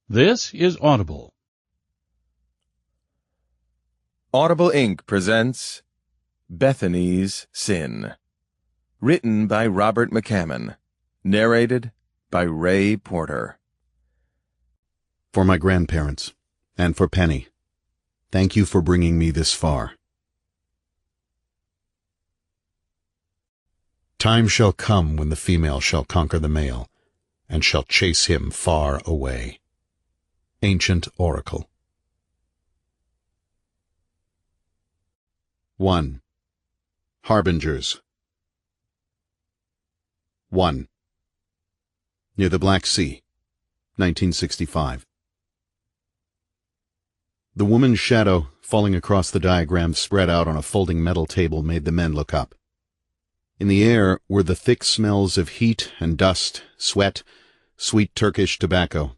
This is Audible. Audible Inc. presents Bethany's Sin. Written by Robert McCammon. Narrated by Ray Porter. For my grandparents, and for Penny, thank you for bringing me this far. Time shall come when the female shall conquer the male, and shall chase him far away. Ancient Oracle. 1. Harbingers. 1. Near the Black Sea, 1965. The woman's shadow, falling across the diagram spread out on a folding metal table, made the men look up. In the air were the thick smells of heat and dust, sweat, sweet Turkish tobacco.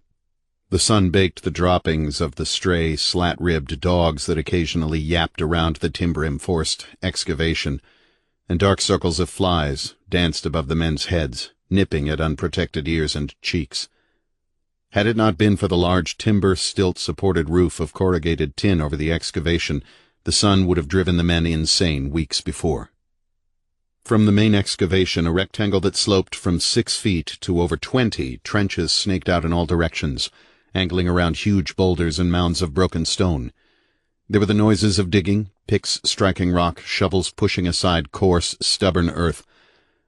The sun baked the droppings of the stray, slat-ribbed dogs that occasionally yapped around the timber-enforced excavation, and dark circles of flies danced above the men's heads, nipping at unprotected ears and cheeks. Had it not been for the large timber stilt-supported roof of corrugated tin over the excavation, the sun would have driven the men insane weeks before. From the main excavation, a rectangle that sloped from 6 feet to over 20 trenches snaked out in all directions, angling around huge boulders and mounds of broken stone. There were the noises of digging, picks striking rock, shovels pushing aside coarse, stubborn earth.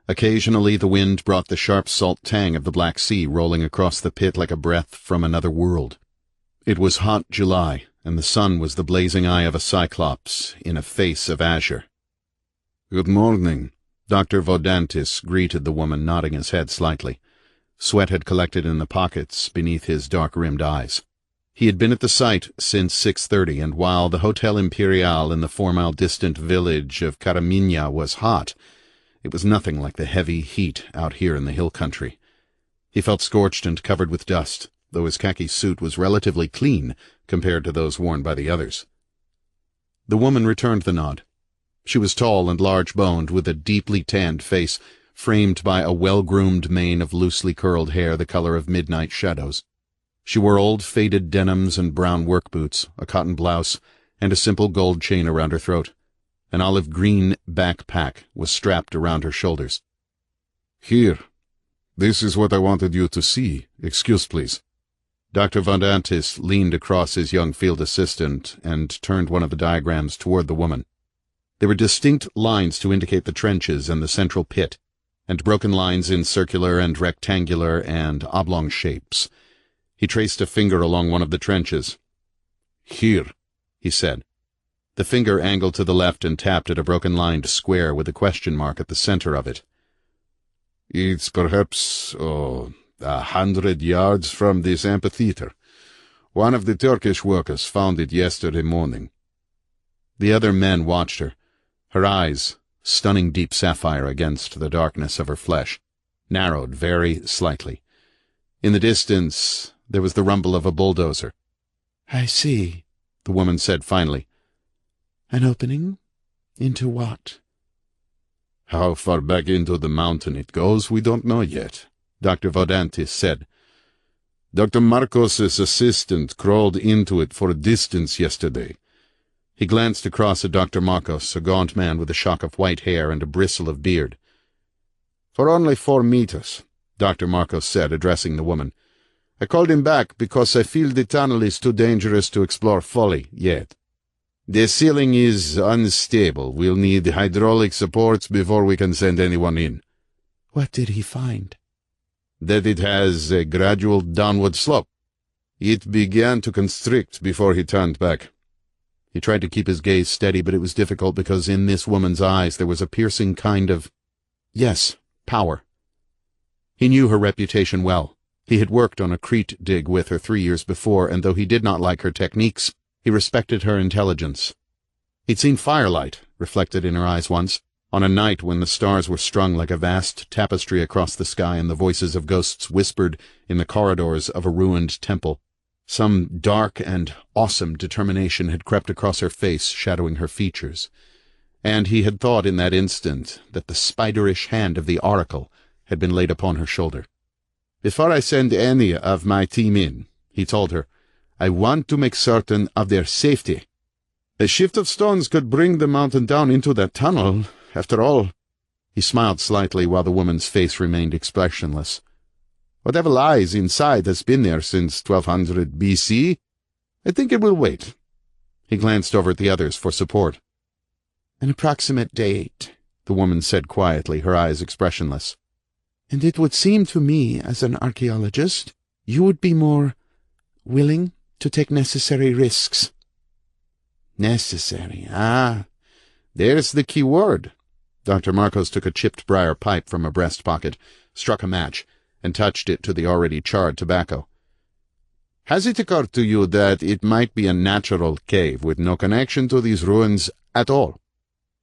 Occasionally the wind brought the sharp salt tang of the Black Sea rolling across the pit like a breath from another world. It was hot July, and the sun was the blazing eye of a cyclops in a face of azure. "Good morning," Dr. Vodantis greeted the woman, nodding his head slightly. Sweat had collected in the pockets beneath his dark-rimmed eyes. He had been at the site since 6:30, and while the Hotel Imperial in the 4-mile distant village of Karaminja was hot, it was nothing like the heavy heat out here in the hill country. He felt scorched and covered with dust, though his khaki suit was relatively clean compared to those worn by the others. The woman returned the nod. She was tall and large-boned, with a deeply tanned face, framed by a well-groomed mane of loosely curled hair the color of midnight shadows. She wore old faded denims and brown work boots, a cotton blouse, and a simple gold chain around her throat. An olive-green backpack was strapped around her shoulders. "Here. This is what I wanted you to see. Excuse, please." Dr. Vodantis leaned across his young field assistant and turned one of the diagrams toward the woman. There were distinct lines to indicate the trenches and the central pit, and broken lines in circular and rectangular and oblong shapes. He traced a finger along one of the trenches. "Here," he said. The finger angled to the left and tapped at a broken-lined square with a question mark at the center of it. "It's perhaps, 100 yards from this amphitheater. One of the Turkish workers found it yesterday morning." The other men watched her. Her eyes, stunning deep sapphire against the darkness of her flesh, narrowed very slightly. In the distance, there was the rumble of a bulldozer. "I see," the woman said finally. "An opening? Into what?" "How far back into the mountain it goes, we don't know yet," Dr. Vodantis said. "Dr. Marcos's assistant crawled into it for a distance yesterday." He glanced across at Dr. Marcos, a gaunt man with a shock of white hair and a bristle of beard. "For only 4 meters, Dr. Marcos said, addressing the woman. "I called him back because I feel the tunnel is too dangerous to explore fully yet. The ceiling is unstable. We'll need hydraulic supports before we can send anyone in." "What did he find?" "That it has a gradual downward slope. It began to constrict before he turned back." He tried to keep his gaze steady, but it was difficult because in this woman's eyes there was a piercing kind of, power. He knew her reputation well. He had worked on a crete dig with her 3 years before, and though he did not like her techniques, he respected her intelligence. He'd seen firelight reflected in her eyes once, on a night when the stars were strung like a vast tapestry across the sky and the voices of ghosts whispered in the corridors of a ruined temple. Some dark and awesome determination had crept across her face, shadowing her features, and he had thought in that instant that the spiderish hand of the oracle had been laid upon her shoulder. "Before I send any of my team in," he told her. "I want to make certain of their safety. A shift of stones could bring the mountain down into that tunnel, after all." He smiled slightly while the woman's face remained expressionless. "Whatever lies inside has been there since 1200 BC. I think it will wait." He glanced over at the others for support. "An approximate date," the woman said quietly, her eyes expressionless. "And it would seem to me, as an archaeologist, you would be more willing to take necessary risks." "Necessary, there's the key word." Dr. Marcos took a chipped briar pipe from a breast pocket, struck a match, and touched it to the already charred tobacco. "Has it occurred to you that it might be a natural cave with no connection to these ruins at all?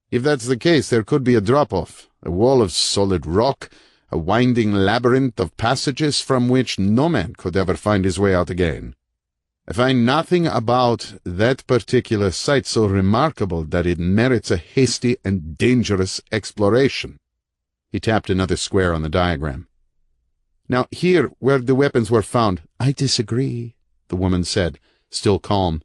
If that's the case, there could be a drop-off, a wall of solid rock, a winding labyrinth of passages from which no man could ever find his way out again. I find nothing about that particular site so remarkable that it merits a hasty and dangerous exploration." He tapped another square on the diagram. "Now here, where the weapons were found—" "I disagree," the woman said, still calm.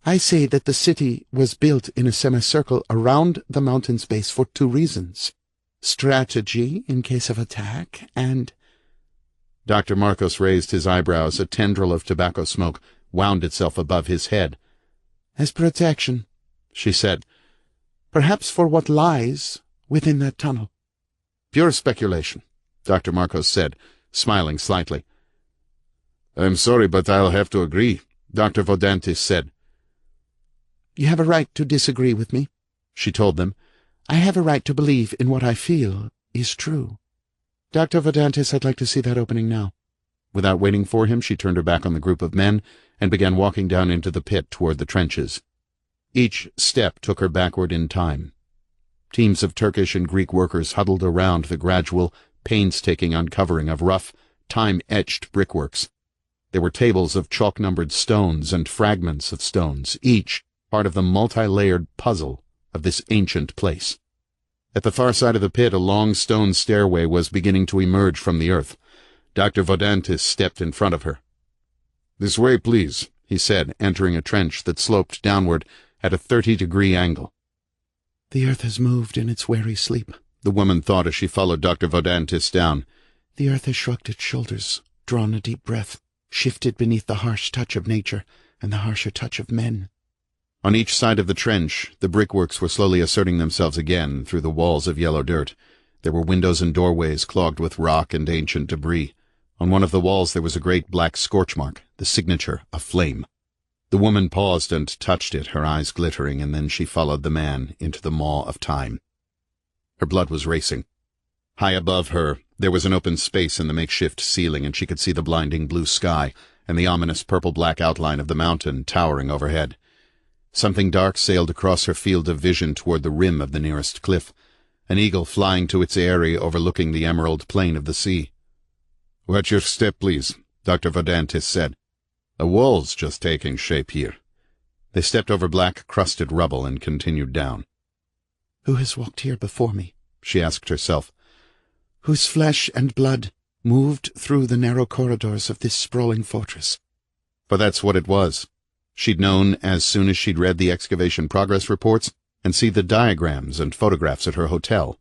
"I say that the city was built in a semicircle around the mountain's base for two reasons: strategy in case of attack, and—" Dr. Marcos raised his eyebrows. A tendril of tobacco smoke wound itself above his head. "As protection," she said. "Perhaps for what lies within that tunnel." "Pure speculation," Dr. Marcos said, smiling slightly. "I'm sorry, but I'll have to agree," Dr. Vodantis said. "You have a right to disagree with me," she told them. "I have a right to believe in what I feel is true. Dr. Vodantis, I'd like to see that opening now." Without waiting for him, she turned her back on the group of men and began walking down into the pit toward the trenches. Each step took her backward in time. Teams of Turkish and Greek workers huddled around the gradual, painstaking uncovering of rough, time-etched brickworks. There were tables of chalk-numbered stones and fragments of stones, each part of the multi-layered puzzle of this ancient place. At the far side of the pit, a long stone stairway was beginning to emerge from the earth. Dr. Vodantis stepped in front of her. "This way, please," he said, entering a trench that sloped downward at a 30-degree angle. "The earth has moved in its weary sleep," the woman thought as she followed Dr. Vodantis down. "The earth has shrugged its shoulders, drawn a deep breath, shifted beneath the harsh touch of nature and the harsher touch of men." On each side of the trench, the brickworks were slowly asserting themselves again through the walls of yellow dirt. There were windows and doorways clogged with rock and ancient debris. On one of the walls there was a great black scorch mark, the signature of flame. The woman paused and touched it, her eyes glittering, and then she followed the man into the maw of time. Her blood was racing. High above her, there was an open space in the makeshift ceiling, and she could see the blinding blue sky and the ominous purple-black outline of the mountain towering overhead. Something dark sailed across her field of vision toward the rim of the nearest cliff, an eagle flying to its eyrie overlooking the emerald plain of the sea. "Watch your step, please," Dr. Vodantis said. "A wall's just taking shape here." They stepped over black, crusted rubble and continued down. "Who has walked here before me?" she asked herself. "Whose flesh and blood moved through the narrow corridors of this sprawling fortress?" For that's what it was. She'd known as soon as she'd read the excavation progress reports and see the diagrams and photographs at her hotel.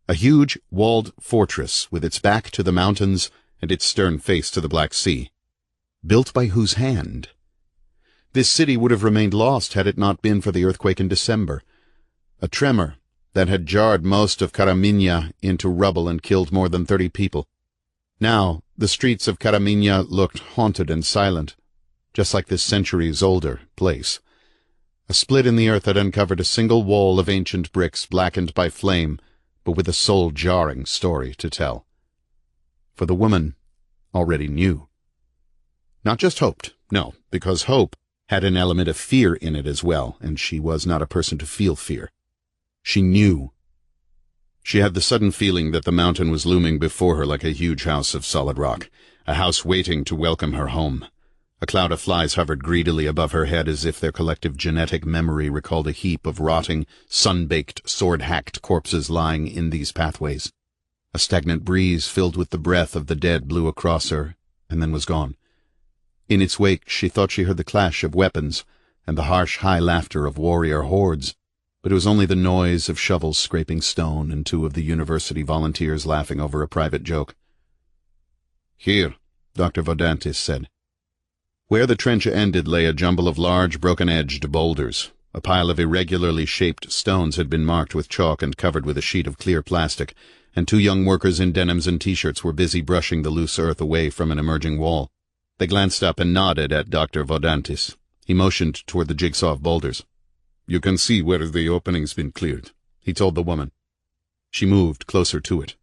A huge, walled fortress with its back to the mountains and its stern face to the Black Sea. Built by whose hand? This city would have remained lost had it not been for the earthquake in December. A tremor that had jarred most of Karaminja into rubble and killed more than 30 people. Now, the streets of Karaminja looked haunted and silent, just like this centuries-older place. A split in the earth had uncovered a single wall of ancient bricks blackened by flame, but with a soul-jarring story to tell. For the woman already knew. Not just hoped, no, because hope had an element of fear in it as well, and she was not a person to feel fear. She knew. She had the sudden feeling that the mountain was looming before her like a huge house of solid rock, a house waiting to welcome her home. A cloud of flies hovered greedily above her head as if their collective genetic memory recalled a heap of rotting, sun-baked, sword-hacked corpses lying in these pathways. A stagnant breeze filled with the breath of the dead blew across her, and then was gone. In its wake she thought she heard the clash of weapons and the harsh high laughter of warrior hordes, but it was only the noise of shovels scraping stone and 2 of the university volunteers laughing over a private joke. "Here," Dr. Vodantis said. Where the trench ended lay a jumble of large, broken-edged boulders. A pile of irregularly shaped stones had been marked with chalk and covered with a sheet of clear plastic, and 2 young workers in denims and T-shirts were busy brushing the loose earth away from an emerging wall. They glanced up and nodded at Dr. Vodantis. He motioned toward the jigsaw of boulders. "You can see where the opening's been cleared," he told the woman. She moved closer to it.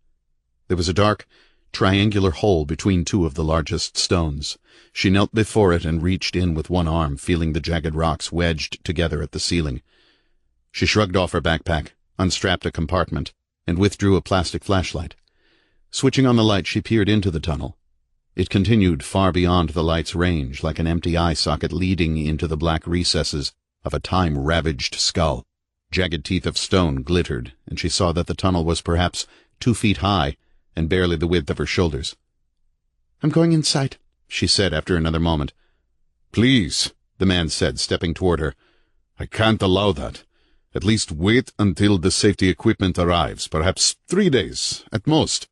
There was a dark, triangular hole between 2 of the largest stones. She knelt before it and reached in with one arm, feeling the jagged rocks wedged together at the ceiling. She shrugged off her backpack, unstrapped a compartment, and withdrew a plastic flashlight. Switching on the light, she peered into the tunnel. It continued far beyond the light's range, like an empty eye socket leading into the black recesses of a time-ravaged skull. Jagged teeth of stone glittered, and she saw that the tunnel was perhaps 2 feet high and barely the width of her shoulders. "I'm going inside," she said after another moment. "Please," the man said, stepping toward her. "I can't allow that. At least wait until the safety equipment arrives, perhaps 3 days, at most."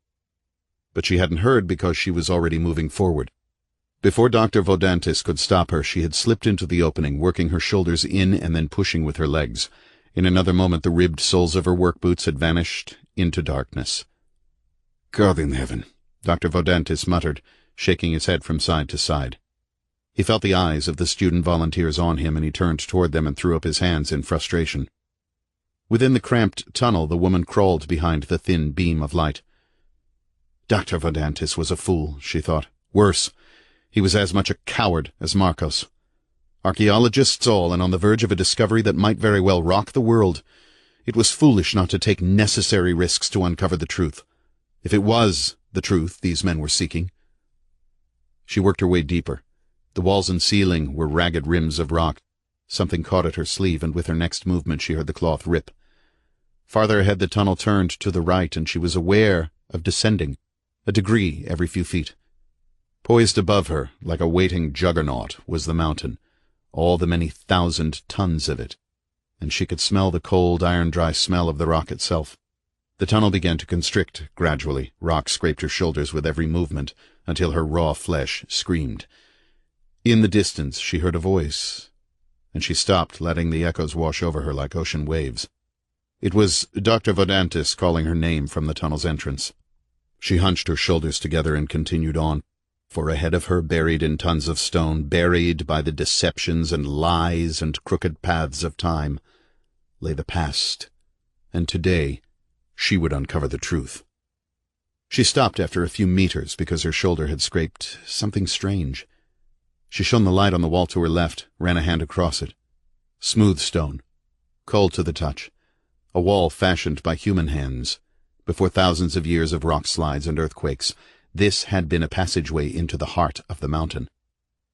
But she hadn't heard because she was already moving forward. Before Dr. Vodantis could stop her, she had slipped into the opening, working her shoulders in and then pushing with her legs. In another moment the ribbed soles of her work boots had vanished into darkness. "God in heaven," Dr. Vodantis muttered, shaking his head from side to side. He felt the eyes of the student volunteers on him, and he turned toward them and threw up his hands in frustration. Within the cramped tunnel, the woman crawled behind the thin beam of light. Dr. Vodantis was a fool, she thought. Worse, he was as much a coward as Marcos. Archaeologists all, and on the verge of a discovery that might very well rock the world. It was foolish not to take necessary risks to uncover the truth. If it was the truth these men were seeking. She worked her way deeper. The walls and ceiling were ragged rims of rock. Something caught at her sleeve, and with her next movement she heard the cloth rip. Farther ahead the tunnel turned to the right, and she was aware of descending, a degree every few feet. Poised above her, like a waiting juggernaut, was the mountain, all the many thousand tons of it, and she could smell the cold, iron-dry smell of the rock itself. The tunnel began to constrict gradually. Rock scraped her shoulders with every movement, until her raw flesh screamed. In the distance she heard a voice, and she stopped, letting the echoes wash over her like ocean waves. It was Dr. Vodantis calling her name from the tunnel's entrance. She hunched her shoulders together and continued on, for ahead of her, buried in tons of stone, buried by the deceptions and lies and crooked paths of time, lay the past, and today she would uncover the truth. She stopped after a few meters because her shoulder had scraped something strange. She shone the light on the wall to her left, ran a hand across it. Smooth stone, cold to the touch, a wall fashioned by human hands. Before thousands of years of rock slides and earthquakes, this had been a passageway into the heart of the mountain.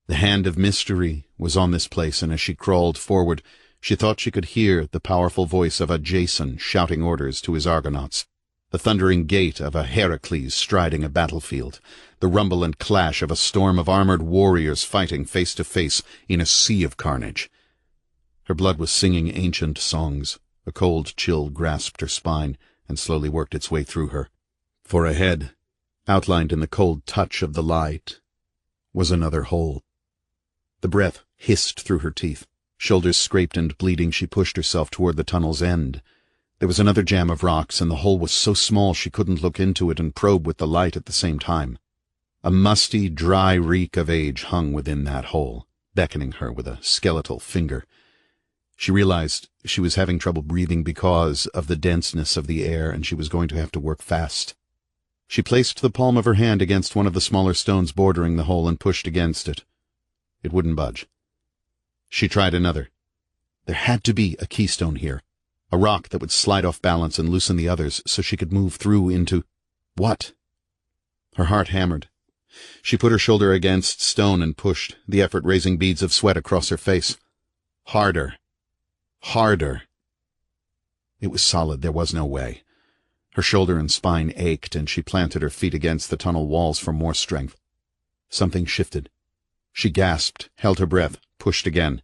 The hand of mystery was on this place, and as she crawled forward, she thought she could hear the powerful voice of a Jason shouting orders to his Argonauts, the thundering gait of a Heracles striding a battlefield, the rumble and clash of a storm of armored warriors fighting face to face in a sea of carnage. Her blood was singing ancient songs. A cold chill grasped her spine and slowly worked its way through her. For ahead, outlined in the cold touch of the light, was another hole. The breath hissed through her teeth. Shoulders scraped and bleeding, she pushed herself toward the tunnel's end. There was another jam of rocks, and the hole was so small she couldn't look into it and probe with the light at the same time. A musty, dry reek of age hung within that hole, beckoning her with a skeletal finger. She realized she was having trouble breathing because of the denseness of the air, and she was going to have to work fast. She placed the palm of her hand against one of the smaller stones bordering the hole and pushed against it. It wouldn't budge. She tried another. There had to be a keystone here, a rock that would slide off balance and loosen the others so she could move through into... what? Her heart hammered. She put her shoulder against stone and pushed, the effort raising beads of sweat across her face. Harder. Harder. It was solid. There was no way. Her shoulder and spine ached, and she planted her feet against the tunnel walls for more strength. Something shifted. She gasped, held her breath, pushed again.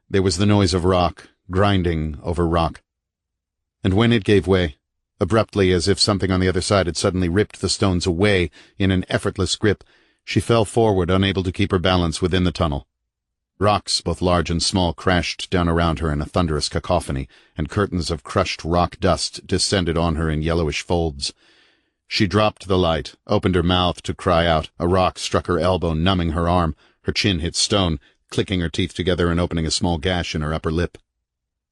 There was the noise of rock, grinding over rock. And when it gave way, abruptly as if something on the other side had suddenly ripped the stones away in an effortless grip, she fell forward, unable to keep her balance within the tunnel. Rocks, both large and small, crashed down around her in a thunderous cacophony, and curtains of crushed rock dust descended on her in yellowish folds. She dropped the light, opened her mouth to cry out. A rock struck her elbow, numbing her arm. Her chin hit stone, clicking her teeth together and opening a small gash in her upper lip.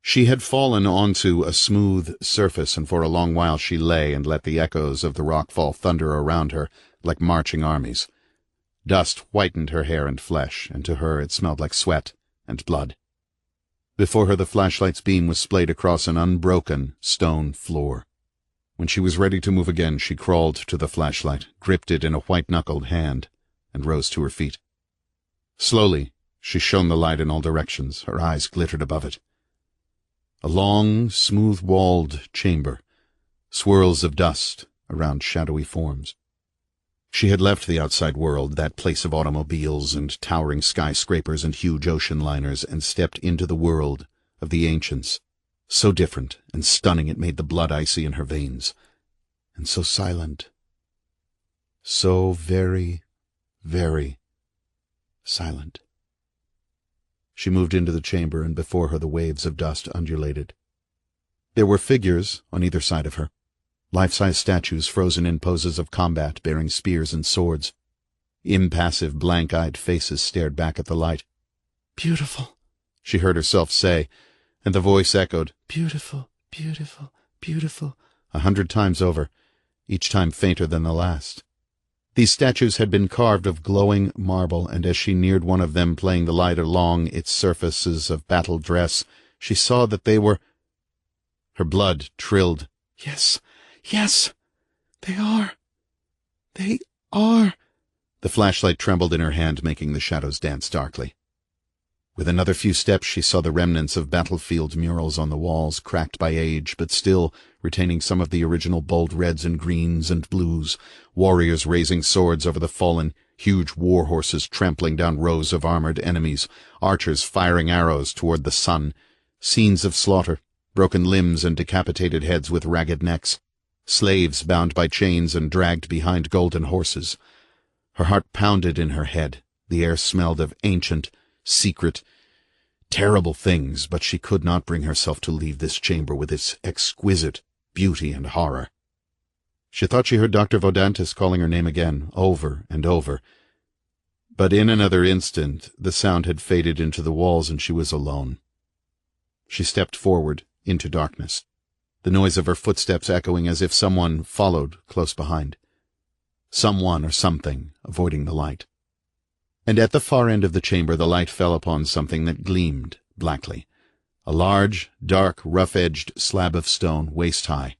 She had fallen onto a smooth surface, and for a long while she lay and let the echoes of the rockfall thunder around her like marching armies. Dust whitened her hair and flesh, and to her it smelled like sweat and blood. Before her the flashlight's beam was splayed across an unbroken stone floor. When she was ready to move again, she crawled to the flashlight, gripped it in a white-knuckled hand, and rose to her feet. Slowly, she shone the light in all directions. Her eyes glittered above it. A long, smooth-walled chamber, swirls of dust around shadowy forms. She had left the outside world, that place of automobiles and towering skyscrapers and huge ocean liners, and stepped into the world of the ancients. So different and stunning it made the blood icy in her veins. And so silent. So very, very silent. She moved into the chamber, and before her the waves of dust undulated. There were figures on either side of her. Life-size statues frozen in poses of combat, bearing spears and swords. Impassive, blank-eyed faces stared back at the light. "Beautiful," she heard herself say, and the voice echoed, "Beautiful, beautiful, beautiful," 100 times over, each time fainter than the last. These statues had been carved of glowing marble, and as she neared one of them, playing the light along its surfaces of battle dress, she saw that they were— Her blood trilled. "Yes, yes, they are. They are." The flashlight trembled in her hand, making the shadows dance darkly. With another few steps she saw the remnants of battlefield murals on the walls, cracked by age, but still retaining some of the original bold reds and greens and blues, warriors raising swords over the fallen, huge war horses trampling down rows of armored enemies, archers firing arrows toward the sun, scenes of slaughter, broken limbs and decapitated heads with ragged necks, slaves bound by chains and dragged behind golden horses. Her heart pounded in her head. The air smelled of ancient, secret, terrible things, but she could not bring herself to leave this chamber with its exquisite beauty and horror. She thought she heard Dr. Vodantis calling her name again, over and over. But in another instant the sound had faded into the walls, and she was alone. She stepped forward into darkness, the noise of her footsteps echoing as if someone followed close behind. Someone or something avoiding the light. And at the far end of the chamber the light fell upon something that gleamed blackly. A large, dark, rough-edged slab of stone, waist-high.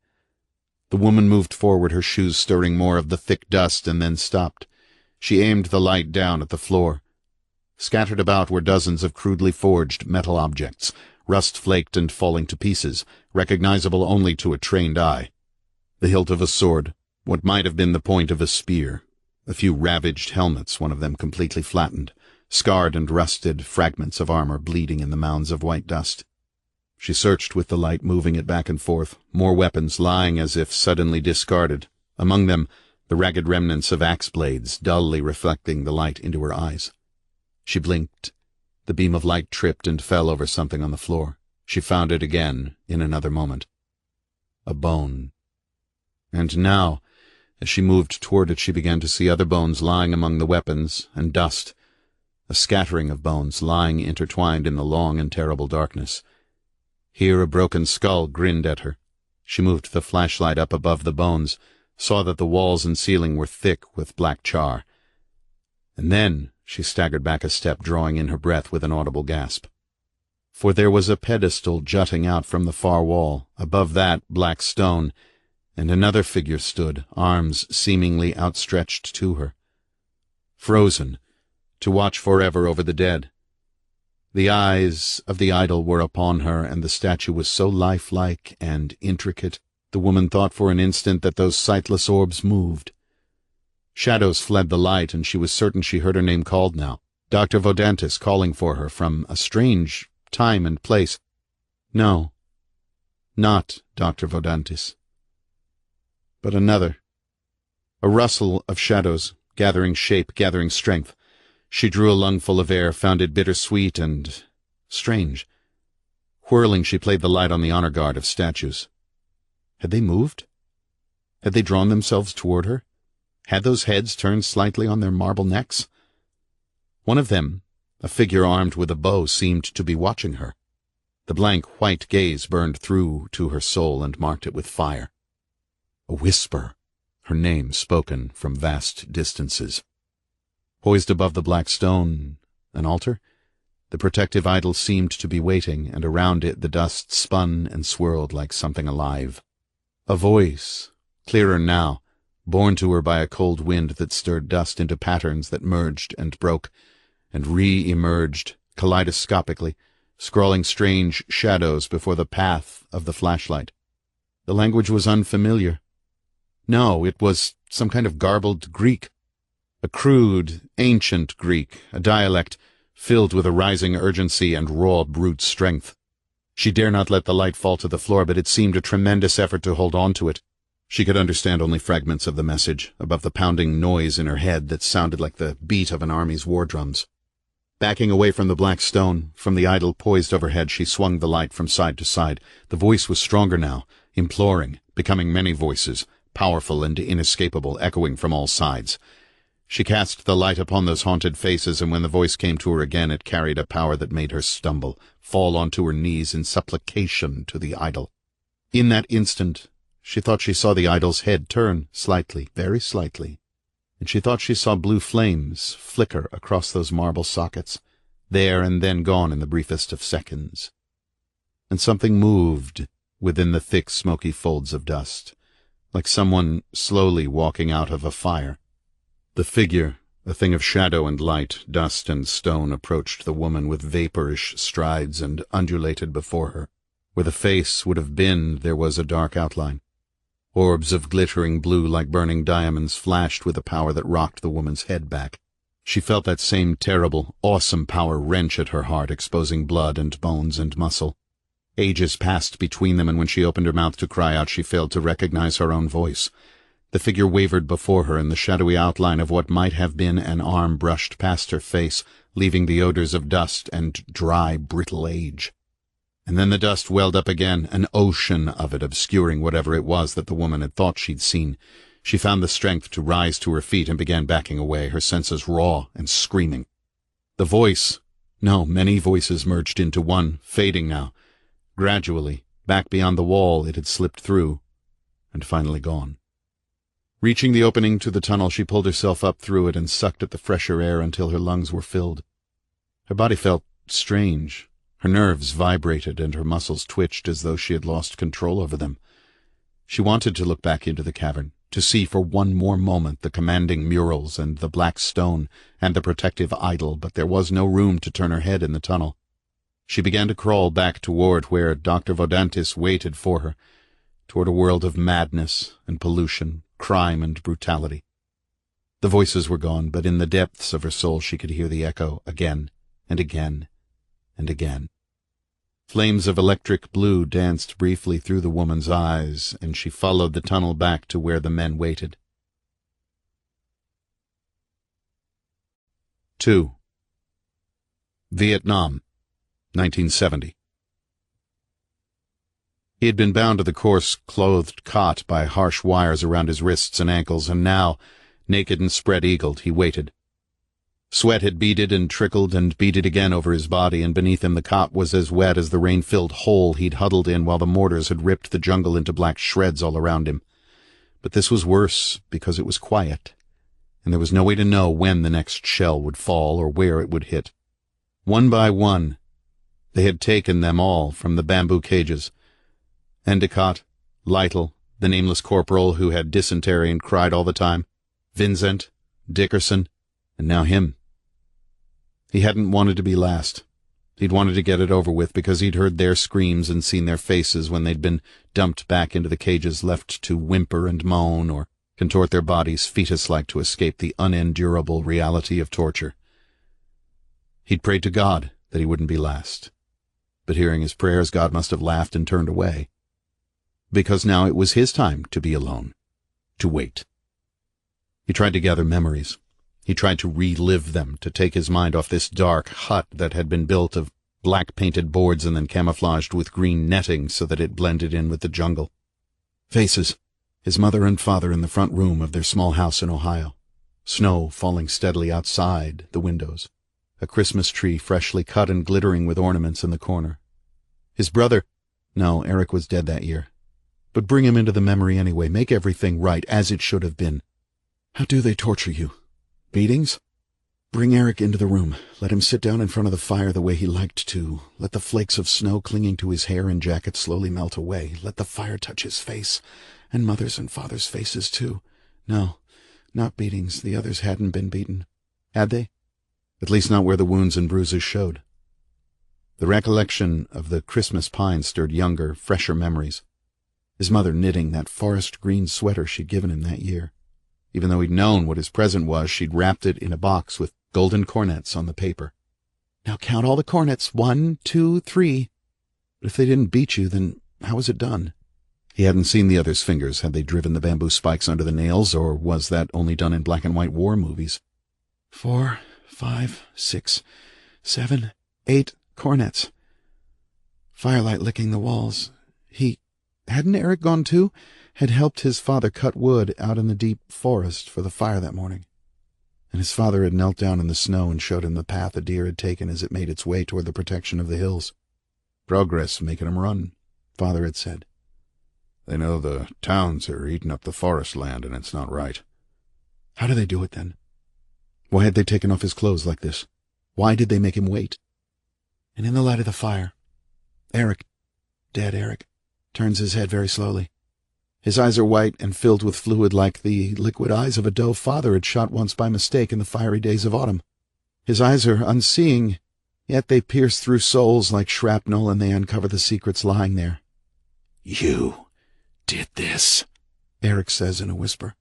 The woman moved forward, her shoes stirring more of the thick dust, and then stopped. She aimed the light down at the floor. Scattered about were dozens of crudely forged metal objects, rust-flaked and falling to pieces, recognizable only to a trained eye. The hilt of a sword, what might have been the point of a spear. A few ravaged helmets, one of them completely flattened, scarred and rusted fragments of armor bleeding in the mounds of white dust. She searched with the light, moving it back and forth, more weapons lying as if suddenly discarded, among them the ragged remnants of axe blades dully reflecting the light into her eyes. She blinked. The beam of light tripped and fell over something on the floor. She found it again in another moment. A bone. And now, as she moved toward it, she began to see other bones lying among the weapons and dust, a scattering of bones lying intertwined in the long and terrible darkness. Here a broken skull grinned at her. She moved the flashlight up above the bones, saw that the walls and ceiling were thick with black char. And then she staggered back a step, drawing in her breath with an audible gasp. For there was a pedestal jutting out from the far wall, above that black stone, and another figure stood, arms seemingly outstretched to her. Frozen, to watch forever over the dead. The eyes of the idol were upon her, and the statue was so lifelike and intricate, the woman thought for an instant that those sightless orbs moved. Shadows fled the light, and she was certain she heard her name called now. Dr. Vodantis calling for her from a strange time and place. No, not Dr. Vodantis, but another. A rustle of shadows, gathering shape, gathering strength. She drew a lungful of air, found it bittersweet and strange. Whirling, she played the light on the honor guard of statues. Had they moved? Had they drawn themselves toward her? Had those heads turned slightly on their marble necks? One of them, a figure armed with a bow, seemed to be watching her. The blank white gaze burned through to her soul and marked it with fire. A whisper, her name spoken from vast distances. Poised above the black stone, an altar? The protective idol seemed to be waiting, and around it the dust spun and swirled like something alive. A voice, clearer now, borne to her by a cold wind that stirred dust into patterns that merged and broke, and re-emerged kaleidoscopically, scrawling strange shadows before the path of the flashlight. The language was unfamiliar. No, it was some kind of garbled Greek. A crude, ancient Greek, a dialect filled with a rising urgency and raw brute strength. She dare not let the light fall to the floor, but it seemed a tremendous effort to hold on to it. She could understand only fragments of the message, above the pounding noise in her head that sounded like the beat of an army's war drums. Backing away from the black stone, from the idol poised overhead, she swung the light from side to side. The voice was stronger now, imploring, becoming many voices, powerful and inescapable, echoing from all sides. She cast the light upon those haunted faces, and when the voice came to her again, it carried a power that made her stumble, fall onto her knees in supplication to the idol. In that instant, she thought she saw the idol's head turn slightly, very slightly, and she thought she saw blue flames flicker across those marble sockets, there and then gone in the briefest of seconds. And something moved within the thick, smoky folds of dust, like someone slowly walking out of a fire. The figure, a thing of shadow and light, dust and stone, approached the woman with vaporish strides and undulated before her. Where the face would have been, there was a dark outline. Orbs of glittering blue like burning diamonds flashed with a power that rocked the woman's head back. She felt that same terrible, awesome power wrench at her heart, exposing blood and bones and muscle. Ages passed between them, and when she opened her mouth to cry out, she failed to recognize her own voice. The figure wavered before her, and the shadowy outline of what might have been an arm brushed past her face, leaving the odors of dust and dry, brittle age. And then the dust welled up again, an ocean of it, obscuring whatever it was that the woman had thought she'd seen. She found the strength to rise to her feet and began backing away, her senses raw and screaming. The voice, no, many voices merged into one, fading now. Gradually, back beyond the wall it had slipped through, and finally gone. Reaching the opening to the tunnel, she pulled herself up through it and sucked at the fresher air until her lungs were filled. Her body felt strange. Her nerves vibrated and her muscles twitched as though she had lost control over them. She wanted to look back into the cavern, to see for one more moment the commanding murals and the black stone and the protective idol, but there was no room to turn her head in the tunnel. She began to crawl back toward where Dr. Vodantis waited for her, toward a world of madness and pollution, crime and brutality. The voices were gone, but in the depths of her soul she could hear the echo again and again and again. Flames of electric blue danced briefly through the woman's eyes, and she followed the tunnel back to where the men waited. 2. Vietnam, 1970. He had been bound to the coarse, clothed cot by harsh wires around his wrists and ankles, and now, naked and spread-eagled, he waited. Sweat had beaded and trickled and beaded again over his body, and beneath him the cot was as wet as the rain-filled hole he'd huddled in while the mortars had ripped the jungle into black shreds all around him. But this was worse because it was quiet, and there was no way to know when the next shell would fall or where it would hit. One by one, they had taken them all from the bamboo cages. Endicott, Lytle, the nameless corporal who had dysentery and cried all the time, Vincent, Dickerson, and now him. He hadn't wanted to be last. He'd wanted to get it over with because he'd heard their screams and seen their faces when they'd been dumped back into the cages, left to whimper and moan or contort their bodies fetus-like to escape the unendurable reality of torture. He'd prayed to God that he wouldn't be last. But hearing his prayers, God must have laughed and turned away. Because now it was his time to be alone, to wait. He tried to gather memories. He tried to relive them, to take his mind off this dark hut that had been built of black-painted boards and then camouflaged with green netting so that it blended in with the jungle. Faces. His mother and father in the front room of their small house in Ohio. Snow falling steadily outside the windows. A Christmas tree freshly cut and glittering with ornaments in the corner. His brother— no, Eric was dead that year. But bring him into the memory anyway. Make everything right, as it should have been. How do they torture you? Beatings? Bring Eric into the room. Let him sit down in front of the fire the way he liked to. Let the flakes of snow clinging to his hair and jacket slowly melt away. Let the fire touch his face, and mother's and father's faces too. No, not beatings. The others hadn't been beaten. Had they? At least not where the wounds and bruises showed. The recollection of the Christmas pine stirred younger, fresher memories. His mother knitting that forest green sweater she'd given him that year. Even though he'd known what his present was, she'd wrapped it in a box with golden cornets on the paper. Now count all the cornets. 1, 2, 3. But if they didn't beat you, then how was it done? He hadn't seen the others' fingers. Had they driven the bamboo spikes under the nails, or was that only done in black and white war movies? 4, 5, 6, 7, 8 cornets. Firelight licking the walls. Hadn't Eric gone too? Had helped his father cut wood out in the deep forest for the fire that morning. And his father had knelt down in the snow and showed him the path a deer had taken as it made its way toward the protection of the hills. Progress making 'em run, Father had said. They know the towns are eating up the forest land, and it's not right. How do they do it, then? Why had they taken off his clothes like this? Why did they make him wait? And in the light of the fire, Eric, dead Eric, turns his head very slowly. His eyes are white and filled with fluid like the liquid eyes of a doe father had shot once by mistake in the fiery days of autumn. His eyes are unseeing, yet they pierce through souls like shrapnel, and they uncover the secrets lying there. "You did this," Eric says in a whisper.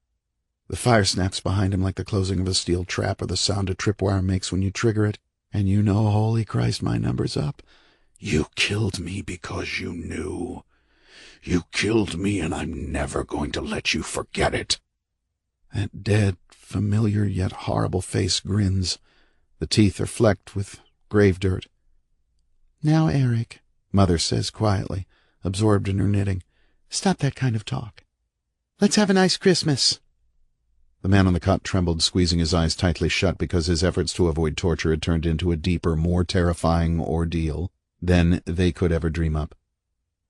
The fire snaps behind him like the closing of a steel trap or the sound a tripwire makes when you trigger it, and you know, holy Christ, my number's up. "You killed me because you knew. You killed me, and I'm never going to let you forget it." That dead, familiar yet horrible face grins. The teeth are flecked with grave dirt. "Now, Eric," Mother says quietly, absorbed in her knitting, "stop that kind of talk. Let's have a nice Christmas." The man on the cot trembled, squeezing his eyes tightly shut because his efforts to avoid torture had turned into a deeper, more terrifying ordeal than they could ever dream up.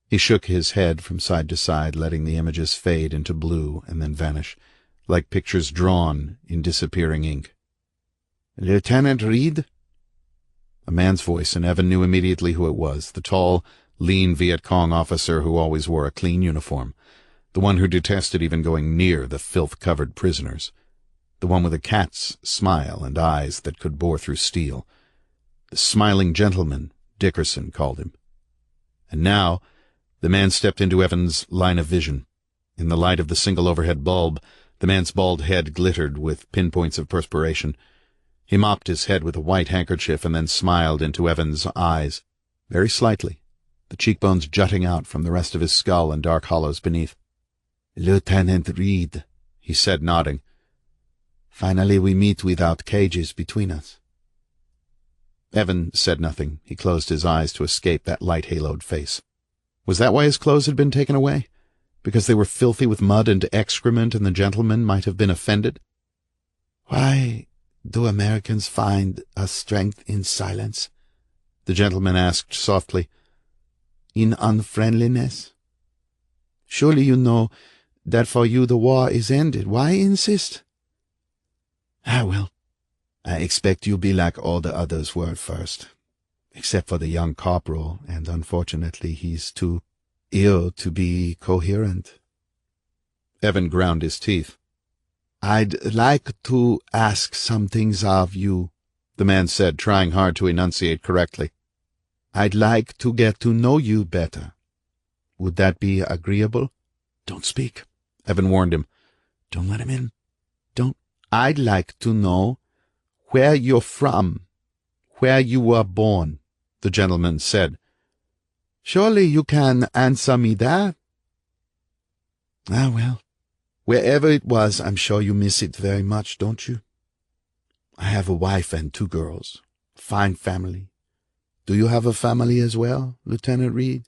He shook his head from side to side, letting the images fade into blue and then vanish, like pictures drawn in disappearing ink. "Lieutenant Reid?" A man's voice, and Evan knew immediately who it was, the tall, lean Viet Cong officer who always wore a clean uniform, the one who detested even going near the filth-covered prisoners, the one with a cat's smile and eyes that could bore through steel. The smiling gentleman, Dickerson called him. And now the man stepped into Evan's line of vision. In the light of the single overhead bulb, the man's bald head glittered with pinpoints of perspiration. He mopped his head with a white handkerchief and then smiled into Evan's eyes, very slightly, the cheekbones jutting out from the rest of his skull and dark hollows beneath. "Lieutenant Reid," he said, nodding. "Finally we meet without cages between us." Evan said nothing. He closed his eyes to escape that light-haloed face. Was that why his clothes had been taken away? Because they were filthy with mud and excrement, and the gentleman might have been offended? "Why do Americans find a strength in silence?" the gentleman asked softly. "In unfriendliness? Surely you know that for you the war is ended. Why insist?" "Ah, well, I expect you'll be like all the others were at first. Except for the young corporal, and unfortunately he's too ill to be coherent." Evan ground his teeth. "I'd like to ask some things of you," the man said, trying hard to enunciate correctly. "I'd like to get to know you better. Would that be agreeable?" "Don't speak," Evan warned him. "Don't let him in. Don't." "I'd like to know where you're from, where you were born, the gentleman said. Surely you can answer me that? Ah, well, wherever it was, I'm sure you miss it very much, don't you? I have a wife and 2 girls. Fine family. Do you have a family as well, Lieutenant Reid?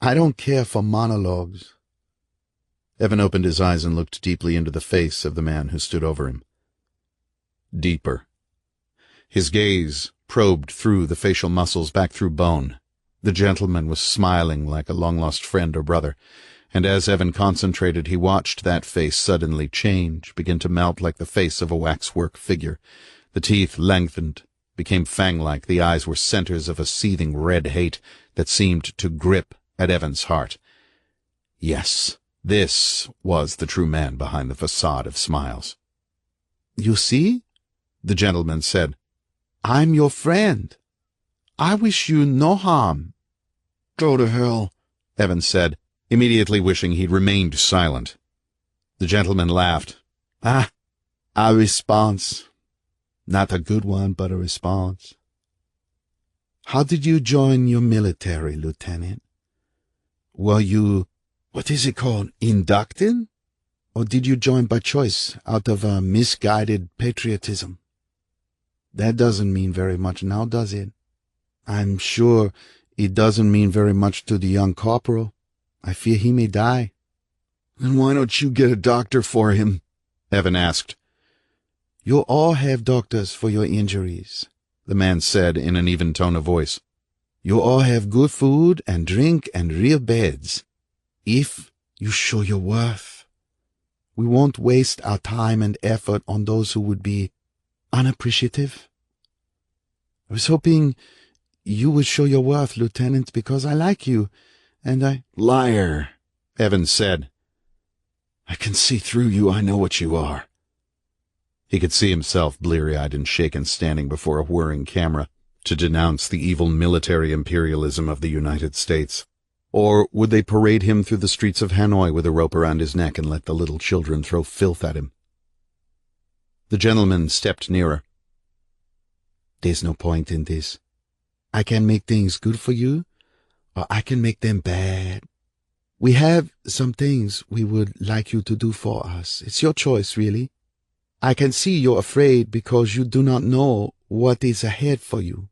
I don't care for monologues. Evan opened his eyes and looked deeply into the face of the man who stood over him. Deeper. His gaze probed through the facial muscles back through bone. The gentleman was smiling like a long-lost friend or brother, and as Evan concentrated, he watched that face suddenly change, begin to melt like the face of a waxwork figure. The teeth lengthened, became fang-like. The eyes were centers of a seething red hate that seemed to grip at Evan's heart. Yes, this was the true man behind the facade of smiles. You see, the gentleman said, I'm your friend. I wish you no harm. Go to hell, Evan said, immediately wishing he'd remained silent. The gentleman laughed. A response. Not a good one, but a response. How did you join your military, Lieutenant? Were you, what is it called, inducted? Or did you join by choice, out of a misguided patriotism? That doesn't mean very much now, does it? I'm sure it doesn't mean very much to the young corporal. I fear he may die. Then why don't you get a doctor for him? Evan asked. You all have doctors for your injuries, the man said in an even tone of voice. You all have good food and drink and real beds. If you show your worth, we won't waste our time and effort on those who would be unappreciative. I was hoping you would show your worth, Lieutenant, because I like you, and I— Liar, Evan said. I can see through you. I know what you are. He could see himself, bleary-eyed and shaken, standing before a whirring camera to denounce the evil military imperialism of the United States. Or would they parade him through the streets of Hanoi with a rope around his neck and let the little children throw filth at him? The gentleman stepped nearer. There's no point in this. I can make things good for you, or I can make them bad. We have some things we would like you to do for us. It's your choice, really. I can see you're afraid because you do not know what is ahead for you.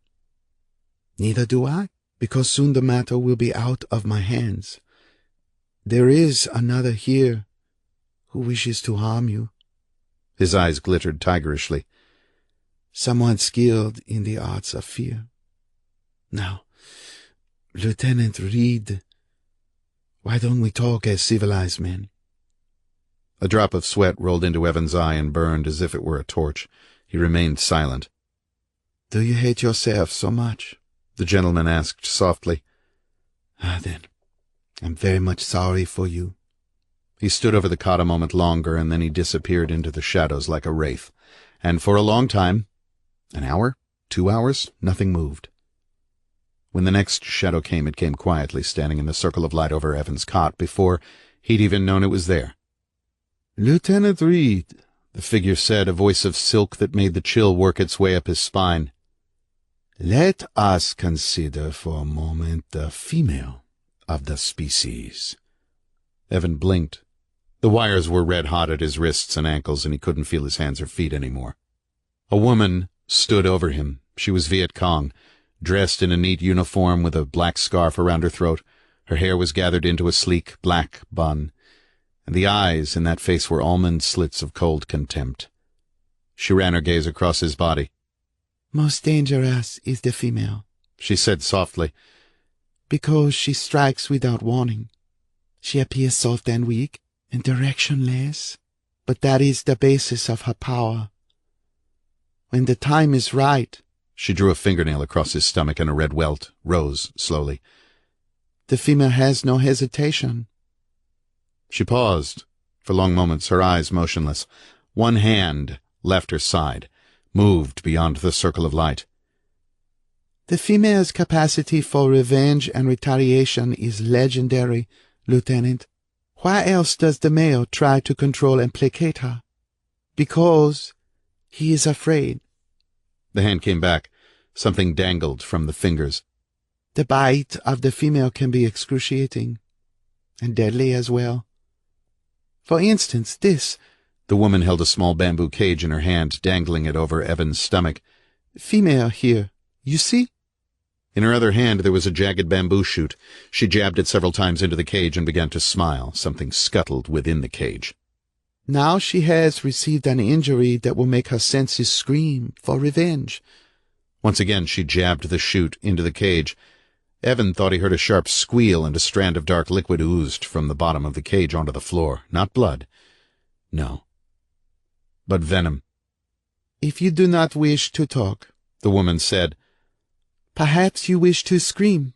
Neither do I, because soon the matter will be out of my hands. There is another here who wishes to harm you. His eyes glittered tigerishly. Someone skilled in the arts of fear. Now, Lieutenant Reid, why don't we talk as civilized men? A drop of sweat rolled into Evan's eye and burned as if it were a torch. He remained silent. Do you hate yourself so much? The gentleman asked softly. Ah, then, I'm very much sorry for you. He stood over the cot a moment longer, and then he disappeared into the shadows like a wraith. And for a long time, an hour, 2 hours, nothing moved. When the next shadow came, it came quietly, standing in the circle of light over Evan's cot before he'd even known it was there. Lieutenant Reid, the figure said, a voice of silk that made the chill work its way up his spine. Let us consider for a moment the female of the species. Evan blinked. The wires were red-hot at his wrists and ankles, and he couldn't feel his hands or feet anymore. A woman stood over him. She was Viet Cong, dressed in a neat uniform with a black scarf around her throat. Her hair was gathered into a sleek black bun, and the eyes in that face were almond slits of cold contempt. She ran her gaze across his body. Most dangerous is the female, she said softly, because she strikes without warning. She appears soft and weak and directionless, but that is the basis of her power. When the time is right— She drew a fingernail across his stomach, and a red welt rose slowly. The female has no hesitation. She paused for long moments, her eyes motionless. One hand left her side, moved beyond the circle of light. The female's capacity for revenge and retaliation is legendary, Lieutenant. Why else does the male try to control and placate her? Because he is afraid. The hand came back. Something dangled from the fingers. The bite of the female can be excruciating, and deadly as well. For instance, this. The woman held a small bamboo cage in her hand, dangling it over Evan's stomach. Female here, you see? In her other hand there was a jagged bamboo shoot. She jabbed it several times into the cage and began to smile. Something scuttled within the cage. Now she has received an injury that will make her senses scream for revenge. Once again she jabbed the shoot into the cage. Evan thought he heard a sharp squeal, and a strand of dark liquid oozed from the bottom of the cage onto the floor. Not blood. No. But venom. If you do not wish to talk, the woman said, perhaps you wish to scream.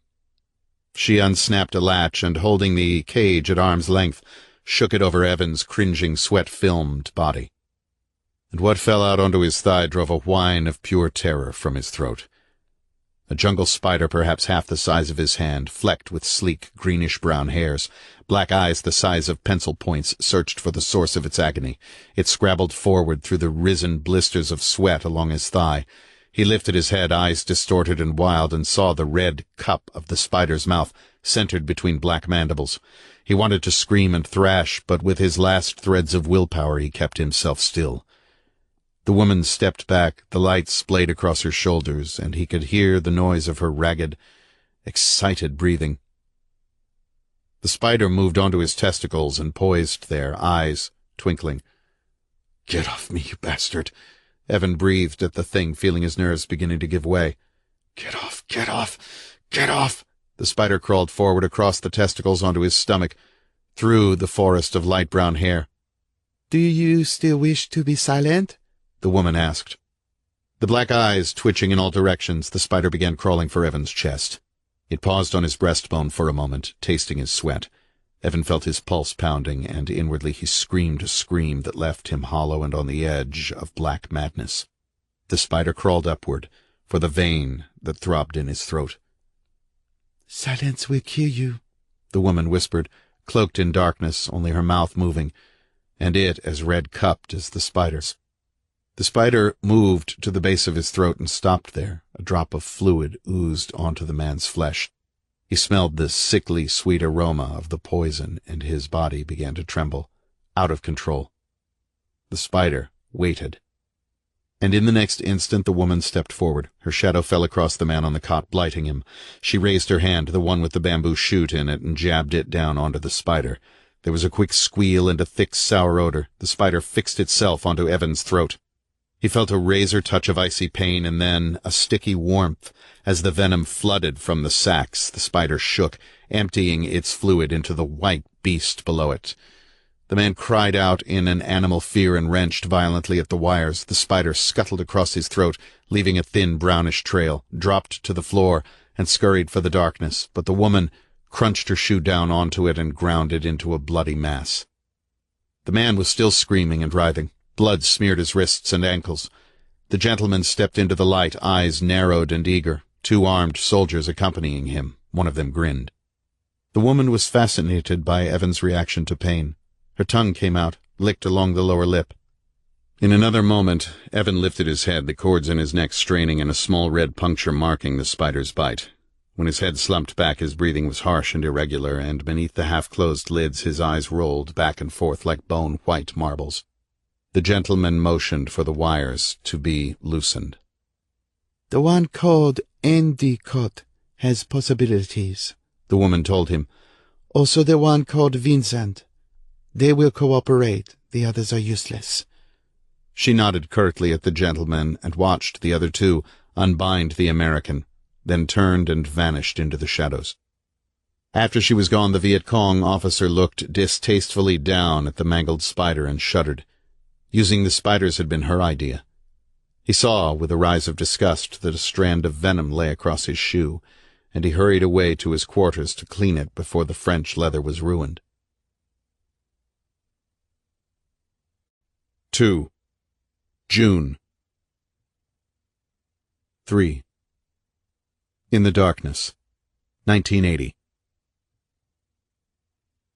She unsnapped a latch and, holding the cage at arm's length, shook it over Evan's cringing, sweat-filmed body. And what fell out onto his thigh drove a whine of pure terror from his throat. A jungle spider perhaps half the size of his hand, flecked with sleek, greenish-brown hairs. Black eyes the size of pencil points searched for the source of its agony. It scrabbled forward through the risen blisters of sweat along his thigh. He lifted his head, eyes distorted and wild, and saw the red cup of the spider's mouth, centered between black mandibles. He wanted to scream and thrash, but with his last threads of willpower he kept himself still. The woman stepped back, the light splayed across her shoulders, and he could hear the noise of her ragged, excited breathing. The spider moved onto his testicles and poised there, eyes twinkling. "Get off me, you bastard!" Evan breathed at the thing, feeling his nerves beginning to give way. "Get off! Get off! Get off!" The spider crawled forward across the testicles onto his stomach, through the forest of light brown hair. "Do you still wish to be silent?" the woman asked. The black eyes twitching in all directions, the spider began crawling for Evan's chest. It paused on his breastbone for a moment, tasting his sweat. Evan felt his pulse pounding, and inwardly he screamed a scream that left him hollow and on the edge of black madness. The spider crawled upward, for the vein that throbbed in his throat. "Silence will kill you," the woman whispered, cloaked in darkness, only her mouth moving, and it as red-cupped as the spider's. The spider moved to the base of his throat and stopped there. A drop of fluid oozed onto the man's flesh. He smelled the sickly sweet aroma of the poison, and his body began to tremble, out of control. The spider waited. And in the next instant the woman stepped forward. Her shadow fell across the man on the cot, blighting him. She raised her hand, the one with the bamboo shoot in it, and jabbed it down onto the spider. There was a quick squeal and a thick, sour odor. The spider fixed itself onto Evan's throat. He felt a razor touch of icy pain, and then a sticky warmth. As the venom flooded from the sacs, the spider shook, emptying its fluid into the white beast below it. The man cried out in an animal fear and wrenched violently at the wires. The spider scuttled across his throat, leaving a thin brownish trail, dropped to the floor, and scurried for the darkness, but the woman crunched her shoe down onto it and ground it into a bloody mass. The man was still screaming and writhing. Blood smeared his wrists and ankles. The gentleman stepped into the light, eyes narrowed and eager, 2 armed soldiers accompanying him. One of them grinned. The woman was fascinated by Evan's reaction to pain. Her tongue came out, licked along the lower lip. In another moment, Evan lifted his head, the cords in his neck straining and a small red puncture marking the spider's bite. When his head slumped back, his breathing was harsh and irregular, and beneath the half-closed lids his eyes rolled back and forth like bone-white marbles. The gentleman motioned for the wires to be loosened. "The one called Endicott has possibilities," the woman told him. "Also the one called Vincent. They will cooperate. The others are useless." She nodded curtly at the gentleman and watched the other 2 unbind the American, then turned and vanished into the shadows. After she was gone, the Viet Cong officer looked distastefully down at the mangled spider and shuddered. Using the spiders had been her idea. He saw, with a rise of disgust, that a strand of venom lay across his shoe, and he hurried away to his quarters to clean it before the French leather was ruined. 2. June. 3. In the Darkness, 1980.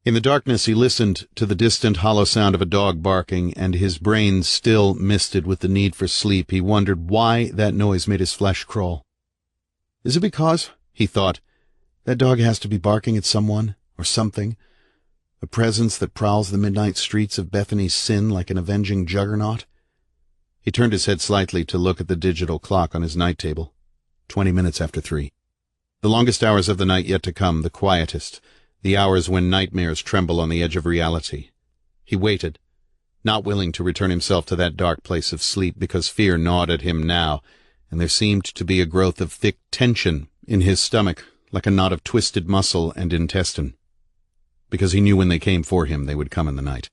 In the darkness he listened to the distant hollow sound of a dog barking, and his brain still misted with the need for sleep, he wondered why that noise made his flesh crawl. Is it because, he thought, that dog has to be barking at someone or something, a presence that prowls the midnight streets of Bethany's sin like an avenging juggernaut? He turned his head slightly to look at the digital clock on his night table. 20 minutes after 3. The longest hours of the night yet to come, the quietest, the hours when nightmares tremble on the edge of reality. He waited, not willing to return himself to that dark place of sleep because fear gnawed at him now, and there seemed to be a growth of thick tension in his stomach, like a knot of twisted muscle and intestine. Because he knew when they came for him, they would come in the night.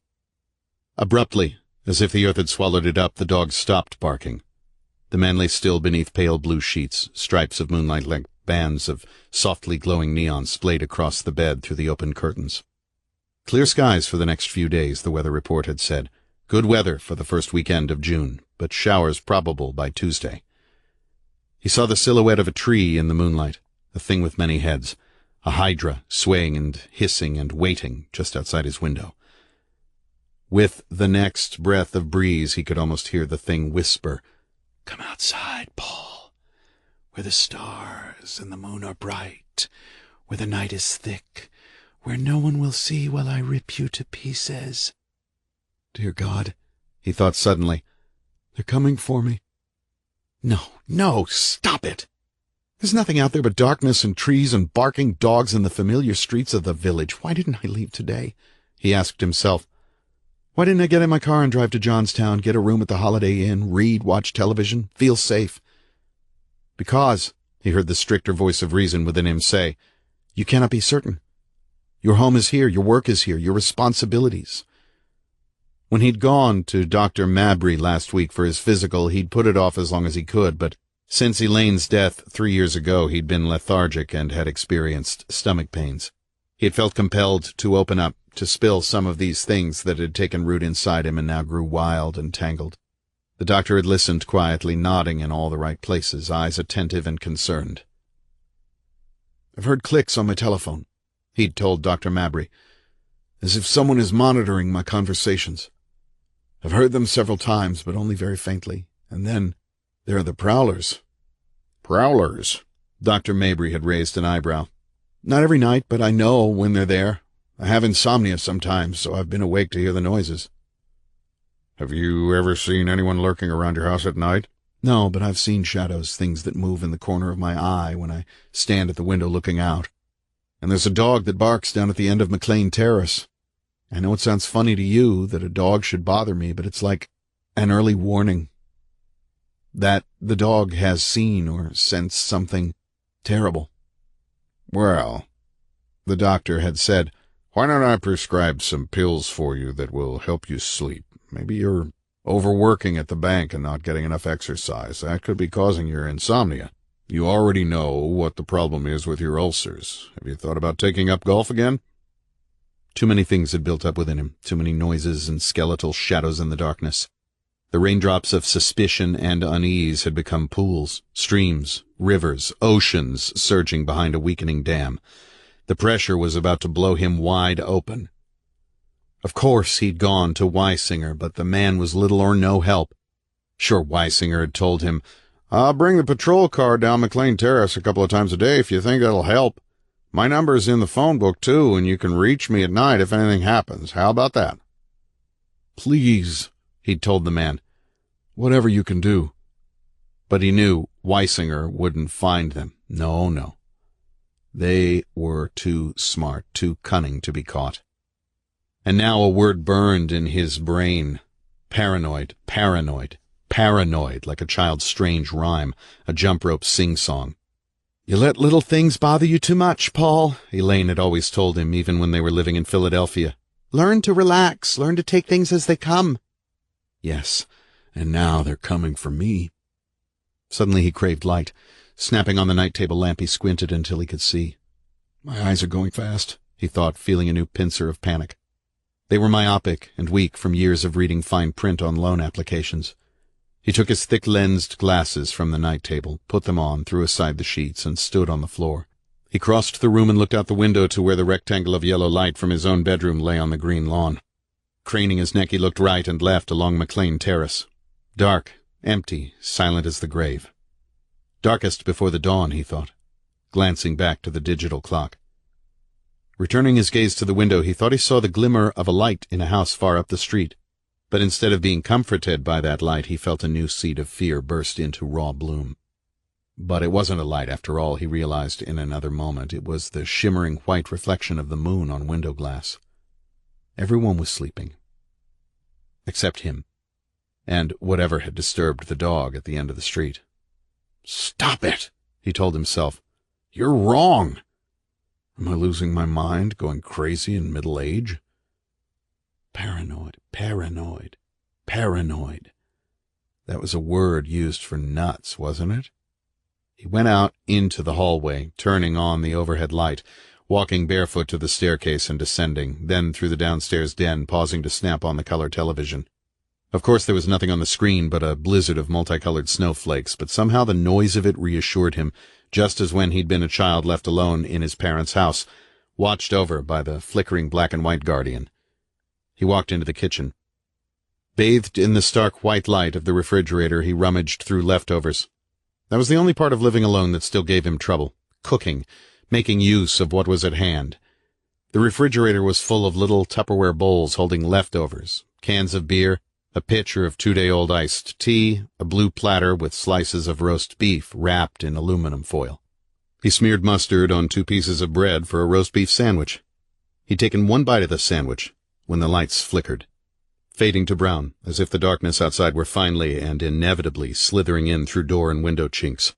Abruptly, as if the earth had swallowed it up, the dog stopped barking. The man lay still beneath pale blue sheets, stripes of moonlight like bands of softly glowing neon splayed across the bed through the open curtains. Clear skies for the next few days, the weather report had said. Good weather for the first weekend of June, but showers probable by Tuesday. He saw the silhouette of a tree in the moonlight, a thing with many heads, a hydra swaying and hissing and waiting just outside his window. With the next breath of breeze, he could almost hear the thing whisper, "Come outside, Paul, where the stars and the moon are bright, where the night is thick, where no one will see while I rip you to pieces." Dear God, he thought suddenly, they're coming for me. No, stop it! There's nothing out there but darkness and trees and barking dogs in the familiar streets of the village. Why didn't I leave today? He asked himself. Why didn't I get in my car and drive to Johnstown, get a room at the Holiday Inn, read, watch television, feel safe? Because, he heard the stricter voice of reason within him say, you cannot be certain. Your home is here, your work is here, your responsibilities. When he'd gone to Dr. Mabry last week for his physical, he'd put it off as long as he could, but since Elaine's death 3 years ago, he'd been lethargic and had experienced stomach pains. He had felt compelled to open up, to spill some of these things that had taken root inside him and now grew wild and tangled. The doctor had listened quietly, nodding in all the right places, eyes attentive and concerned. I've heard clicks on my telephone, he'd told Dr. Mabry, as if someone is monitoring my conversations. I've heard them several times, but only very faintly. And then there are the prowlers. Prowlers? Dr. Mabry had raised an eyebrow. Not every night, but I know when they're there. I have insomnia sometimes, so I've been awake to hear the noises. Have you ever seen anyone lurking around your house at night? No, but I've seen shadows, things that move in the corner of my eye when I stand at the window looking out. And there's a dog that barks down at the end of McLean Terrace. I know it sounds funny to you that a dog should bother me, but it's like an early warning. That the dog has seen or sensed something terrible. Well, the doctor had said, why don't I prescribe some pills for you that will help you sleep? Maybe you're overworking at the bank and not getting enough exercise. That could be causing your insomnia. You already know what the problem is with your ulcers. Have you thought about taking up golf again? Too many things had built up within him, too many noises and skeletal shadows in the darkness. The raindrops of suspicion and unease had become pools, streams, rivers, oceans surging behind a weakening dam. The pressure was about to blow him wide open. Of course he'd gone to Weisinger, but the man was little or no help. Sure, Weisinger had told him, I'll bring the patrol car down McLean Terrace a couple of times a day if you think that'll help. My number's in the phone book, too, and you can reach me at night if anything happens. How about that? Please, he'd told the man. Whatever you can do. But he knew Weisinger wouldn't find them. No. They were too smart, too cunning to be caught. And now a word burned in his brain. Paranoid, like a child's strange rhyme, a jump rope sing-song. You let little things bother you too much, Paul, Elaine had always told him, even when they were living in Philadelphia. Learn to relax, learn to take things as they come. Yes, and now they're coming for me. Suddenly he craved light. Snapping on the night table lamp, he squinted until he could see. My eyes are going fast, he thought, feeling a new pincer of panic. They were myopic and weak from years of reading fine print on loan applications. He took his thick-lensed glasses from the night table, put them on, threw aside the sheets, and stood on the floor. He crossed the room and looked out the window to where the rectangle of yellow light from his own bedroom lay on the green lawn. Craning his neck, he looked right and left along McLean Terrace. Dark, empty, silent as the grave. Darkest before the dawn, he thought. glancing back to the digital clock. Returning his gaze to the window, he thought he saw the glimmer of a light in a house far up the street. But instead of being comforted by that light, he felt a new seed of fear burst into raw bloom. But it wasn't a light after all, he realized in another moment. It was the shimmering white reflection of the moon on window glass. Everyone was sleeping. Except him. And whatever had disturbed the dog at the end of the street. "Stop it," he told himself. "You're wrong. Am I losing my mind, going crazy in middle age?" Paranoid, paranoid, paranoid. That was a word used for nuts, wasn't it? He went out into the hallway, turning on the overhead light, walking barefoot to the staircase and descending, then through the downstairs den, pausing to snap on the color television. Of course there was nothing on the screen but a blizzard of multicolored snowflakes, but somehow the noise of it reassured him, just as when he'd been a child left alone in his parents' house, watched over by the flickering black-and-white guardian. He walked into the kitchen. Bathed in the stark white light of the refrigerator, he rummaged through leftovers. That was the only part of living alone that still gave him trouble. Cooking, making use of what was at hand. The refrigerator was full of little Tupperware bowls holding leftovers, cans of beer, a pitcher of 2-day-old iced tea, a blue platter with slices of roast beef wrapped in aluminum foil. He smeared mustard on 2 pieces of bread for a roast beef sandwich. He'd taken one bite of the sandwich when the lights flickered, fading to brown, as if the darkness outside were finally and inevitably slithering in through door and window chinks.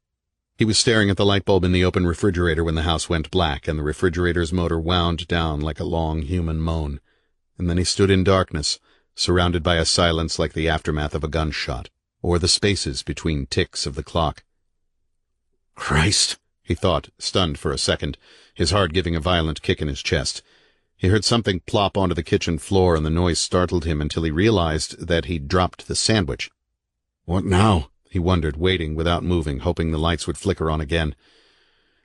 He was staring at the light bulb in the open refrigerator when the house went black and the refrigerator's motor wound down like a long human moan. And then he stood in darkness, surrounded by a silence like the aftermath of a gunshot, or the spaces between ticks of the clock. "Christ," he thought, stunned for a second, his heart giving a violent kick in his chest. He heard something plop onto the kitchen floor, and the noise startled him until he realized that he'd dropped the sandwich. What now? He wondered, waiting without moving, hoping the lights would flicker on again.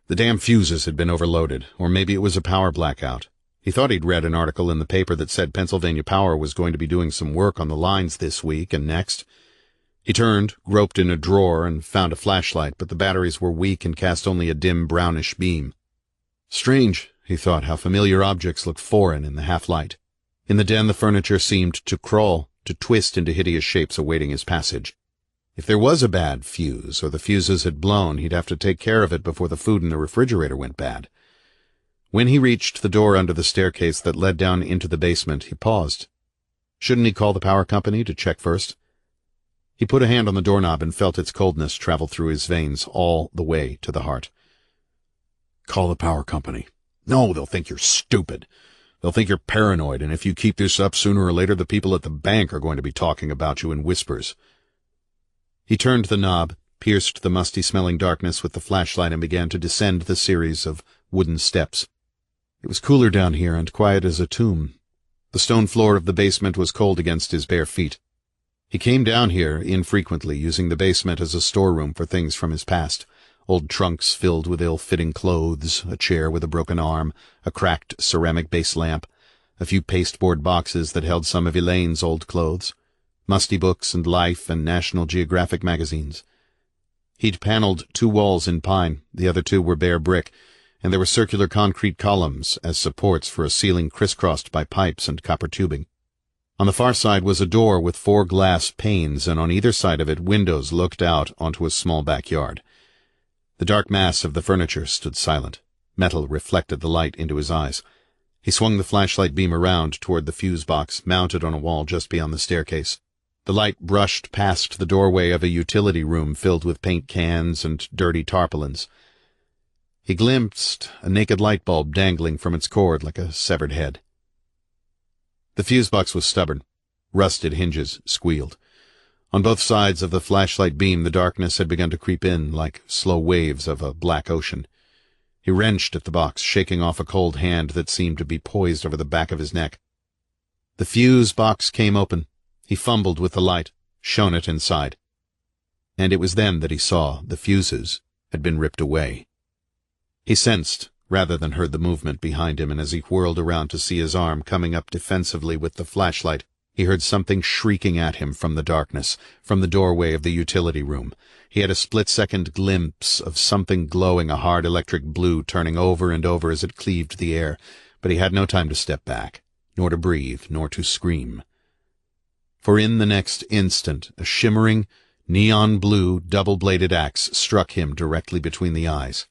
The damn fuses had been overloaded, or maybe it was a power blackout. He thought he'd read an article in the paper that said Pennsylvania Power was going to be doing some work on the lines this week and next. He turned, groped in a drawer, and found a flashlight, but the batteries were weak and cast only a dim brownish beam. Strange, he thought, how familiar objects looked foreign in the half-light. In the den the furniture seemed to crawl, to twist into hideous shapes awaiting his passage. If there was a bad fuse, or the fuses had blown, he'd have to take care of it before the food in the refrigerator went bad. When he reached the door under the staircase that led down into the basement, he paused. Shouldn't he call the power company to check first? He put a hand on the doorknob and felt its coldness travel through his veins all the way to the heart. Call the power company. No, they'll think you're stupid. They'll think you're paranoid, and if you keep this up, sooner or later the people at the bank are going to be talking about you in whispers. He turned the knob, pierced the musty-smelling darkness with the flashlight, and began to descend the series of wooden steps. It was cooler down here and quiet as a tomb. The stone floor of the basement was cold against his bare feet. He came down here infrequently, using the basement as a storeroom for things from his past. Old trunks filled with ill-fitting clothes, a chair with a broken arm, a cracked ceramic base lamp, a few pasteboard boxes that held some of Elaine's old clothes, musty books and Life and National Geographic magazines. He'd paneled 2 walls in pine, the other 2 were bare brick, and there were circular concrete columns as supports for a ceiling crisscrossed by pipes and copper tubing. On the far side was a door with 4 glass panes, and on either side of it windows looked out onto a small backyard. The dark mass of the furniture stood silent. Metal reflected the light into his eyes. He swung the flashlight beam around toward the fuse box, mounted on a wall just beyond the staircase. The light brushed past the doorway of a utility room filled with paint cans and dirty tarpaulins. He glimpsed a naked light bulb dangling from its cord like a severed head. The fuse box was stubborn. Rusted hinges squealed. On both sides of the flashlight beam the darkness had begun to creep in like slow waves of a black ocean. He wrenched at the box, shaking off a cold hand that seemed to be poised over the back of his neck. The fuse box came open. He fumbled with the light, shone it inside. And it was then that he saw the fuses had been ripped away. He sensed, rather than heard, the movement behind him, and as he whirled around to see his arm coming up defensively with the flashlight, He heard something shrieking at him from the darkness, from the doorway of the utility room. He had a split-second glimpse of something glowing a hard electric blue, turning over and over as it cleaved the air, but he had no time to step back, nor to breathe, nor to scream. For in the next instant, a shimmering, neon-blue, double-bladed axe struck him directly between the eyes.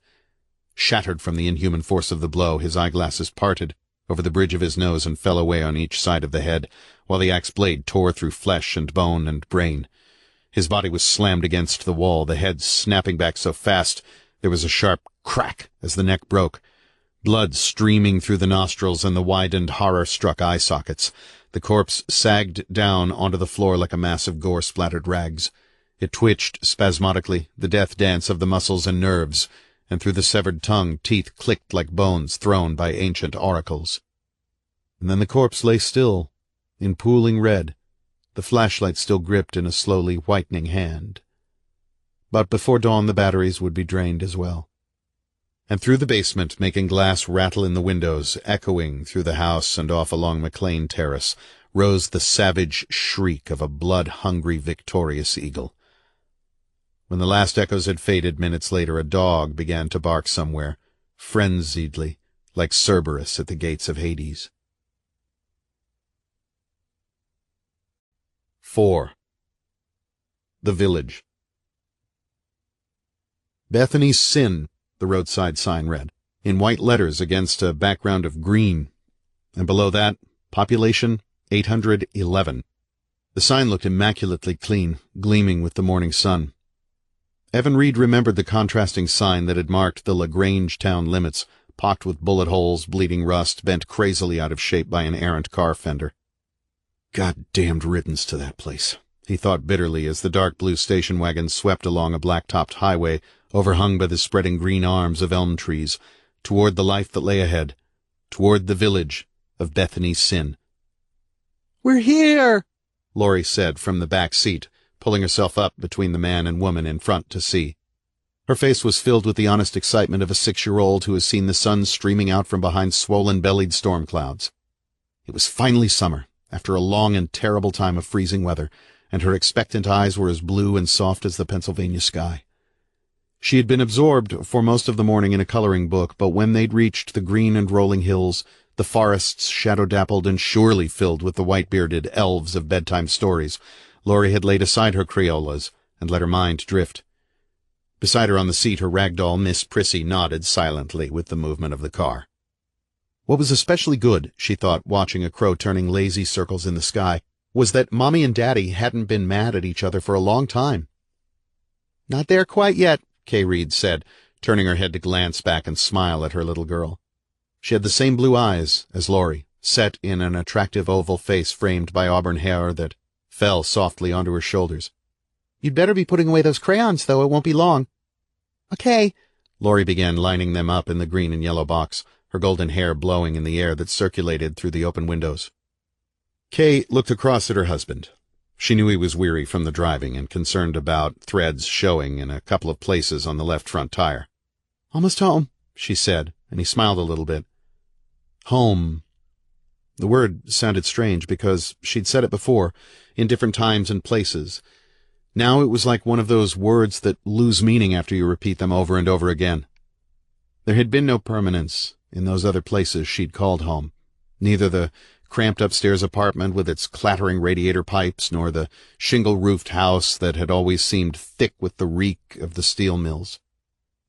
Shattered from the inhuman force of the blow, his eyeglasses parted over the bridge of his nose and fell away on each side of the head, while the axe blade tore through flesh and bone and brain. His body was slammed against the wall, the head snapping back so fast there was a sharp crack as the neck broke, blood streaming through the nostrils and the widened, horror-struck eye sockets. The corpse sagged down onto the floor like a mass of gore-splattered rags. It twitched spasmodically, the death dance of the muscles and nerves, and through the severed tongue teeth clicked like bones thrown by ancient oracles. And then the corpse lay still, in pooling red, the flashlight still gripped in a slowly whitening hand. But before dawn the batteries would be drained as well. And through the basement, making glass rattle in the windows, echoing through the house and off along McLean Terrace, rose the savage shriek of a blood-hungry victorious eagle. When the last echoes had faded minutes later, a dog began to bark somewhere, frenziedly, like Cerberus at the gates of Hades. 4. The Village. Bethany's Sin, the roadside sign read, in white letters against a background of green, and below that, population 811. The sign looked immaculately clean, gleaming with the morning sun. Evan Reid remembered the contrasting sign that had marked the LaGrange town limits, pocked with bullet holes, bleeding rust, bent crazily out of shape by an errant car fender. God-damned riddance to that place, he thought bitterly as the dark blue station wagon swept along a black-topped highway, overhung by the spreading green arms of elm trees, toward the life that lay ahead, toward the village of Bethany's Sin. "We're here," Laurie said from the back seat, pulling herself up between the man and woman in front to see. Her face was filled with the honest excitement of a 6-year-old who has seen the sun streaming out from behind swollen-bellied storm clouds. It was finally summer, after a long and terrible time of freezing weather, and her expectant eyes were as blue and soft as the Pennsylvania sky. She had been absorbed for most of the morning in a coloring book, but when they'd reached the green and rolling hills, the forests shadow-dappled and surely filled with the white-bearded elves of bedtime stories, Laurie had laid aside her Crayolas and let her mind drift. Beside her on the seat, her ragdoll Miss Prissy nodded silently with the movement of the car. What was especially good, she thought, watching a crow turning lazy circles in the sky, was that Mommy and Daddy hadn't been mad at each other for a long time. "Not there quite yet," Kay Reid said, turning her head to glance back and smile at her little girl. She had the same blue eyes as Laurie, set in an attractive oval face framed by auburn hair that fell softly onto her shoulders. "You'd better be putting away those crayons, though. It won't be long." "Okay." Laurie began lining them up in the green and yellow box, her golden hair blowing in the air that circulated through the open windows. Kay looked across at her husband. She knew he was weary from the driving and concerned about threads showing in a couple of places on the left front tire. "Almost home," she said, and he smiled a little bit. Home. The word sounded strange because she'd said it before, in different times and places. Now it was like one of those words that lose meaning after you repeat them over and over again. There had been no permanence in those other places she'd called home, neither the cramped upstairs apartment with its clattering radiator pipes, nor the shingle-roofed house that had always seemed thick with the reek of the steel mills.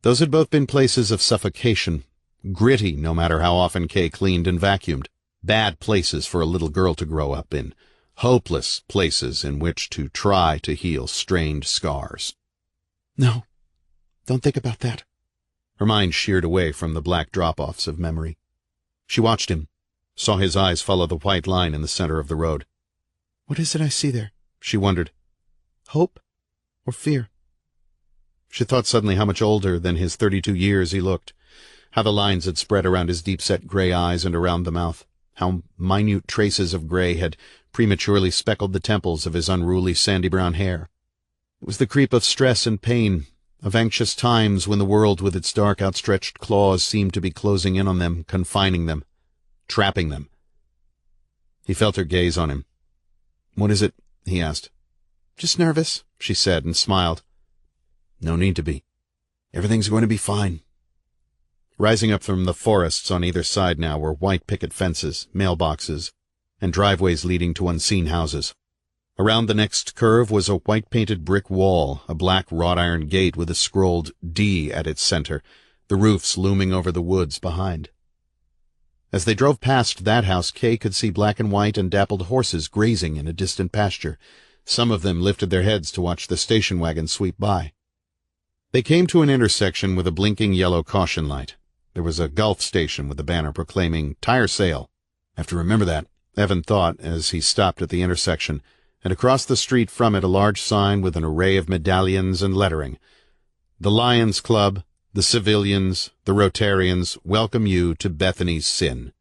Those had both been places of suffocation, gritty no matter how often Kay cleaned and vacuumed, bad places for a little girl to grow up in, hopeless places in which to try to heal strained scars. "No, don't think about that." Her mind sheared away from the black drop-offs of memory. She watched him, saw his eyes follow the white line in the center of the road. "What is it I see there?" she wondered. "Hope or fear?" She thought suddenly how much older than his 32 years he looked, how the lines had spread around his deep-set gray eyes and around the mouth, how minute traces of gray had prematurely speckled the temples of his unruly sandy-brown hair. It was the creep of stress and pain, of anxious times when the world with its dark outstretched claws seemed to be closing in on them, confining them, trapping them. He felt her gaze on him. "What is it?" he asked. "Just nervous," she said, and smiled. "No need to be. Everything's going to be fine." Rising up from the forests on either side now were white picket fences, mailboxes, and driveways leading to unseen houses. Around the next curve was a white-painted brick wall, a black wrought-iron gate with a scrolled D at its center, the roofs looming over the woods behind. As they drove past that house, Kay could see black and white and dappled horses grazing in a distant pasture. Some of them lifted their heads to watch the station wagon sweep by. They came to an intersection with a blinking yellow caution light. There was a Gulf station with a banner proclaiming "Tire Sale." "I have to remember that," Evan thought as he stopped at the intersection, and across the street from it a large sign with an array of medallions and lettering. "The Lions Club, the Civilians, the Rotarians welcome you to Bethany's Sin."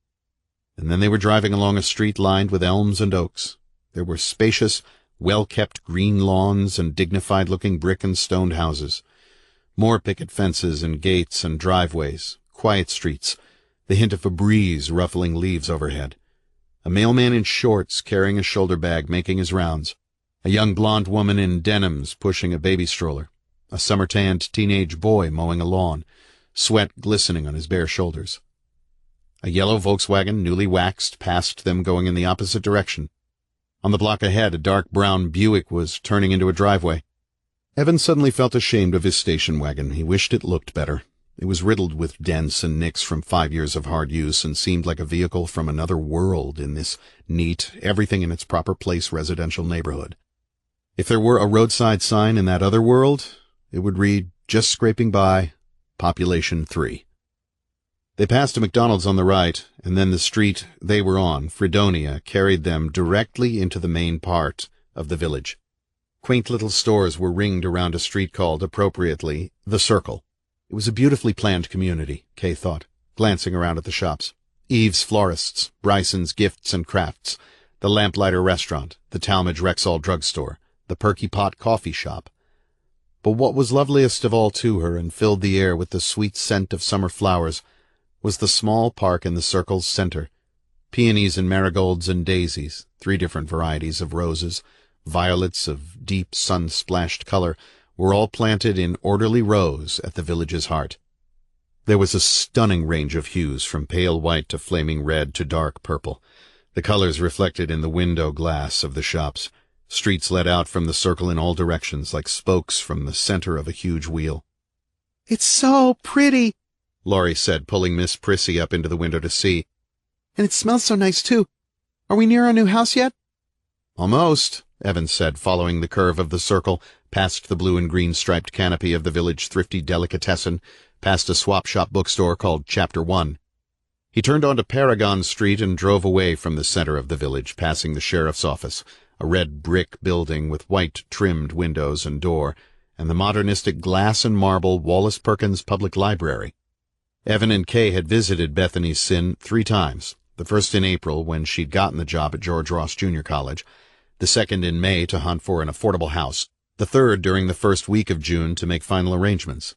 And then they were driving along a street lined with elms and oaks. There were spacious, well-kept green lawns and dignified-looking brick and stone houses. More picket fences and gates and driveways, quiet streets, the hint of a breeze ruffling leaves overhead. A mailman in shorts carrying a shoulder bag making his rounds. A young blonde woman in denims pushing a baby stroller. A summer-tanned teenage boy mowing a lawn, sweat glistening on his bare shoulders. A yellow Volkswagen, newly waxed, passed them going in the opposite direction. On the block ahead, a dark brown Buick was turning into a driveway. Evan suddenly felt ashamed of his station wagon. He wished it looked better. It was riddled with dents and nicks from 5 years of hard use and seemed like a vehicle from another world in this neat, everything-in-its-proper-place residential neighborhood. If there were a roadside sign in that other world, it would read, "Just scraping by, population 3." They passed a McDonald's on the right, and then the street they were on, Fredonia, carried them directly into the main part of the village. Quaint little stores were ringed around a street called, appropriately, The Circle. It was a beautifully planned community, Kay thought, glancing around at the shops. Eve's Florists, Bryson's Gifts and Crafts, the Lamplighter Restaurant, the Talmadge Rexall Drugstore, the Perky Pot Coffee Shop. But what was loveliest of all to her and filled the air with the sweet scent of summer flowers was the small park in the Circle's center. Peonies and marigolds and daisies, 3 different varieties of roses, violets of deep sun-splashed color, were all planted in orderly rows at the village's heart. There was a stunning range of hues, from pale white to flaming red to dark purple, the colors reflected in the window glass of the shops. Streets led out from the Circle in all directions, like spokes from the center of a huge wheel. "It's so pretty," Laurie said, pulling Miss Prissy up into the window to see. "And it smells so nice, too. Are we near our new house yet?" "Almost," Evan said, following the curve of the Circle, past the blue and green striped canopy of the village thrifty delicatessen, past a swap-shop bookstore called Chapter 1. He turned onto Paragon Street and drove away from the center of the village, passing the sheriff's office, a red brick building with white-trimmed windows and door, and the modernistic glass and marble Wallace Perkins Public Library. Evan and Kay had visited Bethany's Sin 3 times, the first in April when she'd gotten the job at George Ross Junior College, the second in May to hunt for an affordable house, the third during the first week of June to make final arrangements.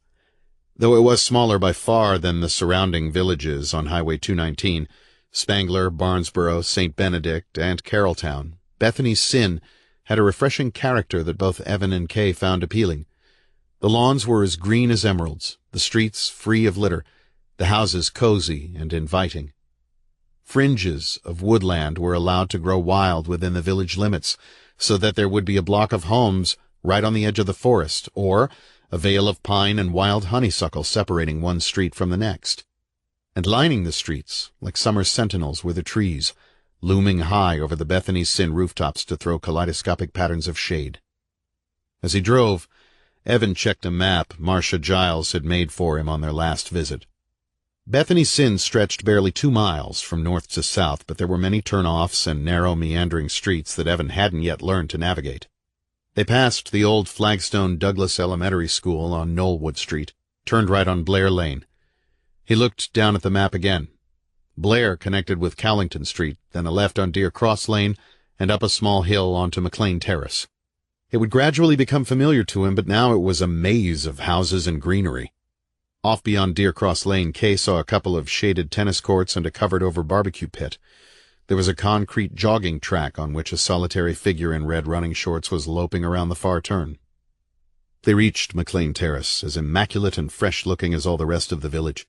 Though it was smaller by far than the surrounding villages on Highway 219, Spangler, Barnesboro, St. Benedict, and Carrolltown, Bethany's Sin had a refreshing character that both Evan and Kay found appealing. The lawns were as green as emeralds, the streets free of litter, the houses cozy and inviting. Fringes of woodland were allowed to grow wild within the village limits, so that there would be a block of homes right on the edge of the forest, or a veil of pine and wild honeysuckle separating one street from the next. And lining the streets, like summer sentinels, were the trees, looming high over the Bethany's Sin rooftops to throw kaleidoscopic patterns of shade. As he drove, Evan checked a map Marcia Giles had made for him on their last visit. Bethany's Sin stretched barely 2 miles from north to south, but there were many turn-offs and narrow, meandering streets that Evan hadn't yet learned to navigate. They passed the old flagstone Douglas Elementary School on Knollwood Street, turned right on Blair Lane. He looked down at the map again. Blair connected with Cowlington Street, then a left on Deer Cross Lane, and up a small hill onto McLean Terrace. It would gradually become familiar to him, but now it was a maze of houses and greenery. Off beyond Deer Cross Lane, Kay saw a couple of shaded tennis courts and a covered-over barbecue pit. There was a concrete jogging track on which a solitary figure in red running shorts was loping around the far turn. They reached McLean Terrace, as immaculate and fresh-looking as all the rest of the village.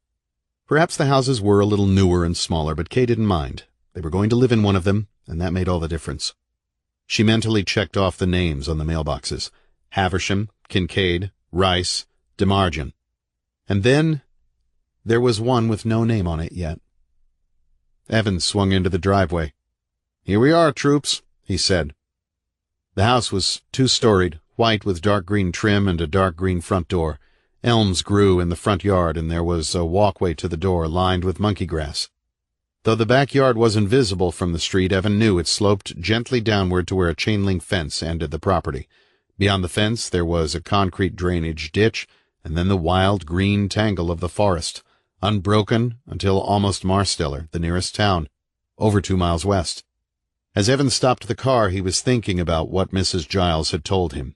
Perhaps the houses were a little newer and smaller, but Kay didn't mind. They were going to live in one of them, and that made all the difference. She mentally checked off the names on the mailboxes: Haversham, Kincaid, Rice, DeMargin. And then there was one with no name on it yet. Evan swung into the driveway. "Here we are, troops," he said. The house was two-storied, white with dark green trim and a dark green front door. Elms grew in the front yard, and there was a walkway to the door lined with monkey grass. Though the backyard was invisible from the street, Evan knew it sloped gently downward to where a chain-link fence ended the property. Beyond the fence there was a concrete drainage ditch, and then the wild green tangle of the forest, unbroken until almost Marsteller, the nearest town, over 2 miles west. As Evan stopped the car, he was thinking about what Mrs. Giles had told him.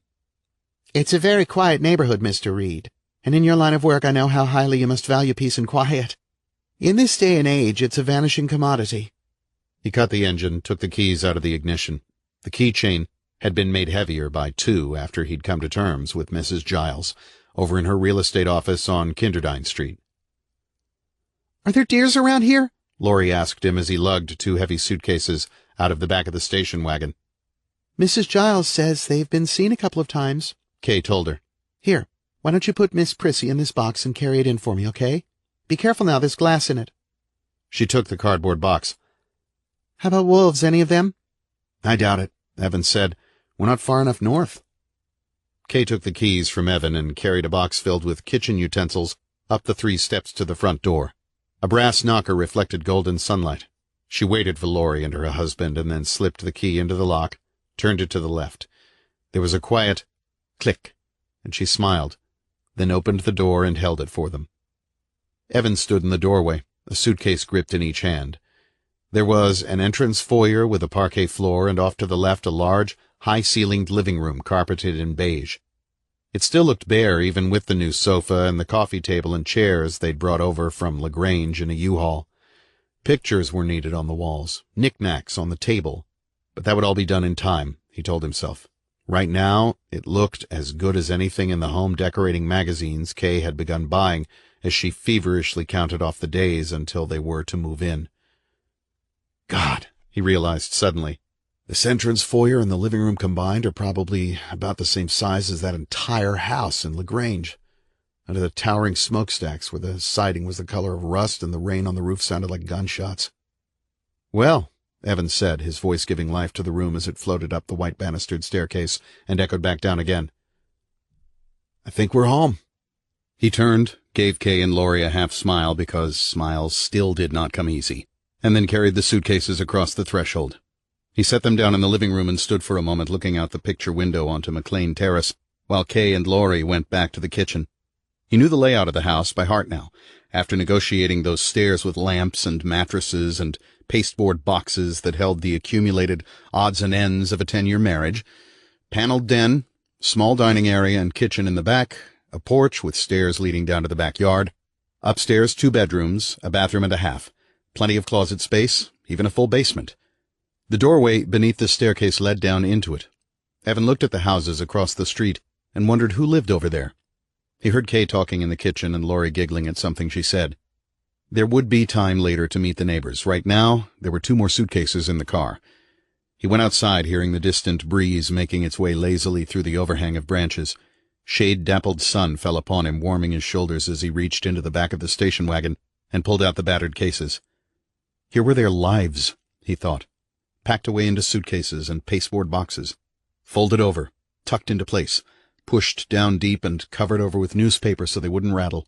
"It's a very quiet neighborhood, Mr. Reid, and in your line of work I know how highly you must value peace and quiet. In this day and age, it's a vanishing commodity." He cut the engine, took the keys out of the ignition. The keychain had been made heavier by 2 after he'd come to terms with Mrs. Giles, over in her real estate office on Kinderdine Street. "Are there deers around here?" Laurie asked him as he lugged 2 heavy suitcases out of the back of the station wagon. "Mrs. Giles says they've been seen a couple of times," Kay told her. "Here, why don't you put Miss Prissy in this box and carry it in for me, okay? Be careful now, there's glass in it." She took the cardboard box. "How about wolves, any of them?" "I doubt it," Evan said. "We're not far enough north." Kay took the keys from Evan and carried a box filled with kitchen utensils up the 3 steps to the front door. A brass knocker reflected golden sunlight. She waited for Laurie and her husband and then slipped the key into the lock, turned it to the left. There was a quiet click, and she smiled, then opened the door and held it for them. Evan stood in the doorway, a suitcase gripped in each hand. There was an entrance foyer with a parquet floor, and off to the left a large, high-ceilinged living room carpeted in beige. It still looked bare, even with the new sofa and the coffee table and chairs they'd brought over from LaGrange in a U-Haul. Pictures were needed on the walls, knickknacks on the table, but that would all be done in time, he told himself. Right now, it looked as good as anything in the home decorating magazines Kay had begun buying as she feverishly counted off the days until they were to move in. God, he realized suddenly. This entrance foyer and the living room combined are probably about the same size as that entire house in LaGrange, under the towering smokestacks where the siding was the color of rust and the rain on the roof sounded like gunshots. "Well," Evan said, his voice giving life to the room as it floated up the white banistered staircase and echoed back down again. "I think we're home." He turned, gave Kay and Laurie a half-smile because smiles still did not come easy, and then carried the suitcases across the threshold. He set them down in the living room and stood for a moment looking out the picture window onto McLean Terrace, while Kay and Laurie went back to the kitchen. He knew the layout of the house by heart now, after negotiating those stairs with lamps and mattresses and pasteboard boxes that held the accumulated odds and ends of a 10-year marriage. Paneled den, small dining area and kitchen in the back, a porch with stairs leading down to the backyard. Upstairs 2 bedrooms, a bathroom and a half, plenty of closet space, even a full basement. The doorway beneath the staircase led down into it. Evan looked at the houses across the street and wondered who lived over there. He heard Kay talking in the kitchen and Laurie giggling at something she said. There would be time later to meet the neighbors. Right now, there were 2 more suitcases in the car. He went outside, hearing the distant breeze making its way lazily through the overhang of branches. Shade-dappled sun fell upon him, warming his shoulders as he reached into the back of the station wagon and pulled out the battered cases. Here were their lives, he thought, packed away into suitcases and pasteboard boxes, folded over, tucked into place, pushed down deep and covered over with newspaper so they wouldn't rattle.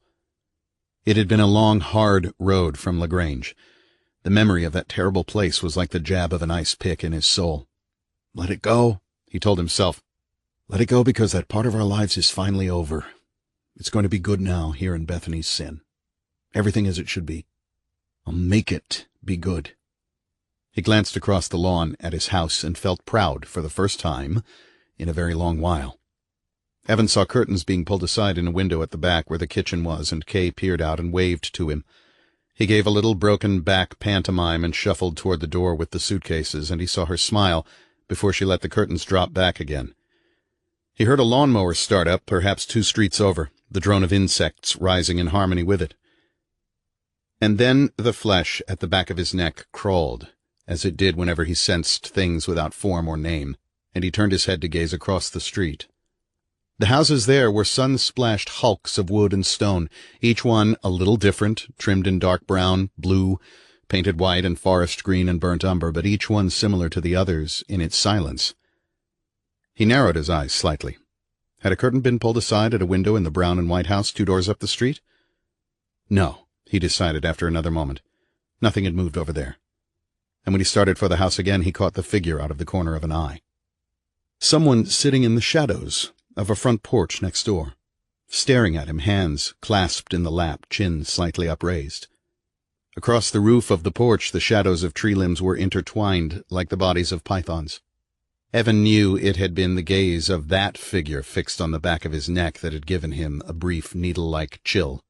It had been a long, hard road from LaGrange. The memory of that terrible place was like the jab of an ice pick in his soul. Let it go, he told himself. Let it go, because that part of our lives is finally over. It's going to be good now here in Bethany's sin. Everything as it should be. I'll make it be good. He glanced across the lawn at his house and felt proud for the first time in a very long while. Evan saw curtains being pulled aside in a window at the back where the kitchen was, and Kay peered out and waved to him. He gave a little broken back pantomime and shuffled toward the door with the suitcases, and he saw her smile before she let the curtains drop back again. He heard a lawnmower start up, perhaps 2 streets over, the drone of insects rising in harmony with it. And then the flesh at the back of his neck crawled, as it did whenever he sensed things without form or name, and he turned his head to gaze across the street. The houses there were sun-splashed hulks of wood and stone, each one a little different, trimmed in dark brown, blue, painted white and forest green and burnt umber, but each one similar to the others in its silence. He narrowed his eyes slightly. Had a curtain been pulled aside at a window in the brown and white house 2 doors up the street? No, he decided after another moment. Nothing had moved over there. And when he started for the house again, he caught the figure out of the corner of an eye. Someone sitting in the shadows of a front porch next door, staring at him, hands clasped in the lap, chin slightly upraised. Across the roof of the porch, the shadows of tree limbs were intertwined like the bodies of pythons. Evan knew it had been the gaze of that figure fixed on the back of his neck that had given him a brief needle-like chill.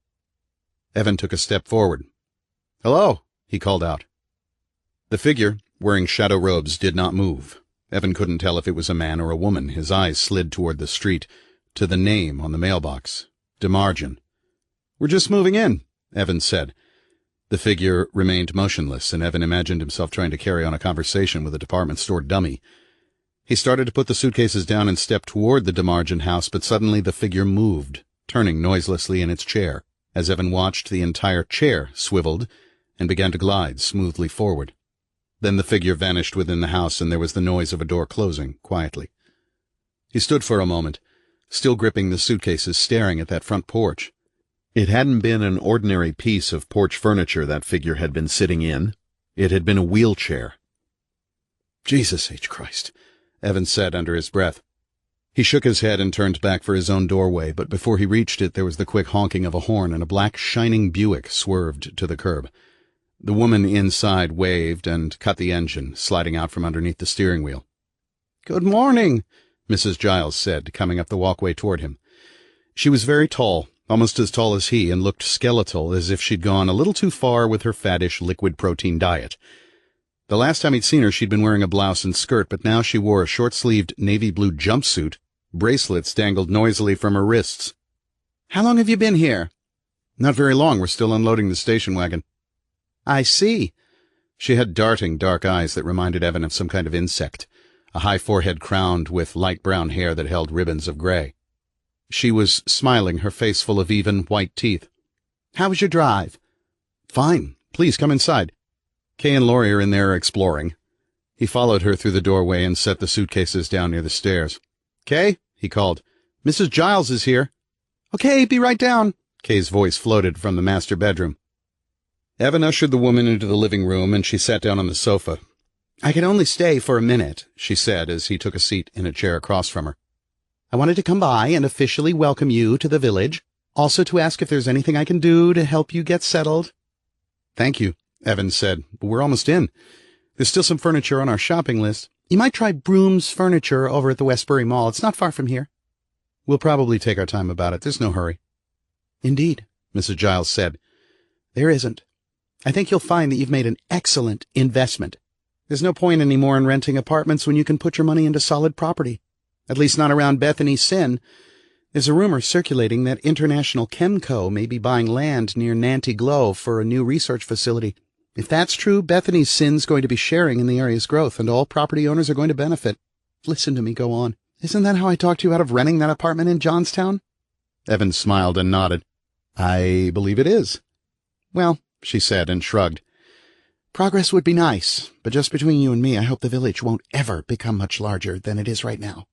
Evan took a step forward. "Hello," he called out. The figure, wearing shadow robes, did not move. Evan couldn't tell if it was a man or a woman. His eyes slid toward the street, to the name on the mailbox. DeMargin. "We're just moving in," Evan said. The figure remained motionless, and Evan imagined himself trying to carry on a conversation with a department store dummy. He started to put the suitcases down and step toward the DeMargin house, but suddenly the figure moved, turning noiselessly in its chair. As Evan watched, the entire chair swiveled and began to glide smoothly forward. Then the figure vanished within the house, and there was the noise of a door closing quietly. He stood for a moment, still gripping the suitcases, staring at that front porch. It hadn't been an ordinary piece of porch furniture that figure had been sitting in. It had been a wheelchair. "Jesus H. Christ," Evan said under his breath. He shook his head and turned back for his own doorway, but before he reached it there was the quick honking of a horn, and a black, shining Buick swerved to the curb. The woman inside waved and cut the engine, sliding out from underneath the steering wheel. "Good morning," Mrs. Giles said, coming up the walkway toward him. She was very tall, almost as tall as he, and looked skeletal, as if she'd gone a little too far with her faddish liquid protein diet. The last time he'd seen her, she'd been wearing a blouse and skirt, but now she wore a short-sleeved navy blue jumpsuit. Bracelets dangled noisily from her wrists. "How long have you been here?" "Not very long. We're still unloading the station wagon." "I see." She had darting dark eyes that reminded Evan of some kind of insect, a high forehead crowned with light brown hair that held ribbons of gray. She was smiling, her face full of even, white teeth. "How was your drive?" "Fine. Please come inside. Kay and Laurie are in there exploring." He followed her through the doorway and set the suitcases down near the stairs. "Kay," he called, "Mrs. Giles is here." "Okay, be right down." Kay's voice floated from the master bedroom. Evan ushered the woman into the living room, and she sat down on the sofa. "I can only stay for a minute," she said as he took a seat in a chair across from her. "I wanted to come by and officially welcome you to the village, also to ask if there's anything I can do to help you get settled." "Thank you," Evan said, "but we're almost in. There's still some furniture on our shopping list. You might try Broom's Furniture over at the Westbury Mall. It's not far from here." "We'll probably take our time about it. There's no hurry." "Indeed," Mrs. Giles said. "There isn't. I think you'll find that you've made an excellent investment. There's no point anymore in renting apartments when you can put your money into solid property. At least not around Bethany Sin. There's a rumor circulating that International Chemco may be buying land near Nanty Glow for a new research facility. If that's true, Bethany Sin's going to be sharing in the area's growth, and all property owners are going to benefit. Listen to me go on. Isn't that how I talked you out of renting that apartment in Johnstown?" Evan smiled and nodded. "I believe it is." "Well," she said and shrugged. "Progress would be nice, but just between you and me, I hope the village won't ever become much larger than it is right now.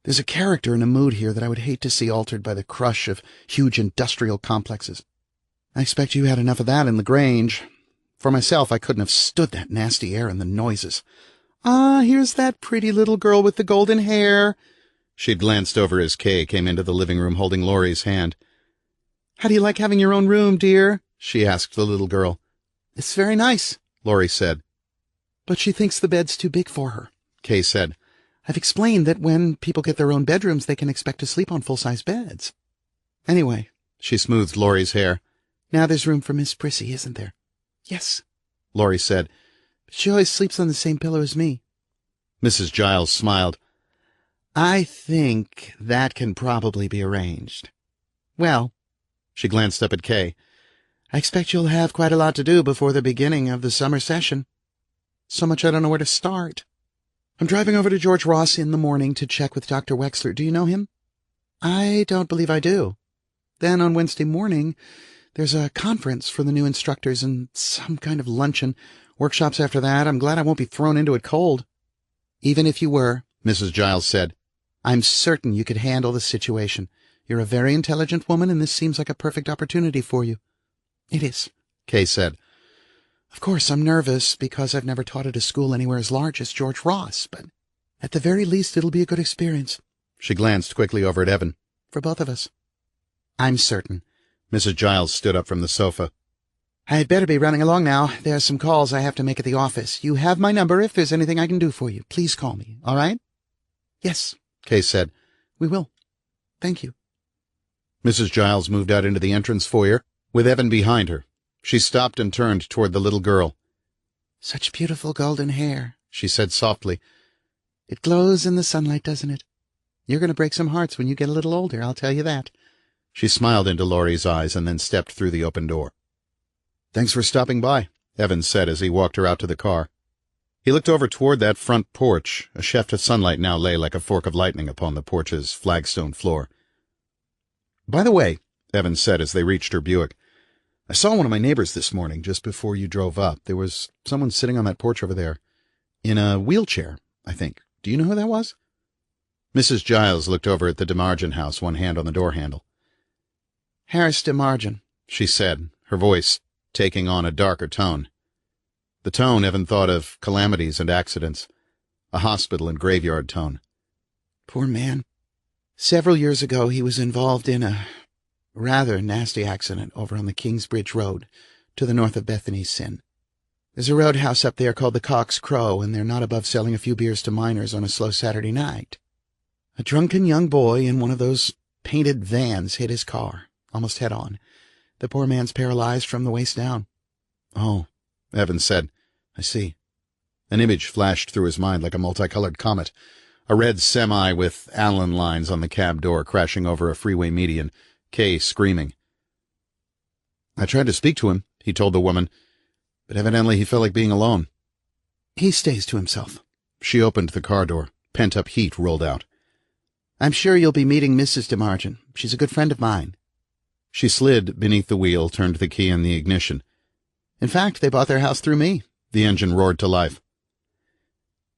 There's a character and a mood here that I would hate to see altered by the crush of huge industrial complexes. I expect you had enough of that in LaGrange. For myself, I couldn't have stood that nasty air and the noises. Ah, here's that pretty little girl with the golden hair." She glanced over as Kay came into the living room holding Laurie's hand. "How do you like having your own room, dear?" she asked the little girl. "It's very nice," Laurie said. "But she thinks the bed's too big for her," Kay said. "I've explained that when people get their own bedrooms, they can expect to sleep on full-size beds. Anyway," she smoothed Laurie's hair, "now there's room for Miss Prissy, isn't there?" Yes, Laurie said. She always sleeps on the same pillow as me. Mrs. Giles smiled. I think that can probably be arranged. Well, she glanced up at Kay, I expect you'll have quite a lot to do before the beginning of the summer session. So much I don't know where to start. I'm driving over to George Ross in the morning to check with Dr. Wexler. Do you know him? I don't believe I do. Then on Wednesday morning, there's a conference for the new instructors and some kind of luncheon. Workshops after that. I'm glad I won't be thrown into it cold. Even if you were, Mrs. Giles said, I'm certain you could handle the situation. You're a very intelligent woman, and this seems like a perfect opportunity for you. It is, Kay said. Of course, I'm nervous because I've never taught at a school anywhere as large as George Ross, but at the very least it'll be a good experience. She glanced quickly over at Evan. For both of us. I'm certain. Mrs. Giles stood up from the sofa. I'd better be running along now. There are some calls I have to make at the office. You have my number if there's anything I can do for you. Please call me, all right? Yes, Kay said. We will. Thank you. Mrs. Giles moved out into the entrance foyer, with Evan behind her. She stopped and turned toward the little girl. Such beautiful golden hair, she said softly. It glows in the sunlight, doesn't it? You're going to break some hearts when you get a little older, I'll tell you that. She smiled into Laurie's eyes and then stepped through the open door. Thanks for stopping by, Evan said as he walked her out to the car. He looked over toward that front porch. A shaft of sunlight now lay like a fork of lightning upon the porch's flagstone floor. By the way, Evan said as they reached her Buick, I saw one of my neighbors this morning just before you drove up. There was someone sitting on that porch over there. In a wheelchair, I think. Do you know who that was? Mrs. Giles looked over at the DeMargin house, one hand on the door handle. Harris DeMargin, she said, her voice taking on a darker tone. The tone Evan thought of calamities and accidents, a hospital and graveyard tone. Poor man. Several years ago he was involved in a rather nasty accident over on the Kingsbridge Road, to the north of Bethany's Sin. There's a roadhouse up there called the Cock's Crow, and they're not above selling a few beers to minors on a slow Saturday night. A drunken young boy in one of those painted vans hit his car, almost head-on. The poor man's paralyzed from the waist down. Oh, Evan said. I see. An image flashed through his mind like a multicolored comet. A red semi with Allen lines on the cab door crashing over a freeway median. Kay screaming. I tried to speak to him, he told the woman, but evidently he felt like being alone. He stays to himself. She opened the car door. Pent-up heat rolled out. I'm sure you'll be meeting Mrs. DeMargin. She's a good friend of mine. She slid beneath the wheel, turned the key in the ignition. In fact, they bought their house through me. The engine roared to life.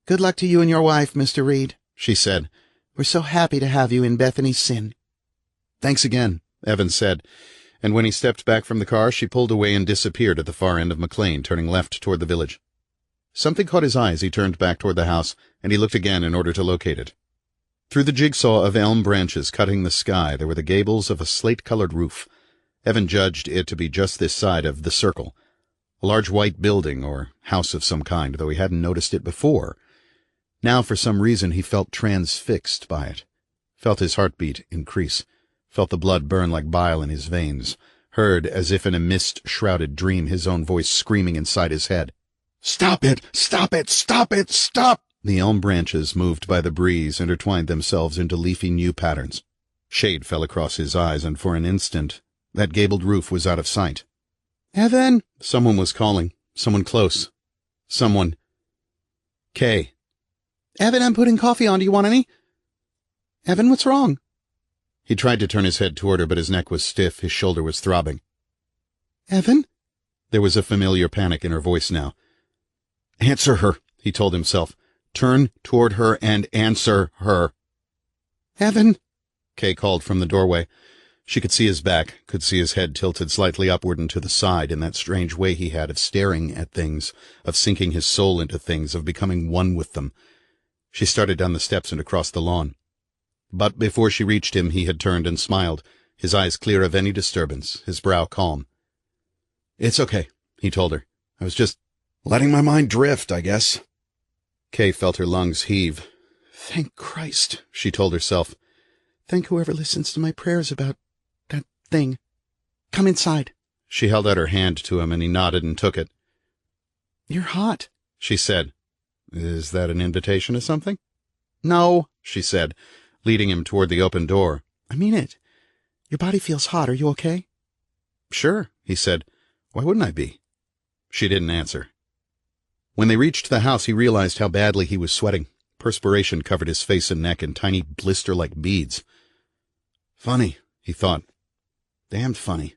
Good luck to you and your wife, Mr. Reid, she said. We're so happy to have you in Bethany's Sin. Thanks again, Evan said, and when he stepped back from the car, she pulled away and disappeared at the far end of McLean, turning left toward the village. Something caught his eye as he turned back toward the house, and he looked again in order to locate it. Through the jigsaw of elm branches cutting the sky, there were the gables of a slate-colored roof. Evan judged it to be just this side of the circle, a large white building or house of some kind, though he hadn't noticed it before. Now, for some reason, he felt transfixed by it, felt his heartbeat increase, felt the blood burn like bile in his veins, heard, as if in a mist-shrouded dream, his own voice screaming inside his head. Stop it! Stop it! Stop it! Stop! The elm branches, moved by the breeze, intertwined themselves into leafy new patterns. Shade fell across his eyes, and for an instant that gabled roof was out of sight. Evan! Someone was calling. Someone close. Someone. Kay. Evan, I'm putting coffee on. Do you want any? Evan, what's wrong? He tried to turn his head toward her, but his neck was stiff, his shoulder was throbbing. Evan? There was a familiar panic in her voice now. Answer her, he told himself. Turn toward her and answer her. Evan! Kay called from the doorway. She could see his back, could see his head tilted slightly upward and to the side in that strange way he had of staring at things, of sinking his soul into things, of becoming one with them. She started down the steps and across the lawn. But before she reached him, he had turned and smiled, his eyes clear of any disturbance, his brow calm. It's okay, he told her. I was just letting my mind drift, I guess. Kay felt her lungs heave. Thank Christ, she told herself. Thank whoever listens to my prayers about that thing. Come inside. She held out her hand to him, and he nodded and took it. "You're hot," she said. "Is that an invitation to something?" "No," she said, leading him toward the open door. "I mean it. Your body feels hot. Are you okay?" "Sure," he said. "Why wouldn't I be?" She didn't answer. When they reached the house, he realized how badly he was sweating. Perspiration covered his face and neck in tiny blister-like beads. Funny, he thought. Damned funny.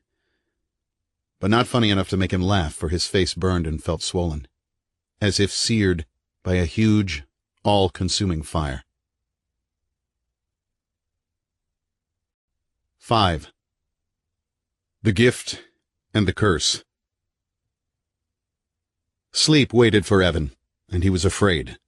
But not funny enough to make him laugh, for his face burned and felt swollen, as if seared by a huge, all-consuming fire. 5. The Gift and the Curse. Sleep waited for Evan, and he was afraid.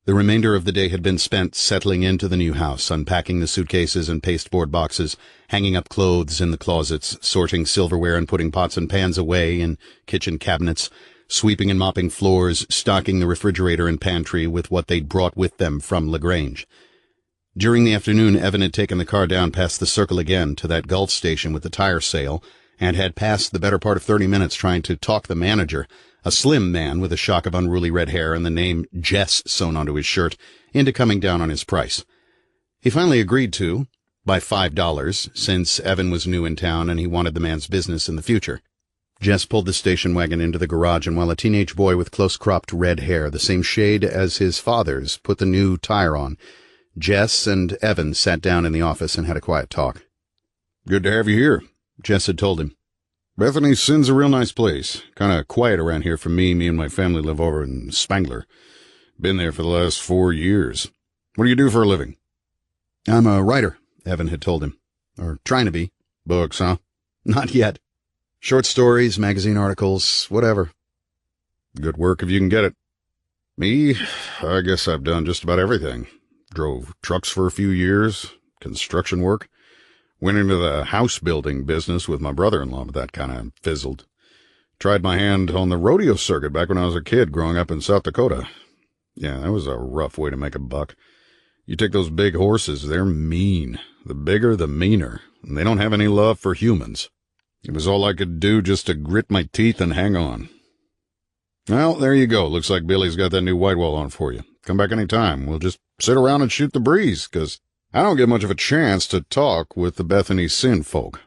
The remainder of the day had been spent settling into the new house, unpacking the suitcases and pasteboard boxes, hanging up clothes in the closets, sorting silverware and putting pots and pans away in kitchen cabinets, sweeping and mopping floors, stocking the refrigerator and pantry with what they'd brought with them from LaGrange. During the afternoon, Evan had taken the car down past the Circle again to that Gulf station with the tire sale, and had passed the better part of 30 minutes trying to talk the manager, a slim man with a shock of unruly red hair and the name Jess sewn onto his shirt, into coming down on his price. He finally agreed to, by $5, since Evan was new in town and he wanted the man's business in the future. Jess pulled the station wagon into the garage, and while a teenage boy with close-cropped red hair, the same shade as his father's, put the new tire on, Jess and Evan sat down in the office and had a quiet talk. "Good to have you here," Jess had told him. "Bethany Sin's a real nice place. Kind of quiet around here for me. Me and my family live over in Spangler. Been there for the last 4 years. What do you do for a living?" "I'm a writer," Evan had told him. "Or trying to be." "Books, huh?" "Not yet. Short stories, magazine articles, whatever." "Good work if you can get it. Me, I guess I've done just about everything. Drove trucks for a few years, construction work. Went into the house-building business with my brother-in-law, but that kind of fizzled. Tried my hand on the rodeo circuit back when I was a kid growing up in South Dakota. Yeah, that was a rough way to make a buck. You take those big horses, they're mean. The bigger, the meaner, and they don't have any love for humans. It was all I could do just to grit my teeth and hang on. Well, there you go. Looks like Billy's got that new whitewall on for you. Come back any time. We'll just sit around and shoot the breeze, 'cause I don't get much of a chance to talk with the Bethany Sin folk."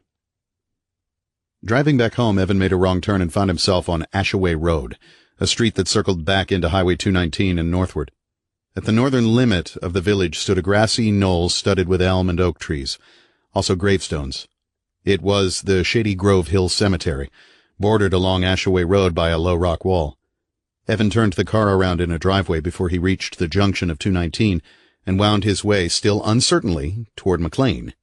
Driving back home, Evan made a wrong turn and found himself on Ashaway Road, a street that circled back into Highway 219 and northward. At the northern limit of the village stood a grassy knoll studded with elm and oak trees, also gravestones. It was the Shady Grove Hill Cemetery, bordered along Ashaway Road by a low rock wall. Evan turned the car around in a driveway before he reached the junction of 219 and wound his way, still uncertainly, toward McLean.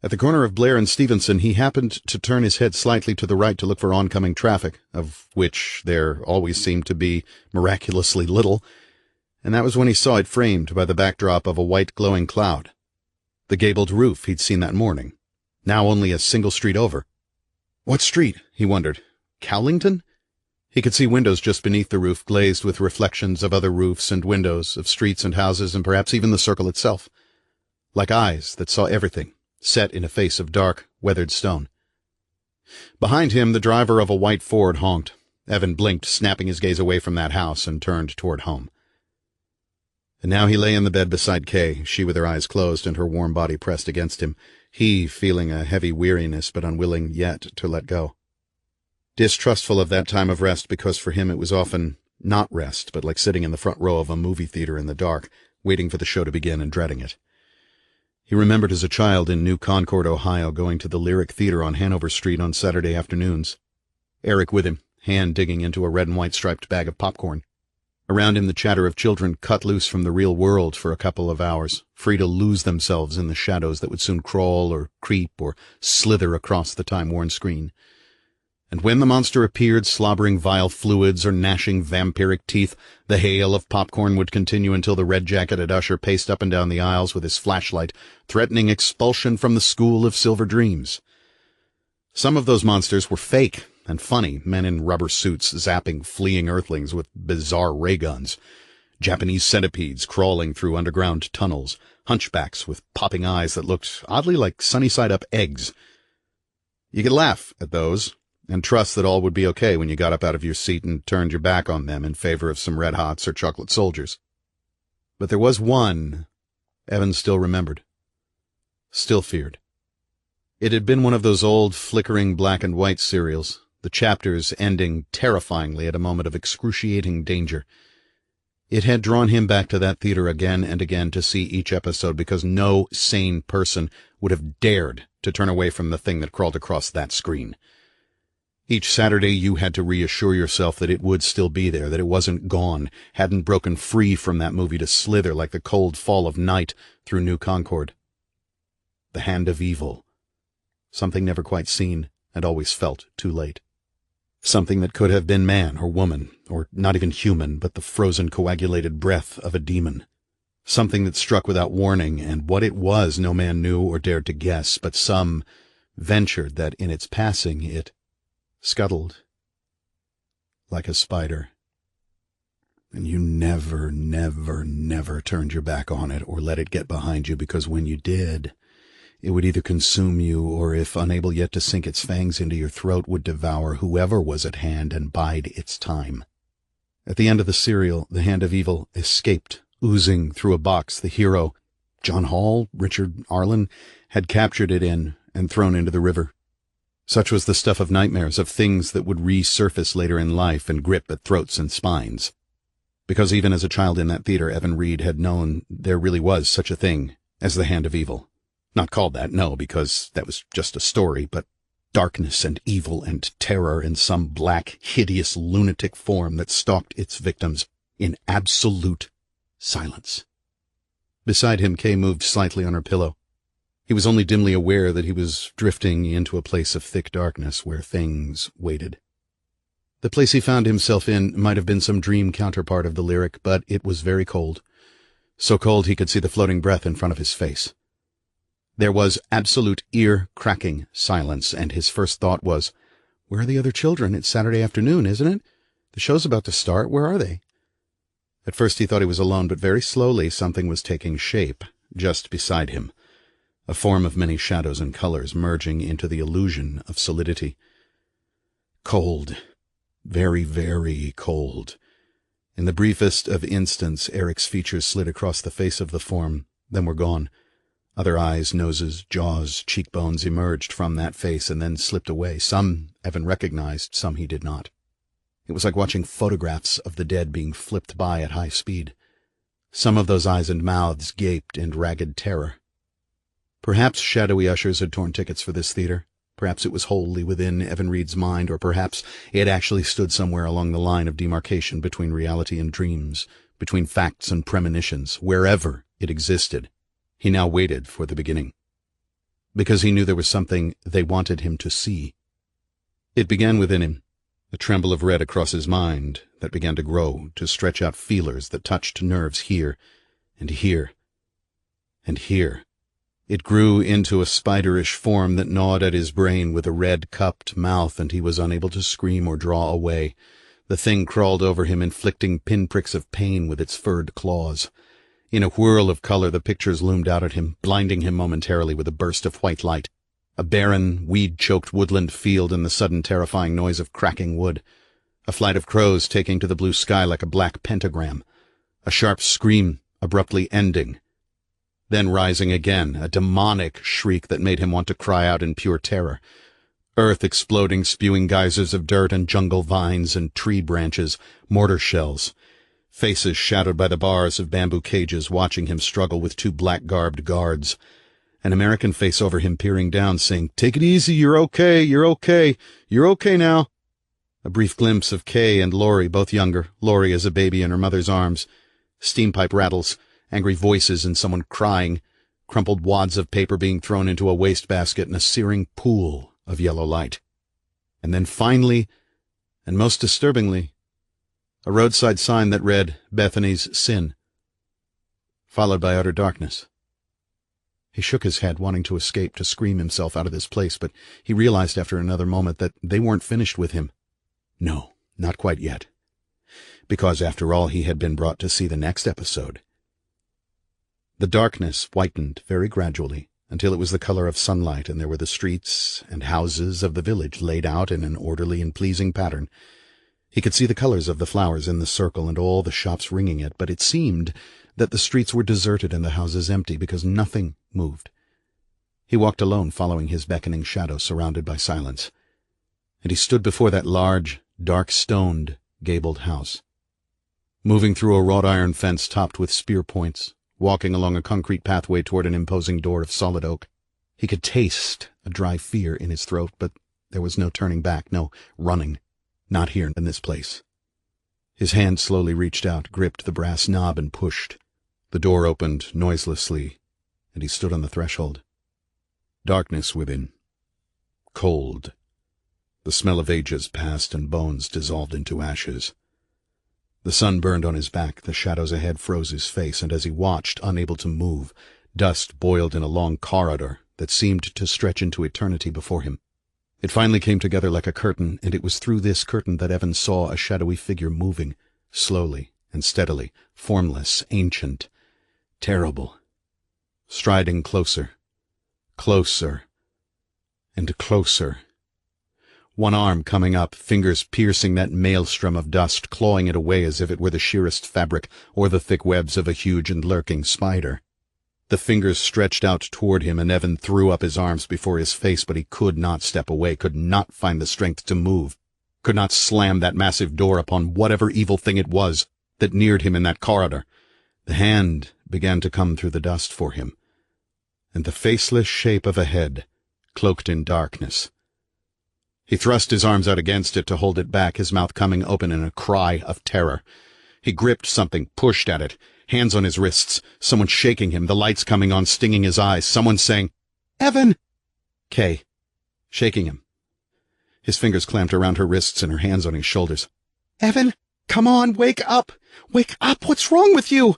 At the corner of Blair and Stevenson, he happened to turn his head slightly to the right to look for oncoming traffic, of which there always seemed to be miraculously little, and that was when he saw it framed by the backdrop of a white glowing cloud. The gabled roof he'd seen that morning, now only a single street over. What street? He wondered. Cowlington? He could see windows just beneath the roof, glazed with reflections of other roofs and windows, of streets and houses, and perhaps even the circle itself, like eyes that saw everything, set in a face of dark, weathered stone. Behind him, the driver of a white Ford honked. Evan blinked, snapping his gaze away from that house, and turned toward home. And now he lay in the bed beside Kay, she with her eyes closed and her warm body pressed against him, he feeling a heavy weariness but unwilling yet to let go. Distrustful of that time of rest, because for him it was often not rest, but like sitting in the front row of a movie theater in the dark, waiting for the show to begin and dreading it. He remembered as a child in New Concord, Ohio, going to the Lyric Theater on Hanover Street on Saturday afternoons. Eric with him, hand digging into a red and white striped bag of popcorn. Around him the chatter of children cut loose from the real world for a couple of hours, free to lose themselves in the shadows that would soon crawl or creep or slither across the time-worn screen. And when the monster appeared, slobbering vile fluids or gnashing vampiric teeth, the hail of popcorn would continue until the red-jacketed usher paced up and down the aisles with his flashlight, threatening expulsion from the school of silver dreams. Some of those monsters were fake and funny, men in rubber suits zapping fleeing earthlings with bizarre ray guns, Japanese centipedes crawling through underground tunnels, hunchbacks with popping eyes that looked oddly like sunny-side-up eggs. You could laugh at those, and trust that all would be okay when you got up out of your seat and turned your back on them in favor of some Red Hots or chocolate soldiers. But there was one Evan still remembered, still feared. It had been one of those old, flickering black and white serials, the chapters ending terrifyingly at a moment of excruciating danger. It had drawn him back to that theater again and again to see each episode because no sane person would have dared to turn away from the thing that crawled across that screen. Each Saturday you had to reassure yourself that it would still be there, that it wasn't gone, hadn't broken free from that movie to slither like the cold fall of night through New Concord. The hand of evil. Something never quite seen and always felt too late. Something that could have been man or woman, or not even human, but the frozen coagulated breath of a demon. Something that struck without warning, and what it was no man knew or dared to guess, but some ventured that in its passing it scuttled like a spider. And you never, never, never turned your back on it or let it get behind you, because when you did, it would either consume you or, if unable yet to sink its fangs into your throat, would devour whoever was at hand and bide its time. At the end of the serial, the hand of evil escaped, oozing through a box the hero, John Hall, Richard Arlen, had captured it in and thrown into the river. Such was the stuff of nightmares, of things that would resurface later in life and grip at throats and spines. Because even as a child in that theater, Evan Reid had known there really was such a thing as the hand of evil. Not called that, no, because that was just a story, but darkness and evil and terror in some black, hideous, lunatic form that stalked its victims in absolute silence. Beside him, Kay moved slightly on her pillow. He was only dimly aware that he was drifting into a place of thick darkness where things waited. The place he found himself in might have been some dream counterpart of the lyric, but it was very cold. So cold he could see the floating breath in front of his face. There was absolute ear-cracking silence, and his first thought was, "Where are the other children? It's Saturday afternoon, isn't it? The show's about to start. Where are they?" At first he thought he was alone, but very slowly something was taking shape just beside him, a form of many shadows and colors merging into the illusion of solidity. Cold. Very, very cold. In the briefest of instants, Eric's features slid across the face of the form, then were gone. Other eyes, noses, jaws, cheekbones emerged from that face and then slipped away. Some Evan recognized, some he did not. It was like watching photographs of the dead being flipped by at high speed. Some of those eyes and mouths gaped in ragged terror. Perhaps shadowy ushers had torn tickets for this theater. Perhaps it was wholly within Evan Reid's mind, or perhaps it actually stood somewhere along the line of demarcation between reality and dreams, between facts and premonitions. Wherever it existed, he now waited for the beginning, because he knew there was something they wanted him to see. It began within him, a tremble of red across his mind that began to grow, to stretch out feelers that touched nerves here and here and here. It grew into a spiderish form that gnawed at his brain with a red, cupped mouth, and he was unable to scream or draw away. The thing crawled over him, inflicting pinpricks of pain with its furred claws. In a whirl of color, the pictures loomed out at him, blinding him momentarily with a burst of white light. A barren, weed-choked woodland field and the sudden terrifying noise of cracking wood. A flight of crows taking to the blue sky like a black pentagram. A sharp scream, abruptly ending. Then rising again, a demonic shriek that made him want to cry out in pure terror. Earth exploding, spewing geysers of dirt and jungle vines and tree branches, mortar shells. Faces shadowed by the bars of bamboo cages watching him struggle with two black-garbed guards. An American face over him peering down, saying, "Take it easy, you're okay, you're okay, you're okay now." A brief glimpse of Kay and Laurie, both younger, Laurie as a baby in her mother's arms. Steampipe rattles, angry voices and someone crying, crumpled wads of paper being thrown into a wastebasket and a searing pool of yellow light. And then finally, and most disturbingly, a roadside sign that read, "Bethany's Sin," followed by utter darkness. He shook his head, wanting to escape, to scream himself out of this place, but he realized after another moment that they weren't finished with him. No, not quite yet. Because, after all, he had been brought to see the next episode. The darkness whitened very gradually until it was the color of sunlight and there were the streets and houses of the village laid out in an orderly and pleasing pattern. He could see the colors of the flowers in the circle and all the shops ringing it, but it seemed that the streets were deserted and the houses empty because nothing moved. He walked alone, following his beckoning shadow, surrounded by silence. And he stood before that large, dark-stoned, gabled house. Moving through a wrought iron fence topped with spear points, walking along a concrete pathway toward an imposing door of solid oak, he could taste a dry fear in his throat, but there was no turning back, no running. Not here in this place. His hand slowly reached out, gripped the brass knob, and pushed. The door opened noiselessly, and he stood on the threshold. Darkness within. Cold. The smell of ages passed and bones dissolved into ashes. The sun burned on his back, the shadows ahead froze his face, and as he watched, unable to move, dust boiled in a long corridor that seemed to stretch into eternity before him. It finally came together like a curtain, and it was through this curtain that Evan saw a shadowy figure moving, slowly and steadily, formless, ancient, terrible, striding closer, closer, and closer. One arm coming up, fingers piercing that maelstrom of dust, clawing it away as if it were the sheerest fabric or the thick webs of a huge and lurking spider. The fingers stretched out toward him, and Evan threw up his arms before his face, but he could not step away, could not find the strength to move, could not slam that massive door upon whatever evil thing it was that neared him in that corridor. The hand began to come through the dust for him, and the faceless shape of a head, cloaked in darkness. He thrust his arms out against it to hold it back, his mouth coming open in a cry of terror. He gripped something, pushed at it, hands on his wrists, someone shaking him, the lights coming on, stinging his eyes, someone saying, "Evan!" Kay, shaking him. His fingers clamped around her wrists and her hands on his shoulders. "Evan, come on, wake up! Wake up! What's wrong with you?"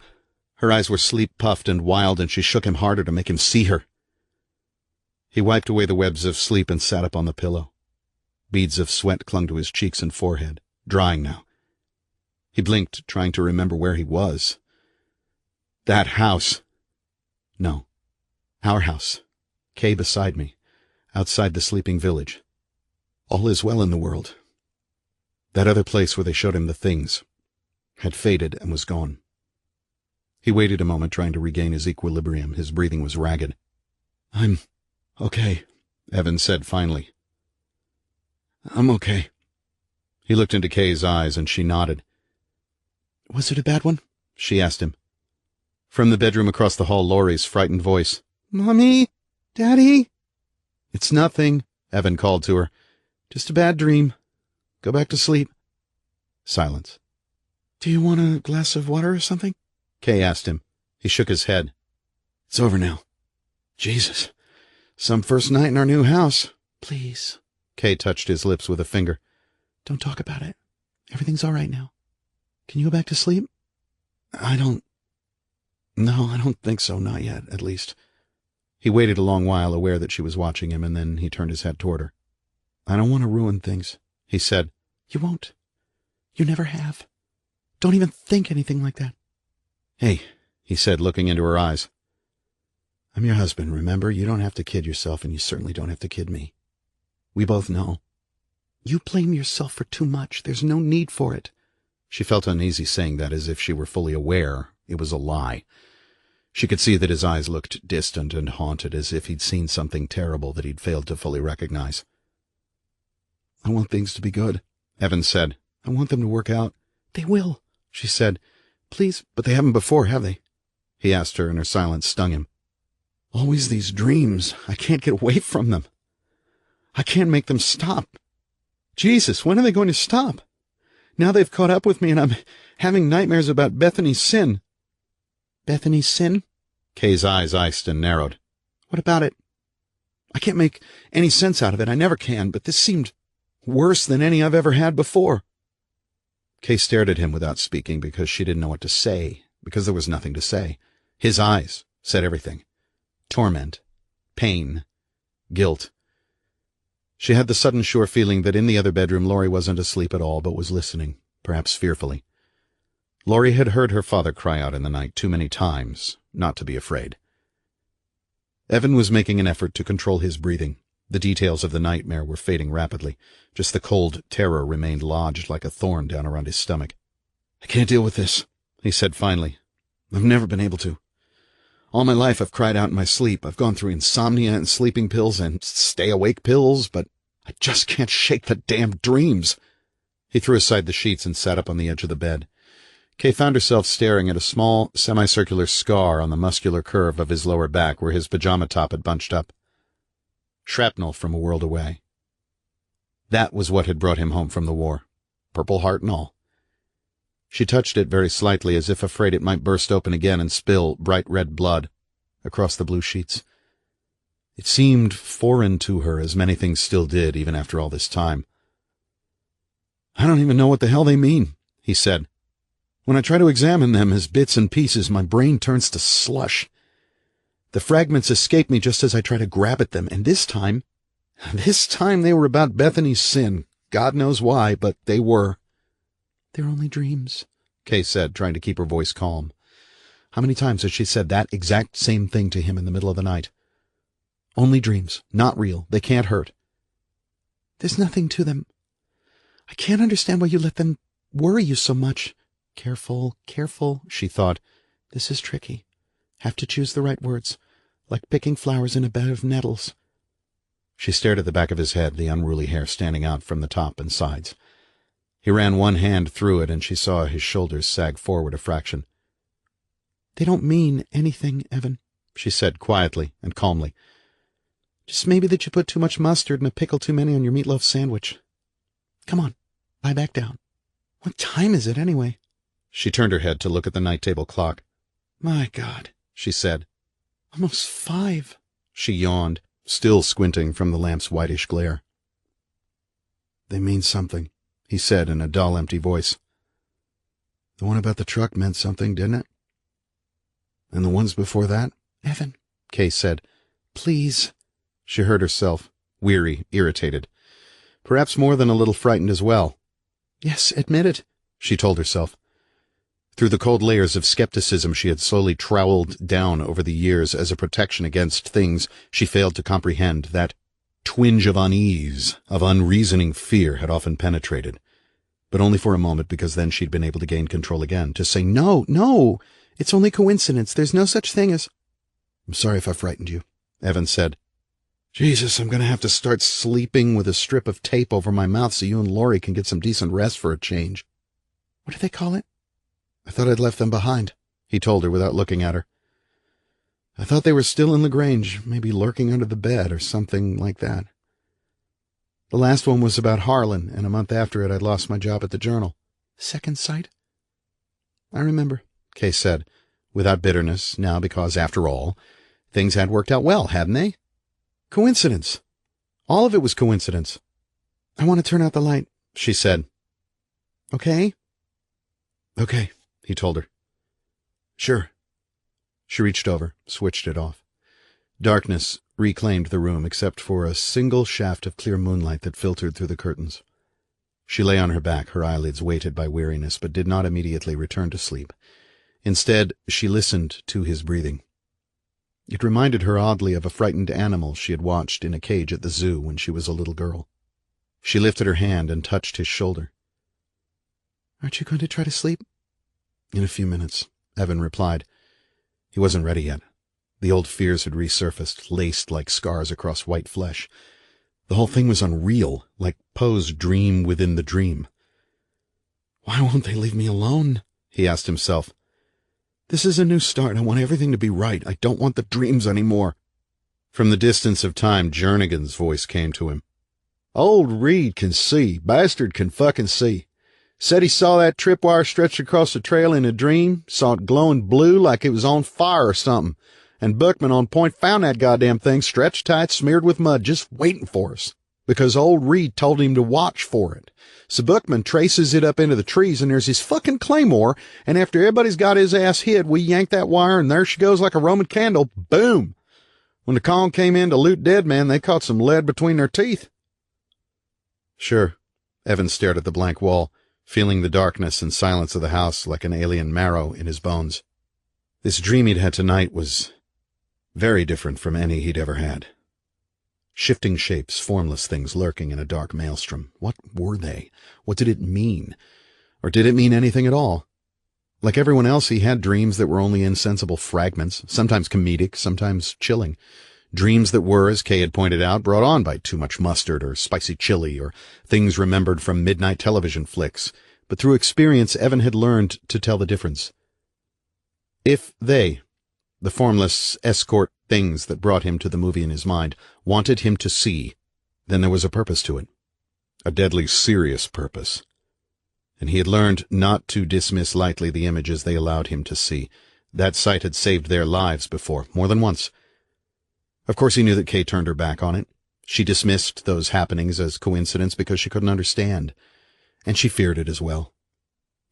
Her eyes were sleep-puffed and wild, and she shook him harder to make him see her. He wiped away the webs of sleep and sat up on the pillow. Beads of sweat clung to his cheeks and forehead, drying now. He blinked, trying to remember where he was. That house. No. Our house. Kay beside me, outside the sleeping village. All is well in the world. That other place where they showed him the things had faded and was gone. He waited a moment, trying to regain his equilibrium. His breathing was ragged. "I'm okay," Evan said finally. "I'm okay." He looked into Kay's eyes, and she nodded. "Was it a bad one?" she asked him. From the bedroom across the hall, Laurie's frightened voice. "Mommy? Daddy?" "It's nothing," Evan called to her. "Just a bad dream. Go back to sleep." Silence. "Do you want a glass of water or something?" Kay asked him. He shook his head. "It's over now. Jesus. Some first night in our new house. Please." Kay touched his lips with a finger. "Don't talk about it. Everything's all right now. Can you go back to sleep?" No, I don't think so. Not yet, at least." He waited a long while, aware that she was watching him, and then he turned his head toward her. "I don't want to ruin things," he said. "You won't. You never have. Don't even think anything like that." "Hey," he said, looking into her eyes. "I'm your husband, remember? You don't have to kid yourself, and you certainly don't have to kid me. We both know. You blame yourself for too much. There's no need for it." She felt uneasy saying that, as if she were fully aware it was a lie. She could see that his eyes looked distant and haunted, as if he'd seen something terrible that he'd failed to fully recognize. "I want things to be good," Evan said. "I want them to work out." "They will," she said. "Please." "But they haven't before, have they?" he asked her, and her silence stung him. "Always these dreams. I can't get away from them. I can't make them stop. Jesus, when are they going to stop? Now they've caught up with me, and I'm having nightmares about Bethany's sin." "Bethany's sin?" Kay's eyes iced and narrowed. "What about it?" "I can't make any sense out of it. I never can, but this seemed worse than any I've ever had before." Kay stared at him without speaking, because she didn't know what to say, because there was nothing to say. His eyes said everything. Torment, pain, guilt. She had the sudden sure feeling that in the other bedroom Laurie wasn't asleep at all, but was listening, perhaps fearfully. Laurie had heard her father cry out in the night too many times not to be afraid. Evan was making an effort to control his breathing. The details of the nightmare were fading rapidly. Just the cold terror remained lodged like a thorn down around his stomach. "I can't deal with this," he said finally. "I've never been able to. All my life I've cried out in my sleep. I've gone through insomnia and sleeping pills and stay-awake pills, but I just can't shake the damn dreams." He threw aside the sheets and sat up on the edge of the bed. Kay found herself staring at a small, semicircular scar on the muscular curve of his lower back where his pajama top had bunched up. Shrapnel from a world away. That was what had brought him home from the war, Purple Heart and all. She touched it very slightly, as if afraid it might burst open again and spill bright red blood across the blue sheets. It seemed foreign to her, as many things still did, even after all this time. "I don't even know what the hell they mean," he said. "When I try to examine them as bits and pieces, my brain turns to slush. The fragments escape me just as I try to grab at them, and this time they were about Bethany's sin. God knows why, but they were." "They're only dreams," Kay said, trying to keep her voice calm. How many times had she said that exact same thing to him in the middle of the night? "Only dreams, not real. They can't hurt." "There's nothing to them. I can't understand why you let them worry you so much." Careful, careful, she thought. "This is tricky. Have to choose the right words, like picking flowers in a bed of nettles." She stared at the back of his head, the unruly hair standing out from the top and sides. He ran one hand through it, and she saw his shoulders sag forward a fraction. "They don't mean anything, Evan," she said quietly and calmly. "Just maybe that you put too much mustard and a pickle too many on your meatloaf sandwich. Come on, lie back down. What time is it, anyway?" She turned her head to look at the night table clock. "My God," she said. "Almost 5. She yawned, still squinting from the lamp's whitish glare. "They mean something," he said in a dull, empty voice. "The one about the truck meant something, didn't it? And the ones before that?" "Evan," Kay said. "Please." She heard herself, weary, irritated. Perhaps more than a little frightened as well. "Yes, admit it," she told herself. Through the cold layers of skepticism she had slowly troweled down over the years as a protection against things she failed to comprehend, that twinge of unease, of unreasoning fear had often penetrated. But only for a moment, because then she'd been able to gain control again, to say, "No, no, it's only coincidence. There's no such thing as—" "I'm sorry if I frightened you," Evan said. "Jesus, I'm going to have to start sleeping with a strip of tape over my mouth so you and Laurie can get some decent rest for a change." "What do they call it?" "I thought I'd left them behind," he told her without looking at her. "I thought they were still in LaGrange, maybe lurking under the bed or something like that. The last one was about Harlan, and a month after it I'd lost my job at the Journal." "Second sight?" "I remember," Kay said, without bitterness, now, because, after all, things had worked out well, hadn't they? Coincidence. All of it was coincidence. "I want to turn out the light," she said. "Okay?" "Okay," he told her. "Sure." She reached over, switched it off. Darkness reclaimed the room except for a single shaft of clear moonlight that filtered through the curtains. She lay on her back, her eyelids weighted by weariness, but did not immediately return to sleep. Instead, she listened to his breathing. It reminded her oddly of a frightened animal she had watched in a cage at the zoo when she was a little girl. She lifted her hand and touched his shoulder. "Aren't you going to try to sleep?" "In a few minutes," Evan replied. He wasn't ready yet. The old fears had resurfaced, laced like scars across white flesh. The whole thing was unreal, like Poe's dream within the dream. "Why won't they leave me alone?" he asked himself. "This is a new start. I want everything to be right. I don't want the dreams anymore." From the distance of time, Jernigan's voice came to him. "Old Reid can see. Bastard can fucking see. Said he saw that tripwire stretched across the trail in a dream, saw it glowing blue like it was on fire or something, and Bookman on point found that goddamn thing stretched tight, smeared with mud, just waiting for us, because old Reid told him to watch for it. So Bookman traces it up into the trees, and there's his fucking claymore, and after everybody's got his ass hid, we yank that wire, and there she goes like a Roman candle. Boom! When the Kong came in to loot Dead Man, they caught some lead between their teeth." "Sure." Evan stared at the blank wall, feeling the darkness and silence of the house like an alien marrow in his bones. This dream he'd had tonight was very different from any he'd ever had. Shifting shapes, formless things lurking in a dark maelstrom. What were they? What did it mean? Or did it mean anything at all? Like everyone else, he had dreams that were only insensible fragments, sometimes comedic, sometimes chilling. Dreams that were, as Kay had pointed out, brought on by too much mustard or spicy chili or things remembered from midnight television flicks. But through experience, Evan had learned to tell the difference. If they, the formless escort things that brought him to the movie in his mind, wanted him to see, then there was a purpose to it. A deadly serious purpose. And he had learned not to dismiss lightly the images they allowed him to see. That sight had saved their lives before, more than once. Of course he knew that Kay turned her back on it. She dismissed those happenings as coincidence because she couldn't understand. And she feared it as well.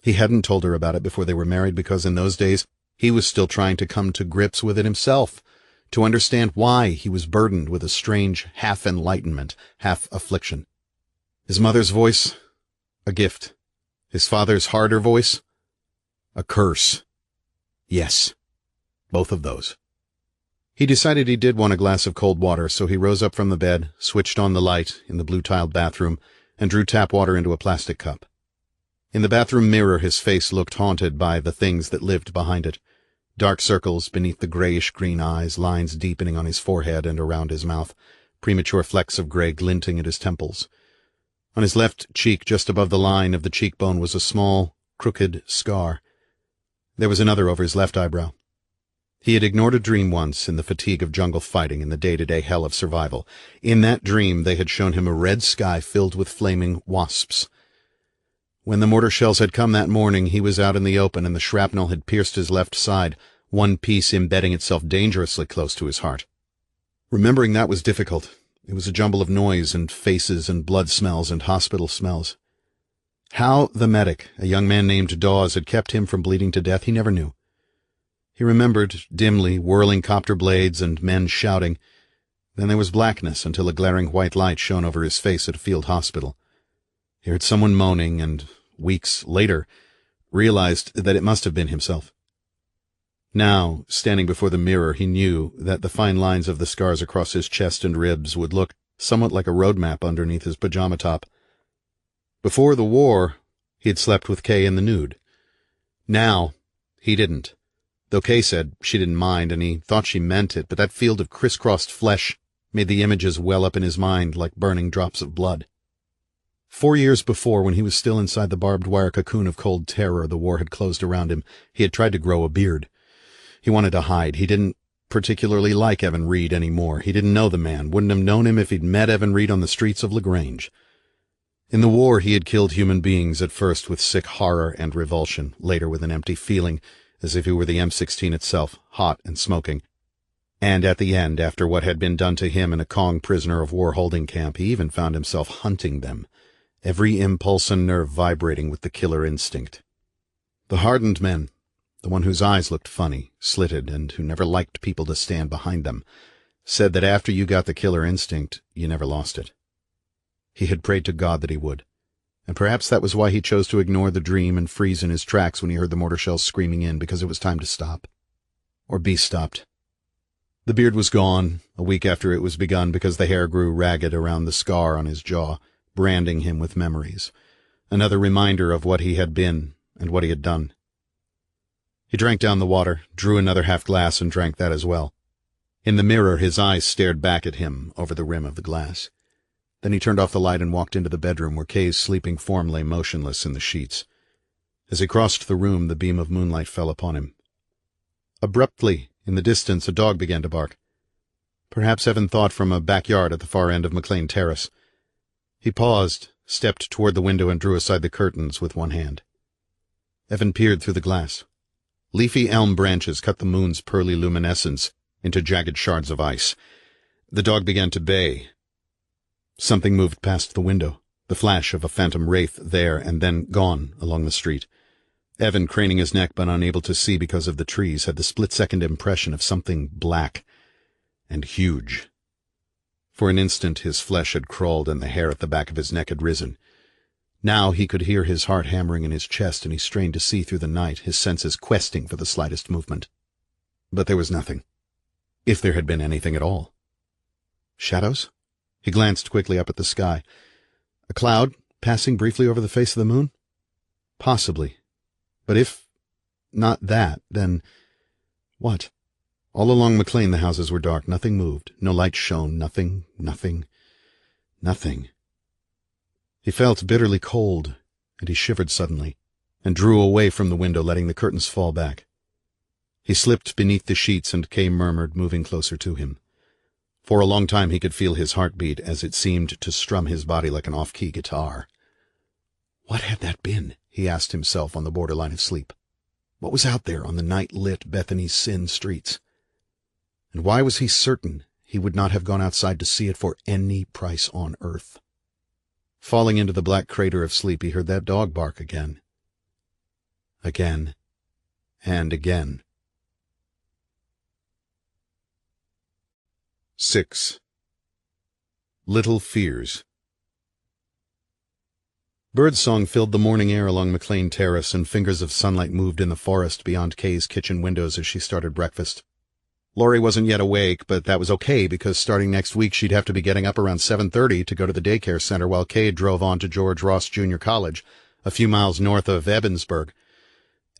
He hadn't told her about it before they were married because in those days he was still trying to come to grips with it himself, to understand why he was burdened with a strange half-enlightenment, half-affliction. His mother's voice, a gift. His father's harder voice, a curse. Yes, both of those. He decided he did want a glass of cold water, so he rose up from the bed, switched on the light in the blue-tiled bathroom, and drew tap water into a plastic cup. In the bathroom mirror his face looked haunted by the things that lived behind it. Dark circles beneath the grayish-green eyes, lines deepening on his forehead and around his mouth, premature flecks of gray glinting at his temples. On his left cheek, just above the line of the cheekbone, was a small, crooked scar. There was another over his left eyebrow. He had ignored a dream once in the fatigue of jungle fighting and the day-to-day hell of survival. In that dream they had shown him a red sky filled with flaming wasps. When the mortar shells had come that morning, he was out in the open and the shrapnel had pierced his left side, one piece embedding itself dangerously close to his heart. Remembering that was difficult. It was a jumble of noise and faces and blood smells and hospital smells. How the medic, a young man named Dawes, had kept him from bleeding to death, he never knew. He remembered, dimly, whirling copter blades and men shouting. Then there was blackness until a glaring white light shone over his face at a field hospital. He heard someone moaning and, weeks later, realized that it must have been himself. Now, standing before the mirror, he knew that the fine lines of the scars across his chest and ribs would look somewhat like a road map underneath his pajama top. Before the war, he had slept with Kay in the nude. Now, he didn't, though Kay said she didn't mind, and he thought she meant it, but that field of crisscrossed flesh made the images well up in his mind like burning drops of blood. 4 years before, when he was still inside the barbed wire cocoon of cold terror the war had closed around him, he had tried to grow a beard. He wanted to hide. He didn't particularly like Evan Reid anymore. He didn't know the man, wouldn't have known him if he'd met Evan Reid on the streets of LaGrange. In the war, he had killed human beings, at first with sick horror and revulsion, later with an empty feeling, as if he were the M16 itself, hot and smoking. And at the end, after what had been done to him in a Kong prisoner of war holding camp, he even found himself hunting them, every impulse and nerve vibrating with the killer instinct. The hardened men, the one whose eyes looked funny, slitted, and who never liked people to stand behind them, said that after you got the killer instinct, you never lost it. He had prayed to God that he would, and perhaps that was why he chose to ignore the dream and freeze in his tracks when he heard the mortar shells screaming in, because it was time to stop. Or be stopped. The beard was gone, a week after it was begun, because the hair grew ragged around the scar on his jaw, branding him with memories. Another reminder of what he had been and what he had done. He drank down the water, drew another half glass, and drank that as well. In the mirror, his eyes stared back at him over the rim of the glass. Then he turned off the light and walked into the bedroom where Kay's sleeping form lay motionless in the sheets. As he crossed the room, the beam of moonlight fell upon him. Abruptly, in the distance, a dog began to bark. Perhaps Evan thought from a backyard at the far end of McLean Terrace. He paused, stepped toward the window, and drew aside the curtains with one hand. Evan peered through the glass. Leafy elm branches cut the moon's pearly luminescence into jagged shards of ice. The dog began to bay. Something moved past the window, the flash of a phantom wraith there and then gone along the street. Evan, craning his neck but unable to see because of the trees, had the split-second impression of something black and huge. For an instant his flesh had crawled and the hair at the back of his neck had risen. Now he could hear his heart hammering in his chest, and he strained to see through the night, his senses questing for the slightest movement. But there was nothing. if there had been anything at all. Shadows? He glanced quickly up at the sky. A cloud passing briefly over the face of the moon? Possibly. But if not that, then what? All along McLean the houses were dark. Nothing moved. No light shone. Nothing. He felt bitterly cold, and he shivered suddenly, and drew away from the window, letting the curtains fall back. He slipped beneath the sheets, and Kay murmured, moving closer to him. For a long time he could feel his heartbeat as it seemed to strum his body like an off-key guitar. What had that been? He asked himself on the borderline of sleep. What was out there on the night-lit Bethany's Sin streets? And why was he certain he would not have gone outside to see it for any price on earth? Falling into the black crater of sleep, he heard that dog bark again. Again. And again. 6. Little Fears. Birdsong filled the morning air along McLean Terrace, and fingers of sunlight moved in the forest beyond Kay's kitchen windows as she started breakfast. Laurie wasn't yet awake, but that was okay, because starting next week she'd have to be getting up around 7:30 to go to the daycare center while Kay drove on to George Ross Junior College, a few miles north of Ebensburg.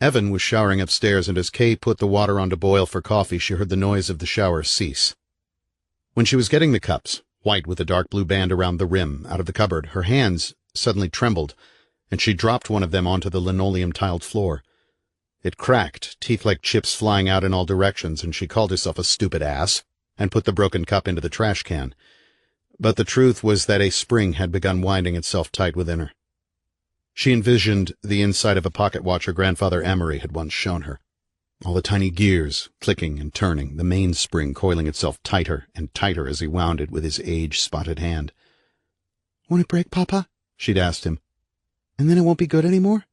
Evan was showering upstairs, and as Kay put the water on to boil for coffee, she heard the noise of the shower cease. When she was getting the cups, white with a dark blue band around the rim, out of the cupboard, her hands suddenly trembled, and she dropped one of them onto the linoleum-tiled floor. It cracked, teeth like chips flying out in all directions, and she called herself a stupid ass and put the broken cup into the trash can. But the truth was that a spring had begun winding itself tight within her. She envisioned the inside of a pocket watch her grandfather Emery had once shown her. All the tiny gears clicking and turning, the mainspring coiling itself tighter and tighter as he wound it with his age-spotted hand. "Won't it break, Papa?" she'd asked him. "And then it won't be good any more?"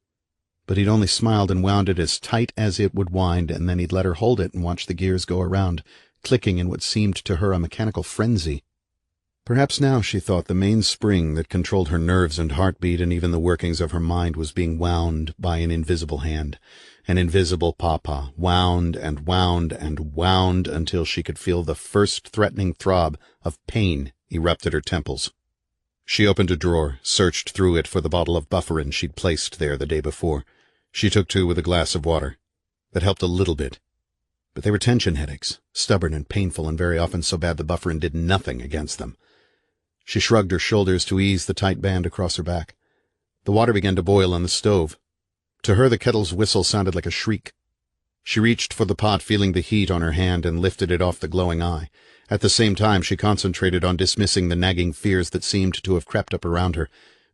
But he'd only smiled and wound it as tight as it would wind, and then he'd let her hold it and watch the gears go around, clicking in what seemed to her a mechanical frenzy. Perhaps now, she thought, the main spring that controlled her nerves and heartbeat and even the workings of her mind was being wound by an invisible hand, an invisible papa, wound and wound and wound until she could feel the first threatening throb of pain erupt at her temples. She opened a drawer, searched through it for the bottle of bufferin she'd placed there the day before. She took two with a glass of water. That helped a little bit. But they were tension headaches, stubborn and painful, and very often so bad the bufferin did nothing against them. She shrugged her shoulders to ease the tight band across her back. The water began to boil on the stove. To her the kettle's whistle sounded like a shriek. She reached for the pot, feeling the heat on her hand, and lifted it off the glowing eye. At the same time she concentrated on dismissing the nagging fears that seemed to have crept up around her,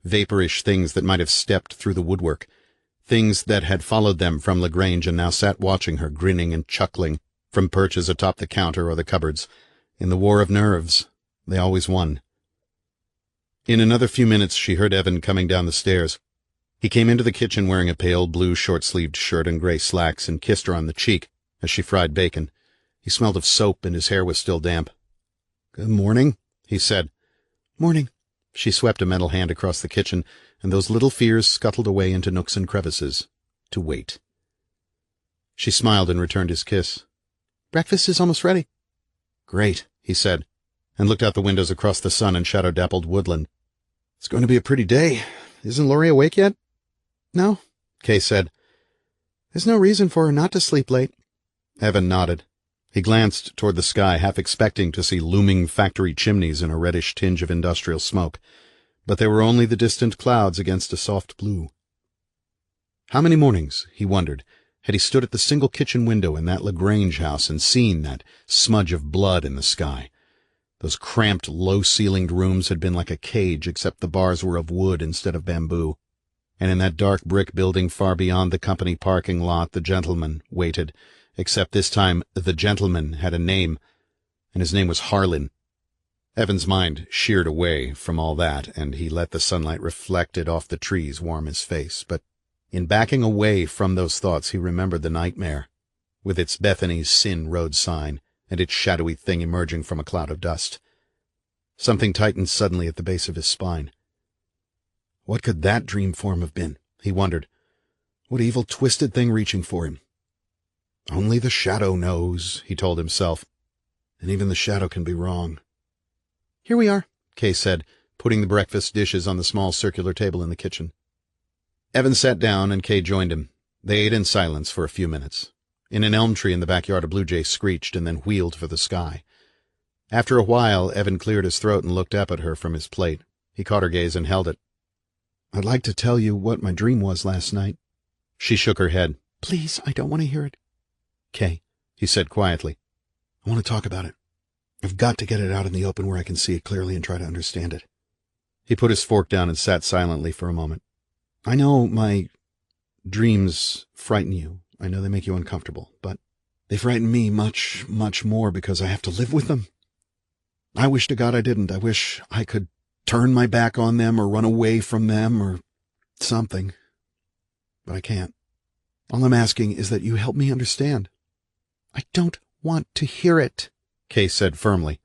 vaporish things that might have stepped through the woodwork, things that had followed them from LaGrange and now sat watching her, grinning and chuckling, from perches atop the counter or the cupboards. In the war of nerves, they always won. In another few minutes she heard Evan coming down the stairs. He came into the kitchen wearing a pale blue short-sleeved shirt and gray slacks, and kissed her on the cheek as she fried bacon. He smelled of soap, and his hair was still damp. "Good morning," he said. "Morning." She swept a metal hand across the kitchen, and those little fears scuttled away into nooks and crevices, to wait. She smiled and returned his kiss. "Breakfast is almost ready." "Great," he said, and looked out the windows across the sun and shadow-dappled woodland. "It's going to be a pretty day. Isn't Laurie awake yet?" "No," Kay said. "There's no reason for her not to sleep late." Evan nodded. He glanced toward the sky, half expecting to see looming factory chimneys and a reddish tinge of industrial smoke. But they were only the distant clouds against a soft blue. How many mornings, he wondered, had he stood at the single kitchen window in that LaGrange house and seen that smudge of blood in the sky? Those cramped, low-ceilinged rooms had been like a cage, except the bars were of wood instead of bamboo. And in that dark brick building far beyond the company parking lot the gentleman waited, except this time the gentleman had a name, and his name was Harlan. Evan's mind sheared away from all that, and he let the sunlight reflected off the trees warm his face. But in backing away from those thoughts he remembered the nightmare, with its Bethany's Sin road sign, and its shadowy thing emerging from a cloud of dust. Something tightened suddenly at the base of his spine. What could that dream form have been, he wondered. What evil, twisted thing reaching for him? Only the shadow knows, he told himself. And even the shadow can be wrong. Here we are, Kay said, putting the breakfast dishes on the small circular table in the kitchen. Evan sat down and Kay joined him. They ate in silence for a few minutes. In an elm tree in the backyard a blue jay screeched and then wheeled for the sky. After a while, Evan cleared his throat and looked up at her from his plate. He caught her gaze and held it. I'd like to tell you what my dream was last night. She shook her head. Please, I don't want to hear it. Kay, he said quietly, I want to talk about it. I've got to get it out in the open where I can see it clearly and try to understand it. He put his fork down and sat silently for a moment. I know my dreams frighten you. I know they make you uncomfortable, but they frighten me much, much more because I have to live with them. I wish to God I didn't. I wish I could turn my back on them or run away from them or something. But I can't. All I'm asking is that you help me understand. I don't want to hear it, Kay said firmly.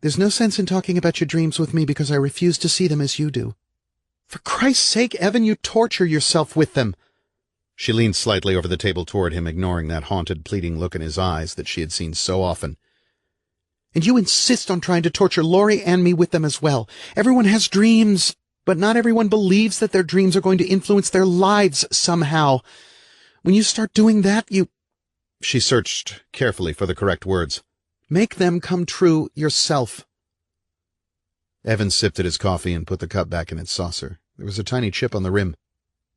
There's no sense in talking about your dreams with me because I refuse to see them as you do. For Christ's sake, Evan, you torture yourself with them. She leaned slightly over the table toward him, ignoring that haunted, pleading look in his eyes that she had seen so often. And you insist on trying to torture Laurie and me with them as well. Everyone has dreams, but not everyone believes that their dreams are going to influence their lives somehow. When you start doing that, you... She searched carefully for the correct words. Make them come true yourself. Evan sipped at his coffee and put the cup back in its saucer. There was a tiny chip on the rim.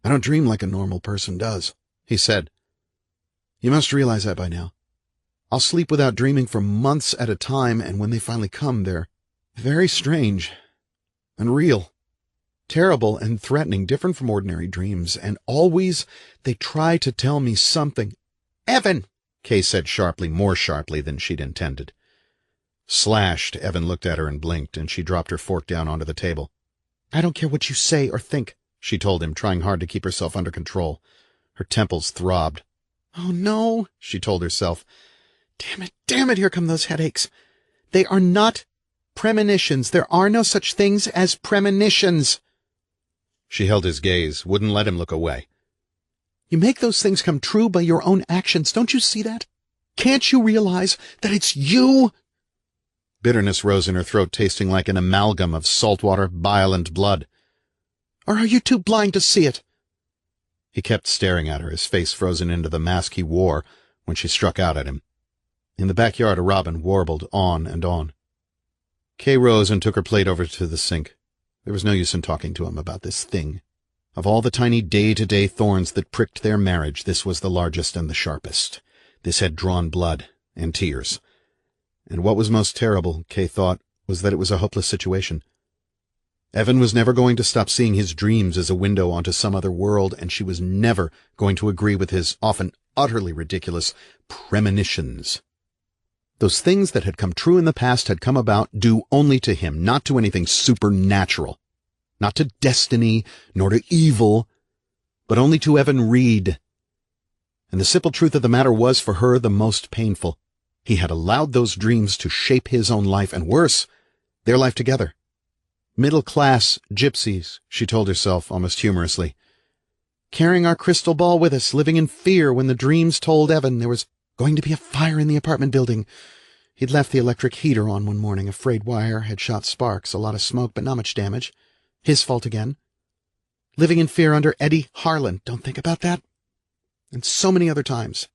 I don't dream like a normal person does, he said. You must realize that by now. I'll sleep without dreaming for months at a time, and when they finally come, they're very strange and real, terrible and threatening, different from ordinary dreams, and always they try to tell me something. Evan! Kay said sharply, more sharply than she'd intended. Slashed, Evan looked at her and blinked, and she dropped her fork down onto the table. I don't care what you say or think, she told him, trying hard to keep herself under control. Her temples throbbed. Oh, no, she told herself. Damn it, here come those headaches. They are not premonitions. There are no such things as premonitions. She held his gaze, wouldn't let him look away. You make those things come true by your own actions. Don't you see that? Can't you realize that it's you? Bitterness rose in her throat, tasting like an amalgam of salt water, bile, and blood. Or are you too blind to see it? He kept staring at her, his face frozen into the mask he wore when she struck out at him. In the backyard, a robin warbled on and on. Kay rose and took her plate over to the sink. There was no use in talking to him about this thing. Of all the tiny day-to-day thorns that pricked their marriage, this was the largest and the sharpest. This had drawn blood and tears. And what was most terrible, Kay thought, was that it was a hopeless situation. Evan was never going to stop seeing his dreams as a window onto some other world, and she was never going to agree with his often utterly ridiculous premonitions. Those things that had come true in the past had come about due only to him, not to anything supernatural, not to destiny, nor to evil, but only to Evan Reid. And the simple truth of the matter was, for her, the most painful. He had allowed those dreams to shape his own life, and worse, their life together. Middle-class gypsies, she told herself almost humorously. Carrying our crystal ball with us, living in fear when the dreams told Evan there was going to be a fire in the apartment building. He'd left the electric heater on one morning. A frayed wire had shot sparks, a lot of smoke, but not much damage. His fault again. Living in fear under Eddie Harlan. Don't think about that. And so many other times.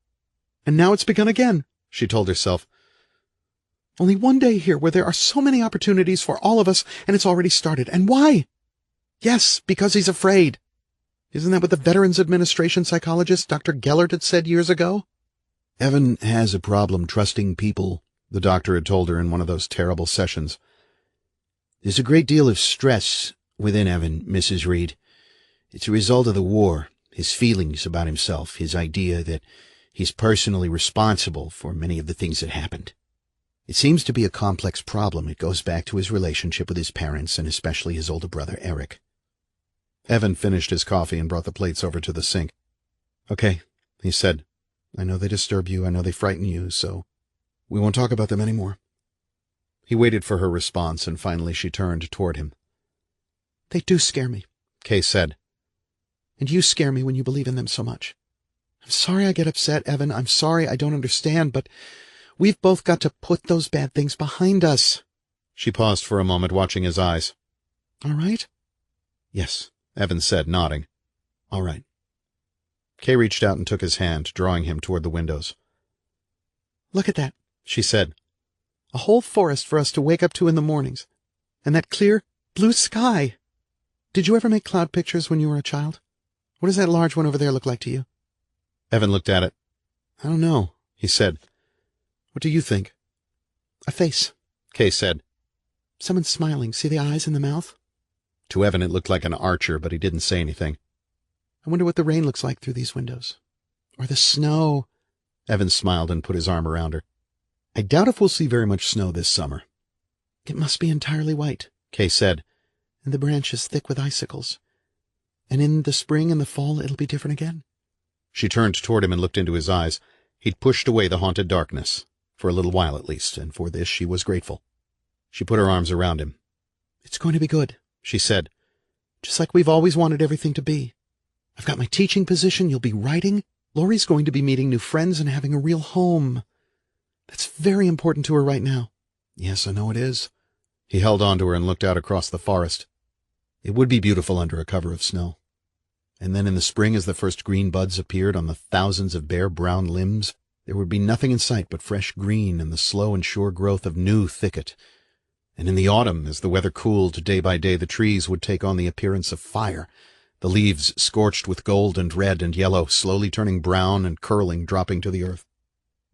And now it's begun again, she told herself. Only one day here where there are so many opportunities for all of us, and it's already started. And why? Yes, because he's afraid. Isn't that what the Veterans Administration psychologist Dr. Gellert had said years ago? Evan has a problem trusting people, the doctor had told her in one of those terrible sessions. There's a great deal of stress within Evan, Mrs. Reid. It's a result of the war, his feelings about himself, his idea that he's personally responsible for many of the things that happened. It seems to be a complex problem. It goes back to his relationship with his parents and especially his older brother, Eric. Evan finished his coffee and brought the plates over to the sink. Okay, he said. I know they disturb you. I know they frighten you, so we won't talk about them anymore. He waited for her response, and finally she turned toward him. They do scare me, Kay said. And you scare me when you believe in them so much. I'm sorry I get upset, Evan. I'm sorry I don't understand, but We've both got to put those bad things behind us. She paused for a moment, watching his eyes. All right? Yes, Evan said, nodding. All right. Kay reached out and took his hand, drawing him toward the windows. Look at that, she said. A whole forest for us to wake up to in the mornings. And that clear, blue sky. Did you ever make cloud pictures when you were a child? What does that large one over there look like to you? Evan looked at it. I don't know, he said. What do you think? A face, Kay said. Someone smiling. See the eyes and the mouth? To Evan it looked like an archer, but he didn't say anything. I wonder what the rain looks like through these windows. Or the snow. Evan smiled and put his arm around her. I doubt if we'll see very much snow this summer. It must be entirely white, Kay said. And the branches thick with icicles. And in the spring and the fall it'll be different again. She turned toward him and looked into his eyes. He'd pushed away the haunted darkness, for a little while at least, and for this she was grateful. She put her arms around him. It's going to be good, she said. Just like we've always wanted everything to be. I've got my teaching position, you'll be writing. Laurie's going to be meeting new friends and having a real home. That's very important to her right now. Yes, I know it is. He held on to her and looked out across the forest. It would be beautiful under a cover of snow. And then in the spring, as the first green buds appeared on the thousands of bare brown limbs, there would be nothing in sight but fresh green and the slow and sure growth of new thicket. And in the autumn, as the weather cooled day by day, the trees would take on the appearance of fire, the leaves scorched with gold and red and yellow, slowly turning brown and curling, dropping to the earth.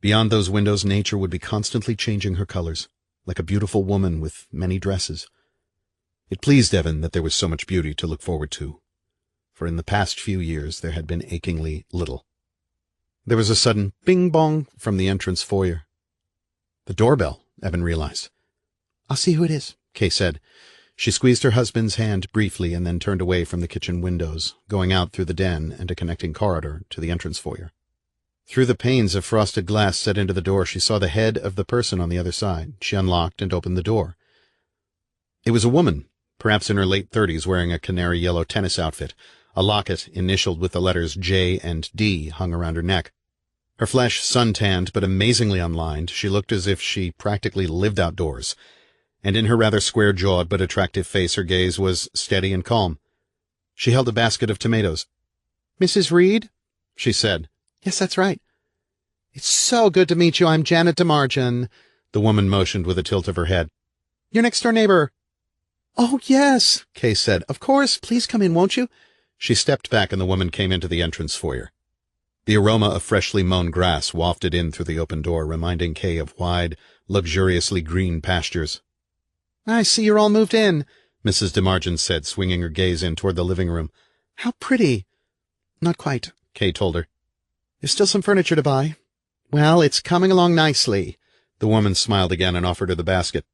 Beyond those windows, nature would be constantly changing her colors, like a beautiful woman with many dresses. It pleased Evan that there was so much beauty to look forward to, for in the past few years there had been achingly little. There was a sudden bing-bong from the entrance foyer. The doorbell, Evan realized. I'll see who it is, Kay said. She squeezed her husband's hand briefly and then turned away from the kitchen windows, going out through the den and a connecting corridor to the entrance foyer. Through the panes of frosted glass set into the door, she saw the head of the person on the other side. She unlocked and opened the door. It was a woman, perhaps in her late 30s, wearing a canary yellow tennis outfit. A locket, initialed with the letters J and D, hung around her neck. Her flesh sun-tanned but amazingly unlined, she looked as if she practically lived outdoors. And in her rather square-jawed but attractive face her gaze was steady and calm. She held a basket of tomatoes. Mrs. Reid? She said. Yes, that's right. It's so good to meet you. I'm Janet DeMargin. The woman motioned with a tilt of her head. Your next-door neighbor. Oh, yes, Kay said. Of course. Please come in, won't you? She stepped back and the woman came into the entrance foyer. The aroma of freshly mown grass wafted in through the open door, reminding Kay of wide, luxuriously green pastures. I see you're all moved in, Mrs. DeMargin said, swinging her gaze in toward the living room. How pretty. Not quite, Kay told her. There's still some furniture to buy. Well, it's coming along nicely. The woman smiled again and offered her the basket.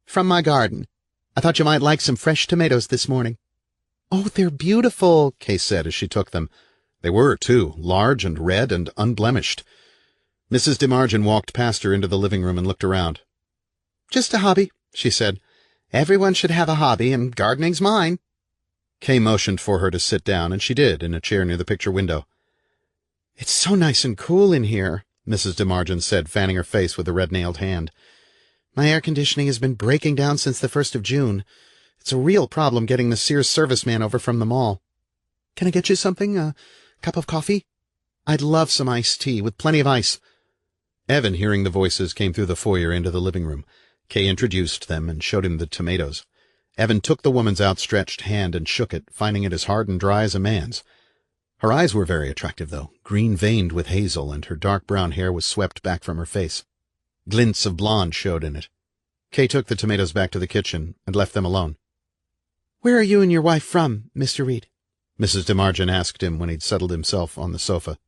From my garden. I thought you might like some fresh tomatoes this morning. Oh, they're beautiful, Kay said as she took them. They were, too, large and red and unblemished. Mrs. DeMargin walked past her into the living room and looked around. Just a hobby, she said. Everyone should have a hobby, and gardening's mine. Kay motioned for her to sit down, and she did, in a chair near the picture window. It's so nice and cool in here, Mrs. DeMargin said, fanning her face with a red-nailed hand. My air conditioning has been breaking down since the 1st of June. It's a real problem getting the Sears serviceman over from the mall. Can I get you something? A cup of coffee? I'd love some iced tea, with plenty of ice. Evan, hearing the voices, came through the foyer into the living room. Kay introduced them and showed him the tomatoes. Evan took the woman's outstretched hand and shook it, finding it as hard and dry as a man's. Her eyes were very attractive, though, green-veined with hazel, and her dark brown hair was swept back from her face. Glints of blonde showed in it. Kay took the tomatoes back to the kitchen and left them alone. Where are you and your wife from, Mr. Reid? Mrs. DeMargin asked him when he'd settled himself on the sofa.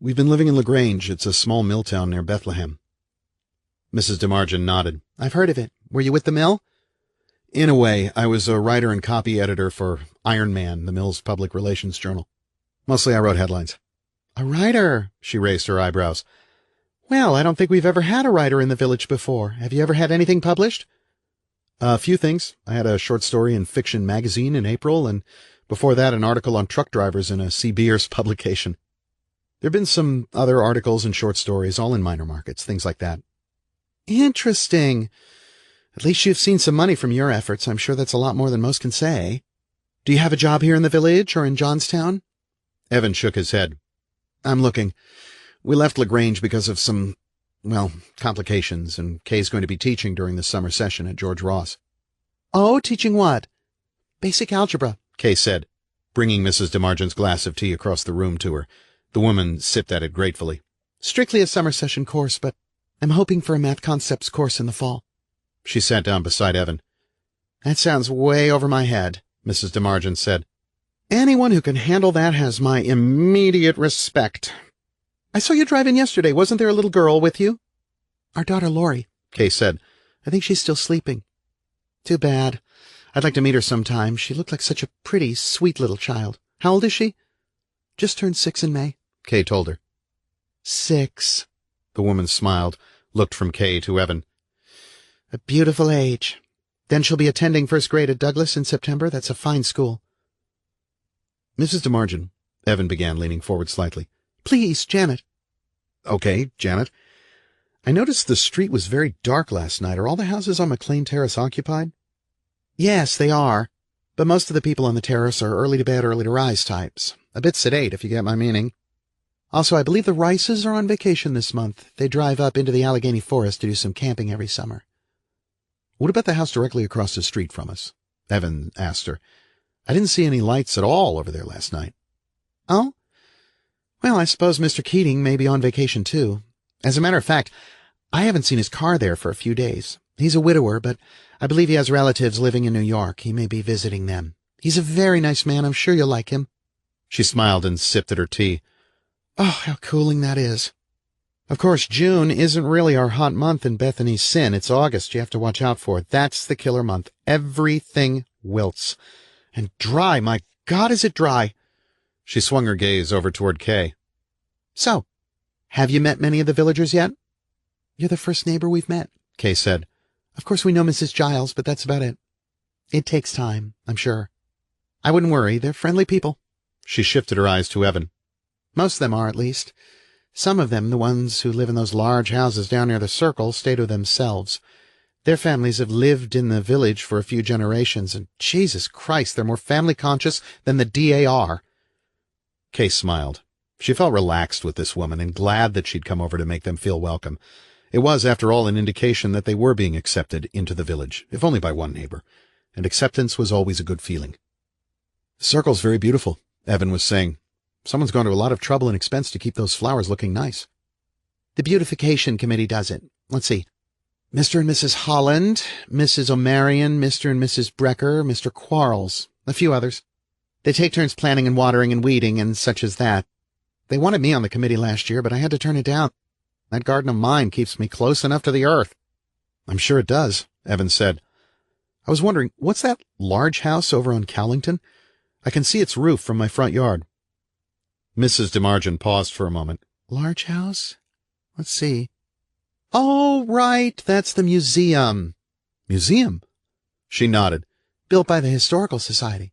We've been living in LaGrange. It's a small mill town near Bethlehem. Mrs. DeMargin nodded. I've heard of it. Were you with the mill? In a way. I was a writer and copy editor for Iron Man, the mill's public relations journal. Mostly I wrote headlines. A writer? She raised her eyebrows. Well, I don't think we've ever had a writer in the village before. Have you ever had anything published? A few things. I had a short story in Fiction magazine in April, and before that an article on truck drivers in a C. Beers publication. There have been some other articles and short stories, all in minor markets, things like that. Interesting. At least you've seen some money from your efforts. I'm sure that's a lot more than most can say. Do you have a job here in the village or in Johnstown? Evan shook his head. I'm looking. We left LaGrange because of some, complications, and Kay's going to be teaching during the summer session at George Ross. Oh, teaching what? Basic algebra, Kay said, bringing Mrs. DeMargin's glass of tea across the room to her. The woman sipped at it gratefully. Strictly a summer session course, but I'm hoping for a math concepts course in the fall. She sat down beside Evan. That sounds way over my head, Mrs. DeMargin said. Anyone who can handle that has my immediate respect. I saw you drive in yesterday. Wasn't there a little girl with you? Our daughter Lori, Kay said. I think she's still sleeping. Too bad. I'd like to meet her sometime. She looked like such a pretty, sweet little child. How old is she? Just turned 6 in May, Kay told her. 6. The woman smiled, looked from Kay to Evan. A beautiful age. Then she'll be attending first grade at Douglas in September. That's a fine school. Mrs. DeMargin, Evan began, leaning forward slightly. Please, Janet. Okay, Janet. I noticed the street was very dark last night. Are all the houses on McLean Terrace occupied? Yes, they are. But most of the people on the terrace are early-to-bed, early-to-rise types. A bit sedate, if you get my meaning. Also, I believe the Rices are on vacation this month. They drive up into the Allegheny Forest to do some camping every summer. What about the house directly across the street from us? Evan asked her. I didn't see any lights at all over there last night. Oh? Well, I suppose Mr. Keating may be on vacation, too. As a matter of fact, I haven't seen his car there for a few days. He's a widower, but I believe he has relatives living in New York. He may be visiting them. He's a very nice man. I'm sure you'll like him. She smiled and sipped at her tea. Oh, how cooling that is. Of course, June isn't really our hot month in Bethany's sin. It's August you have to watch out for. That's the killer month. Everything wilts. And dry. My God, is it dry. She swung her gaze over toward Kay. So, have you met many of the villagers yet? You're the first neighbor we've met, Kay said. Of course we know Mrs. Giles, but that's about it. It takes time, I'm sure. I wouldn't worry. They're friendly people. She shifted her eyes to Evan. Most of them are, at least. Some of them, the ones who live in those large houses down near the Circle, stay to themselves. Their families have lived in the village for a few generations, and Jesus Christ, they're more family-conscious than the DAR. Kay smiled. She felt relaxed with this woman and glad that she'd come over to make them feel welcome. It was, after all, an indication that they were being accepted into the village, if only by one neighbor, and acceptance was always a good feeling. The Circle's very beautiful, Evan was saying. Someone's gone to a lot of trouble and expense to keep those flowers looking nice. The beautification committee does it. Let's see. Mr. and Mrs. Holland, Mrs. O'Marion, Mr. and Mrs. Brecker, Mr. Quarles, a few others. They take turns planting and watering and weeding and such as that. They wanted me on the committee last year, but I had to turn it down. That garden of mine keeps me close enough to the earth. I'm sure it does, Evan said. I was wondering, what's that large house over on Cowlington? I can see its roof from my front yard. Mrs. DeMargin paused for a moment. Large house? Let's see. Oh, right, that's the museum. Museum? She nodded. Built by the Historical Society.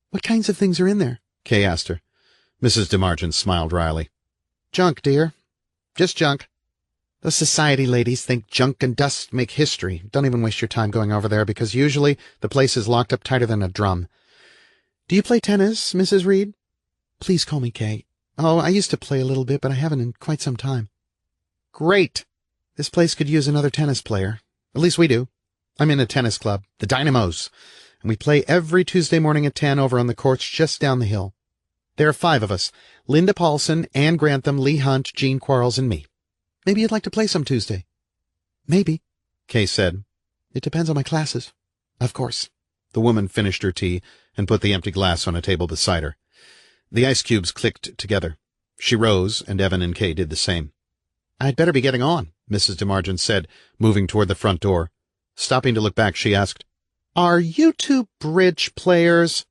What kinds of things are in there? Kay asked her. Mrs. DeMargin smiled wryly. Junk, dear. Just junk. Those society ladies think junk and dust make history. Don't even waste your time going over there, because usually the place is locked up tighter than a drum. Do you play tennis, Mrs. Reid? Please call me Kay. Oh, I used to play a little bit, but I haven't in quite some time. Great. This place could use another tennis player. At least we do. I'm in a tennis club, the Dynamos, and we play every Tuesday morning at 10 over on the courts just down the hill. There are 5 of us, Linda Paulson, Ann Grantham, Lee Hunt, Jean Quarles, and me. Maybe you'd like to play some Tuesday. Maybe, Kay said. It depends on my classes. Of course. The woman finished her tea and put the empty glass on a table beside her. The ice cubes clicked together. She rose, and Evan and Kay did the same. I'd better be getting on, Mrs. DeMargin said, moving toward the front door. Stopping to look back, she asked, Are you 2 bridge players?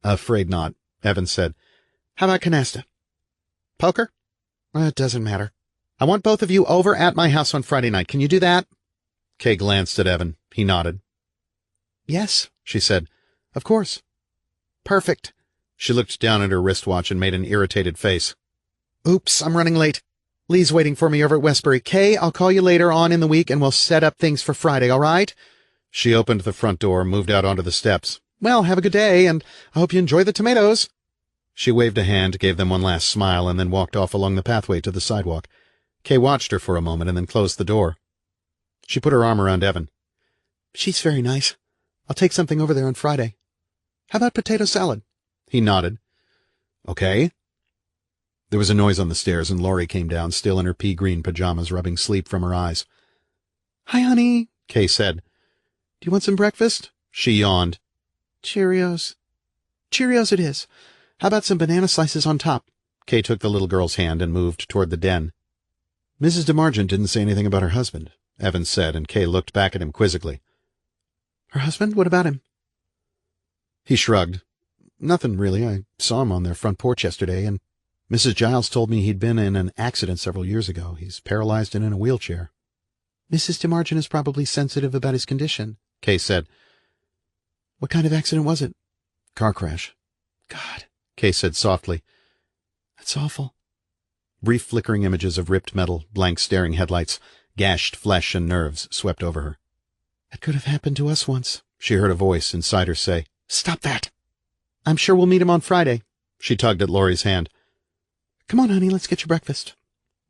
Afraid not, Evan said. How about canasta? Poker? It doesn't matter. I want both of you over at my house on Friday night. Can you do that? Kay glanced at Evan. He nodded. Yes, she said. Of course. Perfect. She looked down at her wristwatch and made an irritated face. Oops, I'm running late. Lee's waiting for me over at Westbury. Kay, I'll call you later on in the week and we'll set up things for Friday, all right? She opened the front door, moved out onto the steps. Well, have a good day, and I hope you enjoy the tomatoes. She waved a hand, gave them one last smile, and then walked off along the pathway to the sidewalk. Kay watched her for a moment and then closed the door. She put her arm around Evan. She's very nice. I'll take something over there on Friday. How about potato salad? He nodded. Okay. There was a noise on the stairs, and Laurie came down, still in her pea-green pajamas, rubbing sleep from her eyes. Hi, honey, Kay said. Do you want some breakfast? She yawned. Cheerios. Cheerios it is. How about some banana slices on top? Kay took the little girl's hand and moved toward the den. Mrs. DeMargent didn't say anything about her husband, Evan said, and Kay looked back at him quizzically. Her husband? What about him? He shrugged. Nothing, really. I saw him on their front porch yesterday, and Mrs. Giles told me he'd been in an accident several years ago. He's paralyzed and in a wheelchair. Mrs. DeMargent is probably sensitive about his condition, Kay said. What kind of accident was it? Car crash. God, Kay said softly. That's awful. Brief flickering images of ripped metal, blank staring headlights, gashed flesh and nerves swept over her. That could have happened to us once, she heard a voice inside her say. Stop that! I'm sure we'll meet him on Friday. She tugged at Laurie's hand. Come on, honey, let's get your breakfast.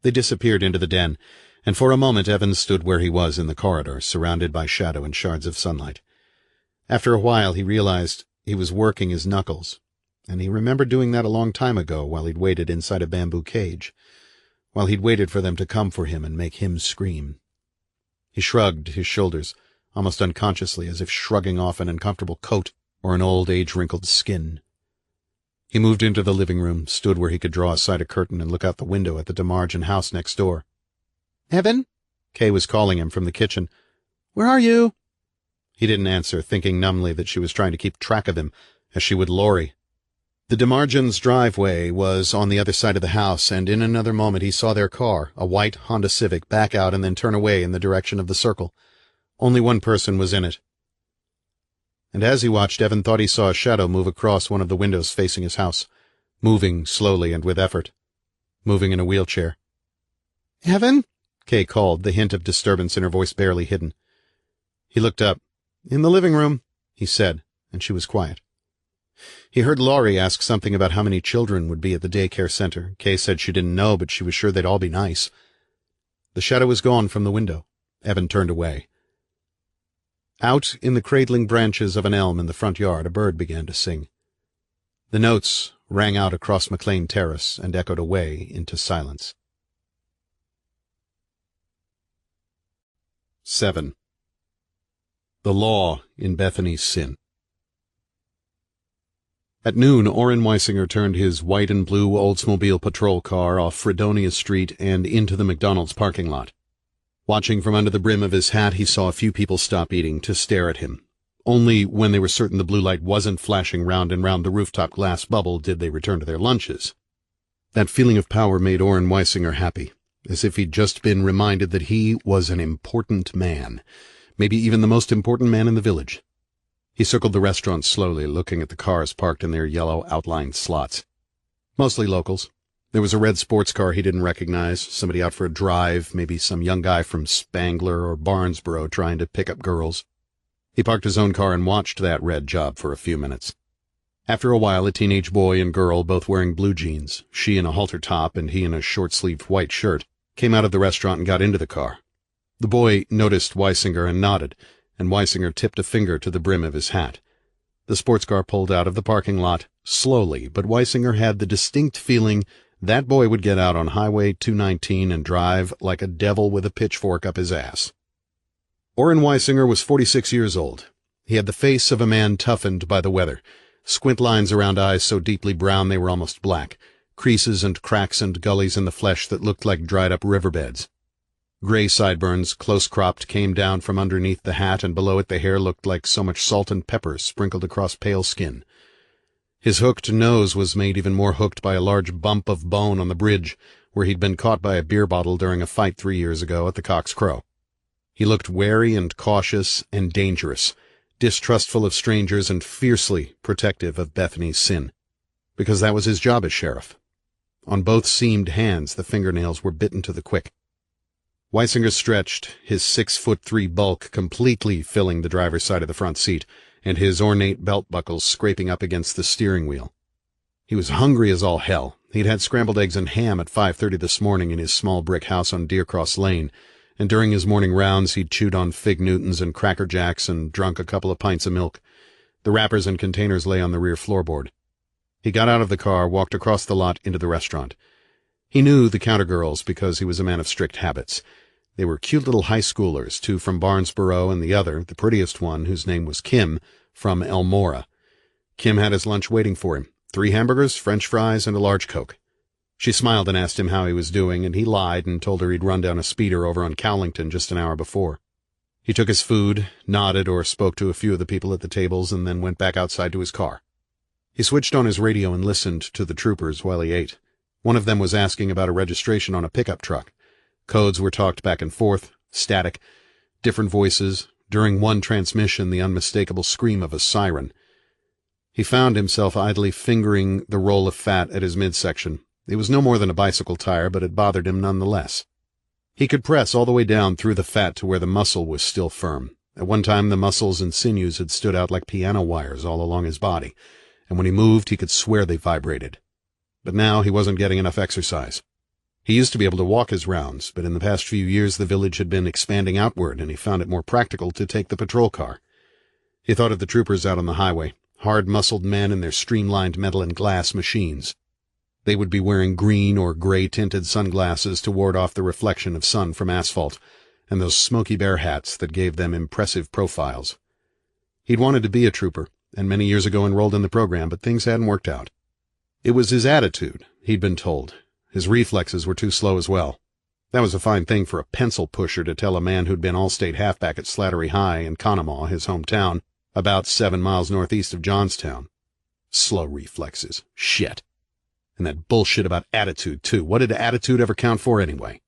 They disappeared into the den, and for a moment Evan stood where he was in the corridor, surrounded by shadow and shards of sunlight. After a while he realized he was working his knuckles, and he remembered doing that a long time ago while he'd waited inside a bamboo cage, while he'd waited for them to come for him and make him scream. He shrugged his shoulders, almost unconsciously, as if shrugging off an uncomfortable coat or an old age-wrinkled skin. He moved into the living room, stood where he could draw aside a curtain and look out the window at the DeMargent house next door. Evan? Kay was calling him from the kitchen. Where are you? He didn't answer, thinking numbly that she was trying to keep track of him, as she would Laurie. The DeMargents' driveway was on the other side of the house, and in another moment he saw their car, a white Honda Civic, back out and then turn away in the direction of the circle. Only one person was in it. And as he watched, Evan thought he saw a shadow move across one of the windows facing his house, moving slowly and with effort, moving in a wheelchair. Evan? Kay called, the hint of disturbance in her voice barely hidden. He looked up. In the living room, he said, and she was quiet. He heard Laurie ask something about how many children would be at the daycare center. Kay said she didn't know, but she was sure they'd all be nice. The shadow was gone from the window. Evan turned away. Out in the cradling branches of an elm in the front yard, a bird began to sing. The notes rang out across McLean Terrace and echoed away into silence. 7. The Law in Bethany's Sin. At noon, Orrin Weisinger turned his white and blue Oldsmobile patrol car off Fredonia Street and into the McDonald's parking lot. Watching from under the brim of his hat, he saw a few people stop eating to stare at him. Only when they were certain the blue light wasn't flashing round and round the rooftop glass bubble did they return to their lunches. That feeling of power made Orrin Weisinger happy, as if he'd just been reminded that he was an important man, maybe even the most important man in the village. He circled the restaurant slowly, looking at the cars parked in their yellow outlined slots. Mostly locals. There was a red sports car he didn't recognize, somebody out for a drive, maybe some young guy from Spangler or Barnesboro trying to pick up girls. He parked his own car and watched that red job for a few minutes. After a while, a teenage boy and girl, both wearing blue jeans, she in a halter top and he in a short-sleeved white shirt, came out of the restaurant and got into the car. The boy noticed Weisinger and nodded, and Weisinger tipped a finger to the brim of his hat. The sports car pulled out of the parking lot slowly, but Weisinger had the distinct feeling that boy would get out on Highway 219 and drive like a devil with a pitchfork up his ass. Orrin Weisinger was 46 years old. He had the face of a man toughened by the weather, squint lines around eyes so deeply brown they were almost black, creases and cracks and gullies in the flesh that looked like dried-up riverbeds. Gray sideburns, close-cropped, came down from underneath the hat, and below it the hair looked like so much salt and pepper sprinkled across pale skin. His hooked nose was made even more hooked by a large bump of bone on the bridge, where he'd been caught by a beer bottle during a fight 3 years ago at the Cock's Crow. He looked wary and cautious and dangerous, distrustful of strangers and fiercely protective of Bethany's sin, because that was his job as sheriff. On both seamed hands, the fingernails were bitten to the quick. Weisinger stretched, his 6'3" bulk completely filling the driver's side of the front seat, and his ornate belt buckles scraping up against the steering wheel. He was hungry as all hell. He'd had scrambled eggs and ham at 5:30 this morning in his small brick house on Deercross Lane, and during his morning rounds he'd chewed on Fig Newtons and Cracker Jacks and drunk a couple of pints of milk. The wrappers and containers lay on the rear floorboard. He got out of the car, walked across the lot into the restaurant. He knew the counter girls because he was a man of strict habits. They were cute little high schoolers, two from Barnesboro and the other, the prettiest one, whose name was Kim, from Elmora. Kim had his lunch waiting for him, 3 hamburgers, French fries, and a large Coke. She smiled and asked him how he was doing, and he lied and told her he'd run down a speeder over on Cowlington just an hour before. He took his food, nodded or spoke to a few of the people at the tables, and then went back outside to his car. He switched on his radio and listened to the troopers while he ate. One of them was asking about a registration on a pickup truck. Codes were talked back and forth, static, different voices, during one transmission the unmistakable scream of a siren. He found himself idly fingering the roll of fat at his midsection. It was no more than a bicycle tire, but it bothered him nonetheless. He could press all the way down through the fat to where the muscle was still firm. At one time the muscles and sinews had stood out like piano wires all along his body, and when he moved he could swear they vibrated. But now he wasn't getting enough exercise. He used to be able to walk his rounds, but in the past few years the village had been expanding outward, and he found it more practical to take the patrol car. He thought of the troopers out on the highway, hard-muscled men in their streamlined metal and glass machines. They would be wearing green or gray-tinted sunglasses to ward off the reflection of sun from asphalt, and those Smokey Bear hats that gave them impressive profiles. He'd wanted to be a trooper, and many years ago enrolled in the program, but things hadn't worked out. It was his attitude, he'd been told. His reflexes were too slow as well. That was a fine thing for a pencil pusher to tell a man who'd been all-state halfback at Slattery High in Conemaugh, his hometown, about 7 miles northeast of Johnstown. Slow reflexes. Shit. And that bullshit about attitude, too. What did attitude ever count for anyway?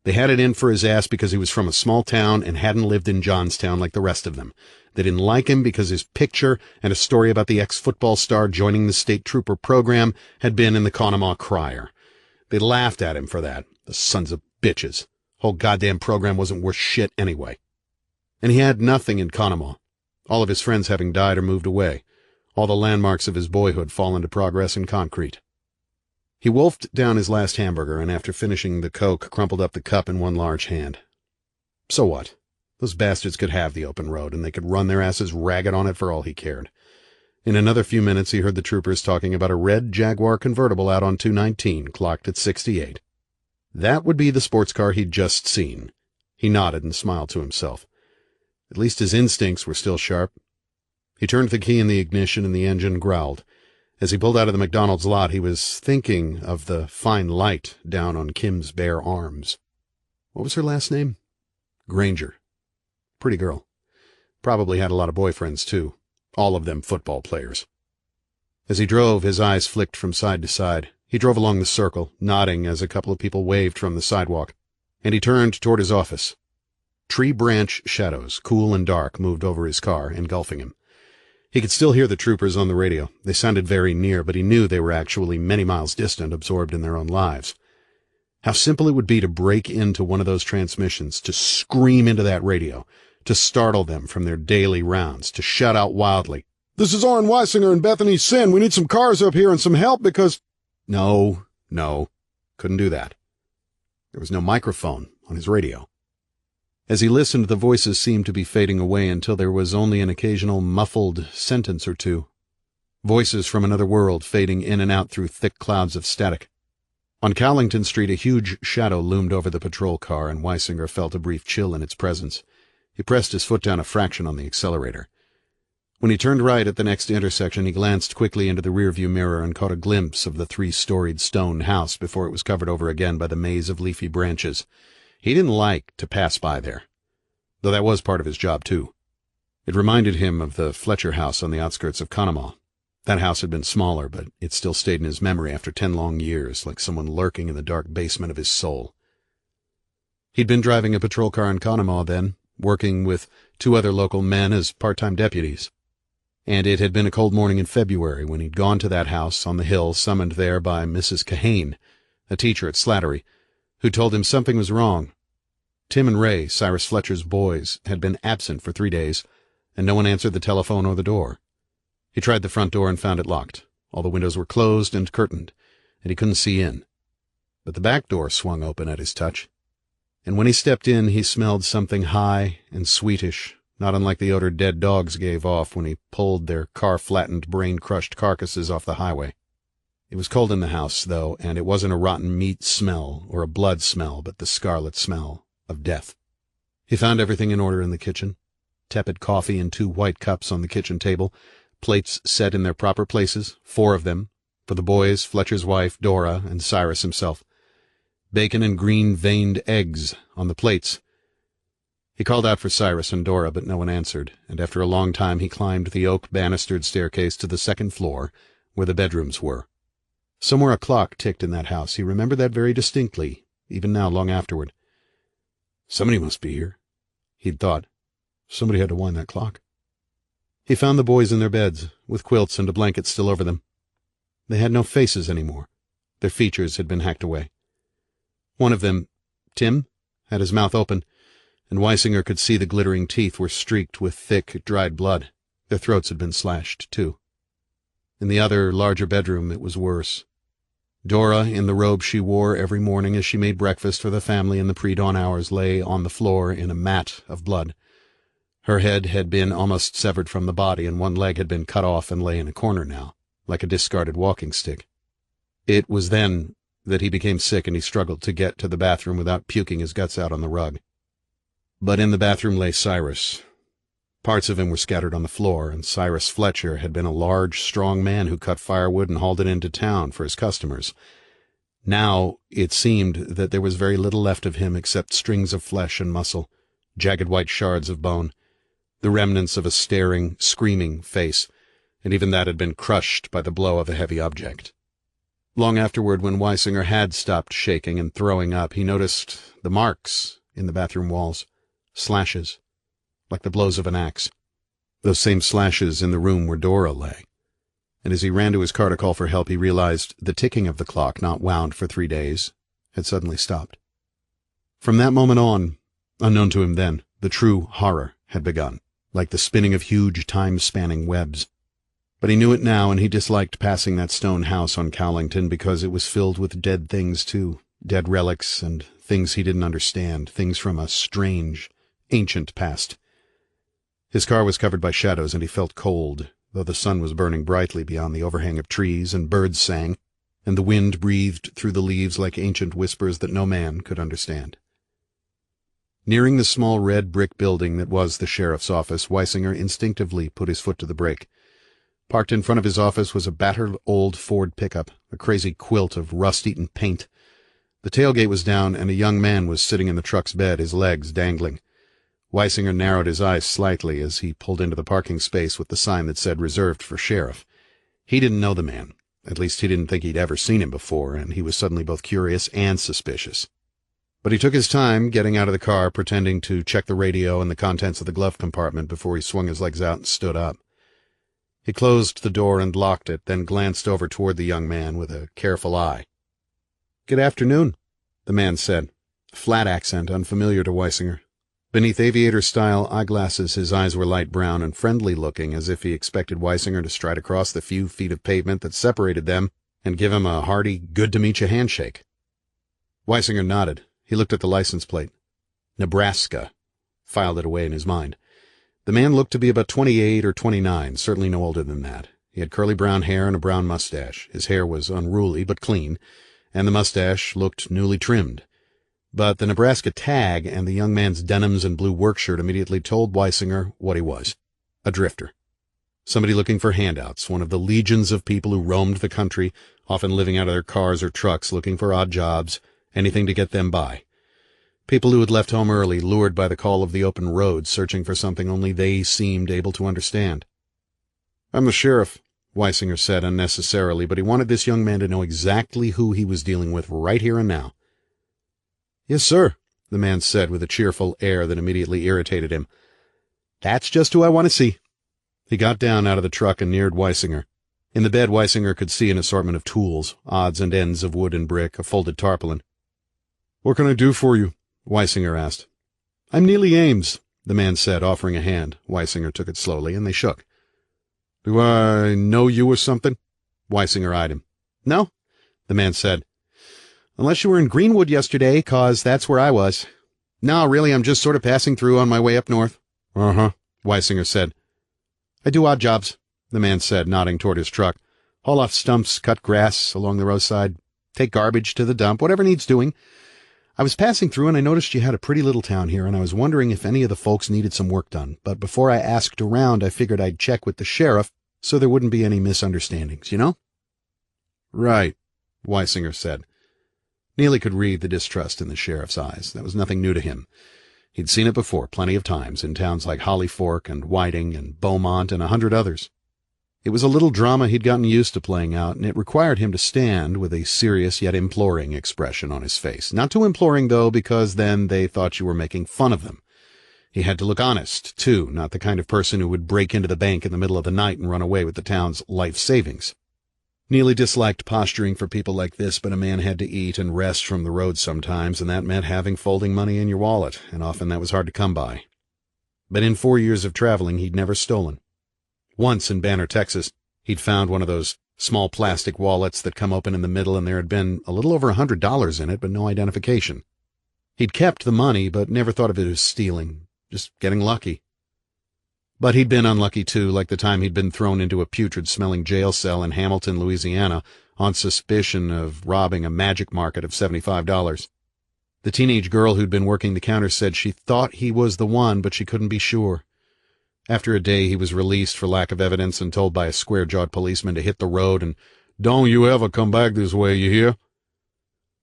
They had it in for his ass because he was from a small town and hadn't lived in Johnstown like the rest of them. They didn't like him because his picture and a story about the ex-football star joining the state trooper program had been in the Conemaugh Crier. They laughed at him for that. The sons of bitches. Whole goddamn program wasn't worth shit anyway. And he had nothing in Conemaugh. All of his friends having died or moved away. All the landmarks of his boyhood fallen to progress in concrete. He wolfed down his last hamburger, and after finishing the Coke, crumpled up the cup in one large hand. So what? Those bastards could have the open road, and they could run their asses ragged on it for all he cared. In another few minutes he heard the troopers talking about a red Jaguar convertible out on 219, clocked at 68. That would be the sports car he'd just seen. He nodded and smiled to himself. At least his instincts were still sharp. He turned the key in the ignition, and the engine growled. As he pulled out of the McDonald's lot, he was thinking of the fine light down on Kim's bare arms. What was her last name? Granger. Pretty girl. Probably had a lot of boyfriends, too. All of them football players. As he drove, his eyes flicked from side to side. He drove along the circle, nodding as a couple of people waved from the sidewalk, and he turned toward his office. Tree branch shadows, cool and dark, moved over his car, engulfing him. He could still hear the troopers on the radio. They sounded very near, but he knew they were actually many miles distant, absorbed in their own lives. How simple it would be to break into one of those transmissions, to scream into that radio, to startle them from their daily rounds, to shout out wildly, "This is Orrin Weisinger and Bethany Sin. We need some cars up here and some help because—" No, couldn't do that. There was no microphone on his radio. As he listened, the voices seemed to be fading away until there was only an occasional muffled sentence or two. Voices from another world fading in and out through thick clouds of static. On Cowlington Street, a huge shadow loomed over the patrol car, and Weisinger felt a brief chill in its presence. He pressed his foot down a fraction on the accelerator. When he turned right at the next intersection, he glanced quickly into the rearview mirror and caught a glimpse of the 3-storied stone house before it was covered over again by the maze of leafy branches. He didn't like to pass by there, though that was part of his job, too. It reminded him of the Fletcher house on the outskirts of Conemaugh. That house had been smaller, but it still stayed in his memory after 10 long years, like someone lurking in the dark basement of his soul. He'd been driving a patrol car in Conemaugh then, working with 2 other local men as part-time deputies. And it had been a cold morning in February when he'd gone to that house on the hill, summoned there by Mrs. Kahane, a teacher at Slattery, who told him something was wrong. Tim and Ray, Cyrus Fletcher's boys, had been absent for 3 days, and no one answered the telephone or the door. He tried the front door and found it locked. All the windows were closed and curtained, and he couldn't see in. But the back door swung open at his touch, and when he stepped in, he smelled something high and sweetish, not unlike the odor dead dogs gave off when he pulled their car-flattened, brain-crushed carcasses off the highway. It was cold in the house, though, and it wasn't a rotten meat smell or a blood smell, but the scarlet smell of death. He found everything in order in the kitchen. Tepid coffee in 2 white cups on the kitchen table, plates set in their proper places, 4 of them, for the boys, Fletcher's wife, Dora, and Cyrus himself. Bacon and green-veined eggs on the plates. He called out for Cyrus and Dora, but no one answered, and after a long time he climbed the oak banistered staircase to the 2nd floor, where the bedrooms were. Somewhere a clock ticked in that house. He remembered that very distinctly, even now, long afterward. Somebody must be here, he'd thought. Somebody had to wind that clock. He found the boys in their beds, with quilts and a blanket still over them. They had no faces anymore. Their features had been hacked away. One of them, Tim, had his mouth open, and Weisinger could see the glittering teeth were streaked with thick, dried blood. Their throats had been slashed, too. In the other, larger bedroom, it was worse. Dora, in the robe she wore every morning as she made breakfast for the family in the pre-dawn hours, lay on the floor in a mat of blood. Her head had been almost severed from the body, and one leg had been cut off and lay in a corner now, like a discarded walking stick. It was then that he became sick, and he struggled to get to the bathroom without puking his guts out on the rug. But in the bathroom lay Cyrus. Parts of him were scattered on the floor, and Cyrus Fletcher had been a large, strong man who cut firewood and hauled it into town for his customers. Now it seemed that there was very little left of him except strings of flesh and muscle, jagged white shards of bone, the remnants of a staring, screaming face, and even that had been crushed by the blow of a heavy object. Long afterward, when Weisinger had stopped shaking and throwing up, he noticed the marks in the bathroom walls, slashes, like the blows of an axe. Those same slashes in the room where Dora lay. And as he ran to his car to call for help, he realized the ticking of the clock, not wound for 3 days, had suddenly stopped. From that moment on, unknown to him then, the true horror had begun, like the spinning of huge time-spanning webs. But he knew it now, and he disliked passing that stone house on Cowlington because it was filled with dead things, too, dead relics and things he didn't understand, things from a strange, ancient past. His car was covered by shadows, and he felt cold, though the sun was burning brightly beyond the overhang of trees, and birds sang, and the wind breathed through the leaves like ancient whispers that no man could understand. Nearing the small red brick building that was the sheriff's office, Weisinger instinctively put his foot to the brake. Parked in front of his office was a battered old Ford pickup, a crazy quilt of rust-eaten paint. The tailgate was down, and a young man was sitting in the truck's bed, his legs dangling. Weisinger narrowed his eyes slightly as he pulled into the parking space with the sign that said reserved for sheriff. He didn't know the man. At least he didn't think he'd ever seen him before, and he was suddenly both curious and suspicious. But he took his time getting out of the car, pretending to check the radio and the contents of the glove compartment before he swung his legs out and stood up. He closed the door and locked it, then glanced over toward the young man with a careful eye. "Good afternoon," the man said, a flat accent unfamiliar to Weisinger. Beneath aviator-style eyeglasses, his eyes were light brown and friendly-looking, as if he expected Weisinger to stride across the few feet of pavement that separated them and give him a hearty, good-to-meet-you handshake. Weisinger nodded. He looked at the license plate. Nebraska. Filed it away in his mind. The man looked to be about 28 or 29, certainly no older than that. He had curly brown hair and a brown mustache. His hair was unruly but clean, and the mustache looked newly trimmed. But the Nebraska tag and the young man's denims and blue work shirt immediately told Weisinger what he was. A drifter. Somebody looking for handouts, one of the legions of people who roamed the country, often living out of their cars or trucks, looking for odd jobs, anything to get them by. People who had left home early, lured by the call of the open road, searching for something only they seemed able to understand. "I'm the sheriff," Weisinger said unnecessarily, but he wanted this young man to know exactly who he was dealing with right here and now. "Yes, sir," the man said with a cheerful air that immediately irritated him. "That's just who I want to see." He got down out of the truck and neared Weisinger. In the bed, Weisinger could see an assortment of tools, odds and ends of wood and brick, a folded tarpaulin. "What can I do for you?" Weisinger asked. "I'm Neely Ames," the man said, offering a hand. Weisinger took it slowly, and they shook. "Do I know you or something?" Weisinger eyed him. "No," the man said. "Unless you were in Greenwood yesterday, 'cause that's where I was. No, really, I'm just sort of passing through on my way up north." "Uh-huh," Weisinger said. "I do odd jobs," the man said, nodding toward his truck. "Haul off stumps, cut grass along the roadside, take garbage to the dump, whatever needs doing. I was passing through and I noticed you had a pretty little town here, and I was wondering if any of the folks needed some work done. But before I asked around, I figured I'd check with the sheriff so there wouldn't be any misunderstandings, you know?" "Right," Weisinger said. Neely could read the distrust in the sheriff's eyes. That was nothing new to him. He'd seen it before, plenty of times, in towns like Holly Fork and Whiting and Beaumont and 100 others. It was a little drama he'd gotten used to playing out, and it required him to stand with a serious yet imploring expression on his face. Not too imploring, though, because then they thought you were making fun of them. He had to look honest, too, not the kind of person who would break into the bank in the middle of the night and run away with the town's life savings. Neely disliked posturing for people like this, but a man had to eat and rest from the road sometimes, and that meant having folding money in your wallet, and often that was hard to come by. But in 4 years of traveling, he'd never stolen. Once in Banner, Texas, he'd found one of those small plastic wallets that come open in the middle, and there had been a little over $100 in it, but no identification. He'd kept the money, but never thought of it as stealing, just getting lucky. But he'd been unlucky, too, like the time he'd been thrown into a putrid-smelling jail cell in Hamilton, Louisiana, on suspicion of robbing a magic market of $75. The teenage girl who'd been working the counter said she thought he was the one, but she couldn't be sure. After a day, he was released for lack of evidence and told by a square-jawed policeman to hit the road and, "Don't you ever come back this way, you hear?"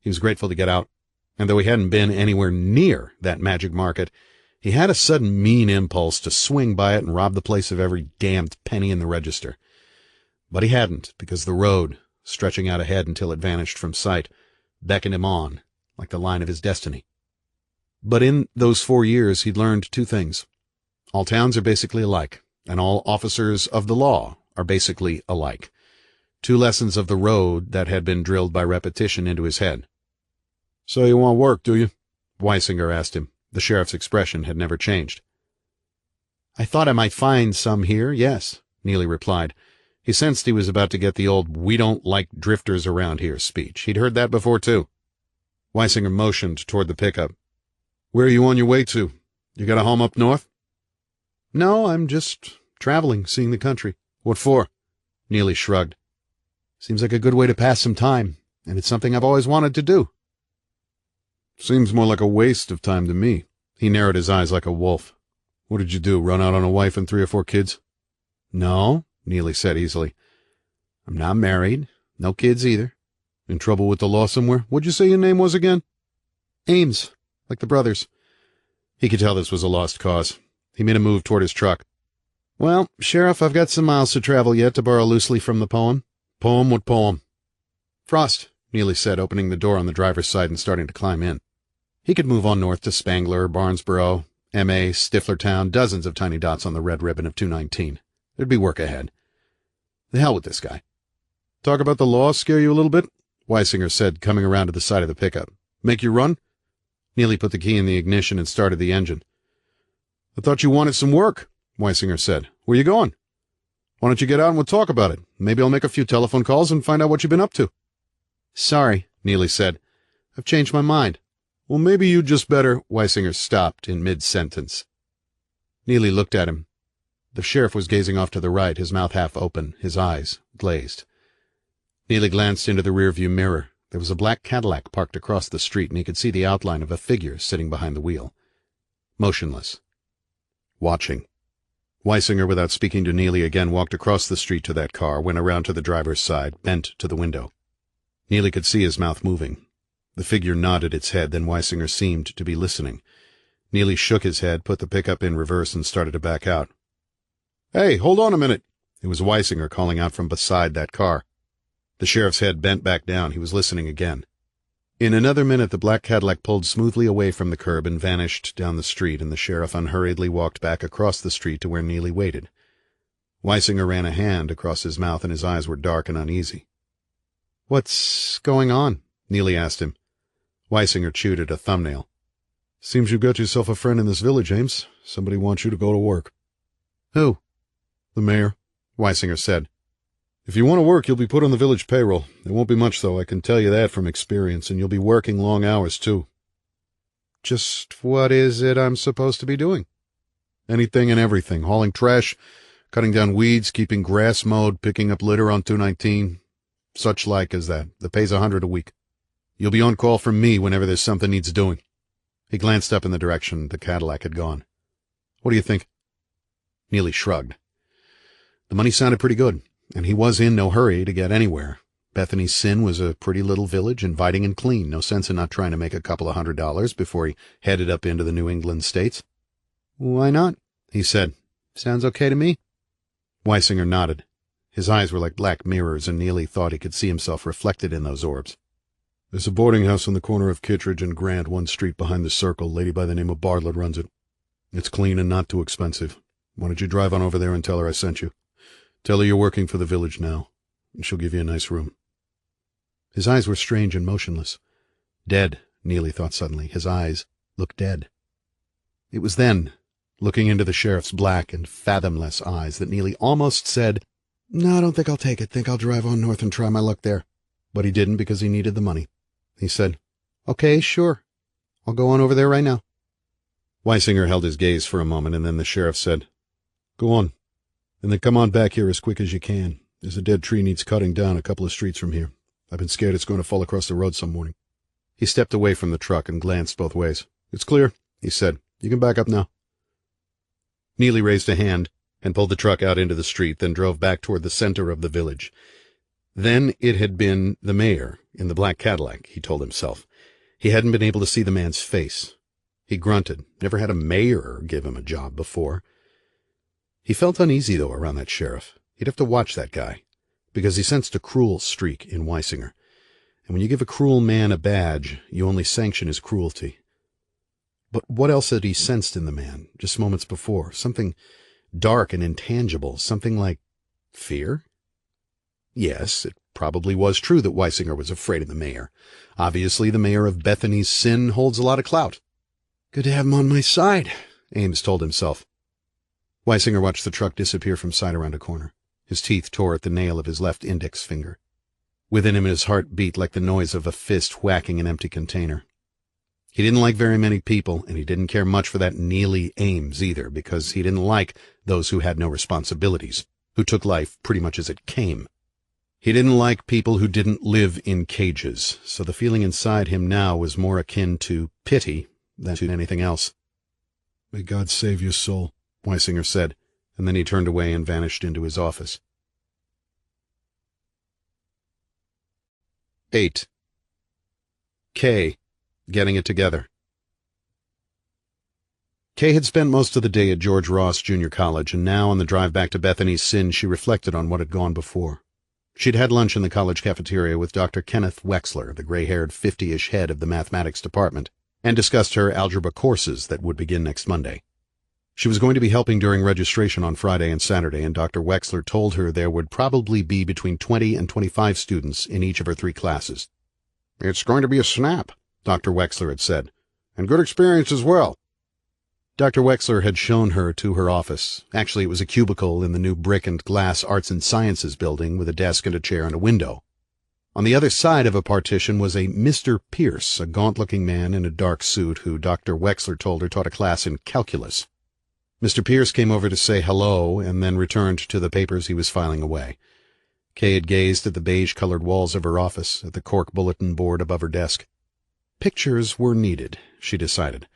He was grateful to get out, and though he hadn't been anywhere near that magic market, he had a sudden mean impulse to swing by it and rob the place of every damned penny in the register. But he hadn't, because the road, stretching out ahead until it vanished from sight, beckoned him on, like the line of his destiny. But in those 4 years, he'd learned 2 things. All towns are basically alike, and all officers of the law are basically alike. 2 lessons of the road that had been drilled by repetition into his head. "So you want work, do you?" Weisinger asked him. The sheriff's expression had never changed. "I thought I might find some here, yes," Neely replied. He sensed he was about to get the old "we don't like drifters around here" speech. He'd heard that before, too. Weisinger motioned toward the pickup. "Where are you on your way to? You got a home up north?" "No, I'm just traveling, seeing the country." "What for?" Neely shrugged. "Seems like a good way to pass some time, and it's something I've always wanted to do." "Seems more like a waste of time to me." He narrowed his eyes like a wolf. "What did you do, run out on a wife and 3 or 4 kids?" "No," Neely said easily. "I'm not married. No kids either." "In trouble with the law somewhere? What'd you say your name was again?" "Ames, like the brothers." He could tell this was a lost cause. He made a move toward his truck. "Well, Sheriff, I've got some miles to travel yet, to borrow loosely from the poem." "Poem? What poem?" "Frost," Neely said, opening the door on the driver's side and starting to climb in. He could move on north to Spangler, Barnesboro, M.A., Stiflertown, dozens of tiny dots on the red ribbon of 219. There'd be work ahead. The hell with this guy. "Talk about the law scare you a little bit?" Weisinger said, coming around to the side of the pickup. "Make you run?" Neely put the key in the ignition and started the engine. "I thought you wanted some work," Weisinger said. "Where you going?" "Why don't you get out and we'll talk about it? Maybe I'll make a few telephone calls and find out what you've been up to." "Sorry," Neely said. "I've changed my mind." "Well, maybe you'd just better—" Weisinger stopped in mid-sentence. Neely looked at him. The sheriff was gazing off to the right, his mouth half open, his eyes glazed. Neely glanced into the rearview mirror. There was a black Cadillac parked across the street, and he could see the outline of a figure sitting behind the wheel. Motionless. Watching. Weisinger, without speaking to Neely again, walked across the street to that car, went around to the driver's side, bent to the window. Neely could see his mouth moving. The figure nodded its head, then Weisinger seemed to be listening. Neely shook his head, put the pickup in reverse, and started to back out. "Hey, hold on a minute!" It was Weisinger calling out from beside that car. The sheriff's head bent back down. He was listening again. In another minute, the black Cadillac pulled smoothly away from the curb and vanished down the street, and the sheriff unhurriedly walked back across the street to where Neely waited. Weisinger ran a hand across his mouth, and his eyes were dark and uneasy. "What's going on?" Neely asked him. Weisinger chewed at a thumbnail. "Seems you got yourself a friend in this village, Ames. Somebody wants you to go to work." "Who?" "The mayor," Weisinger said. "If you want to work, you'll be put on the village payroll. There won't be much, though, I can tell you that from experience, and you'll be working long hours, too." "Just what is it I'm supposed to be doing?" "Anything and everything. Hauling trash, cutting down weeds, keeping grass mowed, picking up litter on 219, such like as that. The pay's $100 a week. You'll be on call from me whenever there's something needs doing." He glanced up in the direction the Cadillac had gone. "What do you think?" Neely shrugged. The money sounded pretty good, and he was in no hurry to get anywhere. Bethany's Sin was a pretty little village, inviting and clean. No sense in not trying to make a couple of $100 before he headed up into the New England states. "Why not?" he said. "Sounds okay to me." Weisinger nodded. His eyes were like black mirrors, and Neely thought he could see himself reflected in those orbs. "There's a boarding house on the corner of Kittredge and Grant, one street behind the Circle. Lady by the name of Bartlett runs it. It's clean and not too expensive. Why don't you drive on over there and tell her I sent you? Tell her you're working for the village now, and she'll give you a nice room." His eyes were strange and motionless. Dead, Neely thought suddenly. His eyes looked dead. It was then, looking into the sheriff's black and fathomless eyes, that Neely almost said, "No, I don't think I'll take it. Think I'll drive on north and try my luck there." But he didn't, because he needed the money. He said, "Okay, sure. I'll go on over there right now." Weisinger held his gaze for a moment, and then the sheriff said, "Go on. And then come on back here as quick as you can. There's a dead tree needs cutting down a couple of streets from here. I've been scared it's going to fall across the road some morning." He stepped away from the truck and glanced both ways. "It's clear," he said. "You can back up now." Neely raised a hand and pulled the truck out into the street, then drove back toward the center of the village. Then it had been the mayor in the black Cadillac, he told himself. He hadn't been able to see the man's face. He grunted. Never had a mayor give him a job before. He felt uneasy, though, around that sheriff. He'd have to watch that guy, because he sensed a cruel streak in Weisinger. And when you give a cruel man a badge, you only sanction his cruelty. But what else had he sensed in the man, just moments before? Something dark and intangible, something like fear? Yes, it probably was true that Weisinger was afraid of the mayor. Obviously, the mayor of Bethany's Sin holds a lot of clout. "Good to have him on my side," Ames told himself. Weisinger watched the truck disappear from sight around a corner. His teeth tore at the nail of his left index finger. Within him his heart beat like the noise of a fist whacking an empty container. He didn't like very many people, and he didn't care much for that Neely Ames either, because he didn't like those who had no responsibilities, who took life pretty much as it came. He didn't like people who didn't live in cages, so the feeling inside him now was more akin to pity than to anything else. "May God save your soul," Weisinger said, and then he turned away and vanished into his office. 8. Kay, getting it together. Kay had spent most of the day at George Ross Junior College, and now on the drive back to Bethany's Sin she reflected on what had gone before. She'd had lunch in the college cafeteria with Dr. Kenneth Wexler, the gray-haired 50-ish head of the mathematics department, and discussed her algebra courses that would begin next Monday. She was going to be helping during registration on Friday and Saturday, and Dr. Wexler told her there would probably be between 20 and 25 students in each of her 3 classes. "It's going to be a snap," Dr. Wexler had said, "and good experience as well." Dr. Wexler had shown her to her office. Actually, it was a cubicle in the new brick and glass Arts and Sciences building with a desk and a chair and a window. On the other side of a partition was a Mr. Pierce, a gaunt-looking man in a dark suit who Dr. Wexler told her taught a class in calculus. Mr. Pierce came over to say hello and then returned to the papers he was filing away. Kay had gazed at the beige-colored walls of her office, at the cork bulletin board above her desk. Pictures were needed, she decided.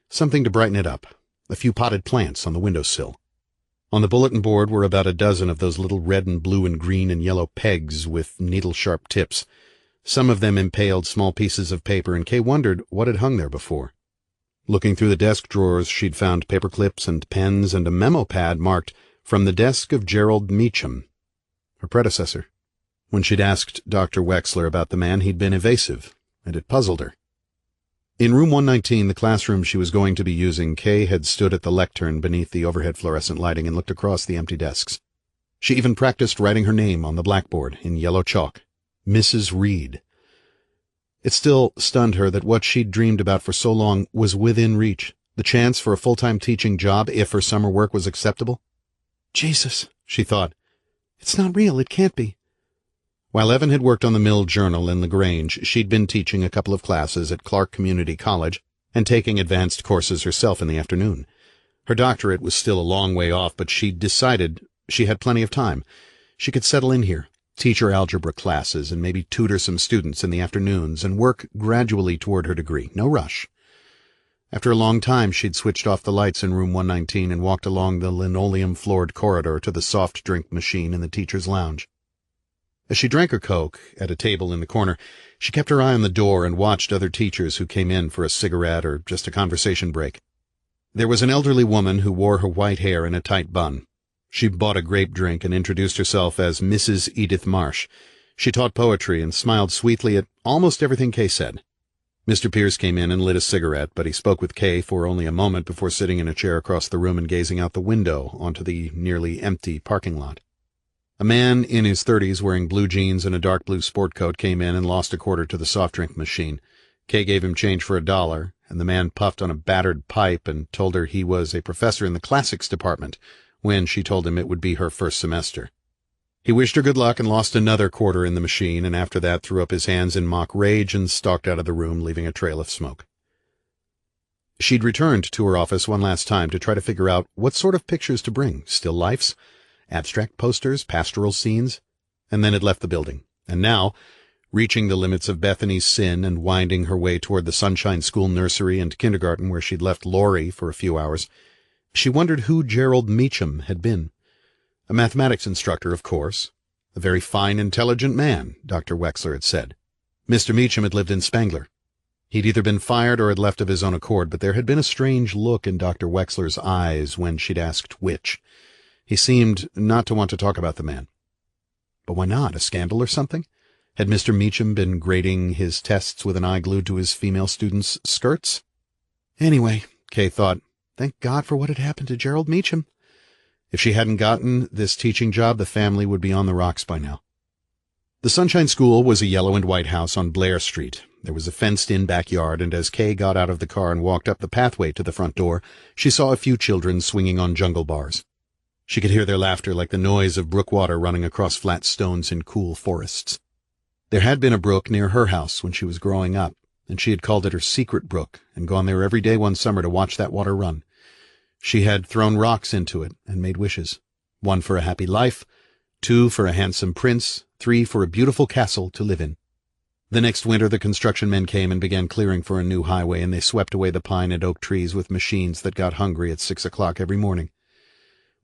Something to brighten it up. A few potted plants on the windowsill. On the bulletin board were about a dozen of those little red and blue and green and yellow pegs with needle-sharp tips. Some of them impaled small pieces of paper, and Kay wondered what had hung there before. Looking through the desk drawers, she'd found paper clips and pens and a memo pad marked, "From the desk of Gerald Meacham," her predecessor. When she'd asked Dr. Wexler about the man, he'd been evasive, and it puzzled her. In room 119, the classroom she was going to be using, Kay had stood at the lectern beneath the overhead fluorescent lighting and looked across the empty desks. She even practiced writing her name on the blackboard in yellow chalk. Mrs. Reid. It still stunned her that what she'd dreamed about for so long was within reach, the chance for a full-time teaching job if her summer work was acceptable. Jesus, she thought. It's not real, it can't be. While Evan had worked on the Mill Journal in LaGrange, she'd been teaching a couple of classes at Clark Community College and taking advanced courses herself in the afternoon. Her doctorate was still a long way off, but she'd decided she had plenty of time. She could settle in here, teach her algebra classes, and maybe tutor some students in the afternoons and work gradually toward her degree. No rush. After a long time, she'd switched off the lights in room 119 and walked along the linoleum-floored corridor to the soft drink machine in the teacher's lounge. As she drank her Coke at a table in the corner, she kept her eye on the door and watched other teachers who came in for a cigarette or just a conversation break. There was an elderly woman who wore her white hair in a tight bun. She bought a grape drink and introduced herself as Mrs. Edith Marsh. She taught poetry and smiled sweetly at almost everything Kay said. Mr. Pierce came in and lit a cigarette, but he spoke with Kay for only a moment before sitting in a chair across the room and gazing out the window onto the nearly empty parking lot. A man in his 30s wearing blue jeans and a dark blue sport coat came in and lost a quarter to the soft drink machine. Kay gave him change for $1, and the man puffed on a battered pipe and told her he was a professor in the classics department when she told him it would be her first semester. He wished her good luck and lost another quarter in the machine, and after that threw up his hands in mock rage and stalked out of the room, leaving a trail of smoke. She'd returned to her office one last time to try to figure out what sort of pictures to bring, still lifes, abstract posters, pastoral scenes, and then had left the building. And now, reaching the limits of Bethany's sin and winding her way toward the Sunshine School nursery and kindergarten where she'd left Laurie for a few hours, she wondered who Gerald Meacham had been. A mathematics instructor, of course. A very fine, intelligent man, Dr. Wexler had said. Mr. Meacham had lived in Spangler. He'd either been fired or had left of his own accord, but there had been a strange look in Dr. Wexler's eyes when she'd asked which. He seemed not to want to talk about the man. But why not? A scandal or something? Had Mr. Meacham been grading his tests with an eye glued to his female students' skirts? Anyway, Kay thought, thank God for what had happened to Gerald Meacham. If she hadn't gotten this teaching job, the family would be on the rocks by now. The Sunshine School was a yellow and white house on Blair Street. There was a fenced-in backyard, and as Kay got out of the car and walked up the pathway to the front door, she saw a few children swinging on jungle bars. She could hear their laughter like the noise of brook water running across flat stones in cool forests. There had been a brook near her house when she was growing up, and she had called it her secret brook and gone there every day one summer to watch that water run. She had thrown rocks into it and made wishes. 1 for a happy life, 2 for a handsome prince, 3 for a beautiful castle to live in. The next winter the construction men came and began clearing for a new highway, and they swept away the pine and oak trees with machines that got hungry at 6 o'clock every morning.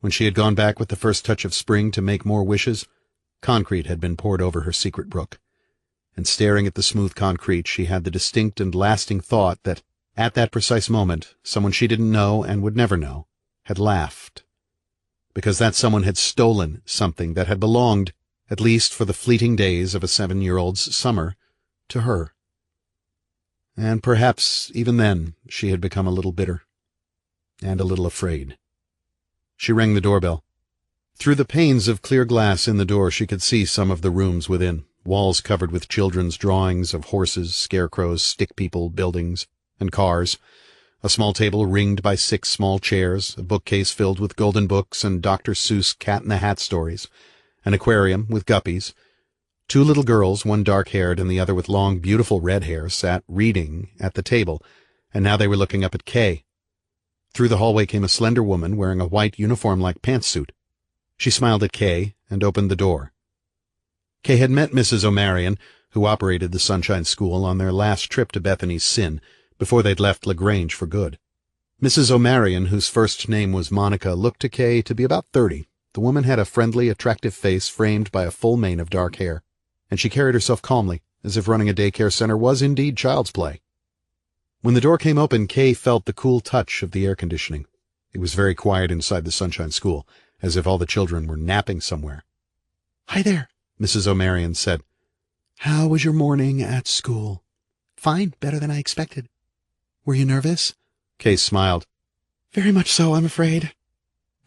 When she had gone back with the first touch of spring to make more wishes, concrete had been poured over her secret brook. And staring at the smooth concrete, she had the distinct and lasting thought that, at that precise moment, someone she didn't know and would never know had laughed. Because that someone had stolen something that had belonged, at least for the fleeting days of a 7-year-old's summer, to her. And perhaps even then she had become a little bitter. And a little afraid. She rang the doorbell. Through the panes of clear glass in the door she could see some of the rooms within, walls covered with children's drawings of horses, scarecrows, stick people, buildings, and cars, a small table ringed by 6 small chairs, a bookcase filled with golden books and Dr. Seuss Cat-in-the-Hat stories, an aquarium with guppies. 2 little girls, one dark-haired and the other with long, beautiful red hair, sat reading at the table, and now they were looking up at Kay. Through the hallway came a slender woman wearing a white uniform-like pantsuit. She smiled at Kay and opened the door. Kay had met Mrs. O'Marion, who operated the Sunshine School, on their last trip to Bethany's Sin, before they'd left LaGrange for good. Mrs. O'Marion, whose first name was Monica, looked to Kay to be about 30. The woman had a friendly, attractive face framed by a full mane of dark hair, and she carried herself calmly, as if running a daycare center was indeed child's play. When the door came open, Kay felt the cool touch of the air conditioning. It was very quiet inside the Sunshine School, as if all the children were napping somewhere. "Hi there," Mrs. O'Marion said. "How was your morning at school?" "Fine, better than I expected." "Were you nervous?" Kay smiled. "Very much so, I'm afraid."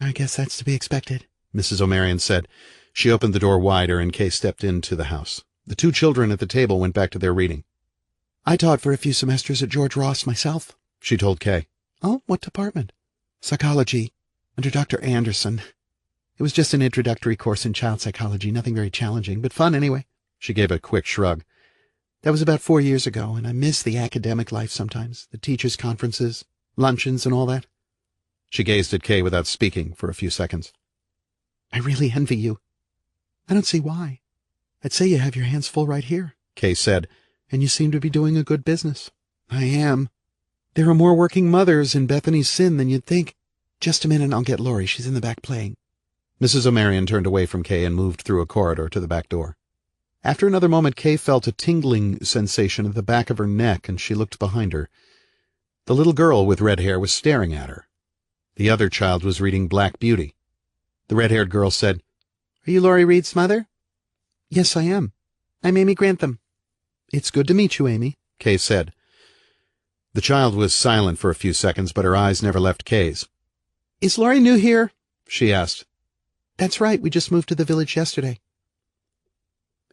"I guess that's to be expected." Mrs. O'Marion said. She opened the door wider, and Kay stepped into the house. The two children at the table went back to their reading. I taught for a few semesters at George Ross myself, she told Kay. Oh, what department? Psychology, under Dr. Anderson. It was just an introductory course in child psychology, nothing very challenging, but fun anyway. She gave a quick shrug. That was about 4 years ago, and I miss the academic life sometimes, the teachers' conferences, luncheons, and all that. She gazed at Kay without speaking for a few seconds. I really envy you. I don't see why. I'd say you have your hands full right here, Kay said, and you seem to be doing a good business. I am. There are more working mothers in Bethany's Sin than you'd think. Just a minute, I'll get Laurie. She's in the back playing. Mrs. O'Marion turned away from Kay and moved through a corridor to the back door. After another moment, Kay felt a tingling sensation at the back of her neck, and she looked behind her. The little girl with red hair was staring at her. The other child was reading Black Beauty. The red-haired girl said, Are you Laurie Reid's mother? Yes, I am. I'm Amy Grantham. It's good to meet you, Amy, Kay said. The child was silent for a few seconds, but her eyes never left Kay's. Is Laurie new here? She asked. That's right, we just moved to the village yesterday.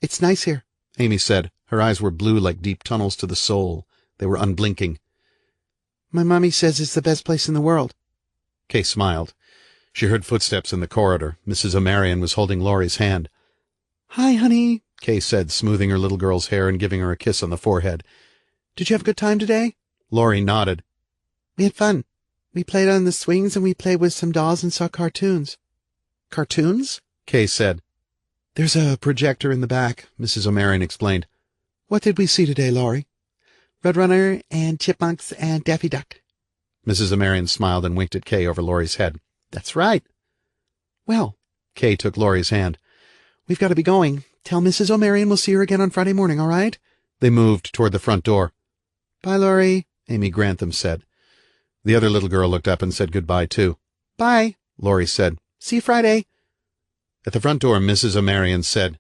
It's nice here, Amy said. Her eyes were blue like deep tunnels to the soul. They were unblinking. My mommy says it's the best place in the world. Kay smiled. She heard footsteps in the corridor. Mrs. O'Marion was holding Laurie's hand. Hi, honey, Kay said, smoothing her little girl's hair and giving her a kiss on the forehead. Did you have a good time today? Laurie nodded. We had fun. We played on the swings and we played with some dolls and saw cartoons. Cartoons? Kay said. There's a projector in the back, Mrs. O'Marion explained. What did we see today, Laurie? Roadrunner and Chipmunks and Daffy Duck. Mrs. O'Marion smiled and winked at Kay over Laurie's head. That's right. Well, Kay took Laurie's hand. We've got to be going. Tell Mrs. O'Marion we'll see her again on Friday morning, all right? They moved toward the front door. Bye, Laurie, Amy Grantham said. The other little girl looked up and said goodbye, too. Bye, Laurie said. See you Friday. At the front door, Mrs. O'Marion said,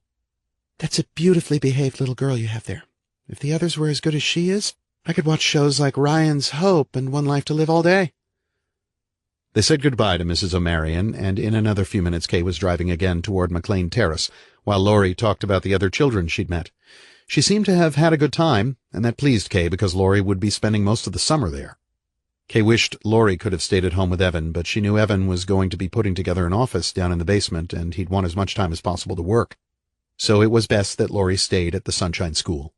That's a beautifully behaved little girl you have there. If the others were as good as she is, I could watch shows like Ryan's Hope and One Life to Live all day. They said goodbye to Mrs. O'Marion, and in another few minutes Kay was driving again toward McLean Terrace, while Laurie talked about the other children she'd met. She seemed to have had a good time, and that pleased Kay because Laurie would be spending most of the summer there. Kay wished Laurie could have stayed at home with Evan, but she knew Evan was going to be putting together an office down in the basement, and he'd want as much time as possible to work. So it was best that Laurie stayed at the Sunshine School.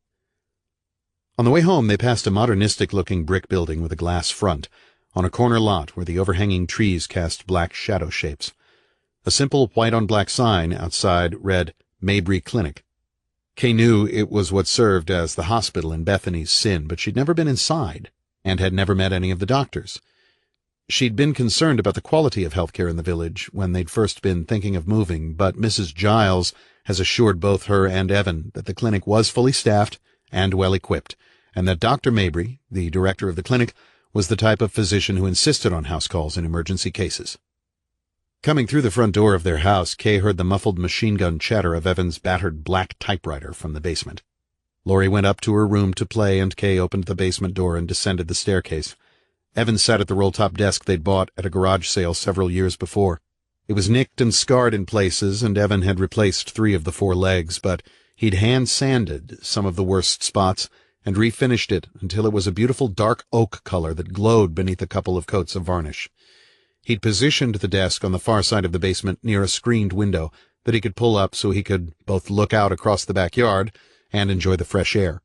On the way home, they passed a modernistic-looking brick building with a glass front, on a corner lot where the overhanging trees cast black shadow shapes. A simple white-on-black sign outside read, Mabry Clinic. Kay knew it was what served as the hospital in Bethany's Sin, but she'd never been inside, and had never met any of the doctors. She'd been concerned about the quality of healthcare in the village when they'd first been thinking of moving, but Mrs. Giles has assured both her and Evan that the clinic was fully staffed and well-equipped, and that Dr. Mabry, the director of the clinic, was the type of physician who insisted on house calls in emergency cases. Coming through the front door of their house, Kay heard the muffled machine-gun chatter of Evan's battered black typewriter from the basement. Laurie went up to her room to play, and Kay opened the basement door and descended the staircase. Evan sat at the roll-top desk they'd bought at a garage sale several years before. It was nicked and scarred in places, and Evan had replaced 3 of the 4 legs, but he'd hand-sanded some of the worst spots and refinished it until it was a beautiful dark oak color that glowed beneath a couple of coats of varnish. He'd positioned the desk on the far side of the basement near a screened window that he could pull up so he could both look out across the backyard and enjoy the fresh air.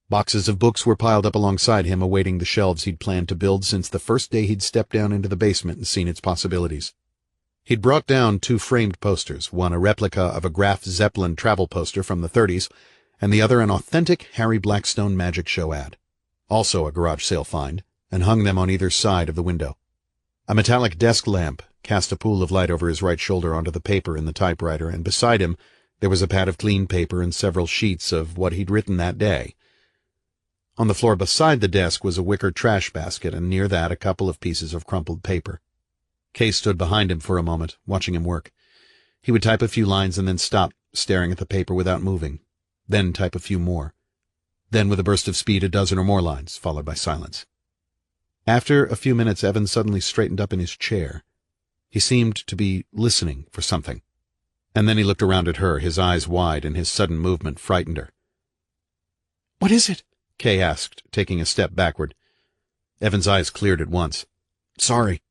Boxes of books were piled up alongside him, awaiting the shelves he'd planned to build since the first day he'd stepped down into the basement and seen its possibilities. He'd brought down 2 framed posters, one a replica of a Graf Zeppelin travel poster from the 30s, and the other an authentic Harry Blackstone magic show ad, also a garage sale find, and hung them on either side of the window. A metallic desk lamp cast a pool of light over his right shoulder onto the paper in the typewriter, and beside him there was a pad of clean paper and several sheets of what he'd written that day. On the floor beside the desk was a wicker trash basket, and near that a couple of pieces of crumpled paper. Kay stood behind him for a moment, watching him work. He would type a few lines and then stop, staring at the paper without moving. Then type a few more. Then, with a burst of speed, a dozen or more lines, followed by silence. After a few minutes, Evan suddenly straightened up in his chair. He seemed to be listening for something. And then he looked around at her, his eyes wide, and his sudden movement frightened her. "What is it?" Kay asked, taking a step backward. Evan's eyes cleared at once. "Sorry.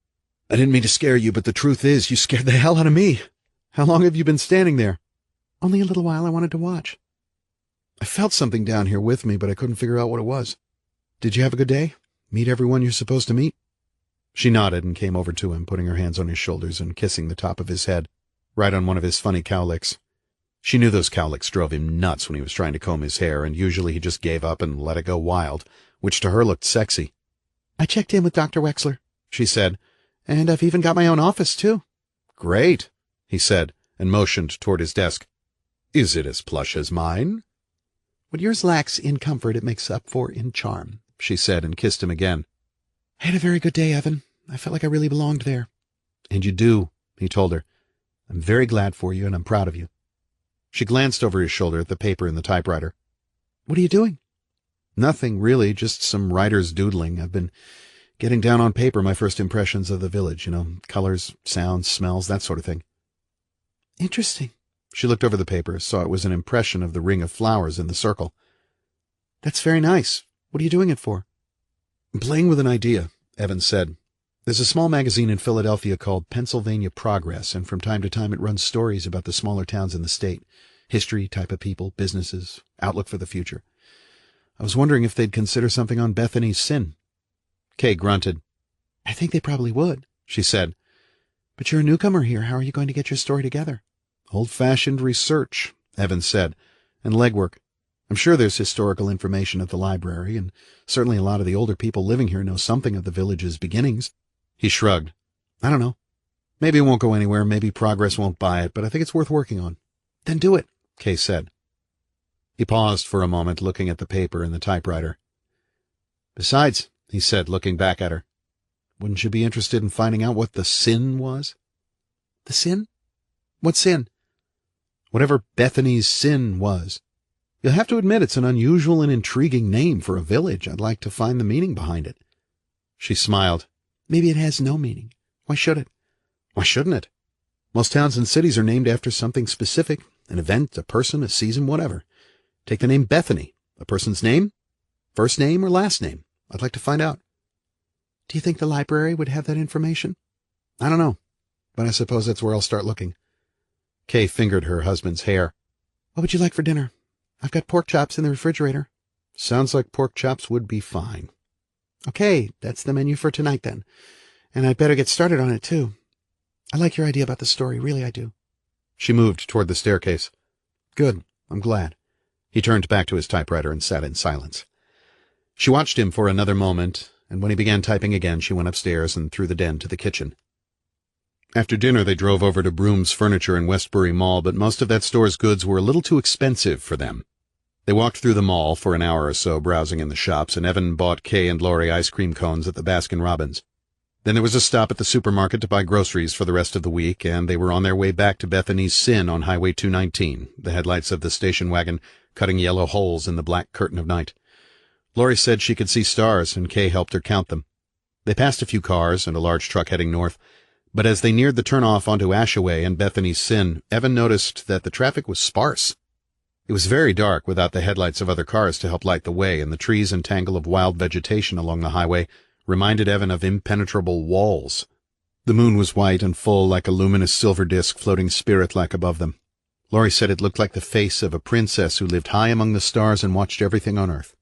I didn't mean to scare you, but the truth is, you scared the hell out of me. How long have you been standing there?" "Only a little while. I wanted to watch." "I felt something down here with me, but I couldn't figure out what it was. Did you have a good day? Meet everyone you're supposed to meet?" She nodded and came over to him, putting her hands on his shoulders and kissing the top of his head, right on one of his funny cowlicks. She knew those cowlicks drove him nuts when he was trying to comb his hair, and usually he just gave up and let it go wild, which to her looked sexy. "I checked in with Dr. Wexler," she said, "and I've even got my own office, too." "Great," he said, and motioned toward his desk. "Is it as plush as mine?" "What yours lacks in comfort, it makes up for in charm," she said, and kissed him again. "I had a very good day, Evan. I felt like I really belonged there." "And you do," he told her. "I'm very glad for you, and I'm proud of you." She glanced over his shoulder at the paper in the typewriter. "What are you doing?" "Nothing, really, just some writer's doodling. I've been getting down on paper my first impressions of the village, colors, sounds, smells, that sort of thing." "Interesting." She looked over the paper, saw it was an impression of the ring of flowers in the circle. "That's very nice. What are you doing it for?" "I'm playing with an idea," Evan said. "There's a small magazine in Philadelphia called Pennsylvania Progress, and from time to time it runs stories about the smaller towns in the state. History, type of people, businesses, outlook for the future. I was wondering if they'd consider something on Bethany's sin." Kay grunted. "I think they probably would," she said. "But you're a newcomer here. How are you going to get your story together?" "Old-fashioned research," Evan said, "and legwork. I'm sure there's historical information at the library, and certainly a lot of the older people living here know something of the village's beginnings." He shrugged. "I don't know. Maybe it won't go anywhere, maybe Progress won't buy it, but I think it's worth working on." "Then do it," Kay said. He paused for a moment, looking at the paper and the typewriter. "Besides," he said, looking back at her, "wouldn't you be interested in finding out what the sin was?" "The sin? What sin?" "Whatever Bethany's sin was. You'll have to admit it's an unusual and intriguing name for a village. I'd like to find the meaning behind it." She smiled. "Maybe it has no meaning. Why should it?" "Why shouldn't it? Most towns and cities are named after something specific, an event, a person, a season, whatever. Take the name Bethany. A person's name? First name or last name? I'd like to find out." "Do you think the library would have that information?" "I don't know, but I suppose that's where I'll start looking." Kay fingered her husband's hair. "What would you like for dinner? I've got pork chops in the refrigerator." "Sounds like pork chops would be fine." "Okay, that's the menu for tonight then. And I'd better get started on it, too. I like your idea about the story, really I do." She moved toward the staircase. "Good, I'm glad." He turned back to his typewriter and sat in silence. She watched him for another moment, and when he began typing again, she went upstairs and through the den to the kitchen. After dinner, they drove over to Broom's Furniture in Westbury Mall, but most of that store's goods were a little too expensive for them. They walked through the mall for an hour or so, browsing in the shops, and Evan bought Kay and Laurie ice cream cones at the Baskin-Robbins. Then there was a stop at the supermarket to buy groceries for the rest of the week, and they were on their way back to Bethany's Sin on Highway 219, the headlights of the station wagon cutting yellow holes in the black curtain of night. Laurie said she could see stars, and Kay helped her count them. They passed a few cars and a large truck heading north, but as they neared the turnoff onto Ashaway and Bethany's Sin, Evan noticed that the traffic was sparse. It was very dark without the headlights of other cars to help light the way, and the trees and tangle of wild vegetation along the highway reminded Evan of impenetrable walls. The moon was white and full, like a luminous silver disk floating spirit-like above them. Laurie said it looked like the face of a princess who lived high among the stars and watched everything on earth.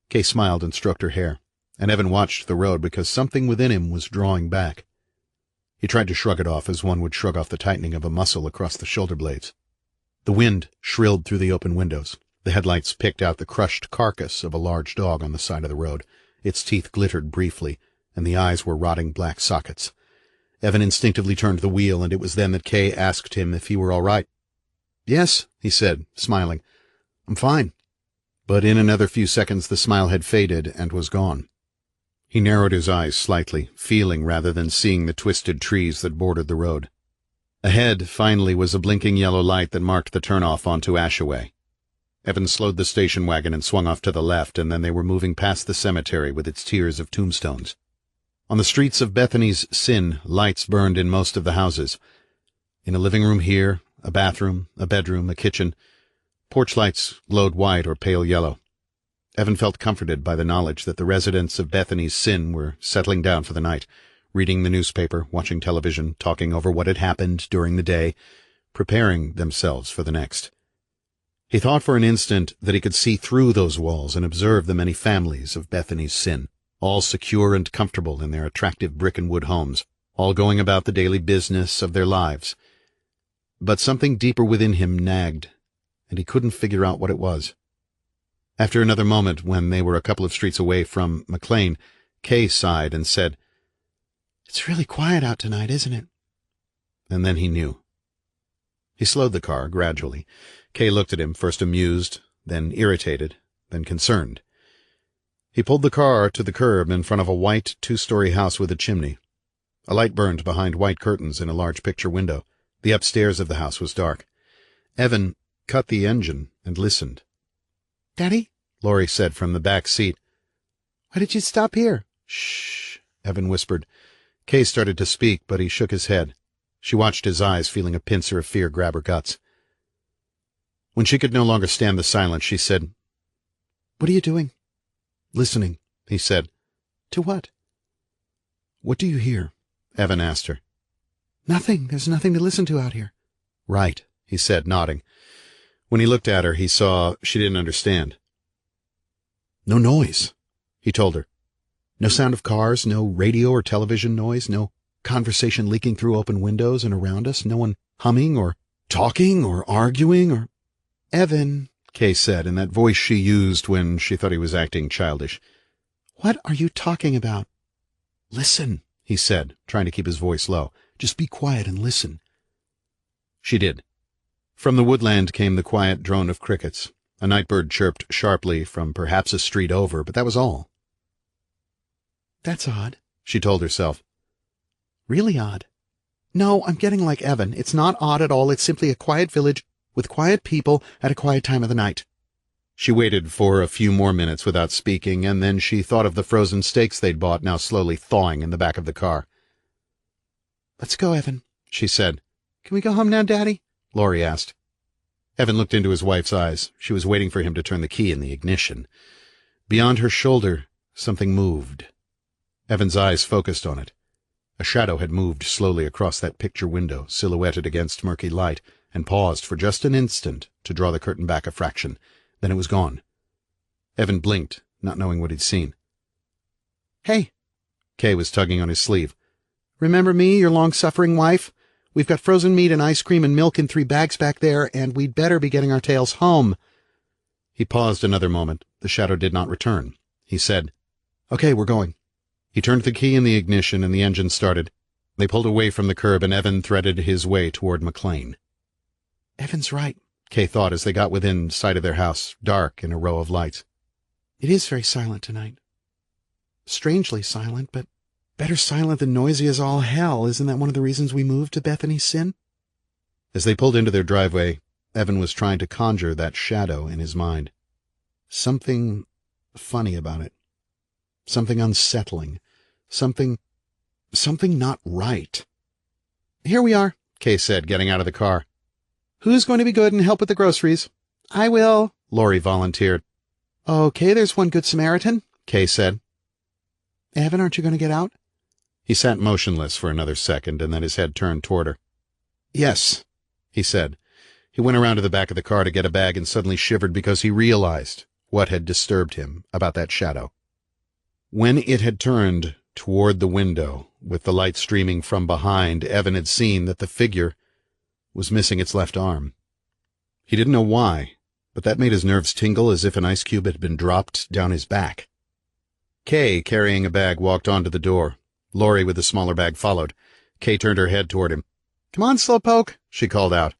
Kay smiled and stroked her hair, and Evan watched the road because something within him was drawing back. He tried to shrug it off as one would shrug off the tightening of a muscle across the shoulder blades. The wind shrilled through the open windows. The headlights picked out the crushed carcass of a large dog on the side of the road. Its teeth glittered briefly, and the eyes were rotting black sockets. Evan instinctively turned the wheel, and it was then that Kay asked him if he were all right. "Yes," he said, smiling. "I'm fine." But in another few seconds the smile had faded and was gone. He narrowed his eyes slightly, feeling rather than seeing the twisted trees that bordered the road. Ahead, finally, was a blinking yellow light that marked the turnoff onto Ashaway. Evan slowed the station wagon and swung off to the left, and then they were moving past the cemetery with its tiers of tombstones. On the streets of Bethany's Sin, lights burned in most of the houses. In a living room here, a bathroom, a bedroom, a kitchen, porch lights glowed white or pale yellow. Evan felt comforted by the knowledge that the residents of Bethany's Sin were settling down for the night, reading the newspaper, watching television, talking over what had happened during the day, preparing themselves for the next. He thought for an instant that he could see through those walls and observe the many families of Bethany's Sin, all secure and comfortable in their attractive brick-and-wood homes, all going about the daily business of their lives. But something deeper within him nagged, and he couldn't figure out what it was. After another moment, when they were a couple of streets away from McLean, Kay sighed and said, "It's really quiet out tonight, isn't it?" And then he knew. He slowed the car gradually. Kay looked at him, first amused, then irritated, then concerned. He pulled the car to the curb in front of a white two-story house with a chimney. A light burned behind white curtains in a large picture window. The upstairs of the house was dark. Evan cut the engine and listened. "Daddy," Laurie said from the back seat. "why did you stop here?" "Shh," Evan whispered. Kay started to speak, but he shook his head. She watched his eyes, feeling a pincer of fear grab her guts. When she could no longer stand the silence, she said, "What are you doing?" "Listening," he said. "To what?" "What do you hear?" Evan asked her. "Nothing. There's nothing to listen to out here." "Right," he said, nodding. When he looked at her, he saw she didn't understand. "No noise," he told her. "No sound of cars, no radio or television noise, no conversation leaking through open windows and around us, no one humming or talking or arguing or—" "Evan," Kay said, in that voice she used when she thought he was acting childish. "what are you talking about?" "Listen," he said, trying to keep his voice low. "Just be quiet and listen." She did. From the woodland came the quiet drone of crickets. A nightbird chirped sharply from perhaps a street over, but that was all. "That's odd," she told herself. "Really odd." "No, I'm getting like Evan. It's not odd at all. It's simply a quiet village with quiet people at a quiet time of the night." She waited for a few more minutes without speaking, and then she thought of the frozen steaks they'd bought, now slowly thawing in the back of the car. "Let's go, Evan," she said. "Can we go home now, Daddy?" Laurie asked. Evan looked into his wife's eyes. She was waiting for him to turn the key in the ignition. Beyond her shoulder, something moved. Evan's eyes focused on it. A shadow had moved slowly across that picture window, silhouetted against murky light, and paused for just an instant to draw the curtain back a fraction. Then it was gone. Evan blinked, not knowing what he'd seen. "Hey," Kay was tugging on his sleeve. "remember me, your long-suffering wife? We've got frozen meat and ice cream and milk in 3 bags back there, and we'd better be getting our tails home." He paused another moment. The shadow did not return. He said, "Okay, we're going." He turned the key in the ignition, and the engine started. They pulled away from the curb, and Evan threaded his way toward McLean. "Evan's right," Kay thought as they got within sight of their house, dark in a row of lights. "It is very silent tonight. Strangely silent, but better silent than noisy as all hell. Isn't that one of the reasons we moved to Bethany's Sin?" As they pulled into their driveway, Evan was trying to conjure that shadow in his mind. Something funny about it. Something unsettling. Something not right. "Here we are," Kay said, getting out of the car. "Who's going to be good and help with the groceries?" "I will," Laurie volunteered. "Okay, there's one good Samaritan," Kay said. "Evan, aren't you going to get out?" He sat motionless for another second, and then his head turned toward her. "Yes," he said. He went around to the back of the car to get a bag and suddenly shivered because he realized what had disturbed him about that shadow. When it had turned toward the window, with the light streaming from behind, Evan had seen that the figure was missing its left arm. He didn't know why, but that made his nerves tingle as if an ice cube had been dropped down his back. Kay, carrying a bag, walked onto the door. Laurie, with the smaller bag, followed. Kay turned her head toward him. "Come on, Slowpoke," she called out.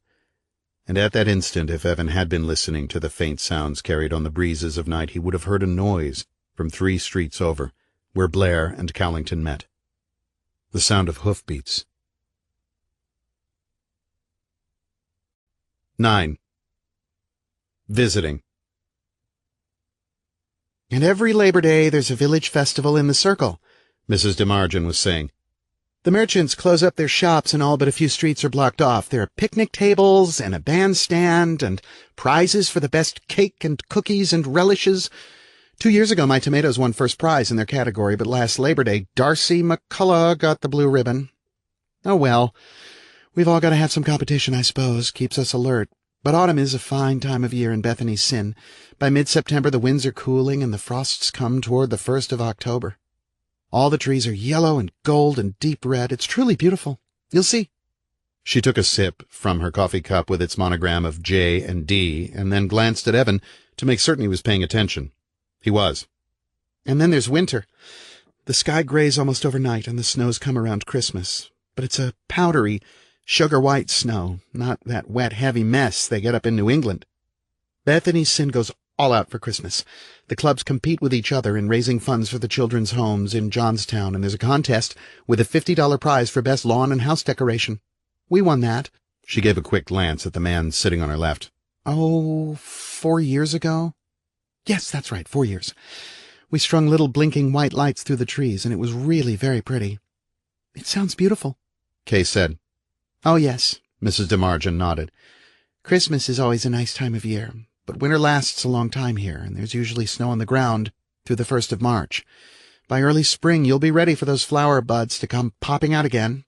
And at that instant, if Evan had been listening to the faint sounds carried on the breezes of night, he would have heard a noise from 3 streets over, where Blair and Cowlington met. The sound of hoofbeats. 9. Visiting. "And every Labor Day there's a village festival in the circle. Mrs. DeMargin was saying. The merchants close up their shops and all but a few streets are blocked off. There are picnic tables and a bandstand and prizes for the best cake and cookies and relishes. 2 years ago, my tomatoes won first prize in their category, but last Labor Day, Darcy McCullough got the blue ribbon. Oh well, we've all got to have some competition, I suppose. Keeps us alert. But autumn is a fine time of year in Bethany's Sin. By mid-September, the winds are cooling and the frosts come toward the 1st of October. All the trees are yellow and gold and deep red. It's truly beautiful. You'll see. She took a sip from her coffee cup with its monogram of J and D, and then glanced at Evan to make certain he was paying attention. He was. And then there's winter. The sky grays almost overnight, and the snows come around Christmas. But it's a powdery, sugar-white snow, not that wet, heavy mess they get up in New England. Bethany's Sin goes all out for Christmas. The clubs compete with each other in raising funds for the children's homes in Johnstown, and there's a contest with a $50 prize for best lawn and house decoration. We won that. She gave a quick glance at the man sitting on her left. Oh, 4 years ago? Yes, that's right, 4 years. We strung little blinking white lights through the trees, and it was really very pretty. It sounds beautiful, Kay said. Oh, yes, Mrs. DeMargin nodded. Christmas is always a nice time of year, but winter lasts a long time here, and there's usually snow on the ground through the 1st of March. By early spring, you'll be ready for those flower buds to come popping out again.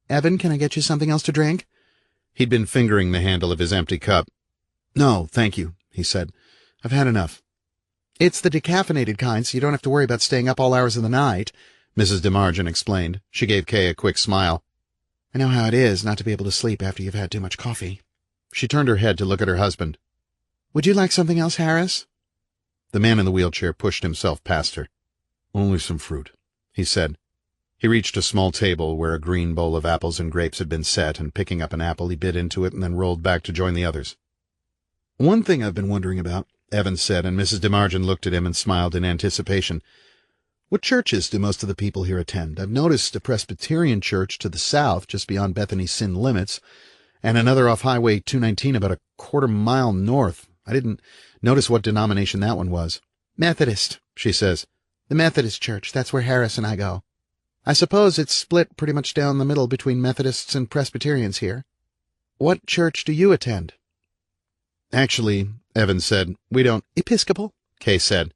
Evan, can I get you something else to drink? He'd been fingering the handle of his empty cup. No, thank you, he said. I've had enough. It's the decaffeinated kind, so you don't have to worry about staying up all hours of the night, Mrs. DeMargin explained. She gave Kay a quick smile. I know how it is not to be able to sleep after you've had too much coffee. She turned her head to look at her husband. Would you like something else, Harris? The man in the wheelchair pushed himself past her. Only some fruit, he said. He reached a small table where a green bowl of apples and grapes had been set, and picking up an apple, he bit into it and then rolled back to join the others. One thing I've been wondering about, Evan said, and Mrs. DeMargin looked at him and smiled in anticipation. What churches do most of the people here attend? I've noticed a Presbyterian church to the south, just beyond Bethany's Sin limits, and another off Highway 219 about a quarter-mile north. I didn't notice what denomination that one was. Methodist, she says. The Methodist Church, that's where Harris and I go. I suppose it's split pretty much down the middle between Methodists and Presbyterians here. What church do you attend? Actually, Evan said, we don't. Episcopal? Kay said.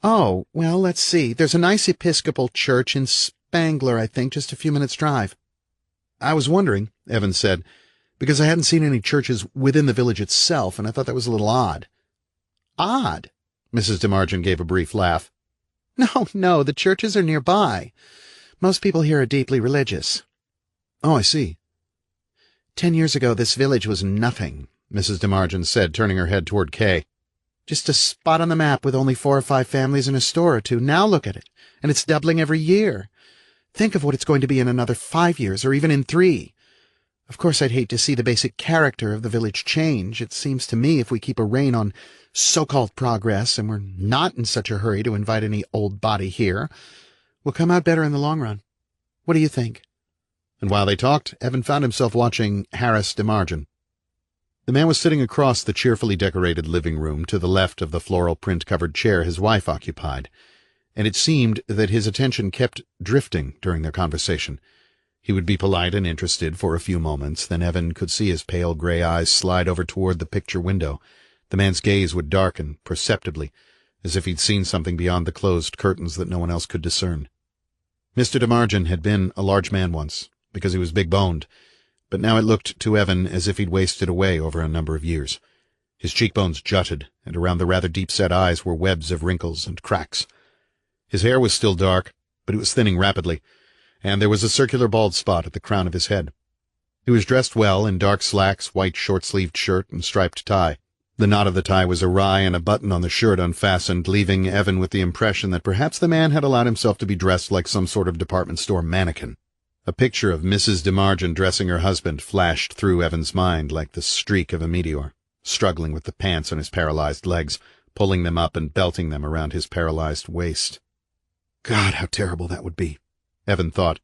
Oh, well, let's see. There's a nice Episcopal church in Spangler, I think, just a few minutes' drive. I was wondering, Evan said, because I hadn't seen any churches within the village itself, and I thought that was a little odd. Odd? Mrs. DeMargin gave a brief laugh. No, the churches are nearby. Most people here are deeply religious. Oh, I see. 10 years ago, this village was nothing, Mrs. DeMargin said, turning her head toward Kay. Just a spot on the map with only 4 or 5 families and a store or two. Now look at it, and it's doubling every year. Think of what it's going to be in another 5 years, or even in 3. Of course, I'd hate to see the basic character of the village change. It seems to me if we keep a rein on so-called progress, and we're not in such a hurry to invite any old body here, we'll come out better in the long run. What do you think? And while they talked, Evan found himself watching Harris DeMargin. The man was sitting across the cheerfully decorated living room to the left of the floral print-covered chair his wife occupied, and it seemed that his attention kept drifting during their conversation. He would be polite and interested for a few moments, then Evan could see his pale gray eyes slide over toward the picture window. The man's gaze would darken perceptibly, as if he'd seen something beyond the closed curtains that no one else could discern. Mr. DeMargin had been a large man once, because he was big-boned, but now it looked to Evan as if he'd wasted away over a number of years. His cheekbones jutted, and around the rather deep-set eyes were webs of wrinkles and cracks. His hair was still dark, but it was thinning rapidly, and there was a circular bald spot at the crown of his head. He was dressed well in dark slacks, white short-sleeved shirt, and striped tie. The knot of the tie was awry, and a button on the shirt unfastened, leaving Evan with the impression that perhaps the man had allowed himself to be dressed like some sort of department store mannequin. A picture of Mrs. DeMargin dressing her husband flashed through Evan's mind like the streak of a meteor, struggling with the pants on his paralyzed legs, pulling them up and belting them around his paralyzed waist. God, how terrible that would be, Evan thought.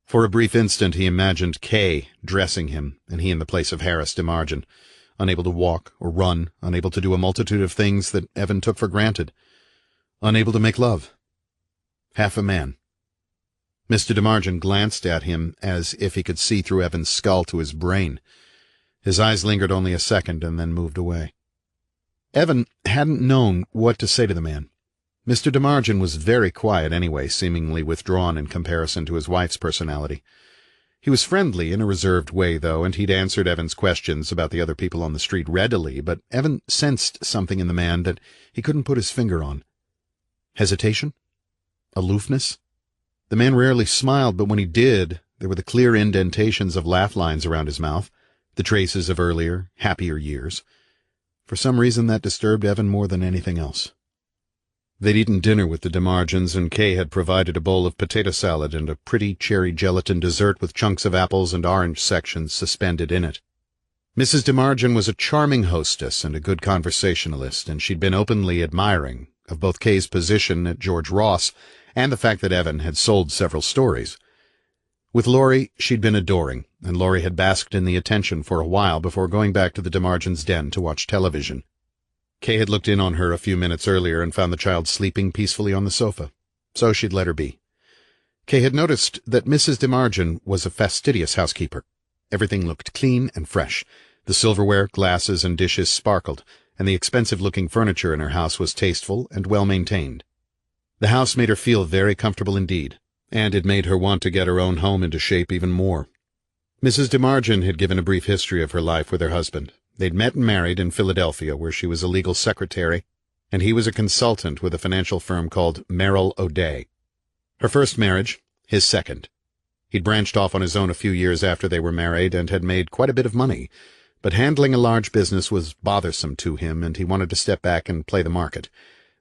For a brief instant he imagined Kay dressing him, and he in the place of Harris DeMargin, unable to walk or run, unable to do a multitude of things that Evan took for granted, unable to make love. Half a man, Mr. DeMargin glanced at him as if he could see through Evan's skull to his brain. His eyes lingered only a second and then moved away. Evan hadn't known what to say to the man. Mr. DeMargin was very quiet anyway, seemingly withdrawn in comparison to his wife's personality. He was friendly in a reserved way, though, and he'd answered Evan's questions about the other people on the street readily, but Evan sensed something in the man that he couldn't put his finger on. Hesitation? Aloofness? The man rarely smiled, but when he did, there were the clear indentations of laugh lines around his mouth, the traces of earlier, happier years. For some reason that disturbed Evan more than anything else. They'd eaten dinner with the DeMargins, and Kay had provided a bowl of potato salad and a pretty cherry gelatin dessert with chunks of apples and orange sections suspended in it. Mrs. DeMargin was a charming hostess and a good conversationalist, and she'd been openly admiring of both Kay's position at George Ross and the fact that Evan had sold several stories. With Laurie, she'd been adoring, and Laurie had basked in the attention for a while before going back to the DeMargins' den to watch television. Kay had looked in on her a few minutes earlier and found the child sleeping peacefully on the sofa, so she'd let her be. Kay had noticed that Mrs. DeMargin was a fastidious housekeeper. Everything looked clean and fresh. The silverware, glasses, and dishes sparkled, and the expensive-looking furniture in her house was tasteful and well-maintained. The house made her feel very comfortable indeed, and it made her want to get her own home into shape even more. Mrs. DeMargin had given a brief history of her life with her husband. They'd met and married in Philadelphia, where she was a legal secretary, and he was a consultant with a financial firm called Merrill O'Day. Her first marriage, his second. He'd branched off on his own a few years after they were married and had made quite a bit of money, but handling a large business was bothersome to him, and he wanted to step back and play the market.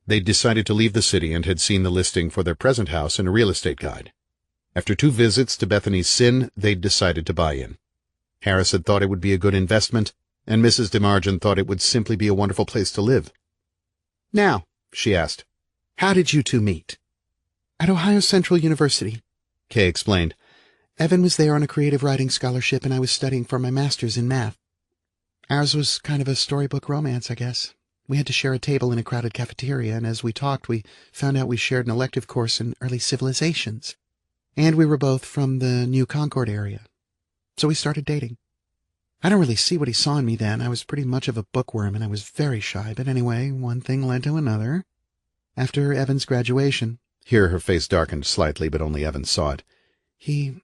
They'd decided to leave the city and had seen the listing for their present house in a real estate guide. After 2 visits to Bethany's Sin, they'd decided to buy in. Harris had thought it would be a good investment, and Mrs. DeMargin thought it would simply be a wonderful place to live. Now, she asked, how did you two meet? At Ohio Central University, Kay explained. Evan was there on a creative writing scholarship, and I was studying for my master's in math. Ours was kind of a storybook romance, I guess. We had to share a table in a crowded cafeteria, and as we talked, we found out we shared an elective course in early civilizations. And we were both from the New Concord area. So we started dating. I don't really see what he saw in me then. I was pretty much of a bookworm, and I was very shy. But anyway, one thing led to another. After Evan's graduation— here her face darkened slightly, but only Evan saw it— he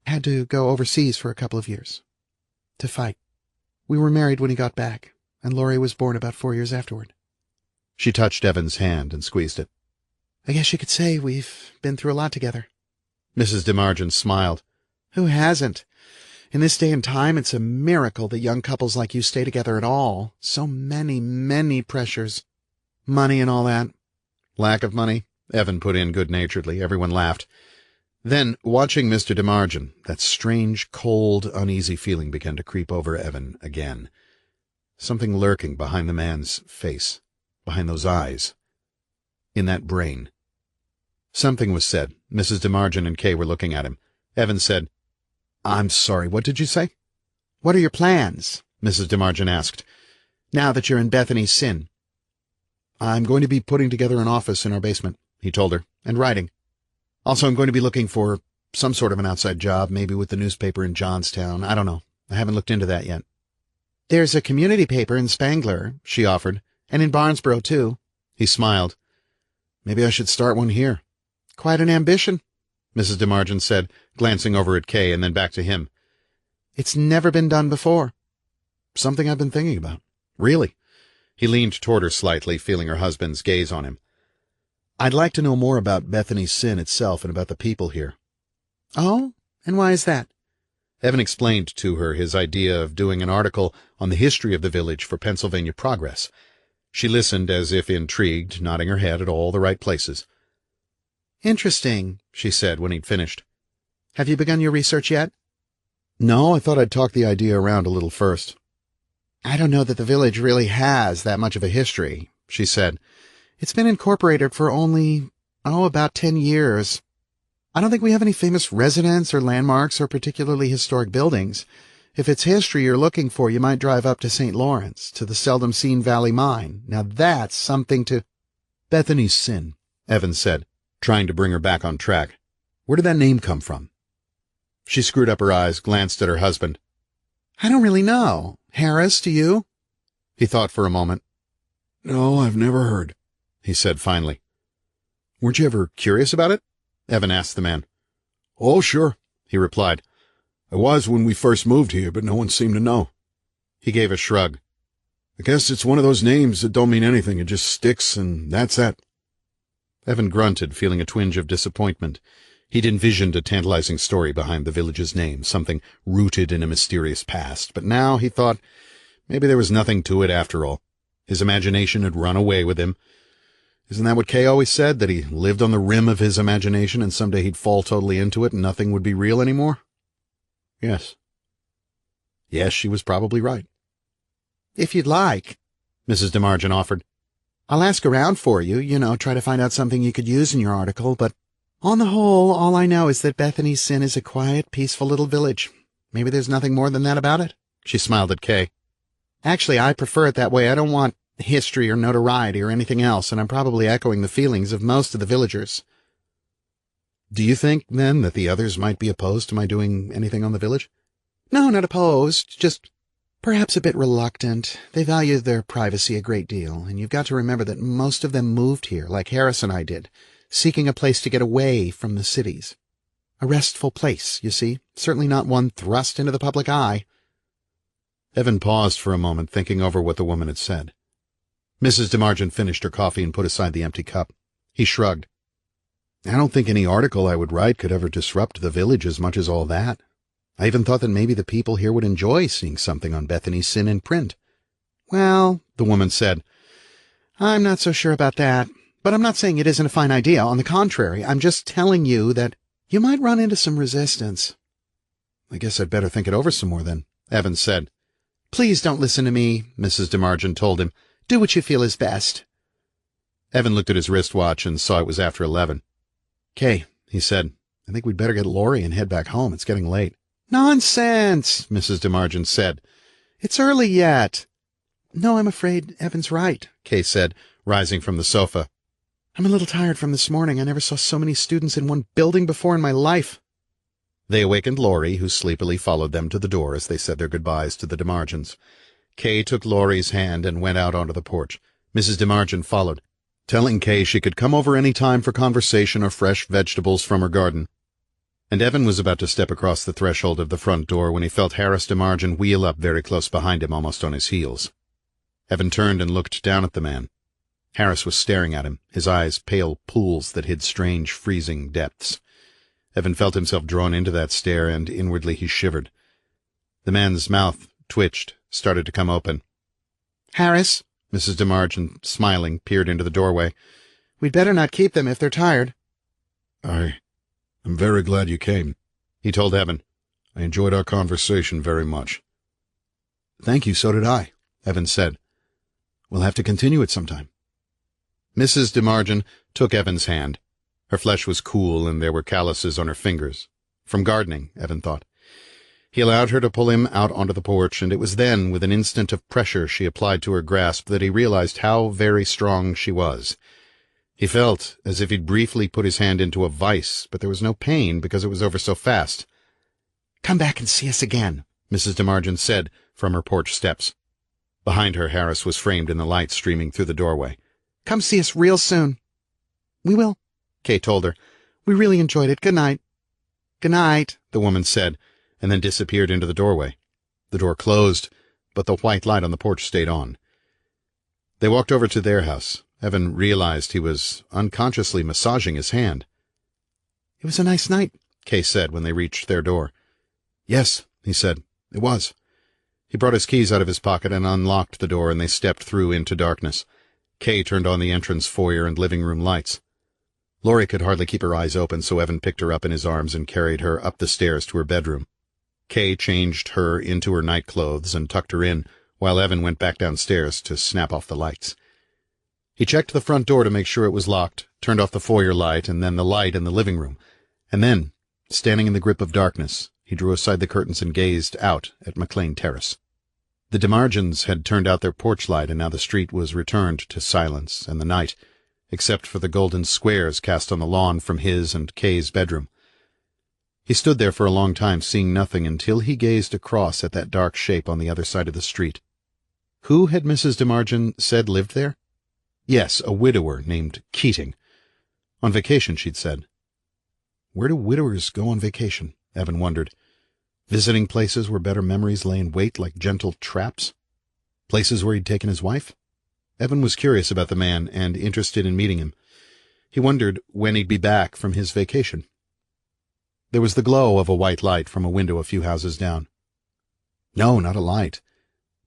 had to go overseas for a couple of years. To fight. We were married when he got back, and Laurie was born about 4 years afterward. She touched Evan's hand and squeezed it. I guess you could say we've been through a lot together. Mrs. DeMargin smiled. Who hasn't? In this day and time, it's a miracle that young couples like you stay together at all. So many, many pressures. Money and all that. Lack of money, Evan put in good-naturedly. Everyone laughed. Then, watching Mr. DeMargin, that strange, cold, uneasy feeling began to creep over Evan again. Something lurking behind the man's face, behind those eyes, in that brain. Something was said. Mrs. DeMargin and Kay were looking at him. Evan said, I'm sorry, what did you say? What are your plans? Mrs. DeMargin asked. Now that you're in Bethany's Sin. I'm going to be putting together an office in our basement, he told her, and writing. Also, I'm going to be looking for some sort of an outside job, maybe with the newspaper in Johnstown. I don't know. I haven't looked into that yet. There's a community paper in Spangler, she offered, and in Barnesboro, too. He smiled. Maybe I should start one here. Quite an ambition, Mrs. DeMargin said, glancing over at Kay and then back to him. It's never been done before. Something I've been thinking about. Really? He leaned toward her slightly, feeling her husband's gaze on him. I'd like to know more about Bethany's Sin itself and about the people here. Oh? And why is that? Evan explained to her his idea of doing an article on the history of the village for Pennsylvania Progress. She listened as if intrigued, nodding her head at all the right places. Interesting, she said when he'd finished. Have you begun your research yet? No, I thought I'd talk the idea around a little first. I don't know that the village really has that much of a history, she said. It's been incorporated for only, about 10 years. I don't think we have any famous residents or landmarks or particularly historic buildings. If it's history you're looking for, you might drive up to St. Lawrence, to the seldom-seen Valley Mine. Now that's something to— Bethany's Sin, Evan said, trying to bring her back on track. Where did that name come from?" She screwed up her eyes, glanced at her husband. "I don't really know. Harris, do you?" He thought for a moment. "No, I've never heard," he said finally. "Weren't you ever curious about it?" Evan asked the man. "Oh, sure," he replied. "I was when we first moved here, but no one seemed to know." He gave a shrug. "I guess it's one of those names that don't mean anything. It just sticks, and that's that." Evan grunted, feeling a twinge of disappointment. He'd envisioned a tantalizing story behind the village's name, something rooted in a mysterious past, but now, he thought, maybe there was nothing to it after all. His imagination had run away with him. Isn't that what Kay always said, that he lived on the rim of his imagination and someday he'd fall totally into it and nothing would be real anymore? Yes. Yes, she was probably right. "If you'd like," Mrs. DeMargin offered, "I'll ask around for you, try to find out something you could use in your article, but on the whole, all I know is that Bethany's Sin is a quiet, peaceful little village. Maybe there's nothing more than that about it." She smiled at Kay. "Actually, I prefer it that way. I don't want history or notoriety or anything else, and I'm probably echoing the feelings of most of the villagers." "Do you think, then, that the others might be opposed to my doing anything on the village?" "No, not opposed, just perhaps a bit reluctant. They value their privacy a great deal, and you've got to remember that most of them moved here, like Harris and I did, seeking a place to get away from the cities. A restful place, you see, certainly not one thrust into the public eye." Evan paused for a moment, thinking over what the woman had said. Mrs. DeMargin finished her coffee and put aside the empty cup. He shrugged. "I don't think any article I would write could ever disrupt the village as much as all that. I even thought that maybe the people here would enjoy seeing something on Bethany's Sin in print." "Well," the woman said, "I'm not so sure about that. But I'm not saying it isn't a fine idea. On the contrary, I'm just telling you that you might run into some resistance." "I guess I'd better think it over some more then," Evan said. "Please don't listen to me," Mrs. DeMargin told him. "Do what you feel is best." Evan looked at his wristwatch and saw it was after 11. "Kay," he said, "I think we'd better get Laurie and head back home. It's getting late." "Nonsense," Mrs. DeMargin said. "It's early yet." "No, I'm afraid Evan's right," Kay said, rising from the sofa. "I'm a little tired from this morning. I never saw so many students in one building before in my life." They awakened Laurie, who sleepily followed them to the door as they said their goodbyes to the DeMargins. Kay took Laurie's hand and went out onto the porch. Mrs. DeMargin followed, telling Kay she could come over any time for conversation or fresh vegetables from her garden. And Evan was about to step across the threshold of the front door when he felt Harris DeMargin wheel up very close behind him, almost on his heels. Evan turned and looked down at the man. Harris was staring at him, his eyes pale pools that hid strange, freezing depths. Evan felt himself drawn into that stare, and inwardly he shivered. The man's mouth twitched, started to come open. "Harris," Mrs. DeMargin, smiling, peered into the doorway. "We'd better not keep them if they're tired." I'm very glad you came," he told Evan. "I enjoyed our conversation very much." "Thank you, so did I," Evan said. "We'll have to continue it sometime." Mrs. DeMargin took Evan's hand. Her flesh was cool, and there were calluses on her fingers. From gardening, Evan thought. He allowed her to pull him out onto the porch, and it was then, with an instant of pressure she applied to her grasp, that he realized how very strong she was. He felt as if he'd briefly put his hand into a vice, but there was no pain because it was over so fast. "Come back and see us again," Mrs. DeMargin said from her porch steps. Behind her, Harris was framed in the light streaming through the doorway. "Come see us real soon." "We will," Kay told her. "We really enjoyed it. Good night." "Good night," the woman said, and then disappeared into the doorway. The door closed, but the white light on the porch stayed on. They walked over to their house. Evan realized he was unconsciously massaging his hand. "It was a nice night," Kay said when they reached their door. "Yes," he said, "it was." He brought his keys out of his pocket and unlocked the door, and they stepped through into darkness. Kay turned on the entrance foyer and living room lights. Laurie could hardly keep her eyes open, so Evan picked her up in his arms and carried her up the stairs to her bedroom. Kay changed her into her nightclothes and tucked her in, while Evan went back downstairs to snap off the lights. He checked the front door to make sure it was locked, turned off the foyer light and then the light in the living room, and then, standing in the grip of darkness, he drew aside the curtains and gazed out at McLean Terrace. The DeMargins had turned out their porch light, and now the street was returned to silence and the night, except for the golden squares cast on the lawn from his and Kay's bedroom. He stood there for a long time, seeing nothing, until he gazed across at that dark shape on the other side of the street. Who had Mrs. de Margin said lived there? Yes, a widower named Keating. On vacation, she'd said. Where do widowers go on vacation? Evan wondered. Visiting places where better memories lay in wait like gentle traps? Places where he'd taken his wife? Evan was curious about the man and interested in meeting him. He wondered when he'd be back from his vacation. There was the glow of a white light from a window a few houses down. No, not a light,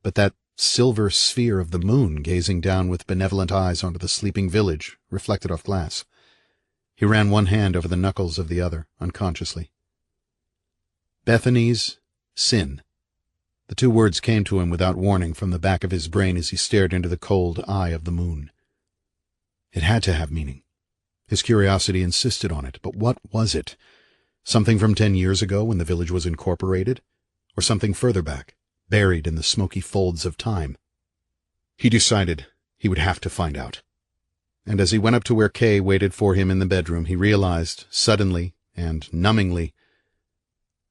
but that silver sphere of the moon gazing down with benevolent eyes onto the sleeping village, reflected off glass. He ran one hand over the knuckles of the other, unconsciously. Bethany's sin. The two words came to him without warning from the back of his brain as he stared into the cold eye of the moon. It had to have meaning. His curiosity insisted on it, but what was it? Something from 10 years ago when the village was incorporated? Or something further back, buried in the smoky folds of time? He decided he would have to find out. And as he went up to where Kay waited for him in the bedroom, he realized, suddenly and numbingly,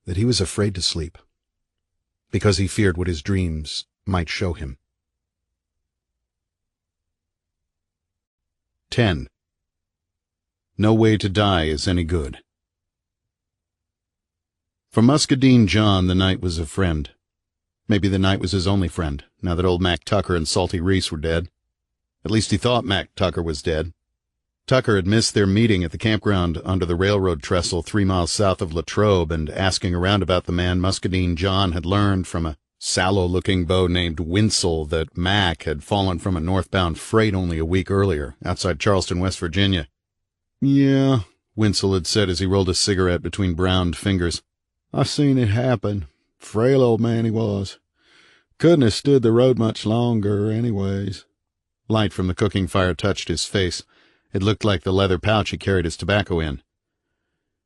that he was afraid to sleep, because he feared what his dreams might show him. 10. No way to die is any good. For Muscadine John, the night was a friend. Maybe the night was his only friend, now that old Mac Tucker and Salty Reese were dead. At least he thought Mac Tucker was dead. Tucker had missed their meeting at the campground under the railroad trestle 3 miles south of Latrobe, and asking around about the man, Muscadine John had learned from a sallow-looking beau named Winsel that Mac had fallen from a northbound freight only a week earlier, outside Charleston, West Virginia. Yeah, Winsel had said as he rolled a cigarette between browned fingers. I seen it happen. Frail old man he was. Couldn't have stood the road much longer, anyways. Light from the cooking fire touched his face. It looked like the leather pouch he carried his tobacco in.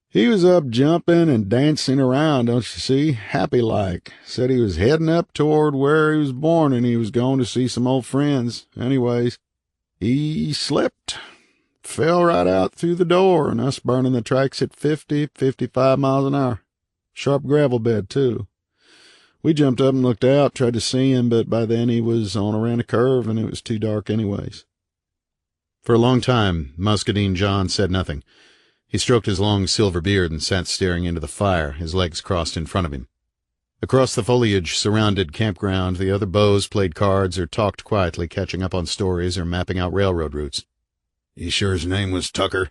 He was up jumping and dancing around, don't you see, happy-like. Said he was heading up toward where he was born and he was going to see some old friends. Anyways, he slipped. Fell right out through the door, and us burning the tracks at 50, 55 miles an hour. Sharp gravel bed, too. We jumped up and looked out, tried to see him, but by then he was on around a curve, and it was too dark anyways. For a long time, Muscadine John said nothing. He stroked his long silver beard and sat staring into the fire, his legs crossed in front of him. Across the foliage-surrounded campground, the other beaus played cards or talked quietly, catching up on stories or mapping out railroad routes. "You sure his name was Tucker?"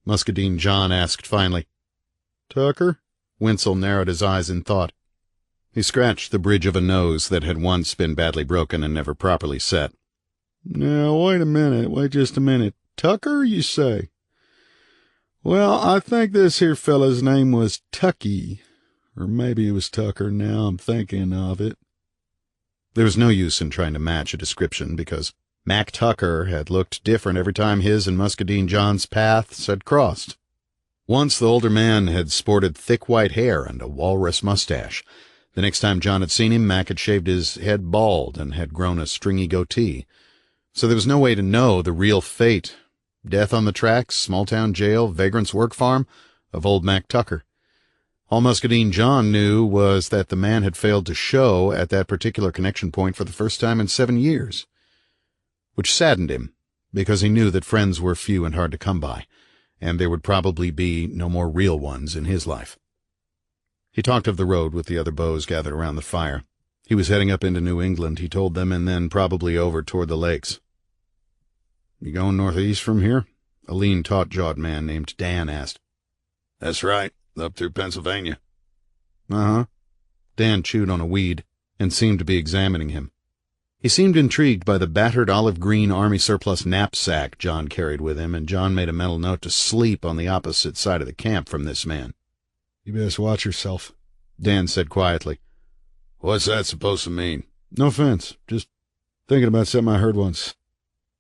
Muscadine John asked finally. "Tucker?" Winsel narrowed his eyes in thought. He scratched the bridge of a nose that had once been badly broken and never properly set. "Now, wait just a minute. Tucker, you say? Well, I think this here fella's name was Tucky. Or maybe it was Tucker, now I'm thinking of it." There was no use in trying to match a description, because Mac Tucker had looked different every time his and Muscadine John's paths had crossed. Once the older man had sported thick white hair and a walrus mustache. The next time John had seen him, Mac had shaved his head bald and had grown a stringy goatee. So there was no way to know the real fate, death on the tracks, small-town jail, vagrant's work farm, of old Mac Tucker. All Muscadine John knew was that the man had failed to show at that particular connection point for the first time in 7 years, which saddened him, because he knew that friends were few and hard to come by, and there would probably be no more real ones in his life. He talked of the road with the other beaus gathered around the fire. He was heading up into New England, he told them, and then probably over toward the lakes. "You going northeast from here?" a lean, taut-jawed man named Dan asked. "That's right, up through Pennsylvania." "Uh-huh." Dan chewed on a weed and seemed to be examining him. He seemed intrigued by the battered olive-green army surplus knapsack John carried with him, and John made a mental note to sleep on the opposite side of the camp from this man. "You best watch yourself," Dan said quietly. "What's that supposed to mean?" "No offense, just thinking about something I heard once.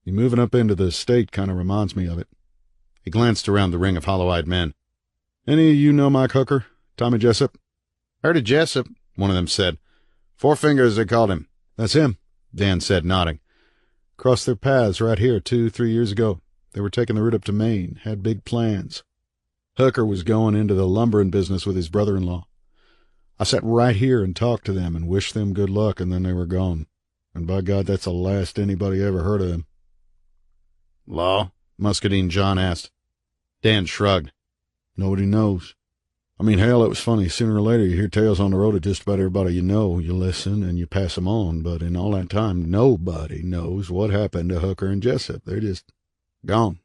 You moving up into the state kind of reminds me of it." He glanced around the ring of hollow-eyed men. "Any of you know Mike Hooker? Tommy Jessup?" "Heard of Jessup," one of them said. "Four Fingers, they called him." "That's him," Dan said, nodding. "Crossed their paths right here 2-3 years ago. They were taking the route up to Maine, had big plans." Hooker was going into the lumbering business with his brother-in-law. I sat right here and talked to them and wished them good luck, and then they were gone. And by God, that's the last anybody ever heard of them. Law? Muscadine John asked. Dan shrugged. Nobody knows. I mean, hell, it was funny. Sooner or later, you hear tales on the road of just about everybody you know. You listen and you pass them on, but in all that time, nobody knows what happened to Hooker and Jessup. They're just gone.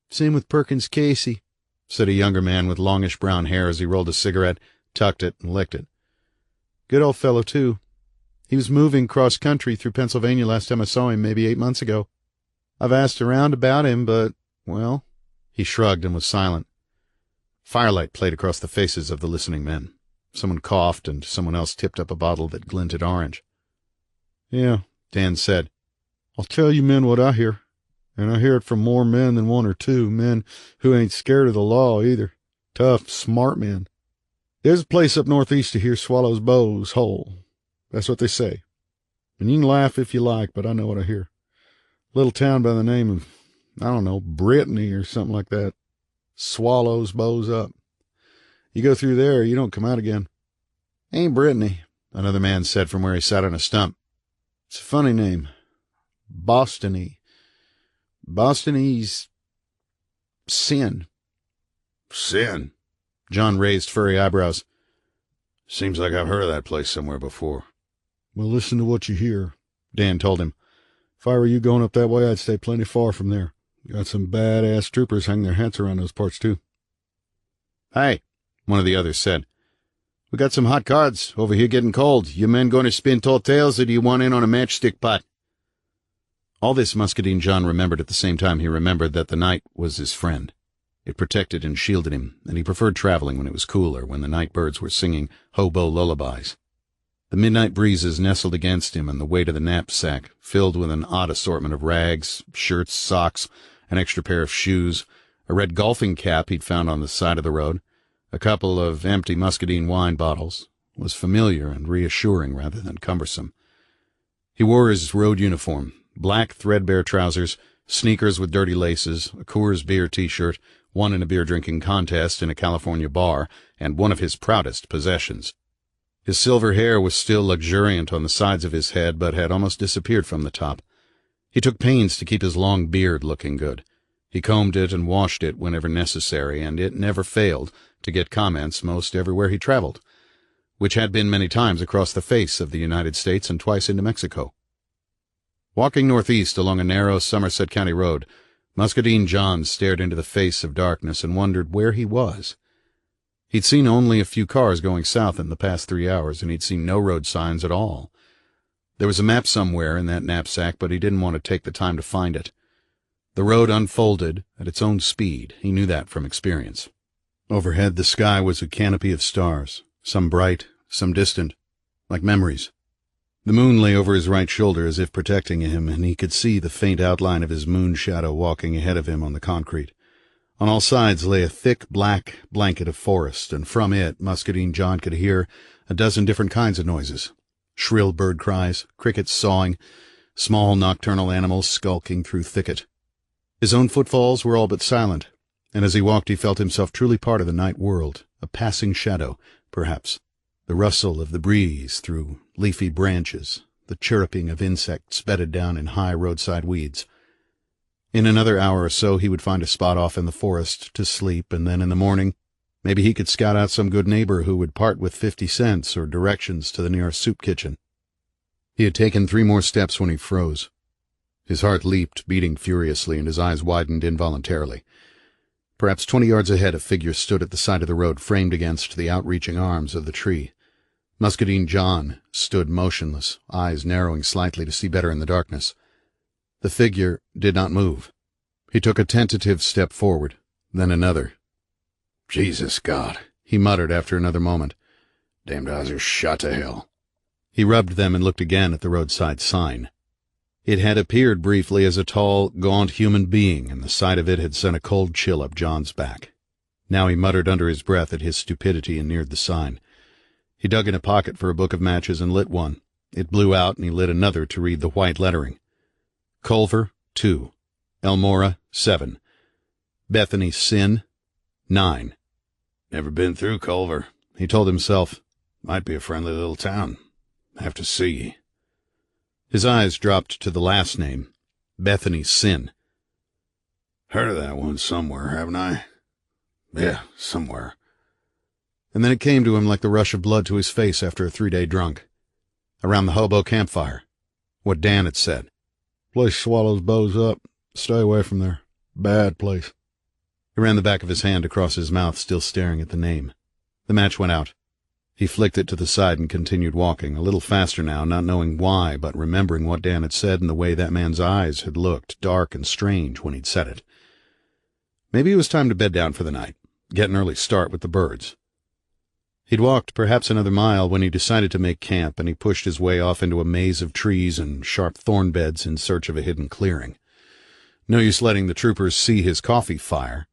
Same with Perkins Casey, said a younger man with longish brown hair as he rolled a cigarette, tucked it, and licked it. Good old fellow, too. He was moving cross-country through Pennsylvania last time I saw him, maybe 8 months ago. I've asked around about him, but, well, he shrugged and was silent. Firelight played across the faces of the listening men. Someone coughed, and someone else tipped up a bottle that glinted orange. Yeah, Dan said. I'll tell you men what I hear, and I hear it from more men than one or two, men who ain't scared of the law either. Tough, smart men. There's a place up northeast to hear Swallow's Bow's hole. That's what they say. And you can laugh if you like, but I know what I hear. Little town by the name of, I don't know, Brittany or something like that. Swallows bows up. You go through there, you don't come out again. Ain't Brittany, another man said from where he sat on a stump. It's a funny name. Bostony. Bostony's sin. Sin? John raised furry eyebrows. Seems like I've heard of that place somewhere before. Well, listen to what you hear, Dan told him. If I were you going up that way, I'd stay plenty far from there. Got some badass troopers hang their hats around those parts, too. Hey, one of the others said. We got some hot cards over here getting cold. You men going to spin tall tales, or do you want in on a matchstick pot? All this Muscadine John remembered at the same time he remembered that the night was his friend. It protected and shielded him, and he preferred traveling when it was cooler, when the night birds were singing hobo lullabies. The midnight breezes nestled against him, and the weight of the knapsack, filled with an odd assortment of rags, shirts, socks, an extra pair of shoes, a red golfing cap he'd found on the side of the road, a couple of empty Muscadine wine bottles, was familiar and reassuring rather than cumbersome. He wore his road uniform, black threadbare trousers, sneakers with dirty laces, a Coors beer T-shirt, won in a beer-drinking contest in a California bar, and one of his proudest possessions. His silver hair was still luxuriant on the sides of his head, but had almost disappeared from the top. He took pains to keep his long beard looking good. He combed it and washed it whenever necessary, and it never failed to get comments most everywhere he traveled, which had been many times across the face of the United States and twice into Mexico. Walking northeast along a narrow Somerset County road, Muscadine John stared into the face of darkness and wondered where he was. He'd seen only a few cars going south in the past 3 hours, and he'd seen no road signs at all. There was a map somewhere in that knapsack, but he didn't want to take the time to find it. The road unfolded at its own speed. He knew that from experience. Overhead, the sky was a canopy of stars, some bright, some distant, like memories. The moon lay over his right shoulder as if protecting him, and he could see the faint outline of his moon shadow walking ahead of him on the concrete. On all sides lay a thick black blanket of forest, and from it Muscadine John could hear a dozen different kinds of noises. Shrill bird cries, crickets sawing, small nocturnal animals skulking through thicket. His own footfalls were all but silent, and as he walked he felt himself truly part of the night world, a passing shadow, perhaps. The rustle of the breeze through leafy branches, the chirruping of insects bedded down in high roadside weeds. In another hour or so he would find a spot off in the forest to sleep, and then in the morning maybe he could scout out some good neighbor who would part with 50 cents or directions to the nearest soup kitchen. He had taken 3 more steps when he froze. His heart leaped, beating furiously, and his eyes widened involuntarily. Perhaps 20 yards ahead a figure stood at the side of the road, framed against the outreaching arms of the tree. Muscadine John stood motionless, eyes narrowing slightly to see better in the darkness. The figure did not move. He took a tentative step forward, then another. Jesus God, he muttered after another moment. Damned eyes are shot to hell. He rubbed them and looked again at the roadside sign. It had appeared briefly as a tall, gaunt human being, and the sight of it had sent a cold chill up John's back. Now he muttered under his breath at his stupidity and neared the sign. He dug in a pocket for a book of matches and lit one. It blew out, and he lit another to read the white lettering. Culver, 2. Elmora, 7. Bethany, Sin, 9. Never been through Culver, He told himself. Might be a friendly little town. Have to see. His eyes dropped to the last name, Bethany's Sin. Heard of that one somewhere, haven't I? Yeah, somewhere. And then it came to him like the rush of blood to his face after a 3-day drunk. Around the hobo campfire. What Dan had said. Place swallows bows up. Stay away from there. Bad place. He ran the back of his hand across his mouth, still staring at the name. The match went out. He flicked it to the side and continued walking, a little faster now, not knowing why, but remembering what Dan had said and the way that man's eyes had looked, dark and strange, when he'd said it. Maybe it was time to bed down for the night, get an early start with the birds. He'd walked perhaps another mile when he decided to make camp, and he pushed his way off into a maze of trees and sharp thorn beds in search of a hidden clearing. No use letting the troopers see his coffee fire.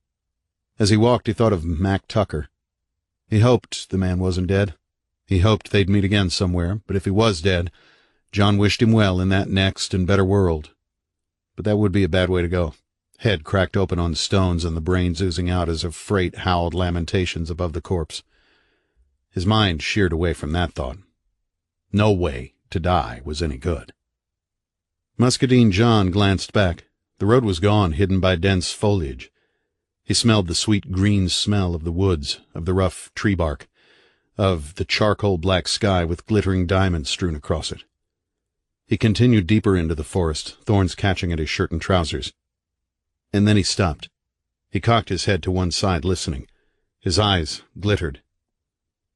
As he walked, he thought of Mac Tucker. He hoped the man wasn't dead. He hoped they'd meet again somewhere, but if he was dead, John wished him well in that next and better world. But that would be a bad way to go. Head cracked open on stones and the brains oozing out as a freight howled lamentations above the corpse. His mind sheared away from that thought. No way to die was any good. Muscadine John glanced back. The road was gone, hidden by dense foliage. He smelled the sweet green smell of the woods, of the rough tree bark, of the charcoal-black sky with glittering diamonds strewn across it. He continued deeper into the forest, thorns catching at his shirt and trousers. And then he stopped. He cocked his head to one side, listening. His eyes glittered.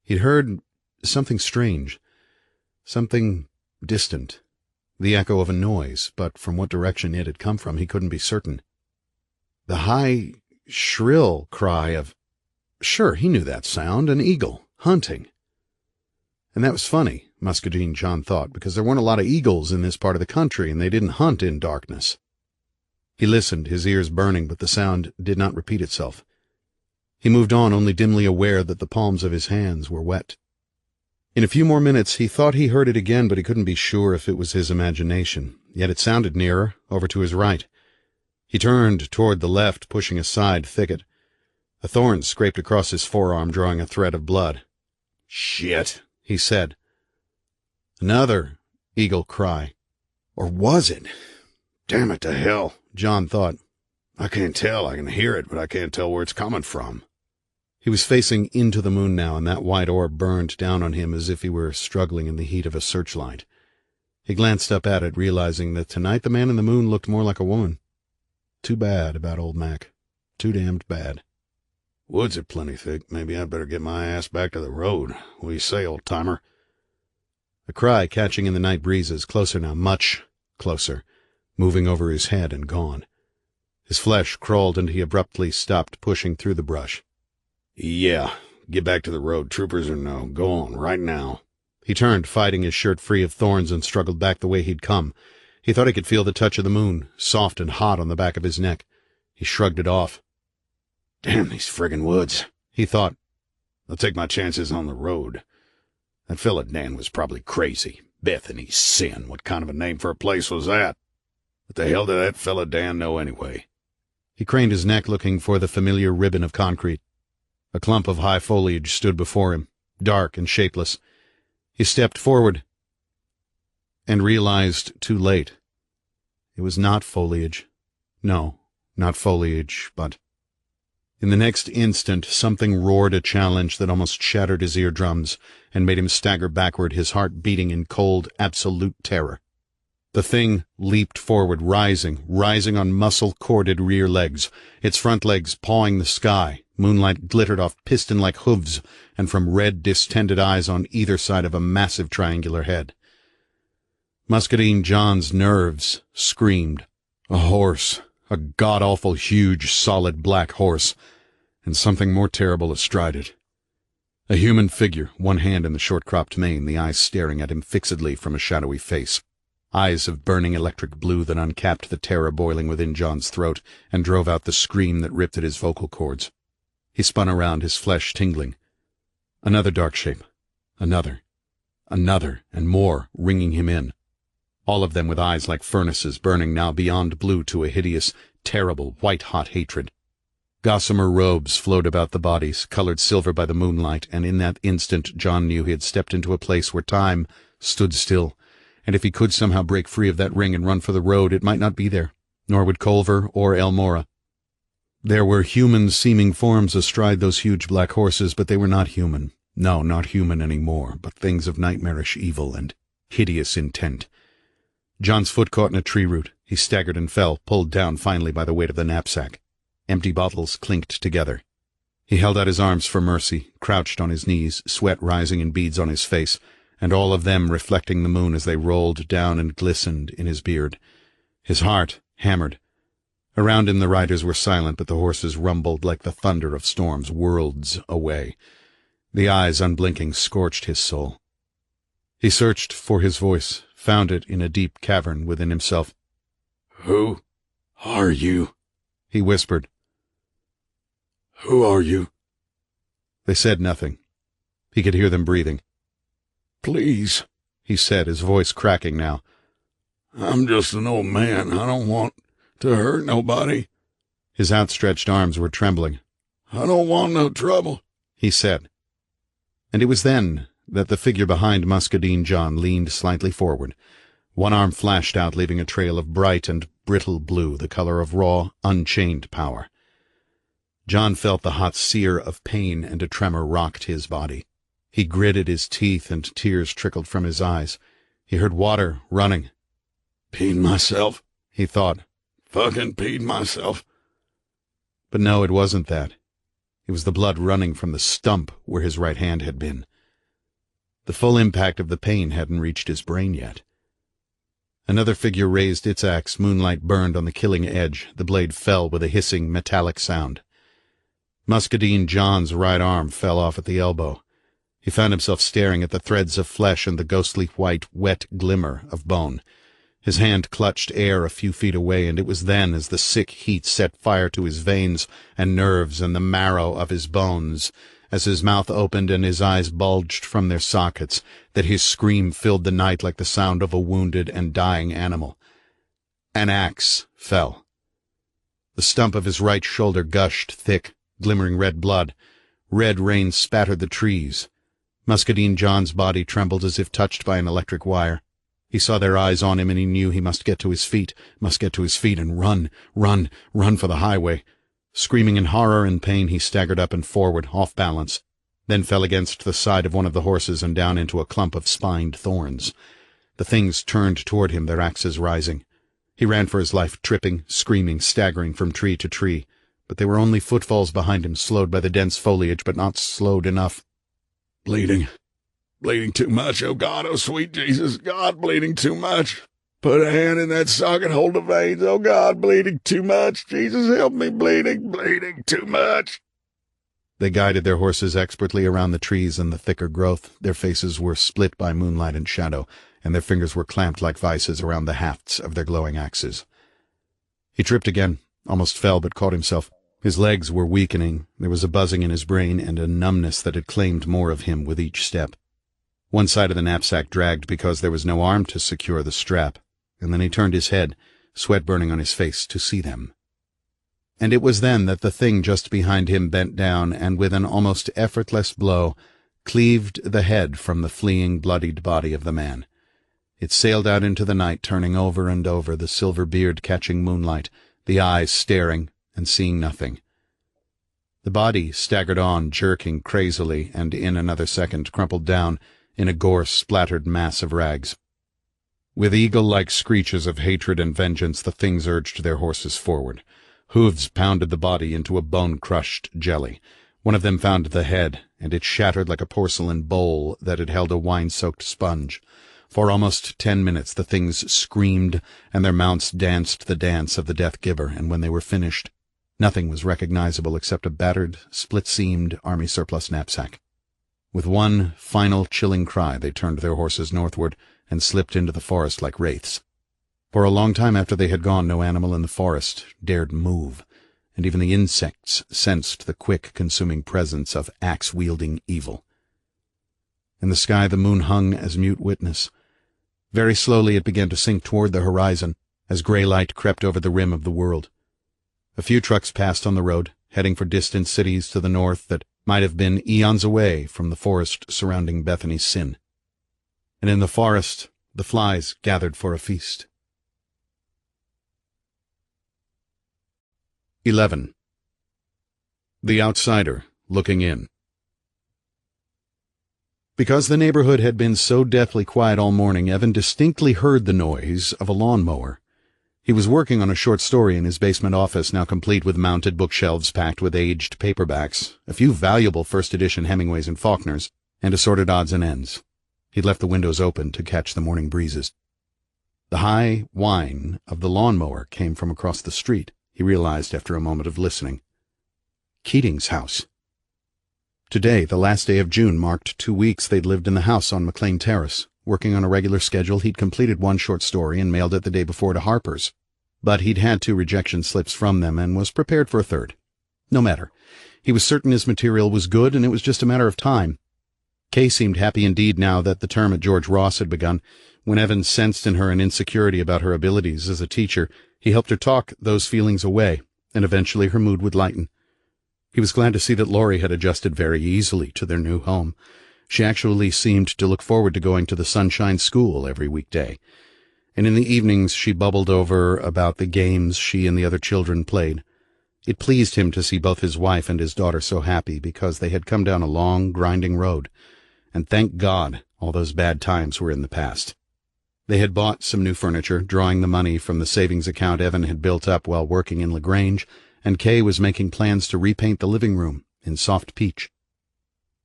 He'd heard something strange, something distant, the echo of a noise, but from what direction it had come from he couldn't be certain. The high, shrill cry of... Sure, he knew that sound, an eagle, hunting. And that was funny, Muscadine John thought, because there weren't a lot of eagles in this part of the country, and they didn't hunt in darkness. He listened, his ears burning, but the sound did not repeat itself. He moved on, only dimly aware that the palms of his hands were wet. In a few more minutes he thought he heard it again, but he couldn't be sure if it was his imagination. Yet it sounded nearer, over to his right. He turned toward the left, pushing aside thicket. A thorn scraped across his forearm, drawing a thread of blood. "Shit," he said. Another eagle cry. Or was it? Damn it to hell, John thought. I can't tell. I can hear it, but I can't tell where it's coming from. He was facing into the moon now, and that white orb burned down on him as if he were struggling in the heat of a searchlight. He glanced up at it, realizing that tonight the man in the moon looked more like a woman. Too bad about old Mac. Too damned bad. Woods are plenty thick. Maybe I'd better get my ass back to the road. What do you say, old-timer? A cry catching in the night breezes, closer now, much closer, moving over his head and gone. His flesh crawled and he abruptly stopped pushing through the brush. Yeah, get back to the road, troopers or no. Go on, right now. He turned, fighting his shirt free of thorns, and struggled back the way he'd come. He thought he could feel the touch of the moon, soft and hot on the back of his neck. He shrugged it off. Damn these friggin' woods, he thought. I'll take my chances on the road. That fella Dan was probably crazy. Bethany's Sin, what kind of a name for a place was that? What the hell did that fella Dan know anyway? He craned his neck, looking for the familiar ribbon of concrete. A clump of high foliage stood before him, dark and shapeless. He stepped forward and realized too late. It was not foliage. No, not foliage, but... In the next instant, something roared a challenge that almost shattered his eardrums and made him stagger backward, his heart beating in cold, absolute terror. The thing leaped forward, rising on muscle-corded rear legs, its front legs pawing the sky. Moonlight glittered off piston-like hooves and from red, distended eyes on either side of a massive triangular head. Muscadine John's nerves screamed. A horse, a god-awful, huge, solid black horse, and something more terrible astride it. A human figure, one hand in the short-cropped mane, the eyes staring at him fixedly from a shadowy face. Eyes of burning electric blue that uncapped the terror boiling within John's throat and drove out the scream that ripped at his vocal cords. He spun around, his flesh tingling. Another dark shape. Another, and more, ringing him in. All of them with eyes like furnaces, burning now beyond blue to a hideous, terrible, white-hot hatred. Gossamer robes flowed about the bodies, colored silver by the moonlight, and in that instant John knew he had stepped into a place where time stood still, and if he could somehow break free of that ring and run for the road, it might not be there, nor would Culver or Elmora. There were human-seeming forms astride those huge black horses, but they were not human. No, not human any more, but things of nightmarish evil and hideous intent. John's foot caught in a tree root. He staggered and fell, pulled down finally by the weight of the knapsack. Empty bottles clinked together. He held out his arms for mercy, crouched on his knees, sweat rising in beads on his face, and all of them reflecting the moon as they rolled down and glistened in his beard. His heart hammered. Around him the riders were silent, but the horses rumbled like the thunder of storms worlds away. The eyes, unblinking, scorched his soul. He searched for his voice, found it in a deep cavern within himself. "Who are you?" he whispered. "Who are you?" They said nothing. He could hear them breathing. "Please," he said, his voice cracking now. "I'm just an old man. I don't want to hurt nobody." His outstretched arms were trembling. "I don't want no trouble," he said. And it was then that the figure behind Muscadine John leaned slightly forward. One arm flashed out, leaving a trail of bright and brittle blue, the color of raw, unchained power. John felt the hot sear of pain, and a tremor rocked his body. He gritted his teeth, and tears trickled from his eyes. He heard water running. "Peed myself," he thought. "Fucking peed myself." But no, it wasn't that. It was the blood running from the stump where his right hand had been. The full impact of the pain hadn't reached his brain yet. Another figure raised its axe. Moonlight burned on the killing edge. The blade fell with a hissing, metallic sound. Muscadine John's right arm fell off at the elbow. He found himself staring at the threads of flesh and the ghostly white, wet glimmer of bone. His hand clutched air a few feet away, and it was then, as the sick heat set fire to his veins and nerves and the marrow of his bones, as his mouth opened and his eyes bulged from their sockets, that his scream filled the night like the sound of a wounded and dying animal. An axe fell. The stump of his right shoulder gushed thick, glimmering red blood. Red rain spattered the trees. Muscadine John's body trembled as if touched by an electric wire. He saw their eyes on him, and he knew he must get to his feet and run for the highway. Screaming in horror and pain, he staggered up and forward, off balance, then fell against the side of one of the horses and down into a clump of spined thorns. The things turned toward him, their axes rising. He ran for his life, tripping, screaming, staggering from tree to tree, but they were only footfalls behind him, slowed by the dense foliage, but not slowed enough. "Bleeding. Bleeding too much. Oh, God, oh, sweet Jesus, God, bleeding too much. Put a hand in that socket, hold the veins. Oh, God, bleeding too much. Jesus, help me, bleeding too much." They guided their horses expertly around the trees and the thicker growth. Their faces were split by moonlight and shadow, and their fingers were clamped like vices around the hafts of their glowing axes. He tripped again, almost fell, but caught himself. His legs were weakening. There was a buzzing in his brain and a numbness that had claimed more of him with each step. One side of the knapsack dragged because there was no arm to secure the strap, and then he turned his head, sweat burning on his face, to see them. And it was then that the thing just behind him bent down and, with an almost effortless blow, cleaved the head from the fleeing, bloodied body of the man. It sailed out into the night, turning over and over, the silver beard catching moonlight, the eyes staring and seeing nothing. The body staggered on, jerking crazily, and in another second crumpled down in a gore-splattered mass of rags. With eagle-like screeches of hatred and vengeance, the things urged their horses forward. Hooves pounded the body into a bone-crushed jelly. One of them found the head, and it shattered like a porcelain bowl that had held a wine-soaked sponge. For almost 10 minutes the things screamed, and their mounts danced the dance of the death-giver, and when they were finished, nothing was recognizable except a battered, split-seamed army surplus knapsack. With one final chilling cry, they turned their horses northward and slipped into the forest like wraiths. For a long time after they had gone, no animal in the forest dared move, and even the insects sensed the quick, consuming presence of axe-wielding evil. In the sky the moon hung as mute witness. Very slowly it began to sink toward the horizon, as gray light crept over the rim of the world. A few trucks passed on the road, heading for distant cities to the north that might have been eons away from the forest surrounding Bethany's sin. And in the forest, the flies gathered for a feast. 11. The Outsider Looking In. Because the neighborhood had been so deathly quiet all morning, Evan distinctly heard the noise of a lawnmower. He was working on a short story in his basement office, now complete with mounted bookshelves packed with aged paperbacks, a few valuable first-edition Hemingways and Faulkners, and assorted odds and ends. He'd left the windows open to catch the morning breezes. The high whine of the lawnmower came from across the street, he realized after a moment of listening. Keating's house. Today, the last day of June, marked 2 weeks they'd lived in the house on McLean Terrace. Working on a regular schedule, he'd completed one short story and mailed it the day before to Harper's. But he'd had 2 rejection slips from them and was prepared for a third. No matter. He was certain his material was good, and it was just a matter of time. Kay seemed happy indeed now that the term at George Ross had begun. When Evan sensed in her an insecurity about her abilities as a teacher, he helped her talk those feelings away, and eventually her mood would lighten. He was glad to see that Laurie had adjusted very easily to their new home. She actually seemed to look forward to going to the Sunshine School every weekday. And in the evenings she bubbled over about the games she and the other children played. It pleased him to see both his wife and his daughter so happy, because they had come down a long, grinding road. And thank God all those bad times were in the past. They had bought some new furniture, drawing the money from the savings account Evan had built up while working in LaGrange, and Kay was making plans to repaint the living room in soft peach.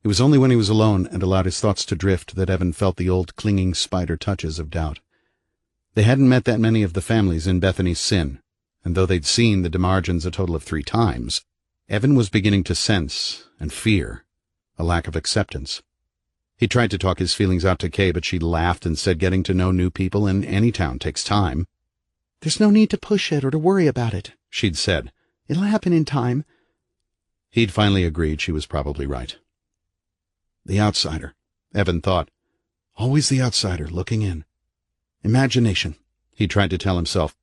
It was only when he was alone and allowed his thoughts to drift that Evan felt the old clinging spider touches of doubt. They hadn't met that many of the families in Bethany's sin, and though they'd seen the DeMargins a total of 3 times, Evan was beginning to sense and fear a lack of acceptance. He tried to talk his feelings out to Kay, but she laughed and said getting to know new people in any town takes time. "There's no need to push it or to worry about it," she'd said. "It'll happen in time." He'd finally agreed she was probably right. The outsider, Evan thought. Always the outsider, looking in. Imagination, he tried to tell himself.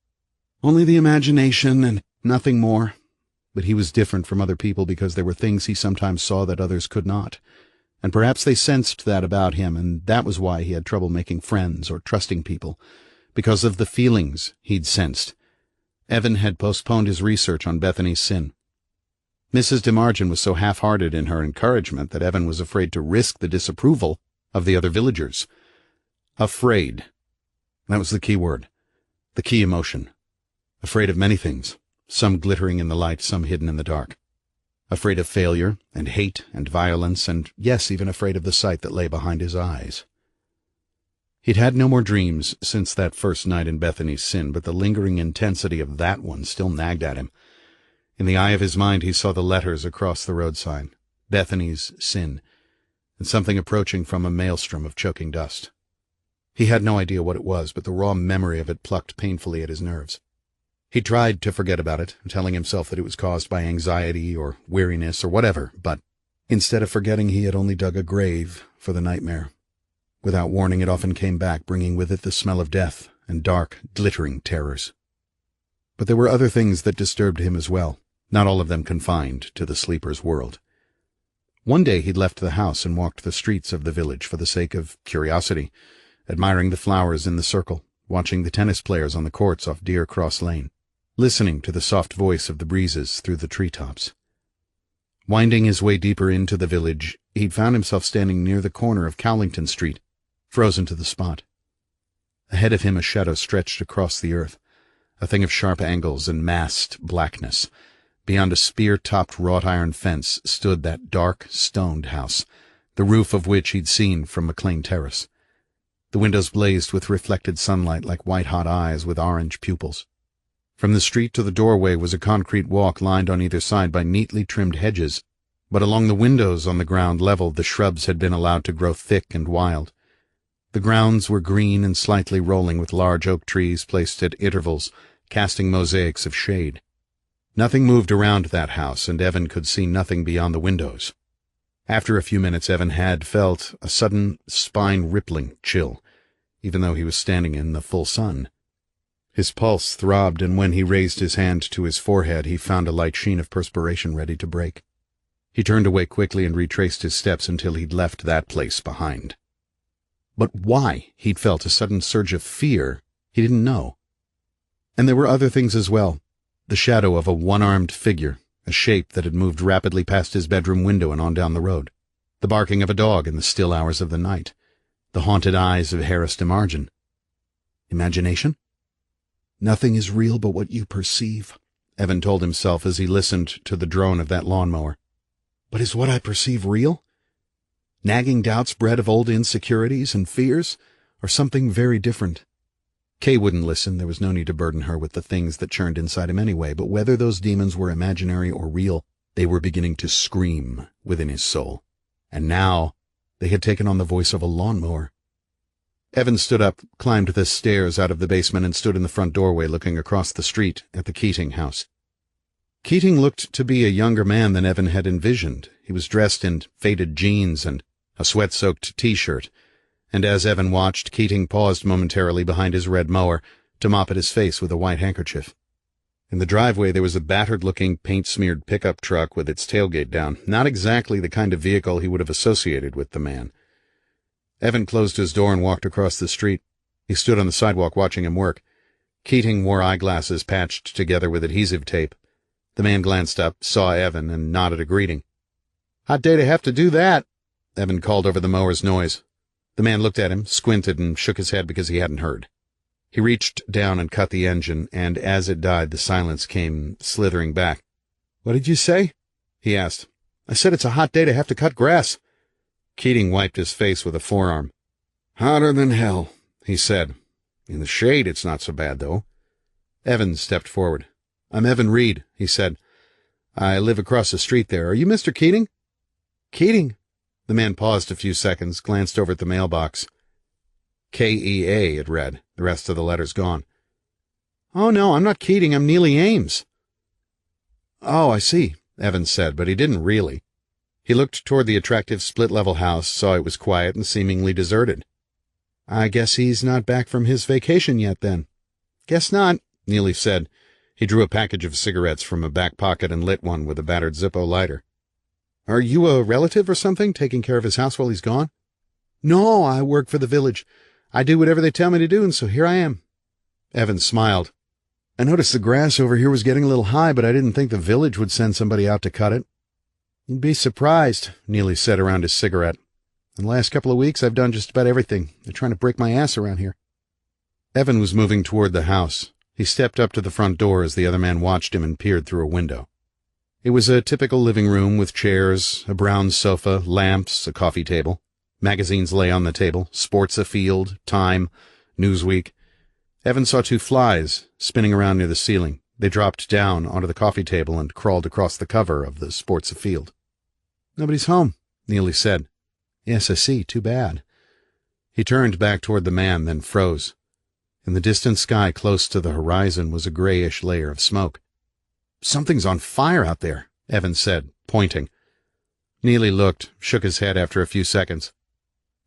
Only the imagination and nothing more. But he was different from other people because there were things he sometimes saw that others could not. And perhaps they sensed that about him, and that was why he had trouble making friends or trusting people, because of the feelings he'd sensed. Evan had postponed his research on Bethany's sin. Mrs. DeMargin was so half-hearted in her encouragement that Evan was afraid to risk the disapproval of the other villagers. Afraid. That was the key word, the key emotion. Afraid of many things, some glittering in the light, some hidden in the dark. Afraid of failure, and hate, and violence, and, yes, even afraid of the sight that lay behind his eyes. He'd had no more dreams since that first night in Bethany's sin, but the lingering intensity of that one still nagged at him. In the eye of his mind he saw the letters across the road sign, Bethany's sin, and something approaching from a maelstrom of choking dust. He had no idea what it was, but the raw memory of it plucked painfully at his nerves. He tried to forget about it, telling himself that it was caused by anxiety or weariness or whatever, but instead of forgetting he had only dug a grave for the nightmare. Without warning it often came back, bringing with it the smell of death and dark, glittering terrors. But there were other things that disturbed him as well, not all of them confined to the sleeper's world. One day he'd left the house and walked the streets of the village for the sake of curiosity, admiring the flowers in the circle, watching the tennis players on the courts off Deer Cross Lane, listening to the soft voice of the breezes through the treetops. Winding his way deeper into the village, he'd found himself standing near the corner of Cowlington Street, frozen to the spot. Ahead of him a shadow stretched across the earth, a thing of sharp angles and massed blackness. Beyond a spear-topped wrought-iron fence stood that dark, stoned house, the roof of which he'd seen from McLean Terrace. The windows blazed with reflected sunlight like white-hot eyes with orange pupils. From the street to the doorway was a concrete walk lined on either side by neatly trimmed hedges, but along the windows on the ground level the shrubs had been allowed to grow thick and wild. The grounds were green and slightly rolling, with large oak trees placed at intervals, casting mosaics of shade. Nothing moved around that house, and Evan could see nothing beyond the windows. After a few minutes Evan had felt a sudden spine-rippling chill, even though he was standing in the full sun. His pulse throbbed, and when he raised his hand to his forehead, he found a light sheen of perspiration ready to break. He turned away quickly and retraced his steps until he'd left that place behind. But why he'd felt a sudden surge of fear, he didn't know. And there were other things as well. The shadow of a one-armed figure, a shape that had moved rapidly past his bedroom window and on down the road. The barking of a dog in the still hours of the night. The haunted eyes of Harris DeMargin. Imagination? Nothing is real but what you perceive, Evan told himself as he listened to the drone of that lawnmower. But is what I perceive real? Nagging doubts bred of old insecurities and fears, or something very different? Kay wouldn't listen. There was no need to burden her with the things that churned inside him anyway, but whether those demons were imaginary or real, they were beginning to scream within his soul. And now they had taken on the voice of a lawnmower. Evan stood up, climbed the stairs out of the basement, and stood in the front doorway looking across the street at the Keating house. Keating looked to be a younger man than Evan had envisioned. He was dressed in faded jeans and a sweat-soaked T-shirt, and as Evan watched, Keating paused momentarily behind his red mower to mop at his face with a white handkerchief. In the driveway there was a battered-looking, paint-smeared pickup truck with its tailgate down, not exactly the kind of vehicle he would have associated with the man. Evan closed his door and walked across the street. He stood on the sidewalk watching him work. Keating wore eyeglasses patched together with adhesive tape. The man glanced up, saw Evan, and nodded a greeting. "Hot day to have to do that," Evan called over the mower's noise. The man looked at him, squinted, and shook his head because he hadn't heard. He reached down and cut the engine, and as it died, the silence came slithering back. "What did you say?" he asked. "I said it's a hot day to have to cut grass." Keating wiped his face with a forearm. "Hotter than hell," he said. "In the shade it's not so bad, though." Evan stepped forward. "I'm Evan Reid," he said. "I live across the street there. Are you Mr. Keating?" "Keating?" The man paused a few seconds, glanced over at the mailbox. K-E-A, it read, the rest of the letters gone. "Oh, no, I'm not Keating. I'm Neely Ames." "Oh, I see," Evan said, but he didn't really. He looked toward the attractive split-level house, saw it was quiet and seemingly deserted. "I guess he's not back from his vacation yet, then." "Guess not," Neely said. He drew a package of cigarettes from a back pocket and lit one with a battered Zippo lighter. "Are you a relative or something, taking care of his house while he's gone?" "No, I work for the village. I do whatever they tell me to do, and so here I am." Evan smiled. "I noticed the grass over here was getting a little high, but I didn't think the village would send somebody out to cut it." "You'd be surprised," Neely said around his cigarette. "In the last couple of weeks, I've done just about everything. They're trying to break my ass around here." Evan was moving toward the house. He stepped up to the front door as the other man watched him and peered through a window. It was a typical living room with chairs, a brown sofa, lamps, a coffee table. Magazines lay on the table, Sports Afield, Time, Newsweek. Evan saw two flies spinning around near the ceiling. They dropped down onto the coffee table and crawled across the cover of the Sports Afield. "Nobody's home," Neely said. "Yes, I see. Too bad." He turned back toward the man, then froze. In the distant sky close to the horizon was a grayish layer of smoke. "Something's on fire out there," Evan said, pointing. Neely looked, shook his head after a few seconds.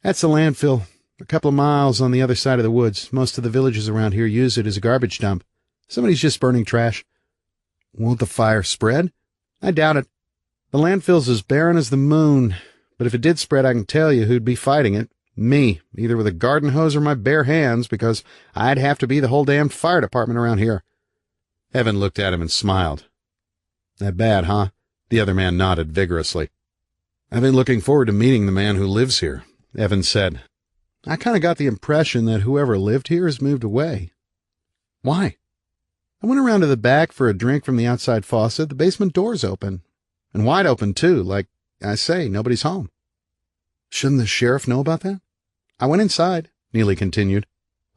"That's the landfill, a couple of miles on the other side of the woods. Most of the villages around here use it as a garbage dump. Somebody's just burning trash." "Won't the fire spread?" "I doubt it. The landfill's as barren as the moon, but if it did spread, I can tell you who'd be fighting it. Me, either with a garden hose or my bare hands, because I'd have to be the whole damned fire department around here." Evan looked at him and smiled. "That bad, huh?" The other man nodded vigorously. "I've been looking forward to meeting the man who lives here," Evan said. "I kind of got the impression that whoever lived here has moved away." "Why?" "I went around to the back for a drink from the outside faucet. The basement door's open. And wide open, too. Like I say, nobody's home." "Shouldn't the sheriff know about that?" "I went inside," Neely continued.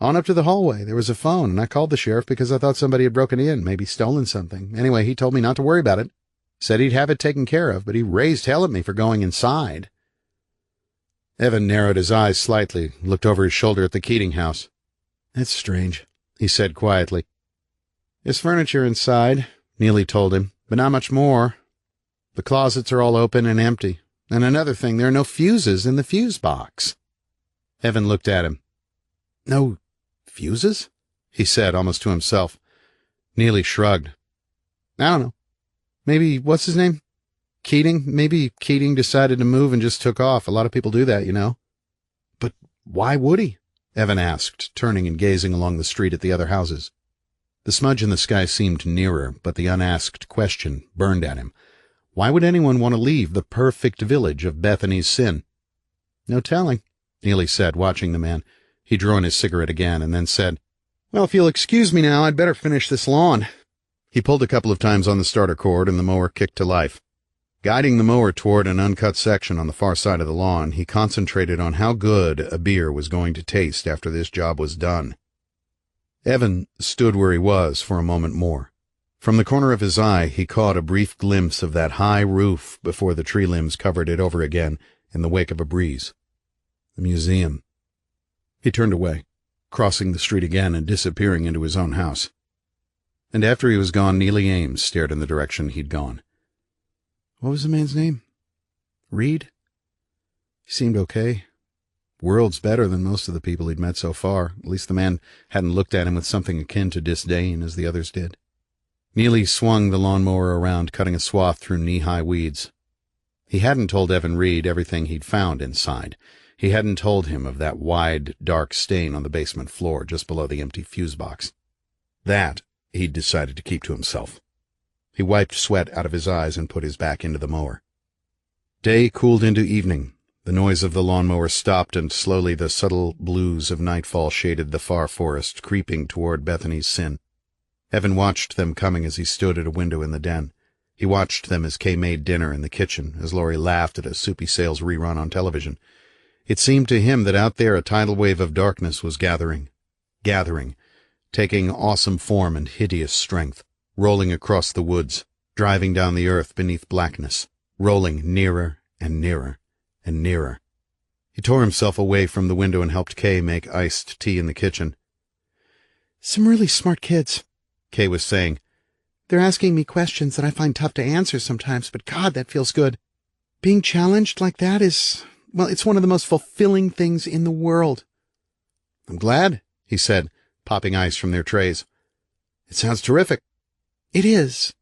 "On up to the hallway. There was a phone, and I called the sheriff because I thought somebody had broken in, maybe stolen something. Anyway, he told me not to worry about it. Said he'd have it taken care of, but he raised hell at me for going inside." Evan narrowed his eyes slightly, looked over his shoulder at the Keating house. "That's strange," he said quietly. "There's furniture inside," Neely told him, "but not much more. The closets are all open and empty. And another thing, there are no fuses in the fuse box." Evan looked at him. "No fuses?" he said, almost to himself. Neely shrugged. I don't know. Maybe, what's his name? Keating? Maybe Keating decided to move and just took off. A lot of people do that, you know. But why would he? Evan asked, turning and gazing along the street at the other houses. The smudge in the sky seemed nearer, but the unasked question burned at him. Why would anyone want to leave the perfect village of Bethany's sin? No telling, Neely said, watching the man. He drew on his cigarette again and then said, Well, if you'll excuse me now, I'd better finish this lawn. He pulled a couple of times on the starter cord and the mower kicked to life. Guiding the mower toward an uncut section on the far side of the lawn, he concentrated on how good a beer was going to taste after this job was done. Evan stood where he was for a moment more. From the corner of his eye, he caught a brief glimpse of that high roof before the tree limbs covered it over again in the wake of a breeze. The museum. He turned away, crossing the street again and disappearing into his own house. And after he was gone, Neely Ames stared in the direction he'd gone. What was the man's name? Reid? He seemed okay. Worlds better than most of the people he'd met so far. At least the man hadn't looked at him with something akin to disdain as the others did. Neely swung the lawnmower around, cutting a swath through knee-high weeds. He hadn't told Evan Reid everything he'd found inside. He hadn't told him of that wide, dark stain on the basement floor just below the empty fuse box. That he'd decided to keep to himself. He wiped sweat out of his eyes and put his back into the mower. Day cooled into evening. The noise of the lawnmower stopped, and slowly the subtle blues of nightfall shaded the far forest, creeping toward Bethany's sin. Evan watched them coming as he stood at a window in the den. He watched them as Kay made dinner in the kitchen, as Laurie laughed at a Soupy Sales rerun on television. It seemed to him that out there a tidal wave of darkness was gathering, taking awesome form and hideous strength, rolling across the woods, driving down the earth beneath blackness, rolling nearer and nearer and nearer. He tore himself away from the window and helped Kay make iced tea in the kitchen. Some really smart kids, Kay was saying. They're asking me questions that I find tough to answer sometimes, but God, that feels good. Being challenged like that is, well, it's one of the most fulfilling things in the world. I'm glad, he said, popping ice from their trays. It sounds terrific. It is.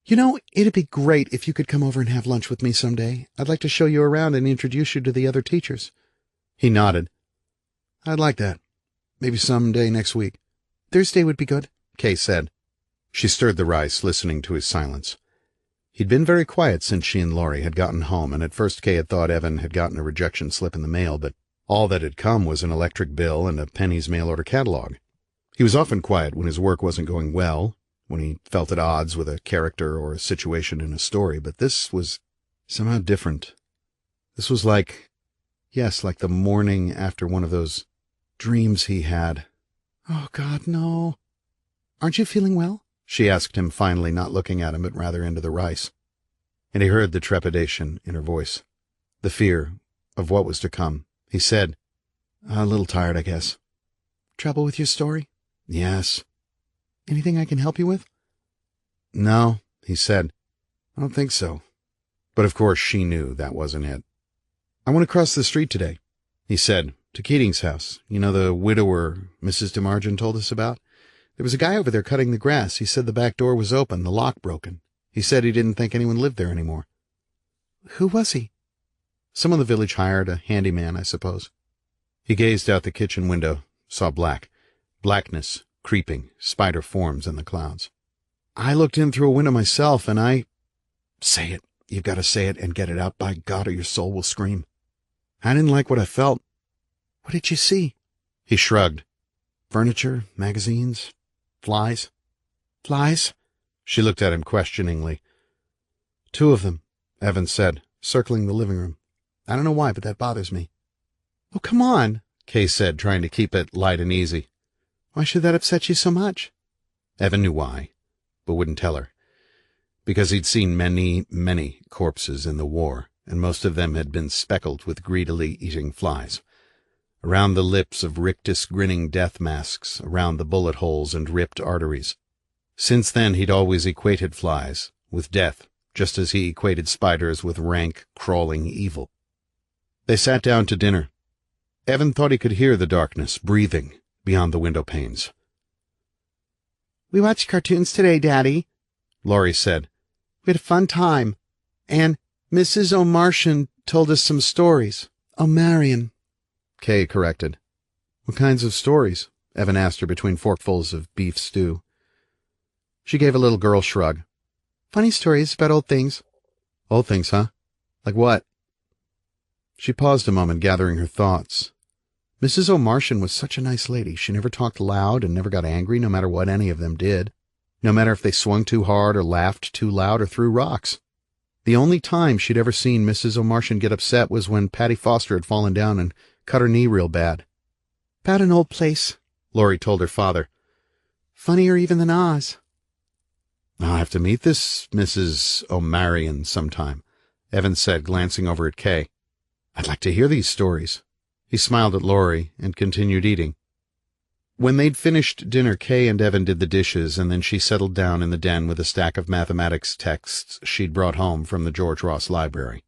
You know, it'd be great if you could come over and have lunch with me someday. I'd like to show you around and introduce you to the other teachers. He nodded. I'd like that. Maybe someday next week. Thursday would be good, Kay said. She stirred the rice, listening to his silence. He'd been very quiet since she and Laurie had gotten home, and at first Kay had thought Evan had gotten a rejection slip in the mail, but all that had come was an electric bill and a Penny's mail-order catalog. He was often quiet when his work wasn't going well, when he felt at odds with a character or a situation in a story, but this was somehow different. This was like the morning after one of those dreams he had. Oh, God, no. Aren't you feeling well? She asked him finally, not looking at him, but rather into the rice. And he heard the trepidation in her voice, the fear of what was to come. He said, A little tired, I guess. Trouble with your story? Yes. Anything I can help you with? No, he said. I don't think so. But of course she knew that wasn't it. I want to cross the street today, he said, to Keating's house. You know, the widower Mrs. DeMargin told us about? There was a guy over there cutting the grass. He said the back door was open, the lock broken. He said he didn't think anyone lived there anymore. Who was he? Someone the village hired, a handyman, I suppose. He gazed out the kitchen window, saw blackness, creeping, spider forms in the clouds. I looked in through a window myself, and I... Say it. You've got to say it and get it out, by God, or your soul will scream. I didn't like what I felt. What did you see? He shrugged. Furniture, magazines, flies. Flies? She looked at him questioningly. 2 of them, Evan said, circling the living room. I don't know why, but that bothers me. Oh, come on, Kay said, trying to keep it light and easy. Why should that upset you so much? Evan knew why, but wouldn't tell her. Because he'd seen many, many corpses in the war, and most of them had been speckled with greedily eating flies. Around the lips of rictus grinning death masks, around the bullet holes and ripped arteries. Since then he'd always equated flies with death, just as he equated spiders with rank, crawling evil. They sat down to dinner. Evan thought he could hear the darkness breathing beyond the window panes. We watched cartoons today, Daddy, Laurie said. We had a fun time. And Mrs. O'Martian told us some stories. O'Marion, Kay corrected. What kinds of stories? Evan asked her between forkfuls of beef stew. She gave a little girl shrug. Funny stories about old things. Old things, huh? Like what? She paused a moment, gathering her thoughts. Mrs. O'Martian was such a nice lady. She never talked loud and never got angry, no matter what any of them did. No matter if they swung too hard or laughed too loud or threw rocks. The only time she'd ever seen Mrs. O'Martian get upset was when Patty Foster had fallen down and cut her knee real bad. About an old place, Laurie told her father. Funnier even than Oz. I'll have to meet this Mrs. O'Marion sometime, Evan said, glancing over at Kay. I'd like to hear these stories. He smiled at Laurie and continued eating. When they'd finished dinner, Kay and Evan did the dishes, and then she settled down in the den with a stack of mathematics texts she'd brought home from the George Ross Library.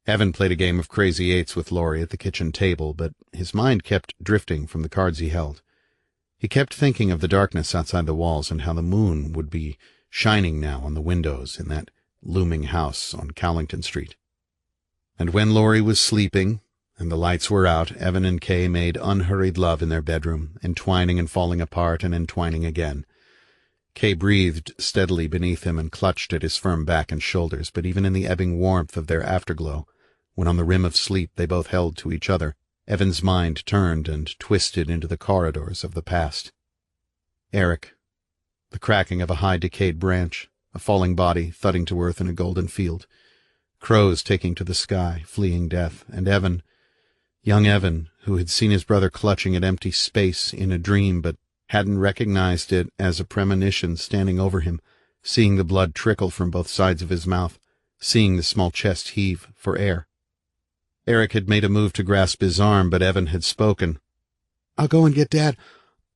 Evan played a game of Crazy Eights with Laurie at the kitchen table, but his mind kept drifting from the cards he held. He kept thinking of the darkness outside the walls and how the moon would be shining now on the windows in that looming house on Cowlington Street. And when Laurie was sleeping and the lights were out, Evan and Kay made unhurried love in their bedroom, entwining and falling apart and entwining again. Kay breathed steadily beneath him and clutched at his firm back and shoulders, but even in the ebbing warmth of their afterglow, when on the rim of sleep they both held to each other, Evan's mind turned and twisted into the corridors of the past. Eric, the cracking of a high decayed branch, a falling body thudding to earth in a golden field, crows taking to the sky, fleeing death, and Evan, young Evan, who had seen his brother clutching at empty space in a dream but hadn't recognized it as a premonition standing over him, seeing the blood trickle from both sides of his mouth, seeing the small chest heave for air. Eric had made a move to grasp his arm, but Evan had spoken. I'll go and get Dad.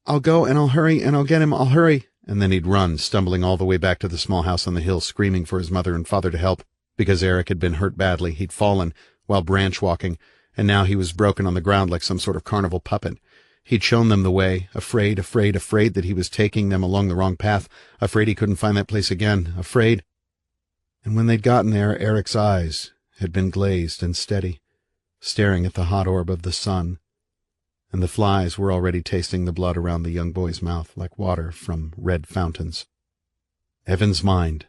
I'll go and I'll hurry and I'll get him. I'll hurry. And then he'd run, stumbling all the way back to the small house on the hill, screaming for his mother and father to help, because Eric had been hurt badly. He'd fallen while branch walking, and now he was broken on the ground like some sort of carnival puppet. He'd shown them the way, afraid that he was taking them along the wrong path, afraid he couldn't find that place again, afraid. And when they'd gotten there, Eric's eyes had been glazed and steady, staring at the hot orb of the sun, and the flies were already tasting the blood around the young boy's mouth like water from red fountains. Evan's mind,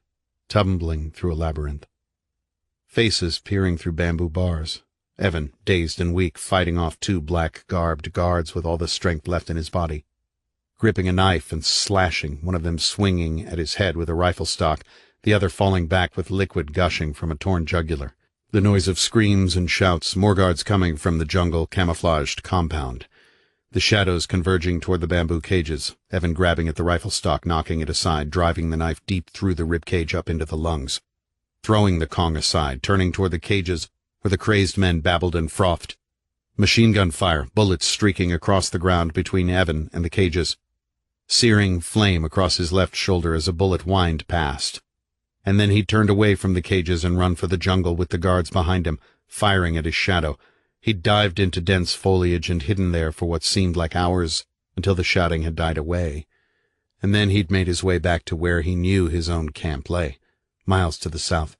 tumbling through a labyrinth. Faces peering through bamboo bars. Evan, dazed and weak, fighting off two black-garbed guards with all the strength left in his body. Gripping a knife and slashing, one of them swinging at his head with a rifle stock, the other falling back with liquid gushing from a torn jugular. The noise of screams and shouts, more guards coming from the jungle-camouflaged compound. The shadows converging toward the bamboo cages, Evan grabbing at the rifle stock, knocking it aside, driving the knife deep through the rib cage up into the lungs. Throwing the Kong aside, turning toward the cages where the crazed men babbled and frothed. Machine gun fire, bullets streaking across the ground between Evan and the cages. Searing flame across his left shoulder as a bullet whined past. And then he turned away from the cages and run for the jungle with the guards behind him, firing at his shadow. He'd dived into dense foliage and hidden there for what seemed like hours until the shouting had died away. And then he'd made his way back to where he knew his own camp lay, miles to the south.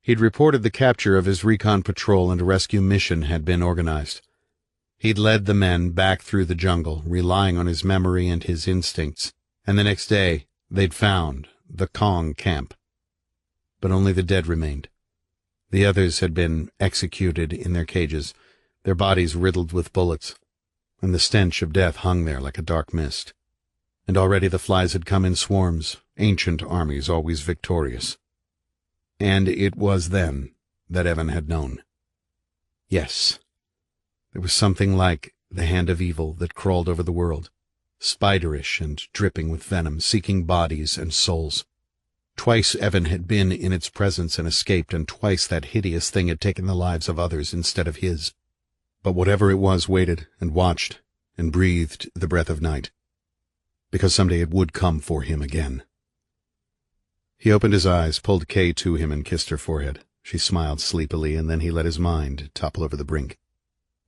He'd reported the capture of his recon patrol and a rescue mission had been organized. He'd led the men back through the jungle, relying on his memory and his instincts, and the next day they'd found the Kong camp. But only the dead remained. The others had been executed in their cages, their bodies riddled with bullets, and the stench of death hung there like a dark mist. And already the flies had come in swarms, ancient armies always victorious. And it was then that Evan had known. Yes, there was something like the hand of evil that crawled over the world, spiderish and dripping with venom, seeking bodies and souls. Twice Evan had been in its presence and escaped, and twice that hideous thing had taken the lives of others instead of his. But whatever it was waited and watched and breathed the breath of night, because someday it would come for him again. He opened his eyes, pulled Kay to him, and kissed her forehead. She smiled sleepily, and then he let his mind topple over the brink,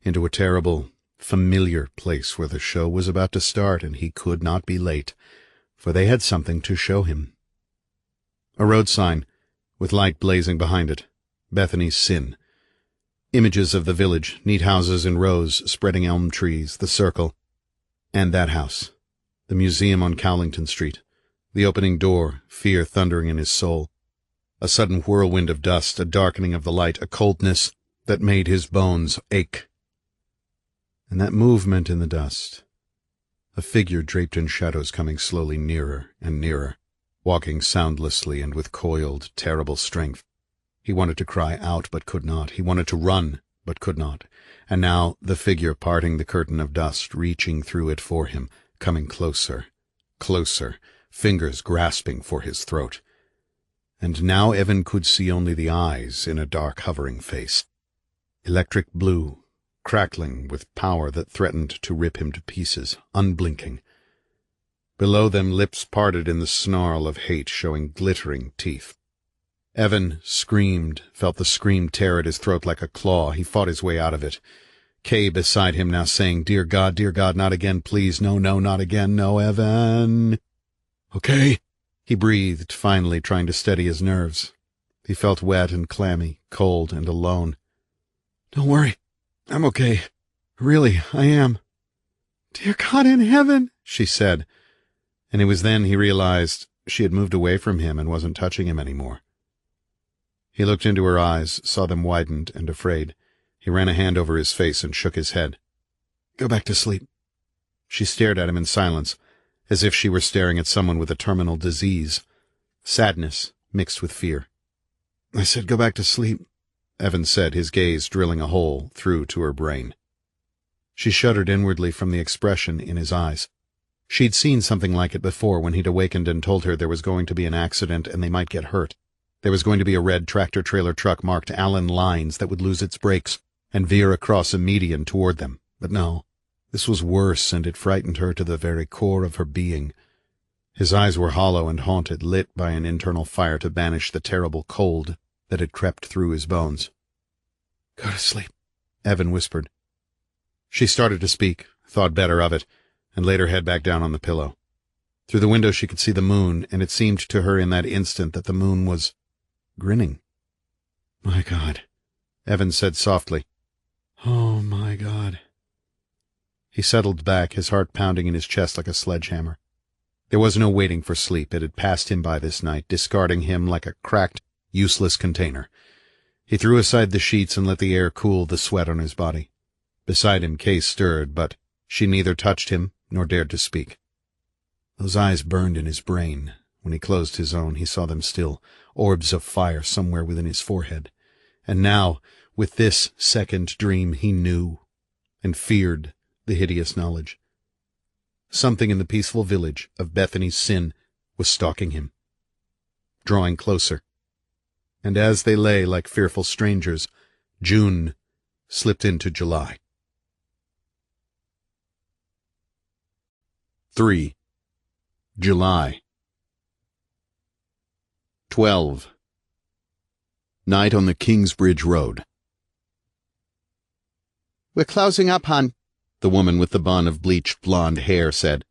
into a terrible, familiar place where the show was about to start, and he could not be late, for they had something to show him. A road sign, with light blazing behind it, Bethany's Sin. Images of the village, neat houses in rows, spreading elm trees, the circle, and that house, the museum on Cowlington Street, the opening door, fear thundering in his soul. A sudden whirlwind of dust, a darkening of the light, a coldness that made his bones ache. And that movement in the dust, a figure draped in shadows coming slowly nearer and nearer, walking soundlessly and with coiled, terrible strength. He wanted to cry out, but could not. He wanted to run, but could not. And now the figure parting the curtain of dust, reaching through it for him, coming closer, closer, fingers grasping for his throat. And now Evan could see only the eyes in a dark hovering face. Electric blue, crackling with power that threatened to rip him to pieces, unblinking. Below them lips parted in the snarl of hate, showing glittering teeth. Evan screamed, felt the scream tear at his throat like a claw. He fought his way out of it. Kay beside him now saying, dear God, not again, please. No, not again. No, Evan. Okay, he breathed, finally trying to steady his nerves. He felt wet and clammy, cold and alone. Don't worry, I'm okay. Really, I am. Dear God in heaven, she said. And it was then he realized she had moved away from him and wasn't touching him anymore. He looked into her eyes, saw them widened and afraid. He ran a hand over his face and shook his head. Go back to sleep. She stared at him in silence, as if she were staring at someone with a terminal disease. Sadness mixed with fear. I said go back to sleep, Evan said, his gaze drilling a hole through to her brain. She shuddered inwardly from the expression in his eyes. She'd seen something like it before when he'd awakened and told her there was going to be an accident and they might get hurt. There was going to be a red tractor-trailer truck marked Allen Lines that would lose its brakes and veer across a median toward them. But no, this was worse, and it frightened her to the very core of her being. His eyes were hollow and haunted, lit by an internal fire to banish the terrible cold that had crept through his bones. Go to sleep, Evan whispered. She started to speak, thought better of it, and laid her head back down on the pillow. Through the window she could see the moon, and it seemed to her in that instant that the moon was grinning. My God, Evan said softly. Oh, my God. He settled back, his heart pounding in his chest like a sledgehammer. There was no waiting for sleep. It had passed him by this night, discarding him like a cracked, useless container. He threw aside the sheets and let the air cool the sweat on his body. Beside him, Kay stirred, but she neither touched him nor dared to speak. Those eyes burned in his brain. When he closed his own, he saw them still, orbs of fire somewhere within his forehead. And now, with this second dream, he knew, and feared the hideous knowledge. Something in the peaceful village of Bethany's Sin was stalking him, drawing closer. And as they lay like fearful strangers, June slipped into July. 3. July 12. Night on the Kingsbridge Road. We're closing up, hon, the woman with the bun of bleached blonde hair said.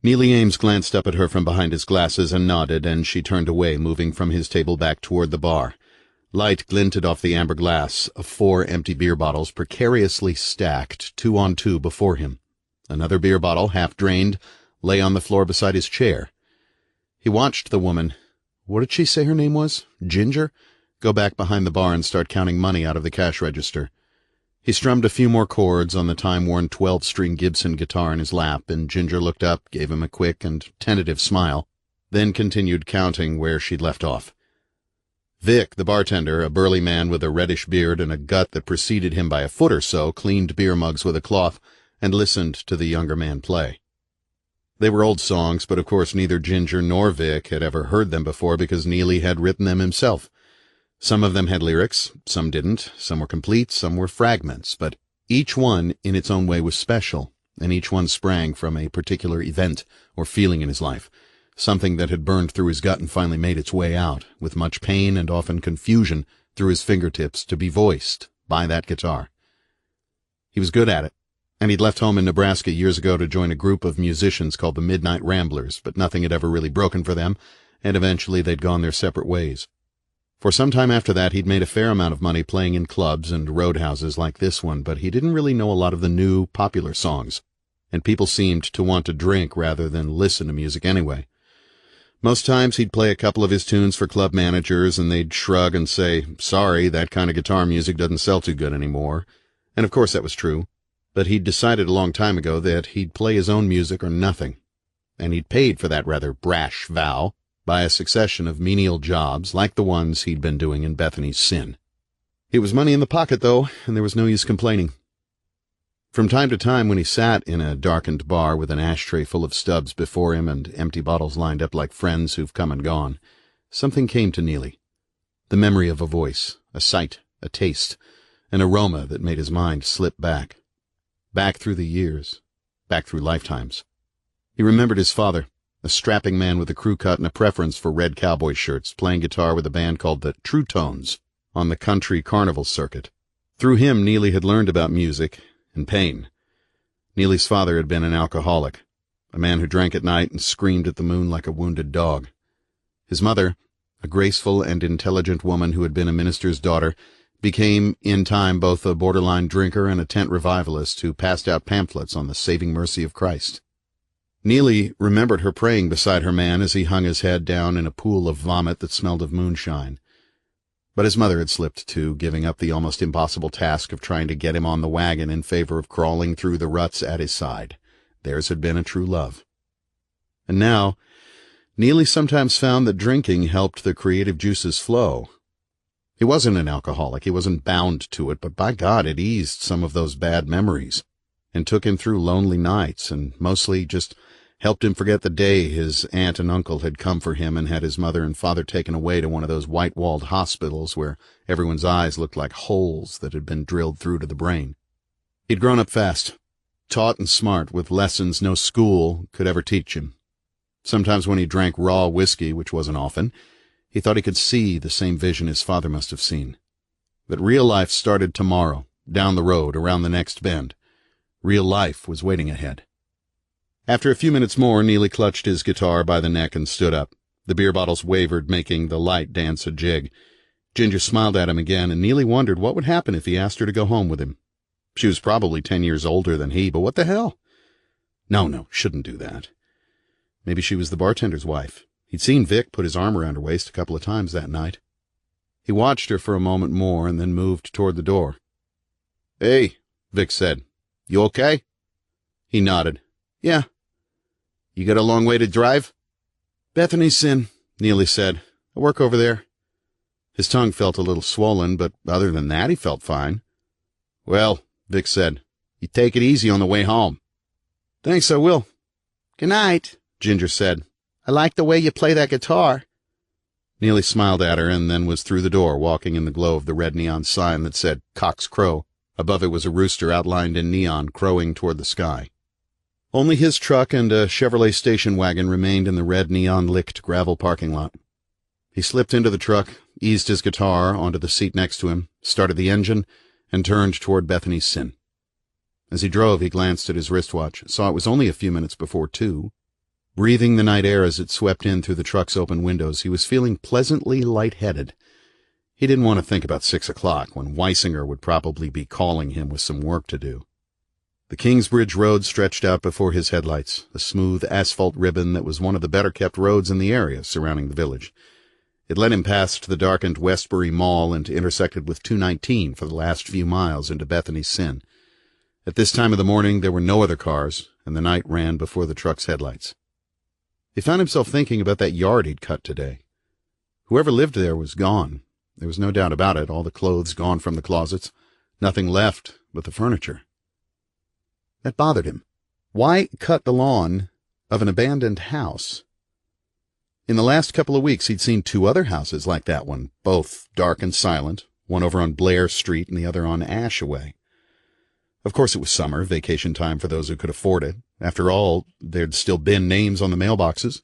Neely Ames glanced up at her from behind his glasses and nodded, and she turned away, moving from his table back toward the bar. Light glinted off the amber glass of 4 empty beer bottles precariously stacked 2 on 2 before him. Another beer bottle, half drained, lay on the floor beside his chair. He watched the woman. What did she say her name was? Ginger? Go back behind the bar and start counting money out of the cash register. He strummed a few more chords on the time-worn 12-string Gibson guitar in his lap, and Ginger looked up, gave him a quick and tentative smile, then continued counting where she'd left off. Vic, the bartender, a burly man with a reddish beard and a gut that preceded him by a foot or so, cleaned beer mugs with a cloth and listened to the younger man play. They were old songs, but of course neither Ginger nor Vic had ever heard them before because Neely had written them himself. Some of them had lyrics, some didn't, some were complete, some were fragments, but each one in its own way was special, and each one sprang from a particular event or feeling in his life, something that had burned through his gut and finally made its way out, with much pain and often confusion, through his fingertips to be voiced by that guitar. He was good at it, and he'd left home in Nebraska years ago to join a group of musicians called the Midnight Ramblers, but nothing had ever really broken for them, and eventually they'd gone their separate ways. For some time after that, he'd made a fair amount of money playing in clubs and roadhouses like this one, but he didn't really know a lot of the new, popular songs, and people seemed to want to drink rather than listen to music anyway. Most times he'd play a couple of his tunes for club managers, and they'd shrug and say, "Sorry, that kind of guitar music doesn't sell too good anymore." And of course that was true, but he'd decided a long time ago that he'd play his own music or nothing, and he'd paid for that rather brash vow by a succession of menial jobs like the ones he'd been doing in Bethany's Sin. It was money in the pocket, though, and there was no use complaining. From time to time, when he sat in a darkened bar with an ashtray full of stubs before him and empty bottles lined up like friends who've come and gone, something came to Neely. The memory of a voice, a sight, a taste, an aroma that made his mind slip back. Back through the years, back through lifetimes. He remembered his father, a strapping man with a crew cut and a preference for red cowboy shirts, playing guitar with a band called the True Tones on the country carnival circuit. Through him, Neely had learned about music and pain. Neely's father had been an alcoholic, a man who drank at night and screamed at the moon like a wounded dog. His mother, a graceful and intelligent woman who had been a minister's daughter, became, in time, both a borderline drinker and a tent revivalist who passed out pamphlets on the saving mercy of Christ. Neely remembered her praying beside her man as he hung his head down in a pool of vomit that smelled of moonshine. But his mother had slipped too, giving up the almost impossible task of trying to get him on the wagon in favor of crawling through the ruts at his side. Theirs had been a true love. And now, Neely sometimes found that drinking helped the creative juices flow. He wasn't an alcoholic, he wasn't bound to it, but by God, it eased some of those bad memories, and took him through lonely nights, and mostly just helped him forget the day his aunt and uncle had come for him and had his mother and father taken away to one of those white-walled hospitals where everyone's eyes looked like holes that had been drilled through to the brain. He'd grown up fast, taught and smart, with lessons no school could ever teach him. Sometimes when he drank raw whiskey, which wasn't often, he thought he could see the same vision his father must have seen. That real life started tomorrow, down the road, around the next bend. Real life was waiting ahead. After a few minutes more, Neely clutched his guitar by the neck and stood up. The beer bottles wavered, making the light dance a jig. Ginger smiled at him again, and Neely wondered what would happen if he asked her to go home with him. She was probably 10 years older than he, but what the hell? No, shouldn't do that. Maybe she was the bartender's wife. He'd seen Vic put his arm around her waist a couple of times that night. He watched her for a moment more and then moved toward the door. "Hey," Vic said. "You okay?" He nodded. "Yeah." "You got a long way to drive?" "Bethany's Sin," Neely said. "I work over there." His tongue felt a little swollen, but other than that, he felt fine. "Well," Vic said, "you take it easy on the way home." "Thanks, I will." "Good night," Ginger said. "I like the way you play that guitar." Neely smiled at her and then was through the door, walking in the glow of the red neon sign that said Cock's Crow. Above it was a rooster outlined in neon, crowing toward the sky. Only his truck and a Chevrolet station wagon remained in the red neon-licked gravel parking lot. He slipped into the truck, eased his guitar onto the seat next to him, started the engine, and turned toward Bethany's Sin. As he drove, he glanced at his wristwatch, saw it was only a few minutes before 2. Breathing the night air as it swept in through the truck's open windows, he was feeling pleasantly lightheaded. He didn't want to think about 6 o'clock, when Weisinger would probably be calling him with some work to do. The Kingsbridge Road stretched out before his headlights, a smooth asphalt ribbon that was one of the better-kept roads in the area surrounding the village. It led him past the darkened Westbury Mall and intersected with 219 for the last few miles into Bethany's Sin. At this time of the morning, there were no other cars, and the night ran before the truck's headlights. He found himself thinking about that yard he'd cut today. Whoever lived there was gone. There was no doubt about it, all the clothes gone from the closets, nothing left but the furniture. That bothered him. Why cut the lawn of an abandoned house? In the last couple of weeks, he'd seen 2 other houses like that one, both dark and silent, one over on Blair Street and the other on Ashaway. Of course, it was summer, vacation time for those who could afford it. After all, there'd still been names on the mailboxes.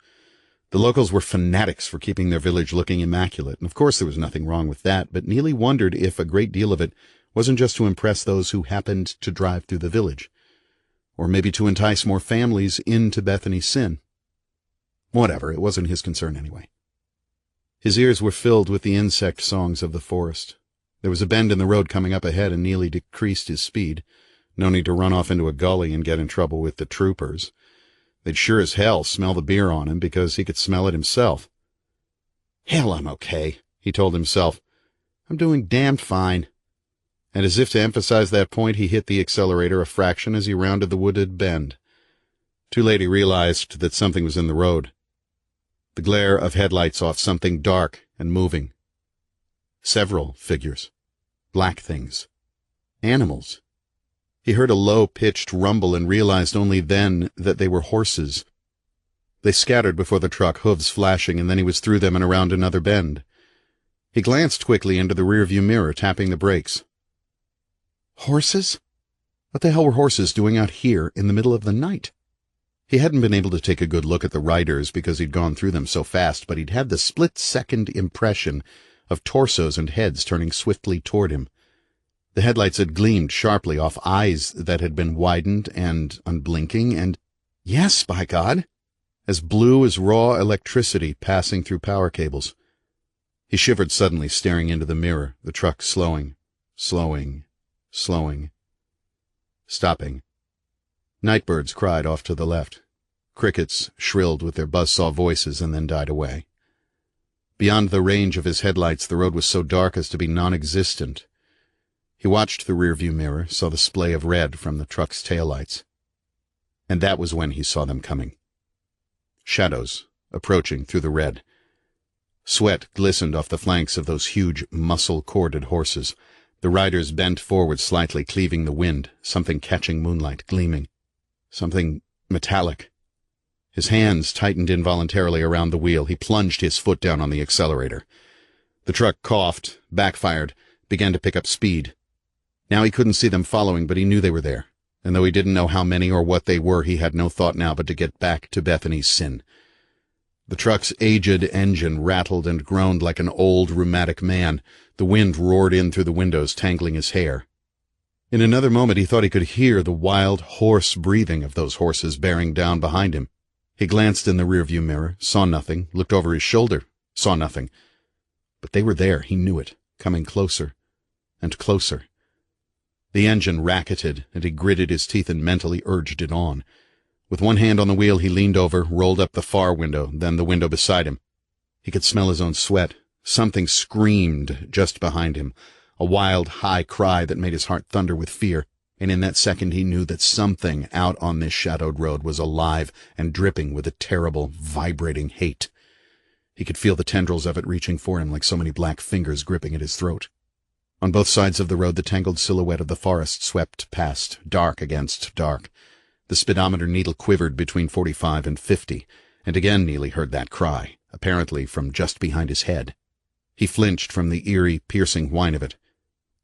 The locals were fanatics for keeping their village looking immaculate, and of course there was nothing wrong with that, but Neely wondered if a great deal of it wasn't just to impress those who happened to drive through the village. or maybe to entice more families into Bethany's sin. Whatever, it wasn't his concern anyway. His ears were filled with the insect songs of the forest. There was a bend in the road coming up ahead, and Neely decreased his speed. No need to run off into a gully and get in trouble with the troopers. They'd sure as hell smell the beer on him because he could smell it himself. Hell, I'm okay, he told himself. I'm doing damned fine. And as if to emphasize that point, he hit the accelerator a fraction as he rounded the wooded bend. Too late he realized that something was in the road. The glare of headlights off something dark and moving. Several figures. Black things. Animals. He heard a low-pitched rumble and realized only then that they were horses. They scattered before the truck, hooves flashing, and then he was through them and around another bend. He glanced quickly into the rearview mirror, tapping the brakes. Horses? What the hell were horses doing out here in the middle of the night? He hadn't been able to take a good look at the riders because he'd gone through them so fast, but he'd had the split-second impression of torsos and heads turning swiftly toward him. The headlights had gleamed sharply off eyes that had been widened and unblinking, and, yes, by God, as blue as raw electricity passing through power cables. He shivered suddenly, staring into the mirror, the truck slowing, stopping. Nightbirds cried off to the left. Crickets shrilled with their buzzsaw voices and then died away. Beyond the range of his headlights, the road was so dark as to be non-existent. He watched the rearview mirror, saw the splay of red from the truck's taillights. And that was when he saw them coming. Shadows approaching through the red. Sweat glistened off the flanks of those huge, muscle-corded horses. The riders bent forward slightly, cleaving the wind, something catching moonlight, gleaming. Something metallic. His hands tightened involuntarily around the wheel. He plunged his foot down on the accelerator. The truck coughed, backfired, began to pick up speed. Now he couldn't see them following, but he knew they were there. And though he didn't know how many or what they were, he had no thought now but to get back to Bethany's sin. The truck's aged engine rattled and groaned like an old, rheumatic man. The wind roared in through the windows, tangling his hair. In another moment he thought he could hear the wild, hoarse breathing of those horses bearing down behind him. He glanced in the rearview mirror, saw nothing, looked over his shoulder, saw nothing. But they were there, he knew it, coming closer and closer. The engine racketed, and he gritted his teeth and mentally urged it on. With one hand on the wheel, he leaned over, rolled up the far window, then the window beside him. He could smell his own sweat. Something screamed just behind him, a wild, high cry that made his heart thunder with fear, and in that second he knew that something out on this shadowed road was alive and dripping with a terrible, vibrating hate. He could feel the tendrils of it reaching for him like so many black fingers gripping at his throat. On both sides of the road, the tangled silhouette of the forest swept past, dark against dark. The speedometer needle quivered between 45 and 50, and again Neely heard that cry, apparently from just behind his head. He flinched from the eerie, piercing whine of it.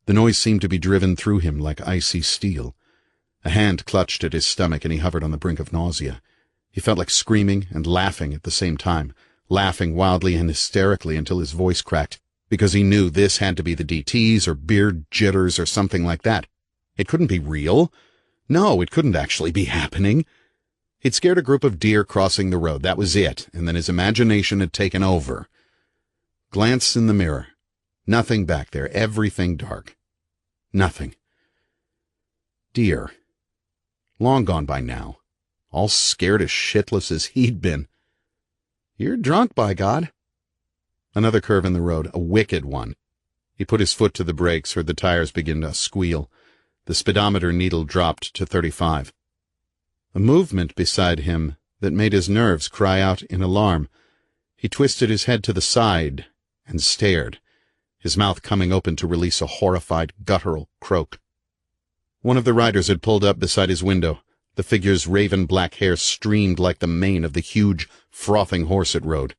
The noise seemed to be driven through him like icy steel. A hand clutched at his stomach, and he hovered on the brink of nausea. He felt like screaming and laughing at the same time, laughing wildly and hysterically until his voice cracked, because he knew this had to be the DTs or beard jitters or something like that. It couldn't be real. No, it couldn't actually be happening. He'd scared a group of deer crossing the road, that was it, and then his imagination had taken over. Glance in the mirror. Nothing back there, everything dark. Nothing. Deer. Long gone by now. All scared as shitless as he'd been. You're drunk, by God. Another curve in the road, a wicked one. He put his foot to the brakes, heard the tires begin to squeal. The speedometer needle dropped to 35. A movement beside him that made his nerves cry out in alarm. He twisted his head to the side and stared, his mouth coming open to release a horrified, guttural croak. One of the riders had pulled up beside his window. The figure's raven-black hair streamed like the mane of the huge, frothing horse it rode.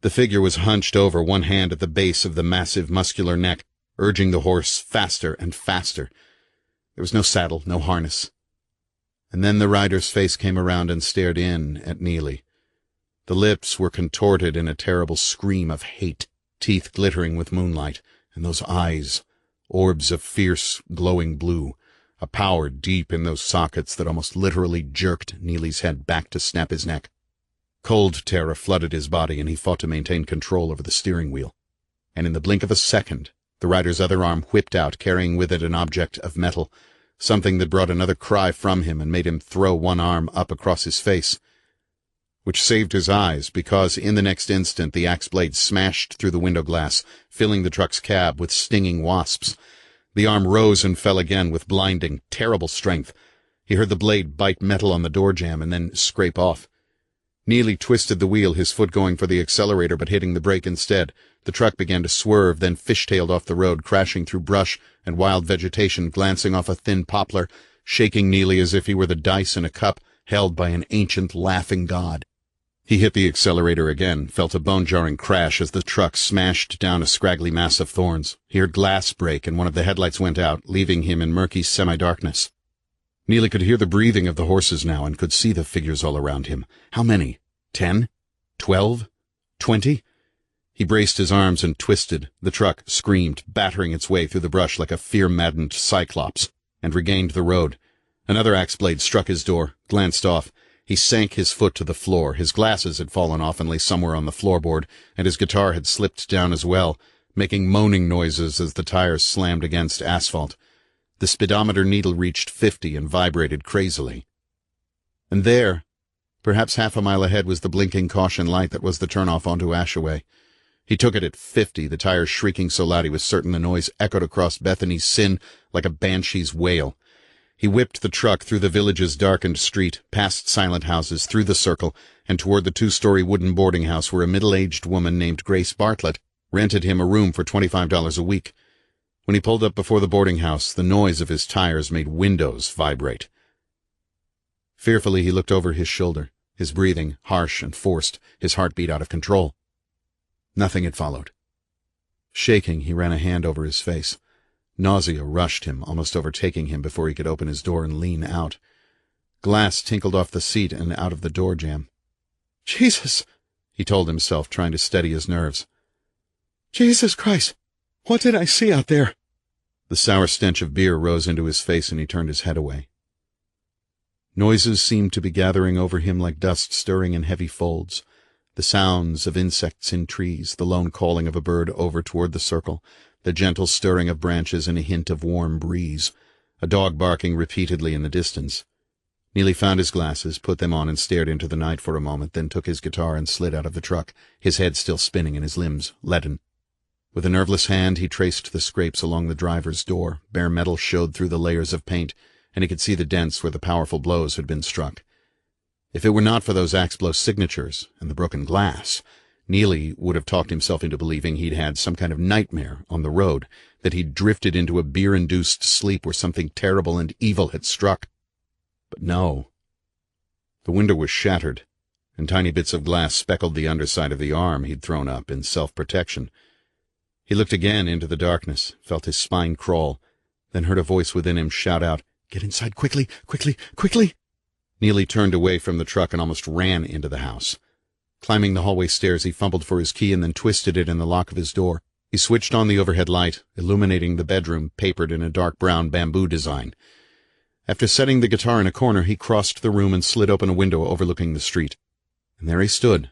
The figure was hunched over, one hand at the base of the massive, muscular neck, urging the horse faster and faster. There was no saddle, no harness. And then the rider's face came around and stared in at Neely. The lips were contorted in a terrible scream of hate, teeth glittering with moonlight, and those eyes, orbs of fierce, glowing blue, a power deep in those sockets that almost literally jerked Neely's head back to snap his neck. Cold terror flooded his body, and he fought to maintain control over the steering wheel. And in the blink of a second, the rider's other arm whipped out, carrying with it an object of metal, something that brought another cry from him and made him throw one arm up across his face, which saved his eyes, because in the next instant the axe blade smashed through the window glass, filling the truck's cab with stinging wasps. The arm rose and fell again with blinding, terrible strength. He heard the blade bite metal on the door jamb and then scrape off. Neely twisted the wheel, his foot going for the accelerator but hitting the brake instead. The truck began to swerve, then fishtailed off the road, crashing through brush and wild vegetation, glancing off a thin poplar, shaking Neely as if he were the dice in a cup held by an ancient laughing god. He hit the accelerator again, felt a bone-jarring crash as the truck smashed down a scraggly mass of thorns. He heard glass break, and one of the headlights went out, leaving him in murky semi-darkness. Neely could hear the breathing of the horses now and could see the figures all around him. How many? 10? 12? 20? He braced his arms and twisted. The truck screamed, battering its way through the brush like a fear-maddened cyclops, and regained the road. Another axe blade struck his door, glanced off. He sank his foot to the floor. His glasses had fallen off and lay somewhere on the floorboard, and his guitar had slipped down as well, making moaning noises as the tires slammed against asphalt. The speedometer needle reached 50 and vibrated crazily. And there, perhaps half a mile ahead, was the blinking caution light that was the turnoff onto Ashaway. He took it at 50, the tires shrieking so loud he was certain the noise echoed across Bethany's Sin like a banshee's wail. He whipped the truck through the village's darkened street, past silent houses, through the circle, and toward the 2-story wooden boarding house where a middle-aged woman named Grace Bartlett rented him a room for $25 a week. When he pulled up before the boarding house, the noise of his tires made windows vibrate. Fearfully, he looked over his shoulder, his breathing harsh and forced, his heartbeat out of control. Nothing had followed. Shaking, he ran a hand over his face. Nausea rushed him, almost overtaking him before he could open his door and lean out. Glass tinkled off the seat and out of the door jamb. "Jesus!" he told himself, trying to steady his nerves. "Jesus Christ! What did I see out there?" The sour stench of beer rose into his face, and he turned his head away. Noises seemed to be gathering over him like dust stirring in heavy folds. The sounds of insects in trees, the lone calling of a bird over toward the circle, the gentle stirring of branches and a hint of warm breeze, a dog barking repeatedly in the distance. Neely found his glasses, put them on, and stared into the night for a moment, then took his guitar and slid out of the truck, his head still spinning and his limbs leaden. With a nerveless hand, he traced the scrapes along the driver's door. Bare metal showed through the layers of paint, and he could see the dents where the powerful blows had been struck. If it were not for those axe-blow signatures and the broken glass, Neely would have talked himself into believing he'd had some kind of nightmare on the road, that he'd drifted into a beer-induced sleep where something terrible and evil had struck. But no. The window was shattered, and tiny bits of glass speckled the underside of the arm he'd thrown up in self-protection. He looked again into the darkness, felt his spine crawl, then heard a voice within him shout out, "Get inside quickly, quickly, quickly!" Neely turned away from the truck and almost ran into the house. Climbing the hallway stairs, he fumbled for his key and then twisted it in the lock of his door. He switched on the overhead light, illuminating the bedroom papered in a dark brown bamboo design. After setting the guitar in a corner, he crossed the room and slid open a window overlooking the street. And there he stood,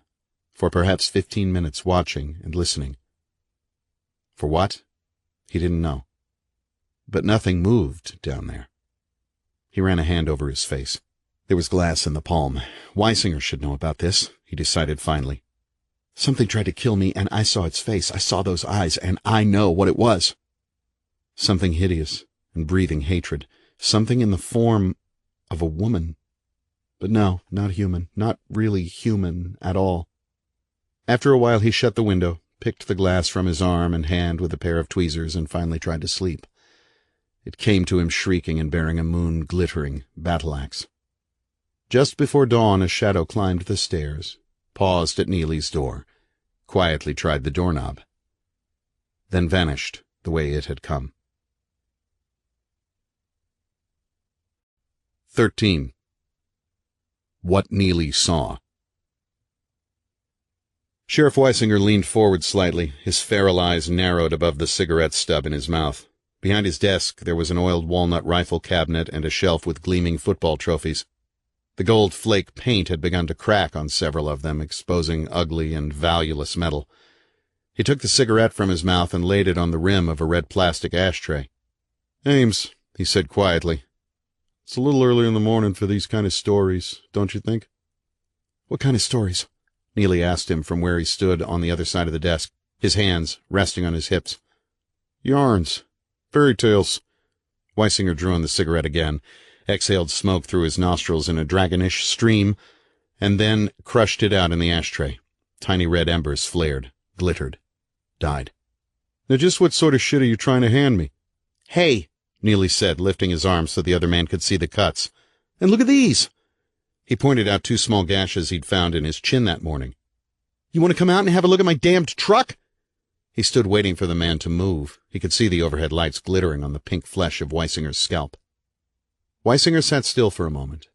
for perhaps 15 minutes, watching and listening. For what? He didn't know. But nothing moved down there. He ran a hand over his face. There was glass in the palm. Weisinger should know about this, he decided finally. Something tried to kill me, and I saw its face. I saw those eyes, and I know what it was. Something hideous and breathing hatred. Something in the form of a woman. But no, not human. Not really human at all. After a while he shut the window, picked the glass from his arm and hand with a pair of tweezers, and finally tried to sleep. It came to him shrieking and bearing a moon-glittering battle-axe. Just before dawn, a shadow climbed the stairs, paused at Neely's door, quietly tried the doorknob, then vanished the way it had come. 13. What Neely Saw. Sheriff Weisinger leaned forward slightly, his feral eyes narrowed above the cigarette stub in his mouth. Behind his desk, there was an oiled walnut rifle cabinet and a shelf with gleaming football trophies. The gold flake paint had begun to crack on several of them, exposing ugly and valueless metal. He took the cigarette from his mouth and laid it on the rim of a red plastic ashtray. "Ames," he said quietly, "it's a little early in the morning for these kind of stories, don't you think?" "What kind of stories?" Neely asked him from where he stood on the other side of the desk, his hands resting on his hips. "Yarns. Fairy tales." Weisinger drew on the cigarette again, exhaled smoke through his nostrils in a dragonish stream, and then crushed it out in the ashtray. Tiny red embers flared, glittered, died. "Now just what sort of shit are you trying to hand me?" "Hey," Neely said, lifting his arm so the other man could see the cuts. "And look at these." He pointed out 2 small gashes he'd found in his chin that morning. "You want to come out and have a look at my damned truck?" He stood waiting for the man to move. He could see the overhead lights glittering on the pink flesh of Weisinger's scalp. Weisinger sat still for a moment.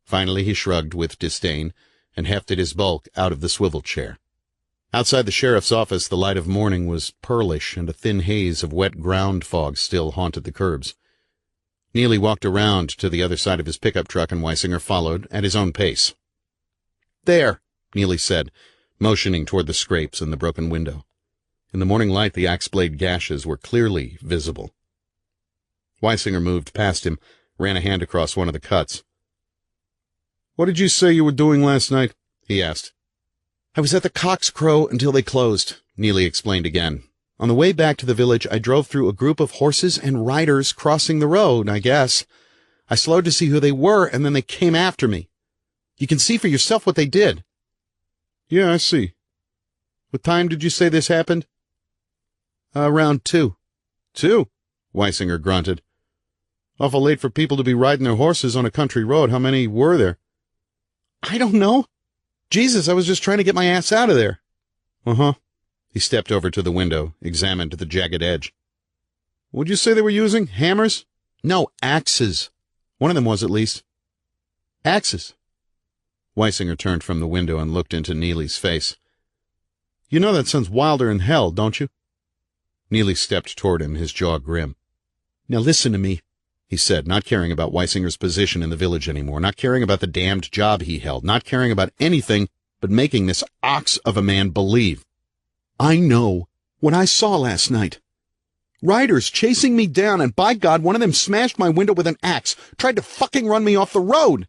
Finally he shrugged with disdain and hefted his bulk out of the swivel chair. Outside the sheriff's office, the light of morning was pearlish, and a thin haze of wet ground fog still haunted the curbs. Neely walked around to the other side of his pickup truck, and Weisinger followed at his own pace. "There," Neely said, motioning toward the scrapes and the broken window. In the morning light, the axe-blade gashes were clearly visible. Weisinger moved past him, ran a hand across one of the cuts. "What did you say you were doing last night?" he asked. "I was at the Cock's Crow until they closed," Neely explained again. "On the way back to the village, I drove through a group of horses and riders crossing the road, I guess. I slowed to see who they were, and then they came after me. You can see for yourself what they did." "Yeah, I see. What time did you say this happened?" Around 2. 2? Weisinger grunted. "Awful late for people to be riding their horses on a country road. How many were there?" "I don't know. Jesus, I was just trying to get my ass out of there." "Uh-huh." He stepped over to the window, examined the jagged edge. "What'd you say they were using? Hammers?" "No, axes. One of them was, at least." "Axes?" Weisinger turned from the window and looked into Neely's face. "You know that sounds wilder than hell, don't you?" Neely stepped toward him, his jaw grim. "Now listen to me," he said, not caring about Weisinger's position in the village anymore, not caring about the damned job he held, not caring about anything but making this ox of a man believe. "I know what I saw last night. Riders chasing me down, and by God, one of them smashed my window with an axe, tried to fucking run me off the road."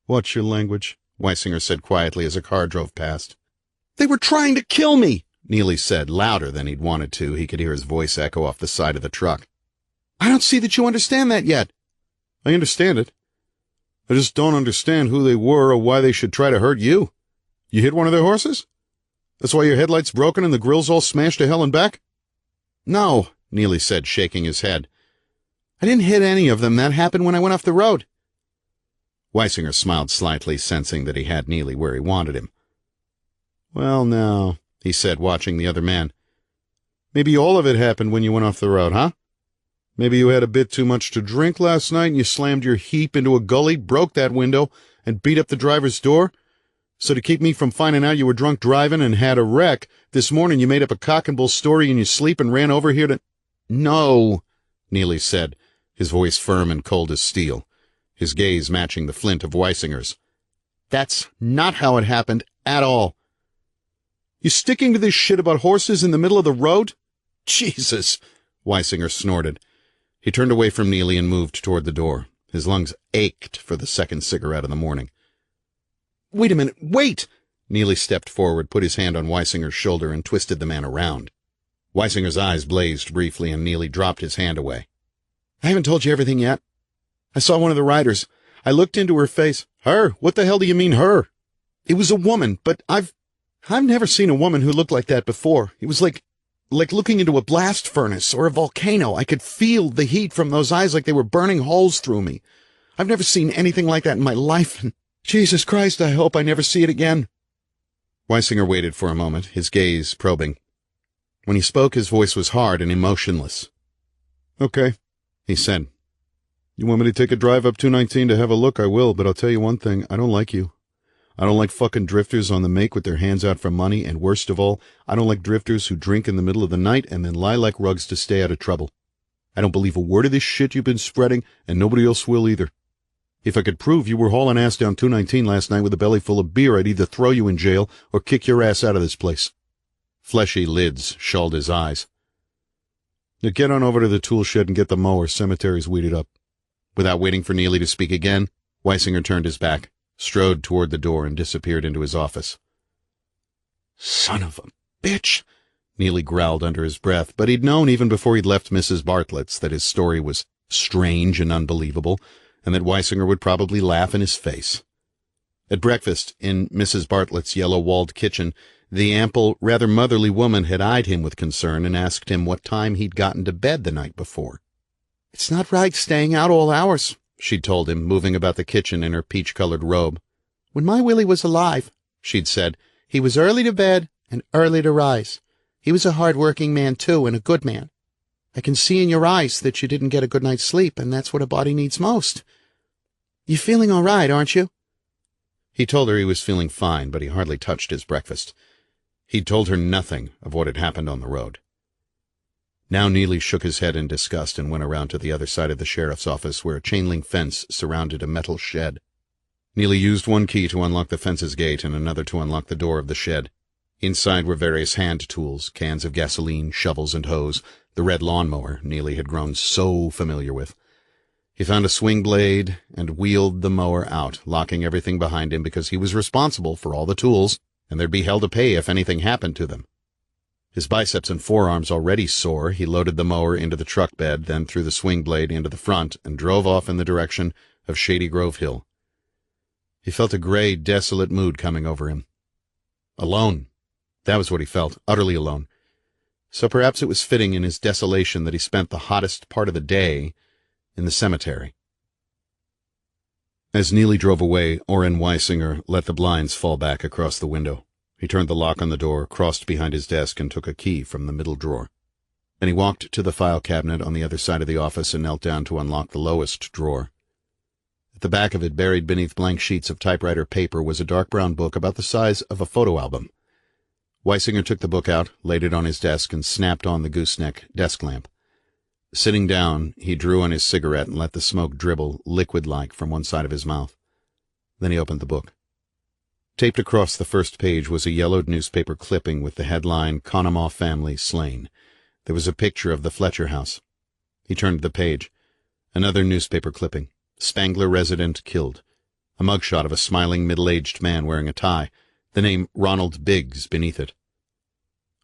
"Watch your language," Weisinger said quietly as a car drove past. "They were trying to kill me," Neely said, louder than he'd wanted to. He could hear his voice echo off the side of the truck. "I don't see that you understand that yet." "I understand it. I just don't understand who they were or why they should try to hurt you. You hit one of their horses? That's why your headlight's broken and the grill's all smashed to hell and back?" "No," Neely said, shaking his head. "I didn't hit any of them. That happened when I went off the road." Weisinger smiled slightly, sensing that he had Neely where he wanted him. "Well, now," he said, watching the other man. "Maybe all of it happened when you went off the road, huh? Maybe you had a bit too much to drink last night and you slammed your heap into a gully, broke that window, and beat up the driver's door? So to keep me from finding out you were drunk driving and had a wreck, this morning you made up a cock-and-bull story in your sleep and ran over here to—" "No," Neely said, his voice firm and cold as steel, his gaze matching the flint of Weisinger's. "That's not how it happened at all. You sticking to this shit about horses in the middle of the road? Jesus!" Weisinger snorted. He turned away from Neely and moved toward the door. His lungs ached for the second cigarette of the morning. "Wait a minute, wait!" Neely stepped forward, put his hand on Weisinger's shoulder, and twisted the man around. Weisinger's eyes blazed briefly, and Neely dropped his hand away. "I haven't told you everything yet. I saw one of the riders. I looked into her face." "Her? What the hell do you mean, her?" "It was a woman, but I've never seen a woman who looked like that before. It was like looking into a blast furnace or a volcano. I could feel the heat from those eyes like they were burning holes through me. I've never seen anything like that in my life, and Jesus Christ, I hope I never see it again." Weisinger waited for a moment, his gaze probing. When he spoke, his voice was hard and emotionless. "Okay," he said. "You want me to take a drive up 219 to have a look? I will, but I'll tell you one thing. I don't like you. I don't like fucking drifters on the make with their hands out for money, and worst of all, I don't like drifters who drink in the middle of the night and then lie like rugs to stay out of trouble. I don't believe a word of this shit you've been spreading, and nobody else will either. If I could prove you were hauling ass down 219 last night with a belly full of beer, I'd either throw you in jail or kick your ass out of this place." Fleshy lids shawled his eyes. "Now get on over to the tool shed and get the mower. Cemetery's weeded up." Without waiting for Neely to speak again, Weisinger turned his back, strode toward the door, and disappeared into his office. "Son of a bitch," Neely growled under his breath, but he'd known even before he'd left Mrs. Bartlett's that his story was strange and unbelievable, and that Weisinger would probably laugh in his face. At breakfast, in Mrs. Bartlett's yellow-walled kitchen, the ample, rather motherly woman had eyed him with concern and asked him what time he'd gotten to bed the night before. "It's not right staying out all hours," she'd told him, moving about the kitchen in her peach-colored robe. "When my Willie was alive," she'd said, "he was early to bed and early to rise. He was a hard-working man, too, and a good man. I can see in your eyes that you didn't get a good night's sleep, and that's what a body needs most. You feeling all right, aren't you?" He told her he was feeling fine, but he hardly touched his breakfast. He'd told her nothing of what had happened on the road. Now Neely shook his head in disgust and went around to the other side of the sheriff's office, where a chain-link fence surrounded a metal shed. Neely used one key to unlock the fence's gate and another to unlock the door of the shed. Inside were various hand tools, cans of gasoline, shovels and hose, the red lawnmower Neely had grown so familiar with. He found a swing blade and wheeled the mower out, locking everything behind him because he was responsible for all the tools, and there'd be hell to pay if anything happened to them. His biceps and forearms already sore, he loaded the mower into the truck bed, then threw the swing blade into the front and drove off in the direction of Shady Grove Hill. He felt a gray, desolate mood coming over him. Alone. That was what he felt, utterly alone. So perhaps it was fitting in his desolation that he spent the hottest part of the day in the cemetery. As Neely drove away, Orrin Weisinger let the blinds fall back across the window. He turned the lock on the door, crossed behind his desk, and took a key from the middle drawer. Then he walked to the file cabinet on the other side of the office and knelt down to unlock the lowest drawer. At the back of it, buried beneath blank sheets of typewriter paper, was a dark brown book about the size of a photo album. Weisinger took the book out, laid it on his desk, and snapped on the gooseneck desk lamp. Sitting down, he drew on his cigarette and let the smoke dribble, liquid-like, from one side of his mouth. Then he opened the book. Taped across the first page was a yellowed newspaper clipping with the headline, "Conemaugh Family Slain." There was a picture of the Fletcher house. He turned the page. Another newspaper clipping. "Spangler resident killed." A mugshot of a smiling middle-aged man wearing a tie. The name Ronald Biggs beneath it.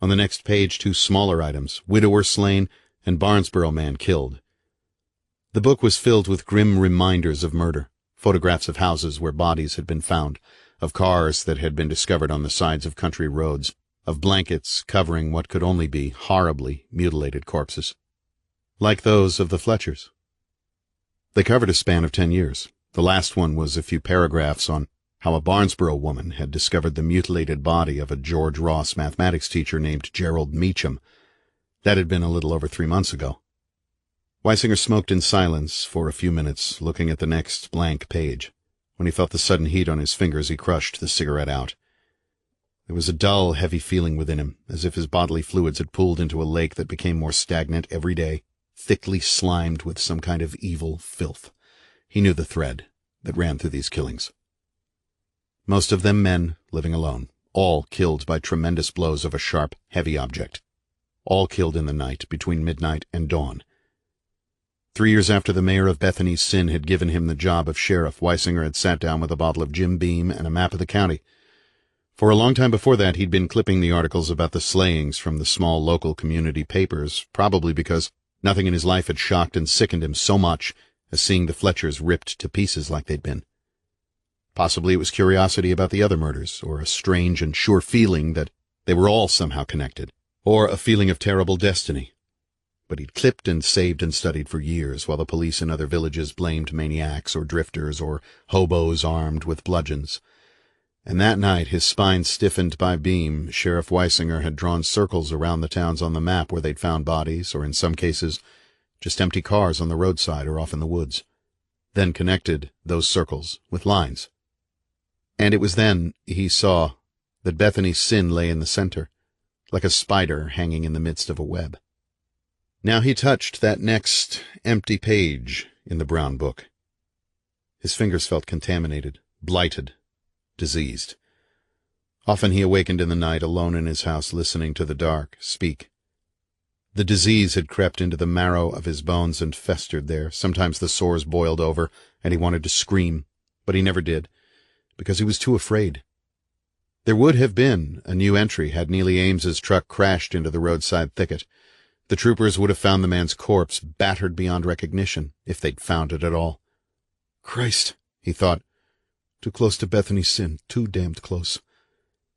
On the next page, two smaller items, "Widower slain" and "Barnesboro man killed." The book was filled with grim reminders of murder, photographs of houses where bodies had been found, of cars that had been discovered on the sides of country roads, of blankets covering what could only be horribly mutilated corpses. Like those of the Fletchers. They covered a span of 10 years. The last one was a few paragraphs on how a Barnesboro woman had discovered the mutilated body of a George Ross mathematics teacher named Gerald Meacham. That had been a little over 3 months ago. Weisinger smoked in silence for a few minutes, looking at the next blank page. When he felt the sudden heat on his fingers, he crushed the cigarette out. There was a dull, heavy feeling within him, as if his bodily fluids had pooled into a lake that became more stagnant every day, thickly slimed with some kind of evil filth. He knew the thread that ran through these killings. Most of them men living alone, all killed by tremendous blows of a sharp, heavy object. All killed in the night, between midnight and dawn. 3 years after the mayor of Bethany's sin had given him the job of sheriff, Weisinger had sat down with a bottle of Jim Beam and a map of the county. For a long time before that, he'd been clipping the articles about the slayings from the small local community papers, probably because nothing in his life had shocked and sickened him so much as seeing the Fletchers ripped to pieces like they'd been. Possibly it was curiosity about the other murders, or a strange and sure feeling that they were all somehow connected, or a feeling of terrible destiny. But he'd clipped and saved and studied for years, while the police in other villages blamed maniacs or drifters or hobos armed with bludgeons. And that night, his spine stiffened by Beam, Sheriff Weisinger had drawn circles around the towns on the map where they'd found bodies, or in some cases, just empty cars on the roadside or off in the woods, then connected those circles with lines. And it was then he saw that Bethany's sin lay in the center, like a spider hanging in the midst of a web. Now he touched that next empty page in the brown book. His fingers felt contaminated, blighted, diseased. Often he awakened in the night, alone in his house, listening to the dark speak. The disease had crept into the marrow of his bones and festered there. Sometimes the sores boiled over, and he wanted to scream, but he never did, because he was too afraid. There would have been a new entry had Neely Ames's truck crashed into the roadside thicket. The troopers would have found the man's corpse, battered beyond recognition, if they'd found it at all. Christ, he thought. Too close to Bethany's sin, too damned close.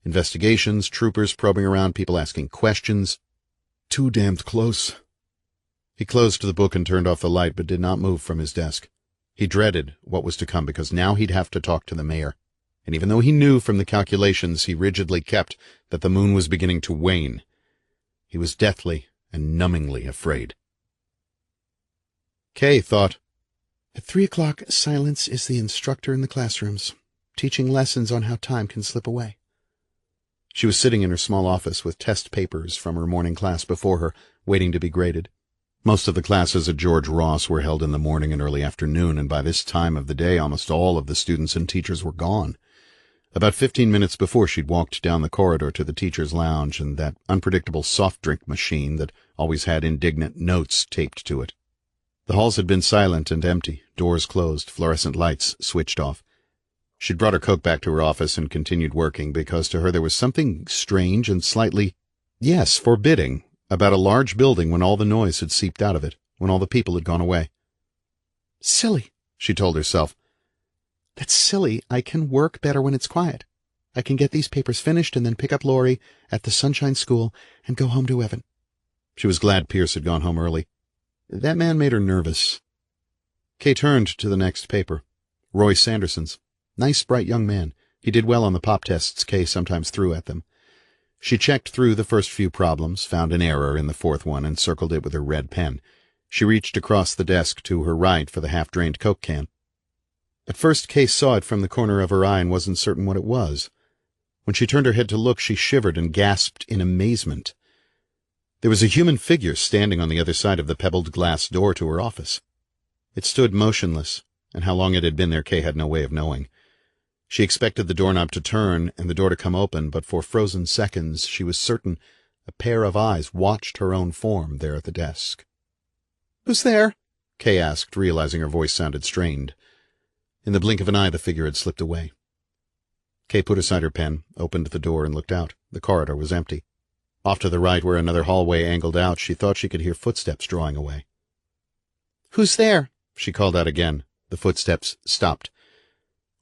Investigations, troopers probing around, people asking questions. Too damned close. He closed the book and turned off the light, but did not move from his desk. He dreaded what was to come, because now he'd have to talk to the mayor. And even though he knew from the calculations he rigidly kept that the moon was beginning to wane, he was deathly and numbingly afraid. Kay thought, at 3 o'clock, silence is the instructor in the classrooms, teaching lessons on how time can slip away. She was sitting in her small office with test papers from her morning class before her, waiting to be graded. Most of the classes at George Ross were held in the morning and early afternoon, and by this time of the day almost all of the students and teachers were gone. About 15 minutes before, she'd walked down the corridor to the teacher's lounge and that unpredictable soft drink machine that always had indignant notes taped to it. The halls had been silent and empty, doors closed, fluorescent lights switched off. She'd brought her Coke back to her office and continued working, because to her there was something strange and slightly, yes, forbidding, about a large building when all the noise had seeped out of it, when all the people had gone away. Silly, she told herself. That's silly. I can work better when it's quiet. I can get these papers finished and then pick up Laurie at the Sunshine School and go home to Evan. She was glad Pierce had gone home early. That man made her nervous. Kay turned to the next paper. Roy Sanderson's. Nice, bright young man. He did well on the pop tests Kay sometimes threw at them. She checked through the first few problems, found an error in the fourth one, and circled it with her red pen. She reached across the desk to her right for the half-drained Coke can. At first, Kay saw it from the corner of her eye and wasn't certain what it was. When she turned her head to look, she shivered and gasped in amazement. There was a human figure standing on the other side of the pebbled glass door to her office. It stood motionless, and how long it had been there Kay had no way of knowing. She expected the doorknob to turn and the door to come open, but for frozen seconds she was certain a pair of eyes watched her own form there at the desk. "Who's there?" Kay asked, realizing her voice sounded strained. In the blink of an eye, the figure had slipped away. Kay put aside her pen, opened the door, and looked out. The corridor was empty. Off to the right, where another hallway angled out, she thought she could hear footsteps drawing away. "Who's there?" she called out again. The footsteps stopped.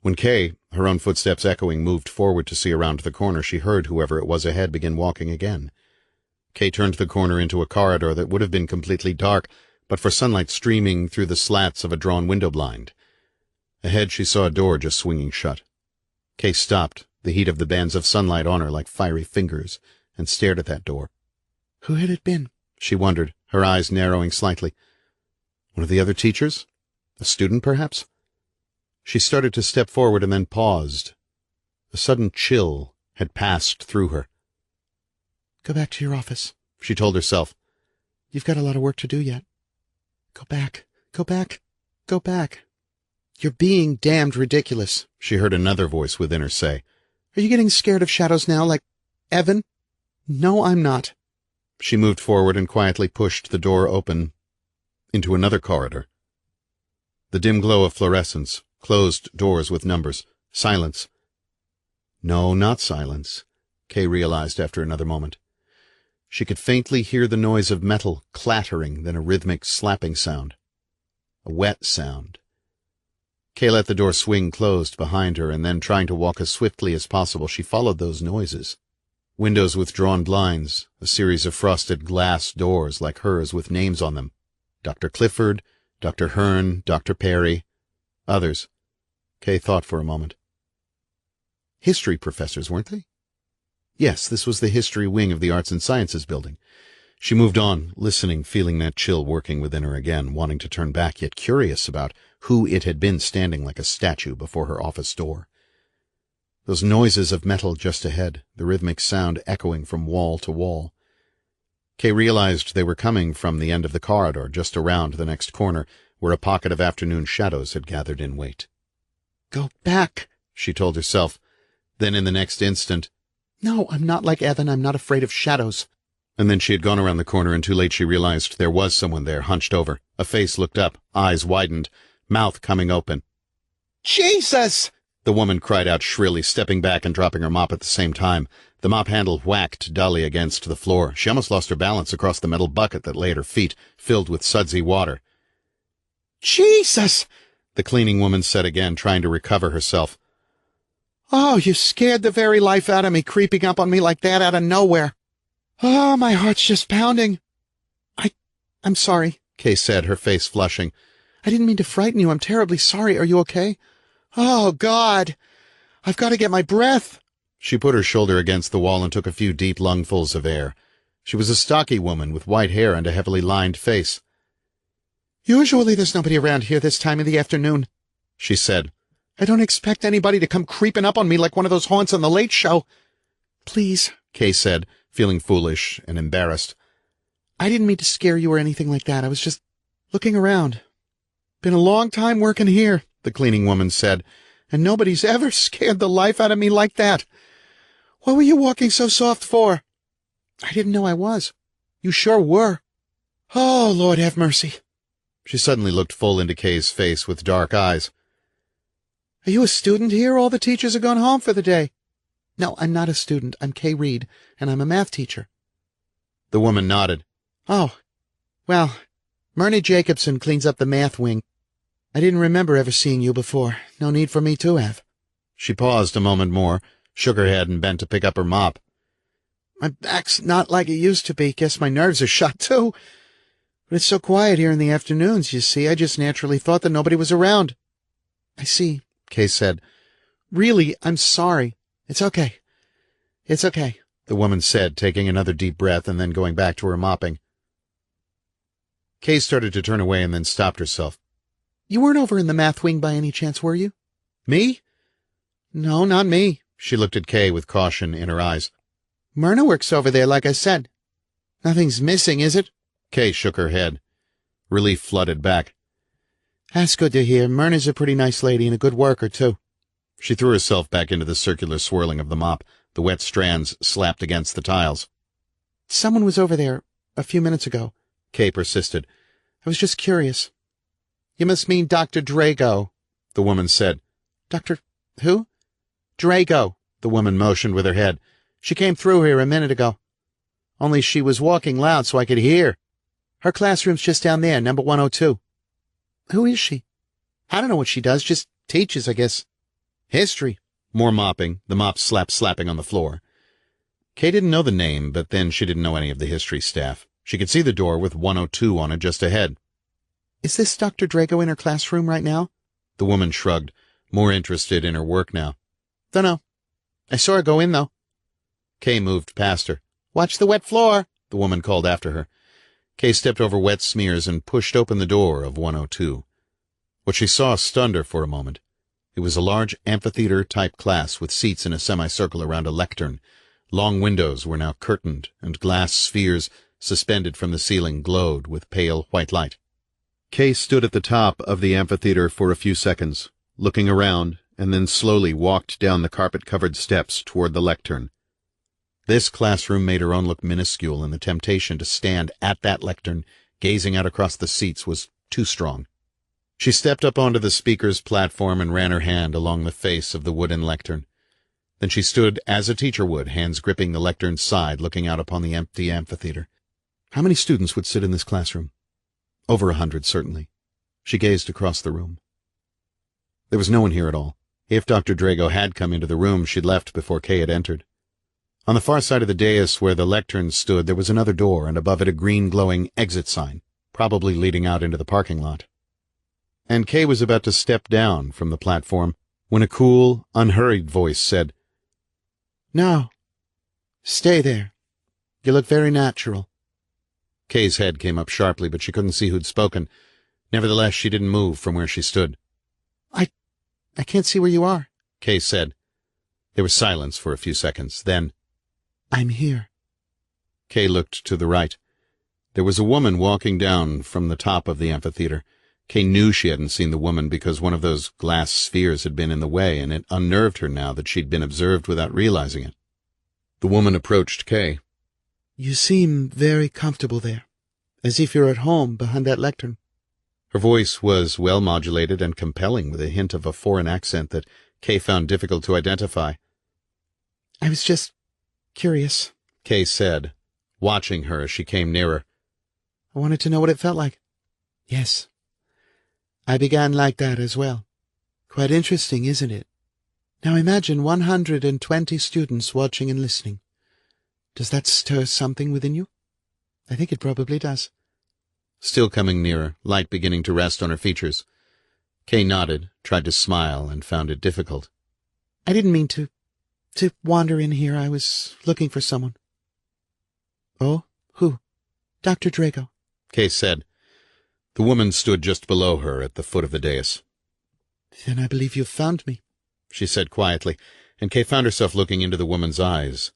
When Kay, her own footsteps echoing, moved forward to see around the corner, she heard whoever it was ahead begin walking again. Kay turned the corner into a corridor that would have been completely dark, but for sunlight streaming through the slats of a drawn window blind. Ahead she saw a door just swinging shut. Kay stopped, the heat of the bands of sunlight on her like fiery fingers, and stared at that door. Who had it been? She wondered, her eyes narrowing slightly. One of the other teachers? A student, perhaps? She started to step forward and then paused. A sudden chill had passed through her. Go back to your office, she told herself. You've got a lot of work to do yet. Go back, go back, go back. You're being damned ridiculous, she heard another voice within her say. Are you getting scared of shadows now, like Evan? No, I'm not. She moved forward and quietly pushed the door open into another corridor. The dim glow of fluorescence, closed doors with numbers, silence. No, not silence, Kay realized after another moment. She could faintly hear the noise of metal clattering, then a rhythmic slapping sound. A wet sound. Kay let the door swing closed behind her, and then, trying to walk as swiftly as possible, she followed those noises. Windows with drawn blinds, a series of frosted glass doors like hers with names on them. Dr. Clifford, Dr. Hearn, Dr. Perry, others. Kay thought for a moment. History professors, weren't they? Yes, this was the history wing of the Arts and Sciences building. She moved on, listening, feeling that chill working within her again, wanting to turn back, yet curious about who it had been standing like a statue before her office door. Those noises of metal just ahead, the rhythmic sound echoing from wall to wall. Kay realized they were coming from the end of the corridor, just around the next corner, where a pocket of afternoon shadows had gathered in wait. Go back, she told herself. Then in the next instant, no, I'm not like Evan. I'm not afraid of shadows. and then she had gone around the corner, and too late she realized there was someone there, hunched over. A face looked up, eyes widened, mouth coming open. Jesus! The woman cried out shrilly, stepping back and dropping her mop at the same time. The mop handle whacked dully against the floor. She almost lost her balance across the metal bucket that lay at her feet, filled with sudsy water. Jesus! The cleaning woman said again, trying to recover herself. Oh, you scared the very life out of me, creeping up on me like that out of nowhere. Oh, my heart's just pounding. I'm sorry, Kay said, her face flushing. I didn't mean to frighten you. I'm terribly sorry. Are you okay? Oh, God! I've got to get my breath. She put her shoulder against the wall and took a few deep lungfuls of air. She was a stocky woman with white hair and a heavily lined face. Usually there's nobody around here this time of the afternoon, she said. I don't expect anybody to come creeping up on me like one of those haunts on the Late Show. Please, Kay said, feeling foolish and embarrassed. I didn't mean to scare you or anything like that. I was just looking around. Been a long time working here, the cleaning woman said, and nobody's ever scared the life out of me like that. What were you walking so soft for? I didn't know I was. You sure were. Oh, Lord have mercy. She suddenly looked full into Kay's face with dark eyes. Are you a student here? All the teachers are gone home for the day. No, I'm not a student. I'm Kay Reid, and I'm a math teacher. The woman nodded. Oh, well, Myrna Jacobson cleans up the math wing. I didn't remember ever seeing you before. No need for me to have. She paused a moment more, shook her head, and bent to pick up her mop. My back's not like it used to be. Guess my nerves are shot, too. But it's so quiet here in the afternoons, you see. I just naturally thought that nobody was around. I see, Kay said. Really, I'm sorry. It's okay. It's okay, the woman said, taking another deep breath and then going back to her mopping. Kay started to turn away and then stopped herself. You weren't over in the math wing by any chance, were you? Me? No, not me. She looked at Kay with caution in her eyes. Myrna works over there, like I said. Nothing's missing, is it? Kay shook her head. Relief flooded back. That's good to hear. Myrna's a pretty nice lady and a good worker, too. She threw herself back into the circular swirling of the mop. The wet strands slapped against the tiles. Someone was over there a few minutes ago, Kay persisted. I was just curious. You must mean Dr. Drago, the woman said. Dr. who? Drago, the woman motioned with her head. She came through here a minute ago. Only she was walking loud so I could hear. Her classroom's just down there, number 102. Who is she? I don't know what she does, just teaches, I guess. History. More mopping, the mop slapping on the floor. Kay didn't know the name, but then she didn't know any of the history staff. She could see the door with 102 on it just ahead. Is this Dr. Drago in her classroom right now? The woman shrugged, more interested in her work now. Dunno. I saw her go in, though. Kay moved past her. Watch the wet floor, the woman called after her. Kay stepped over wet smears and pushed open the door of 102. What she saw stunned her for a moment. It was a large amphitheater-type class with seats in a semicircle around a lectern. Long windows were now curtained, and glass spheres suspended from the ceiling glowed with pale white light. Kay stood at the top of the amphitheater for a few seconds, looking around, and then slowly walked down the carpet-covered steps toward the lectern. This classroom made her own look minuscule, and the temptation to stand at that lectern, gazing out across the seats, was too strong. She stepped up onto the speaker's platform and ran her hand along the face of the wooden lectern. Then she stood as a teacher would, hands gripping the lectern's side, looking out upon the empty amphitheater. How many students would sit in this classroom? Over 100, certainly. She gazed across the room. There was no one here at all. If Dr. Drago had come into the room, she'd left before Kay had entered. On the far side of the dais where the lectern stood, there was another door, and above it a green glowing exit sign, probably leading out into the parking lot. And Kay was about to step down from the platform when a cool, unhurried voice said, No. Stay there. You look very natural. Kay's head came up sharply, but she couldn't see who'd spoken. Nevertheless, she didn't move from where she stood. I can't see where you are, Kay said. There was silence for a few seconds. Then, I'm here. Kay looked to the right. There was a woman walking down from the top of the amphitheater. Kay knew she hadn't seen the woman because one of those glass spheres had been in the way, and it unnerved her now that she'd been observed without realizing it. The woman approached Kay. You seem very comfortable there, as if you're at home behind that lectern. Her voice was well modulated and compelling, with a hint of a foreign accent that Kay found difficult to identify. I was just curious, Kay said, watching her as she came nearer. I wanted to know what it felt like. Yes. I began like that as well. Quite interesting, isn't it? Now imagine 120 students watching and listening. Does that stir something within you? I think it probably does. Still coming nearer, light beginning to rest on her features. Kay nodded, tried to smile, and found it difficult. I didn't mean to wander in here. I was looking for someone. Oh, who? Dr. Drago, Kay said. The woman stood just below her at the foot of the dais. Then I believe you've found me, she said quietly, and Kay found herself looking into the woman's eyes.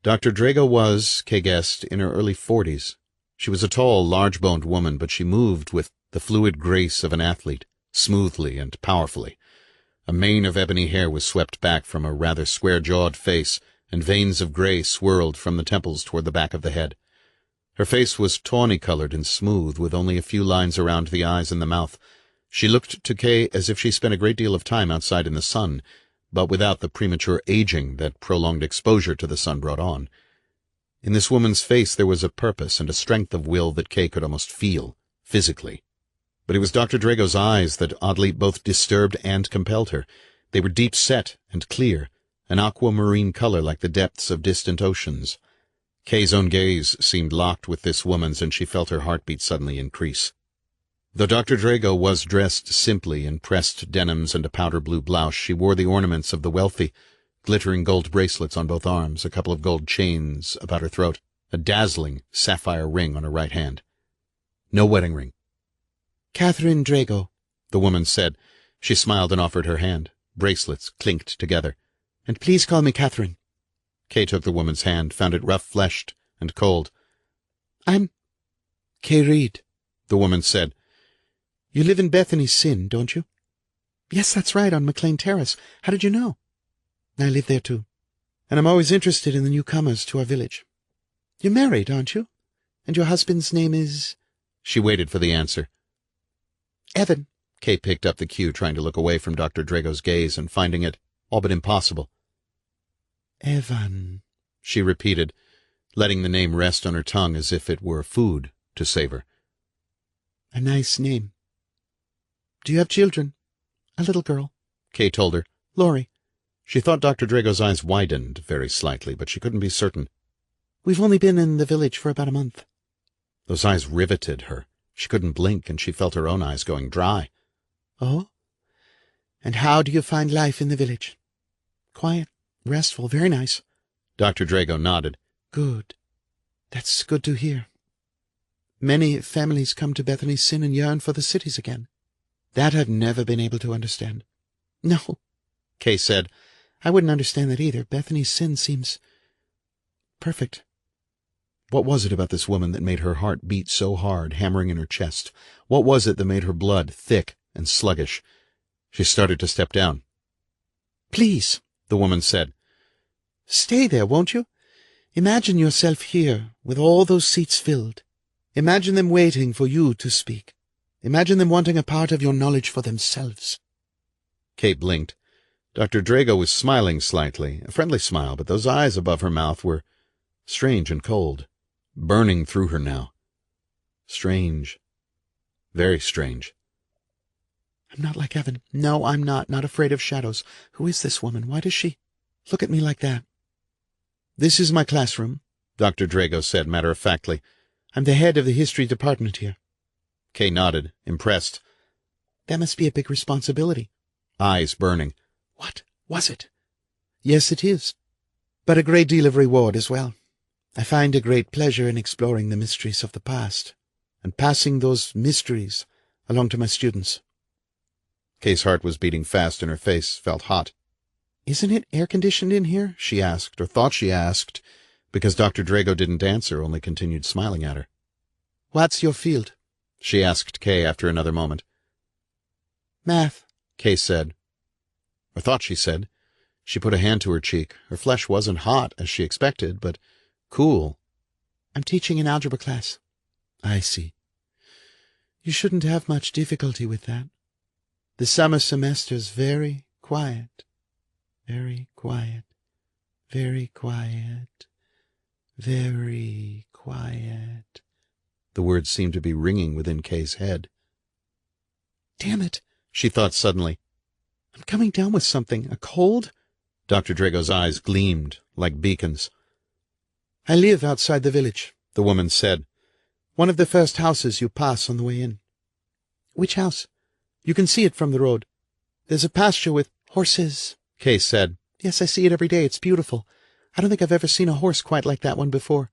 Dr. Drago was, Kay guessed, in her early 40s. She was a tall, large-boned woman, but she moved with the fluid grace of an athlete, smoothly and powerfully. A mane of ebony hair was swept back from a rather square-jawed face, and veins of gray swirled from the temples toward the back of the head. Her face was tawny-colored and smooth, with only a few lines around the eyes and the mouth. She looked to Kay as if she spent a great deal of time outside in the sun, but without the premature aging that prolonged exposure to the sun brought on. In this woman's face there was a purpose and a strength of will that Kay could almost feel, physically. But it was Dr. Drago's eyes that oddly both disturbed and compelled her. They were deep-set and clear, an aquamarine color like the depths of distant oceans. Kay's own gaze seemed locked with this woman's, and she felt her heartbeat suddenly increase. Though Dr. Drago was dressed simply in pressed denims and a powder-blue blouse, she wore the ornaments of the wealthy, glittering gold bracelets on both arms, a couple of gold chains about her throat, a dazzling sapphire ring on her right hand. No wedding ring. Catherine Drago, the woman said. She smiled and offered her hand. Bracelets clinked together. And please call me Catherine. Kay took the woman's hand, found it rough-fleshed and cold. I'm Kay Reid, the woman said. You live in Bethany Sin, don't you? Yes, that's right, on McLean Terrace. How did you know? I live there too, and I'm always interested in the newcomers to our village. You're married, aren't you? And your husband's name is— She waited for the answer. Evan. Kay picked up the cue, trying to look away from Dr. Drago's gaze and finding it all but impossible. Evan, she repeated, letting the name rest on her tongue as if it were food to savor. A nice name. Do you have children? A little girl, Kay told her. Laurie. She thought Dr. Drago's eyes widened very slightly, but she couldn't be certain. We've only been in the village for about a month. Those eyes riveted her. She couldn't blink, and she felt her own eyes going dry. Oh? And how do you find life in the village? Quiet, restful, very nice. Dr. Drago nodded. Good. That's good to hear. Many families come to Bethany Sin and yearn for the cities again. That I've never been able to understand. No, Kay said. I wouldn't understand that either. Bethany Sin seems perfect. What was it about this woman that made her heart beat so hard, hammering in her chest? What was it that made her blood thick and sluggish? She started to step down. Please, the woman said. Stay there, won't you? Imagine yourself here, with all those seats filled. Imagine them waiting for you to speak. Imagine them wanting a part of your knowledge for themselves. Kay blinked. Dr. Drago was smiling slightly, a friendly smile, but those eyes above her mouth were strange and cold, burning through her now. Strange. Very strange. I'm not like Evan. No, I'm not afraid of shadows. Who is this woman? Why does she look at me like that? This is my classroom, Dr. Drago said matter-of-factly. I'm the head of the history department here. Kay nodded, impressed. That must be a big responsibility. Eyes burning. What was it? Yes, it is. But a great deal of reward as well. I find a great pleasure in exploring the mysteries of the past and passing those mysteries along to my students. Kay's heart was beating fast and her face felt hot. Isn't it air-conditioned in here? She asked, or thought she asked, because Dr. Drago didn't answer, only continued smiling at her. What's your field? She asked Kay after another moment. Math, Kay said. Or thought she said. She put a hand to her cheek. Her flesh wasn't hot, as she expected, but cool. I'm teaching an algebra class. I see. You shouldn't have much difficulty with that. The summer semester's very quiet. Very quiet. Very quiet. Very quiet. The words seemed to be ringing within Kay's head. Damn it, she thought suddenly. I'm coming down with something. A cold? Dr. Drago's eyes gleamed like beacons. I live outside the village, the woman said. One of the first houses you pass on the way in. Which house? You can see it from the road. There's a pasture with horses, Kay said. Yes, I see it every day. It's beautiful. I don't think I've ever seen a horse quite like that one before.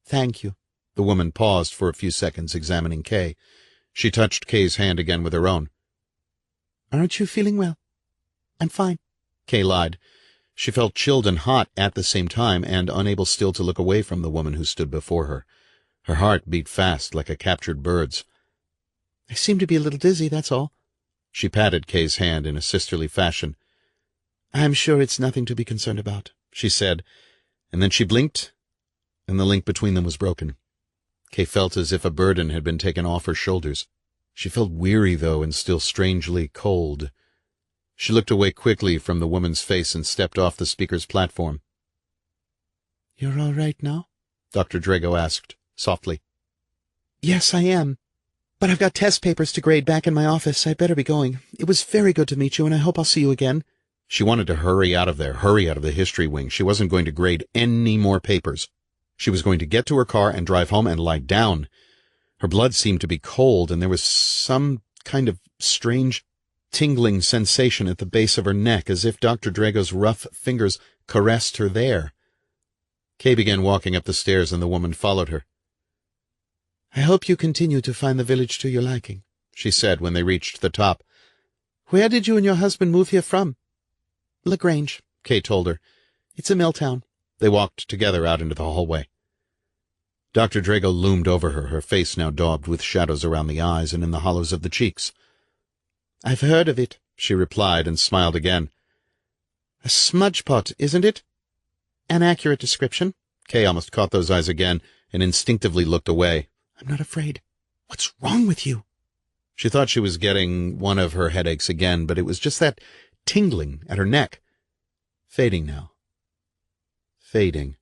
Thank you. The woman paused for a few seconds, examining Kay. She touched Kay's hand again with her own. Aren't you feeling well? I'm fine. Kay lied. She felt chilled and hot at the same time, and unable still to look away from the woman who stood before her. Her heart beat fast like a captured bird's. I seem to be a little dizzy, that's all. She patted Kay's hand in a sisterly fashion. I'm sure it's nothing to be concerned about, she said, and then she blinked, and the link between them was broken. Kay felt as if a burden had been taken off her shoulders. She felt weary, though, and still strangely cold. She looked away quickly from the woman's face and stepped off the speaker's platform. You're all right now? Dr. Drago asked, softly. Yes, I am. But I've got test papers to grade back in my office. I'd better be going. It was very good to meet you, and I hope I'll see you again. She wanted to hurry out of there, hurry out of the history wing. She wasn't going to grade any more papers. She was going to get to her car and drive home and lie down. Her blood seemed to be cold, and there was some kind of strange, tingling sensation at the base of her neck, as if Dr. Drago's rough fingers caressed her there. Kay began walking up the stairs, and the woman followed her. I hope you continue to find the village to your liking, she said when they reached the top. Where did you and your husband move here from? LaGrange, Kay told her. It's a mill town. They walked together out into the hallway. Dr. Drago loomed over her, her face now daubed with shadows around the eyes and in the hollows of the cheeks. I've heard of it, she replied, and smiled again. A smudge pot, isn't it? An accurate description. Kay almost caught those eyes again and instinctively looked away. I'm not afraid. What's wrong with you? She thought she was getting one of her headaches again, but it was just that tingling at her neck. Fading now. Fading.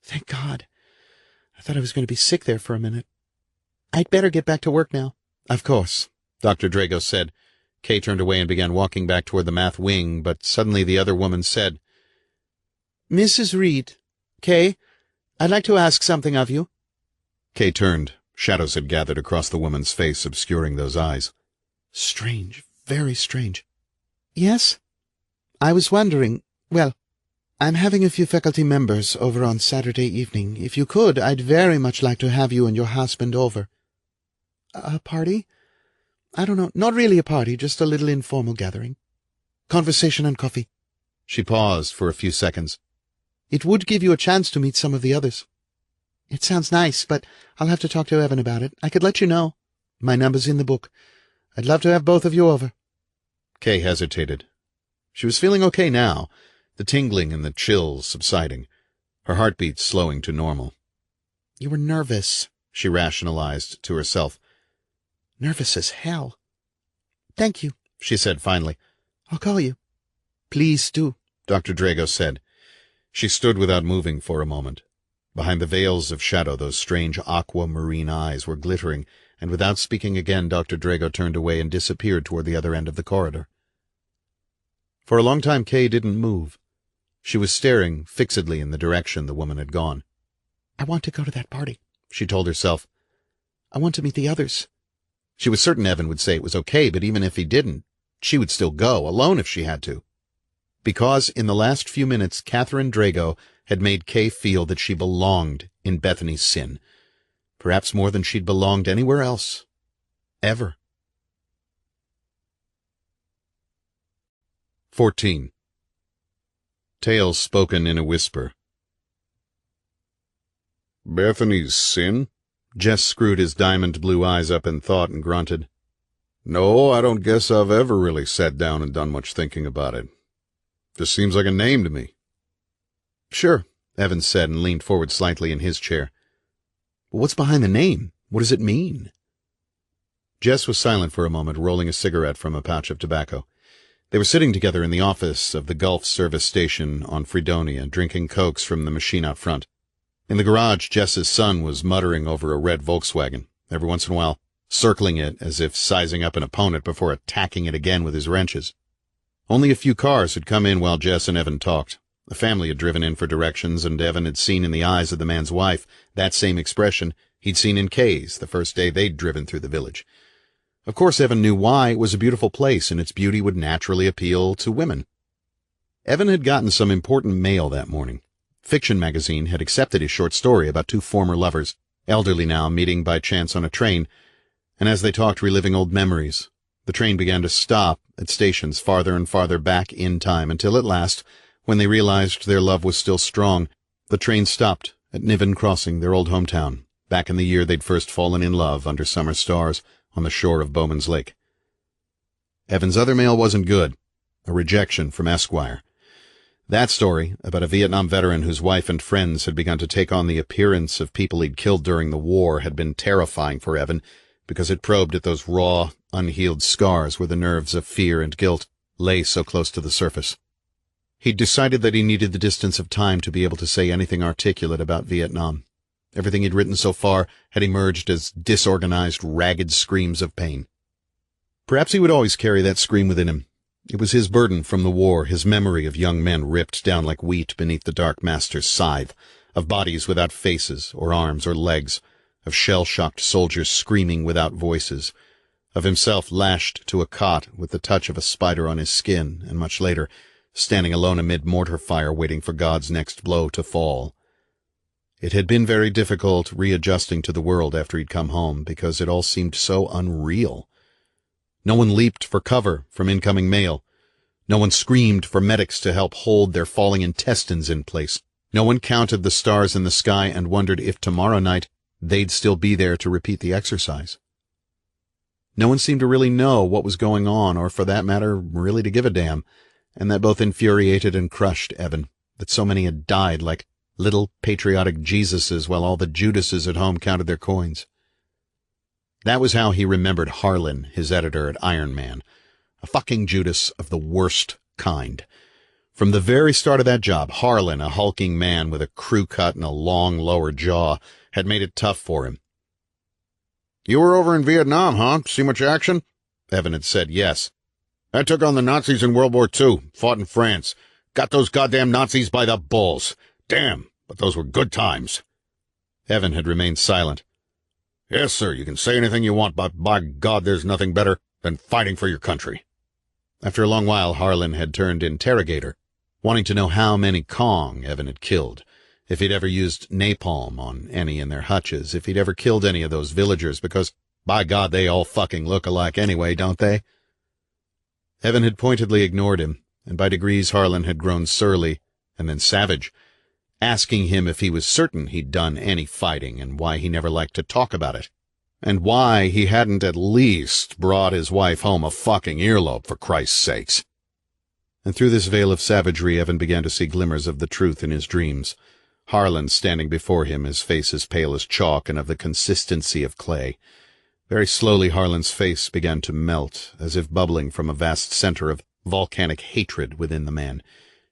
Thank God. I thought I was going to be sick there for a minute. I'd better get back to work now. Of course, Dr. Drago said. Kay turned away and began walking back toward the math wing, but suddenly the other woman said, Mrs. Reid, Kay, I'd like to ask something of you. Kay turned. Shadows had gathered across the woman's face, obscuring those eyes. Strange, very strange. Yes? I was wondering, well, I'm having a few faculty members over on Saturday evening. If you could, I'd very much like to have you and your husband over. A party? I don't know, not really a party, just a little informal gathering. Conversation and coffee. She paused for a few seconds. It would give you a chance to meet some of the others. It sounds nice, but I'll have to talk to Evan about it. I could let you know. My number's in the book. I'd love to have both of you over. Kay hesitated. She was feeling okay now, the tingling and the chills subsiding, her heartbeat slowing to normal. You were nervous, she rationalized to herself. Nervous as hell. Thank you, she said finally. I'll call you. Please do, Dr. Drago said. She stood without moving for a moment. Behind the veils of shadow, those strange aquamarine eyes were glittering, and without speaking again, Dr. Drago turned away and disappeared toward the other end of the corridor. For a long time, Kay didn't move. She was staring fixedly in the direction the woman had gone. I want to go to that party, she told herself. I want to meet the others. She was certain Evan would say it was okay, but even if he didn't, she would still go, alone if she had to. Because in the last few minutes, Catherine Drago had made Kay feel that she belonged in Bethany's sin, perhaps more than she'd belonged anywhere else. Ever. 14. Tales spoken in a whisper. Bethany's sin? Jess screwed his diamond blue eyes up in thought and grunted. No, I don't guess I've ever really sat down and done much thinking about it. Just seems like a name to me. Sure, Evan said and leaned forward slightly in his chair. But what's behind the name? What does it mean? Jess was silent for a moment, rolling a cigarette from a pouch of tobacco. They were sitting together in the office of the Gulf Service Station on Fredonia, drinking cokes from the machine out front. In the garage, Jess's son was muttering over a red Volkswagen, every once in a while circling it as if sizing up an opponent before attacking it again with his wrenches. Only a few cars had come in while Jess and Evan talked. A family had driven in for directions, and Evan had seen in the eyes of the man's wife that same expression he'd seen in Kay's the first day they'd driven through the village. Of course, Evan knew why. It was a beautiful place, and its beauty would naturally appeal to women. Evan had gotten some important mail that morning. Fiction magazine had accepted his short story about two former lovers, elderly now, meeting by chance on a train, and as they talked, reliving old memories, the train began to stop at stations farther and farther back in time until at last, when they realized their love was still strong, the train stopped at Niven Crossing, their old hometown, back in the year they'd first fallen in love under summer stars on the shore of Bowman's Lake. Evan's other mail wasn't good, a rejection from Esquire. That story, about a Vietnam veteran whose wife and friends had begun to take on the appearance of people he'd killed during the war, had been terrifying for Evan, because it probed at those raw, unhealed scars where the nerves of fear and guilt lay so close to the surface. He'd decided that he needed the distance of time to be able to say anything articulate about Vietnam. Everything he'd written so far had emerged as disorganized, ragged screams of pain. Perhaps he would always carry that scream within him. It was his burden from the war, his memory of young men ripped down like wheat beneath the Dark Master's scythe, of bodies without faces or arms or legs, of shell-shocked soldiers screaming without voices, of himself lashed to a cot with the touch of a spider on his skin, and much later, standing alone amid mortar fire waiting for God's next blow to fall. It had been very difficult readjusting to the world after he'd come home, because it all seemed so unreal. No one leaped for cover from incoming mail. No one screamed for medics to help hold their falling intestines in place. No one counted the stars in the sky and wondered if tomorrow night they'd still be there to repeat the exercise. No one seemed to really know what was going on, or for that matter, really to give a damn, and that both infuriated and crushed Evan, that so many had died like little patriotic Jesuses while all the Judases at home counted their coins. That was how he remembered Harlan, his editor at Iron Man, a fucking Judas of the worst kind. From the very start of that job, Harlan, a hulking man with a crew cut and a long lower jaw, had made it tough for him. You were over in Vietnam, huh? See much action? Evan had said yes. I took on the Nazis in World War II, fought in France. Got those goddamn Nazis by the balls. Damn, but those were good times. Evan had remained silent. Yes, sir, you can say anything you want, but by God, there's nothing better than fighting for your country. After a long while, Harlan had turned interrogator, wanting to know how many Kong Evan had killed, if he'd ever used napalm on any in their hutches, if he'd ever killed any of those villagers, because, by God, they all fucking look alike anyway, don't they? Evan had pointedly ignored him, and by degrees Harlan had grown surly, and then savage, asking him if he was certain he'd done any fighting and why he never liked to talk about it, and why he hadn't at least brought his wife home a fucking earlobe, for Christ's sakes. And through this veil of savagery, Evan began to see glimmers of the truth in his dreams. Harlan standing before him, his face as pale as chalk and of the consistency of clay. Very slowly Harlan's face began to melt, as if bubbling from a vast center of volcanic hatred within the man.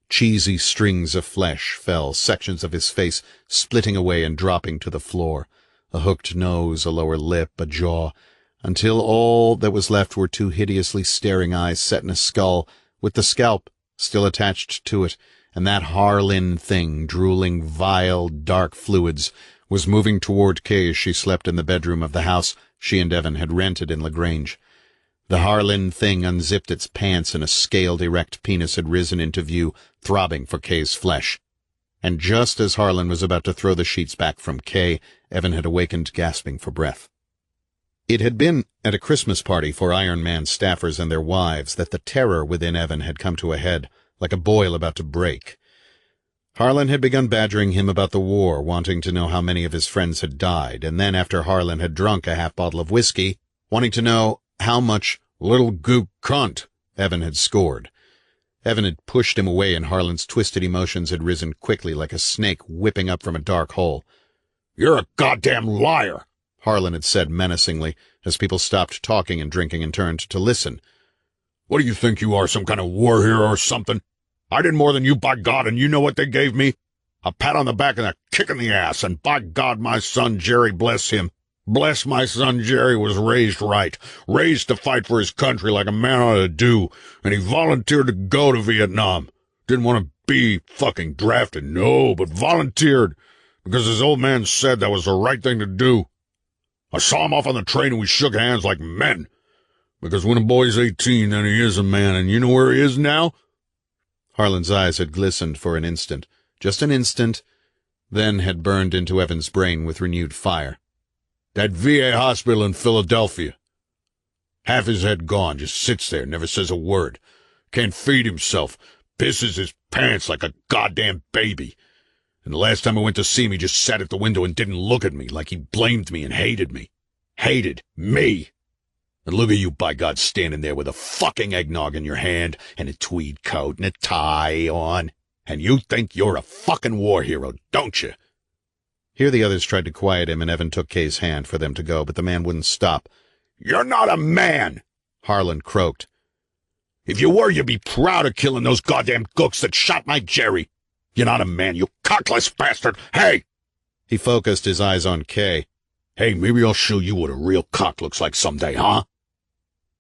Cheesy strings of flesh fell, sections of his face splitting away and dropping to the floor, a hooked nose, a lower lip, a jaw, until all that was left were two hideously staring eyes set in a skull, with the scalp still attached to it, and that Harlan thing, drooling vile, dark fluids, was moving toward Kay as she slept in the bedroom of the house she and Evan had rented in LaGrange. The Harlan thing unzipped its pants, and a scaled, erect penis had risen into view, throbbing for Kay's flesh. And just as Harlan was about to throw the sheets back from Kay, Evan had awakened, gasping for breath. It had been at a Christmas party for Iron Man staffers and their wives that the terror within Evan had come to a head, like a boil about to break. Harlan had begun badgering him about the war, wanting to know how many of his friends had died, and then after Harlan had drunk a half bottle of whiskey, wanting to know how much little gook cunt Evan had scored. Evan had pushed him away, and Harlan's twisted emotions had risen quickly like a snake whipping up from a dark hole. "You're a goddamn liar," Harlan had said menacingly, as people stopped talking and drinking and turned to listen. "What do you think you are, some kind of war hero or something? I did more than you, by God, and you know what they gave me? A pat on the back and a kick in the ass, and by God, my son Jerry, bless him. Bless my son Jerry, was raised right, raised to fight for his country like a man ought to do, and he volunteered to go to Vietnam. Didn't want to be fucking drafted, no, but volunteered, because his old man said that was the right thing to do. I saw him off on the train and we shook hands like men, because when a boy's 18, then he is a man, and you know where he is now?" Harlan's eyes had glistened for an instant, just an instant, then had burned into Evan's brain with renewed fire. "That VA hospital in Philadelphia. Half his head gone, just sits there, never says a word. Can't feed himself, pisses his pants like a goddamn baby. And the last time I went to see him, he just sat at the window and didn't look at me, like he blamed me and hated me. Hated me. And look at you, by God, standing there with a fucking eggnog in your hand and a tweed coat and a tie on. And you think you're a fucking war hero, don't you?" Here the others tried to quiet him, and Evan took Kay's hand for them to go, but the man wouldn't stop. "You're not a man," Harlan croaked. "If you were, you'd be proud of killing those goddamn gooks that shot my Jerry. You're not a man, you cockless bastard. Hey!" He focused his eyes on Kay. "Hey, maybe I'll show you what a real cock looks like someday, huh?"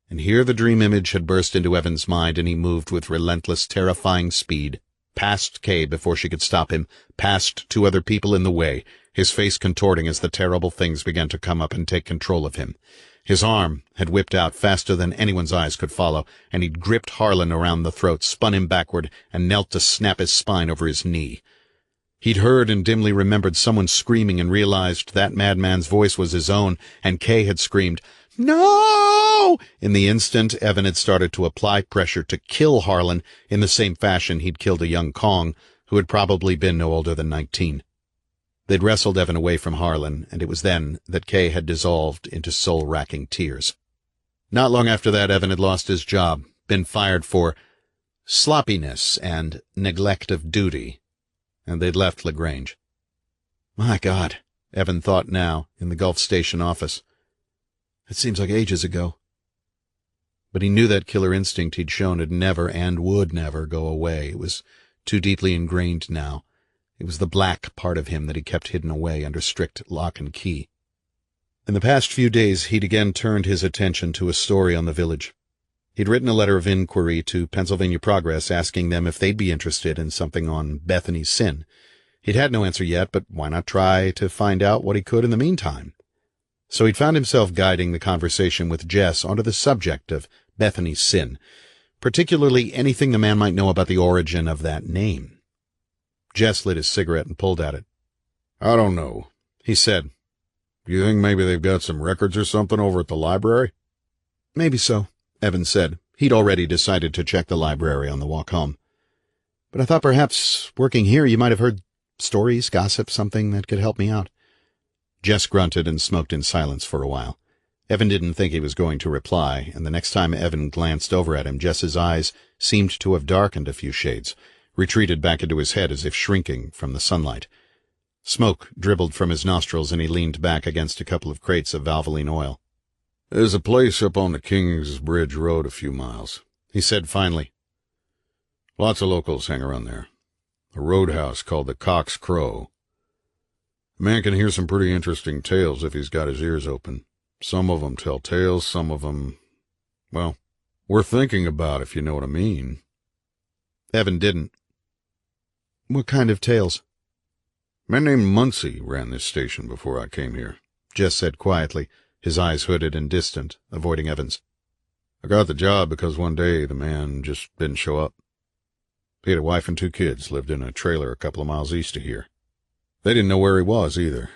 And here the dream image had burst into Evan's mind, and he moved with relentless, terrifying speed, past Kay before she could stop him, past two other people in the way, his face contorting as the terrible things began to come up and take control of him. His arm had whipped out faster than anyone's eyes could follow, and he'd gripped Harlan around the throat, spun him backward, and knelt to snap his spine over his knee. He'd heard and dimly remembered someone screaming and realized that madman's voice was his own, and Kay had screamed, "No!" In the instant, Evan had started to apply pressure to kill Harlan in the same fashion he'd killed a young Kong, who had probably been no older than 19. They'd wrestled Evan away from Harlan, and it was then that Kay had dissolved into soul-racking tears. Not long after that, Evan had lost his job, been fired for sloppiness and neglect of duty, and they'd left LaGrange. My God, Evan thought now, in the Gulf Station office. It seems like ages ago. But he knew that killer instinct he'd shown had never and would never go away. It was too deeply ingrained now. It was the black part of him that he kept hidden away under strict lock and key. In the past few days, he'd again turned his attention to a story on the village. He'd written a letter of inquiry to Pennsylvania Progress asking them if they'd be interested in something on Bethany's sin. He'd had no answer yet, but why not try to find out what he could in the meantime? So he'd found himself guiding the conversation with Jess onto the subject of Bethany's sin, particularly anything the man might know about the origin of that name. Jess lit his cigarette and pulled at it. "I don't know," he said. "Do you think maybe they've got some records or something over at the library?" "Maybe so," Evan said. He'd already decided to check the library on the walk home. "But I thought perhaps, working here, you might have heard stories, gossip, something that could help me out." Jess grunted and smoked in silence for a while. Evan didn't think he was going to reply, and the next time Evan glanced over at him, Jess's eyes seemed to have darkened a few shades, retreated back into his head as if shrinking from the sunlight. Smoke dribbled from his nostrils, and he leaned back against a couple of crates of Valvoline oil. "There's a place up on the Kingsbridge Road a few miles," he said finally. "Lots of locals hang around there. A roadhouse called the Cock's Crow. A man can hear some pretty interesting tales if he's got his ears open. Some of 'em tell tales, some of 'em, well, worth thinking about, if you know what I mean." Evan didn't. "What kind of tales?" "A man named Muncie ran this station before I came here," Jess said quietly, his eyes hooded and distant, avoiding Evan's. "I got the job because one day the man just didn't show up. He had a wife and 2 kids, lived in a trailer a couple of miles east of here. They didn't know where he was, either.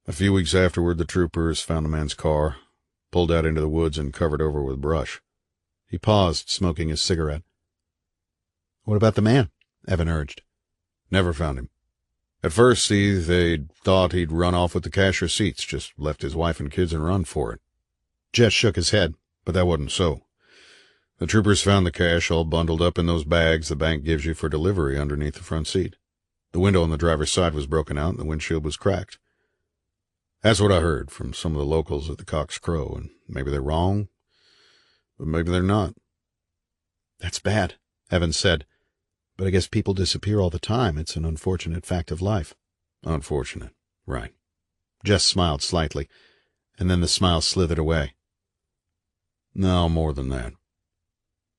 A few weeks afterward, the troopers found the man's car, pulled out into the woods and covered over with brush." He paused, smoking his cigarette. "What about the man?" Evan urged. Never found him. At first, they thought he'd run off with the cash receipts, just left his wife and kids and run for it. Jess shook his head. But that wasn't so. The troopers found the cash all bundled up in those bags the bank gives you for delivery underneath the front seat. The window on the driver's side was broken out and the windshield was cracked. That's what I heard from some of the locals at the Cock's Crow, and maybe they're wrong, but maybe they're not. That's bad, Evan said. But I guess people disappear all the time. It's an unfortunate fact of life. Unfortunate, right. Jess smiled slightly, and then the smile slithered away. No, more than that.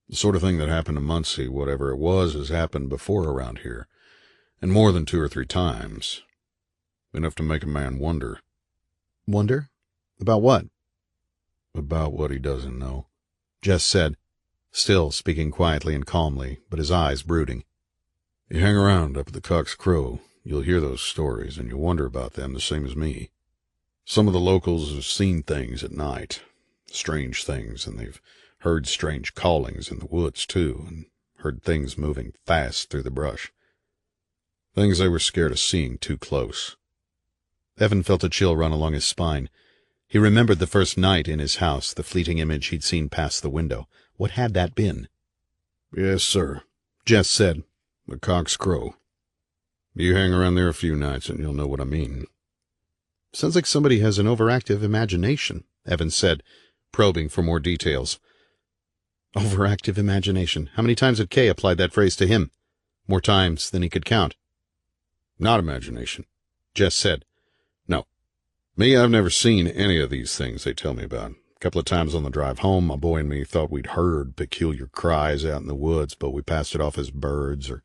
The sort of thing that happened to Muncie, whatever it was, has happened before around here, and more than 2 or 3 times. Enough to make a man wonder. Wonder? About what? About what he doesn't know, Jess said, still speaking quietly and calmly, but his eyes brooding. You hang around up at the Cock's Crow, you'll hear those stories, and you'll wonder about them the same as me. Some of the locals have seen things at night, strange things, and they've heard strange callings in the woods, too, and heard things moving fast through the brush. Things they were scared of seeing too close. Evan felt a chill run along his spine. He remembered the first night in his house, the fleeting image he'd seen past the window. What had that been? Yes, sir, Jess said. The Cock's Crow. You hang around there a few nights and you'll know what I mean. Sounds like somebody has an overactive imagination, Evan said, probing for more details. Overactive imagination. How many times had Kay applied that phrase to him? More times than he could count. Not imagination, Jess said. No. Me, I've never seen any of these things they tell me about. A couple of times on the drive home, my boy and me thought we'd heard peculiar cries out in the woods, but we passed it off as birds or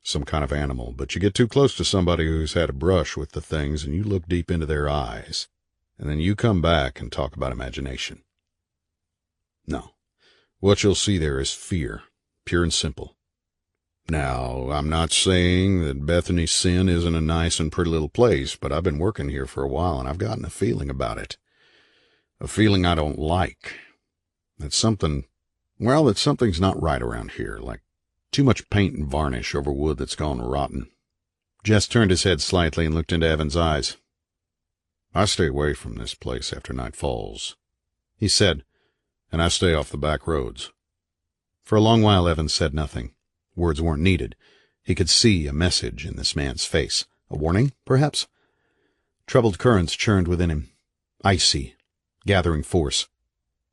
some kind of animal. But you get too close to somebody who's had a brush with the things, and you look deep into their eyes, and then you come back and talk about imagination. No. What you'll see there is fear, pure and simple. Now, I'm not saying that Bethany Sin isn't a nice and pretty little place, but I've been working here for a while, and I've gotten a feeling about it. A feeling I don't like. That something's not right around here, like too much paint and varnish over wood that's gone rotten. Jess turned his head slightly and looked into Evan's eyes. I stay away from this place after night falls, he said, and I stay off the back roads. For a long while Evan said nothing. Words weren't needed. He could see a message in this man's face. A warning, perhaps? Troubled currents churned within him. Icy, gathering force.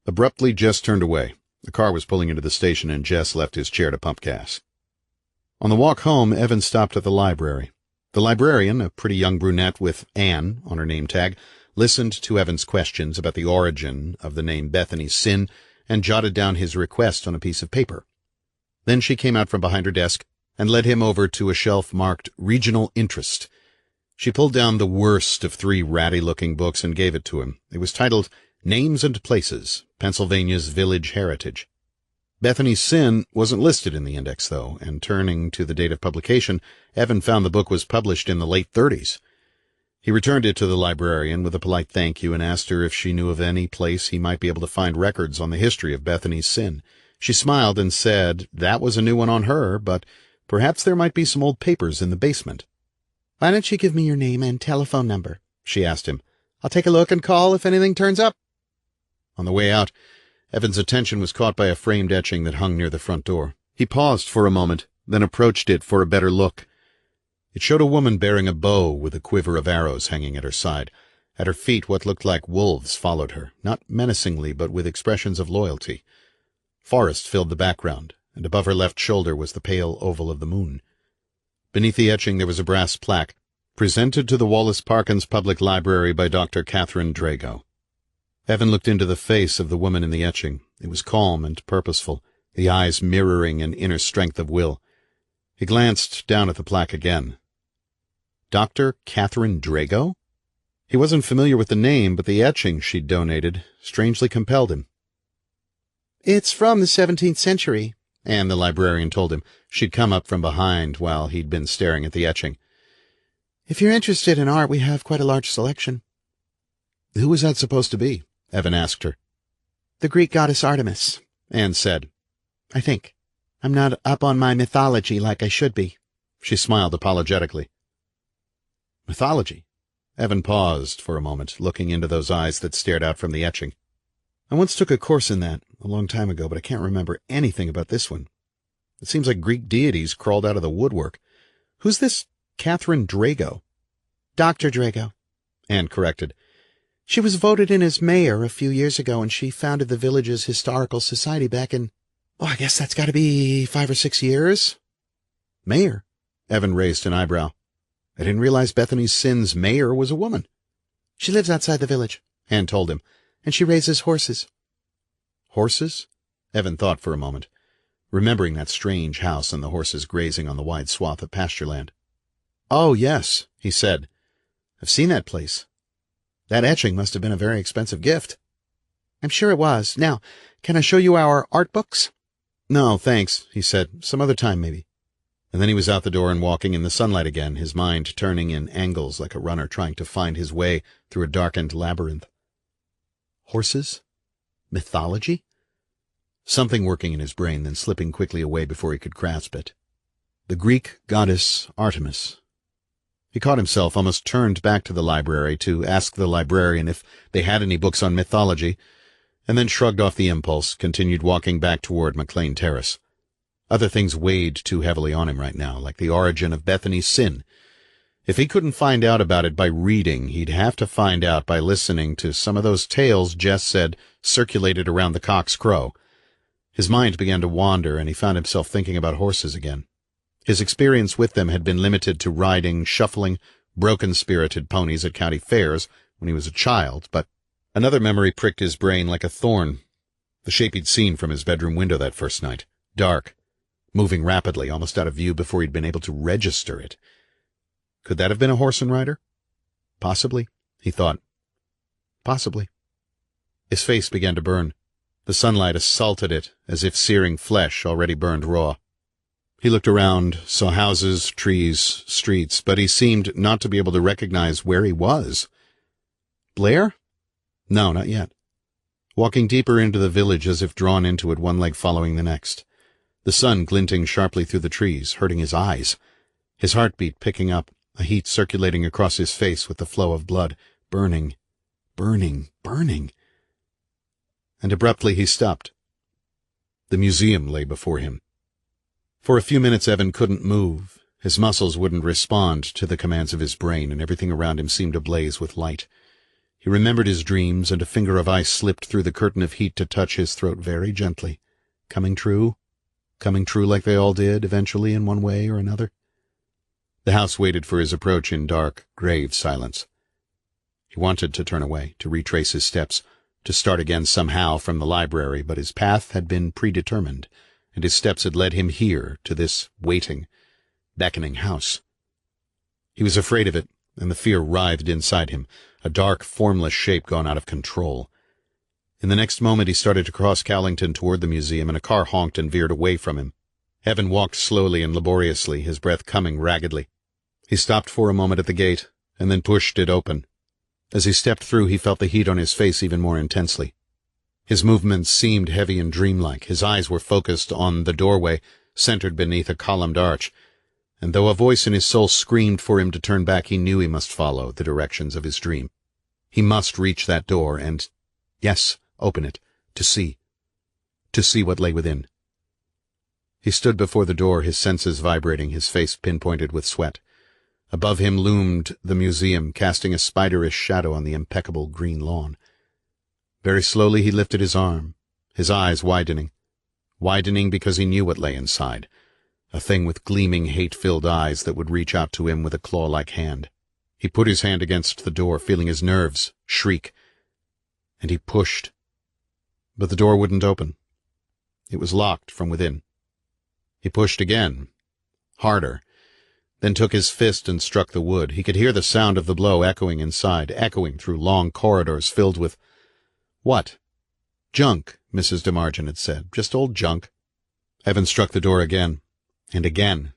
Abruptly, Jess turned away. The car was pulling into the station, and Jess left his chair to pump gas. On the walk home, Evan stopped at the library. The librarian, a pretty young brunette with Anne on her name tag, listened to Evan's questions about the origin of the name Bethany Sin and jotted down his request on a piece of paper. Then she came out from behind her desk and led him over to a shelf marked Regional Interest. She pulled down the worst of 3 ratty-looking books and gave it to him. It was titled Names and Places, Pennsylvania's Village Heritage. Bethany Sin wasn't listed in the index, though, and turning to the date of publication, Evan found the book was published in the late 30s. He returned it to the librarian with a polite thank you and asked her if she knew of any place he might be able to find records on the history of Bethany's Sin. She smiled and said that was a new one on her, but perhaps there might be some old papers in the basement. "Why don't you give me your name and telephone number?" she asked him. "I'll take a look and call if anything turns up." On the way out, Evan's attention was caught by a framed etching that hung near the front door. He paused for a moment, then approached it for a better look. It showed a woman bearing a bow with a quiver of arrows hanging at her side. At her feet, what looked like wolves followed her, not menacingly, but with expressions of loyalty. Forest filled the background, and above her left shoulder was the pale oval of the moon. Beneath the etching there was a brass plaque, presented to the Wallace Parkins Public Library by Dr. Catherine Drago. Evan looked into the face of the woman in the etching. It was calm and purposeful, the eyes mirroring an inner strength of will. He glanced down at the plaque again. Dr. Catherine Drago? He wasn't familiar with the name, but the etching she'd donated strangely compelled him. "It's from the 17th century, Anne, the librarian, told him. She'd come up from behind while he'd been staring at the etching. "If you're interested in art, we have quite a large selection." "Who was that supposed to be?" Evan asked her. "The Greek goddess Artemis," Anne said. "I think. I'm not up on my mythology like I should be." She smiled apologetically. Mythology? Evan paused for a moment, looking into those eyes that stared out from the etching. I once took a course in that, a long time ago, but I can't remember anything about this one. It seems like Greek deities crawled out of the woodwork. Who's this Catherine Drago? Dr. Drago, Anne corrected. She was voted in as mayor a few years ago, and she founded the village's historical society back in, I guess that's got to be 5 or 6 years. Mayor? Evan raised an eyebrow. I didn't realize Bethany's Sin's mayor was a woman. She lives outside the village, Anne told him. and she raises horses. Horses? Evan thought for a moment, remembering that strange house and the horses grazing on the wide swath of pasture land. Oh, yes, he said. I've seen that place. That etching must have been a very expensive gift. I'm sure it was. Now, can I show you our art books? No, thanks, he said. Some other time, maybe. And then he was out the door and walking in the sunlight again, his mind turning in angles like a runner trying to find his way through a darkened labyrinth. Horses? Mythology? Something working in his brain, then slipping quickly away before he could grasp it. The Greek goddess Artemis. He caught himself, almost turned back to the library to ask the librarian if they had any books on mythology, and then shrugged off the impulse, continued walking back toward McLean Terrace. Other things weighed too heavily on him right now, like the origin of Bethany's sin. If he couldn't find out about it by reading, he'd have to find out by listening to some of those tales Jess said circulated around the Cock's Crow. His mind began to wander, and he found himself thinking about horses again. His experience with them had been limited to riding shuffling, broken-spirited ponies at county fairs when he was a child, but another memory pricked his brain like a thorn. The shape he'd seen from his bedroom window that first night, dark, moving rapidly, almost out of view before he'd been able to register it. Could that have been a horse and rider? Possibly, he thought. Possibly. His face began to burn. The sunlight assaulted it as if searing flesh already burned raw. He looked around, saw houses, trees, streets, but he seemed not to be able to recognize where he was. Blair? No, not yet. Walking deeper into the village as if drawn into it, one leg following the next. The sun glinting sharply through the trees, hurting his eyes. His heartbeat picking up, a heat circulating across his face with the flow of blood, burning, burning, burning. And abruptly he stopped. The museum lay before him. For a few minutes Evan couldn't move. His muscles wouldn't respond to the commands of his brain, and everything around him seemed ablaze with light. He remembered his dreams, and a finger of ice slipped through the curtain of heat to touch his throat very gently. Coming true like they all did, eventually, in one way or another. The house waited for his approach in dark, grave silence. He wanted to turn away, to retrace his steps, to start again somehow from the library, but his path had been predetermined, and his steps had led him here, to this waiting, beckoning house. He was afraid of it, and the fear writhed inside him, a dark, formless shape gone out of control. In the next moment he started to cross Cowlington toward the museum, and a car honked and veered away from him. Evan walked slowly and laboriously, his breath coming raggedly. He stopped for a moment at the gate, and then pushed it open. As he stepped through, he felt the heat on his face even more intensely. His movements seemed heavy and dreamlike. His eyes were focused on the doorway, centered beneath a columned arch, and though a voice in his soul screamed for him to turn back, he knew he must follow the directions of his dream. He must reach that door and, yes, open it, to see what lay within. He stood before the door, his senses vibrating, his face pinpointed with sweat. Above him loomed the museum, casting a spiderish shadow on the impeccable green lawn. Very slowly he lifted his arm, his eyes widening because he knew what lay inside, a thing with gleaming, hate-filled eyes that would reach out to him with a claw-like hand. He put his hand against the door, feeling his nerves shriek, and he pushed. But the door wouldn't open. It was locked from within. He pushed again, harder, then took his fist and struck the wood. He could hear the sound of the blow echoing inside, echoing through long corridors filled with what? Junk, Mrs. DeMargin had said. Just old junk. Evan struck the door again, and again.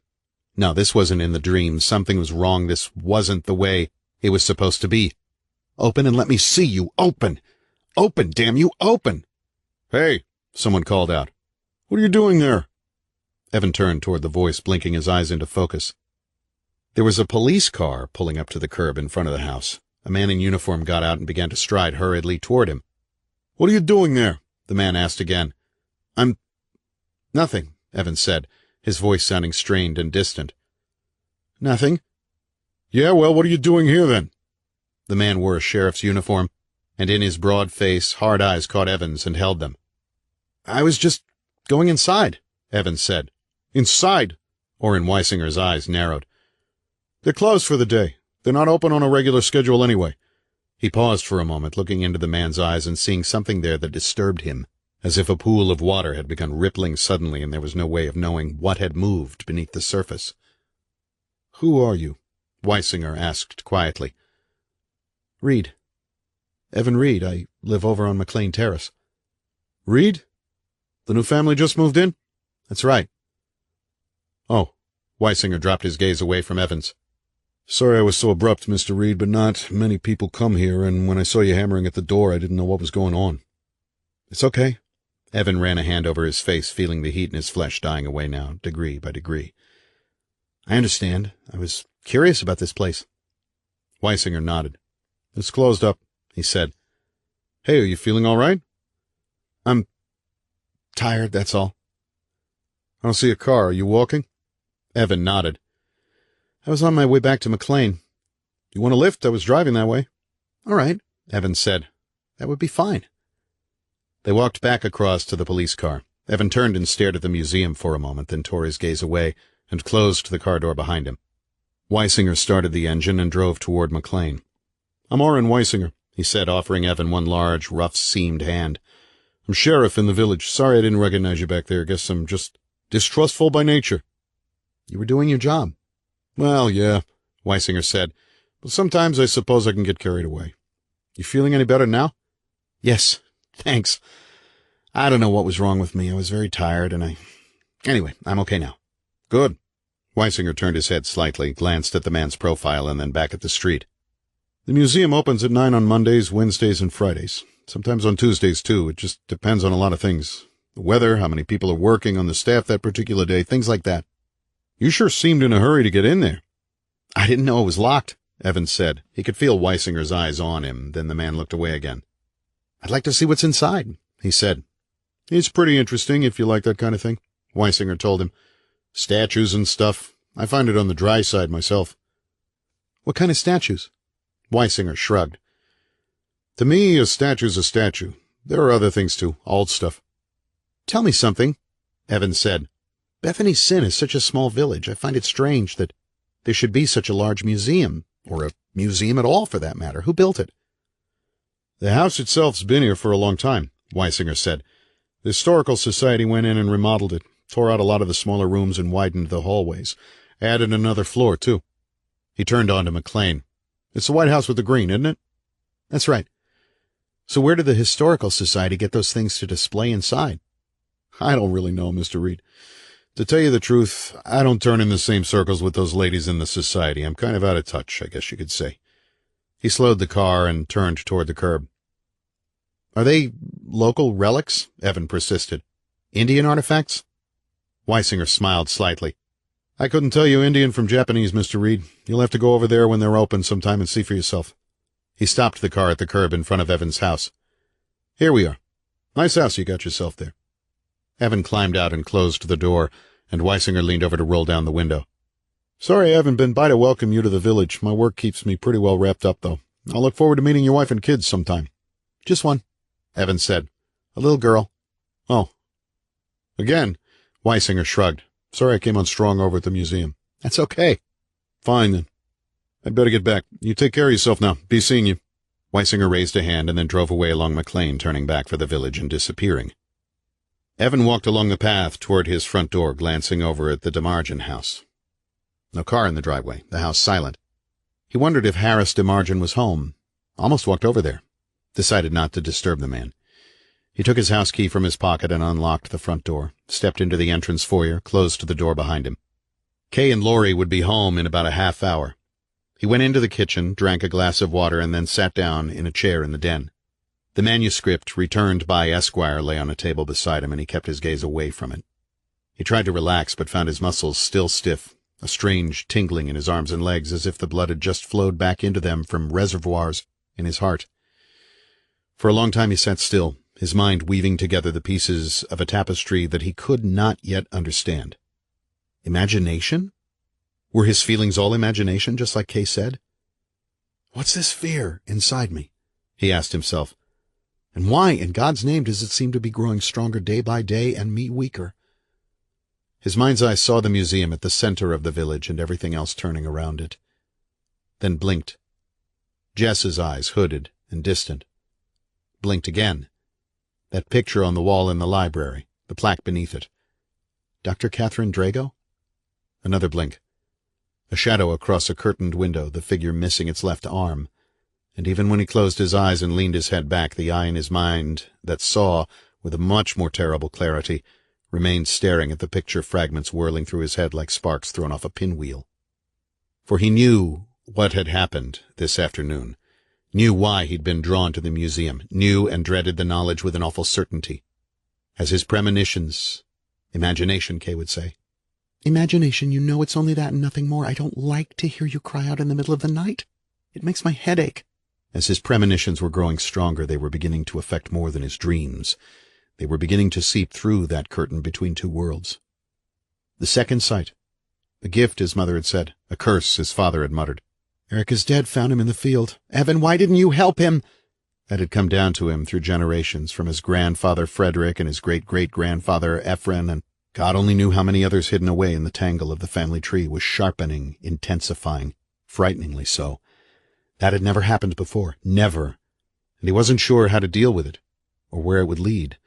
No, this wasn't in the dream. Something was wrong. This wasn't the way it was supposed to be. Open and let me see you. Open! Open, damn you, open! Hey, someone called out. What are you doing there? Evan turned toward the voice, blinking his eyes into focus. There was a police car pulling up to the curb in front of the house. A man in uniform got out and began to stride hurriedly toward him. "What are you doing there?" the man asked again. "I'm—" "Nothing," Evan said, his voice sounding strained and distant. "Nothing?" "Yeah, well, what are you doing here then?" The man wore a sheriff's uniform, and in his broad face, hard eyes caught Evan's and held them. "I was just going inside," Evan said. "Inside?" Orrin Weisinger's eyes narrowed. "They're closed for the day. They're not open on a regular schedule anyway." He paused for a moment, looking into the man's eyes and seeing something there that disturbed him, as if a pool of water had begun rippling suddenly and there was no way of knowing what had moved beneath the surface. "Who are you?" Weisinger asked quietly. "Reid. Evan Reid. I live over on McLean Terrace." "Reid? The new family just moved in?" "That's right." "Oh." Weisinger dropped his gaze away from Evans. "Sorry I was so abrupt, Mr. Reid, but not many people come here, and when I saw you hammering at the door, I didn't know what was going on." "It's okay." Evan ran a hand over his face, feeling the heat in his flesh dying away now, degree by degree. "I understand. I was curious about this place." Weisinger nodded. "It's closed up," he said. "Hey, are you feeling all right?" "I'm tired, that's all." "I don't see a car. Are you walking?" Evan nodded. "I was on my way back to McLean." "You want a lift? I was driving that way." "All right," Evan said. "That would be fine." They walked back across to the police car. Evan turned and stared at the museum for a moment, then tore his gaze away and closed the car door behind him. Weisinger started the engine and drove toward McLean. "I'm Orrin Weisinger," he said, offering Evan one large, rough-seamed hand. "I'm sheriff in the village. Sorry I didn't recognize you back there. Guess I'm just distrustful by nature." "You were doing your job." "Well, yeah," Weisinger said, "but sometimes I suppose I can get carried away. You feeling any better now?" "Yes, thanks. I don't know what was wrong with me. I was very tired, and Anyway, I'm okay now." "Good." Weisinger turned his head slightly, glanced at the man's profile, and then back at the street. "The museum opens at 9 on Mondays, Wednesdays, and Fridays. Sometimes on Tuesdays, too. It just depends on a lot of things. The weather, how many people are working on the staff that particular day, things like that." "You sure seemed in a hurry to get in there." "I didn't know it was locked," Evan said. He could feel Weisinger's eyes on him, then the man looked away again. "I'd like to see what's inside," he said. "It's pretty interesting if you like that kind of thing," Weisinger told him. "Statues and stuff. I find it on the dry side myself." "What kind of statues?" Weisinger shrugged. "To me, a statue's a statue. There are other things too, old stuff." "Tell me something," Evan said. "Bethany Sin is such a small village. I find it strange that there should be such a large museum, or a museum at all for that matter. Who built it?" "The house itself's been here for a long time," Weisinger said. "The Historical Society went in and remodeled it, tore out a lot of the smaller rooms and widened the hallways. Added another floor, too." He turned on to McLean. "It's the White House with the green, isn't it?" "That's right. So where did the Historical Society get those things to display inside?" "I don't really know, Mr. Reid. To tell you the truth, I don't turn in the same circles with those ladies in the society. I'm kind of out of touch, I guess you could say." He slowed the car and turned toward the curb. "Are they local relics?" Evan persisted. "Indian artifacts?" Weisinger smiled slightly. "I couldn't tell you Indian from Japanese, Mr. Reid. You'll have to go over there when they're open sometime and see for yourself." He stopped the car at the curb in front of Evan's house. "Here we are. Nice house you got yourself there." Evan climbed out and closed the door, and Weisinger leaned over to roll down the window. "Sorry I haven't been by to welcome you to the village. My work keeps me pretty well wrapped up, though. I'll look forward to meeting your wife and kids sometime." "Just one," Evan said. "A little girl." "Oh." "Again?" Weisinger shrugged. "Sorry I came on strong over at the museum." "That's okay." "Fine, then. I'd better get back. You take care of yourself now. Be seeing you." Weisinger raised a hand and then drove away along McLean, turning back for the village and disappearing. Evan walked along the path toward his front door, glancing over at the DeMargin house. No car in the driveway, the house silent. He wondered if Harris DeMargin was home. Almost walked over there. Decided not to disturb the man. He took his house key from his pocket and unlocked the front door, stepped into the entrance foyer, closed the door behind him. Kay and Laurie would be home in about a half hour. He went into the kitchen, drank a glass of water, and then sat down in a chair in the den. The manuscript, returned by Esquire, lay on a table beside him, and he kept his gaze away from it. He tried to relax, but found his muscles still stiff, a strange tingling in his arms and legs as if the blood had just flowed back into them from reservoirs in his heart. For a long time he sat still, his mind weaving together the pieces of a tapestry that he could not yet understand. Imagination? Were his feelings all imagination, just like Kay said? What's this fear inside me? He asked himself. And why, in God's name, does it seem to be growing stronger day by day and me weaker? His mind's eye saw the museum at the center of the village and everything else turning around it. Then blinked. Jess's eyes, hooded and distant. Blinked again. That picture on the wall in the library, the plaque beneath it. Dr. Catherine Drago? Another blink. A shadow across a curtained window, the figure missing its left arm. And even when he closed his eyes and leaned his head back, the eye in his mind that saw, with a much more terrible clarity, remained staring at the picture fragments whirling through his head like sparks thrown off a pinwheel. For he knew what had happened this afternoon, knew why he'd been drawn to the museum, knew and dreaded the knowledge with an awful certainty. As his premonitions, imagination, Kay would say. Imagination, you know it's only that and nothing more. I don't like to hear you cry out in the middle of the night. It makes my head ache. As his premonitions were growing stronger, they were beginning to affect more than his dreams. They were beginning to seep through that curtain between two worlds. The second sight. A gift, his mother had said. A curse, his father had muttered. Erica's dead, found him in the field. Evan, why didn't you help him? That had come down to him through generations, from his grandfather Frederick and his great-great-grandfather Ephraim, and God only knew how many others hidden away in the tangle of the family tree, was sharpening, intensifying, frighteningly so. That had never happened before, never, and he wasn't sure how to deal with it, or where it would lead.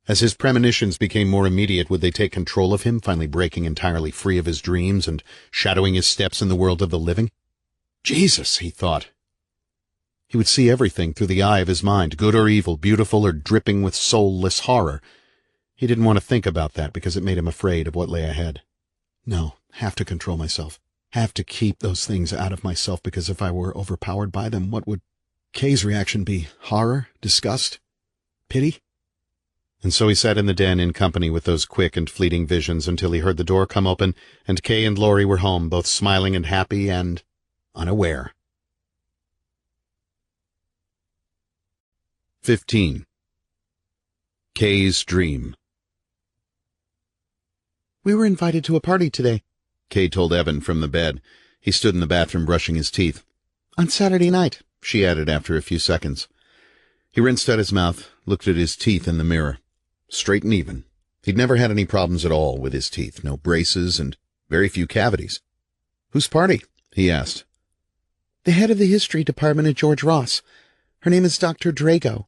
As his premonitions became more immediate, would they take control of him, finally breaking entirely free of his dreams and shadowing his steps in the world of the living? Jesus, he thought. He would see everything through the eye of his mind, good or evil, beautiful or dripping with soulless horror. He didn't want to think about that because it made him afraid of what lay ahead. No, have to control myself. Have to keep those things out of myself, because if I were overpowered by them, what would Kay's reaction be? Horror? Disgust? Pity? And so he sat in the den in company with those quick and fleeting visions until he heard the door come open, and Kay and Laurie were home, both smiling and happy and unaware. 15. Kay's Dream. We were invited to a party today, Kay told Evan from the bed. He stood in the bathroom brushing his teeth. On Saturday night, she added after a few seconds. He rinsed out his mouth, looked at his teeth in the mirror. Straight and even. He'd never had any problems at all with his teeth, no braces and very few cavities. Whose party? He asked. The head of the history department at George Ross. Her name is Dr. Drago.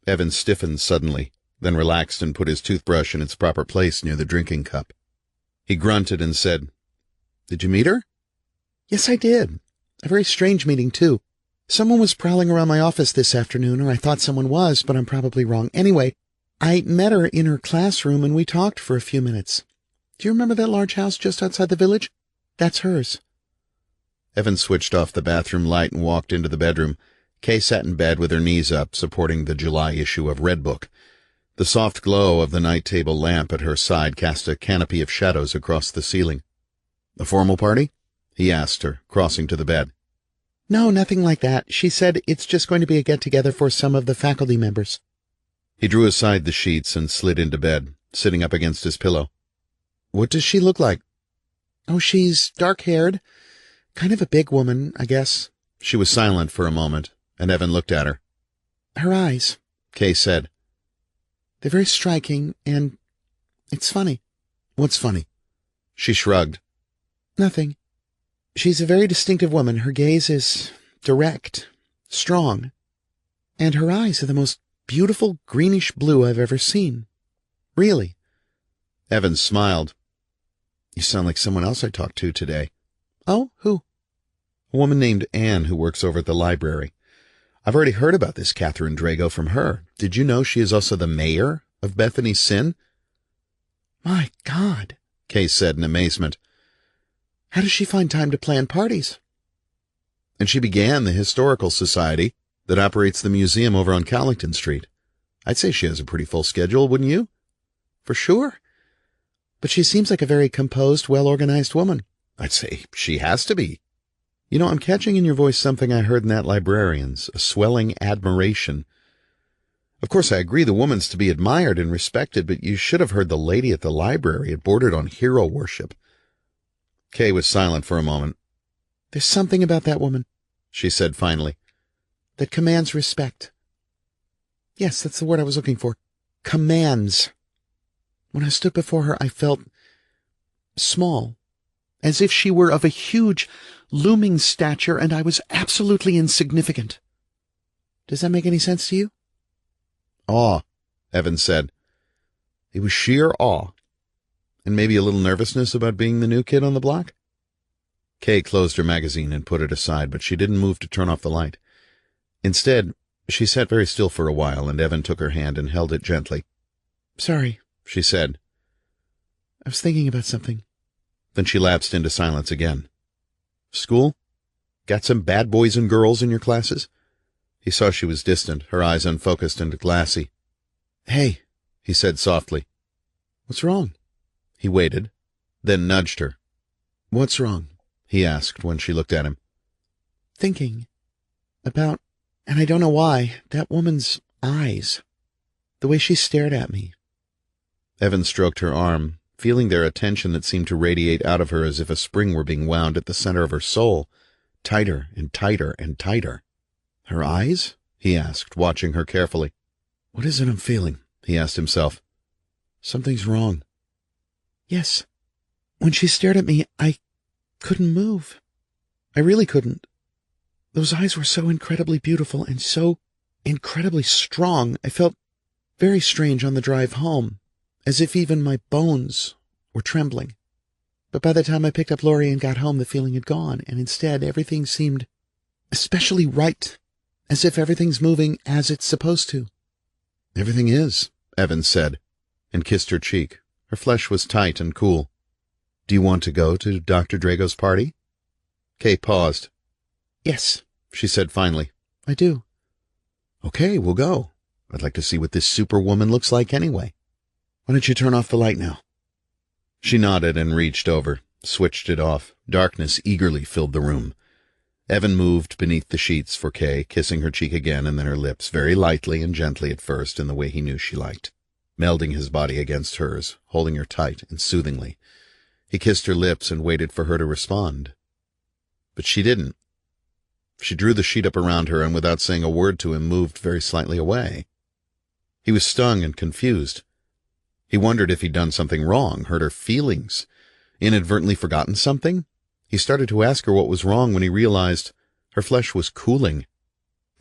Evan stiffened suddenly, then relaxed and put his toothbrush in its proper place near the drinking cup. He grunted and said, Did you meet her? Yes, I did. A very strange meeting, too. Someone was prowling around my office this afternoon, or I thought someone was, but I'm probably wrong. Anyway, I met her in her classroom and we talked for a few minutes. Do you remember that large house just outside the village? That's hers. Evan switched off the bathroom light and walked into the bedroom. Kay sat in bed with her knees up, supporting the July issue of Redbook. The soft glow of the night table lamp at her side cast a canopy of shadows across the ceiling. A formal party? He asked her, crossing to the bed. No, nothing like that. She said it's just going to be a get-together for some of the faculty members. He drew aside the sheets and slid into bed, sitting up against his pillow. What does she look like? Oh, she's dark-haired. Kind of a big woman, I guess. She was silent for a moment, and Evan looked at her. Her eyes, Kay said. They're very striking, and it's funny. What's funny? She shrugged. Nothing. She's a very distinctive woman. Her gaze is direct, strong, and her eyes are the most beautiful greenish blue I've ever seen. Really. Evan smiled. You sound like someone else I talked to today. Oh, who? A woman named Anne who works over at the library. I've already heard about this Catherine Drago from her. Did you know she is also the mayor of Bethany Sin? My God, Kay said in amazement. How does she find time to plan parties? And she began the Historical Society that operates the museum over on Callington Street. I'd say she has a pretty full schedule, wouldn't you? For sure. But she seems like a very composed, well-organized woman. I'd say she has to be. You know, I'm catching in your voice something I heard in that librarian's, a swelling admiration. Of course, I agree the woman's to be admired and respected, but you should have heard the lady at the library. It bordered on hero worship. Kay was silent for a moment. There's something about that woman, she said finally, that commands respect. Yes, that's the word I was looking for. Commands. When I stood before her, I felt small, as if she were of a huge, looming stature, and I was absolutely insignificant. Does that make any sense to you? Awe, Evan said. It was sheer awe. And maybe a little nervousness about being the new kid on the block? Kay closed her magazine and put it aside, but she didn't move to turn off the light. Instead, she sat very still for a while, and Evan took her hand and held it gently. Sorry, she said. I was thinking about something. Then she lapsed into silence again. School? Got some bad boys and girls in your classes? He saw she was distant, her eyes unfocused and glassy. Hey, he said softly. What's wrong? He waited, then nudged her. What's wrong? He asked when she looked at him. Thinking about, and I don't know why, that woman's eyes. The way she stared at me. Evan stroked her arm, feeling their attention that seemed to radiate out of her as if a spring were being wound at the center of her soul, tighter and tighter and tighter. Her eyes? He asked, watching her carefully. What is it I'm feeling? He asked himself. Something's wrong. Yes. When she stared at me, I couldn't move. I really couldn't. Those eyes were so incredibly beautiful and so incredibly strong. I felt very strange on the drive home, as if even my bones were trembling. But by the time I picked up Laurie and got home, the feeling had gone, and instead everything seemed especially right, as if everything's moving as it's supposed to. Everything is, Evan said, and kissed her cheek. Her flesh was tight and cool. Do you want to go to Dr. Drago's party? Kay paused. Yes, she said finally. I do. Okay, we'll go. I'd like to see what this superwoman looks like anyway. Why don't you turn off the light now? She nodded and reached over, switched it off. Darkness eagerly filled the room. Evan moved beneath the sheets for Kay, kissing her cheek again and then her lips, very lightly and gently at first in the way he knew she liked, melding his body against hers, holding her tight and soothingly. He kissed her lips and waited for her to respond. But she didn't. She drew the sheet up around her and without saying a word to him moved very slightly away. He was stung and confused. He wondered if he'd done something wrong, hurt her feelings, inadvertently forgotten something. He started to ask her what was wrong when he realized her flesh was cooling.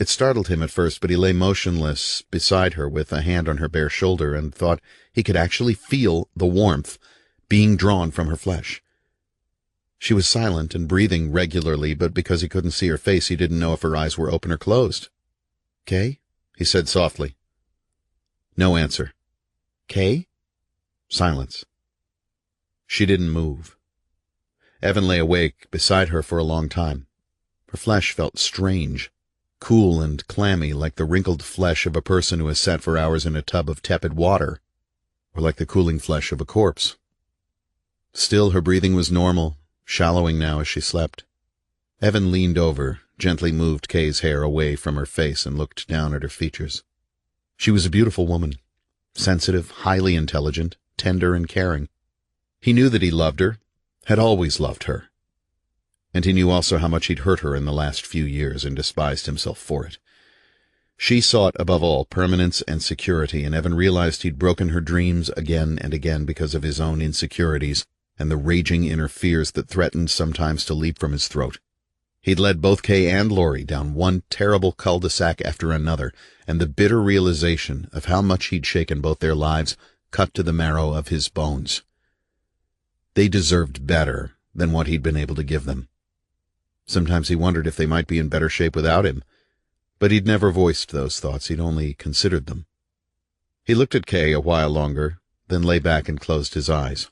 It startled him at first, but he lay motionless beside her with a hand on her bare shoulder and thought he could actually feel the warmth being drawn from her flesh. She was silent and breathing regularly, but because he couldn't see her face, he didn't know if her eyes were open or closed. Kay? He said softly. No answer. Kay? Silence. She didn't move. Evan lay awake beside her for a long time. Her flesh felt strange, cool and clammy, like the wrinkled flesh of a person who has sat for hours in a tub of tepid water, or like the cooling flesh of a corpse. Still, her breathing was normal, shallowing now as she slept. Evan leaned over, gently moved Kay's hair away from her face and looked down at her features. She was a beautiful woman, sensitive, highly intelligent, tender and caring. He knew that he loved her, had always loved her. And he knew also how much he'd hurt her in the last few years and despised himself for it. She sought, above all, permanence and security, and Evan realized he'd broken her dreams again and again because of his own insecurities and the raging inner fears that threatened sometimes to leap from his throat. He'd led both Kay and Laurie down one terrible cul-de-sac after another, and the bitter realization of how much he'd shaken both their lives cut to the marrow of his bones. They deserved better than what he'd been able to give them. Sometimes he wondered if they might be in better shape without him, but he'd never voiced those thoughts, he'd only considered them. He looked at Kay a while longer, then lay back and closed his eyes.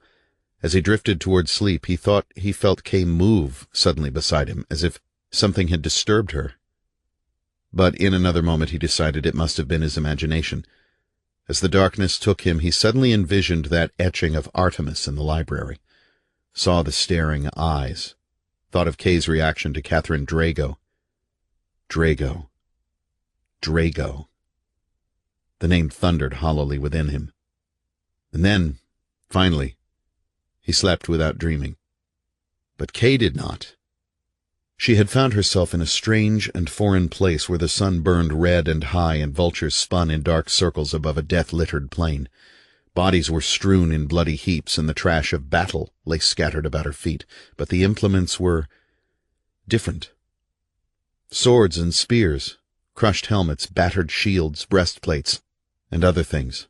As he drifted toward sleep, he thought he felt Kay move suddenly beside him, as if something had disturbed her. But in another moment he decided it must have been his imagination. As the darkness took him, he suddenly envisioned that etching of Artemis in the library. saw the staring eyes, thought of Kay's reaction to Catherine Drago. Drago. Drago. The name thundered hollowly within him. And then, finally, he slept without dreaming. But Kay did not. She had found herself in a strange and foreign place where the sun burned red and high and vultures spun in dark circles above a death-littered plain. Bodies were strewn in bloody heaps, and the trash of battle lay scattered about her feet, but the implements were different. Swords and spears, crushed helmets, battered shields, breastplates, and other things.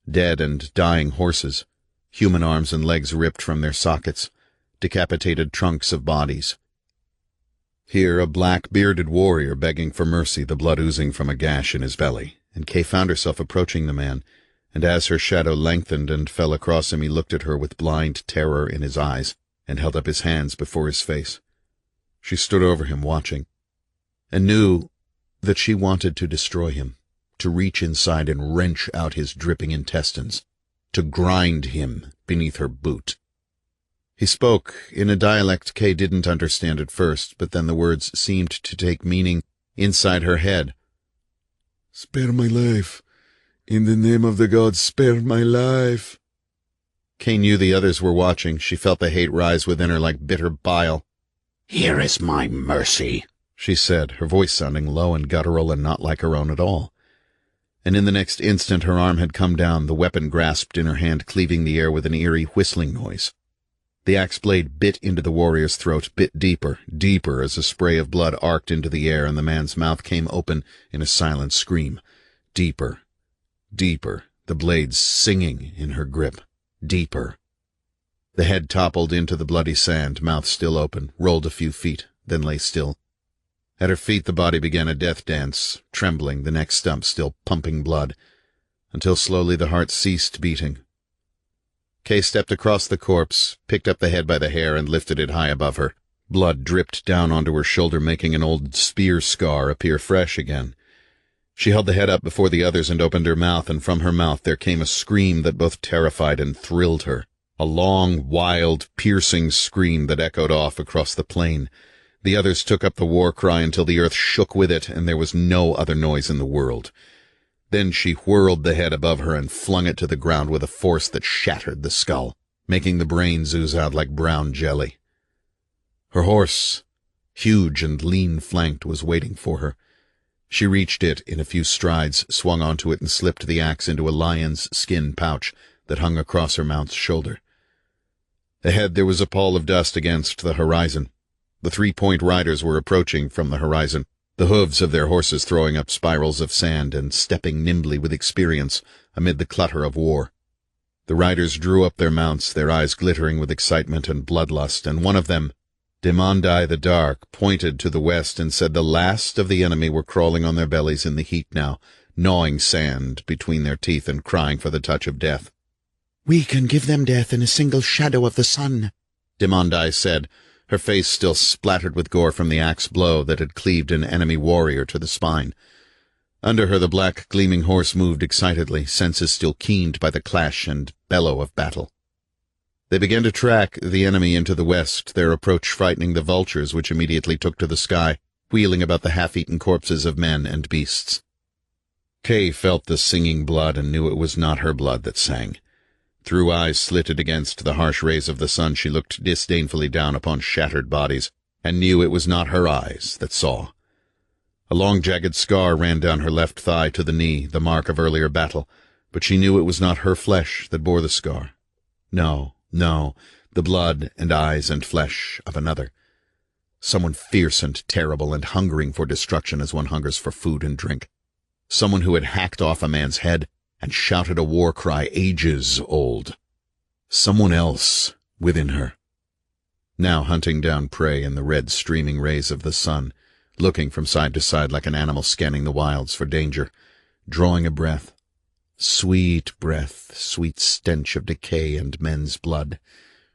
Dead and dying horses, human arms and legs ripped from their sockets, decapitated trunks of bodies. Here a black, bearded warrior begging for mercy, the blood oozing from a gash in his belly, and Kay found herself approaching the man, and as her shadow lengthened and fell across him, he looked at her with blind terror in his eyes, and held up his hands before his face. She stood over him, watching, and knew that she wanted to destroy him, to reach inside and wrench out his dripping intestines, to grind him beneath her boot. He spoke in a dialect Kay didn't understand at first, but then the words seemed to take meaning inside her head. "Spare my life. In the name of the gods, spare my life." Kay knew the others were watching. She felt the hate rise within her like bitter bile. "Here is my mercy," she said, her voice sounding low and guttural and not like her own at all. And in the next instant her arm had come down, the weapon grasped in her hand, cleaving the air with an eerie whistling noise. The axe blade bit into the warrior's throat, bit deeper, deeper, as a spray of blood arced into the air, and the man's mouth came open in a silent scream. Deeper, deeper, the blade singing in her grip. Deeper. The head toppled into the bloody sand, mouth still open, rolled a few feet, then lay still. At her feet the body began a death dance, trembling, the neck stump still pumping blood, until slowly the heart ceased beating. Kay stepped across the corpse, picked up the head by the hair, and lifted it high above her. Blood dripped down onto her shoulder, making an old spear scar appear fresh again. She held the head up before the others and opened her mouth, and from her mouth there came a scream that both terrified and thrilled her. A long, wild, piercing scream that echoed off across the plain. The others took up the war cry until the earth shook with it, and there was no other noise in the world. Then she whirled the head above her and flung it to the ground with a force that shattered the skull, making the brains ooze out like brown jelly. Her horse, huge and lean-flanked, was waiting for her. She reached it in a few strides, swung onto it, and slipped the axe into a lion's skin pouch that hung across her mount's shoulder. Ahead there was a pall of dust against the horizon. The 3-point riders were approaching from the horizon, the hooves of their horses throwing up spirals of sand and stepping nimbly with experience amid the clutter of war. The riders drew up their mounts, their eyes glittering with excitement and bloodlust, and one of them, Demandai the Dark, pointed to the west and said the last of the enemy were crawling on their bellies in the heat now, gnawing sand between their teeth and crying for the touch of death. "We can give them death in a single shadow of the sun," Demandai said, her face still splattered with gore from the axe blow that had cleaved an enemy warrior to the spine. Under her the black gleaming horse moved excitedly, senses still keened by the clash and bellow of battle. They began to track the enemy into the west, their approach frightening the vultures which immediately took to the sky, wheeling about the half-eaten corpses of men and beasts. Kay felt the singing blood and knew it was not her blood that sang. Through eyes slitted against the harsh rays of the sun, she looked disdainfully down upon shattered bodies, and knew it was not her eyes that saw. A long jagged scar ran down her left thigh to the knee, the mark of earlier battle, but she knew it was not her flesh that bore the scar. No, the blood and eyes and flesh of another. Someone fierce and terrible and hungering for destruction as one hungers for food and drink. Someone who had hacked off a man's head and shouted a war cry ages old. Someone else within her. Now hunting down prey in the red streaming rays of the sun, looking from side to side like an animal scanning the wilds for danger, drawing a breath. Sweet breath, sweet stench of decay and men's blood,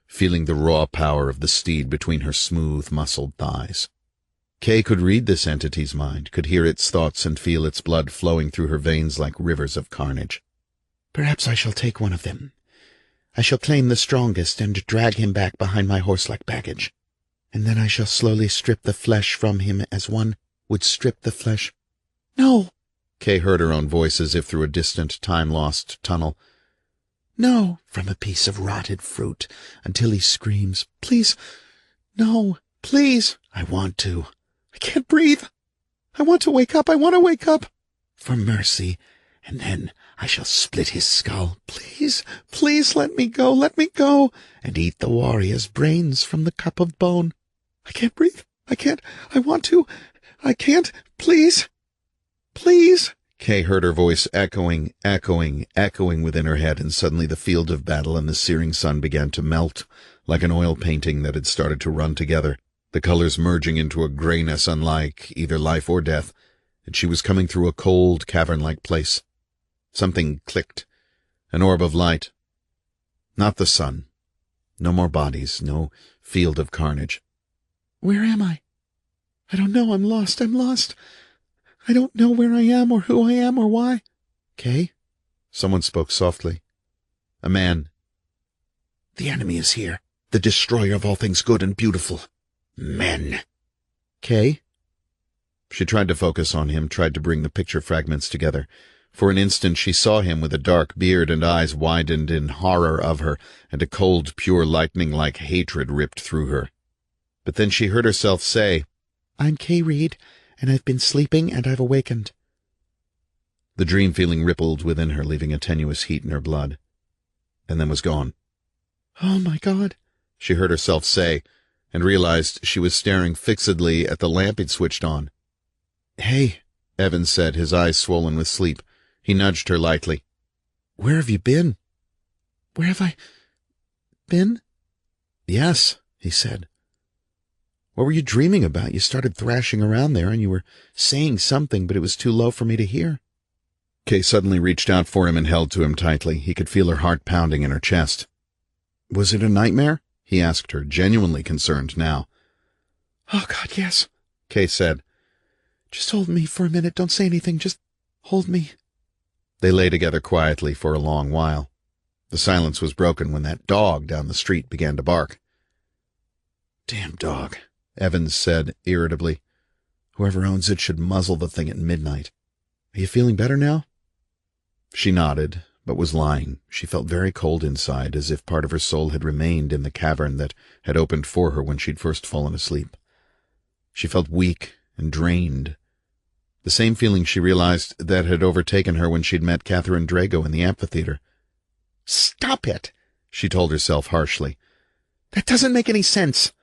feeling the raw power of the steed between her smooth, muscled thighs. Kay could read this entity's mind, could hear its thoughts and feel its blood flowing through her veins like rivers of carnage. "Perhaps I shall take one of them. I shall claim the strongest and drag him back behind my horse-like baggage. And then I shall slowly strip the flesh from him as one would strip the flesh. No! Kay heard her own voice as if through a distant, time-lost tunnel. No! From a piece of rotted fruit, until he screams, Please! No! Please! I want to. I can't breathe. I want to wake up. I want to wake up. For mercy. And then I shall split his skull. Please, please let me go, and eat the warrior's brains from the cup of bone. I can't breathe. I can't. I want to. I can't. Please. Please. Kay heard her voice echoing within her head, and suddenly the field of battle and the searing sun began to melt, like an oil painting that had started to run together, the colors merging into a grayness unlike either life or death, and she was coming through a cold, cavern-like place. Something clicked. An orb of light. Not the sun. No more bodies. No field of carnage. Where am I? I don't know. I'm lost. I don't know where I am or who I am or why. Kay? Someone spoke softly. A man. The enemy is here. The destroyer of all things good and beautiful. Men. Kay? She tried to focus on him, tried to bring the picture fragments together. For an instant she saw him with a dark beard and eyes widened in horror of her, and a cold, pure lightning-like hatred ripped through her. But then she heard herself say, I'm Kay Reid, and I've been sleeping and I've awakened. The dream feeling rippled within her, leaving a tenuous heat in her blood, and then was gone. Oh, my God, she heard herself say, and realized she was staring fixedly at the lamp he'd switched on. Hey, Evan said, his eyes swollen with sleep. He nudged her lightly. Where have you been? Where have I been? Yes, he said. What were you dreaming about? You started thrashing around there, and you were saying something, but it was too low for me to hear. Kay suddenly reached out for him and held to him tightly. He could feel her heart pounding in her chest. Was it a nightmare? He asked her, genuinely concerned now. Oh, God, yes, Kay said. Just hold me for a minute. Don't say anything. Just hold me. They lay together quietly for a long while. The silence was broken when that dog down the street began to bark. Damn dog, Evans said irritably. Whoever owns it should muzzle the thing at midnight. Are you feeling better now? She nodded, but was lying. She felt very cold inside, as if part of her soul had remained in the cavern that had opened for her when she'd first fallen asleep. She felt weak and drained. The same feeling she realized that had overtaken her when she'd met Catherine Drago in the amphitheater. Stop it, she told herself harshly. That doesn't make any sense.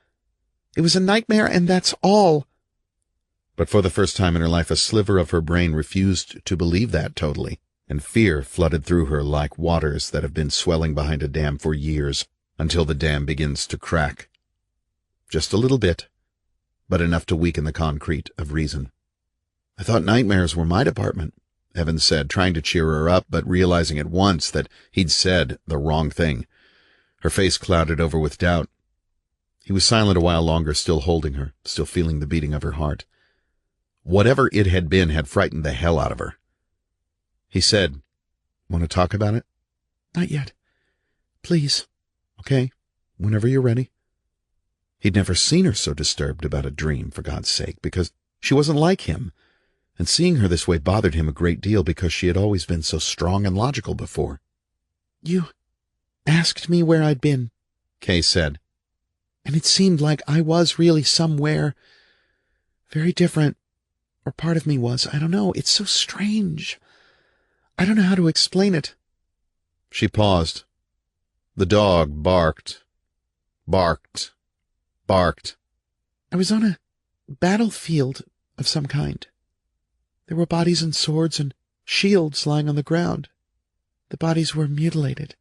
It was a nightmare, and that's all. But for the first time in her life, a sliver of her brain refused to believe that totally, and fear flooded through her like waters that have been swelling behind a dam for years, until the dam begins to crack. Just a little bit, but enough to weaken the concrete of reason. I thought nightmares were my department, Evan said, trying to cheer her up, but realizing at once that he'd said the wrong thing. Her face clouded over with doubt. He was silent a while longer, still holding her, still feeling the beating of her heart. Whatever it had been had frightened the hell out of her. He said, Want to talk about it? Not yet. Please. Okay, whenever you're ready. He'd never seen her so disturbed about a dream, for God's sake, because she wasn't like him. And seeing her this way bothered him a great deal because she had always been so strong and logical before. You asked me where I'd been, Kay said. And it seemed like I was really somewhere very different, or part of me was. I don't know. It's so strange. I don't know how to explain it. She paused. The dog barked. Barked. I was on a battlefield of some kind. There were bodies and swords and shields lying on the ground. The bodies were mutilated,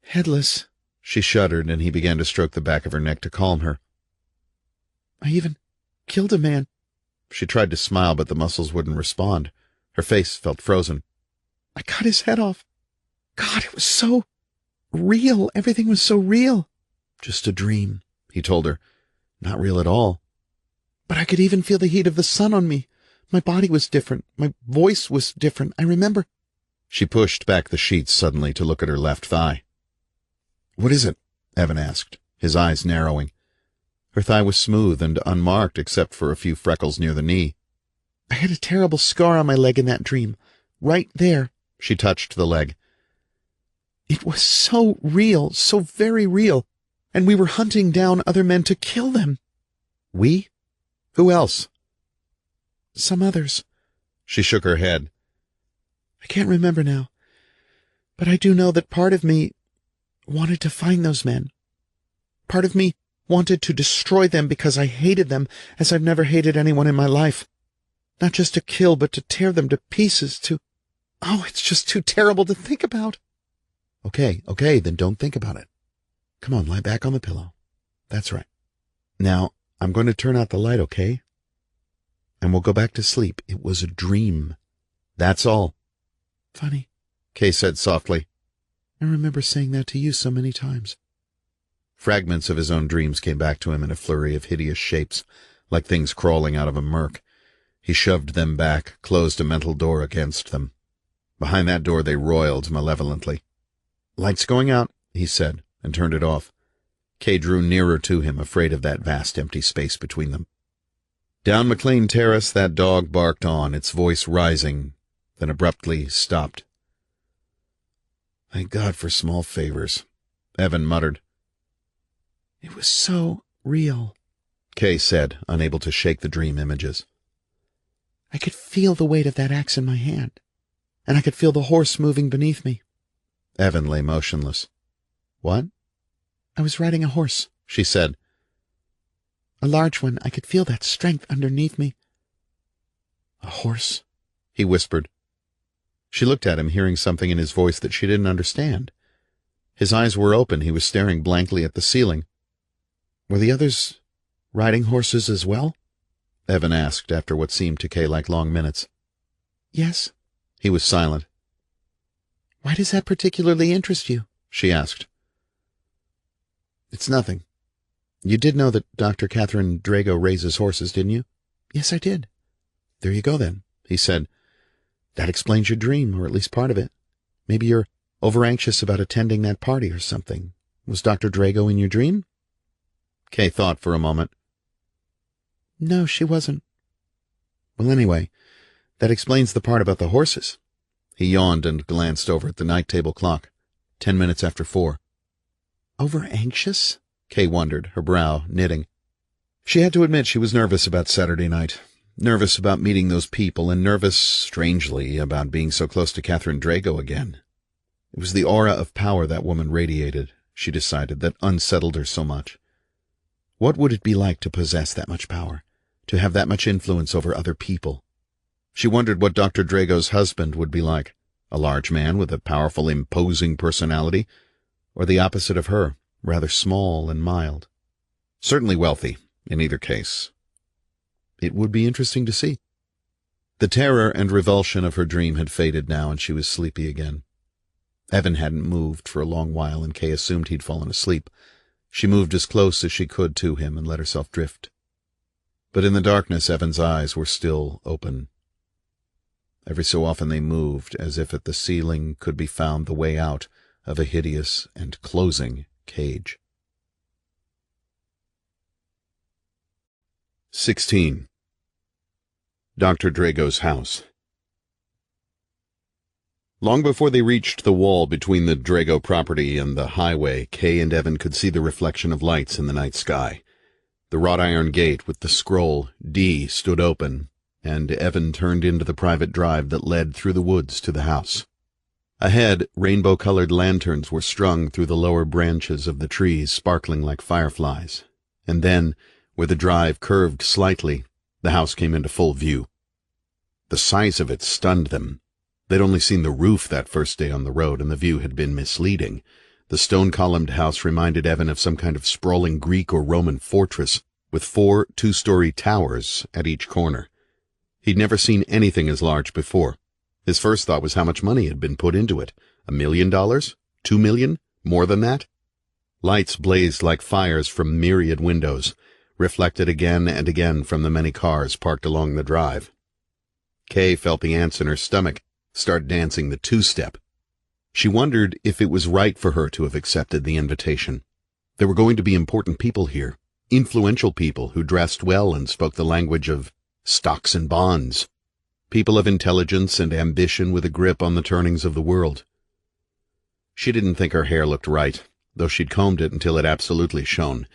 headless. She shuddered, and he began to stroke the back of her neck to calm her. I even killed a man. She tried to smile, but the muscles wouldn't respond. Her face felt frozen. I cut his head off. God, it was so real. Everything was so real. Just a dream, he told her. Not real at all. But I could even feel the heat of the sun on me. My body was different. My voice was different. I remember. She pushed back the sheets suddenly to look at her left thigh. What is it? Evan asked, his eyes narrowing. Her thigh was smooth and unmarked except for a few freckles near the knee. I had a terrible scar on my leg in that dream. Right there. She touched the leg. It was so real, so very real, and we were hunting down other men to kill them. We? Who else? Some others. She shook her head. I can't remember now, but I do know that part of me wanted to find those men. Part of me wanted to destroy them because I hated them as I've never hated anyone in my life. Not just to kill, but to tear them to pieces, Oh, it's just too terrible to think about. Okay, then don't think about it. Come on, lie back on the pillow. That's right. Now, I'm going to turn out the light, okay? And we'll go back to sleep. It was a dream. That's all. Funny, Kay said softly. I remember saying that to you so many times. Fragments of his own dreams came back to him in a flurry of hideous shapes, like things crawling out of a murk. He shoved them back, closed a mental door against them. Behind that door they roiled malevolently. Light's going out, he said, and turned it off. Kay drew nearer to him, afraid of that vast empty space between them. Down McLean Terrace that dog barked on, its voice rising, then abruptly stopped. Thank God for small favors, Evan muttered. It was so real, Kay said, unable to shake the dream images. I could feel the weight of that axe in my hand, and I could feel the horse moving beneath me. Evan lay motionless. What? I was riding a horse, she said. A large one. I could feel that strength underneath me. A horse? He whispered. She looked at him, hearing something in his voice that she didn't understand. His eyes were open. He was staring blankly at the ceiling. Were the others riding horses as well? Evan asked, after what seemed to Kay like long minutes. Yes. He was silent. Why does that particularly interest you? She asked. It's nothing. You did know that Dr. Catherine Drago raises horses, didn't you? Yes, I did. There you go, then, he said. That explains your dream, or at least part of it. Maybe you're over-anxious about attending that party or something. Was Dr. Drago in your dream? Kay thought for a moment. No, she wasn't. Well, anyway, that explains the part about the horses. He yawned and glanced over at the night-table clock. 10 minutes after 4. Over-anxious? Kay wondered, her brow knitting. She had to admit she was nervous about Saturday night. Nervous about meeting those people, and nervous, strangely, about being so close to Catherine Drago again. It was the aura of power that woman radiated, she decided, that unsettled her so much. What would it be like to possess that much power, to have that much influence over other people? She wondered what Dr. Drago's husband would be like, a large man with a powerful, imposing personality, or the opposite of her, rather small and mild. Certainly wealthy, in either case. It would be interesting to see. The terror and revulsion of her dream had faded now, and she was sleepy again. Evan hadn't moved for a long while, and Kay assumed he'd fallen asleep. She moved as close as she could to him and let herself drift. But in the darkness, Evan's eyes were still open. Every so often they moved, as if at the ceiling could be found the way out of a hideous and closing cage. 16. Dr. Drago's house. Long before they reached the wall between the Drago property and the highway, Kay and Evan could see the reflection of lights in the night sky. The wrought iron gate with the scroll D stood open, and Evan turned into the private drive that led through the woods to the house. Ahead, rainbow-colored lanterns were strung through the lower branches of the trees, sparkling like fireflies. And then, where the drive curved slightly, the house came into full view. The size of it stunned them. They'd only seen the roof that first day on the road, and the view had been misleading. The stone-columned house reminded Evan of some kind of sprawling Greek or Roman fortress, with 4 two-story towers at each corner. He'd never seen anything as large before. His first thought was how much money had been put into it. $1 million? $2 million? More than that? Lights blazed like fires from myriad windows, reflected again and again from the many cars parked along the drive. Kay felt the ants in her stomach start dancing the two-step. She wondered if it was right for her to have accepted the invitation. There were going to be important people here, influential people who dressed well and spoke the language of stocks and bonds, people of intelligence and ambition with a grip on the turnings of the world. She didn't think her hair looked right, though she'd combed it until it absolutely shone.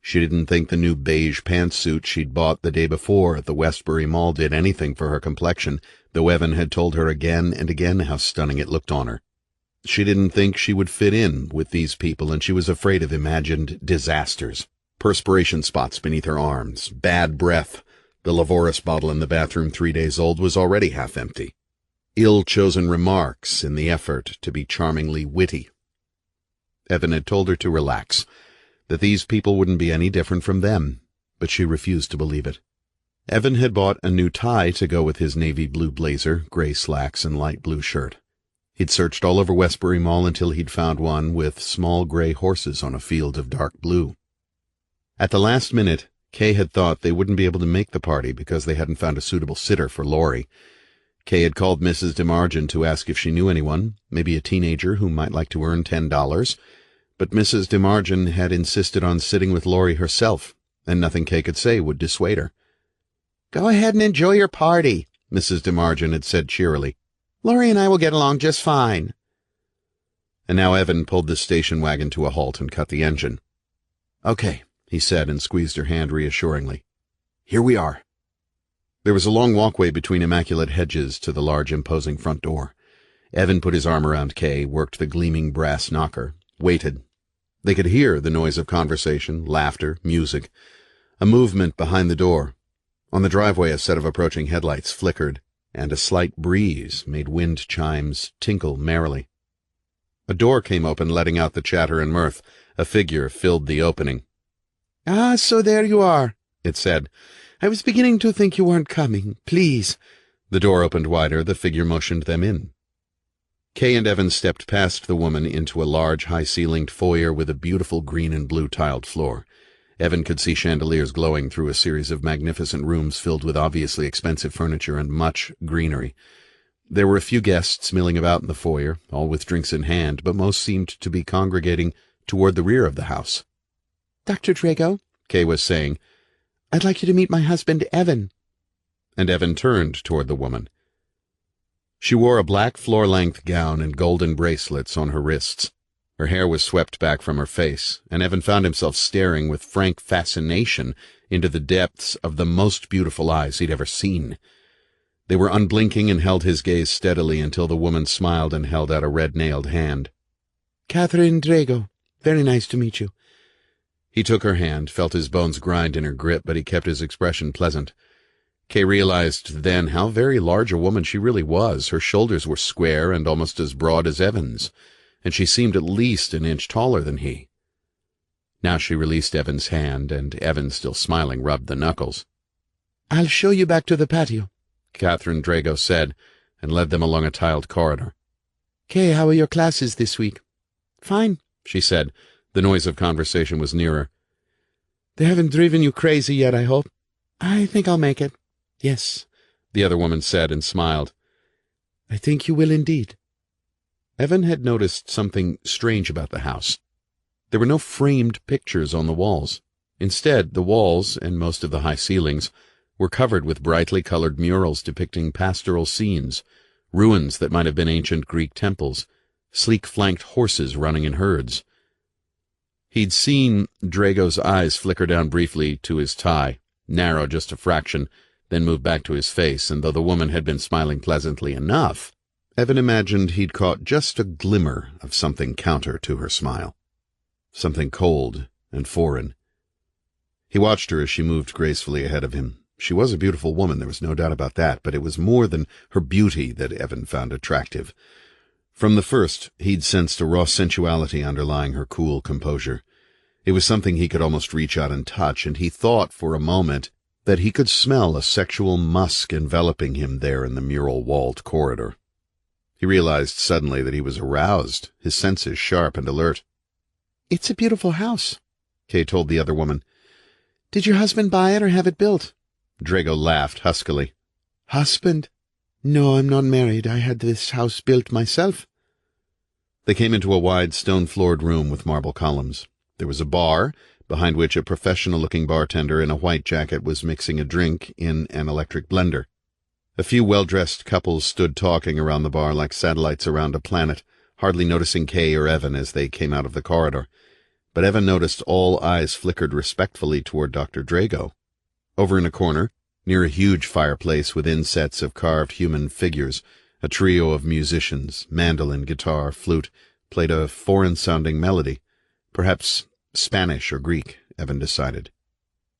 She didn't think the new beige pantsuit she'd bought the day before at the Westbury Mall did anything for her complexion, though Evan had told her again and again how stunning it looked on her. She didn't think she would fit in with these people, and she was afraid of imagined disasters. Perspiration spots beneath her arms, bad breath. The Lavorus bottle in the bathroom 3 days old was already half empty. Ill-chosen remarks in the effort to be charmingly witty. Evan had told her to relax, that these people wouldn't be any different from them, but she refused to believe it. Evan had bought a new tie to go with his navy blue blazer, gray slacks, and light blue shirt. He'd searched all over Westbury Mall until he'd found one with small gray horses on a field of dark blue. At the last minute, Kay had thought they wouldn't be able to make the party because they hadn't found a suitable sitter for Laurie. Kay had called Mrs. DeMargin to ask if she knew anyone, maybe a teenager who might like to earn $10, but Mrs. DeMargin had insisted on sitting with Laurie herself, and nothing Kay could say would dissuade her. "Go ahead and enjoy your party," Mrs. DeMargin had said cheerily. "Laurie and I will get along just fine." And now Evan pulled the station wagon to a halt and cut the engine. "Okay," he said, and squeezed her hand reassuringly. "Here we are." There was a long walkway between immaculate hedges to the large, imposing front door. Evan put his arm around Kay, worked the gleaming brass knocker, waited. They could hear the noise of conversation, laughter, music, a movement behind the door. On the driveway, a set of approaching headlights flickered, and a slight breeze made wind chimes tinkle merrily. A door came open, letting out the chatter and mirth. A figure filled the opening. "Ah, so there you are," it said. "I was beginning to think you weren't coming. Please." The door opened wider. The figure motioned them in. Kay and Evan stepped past the woman into a large, high-ceilinged foyer with a beautiful green and blue tiled floor. Evan could see chandeliers glowing through a series of magnificent rooms filled with obviously expensive furniture and much greenery. There were a few guests milling about in the foyer, all with drinks in hand, but most seemed to be congregating toward the rear of the house. "Dr. Drago," Kay was saying, "I'd like you to meet my husband, Evan." And Evan turned toward the woman. She wore a black floor-length gown and golden bracelets on her wrists. Her hair was swept back from her face, and Evan found himself staring with frank fascination into the depths of the most beautiful eyes he'd ever seen. They were unblinking and held his gaze steadily until the woman smiled and held out a red-nailed hand. "Catherine Drago, very nice to meet you." He took her hand, felt his bones grind in her grip, but he kept his expression pleasant. Kay realized then how very large a woman she really was. Her shoulders were square and almost as broad as Evan's, and she seemed at least an inch taller than he. Now she released Evan's hand, and Evan, still smiling, rubbed the knuckles. "I'll show you back to the patio," Catherine Drago said, and led them along a tiled corridor. "Kay, how are your classes this week?" "Fine," she said. The noise of conversation was nearer. "They haven't driven you crazy yet, I hope?" "I think I'll make it." "Yes," the other woman said and smiled. "I think you will indeed." Evan had noticed something strange about the house. There were no framed pictures on the walls. Instead, the walls, and most of the high ceilings, were covered with brightly colored murals depicting pastoral scenes, ruins that might have been ancient Greek temples, sleek-flanked horses running in herds. He'd seen Drago's eyes flicker down briefly to his tie, narrow just a fraction, then move back to his face, and though the woman had been smiling pleasantly enough, Evan imagined he'd caught just a glimmer of something counter to her smile. Something cold and foreign. He watched her as she moved gracefully ahead of him. She was a beautiful woman, there was no doubt about that, but it was more than her beauty that Evan found attractive. From the first, he'd sensed a raw sensuality underlying her cool composure. It was something he could almost reach out and touch, and he thought for a moment that he could smell a sexual musk enveloping him there in the mural-walled corridor. He realized suddenly that he was aroused, his senses sharp and alert. "It's a beautiful house," Kay told the other woman. "Did your husband buy it or have it built?" Drago laughed huskily. "Husband? No, I'm not married. I had this house built myself." They came into a wide stone-floored room with marble columns. There was a bar, behind which a professional-looking bartender in a white jacket was mixing a drink in an electric blender. A few well-dressed couples stood talking around the bar like satellites around a planet, hardly noticing Kay or Evan as they came out of the corridor. But Evan noticed all eyes flickered respectfully toward Dr. Drago. Over in a corner, near a huge fireplace with insets of carved human figures, a trio of musicians, mandolin, guitar, flute, played a foreign-sounding melody, perhaps Spanish or Greek, Evan decided.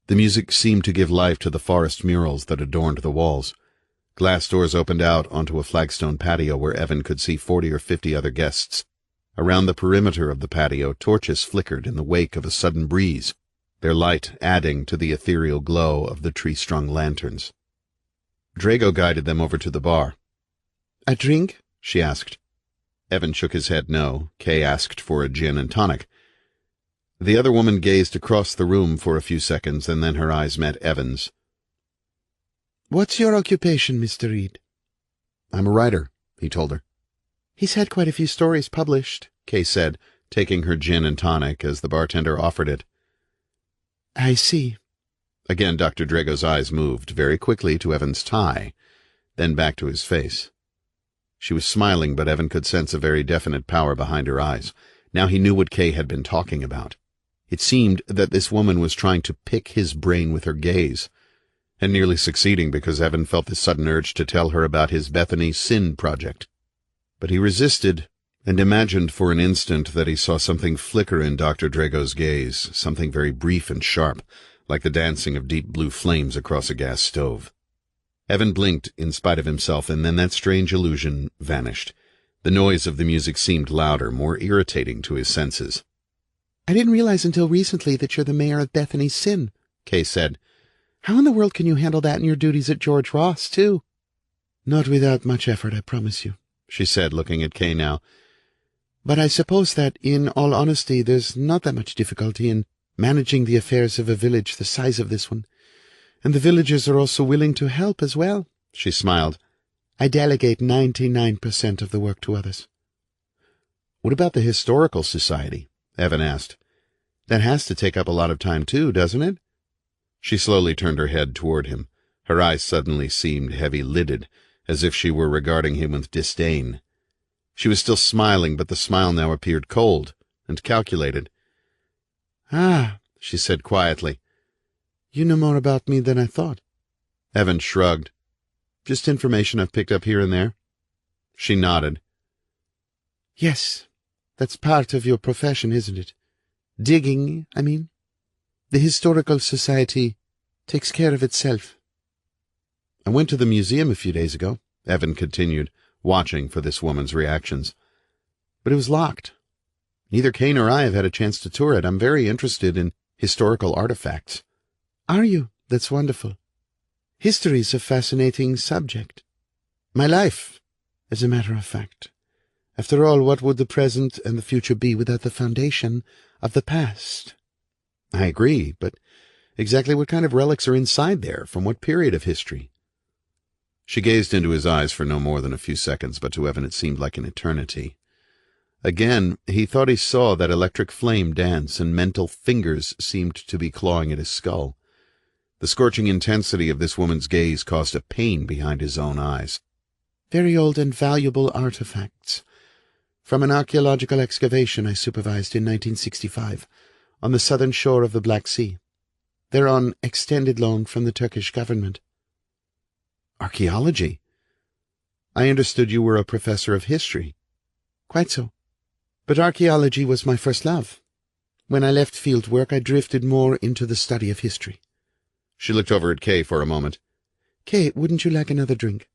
The music seemed to give life to the forest murals that adorned the walls. Glass doors opened out onto a flagstone patio where Evan could see 40 or 50 other guests. Around the perimeter of the patio, torches flickered in the wake of a sudden breeze, their light adding to the ethereal glow of the tree-strung lanterns. Drago guided them over to the bar. "A drink?" she asked. Evan shook his head no. Kay asked for a gin and tonic. The other woman gazed across the room for a few seconds, and then her eyes met Evan's. "What's your occupation, Mr. Reid?" "I'm a writer," he told her. "He's had quite a few stories published," Kay said, taking her gin and tonic as the bartender offered it. "I see." Again Dr. Drago's eyes moved very quickly to Evan's tie, then back to his face. She was smiling, but Evan could sense a very definite power behind her eyes. Now he knew what Kay had been talking about. It seemed that this woman was trying to pick his brain with her gaze, and nearly succeeding because Evan felt this sudden urge to tell her about his Bethany sin project. But he resisted, and imagined for an instant that he saw something flicker in Dr. Drago's gaze, something very brief and sharp, like the dancing of deep blue flames across a gas stove. Evan blinked in spite of himself, and then that strange illusion vanished. The noise of the music seemed louder, more irritating to his senses. "I didn't realize until recently that you're the mayor of Bethany's Sin," Kay said. "How in the world can you handle that in your duties at George Ross, too?" "Not without much effort, I promise you," she said, looking at Kay now. "But I suppose that, in all honesty, there's not that much difficulty in managing the affairs of a village the size of this one. And the villagers are also willing to help as well." She smiled. "I delegate 99% of the work to others." "What about the Historical Society?" Evan asked. "That has to take up a lot of time, too, doesn't it?" She slowly turned her head toward him. Her eyes suddenly seemed heavy-lidded, as if she were regarding him with disdain. She was still smiling, but the smile now appeared cold and calculated. "Ah," she said quietly. "You know more about me than I thought." Evan shrugged. "Just information I've picked up here and there." She nodded. "Yes, that's part of your profession, isn't it? Digging, I mean. The Historical Society takes care of itself." "I went to the museum a few days ago," Evan continued, watching for this woman's reactions. "But it was locked. Neither Kay nor I have had a chance to tour it. I'm very interested in historical artifacts." "Are you? That's wonderful. History's a fascinating subject. My life, as a matter of fact. After all, what would the present and the future be without the foundation of the past?" "I agree, but exactly what kind of relics are inside there? From what period of history?" She gazed into his eyes for no more than a few seconds, but to Evan it seemed like an eternity. Again, he thought he saw that electric flame dance, and mental fingers seemed to be clawing at his skull. The scorching intensity of this woman's gaze caused a pain behind his own eyes. "Very old and valuable artifacts. From an archaeological excavation I supervised in 1965 on the southern shore of the Black Sea. They're on extended loan from the Turkish government." "Archaeology? I understood you were a professor of history." "Quite so. But archaeology was my first love. When I left field work, I drifted more into the study of history." She looked over at Kay for a moment. "Kay, wouldn't you like another drink?"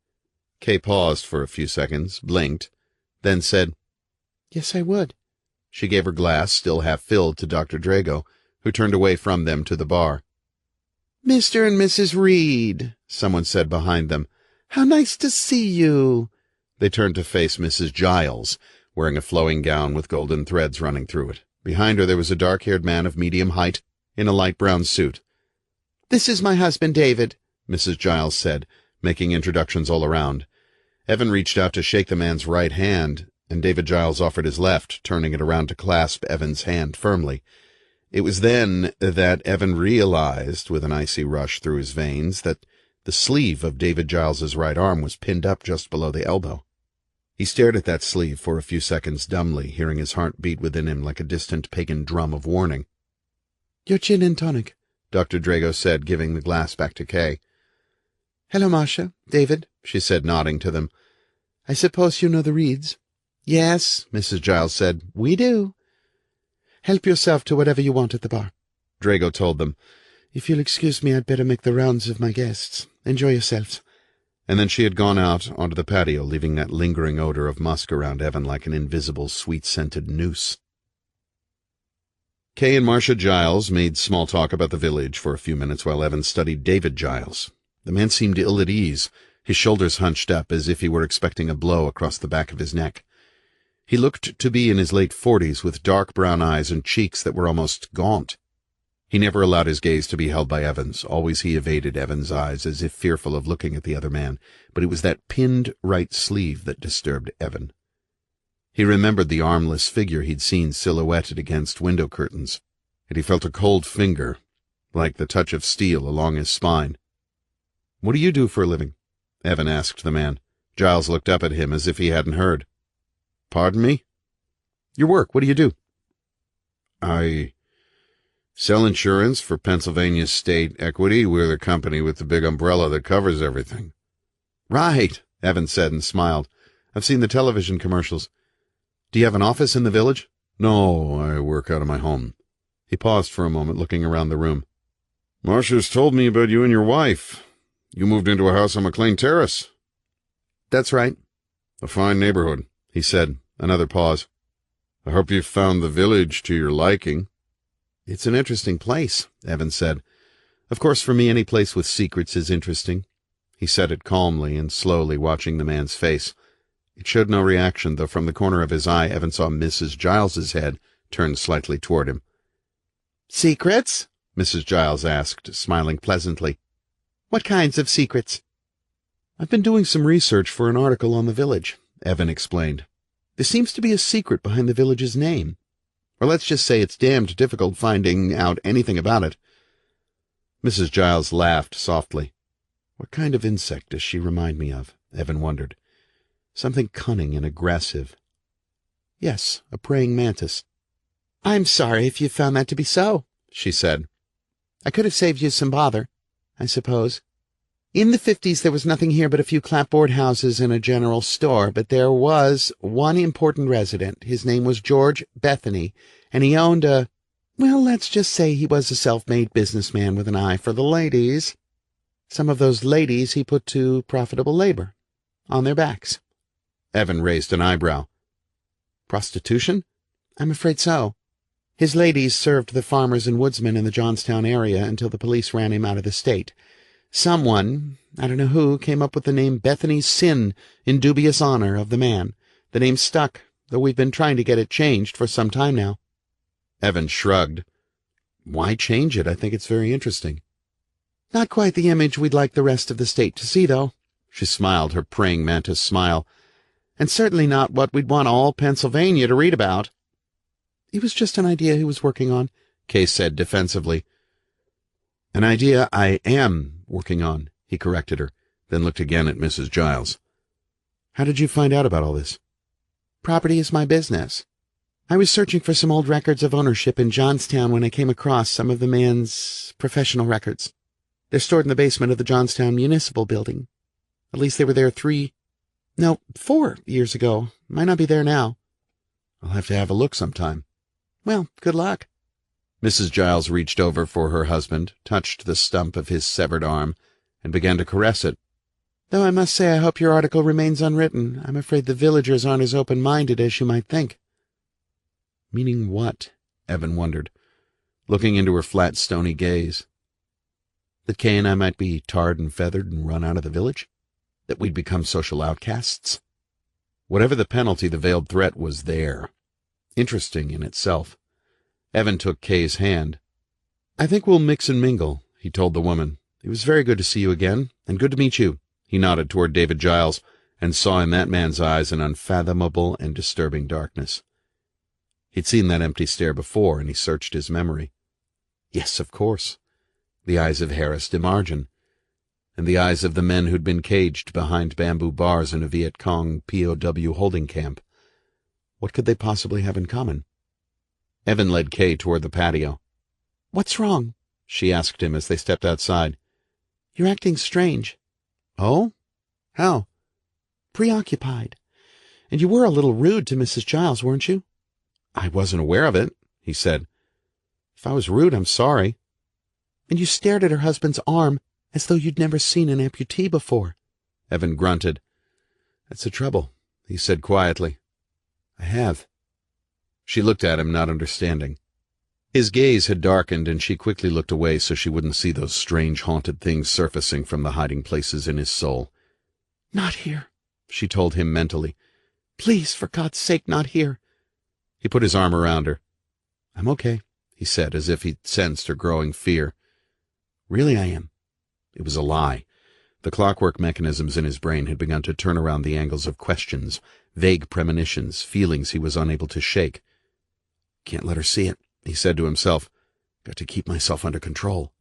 Kay paused for a few seconds, blinked, then said, "Yes, I would." She gave her glass, still half filled, to Dr. Drago, who turned away from them to the bar. "Mr. and Mrs. Reid," someone said behind them. "How nice to see you." They turned to face Mrs. Giles, wearing a flowing gown with golden threads running through it. Behind her there was a dark-haired man of medium height in a light brown suit. "This is my husband, David," Mrs. Giles said, making introductions all around. Evan reached out to shake the man's right hand, and David Giles offered his left, turning it around to clasp Evan's hand firmly. It was then that Evan realized, with an icy rush through his veins, that the sleeve of David Giles's right arm was pinned up just below the elbow. He stared at that sleeve for a few seconds dumbly, hearing his heart beat within him like a distant pagan drum of warning. "Your gin and tonic," Dr. Drago said, giving the glass back to Kay. "Hello, Marcia. David," she said, nodding to them. "I suppose you know the Reids?" "Yes," Mrs. Giles said. "We do." "Help yourself to whatever you want at the bar," Drago told them. "If you'll excuse me, I'd better make the rounds of my guests. Enjoy yourselves." And then she had gone out onto the patio, leaving that lingering odor of musk around Evan like an invisible, sweet-scented noose. Kay and Marcia Giles made small talk about the village for a few minutes while Evan studied David Giles. The man seemed ill at ease, his shoulders hunched up as if he were expecting a blow across the back of his neck. He looked to be in his late 40s, with dark brown eyes and cheeks that were almost gaunt. He never allowed his gaze to be held by Evan's. Always he evaded Evan's eyes, as if fearful of looking at the other man, but it was that pinned right sleeve that disturbed Evan. He remembered the armless figure he'd seen silhouetted against window curtains, and he felt a cold finger, like the touch of steel, along his spine. "What do you do for a living?" Evan asked the man. Giles looked up at him as if he hadn't heard. "Pardon me?" "Your work. What do you do?" "I sell insurance for Pennsylvania State Equity. We're the company with the big umbrella that covers everything." "Right," Evan said and smiled. "I've seen the television commercials. Do you have an office in the village?" "No, I work out of my home." He paused for a moment, looking around the room. "Marcia's told me about you and your wife. You moved into a house on McLean Terrace." "That's right." "A fine neighborhood," he said. Another pause. "I hope you've found the village to your liking." "It's an interesting place," Evan said. "Of course, for me, any place with secrets is interesting." He said it calmly and slowly, watching the man's face. It showed no reaction, though from the corner of his eye Evan saw Mrs. Giles's head turned slightly toward him. "Secrets?" Mrs. Giles asked, smiling pleasantly. "What kinds of secrets?" "I've been doing some research for an article on the village," Evan explained. "There seems to be a secret behind the village's name. Or let's just say it's damned difficult finding out anything about it." Mrs. Giles laughed softly. What kind of insect does she remind me of? Evan wondered. Something cunning and aggressive. Yes, a praying mantis. "I'm sorry if you found that to be so," she said. "I could have saved you some bother, I suppose. In the 50s there was nothing here but a few clapboard houses and a general store, but there was one important resident. His name was George Bethany, and he owned well, let's just say he was a self-made businessman with an eye for the ladies. Some of those ladies he put to profitable labor, on their backs." Evan raised an eyebrow. "Prostitution?" "I'm afraid so. His ladies served the farmers and woodsmen in the Johnstown area until the police ran him out of the state. Someone, I don't know who, came up with the name Bethany's Sin in dubious honor of the man. The name stuck, though we've been trying to get it changed for some time now." Evan shrugged. "Why change it? I think it's very interesting." "Not quite the image we'd like the rest of the state to see, though." She smiled, her praying mantis smile. "And certainly not what we'd want all Pennsylvania to read about." "It was just an idea he was working on," Kay said defensively. "An idea I am working on," he corrected her, then looked again at Mrs. Giles. "How did you find out about all this?" "Property is my business. I was searching for some old records of ownership in Johnstown when I came across some of the man's professional records. They're stored in the basement of the Johnstown Municipal Building. At least they were there 4 years ago. Might not be there now." "I'll have to have a look sometime." "Well, good luck." Mrs. Giles reached over for her husband, touched the stump of his severed arm, and began to caress it. "Though I must say I hope your article remains unwritten. I'm afraid the villagers aren't as open-minded as you might think." "Meaning what?" Evan wondered, looking into her flat, stony gaze. "That Kay and I might be tarred and feathered and run out of the village? That we'd become social outcasts? Whatever the penalty, the veiled threat was there. Interesting in itself. Evan took Kay's hand. "I think we'll mix and mingle," he told the woman. "It was very good to see you again, and good to meet you." He nodded toward David Giles. and saw in that man's eyes an unfathomable and disturbing darkness. He'd seen that empty stare before, and he searched his memory. Yes, of course. The eyes of Harris DeMargin, and the eyes of the men who'd been caged behind bamboo bars in a Viet Cong POW holding camp. What could they possibly have in common? Evan led Kay toward the patio. "What's wrong?" she asked him as they stepped outside. "You're acting strange." "Oh? How?" "Preoccupied. And you were a little rude to Mrs. Giles, weren't you?" "I wasn't aware of it," he said. "If I was rude, I'm sorry." "And you stared at her husband's arm as though you'd never seen an amputee before." Evan grunted. "That's the trouble," he said quietly. "I have." She looked at him, not understanding. His gaze had darkened, and she quickly looked away so she wouldn't see those strange haunted things surfacing from the hiding places in his soul. "Not here," she told him mentally. "Please, for God's sake, not here." He put his arm around her. "I'm okay," he said, as if he'd sensed her growing fear. "Really, I am." It was a lie. The clockwork mechanisms in his brain had begun to turn around the angles of questions, vague premonitions, feelings he was unable to shake. "Can't let her see it," he said to himself. "Got to keep myself under control."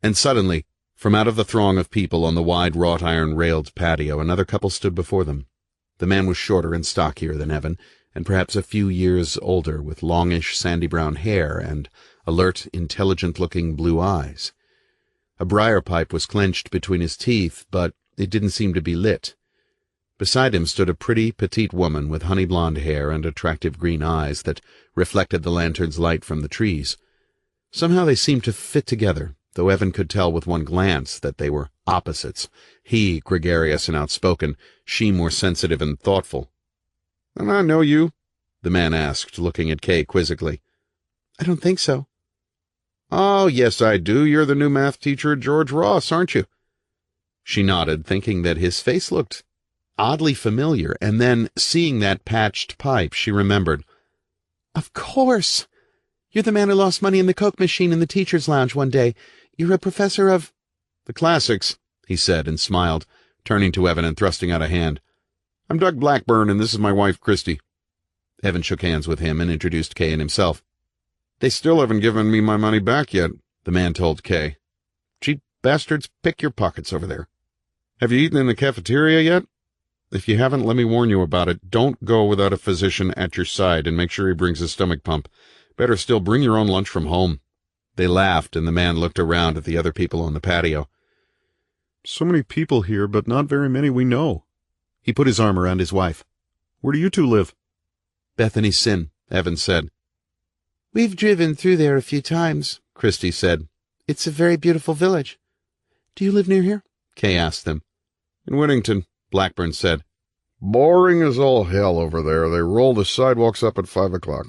And suddenly, from out of the throng of people on the wide wrought-iron railed patio, another couple stood before them. The man was shorter and stockier than Evan, and perhaps a few years older, with longish, sandy-brown hair and alert, intelligent-looking blue eyes. A briar pipe was clenched between his teeth, but it didn't seem to be lit. Beside him stood a pretty, petite woman with honey-blonde hair and attractive green eyes that reflected the lantern's light from the trees. Somehow they seemed to fit together, though Evan could tell with one glance that they were opposites, he gregarious and outspoken, she more sensitive and thoughtful. "Don't I know you?" the man asked, looking at Kay quizzically. "I don't think so." "Oh, yes, I do. You're the new math teacher at George Ross, aren't you?" She nodded, thinking that his face looked oddly familiar, and then, seeing that patched pipe, she remembered. "Of course! You're the man who lost money in the Coke machine in the teacher's lounge one day. You're a professor of—" "The classics," he said, and smiled, turning to Evan and thrusting out a hand. "I'm Doug Blackburn, and this is my wife, Christy." Evan shook hands with him and introduced Kay and himself. "They still haven't given me my money back yet," the man told Kay. "Cheap bastards, pick your pockets over there. Have you eaten in the cafeteria yet? If you haven't, let me warn you about it. Don't go without a physician at your side, and make sure he brings a stomach pump. Better still, bring your own lunch from home." They laughed, and the man looked around at the other people on the patio. "So many people here, but not very many we know." He put his arm around his wife. "Where do you two live?" "Bethany Sin," Evan said. "We've driven through there a few times," Christy said. "It's a very beautiful village." "Do you live near here?" Kay asked them. "In Whittington," Blackburn said. "Boring as all hell over there. They roll the sidewalks up at 5 o'clock.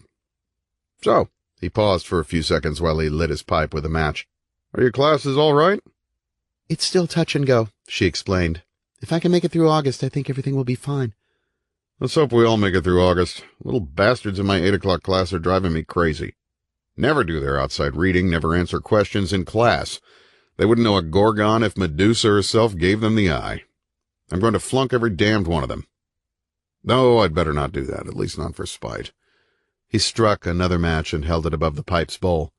So," he paused for a few seconds while he lit his pipe with a match. "Are your classes all right?" "It's still touch and go," she explained. "If I can make it through August, I think everything will be fine." "Let's hope we all make it through August. Little bastards in my 8 o'clock class are driving me crazy. Never do their outside reading, never answer questions in class. They wouldn't know a Gorgon if Medusa herself gave them the eye. I'm going to flunk every damned one of them. No, I'd better not do that, at least not for spite." He struck another match and held it above the pipe's bowl.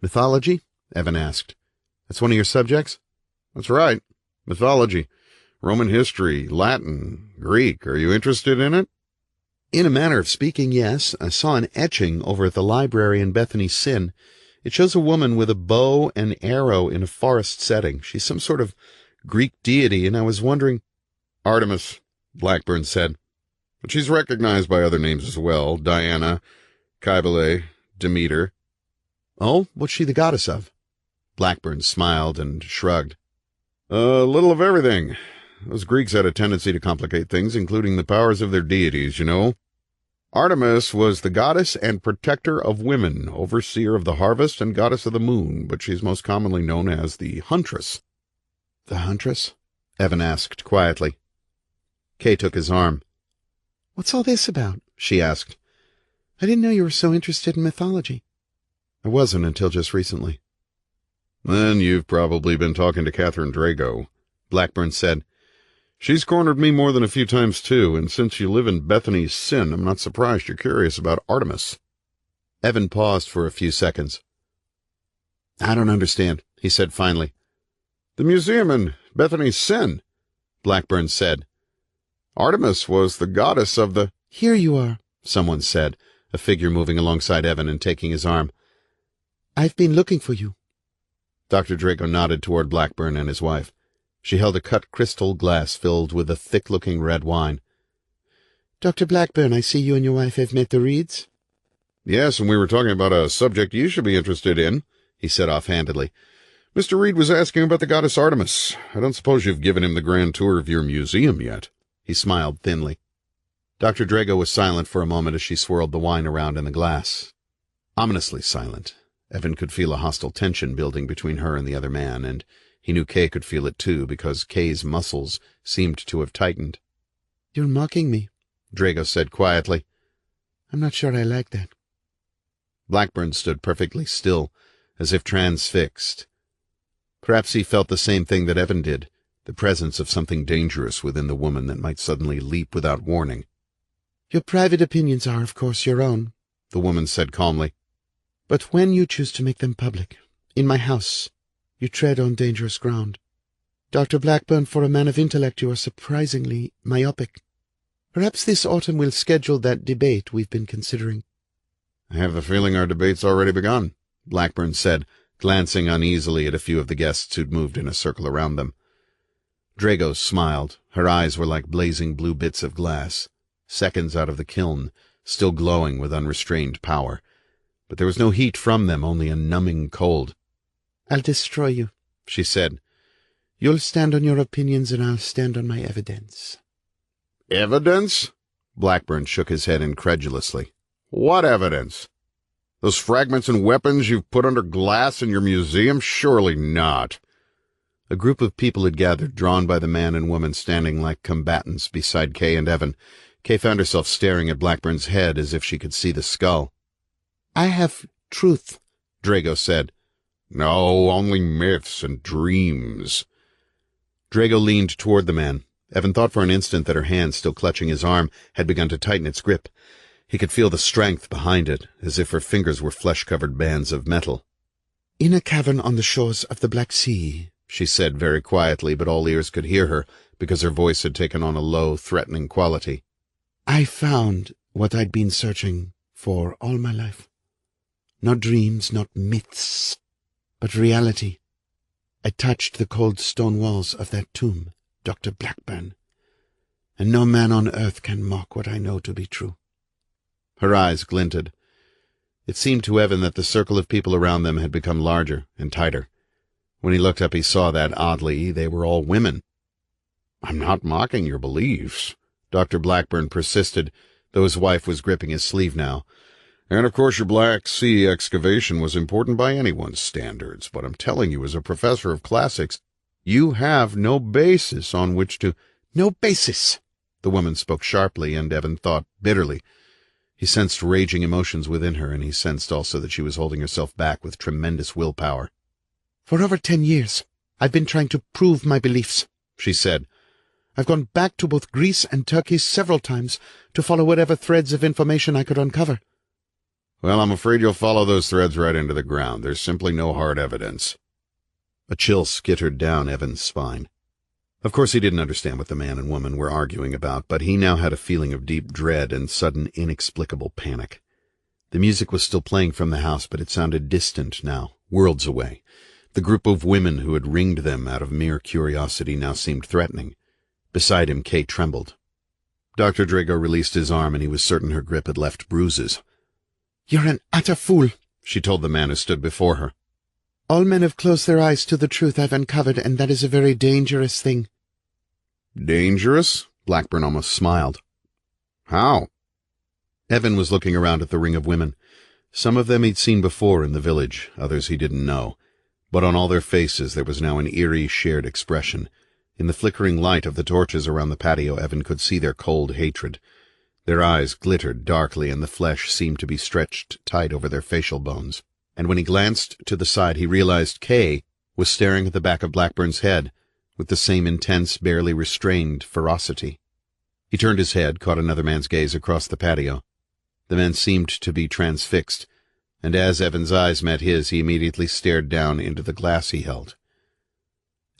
"Mythology?" Evan asked. "That's one of your subjects?" "That's right. Mythology. Roman history, Latin, Greek. Are you interested in it?" "In a manner of speaking, yes. I saw an etching over at the library in Bethany Sin. It shows a woman with a bow and arrow in a forest setting. She's some sort of Greek deity, and I was wondering—" "Artemis," Blackburn said. "But she's recognized by other names as well. Diana, Cybele, Demeter." "Oh, what's she the goddess of?" Blackburn smiled and shrugged. "A little of everything. Those Greeks had a tendency to complicate things, including the powers of their deities, you know. Artemis was the goddess and protector of women, overseer of the harvest, and goddess of the moon, but she's most commonly known as the Huntress." "The Huntress?" Evan asked quietly. Kay took his arm. "What's all this about?" she asked. "I didn't know you were so interested in mythology." "I wasn't until just recently." "Then you've probably been talking to Catherine Drago," Blackburn said. She's cornered me more than a few times, too, and since you live in Bethany's sin, I'm not surprised you're curious about Artemis. Evan paused for a few seconds. I don't understand, he said finally. The museum in Bethany's sin, Blackburn said. Artemis was the goddess of the— Here you are, someone said, a figure moving alongside Evan and taking his arm. I've been looking for you. Dr. Drago nodded toward Blackburn and his wife. She held a cut crystal glass filled with a thick-looking red wine. Dr. Blackburn, I see you and your wife have met the Reids. Yes, and we were talking about a subject you should be interested in, he said offhandedly. Mr. Reid was asking about the goddess Artemis. I don't suppose you've given him the grand tour of your museum yet. He smiled thinly. Dr. Drago was silent for a moment as she swirled the wine around in the glass. Ominously silent. Evan could feel a hostile tension building between her and the other man, and he knew Kay could feel it too, because Kay's muscles seemed to have tightened. You're mocking me, Drago said quietly. I'm not sure I like that. Blackburn stood perfectly still, as if transfixed. Perhaps he felt the same thing that Evan did, the presence of something dangerous within the woman that might suddenly leap without warning. Your private opinions are, of course, your own, the woman said calmly. But when you choose to make them public, in my house, you tread on dangerous ground. Dr. Blackburn, for a man of intellect, you are surprisingly myopic. Perhaps this autumn we'll schedule that debate we've been considering. I have the feeling our debate's already begun, Blackburn said, glancing uneasily at a few of the guests who'd moved in a circle around them. Drago smiled. Her eyes were like blazing blue bits of glass, seconds out of the kiln, still glowing with unrestrained power. But there was no heat from them, only a numbing cold. I'll destroy you, she said. You'll stand on your opinions and I'll stand on my evidence. Evidence? Blackburn shook his head incredulously. What evidence? Those fragments and weapons you've put under glass in your museum? Surely not. A group of people had gathered, drawn by the man and woman standing like combatants beside Kay and Evan. Kay found herself staring at Blackburn's head as if she could see the skull. I have truth, Drago said. No, only myths and dreams. Drago leaned toward the man. Evan thought for an instant that her hand, still clutching his arm, had begun to tighten its grip. He could feel the strength behind it, as if her fingers were flesh-covered bands of metal. In a cavern on the shores of the Black Sea, she said very quietly, but all ears could hear her, because her voice had taken on a low, threatening quality. I found what I'd been searching for all my life. Not dreams, not myths, but reality. I touched the cold stone walls of that tomb, Dr. Blackburn, and no man on earth can mock what I know to be true. Her eyes glinted. It seemed to Evan that the circle of people around them had become larger and tighter. When he looked up, he saw that, oddly, they were all women. I'm not mocking your beliefs, Dr. Blackburn persisted, though his wife was gripping his sleeve now. And of course your Black Sea excavation was important by anyone's standards, but I'm telling you as a professor of classics, you have no basis on which to— No basis! The woman spoke sharply, and Evan thought bitterly. He sensed raging emotions within her, and he sensed also that she was holding herself back with tremendous willpower. For over 10 years, I've been trying to prove my beliefs, she said. I've gone back to both Greece and Turkey several times to follow whatever threads of information I could uncover. Well, I'm afraid you'll follow those threads right into the ground. There's simply no hard evidence. A chill skittered down Evan's spine. Of course he didn't understand what the man and woman were arguing about, but he now had a feeling of deep dread and sudden inexplicable panic. The music was still playing from the house, but it sounded distant now, worlds away. The group of women who had ringed them out of mere curiosity now seemed threatening. Beside him, Kay trembled. Dr. Drago released his arm, and he was certain her grip had left bruises. You're an utter fool, she told the man who stood before her. All men have closed their eyes to the truth I've uncovered, and that is a very dangerous thing. Dangerous? Blackburn almost smiled. How? Evan was looking around at the ring of women. Some of them he'd seen before in the village, others he didn't know. But on all their faces there was now an eerie, shared expression. In the flickering light of the torches around the patio, Evan could see their cold hatred. Their eyes glittered darkly, and the flesh seemed to be stretched tight over their facial bones. And when he glanced to the side, he realized Kay was staring at the back of Blackburn's head, with the same intense, barely restrained ferocity. He turned his head, caught another man's gaze across the patio. The man seemed to be transfixed, and as Evan's eyes met his, he immediately stared down into the glass he held.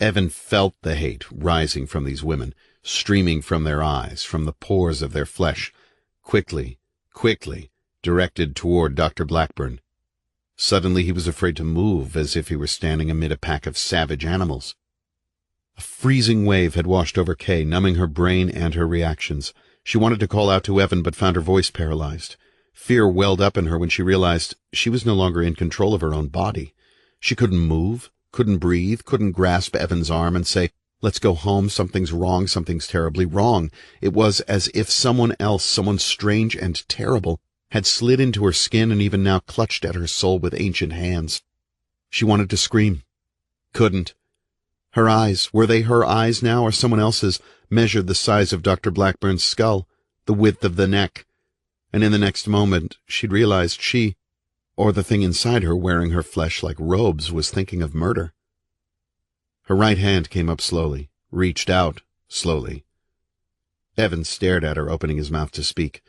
Evan felt the hate rising from these women, streaming from their eyes, from the pores of their flesh, quickly, directed toward Dr. Blackburn. Suddenly he was afraid to move, as if he were standing amid a pack of savage animals. A freezing wave had washed over Kay, numbing her brain and her reactions. She wanted to call out to Evan, but found her voice paralyzed. Fear welled up in her when she realized she was no longer in control of her own body. She couldn't move, couldn't breathe, couldn't grasp Evan's arm and say, "Let's go home, something's wrong, something's terribly wrong." It was as if someone else, someone strange and terrible, had slid into her skin and even now clutched at her soul with ancient hands. She wanted to scream. Couldn't. Her eyes, were they her eyes now or someone else's, measured the size of Dr. Blackburn's skull, the width of the neck, and in the next moment she'd realized she, or the thing inside her wearing her flesh like robes, was thinking of murder. Her right hand came up slowly, reached out slowly. Evan stared at her, opening his mouth to speak,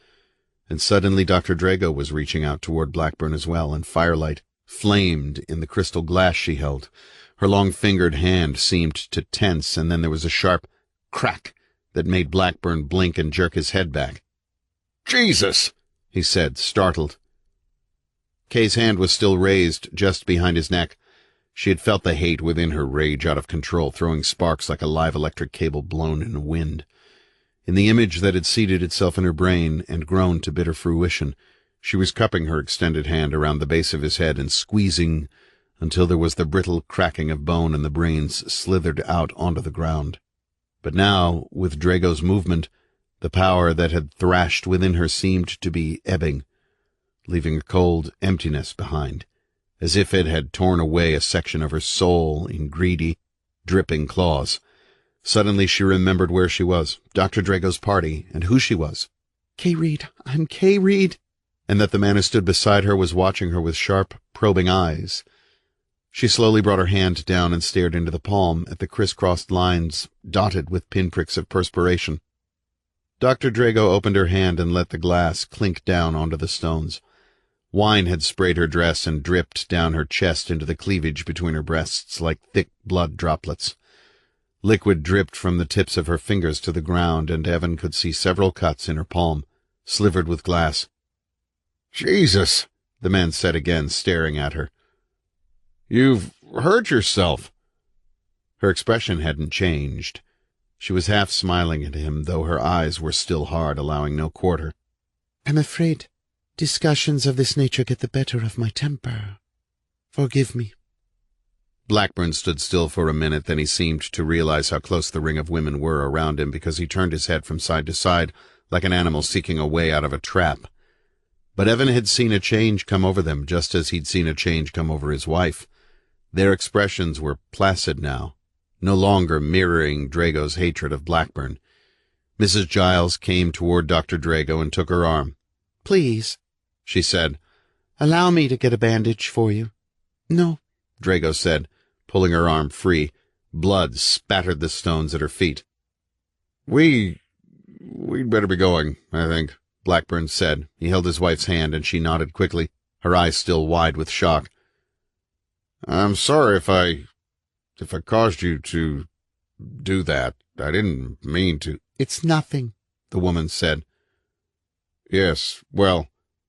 and suddenly Dr. Drago was reaching out toward Blackburn as well, and firelight flamed in the crystal glass she held. Her long-fingered hand seemed to tense, and then there was a sharp crack that made Blackburn blink and jerk his head back. "Jesus!" he said, startled. Kay's hand was still raised just behind his neck. She had felt the hate within her rage out of control, throwing sparks like a live electric cable blown in a wind. In the image that had seated itself in her brain and grown to bitter fruition, she was cupping her extended hand around the base of his head and squeezing until there was the brittle cracking of bone and the brains slithered out onto the ground. But now, with Drago's movement, the power that had thrashed within her seemed to be ebbing, leaving a cold emptiness behind, as if it had torn away a section of her soul in greedy, dripping claws. Suddenly she remembered where she was, Dr. Drago's party, and who she was. "Kay Reid, I'm Kay Reid," and that the man who stood beside her was watching her with sharp, probing eyes. She slowly brought her hand down and stared into the palm at the crisscrossed lines dotted with pinpricks of perspiration. Dr. Drago opened her hand and let the glass clink down onto the stones. Wine had sprayed her dress and dripped down her chest into the cleavage between her breasts like thick blood droplets. Liquid dripped from the tips of her fingers to the ground, and Evan could see several cuts in her palm, slivered with glass. "Jesus!" the man said again, staring at her. "You've hurt yourself." Her expression hadn't changed. She was half smiling at him, though her eyes were still hard, allowing no quarter. "I'm afraid discussions of this nature get the better of my temper. Forgive me." Blackburn stood still for a minute, then he seemed to realize how close the ring of women were around him, because he turned his head from side to side, like an animal seeking a way out of a trap. But Evan had seen a change come over them, just as he'd seen a change come over his wife. Their expressions were placid now, no longer mirroring Drago's hatred of Blackburn. Mrs. Giles came toward Dr. Drago and took her arm. "Please," she said. "allow me to get a bandage for you." "No," Drago said, pulling her arm free. Blood spattered the stones at her feet. We'd better be going, I think," Blackburn said. He held his wife's hand, and she nodded quickly, her eyes still wide with shock. "I'm sorry if I caused you to do that. I didn't mean to." "It's nothing," the woman said. "Yes, well..."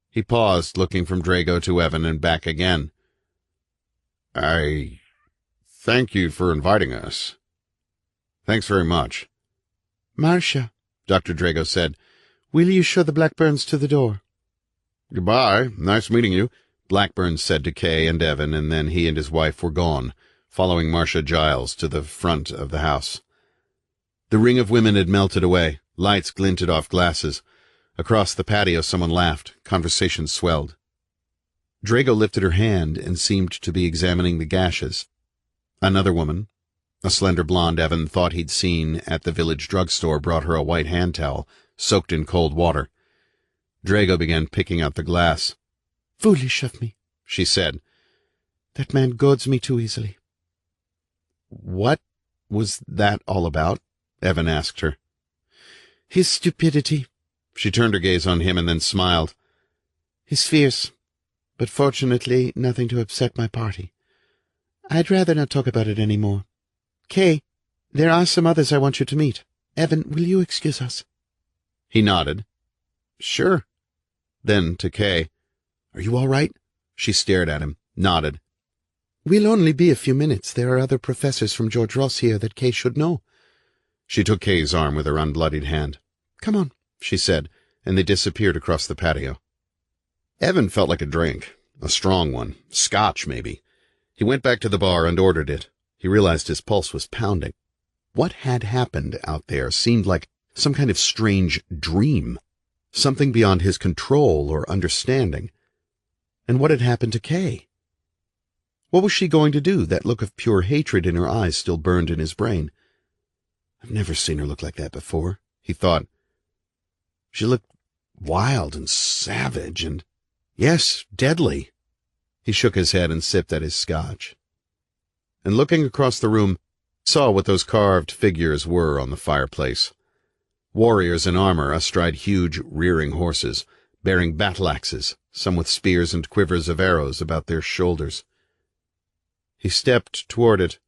He paused, looking from Drago to Evan and back again. "I thank you for inviting us." "Thanks very much." "Marcia," Dr. Drago said. "will you show the Blackburns to the door?" "Goodbye. Nice meeting you," Blackburn said to Kay and Evan, and then he and his wife were gone, following Marcia Giles to the front of the house. The ring of women had melted away. Lights glinted off glasses. Across the patio someone laughed. Conversation swelled. Drago lifted her hand and seemed to be examining the gashes. Another woman, a slender blonde Evan thought he'd seen at the village drugstore, brought her a white hand towel, soaked in cold water. Drago began picking out the glass. "Foolish of me," she said. "That man goads me too easily." What was that all about?" Evan asked her. "His stupidity." She turned her gaze on him and then smiled. "His fears. But fortunately, nothing to upset my party. I'd rather not talk about it any more. Kay, there are some others I want you to meet. Evan, will you excuse us?" He nodded. "Sure." Then to Kay, "Are you all right?" She stared at him, nodded. "We'll only be a few minutes. There are other professors from George Ross here that Kay should know." She took Kay's arm with her unbloodied hand. "Come on," she said, and they disappeared across the patio. Evan felt like a drink, a strong one, scotch maybe. He went back to the bar and ordered it. He realized his pulse was pounding. What had happened out there seemed like some kind of strange dream, something beyond his control or understanding. And what had happened to Kay? What was she going to do? That look of pure hatred in her eyes still burned in his brain. "I've never seen her look like that before," he thought. She looked wild and savage and, yes, deadly. He shook his head and sipped at his scotch. And looking across the room, saw what those carved figures were on the fireplace. Warriors in armor astride huge, rearing horses, bearing battle-axes, some with spears and quivers of arrows about their shoulders. He stepped toward it,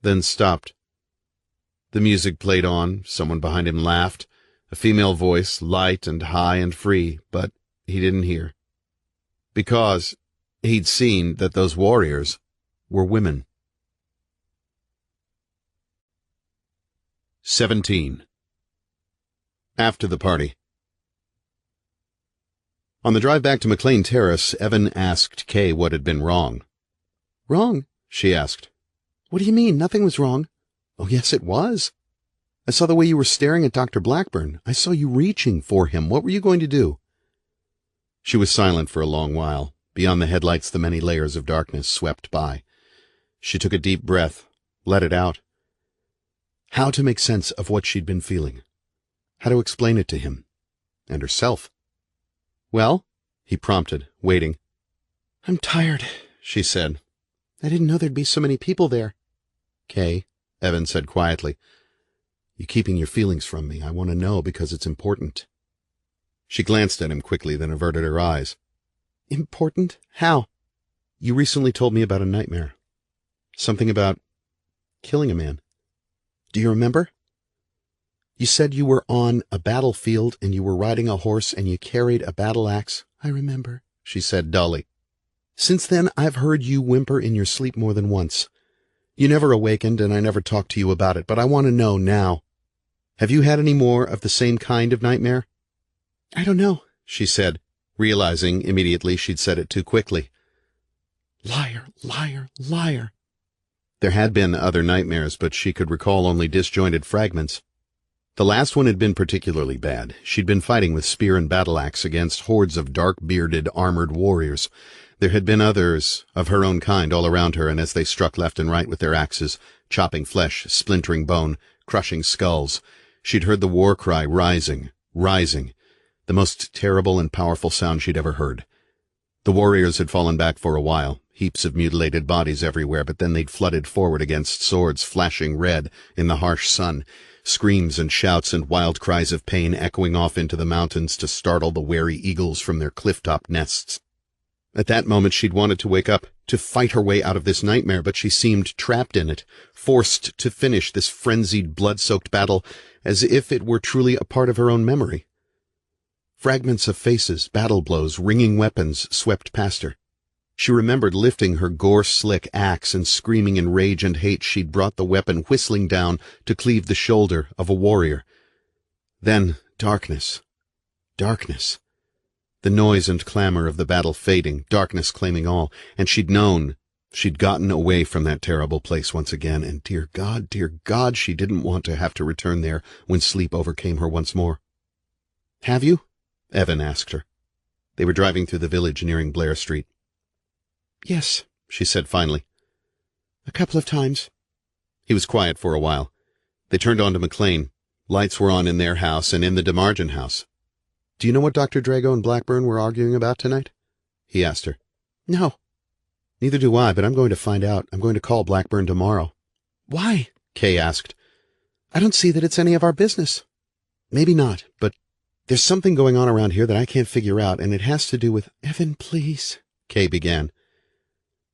then stopped. The music played on, someone behind him laughed, a female voice, light and high and free, but he didn't hear. Because he'd seen that those warriors were women. 17. After the party. On the drive back to McLean Terrace, Evan asked Kay what had been wrong. "Wrong?" she asked. "What do you mean? Nothing was wrong." "Oh, yes, it was. I saw the way you were staring at Dr. Blackburn. I saw you reaching for him. What were you going to do?" She was silent for a long while. Beyond the headlights, the many layers of darkness swept by. She took a deep breath, let it out. How to make sense of what she'd been feeling. How to explain it to him. And herself. "Well?" he prompted, waiting. "I'm tired," she said. "I didn't know there'd be so many people there." "Kay," Evan said quietly, "you're keeping your feelings from me. I want to know because it's important." She glanced at him quickly, then averted her eyes. "Important? How?" "You recently told me about a nightmare. Something about killing a man. Do you remember? You said you were on a battlefield and you were riding a horse and you carried a battle-axe." "I remember," she said dully. "Since then, I've heard you whimper in your sleep more than once. You never awakened, and I never talked to you about it, but I want to know now. Have you had any more of the same kind of nightmare?" "I don't know," she said, realizing immediately she'd said it too quickly. "Liar, liar, liar." There had been other nightmares, but she could recall only disjointed fragments. The last one had been particularly bad. She'd been fighting with spear and battle-axe against hordes of dark-bearded, armored warriors. There had been others of her own kind all around her, and as they struck left and right with their axes, chopping flesh, splintering bone, crushing skulls, she'd heard the war cry rising, rising, the most terrible and powerful sound she'd ever heard. The warriors had fallen back for a while, heaps of mutilated bodies everywhere, but then they'd flooded forward against swords flashing red in the harsh sun, screams and shouts and wild cries of pain echoing off into the mountains to startle the wary eagles from their cliff-top nests. At that moment she'd wanted to wake up, to fight her way out of this nightmare, but she seemed trapped in it, forced to finish this frenzied, blood-soaked battle as if it were truly a part of her own memory. Fragments of faces, battle blows, ringing weapons swept past her. She remembered lifting her gore-slick axe and screaming in rage and hate she'd brought the weapon whistling down to cleave the shoulder of a warrior. Then darkness. Darkness. The noise and clamor of the battle fading, darkness claiming all, and she'd known she'd gotten away from that terrible place once again, and dear God, she didn't want to have to return there when sleep overcame her once more. "Have you?" Evan asked her. They were driving through the village nearing Blair Street. "Yes," she said finally. "A couple of times." He was quiet for a while. They turned on to McLean. Lights were on in their house and in the DeMargin house. "Do you know what Dr. Drago and Blackburn were arguing about tonight?" he asked her. "No." "Neither do I, but I'm going to find out. I'm going to call Blackburn tomorrow." "Why?" Kay asked. I don't see that it's any of our business. Maybe not, but there's something going on around here that I can't figure out, and it has to do with— Evan, please, Kay began.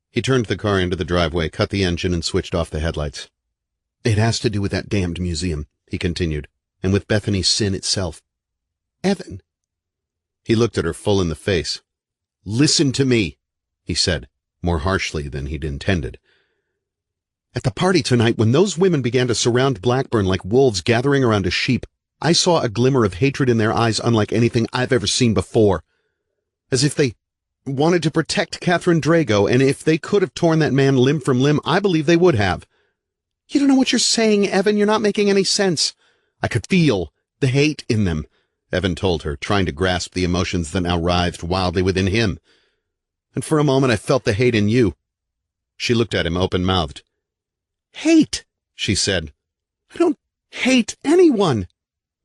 He turned the car into the driveway, cut the engine, and switched off the headlights. It has to do with that damned museum, he continued, and with Bethany's sin itself. Evan. He looked at her full in the face. Listen to me, he said, more harshly than he'd intended. At the party tonight, when those women began to surround Blackburn like wolves gathering around a sheep, I saw a glimmer of hatred in their eyes unlike anything I've ever seen before. As if they wanted to protect Catherine Drago, and if they could have torn that man limb from limb, I believe they would have. You don't know what you're saying, Evan. You're not making any sense. I could feel the hate in them, Evan told her, trying to grasp the emotions that now writhed wildly within him. And for a moment I felt the hate in you. She looked at him open-mouthed. Hate, she said. I don't hate anyone.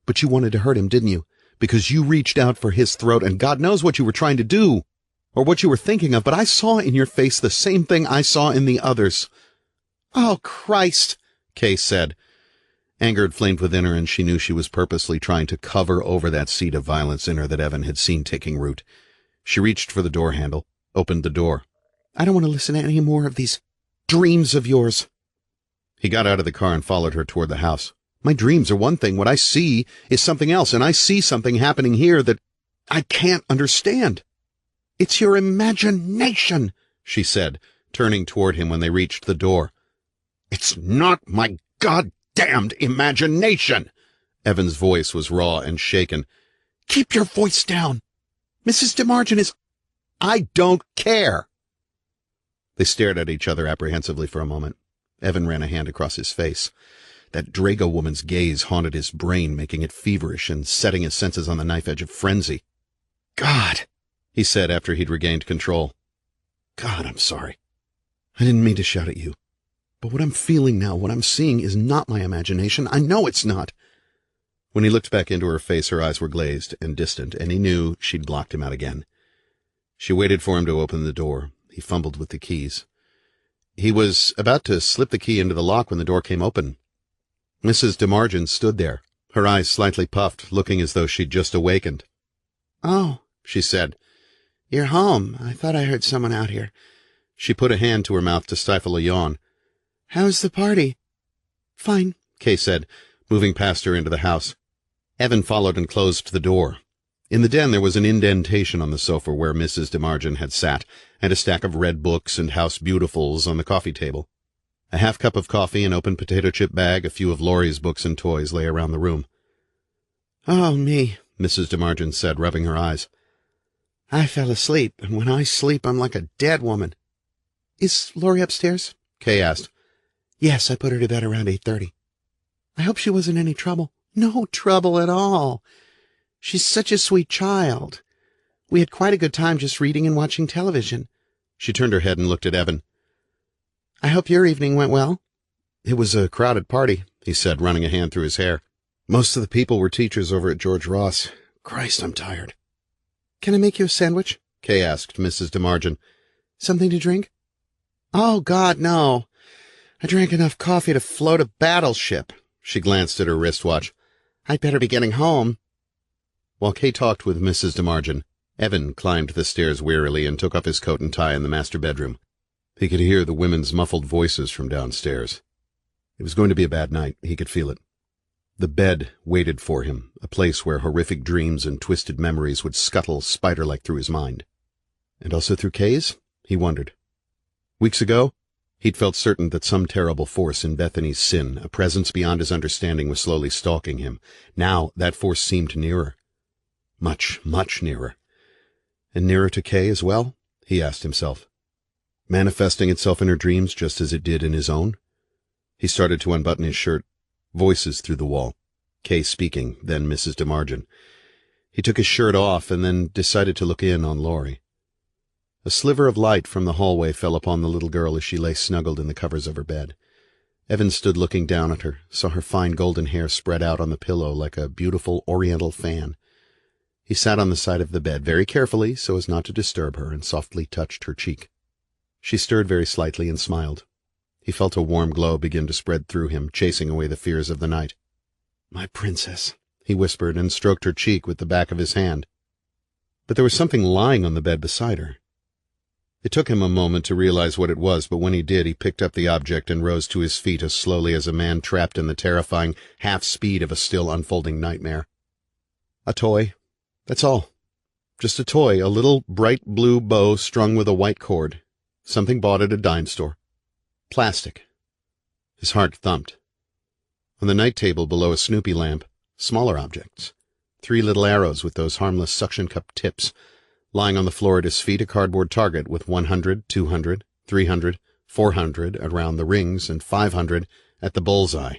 But you wanted to hurt him, didn't you? Because you reached out for his throat, and God knows what you were trying to do, or what you were thinking of, but I saw in your face the same thing I saw in the others. Oh, Christ, Kay said. Anger had flamed within her, and she knew she was purposely trying to cover over that seed of violence in her that Evan had seen taking root. She reached for the door handle, opened the door. I don't want to listen to any more of these dreams of yours. He got out of the car and followed her toward the house. My dreams are one thing. What I see is something else, and I see something happening here that I can't understand. It's your imagination, she said, turning toward him when they reached the door. It's not my goddamned imagination! Evan's voice was raw and shaken. Keep your voice down. Mrs. DeMargin is— I don't care. They stared at each other apprehensively for a moment. Evan ran a hand across his face. That Drago woman's gaze haunted his brain, making it feverish and setting his senses on the knife edge of frenzy. God, he said after he'd regained control. God, I'm sorry. I didn't mean to shout at you. But what I'm feeling now, what I'm seeing, is not my imagination. I know it's not. When he looked back into her face, her eyes were glazed and distant, and he knew she'd blocked him out again. She waited for him to open the door. He fumbled with the keys. He was about to slip the key into the lock when the door came open. Mrs. DeMargin stood there, her eyes slightly puffed, looking as though she'd just awakened. Oh, she said. You're home. I thought I heard someone out here. She put a hand to her mouth to stifle a yawn. How's the party? Fine, Kay said, moving past her into the house. Evan followed and closed the door. In the den there was an indentation on the sofa where Mrs. DeMargin had sat, and a stack of red books and House Beautifuls on the coffee table. A half-cup of coffee, an open potato-chip bag, a few of Laurie's books and toys lay around the room. Oh, me, Mrs. DeMargin said, rubbing her eyes. I fell asleep, and when I sleep I'm like a dead woman. Is Laurie upstairs? Kay asked. Yes, I put her to bed around 8:30. I hope she wasn't any trouble. No trouble at all. She's such a sweet child. We had quite a good time just reading and watching television. She turned her head and looked at Evan. I hope your evening went well. It was a crowded party, he said, running a hand through his hair. Most of the people were teachers over at George Ross. Christ, I'm tired. Can I make you a sandwich? Kay asked Mrs. DeMargin. Something to drink? Oh, God, no. I drank enough coffee to float a battleship. She glanced at her wristwatch. I'd better be getting home. While Kay talked with Mrs. DeMargin, Evan climbed the stairs wearily and took off his coat and tie in the master bedroom. He could hear the women's muffled voices from downstairs. It was going to be a bad night. He could feel it. The bed waited for him, a place where horrific dreams and twisted memories would scuttle spider-like through his mind. And also through Kay's? He wondered. Weeks ago, he'd felt certain that some terrible force in Bethany's sin, a presence beyond his understanding, was slowly stalking him. Now that force seemed nearer. Much, much nearer. And nearer to Kay as well? He asked himself. Manifesting itself in her dreams just as it did in his own? He started to unbutton his shirt. Voices through the wall. Kay speaking, then Mrs. DeMargin. He took his shirt off and then decided to look in on Laurie. A sliver of light from the hallway fell upon the little girl as she lay snuggled in the covers of her bed. Evan stood looking down at her, saw her fine golden hair spread out on the pillow like a beautiful oriental fan. He sat on the side of the bed very carefully so as not to disturb her and softly touched her cheek. She stirred very slightly and smiled. He felt a warm glow begin to spread through him, chasing away the fears of the night. "My princess," he whispered, and stroked her cheek with the back of his hand. But there was something lying on the bed beside her. It took him a moment to realize what it was, but when he did, he picked up the object and rose to his feet as slowly as a man trapped in the terrifying half-speed of a still unfolding nightmare. A toy. That's all. Just a toy, a little bright blue bow strung with a white cord. Something bought at a dime store. Plastic. His heart thumped. On the night table below a Snoopy lamp, smaller objects. 3 little arrows with those harmless suction cup tips. Lying on the floor at his feet, a cardboard target with 100, 200, 300, 400 around the rings and 500 at the bullseye.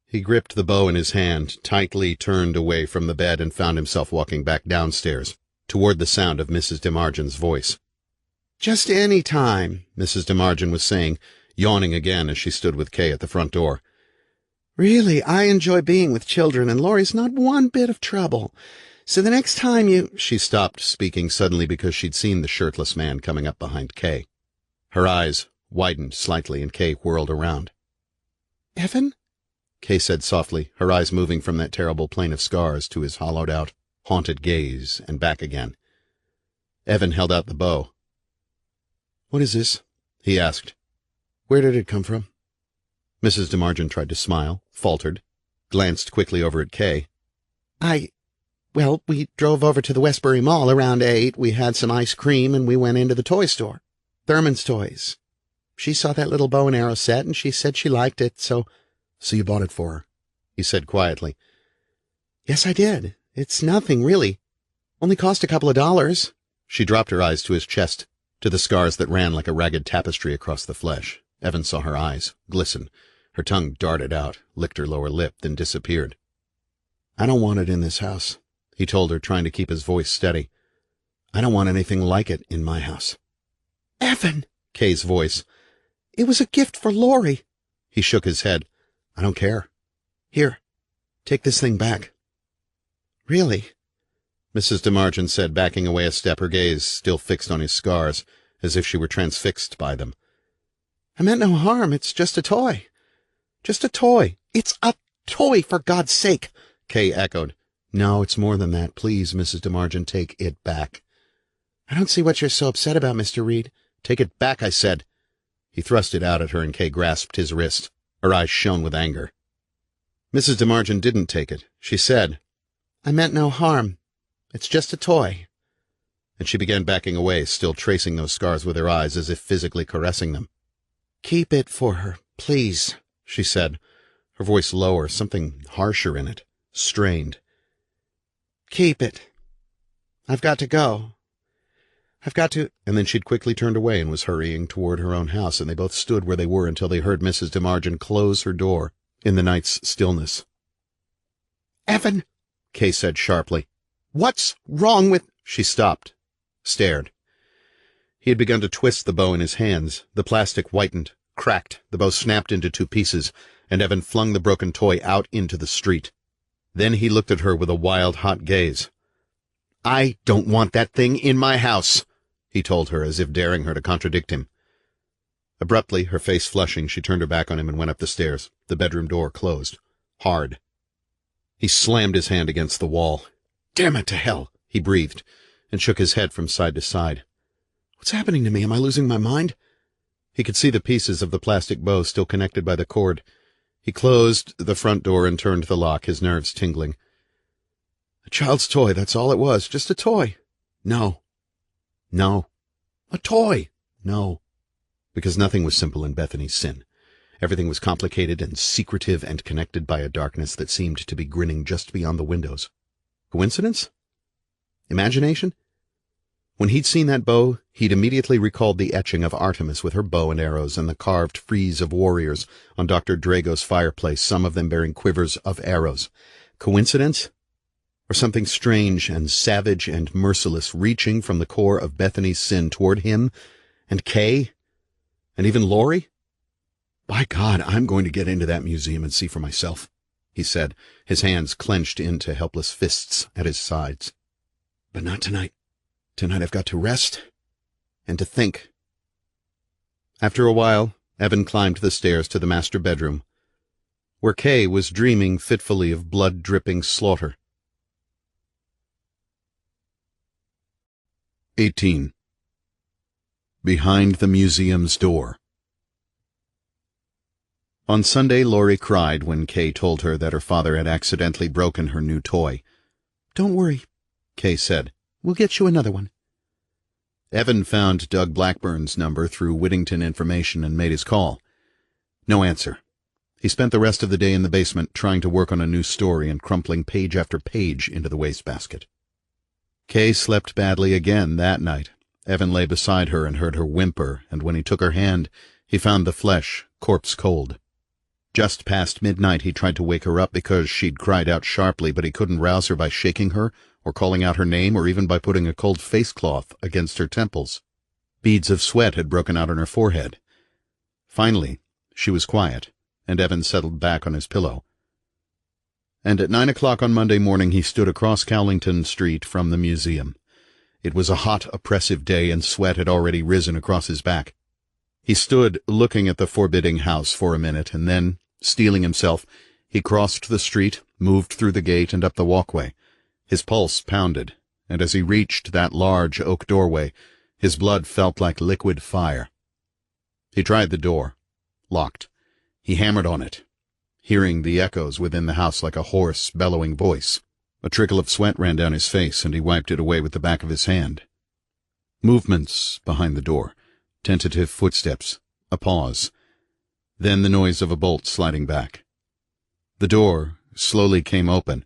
He gripped the bow in his hand, tightly turned away from the bed, and found himself walking back downstairs, toward the sound of Mrs. DeMargin's voice. "Just any time," Mrs. DeMargin was saying, yawning again as she stood with Kay at the front door. "Really, I enjoy being with children, and Laurie's not one bit of trouble. So the next time you—" She stopped speaking suddenly because she'd seen the shirtless man coming up behind Kay. Her eyes widened slightly, and Kay whirled around. "Evan?" Kay said softly, her eyes moving from that terrible plain of scars to his hollowed-out, haunted gaze and back again. Evan held out the bow. "What is this?" he asked. "Where did it come from?" Mrs. DeMargin tried to smile, faltered, glanced quickly over at Kay. Well, we drove over to the Westbury Mall around 8, we had some ice cream, and we went into the toy store. Thurman's Toys. She saw that little bow and arrow set, and she said she liked it, so you bought it for her," he said quietly. "Yes, I did. It's nothing, really. Only cost a couple of dollars." She dropped her eyes to his chest, to the scars that ran like a ragged tapestry across the flesh. Evan saw her eyes glisten. Her tongue darted out, licked her lower lip, then disappeared. "I don't want it in this house," he told her, trying to keep his voice steady. "I don't want anything like it in my house." "Evan!" Kay's voice. "It was a gift for Laurie." He shook his head. "I don't care. Here, take this thing back." "Really?" Mrs. DeMargin said, backing away a step, her gaze still fixed on his scars, as if she were transfixed by them. "I meant no harm. It's just a toy. Just a toy." "It's a toy, for God's sake!" Kay echoed. "No, it's more than that. Please, Mrs. DeMargin, take it back." "I don't see what you're so upset about, Mr. Reid." "Take it back, I said." He thrust it out at her, and Kay grasped his wrist. Her eyes shone with anger. Mrs. DeMargin didn't take it. She said, "I meant no harm. It's just a toy." And she began backing away, still tracing those scars with her eyes as if physically caressing them. "Keep it for her, please," she said, her voice lower, something harsher in it, strained. "Keep it. I've got to go. I've got to—" And then she'd quickly turned away and was hurrying toward her own house, and they both stood where they were until they heard Mrs. DeMargin close her door in the night's stillness. "Evan," Kay said sharply. "What's wrong with—" She stopped, stared. He had begun to twist the bow in his hands. The plastic whitened, cracked, the bow snapped into 2 pieces, and Evan flung the broken toy out into the street. Then he looked at her with a wild, hot gaze. "I don't want that thing in my house," he told her, as if daring her to contradict him. Abruptly, her face flushing, she turned her back on him and went up the stairs. The bedroom door closed. Hard. He slammed his hand against the wall. "Damn it to hell," he breathed, and shook his head from side to side. "What's happening to me? Am I losing my mind?" He could see the pieces of the plastic bow still connected by the cord. He closed the front door and turned the lock, his nerves tingling. A child's toy, that's all it was. Just a toy. No. No. A toy. No. Because nothing was simple in Bethany's sin. Everything was complicated and secretive and connected by a darkness that seemed to be grinning just beyond the windows. Coincidence? Imagination? When he'd seen that bow, he'd immediately recalled the etching of Artemis with her bow and arrows and the carved frieze of warriors on Dr. Drago's fireplace, some of them bearing quivers of arrows. Coincidence? Or something strange and savage and merciless reaching from the core of Bethany's sin toward him and Kay and even Laurie? "By God, I'm going to get into that museum and see for myself," he said, his hands clenched into helpless fists at his sides. "But not tonight. Tonight I've got to rest and to think." After a while, Evan climbed the stairs to the master bedroom, where Kay was dreaming fitfully of blood-dripping slaughter. 18. Behind the museum's door. On Sunday, Laurie cried when Kay told her that her father had accidentally broken her new toy. "Don't worry," Kay said. "We'll get you another one." Evan found Doug Blackburn's number through Whittington Information and made his call. No answer. He spent the rest of the day in the basement trying to work on a new story and crumpling page after page into the wastebasket. Kay slept badly again that night. Evan lay beside her and heard her whimper, and when he took her hand, he found the flesh corpse cold. Just past midnight he tried to wake her up because she'd cried out sharply, but he couldn't rouse her by shaking her, or calling out her name, or even by putting a cold face-cloth against her temples. Beads of sweat had broken out on her forehead. Finally, she was quiet, and Evan settled back on his pillow. And at 9 o'clock on Monday morning he stood across Cowlington Street from the museum. It was a hot, oppressive day, and sweat had already risen across his back. He stood looking at the forbidding house for a minute, and then, steeling himself, he crossed the street, moved through the gate and up the walkway. His pulse pounded, and as he reached that large oak doorway, his blood felt like liquid fire. He tried the door. Locked. He hammered on it, hearing the echoes within the house like a hoarse, bellowing voice. A trickle of sweat ran down his face, and he wiped it away with the back of his hand. Movements behind the door. Tentative footsteps. A pause. Then the noise of a bolt sliding back. The door slowly came open.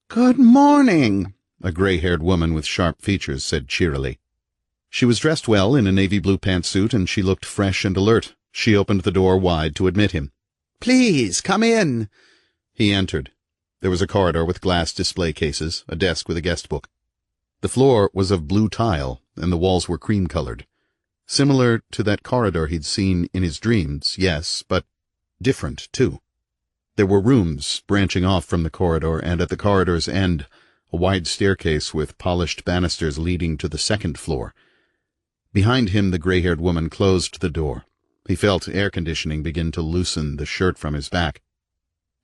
"Good morning," a gray-haired woman with sharp features said cheerily. She was dressed well in a navy blue pantsuit, and she looked fresh and alert. She opened the door wide to admit him. "Please, come in." He entered. There was a corridor with glass display cases, a desk with a guest book. The floor was of blue tile, and the walls were cream-colored. Similar to that corridor he'd seen in his dreams, yes, but different, too. There were rooms branching off from the corridor, and at the corridor's end, a wide staircase with polished banisters leading to the second floor. Behind him, the gray-haired woman closed the door. He felt air conditioning begin to loosen the shirt from his back.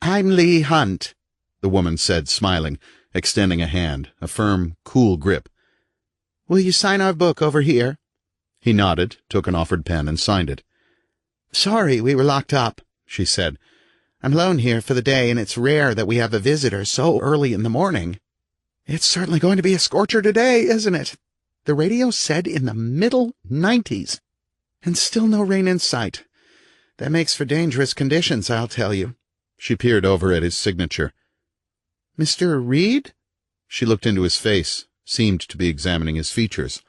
"I'm Lee Hunt," the woman said, smiling, extending a hand, a firm, cool grip. "Will you sign our book over here?" He nodded, took an offered pen, and signed it. "Sorry we were locked up," she said. "I'm alone here for the day, and it's rare that we have a visitor so early in the morning. It's certainly going to be a scorcher today, isn't it? The radio said in the middle 90s, and still no rain in sight. That makes for dangerous conditions, I'll tell you." She peered over at his signature. "Mr. Reid?" She looked into his face, seemed to be examining his features.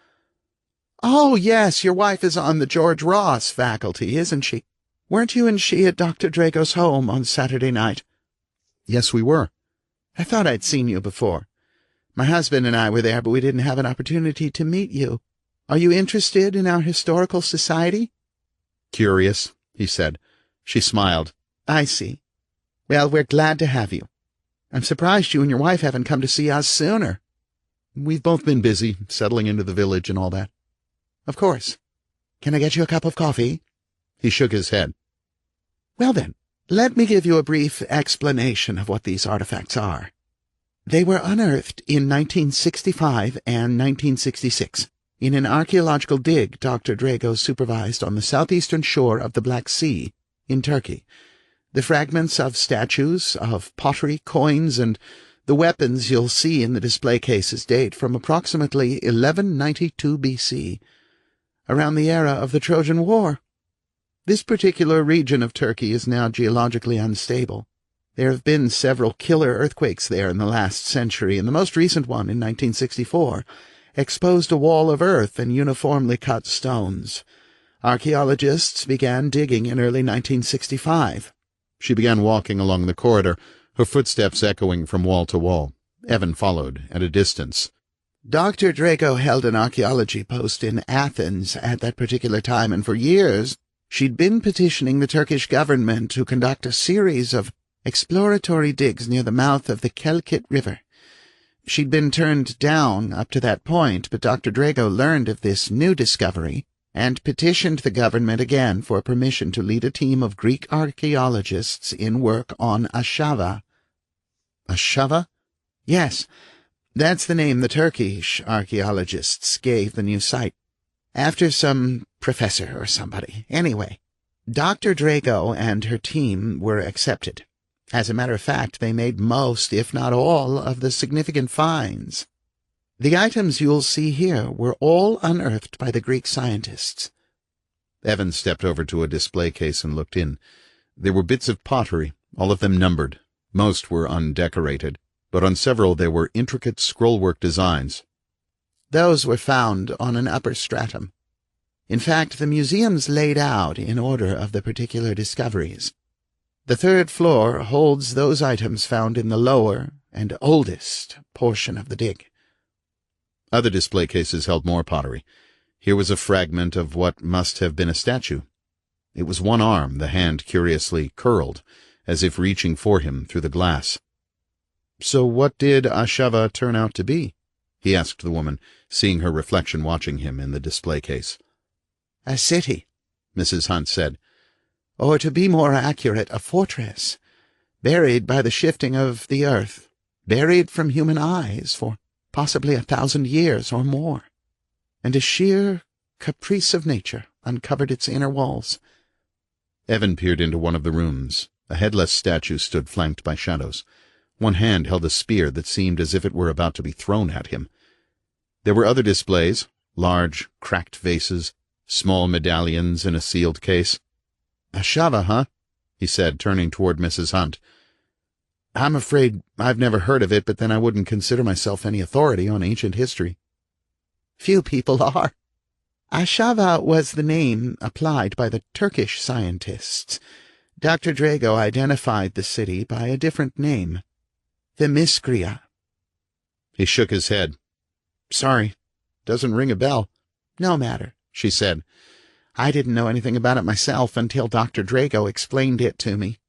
"Oh, yes, your wife is on the George Ross faculty, isn't she? Weren't you and she at Dr. Drago's home on Saturday night?" "Yes, we were." "I thought I'd seen you before. My husband and I were there, but we didn't have an opportunity to meet you. Are you interested in our historical society?" "Curious," he said. She smiled. "I see. Well, we're glad to have you. I'm surprised you and your wife haven't come to see us sooner." "We've both been busy, settling into the village and all that." "Of course. Can I get you a cup of coffee?" He shook his head. "Well then, let me give you a brief explanation of what these artifacts are. They were unearthed in 1965 and 1966 in an archaeological dig Dr. Drago supervised on the southeastern shore of the Black Sea in Turkey. The fragments of statues, of pottery, coins, and the weapons you'll see in the display cases date from approximately 1192 BC, around the era of the Trojan War. This particular region of Turkey is now geologically unstable. There have been several killer earthquakes there in the last century, and the most recent one, in 1964, exposed a wall of earth and uniformly cut stones. Archaeologists began digging in early 1965. She began walking along the corridor, her footsteps echoing from wall to wall. Evan followed, at a distance. Dr. Drago held an archaeology post in Athens at that particular time, and for years she'd been petitioning the Turkish government to conduct a series of exploratory digs near the mouth of the Kelkit River. She'd been turned down up to that point, but Dr. Drago learned of this new discovery and petitioned the government again for permission to lead a team of Greek archaeologists in work on Ashava. Ashava? Yes, that's the name the Turkish archaeologists gave the new site, after some professor or somebody. Anyway, Dr. Drago and her team were accepted. As a matter of fact, they made most, if not all, of the significant finds. The items you'll see here were all unearthed by the Greek scientists. Evan stepped over to a display case and looked in. There were bits of pottery, all of them numbered. Most were undecorated, but on several there were intricate scrollwork designs. Those were found on an upper stratum. In fact, the museum's laid out in order of the particular discoveries. The third floor holds those items found in the lower and oldest portion of the dig. Other display cases held more pottery. Here was a fragment of what must have been a statue. It was one arm, the hand curiously curled, as if reaching for him through the glass. "So what did Ashava turn out to be?" he asked the woman, seeing her reflection watching him in the display case. "A city," Mrs. Hunt said. "Or to be more accurate, a fortress, buried by the shifting of the earth, buried from human eyes for possibly 1,000 years or more, and a sheer caprice of nature uncovered its inner walls." Evan peered into one of the rooms. A headless statue stood flanked by shadows. One hand held a spear that seemed as if it were about to be thrown at him. There were other displays, large, cracked vases, small medallions in a sealed case. "Ashava, huh?" he said, turning toward Mrs. Hunt. "I'm afraid I've never heard of it, but then I wouldn't consider myself any authority on ancient history." "Few people are. Ashava was the name applied by the Turkish scientists. Dr. Drago identified the city by a different name, Themyscira." He shook his head. "Sorry, doesn't ring a bell." "No matter," she said. "I didn't know anything about it myself until Dr. Drago explained it to me.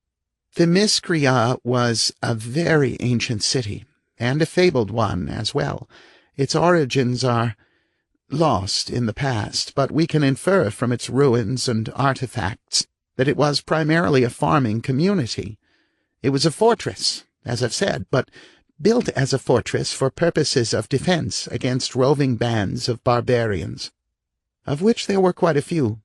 Themyscira was a very ancient city, and a fabled one as well. Its origins are lost in the past, but we can infer from its ruins and artifacts that it was primarily a farming community. It was a fortress, as I've said, but built as a fortress for purposes of defense against roving bands of barbarians, of which there were quite a few.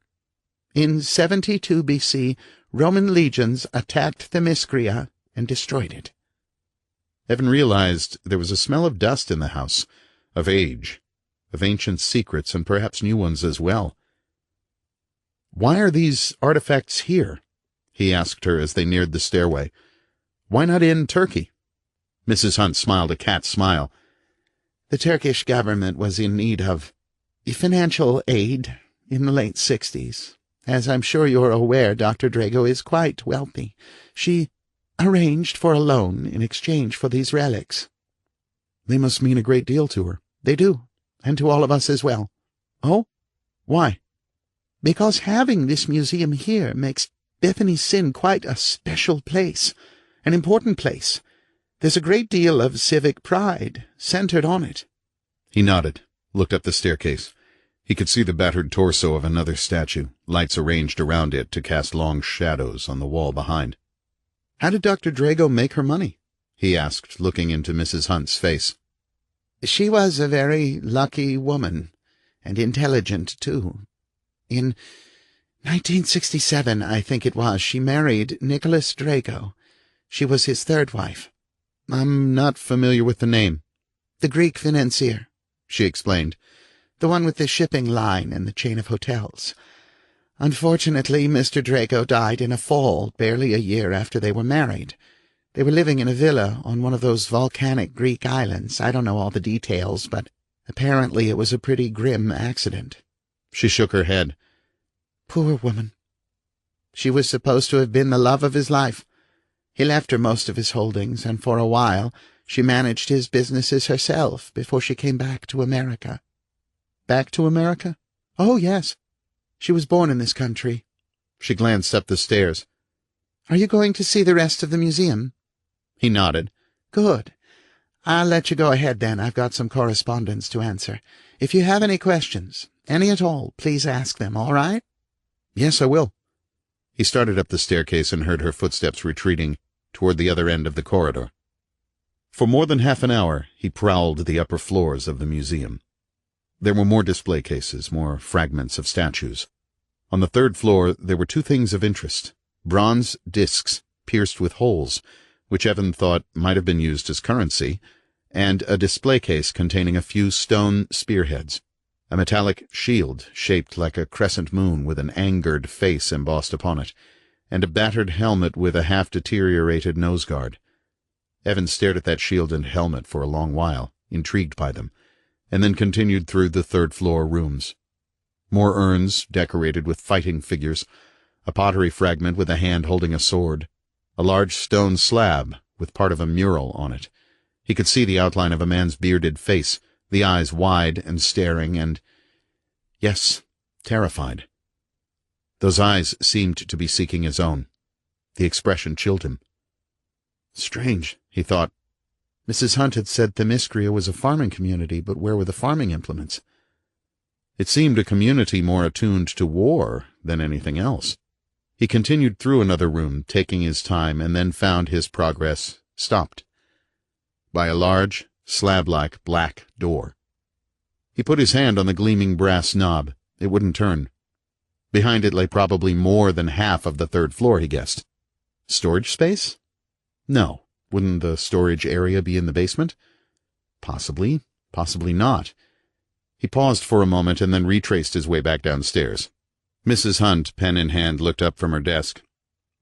In 72 BC, Roman legions attacked Themyscira and destroyed it." Evan realized there was a smell of dust in the house, of age, of ancient secrets, and perhaps new ones as well. "Why are these artifacts here?" he asked her as they neared the stairway. "Why not in Turkey?" Mrs. Hunt smiled a cat smile. "The Turkish government was in need of financial aid in the late 60s. As I'm sure you're aware, Dr. Drago is quite wealthy. She arranged for a loan in exchange for these relics." "They must mean a great deal to her." "They do, and to all of us as well." "Oh? Why?" "Because having this museum here makes Bethany's Sin quite a special place, an important place. There's a great deal of civic pride centered on it." He nodded, looked up the staircase. He could see the battered torso of another statue, lights arranged around it to cast long shadows on the wall behind. "How did Dr. Drago make her money?" he asked, looking into Mrs. Hunt's face. "She was a very lucky woman, and intelligent, too. In 1967, I think it was, she married Nicholas Drago. She was his third wife." "I'm not familiar with the name." "The Greek financier," she explained. "The one with the shipping line and the chain of hotels. Unfortunately, Mr. Drago died in a fall barely a year after they were married. They were living in a villa on one of those volcanic Greek islands. I don't know all the details, but apparently it was a pretty grim accident." She shook her head. "Poor woman. She was supposed to have been the love of his life. He left her most of his holdings, and for a while she managed his businesses herself before she came back to America." "Back to America?" "Oh, yes. She was born in this country." She glanced up the stairs. "Are you going to see the rest of the museum?" He nodded. "Good. I'll let you go ahead then. I've got some correspondence to answer. If you have any questions, Any at all, please ask them, all right? Yes, I will. He started up the staircase and heard her footsteps retreating toward the other end of the corridor. For more than half an hour, he prowled the upper floors of the museum. There were more display cases, more fragments of statues. On the third floor, there were two things of interest: bronze discs pierced with holes, which Evan thought might have been used as currency, and a display case containing a few stone spearheads, a metallic shield shaped like a crescent moon with an angered face embossed upon it, and a battered helmet with a half-deteriorated nose guard. Evan stared at that shield and helmet for a long while, intrigued by them, and then continued through the third-floor rooms. More urns decorated with fighting figures, a pottery fragment with a hand holding a sword, a large stone slab with part of a mural on it. He could see the outline of a man's bearded face, the eyes wide and staring and, yes, terrified. Those eyes seemed to be seeking his own. The expression chilled him. Strange, he thought. Mrs. Hunt had said Themyscira was a farming community, but where were the farming implements? It seemed a community more attuned to war than anything else. He continued through another room, taking his time, and then found his progress stopped by a large, slab-like black door. He put his hand on the gleaming brass knob. It wouldn't turn. Behind it lay probably more than half of the third floor, he guessed. Storage space? No. Wouldn't the storage area be in the basement? Possibly, possibly not. He paused for a moment and then retraced his way back downstairs. Mrs. Hunt, pen in hand, looked up from her desk.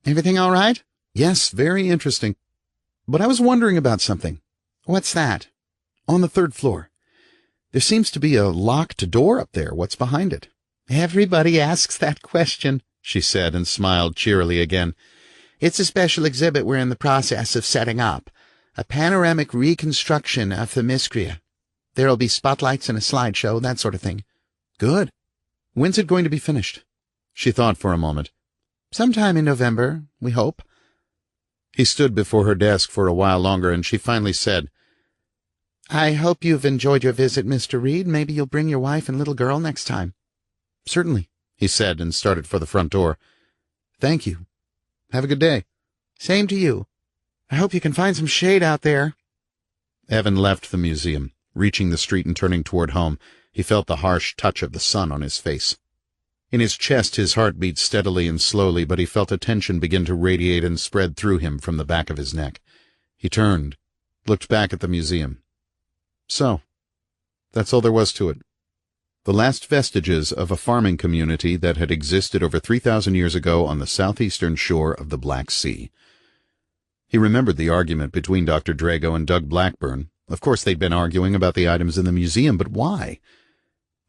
Everything all right? Yes, very interesting. But I was wondering about something. What's that? On the third floor. There seems to be a locked door up there. What's behind it? Everybody asks that question, she said, and smiled cheerily again. It's a special exhibit we're in the process of setting up. A panoramic reconstruction of Themyscira. There'll be spotlights and a slideshow, that sort of thing. Good. When's it going to be finished? She thought for a moment. Sometime in November, we hope. He stood before her desk for a while longer, and she finally said, I hope you've enjoyed your visit, Mr. Reid. Maybe you'll bring your wife and little girl next time. Certainly, he said, and started for the front door. Thank you. Have a good day. Same to you. I hope you can find some shade out there. Evan left the museum. Reaching the street and turning toward home, he felt the harsh touch of the sun on his face. In his chest his heart beat steadily and slowly, but he felt a tension begin to radiate and spread through him from the back of his neck. He turned, looked back at the museum. So, that's all there was to it. The last vestiges of a farming community that had existed over 3,000 years ago on the southeastern shore of the Black Sea. He remembered the argument between Dr. Drago and Doug Blackburn. Of course they'd been arguing about the items in the museum, but why?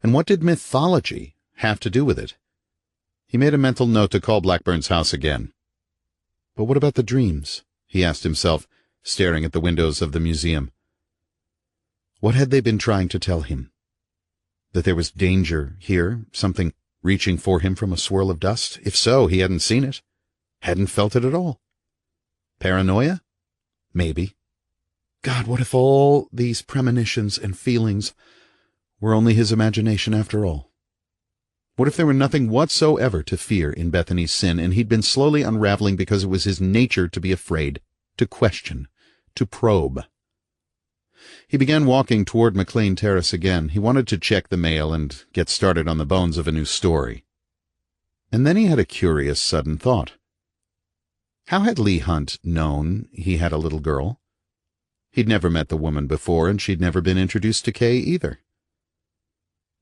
And what did mythology have to do with it? He made a mental note to call Blackburn's house again. But what about the dreams? He asked himself, staring at the windows of the museum. What had they been trying to tell him? That there was danger here, something reaching for him from a swirl of dust? If so, he hadn't seen it, hadn't felt it at all. Paranoia? Maybe. God, what if all these premonitions and feelings were only his imagination after all? What if there were nothing whatsoever to fear in Bethany's sin, and he'd been slowly unraveling because it was his nature to be afraid, to question, to probe? He began walking toward McLean Terrace again. He wanted to check the mail and get started on the bones of a new story. And then he had a curious sudden thought. How had Leigh Hunt known he had a little girl? He'd never met the woman before, and she'd never been introduced to Kay either.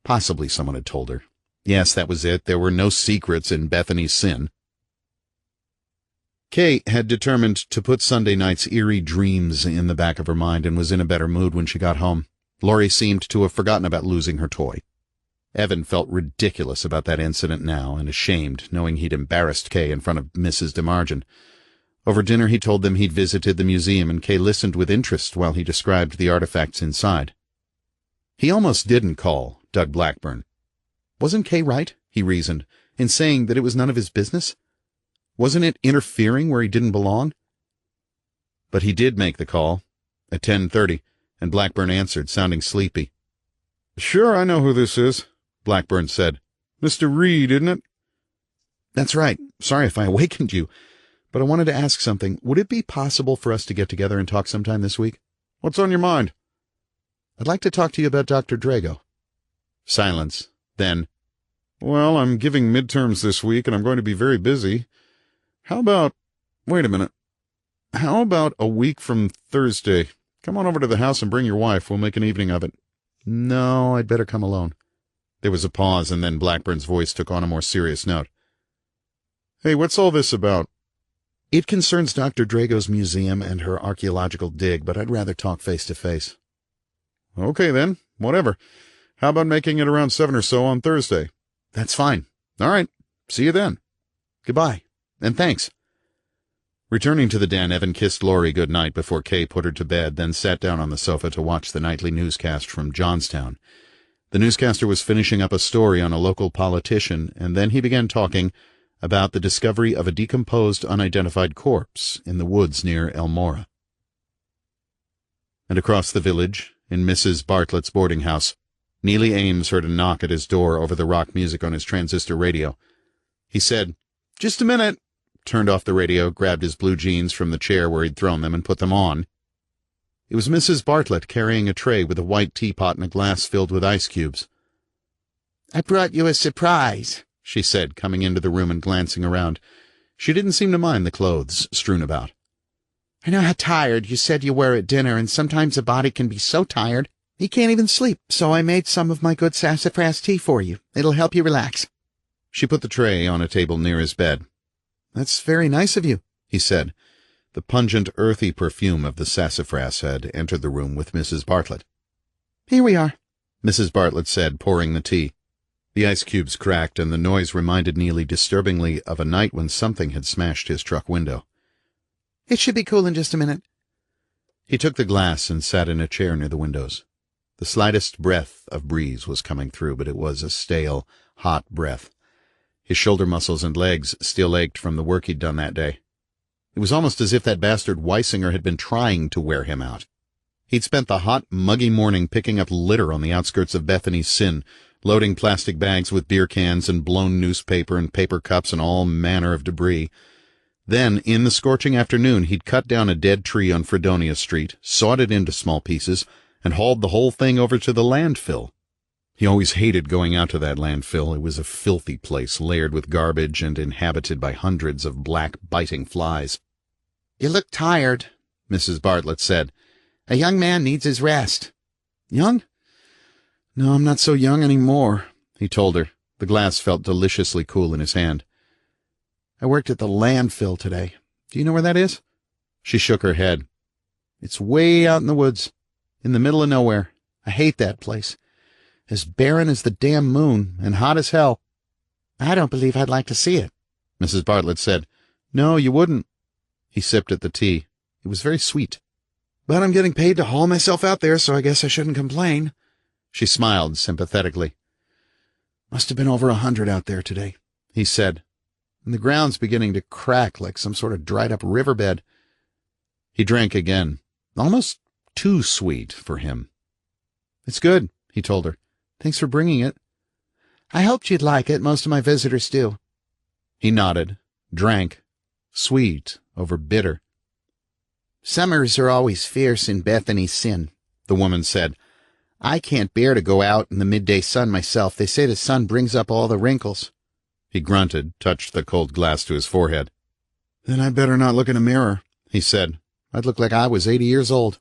Possibly someone had told her. Yes, that was it. There were no secrets in Bethany's sin. Kay had determined to put Sunday night's eerie dreams in the back of her mind and was in a better mood when she got home. Laurie seemed to have forgotten about losing her toy. Evan felt ridiculous about that incident now and ashamed, knowing he'd embarrassed Kay in front of Mrs. DeMargin. Over dinner he told them he'd visited the museum, and Kay listened with interest while he described the artifacts inside. He almost didn't call Doug Blackburn. Wasn't Kay right, he reasoned, in saying that it was none of his business? Wasn't it interfering where he didn't belong? But he did make the call, at 10:30, and Blackburn answered, sounding sleepy. "Sure, I know who this is. Blackburn said. Mr. Reid, isn't it? That's right. Sorry if I awakened you, but I wanted to ask something. Would it be possible for us to get together and talk sometime this week? What's on your mind? I'd like to talk to you about Dr. Drago. Silence. Then, well, I'm giving midterms this week, and I'm going to be very busy. Wait a minute. How about a week from Thursday? Come on over to the house and bring your wife. We'll make an evening of it. No, I'd better come alone. There was a pause, and then Blackburn's voice took on a more serious note. Hey, what's all this about? It concerns Dr. Drago's museum and her archaeological dig, but I'd rather talk face to face. Okay, then. Whatever. How about making it around 7 or so on Thursday? That's fine. All right. See you then. Goodbye, and thanks. Returning to the den, Evan kissed Laurie good night before Kay put her to bed, then sat down on the sofa to watch the nightly newscast from Johnstown. The newscaster was finishing up a story on a local politician, and then he began talking about the discovery of a decomposed, unidentified corpse in the woods near Elmora. And across the village, in Mrs. Bartlett's boarding house, Neely Ames heard a knock at his door over the rock music on his transistor radio. He said, "Just a minute," turned off the radio, grabbed his blue jeans from the chair where he'd thrown them, and put them on. It was Mrs. Bartlett carrying a tray with a white teapot and a glass filled with ice cubes. "I brought you a surprise," she said, coming into the room and glancing around. She didn't seem to mind the clothes strewn about. "I know how tired you said you were at dinner, and sometimes a body can be so tired you can't even sleep, so I made some of my good sassafras tea for you. It'll help you relax." She put the tray on a table near his bed. "That's very nice of you," he said. The pungent, earthy perfume of the sassafras had entered the room with Mrs. Bartlett. "Here we are," Mrs. Bartlett said, pouring the tea. The ice cubes cracked, and the noise reminded Neely disturbingly of a night when something had smashed his truck window. "It should be cool in just a minute." He took the glass and sat in a chair near the windows. The slightest breath of breeze was coming through, but it was a stale, hot breath. His shoulder muscles and legs still ached from the work he'd done that day. It was almost as if that bastard Weisinger had been trying to wear him out. He'd spent the hot, muggy morning picking up litter on the outskirts of Bethany's Sin, loading plastic bags with beer cans and blown newspaper and paper cups and all manner of debris. Then, in the scorching afternoon, he'd cut down a dead tree on Fredonia Street, sawed it into small pieces, and hauled the whole thing over to the landfill. He always hated going out to that landfill. It was a filthy place, layered with garbage and inhabited by hundreds of black, biting flies. "You look tired," Mrs. Bartlett said. "A young man needs his rest." "Young? No, I'm not so young anymore," he told her. The glass felt deliciously cool in his hand. "I worked at the landfill today. Do you know where that is?" She shook her head. "It's way out in the woods, in the middle of nowhere. I hate that place. As barren as the damn moon, and hot as hell." "I don't believe I'd like to see it," Mrs. Bartlett said. "No, you wouldn't." He sipped at the tea. It was very sweet. "But I'm getting paid to haul myself out there, so I guess I shouldn't complain." She smiled sympathetically. "Must have been over 100 out there today," he said. "And the ground's beginning to crack like some sort of dried-up riverbed." He drank again, almost too sweet for him. "It's good," he told her. "Thanks for bringing it." "I hoped you'd like it. Most of my visitors do." He nodded, drank, sweet over bitter. "Summers are always fierce in Bethany's Sin," the woman said. "I can't bear to go out in the midday sun myself. They say the sun brings up all the wrinkles." He grunted, touched the cold glass to his forehead. "Then I'd better not look in a mirror," he said. "I'd look like I was 80 years old."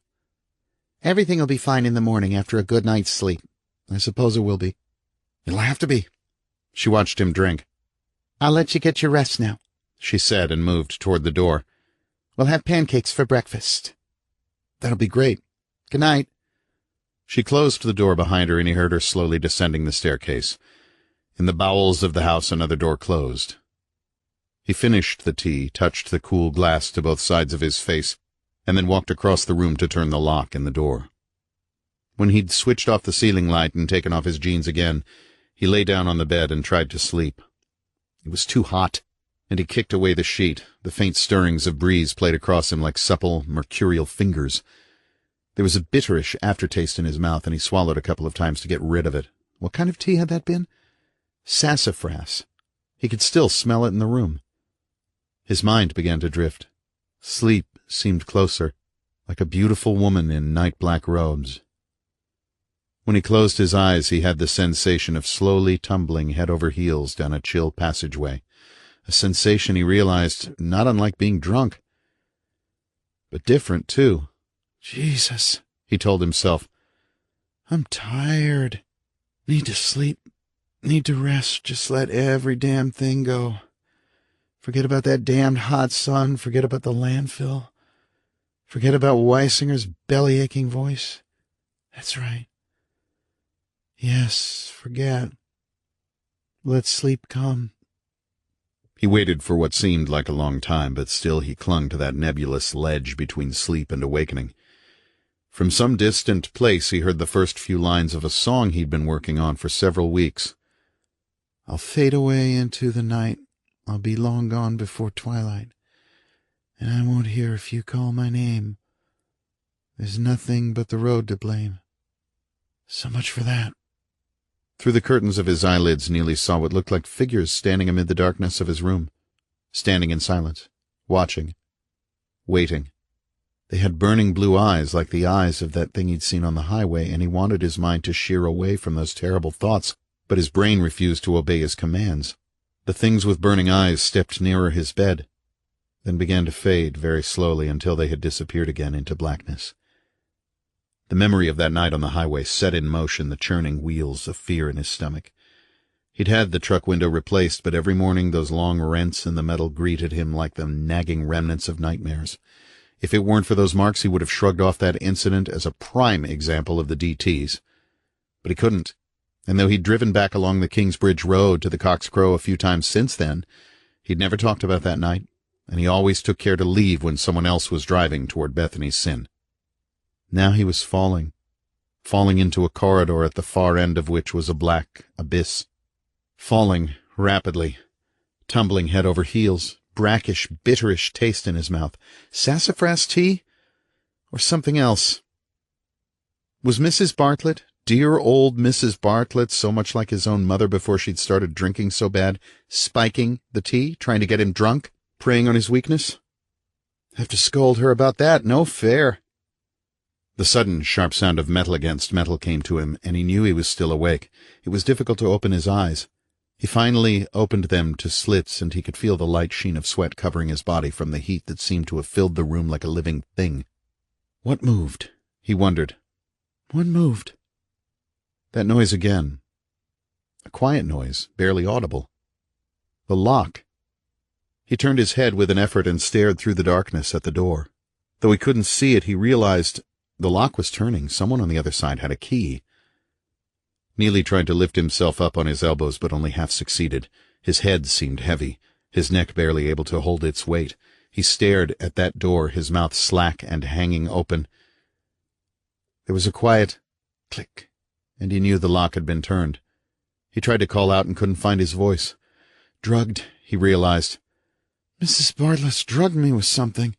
"Everything will be fine in the morning after a good night's sleep." "I suppose it will be. It'll have to be." She watched him drink. "I'll let you get your rest now," she said, and moved toward the door. "We'll have pancakes for breakfast." "That'll be great. Good night." She closed the door behind her, and he heard her slowly descending the staircase. In the bowels of the house, another door closed. He finished the tea, touched the cool glass to both sides of his face, and then walked across the room to turn the lock in the door. When he'd switched off the ceiling light and taken off his jeans again, he lay down on the bed and tried to sleep. It was too hot, and he kicked away the sheet. The faint stirrings of breeze played across him like supple, mercurial fingers. There was a bitterish aftertaste in his mouth, and he swallowed a couple of times to get rid of it. What kind of tea had that been? Sassafras. He could still smell it in the room. His mind began to drift. Sleep seemed closer, like a beautiful woman in night-black robes. When he closed his eyes, he had the sensation of slowly tumbling head over heels down a chill passageway, a sensation he realized not unlike being drunk. But different, too. Jesus, he told himself. I'm tired. Need to sleep. Need to rest. Just let every damn thing go. Forget about that damned hot sun. Forget about the landfill. Forget about Weisinger's belly-aching voice. That's right. Yes, forget. Let sleep come. He waited for what seemed like a long time, but still he clung to that nebulous ledge between sleep and awakening. From some distant place he heard the first few lines of a song he'd been working on for several weeks. I'll fade away into the night. I'll be long gone before twilight. And I won't hear if you call my name. There's nothing but the road to blame. So much for that. Through the curtains of his eyelids, Neely saw what looked like figures standing amid the darkness of his room, standing in silence, watching, waiting. They had burning blue eyes like the eyes of that thing he'd seen on the highway, and he wanted his mind to sheer away from those terrible thoughts, but his brain refused to obey his commands. The things with burning eyes stepped nearer his bed, then began to fade very slowly until they had disappeared again into blackness. The memory of that night on the highway set in motion the churning wheels of fear in his stomach. He'd had the truck window replaced, but every morning those long rents in the metal greeted him like the nagging remnants of nightmares. If it weren't for those marks, he would have shrugged off that incident as a prime example of the DTs. But he couldn't, and though he'd driven back along the Kingsbridge Road to the Cock's Crow a few times since then, he'd never talked about that night, and he always took care to leave when someone else was driving toward Bethany's Sin. Now he was falling into a corridor at the far end of which was a black abyss. Falling rapidly, tumbling head over heels, brackish, bitterish taste in his mouth. Sassafras tea? Or something else? Was Mrs. Bartlett, dear old Mrs. Bartlett, so much like his own mother before she'd started drinking so bad, spiking the tea, trying to get him drunk, preying on his weakness? Have to scold her about that. No fair. The sudden, sharp sound of metal against metal came to him, and he knew he was still awake. It was difficult to open his eyes. He finally opened them to slits, and he could feel the light sheen of sweat covering his body from the heat that seemed to have filled the room like a living thing. What moved? He wondered. What moved? That noise again. A quiet noise, barely audible. The lock. He turned his head with an effort and stared through the darkness at the door. Though he couldn't see it, he realized the lock was turning. Someone on the other side had a key. Neely tried to lift himself up on his elbows, but only half succeeded. His head seemed heavy, his neck barely able to hold its weight. He stared at that door, his mouth slack and hanging open. There was a quiet click, and he knew the lock had been turned. He tried to call out and couldn't find his voice. Drugged, he realized. Mrs. Bartlett's drugged me with something.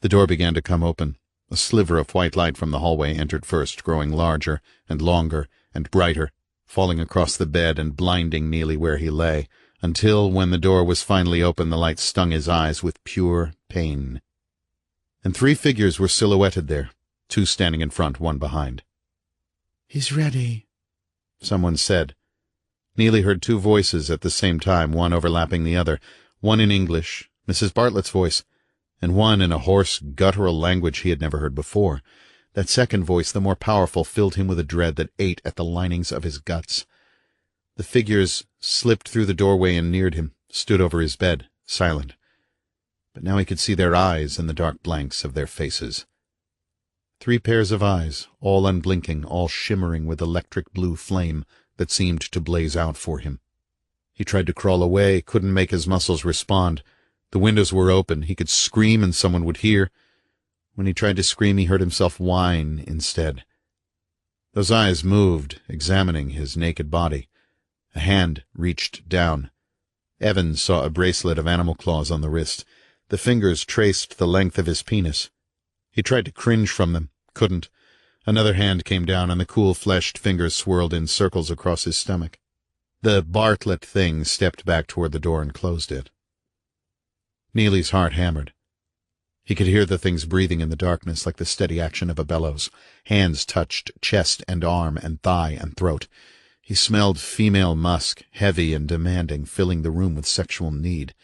The door began to come open. A sliver of white light from the hallway entered first, growing larger and longer and brighter, falling across the bed and blinding Neely where he lay, until, when the door was finally open, the light stung his eyes with pure pain. And 3 figures were silhouetted there, 2 standing in front, 1 behind. He's ready, someone said. Neely heard 2 voices at the same time, one overlapping the other, one in English, Mrs. Bartlett's voice, and one in a hoarse, guttural language he had never heard before. That second voice, the more powerful, filled him with a dread that ate at the linings of his guts. The figures slipped through the doorway and neared him, stood over his bed, silent. But now he could see their eyes in the dark blanks of their faces. 3 pairs of eyes, all unblinking, all shimmering with electric blue flame that seemed to blaze out for him. He tried to crawl away, couldn't make his muscles respond. The windows were open. He could scream and someone would hear. When he tried to scream, he heard himself whine instead. Those eyes moved, examining his naked body. A hand reached down. Evan saw a bracelet of animal claws on the wrist. The fingers traced the length of his penis. He tried to cringe from them, couldn't. Another hand came down, and the cool, fleshed fingers swirled in circles across his stomach. The Bartlett thing stepped back toward the door and closed it. Neely's heart hammered. He could hear the thing's breathing in the darkness like the steady action of a bellows. Hands touched chest and arm and thigh and throat. He smelled female musk, heavy and demanding, filling the room with sexual need.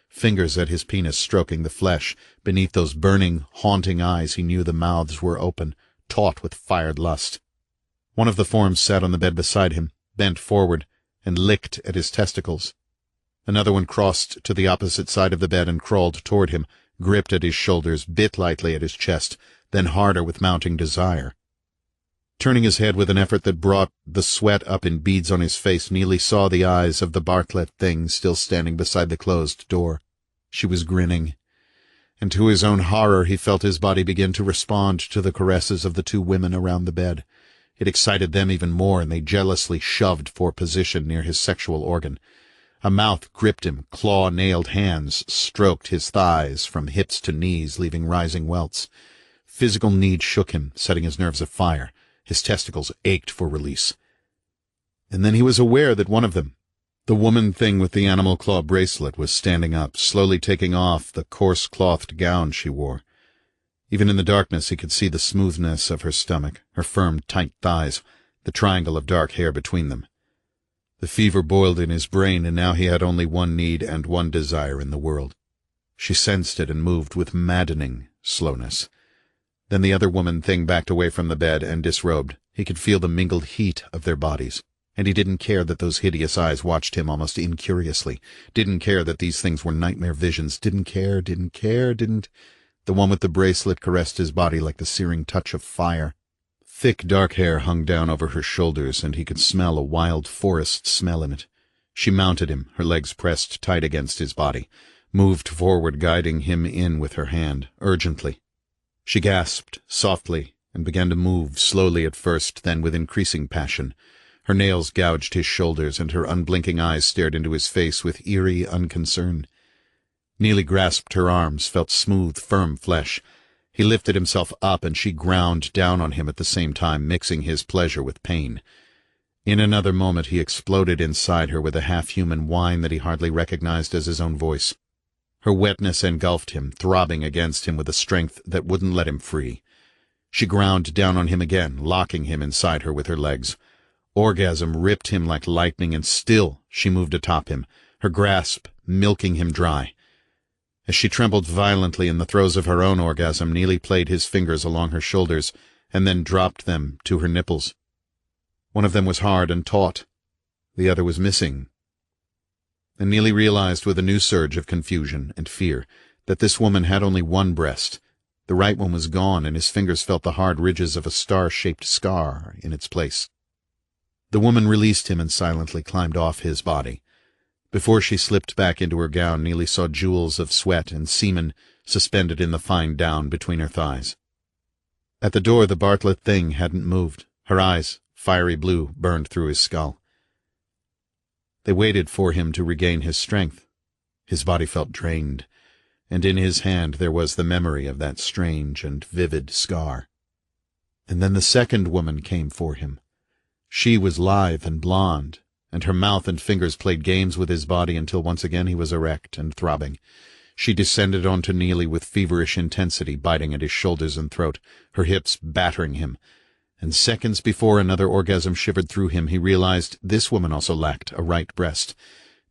Fingers at his penis stroking the flesh. Beneath those burning, haunting eyes he knew the mouths were open, taut with fired lust. One of the forms sat on the bed beside him, bent forward, and licked at his testicles. Another one crossed to the opposite side of the bed and crawled toward him, gripped at his shoulders, bit lightly at his chest, then harder with mounting desire. Turning his head with an effort that brought the sweat up in beads on his face, Neely saw the eyes of the Bartlett thing still standing beside the closed door. She was grinning, and to his own horror he felt his body begin to respond to the caresses of the two women around the bed. It excited them even more, and they jealously shoved for position near his sexual organ. A mouth gripped him, claw-nailed hands stroked his thighs from hips to knees, leaving rising welts. Physical need shook him, setting his nerves afire. His testicles ached for release. And then he was aware that one of them, the woman thing with the animal claw bracelet, was standing up, slowly taking off the coarse-clothed gown she wore. Even in the darkness he could see the smoothness of her stomach, her firm, tight thighs, the triangle of dark hair between them. The fever boiled in his brain, and now he had only one need and one desire in the world. She sensed it and moved with maddening slowness. Then the other woman thing backed away from the bed and disrobed. He could feel the mingled heat of their bodies, and he didn't care that those hideous eyes watched him almost incuriously, didn't care that these things were nightmare visions, didn't. The one with the bracelet caressed his body like the searing touch of fire. Thick dark hair hung down over her shoulders, and he could smell a wild forest smell in it. She mounted him, her legs pressed tight against his body, moved forward, guiding him in with her hand, urgently. She gasped softly and began to move, slowly at first, then with increasing passion. Her nails gouged his shoulders, and her unblinking eyes stared into his face with eerie unconcern. Neely grasped her arms, felt smooth, firm flesh. He lifted himself up, and she ground down on him at the same time, mixing his pleasure with pain. In another moment he exploded inside her with a half-human whine that he hardly recognized as his own voice. Her wetness engulfed him, throbbing against him with a strength that wouldn't let him free. She ground down on him again, locking him inside her with her legs. Orgasm ripped him like lightning, and still she moved atop him, her grasp milking him dry. As she trembled violently in the throes of her own orgasm, Neely played his fingers along her shoulders and then dropped them to her nipples. One of them was hard and taut. The other was missing. And Neely realized with a new surge of confusion and fear that this woman had only one breast. The right one was gone, and his fingers felt the hard ridges of a star-shaped scar in its place. The woman released him and silently climbed off his body. Before she slipped back into her gown, Neely saw jewels of sweat and semen suspended in the fine down between her thighs. At the door the Bartlett thing hadn't moved. Her eyes, fiery blue, burned through his skull. They waited for him to regain his strength. His body felt drained, and in his hand there was the memory of that strange and vivid scar. And then the second woman came for him. She was lithe and blonde, and her mouth and fingers played games with his body until once again he was erect and throbbing. She descended onto Neely with feverish intensity, biting at his shoulders and throat, her hips battering him. And seconds before another orgasm shivered through him, he realized this woman also lacked a right breast,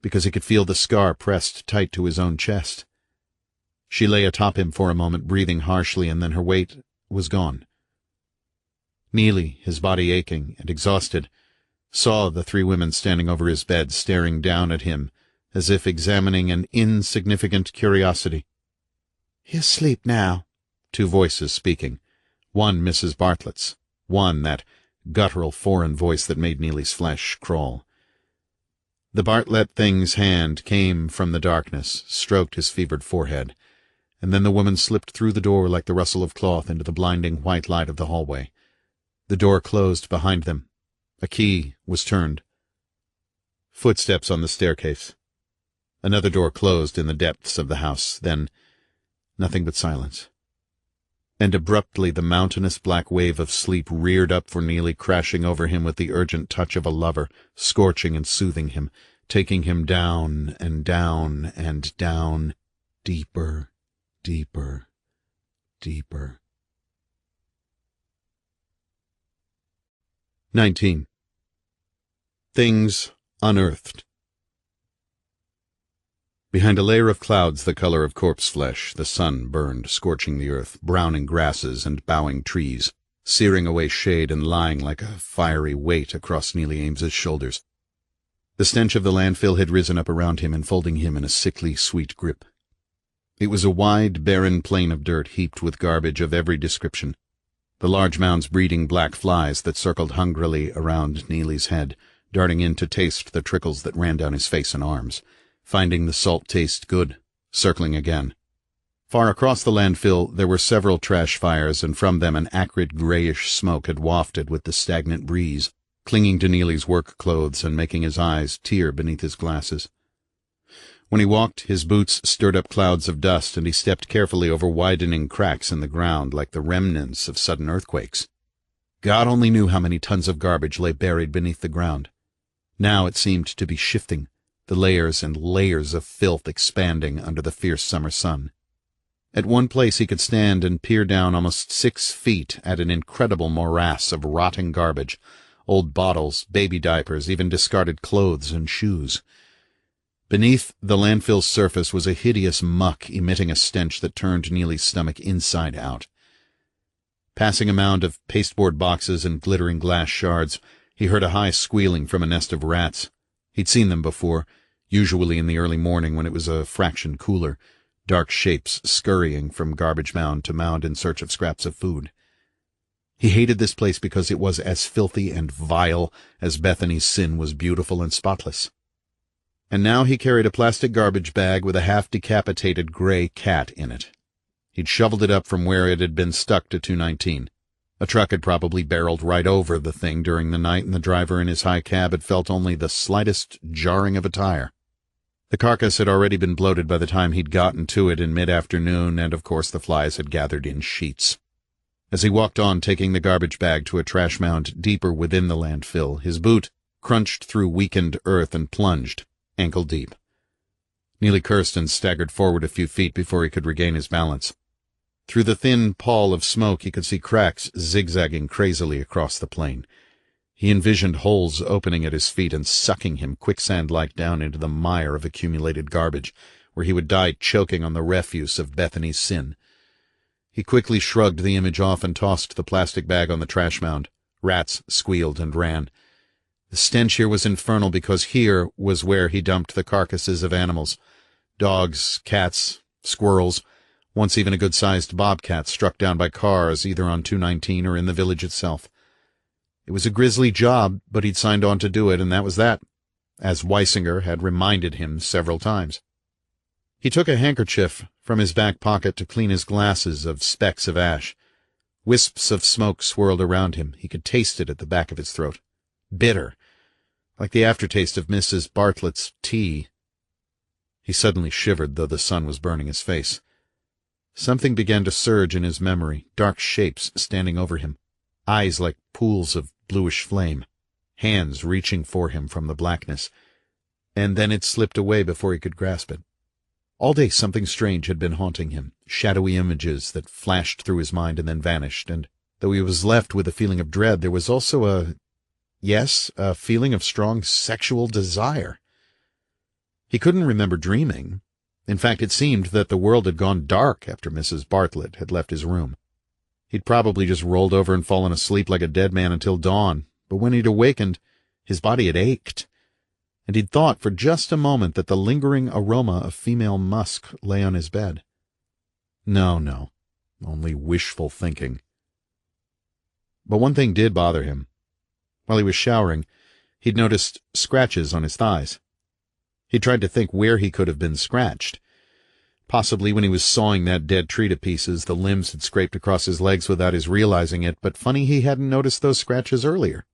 because he could feel the scar pressed tight to his own chest. She lay atop him for a moment, breathing harshly, and then her weight was gone. Neely, his body aching and exhausted, saw the three women standing over his bed, staring down at him, as if examining an insignificant curiosity. "He'll sleep now," two voices speaking. One Mrs. Bartlett's, one that guttural foreign voice that made Neely's flesh crawl. The Bartlett thing's hand came from the darkness, stroked his fevered forehead, and then the woman slipped through the door like the rustle of cloth into the blinding white light of the hallway. The door closed behind them. A key was turned. Footsteps on the staircase. Another door closed in the depths of the house. Then nothing but silence. And abruptly the mountainous black wave of sleep reared up for Neely, crashing over him with the urgent touch of a lover, scorching and soothing him, taking him down and down and down, deeper, deeper, deeper. 19. Things unearthed. Behind a layer of clouds the color of corpse flesh, the sun burned, scorching the earth, browning grasses and bowing trees, searing away shade and lying like a fiery weight across Neely Ames's shoulders. The stench of the landfill had risen up around him, enfolding him in a sickly, sweet grip. It was a wide, barren plain of dirt heaped with garbage of every description, the large mounds breeding black flies that circled hungrily around Neely's head, darting in to taste the trickles that ran down his face and arms, finding the salt taste good, circling again. Far across the landfill there were several trash fires, and from them an acrid grayish smoke had wafted with the stagnant breeze, clinging to Neely's work clothes and making his eyes tear beneath his glasses. When he walked, his boots stirred up clouds of dust, and he stepped carefully over widening cracks in the ground like the remnants of sudden earthquakes. God only knew how many tons of garbage lay buried beneath the ground. Now it seemed to be shifting, the layers and layers of filth expanding under the fierce summer sun. At one place he could stand and peer down almost 6 feet at an incredible morass of rotting garbage, old bottles, baby diapers, even discarded clothes and shoes. Beneath the landfill's surface was a hideous muck emitting a stench that turned Neely's stomach inside out. Passing a mound of pasteboard boxes and glittering glass shards, he heard a high squealing from a nest of rats. He'd seen them before, usually in the early morning when it was a fraction cooler, dark shapes scurrying from garbage mound to mound in search of scraps of food. He hated this place because it was as filthy and vile as Bethany's sin was beautiful and spotless. And now he carried a plastic garbage bag with a half-decapitated gray cat in it. He'd shoveled it up from where it had been stuck to 219. A truck had probably barreled right over the thing during the night, and the driver in his high cab had felt only the slightest jarring of a tire. The carcass had already been bloated by the time he'd gotten to it in mid-afternoon, and of course the flies had gathered in sheets. As he walked on, taking the garbage bag to a trash mound deeper within the landfill, his boot crunched through weakened earth and plunged, ankle-deep. Neely cursed and staggered forward a few feet before he could regain his balance. Through the thin pall of smoke he could see cracks zigzagging crazily across the plain. He envisioned holes opening at his feet and sucking him quicksand-like down into the mire of accumulated garbage, where he would die choking on the refuse of Bethany's sin. He quickly shrugged the image off and tossed the plastic bag on the trash mound. Rats squealed and ran. The stench here was infernal because here was where he dumped the carcasses of animals. Dogs, cats, squirrels, once even a good-sized bobcat struck down by cars either on 219 or in the village itself. It was a grisly job, but he'd signed on to do it, and that was that, as Weisinger had reminded him several times. He took a handkerchief from his back pocket to clean his glasses of specks of ash. Wisps of smoke swirled around him. He could taste it at the back of his throat. Bitter, like the aftertaste of Mrs. Bartlett's tea. He suddenly shivered, though the sun was burning his face. Something began to surge in his memory, dark shapes standing over him, eyes like pools of bluish flame, hands reaching for him from the blackness, and then it slipped away before he could grasp it. All day something strange had been haunting him, shadowy images that flashed through his mind and then vanished, and though he was left with a feeling of dread, there was also a feeling of strong sexual desire. He couldn't remember dreaming. In fact, it seemed that the world had gone dark after Mrs. Bartlett had left his room. He'd probably just rolled over and fallen asleep like a dead man until dawn, but when he'd awakened, his body had ached, and he'd thought for just a moment that the lingering aroma of female musk lay on his bed. No, only wishful thinking. But one thing did bother him. While he was showering, he'd noticed scratches on his thighs. He tried to think where he could have been scratched. Possibly when he was sawing that dead tree to pieces, the limbs had scraped across his legs without his realizing it, but funny he hadn't noticed those scratches earlier.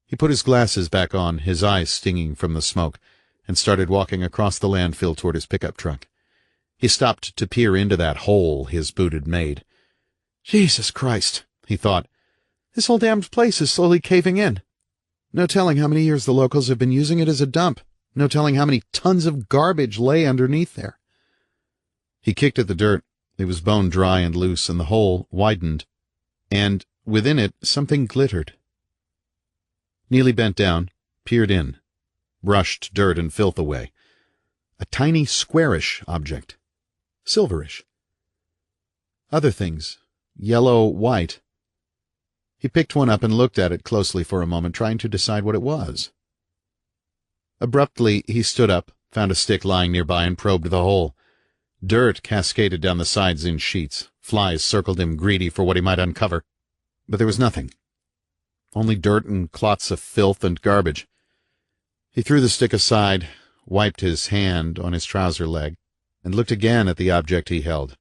He put his glasses back on, his eyes stinging from the smoke, and started walking across the landfill toward his pickup truck. He stopped to peer into that hole his boot had made. Jesus Christ, he thought. This whole damned place is slowly caving in. No telling how many years the locals have been using it as a dump. No telling how many tons of garbage lay underneath there. He kicked at the dirt. It was bone dry and loose, and the hole widened, and within it something glittered. Neely bent down, peered in, brushed dirt and filth away. A tiny squarish object, silverish. Other things, yellow-white. He picked one up and looked at it closely for a moment, trying to decide what it was. Abruptly, he stood up, found a stick lying nearby, and probed the hole. Dirt cascaded down the sides in sheets. Flies circled him, greedy for what he might uncover. But there was nothing. Only dirt and clots of filth and garbage. He threw the stick aside, wiped his hand on his trouser leg, and looked again at the object he held.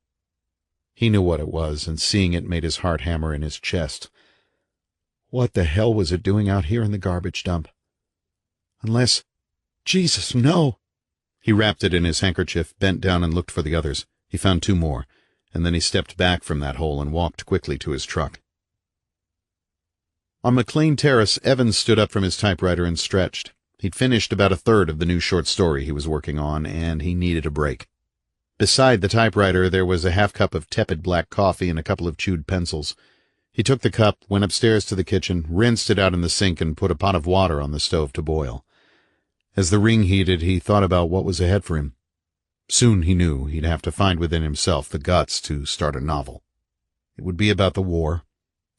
He knew what it was, and seeing it made his heart hammer in his chest. What the hell was it doing out here in the garbage dump? Unless... Jesus, no! He wrapped it in his handkerchief, bent down and looked for the others. He found 2 more, and then he stepped back from that hole and walked quickly to his truck. On McLean Terrace, Evans stood up from his typewriter and stretched. He'd finished about 1/3 of the new short story he was working on, and he needed a break. Beside the typewriter, there was a half-cup of tepid black coffee and a couple of chewed pencils. He took the cup, went upstairs to the kitchen, rinsed it out in the sink, and put a pot of water on the stove to boil. As the ring heated, he thought about what was ahead for him. Soon, he knew, he'd have to find within himself the guts to start a novel. It would be about the war,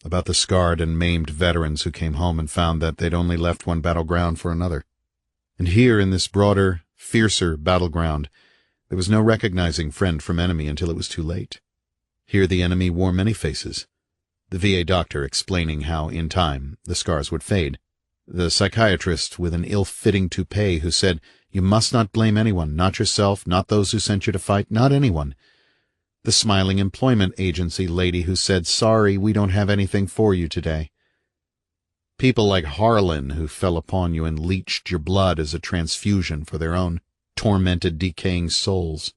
about the scarred and maimed veterans who came home and found that they'd only left one battleground for another. And here, in this broader, fiercer battleground, there was no recognizing friend from enemy until it was too late. Here the enemy wore many faces. The VA doctor explaining how, in time, the scars would fade. The psychiatrist with an ill-fitting toupee who said, "You must not blame anyone, not yourself, not those who sent you to fight, not anyone." The smiling employment agency lady who said, "Sorry, we don't have anything for you today." People like Harlan who fell upon you and leached your blood as a transfusion for their own tormented, decaying souls.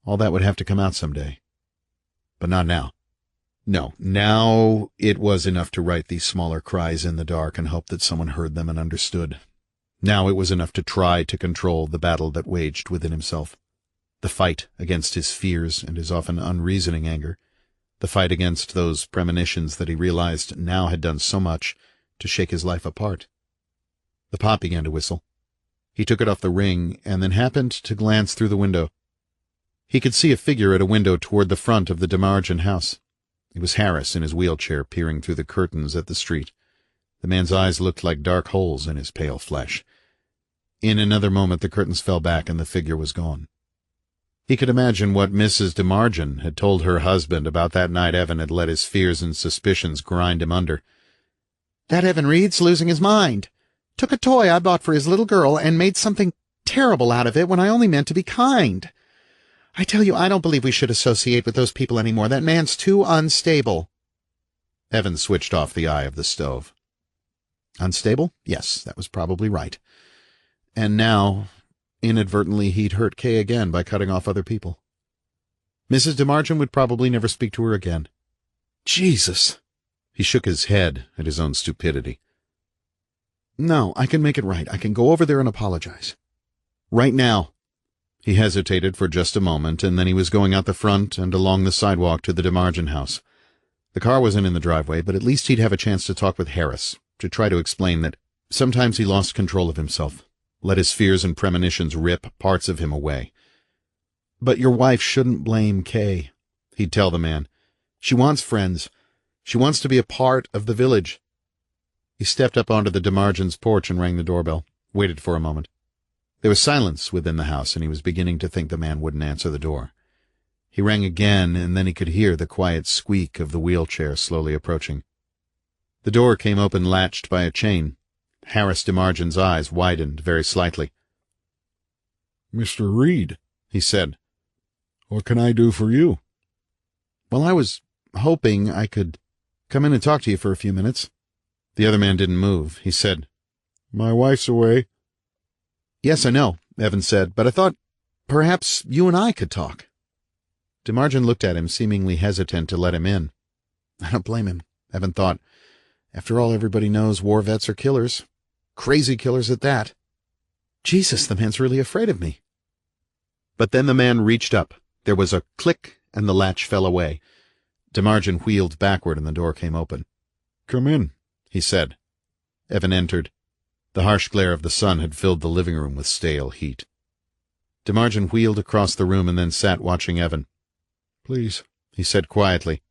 All that would have to come out someday. But not now. No, now it was enough to write these smaller cries in the dark and hope that someone heard them and understood. Now it was enough to try to control the battle that waged within himself. The fight against his fears and his often unreasoning anger. The fight against those premonitions that he realized now had done so much to shake his life apart. The pot began to whistle. He took it off the ring and then happened to glance through the window. He could see a figure at a window toward the front of the DeMargin house. It was Harris in his wheelchair peering through the curtains at the street. The man's eyes looked like dark holes in his pale flesh. In another moment the curtains fell back and the figure was gone. He could imagine what Mrs. DeMargin had told her husband about that night Evan had let his fears and suspicions grind him under. "That Evan Reid's losing his mind. Took a toy I bought for his little girl and made something terrible out of it when I only meant to be kind. I tell you, I don't believe we should associate with those people anymore. That man's too unstable." Evan switched off the eye of the stove. Unstable? Yes, that was probably right. And now, inadvertently, he'd hurt Kay again by cutting off other people. Mrs. DeMargin would probably never speak to her again. Jesus! He shook his head at his own stupidity. No, I can make it right. I can go over there and apologize. Right now. He hesitated for just a moment, and then he was going out the front and along the sidewalk to the DeMargin house. The car wasn't in the driveway, but at least he'd have a chance to talk with Harris, to try to explain that sometimes he lost control of himself, let his fears and premonitions rip parts of him away. "But your wife shouldn't blame Kay," he'd tell the man. "She wants friends. She wants to be a part of the village." He stepped up onto the DeMargin's porch and rang the doorbell, waited for a moment. There was silence within the house, and he was beginning to think the man wouldn't answer the door. He rang again, and then he could hear the quiet squeak of the wheelchair slowly approaching. The door came open latched by a chain. Harris DeMargin's eyes widened very slightly. "Mr. Reid," he said, "what can I do for you?" "Well, I was hoping I could come in and talk to you for a few minutes." The other man didn't move. He said, "My wife's away." "Yes, I know," Evan said, "but I thought perhaps you and I could talk." DeMargin looked at him, seemingly hesitant to let him in. I don't blame him, Evan thought. After all, everybody knows war vets are killers. Crazy killers at that. Jesus, the man's really afraid of me. But then the man reached up. There was a click, and the latch fell away. DeMargin wheeled backward, and the door came open. "Come in," he said. Evan entered. The harsh glare of the sun had filled the living room with stale heat. DeMargin wheeled across the room and then sat watching Evan. "Please," he said quietly.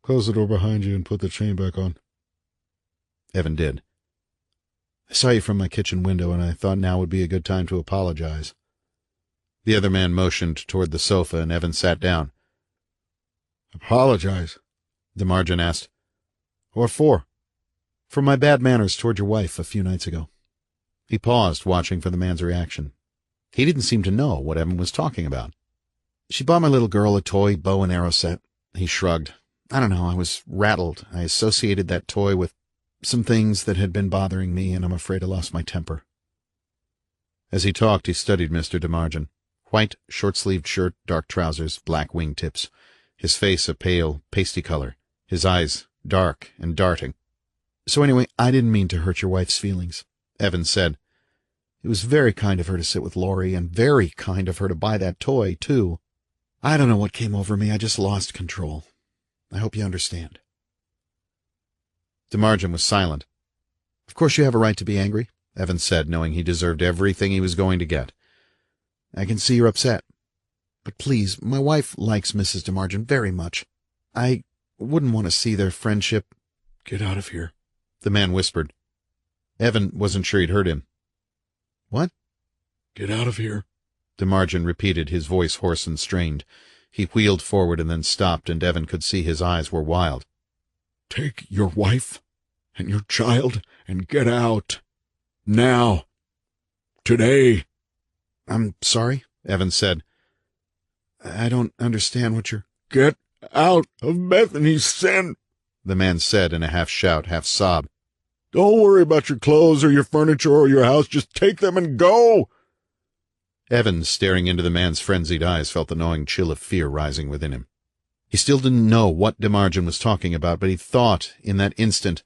"close the door behind you and put the chain back on." Evan did. I saw you from my kitchen window, and I thought now would be a good time to apologize. The other man motioned toward the sofa, and Evan sat down. "Apologize?" DeMargin asked. "What for?" "For my bad manners toward your wife a few nights ago." He paused, watching for the man's reaction. He didn't seem to know what Evan was talking about. "She bought my little girl a toy bow and arrow set." He shrugged. "I don't know, I was rattled. I associated that toy with some things that had been bothering me, and I'm afraid I lost my temper." As he talked, he studied Mr. DeMargin. White, short-sleeved shirt, dark trousers, black wingtips. His face a pale, pasty color. His eyes dark and darting. "So anyway, I didn't mean to hurt your wife's feelings," Evan said. "It was very kind of her to sit with Laurie, and very kind of her to buy that toy, too. I don't know what came over me. I just lost control. I hope you understand." DeMargin was silent. "Of course you have a right to be angry," Evan said, knowing he deserved everything he was going to get. "I can see you're upset. But please, my wife likes Mrs. DeMargin very much. I wouldn't want to see their friendship—" "Get out of here," the man whispered. Evan wasn't sure he'd heard him. "What?" "Get out of here," DeMargin repeated, his voice hoarse and strained. He wheeled forward and then stopped, and Evan could see his eyes were wild. "Take your wife and your child and get out. Now. Today." "I'm sorry," Evan said. "I don't understand what you're—" "Get out of Bethany's sin," the man said in a half-shout, half-sob. "Don't worry about your clothes or your furniture or your house. Just take them and go." Evan, staring into the man's frenzied eyes, felt the gnawing chill of fear rising within him. He still didn't know what DeMargin was talking about, but he thought, in that instant,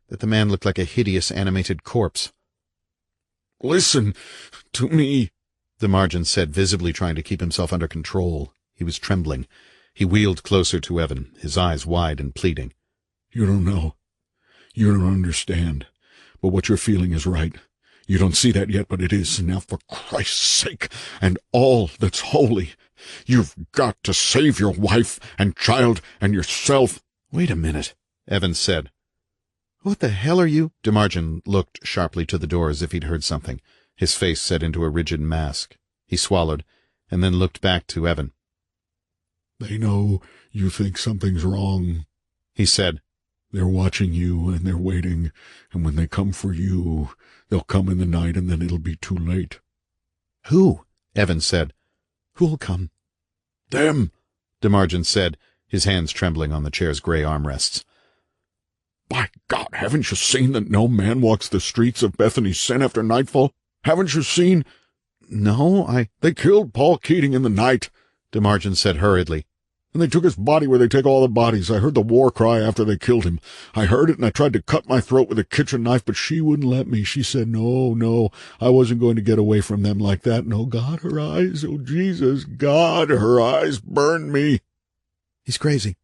that the man looked like a hideous animated corpse. "Listen to me," DeMargin said, visibly trying to keep himself under control. He was trembling. He wheeled closer to Evan, his eyes wide and pleading. "You don't know. You don't understand. But what you're feeling is right. You don't see that yet, but it is. Now, for Christ's sake, and all that's holy, you've got to save your wife and child and yourself." "Wait a minute," Evan said. "What the hell are you—" DeMargin looked sharply to the door as if he'd heard something, his face set into a rigid mask. He swallowed, and then looked back to Evan. "They know you think something's wrong," he said. "They're watching you, and they're waiting, and when they come for you, they'll come in the night, and then it'll be too late." "Who?" Evan said. "Who'll come?" "Them," DeMargin said, his hands trembling on the chair's gray armrests. "By God, haven't you seen that no man walks the streets of Bethany Sin after nightfall? Haven't you seen—" "No, They killed Paul Keating in the night," DeMargin said hurriedly. "And they took his body where they take all the bodies. I heard the war cry after they killed him. I heard it, and I tried to cut my throat with a kitchen knife, but she wouldn't let me. She said, no, I wasn't going to get away from them like that. No, God, her eyes, oh, Jesus, God, her eyes burned me." "He's crazy,"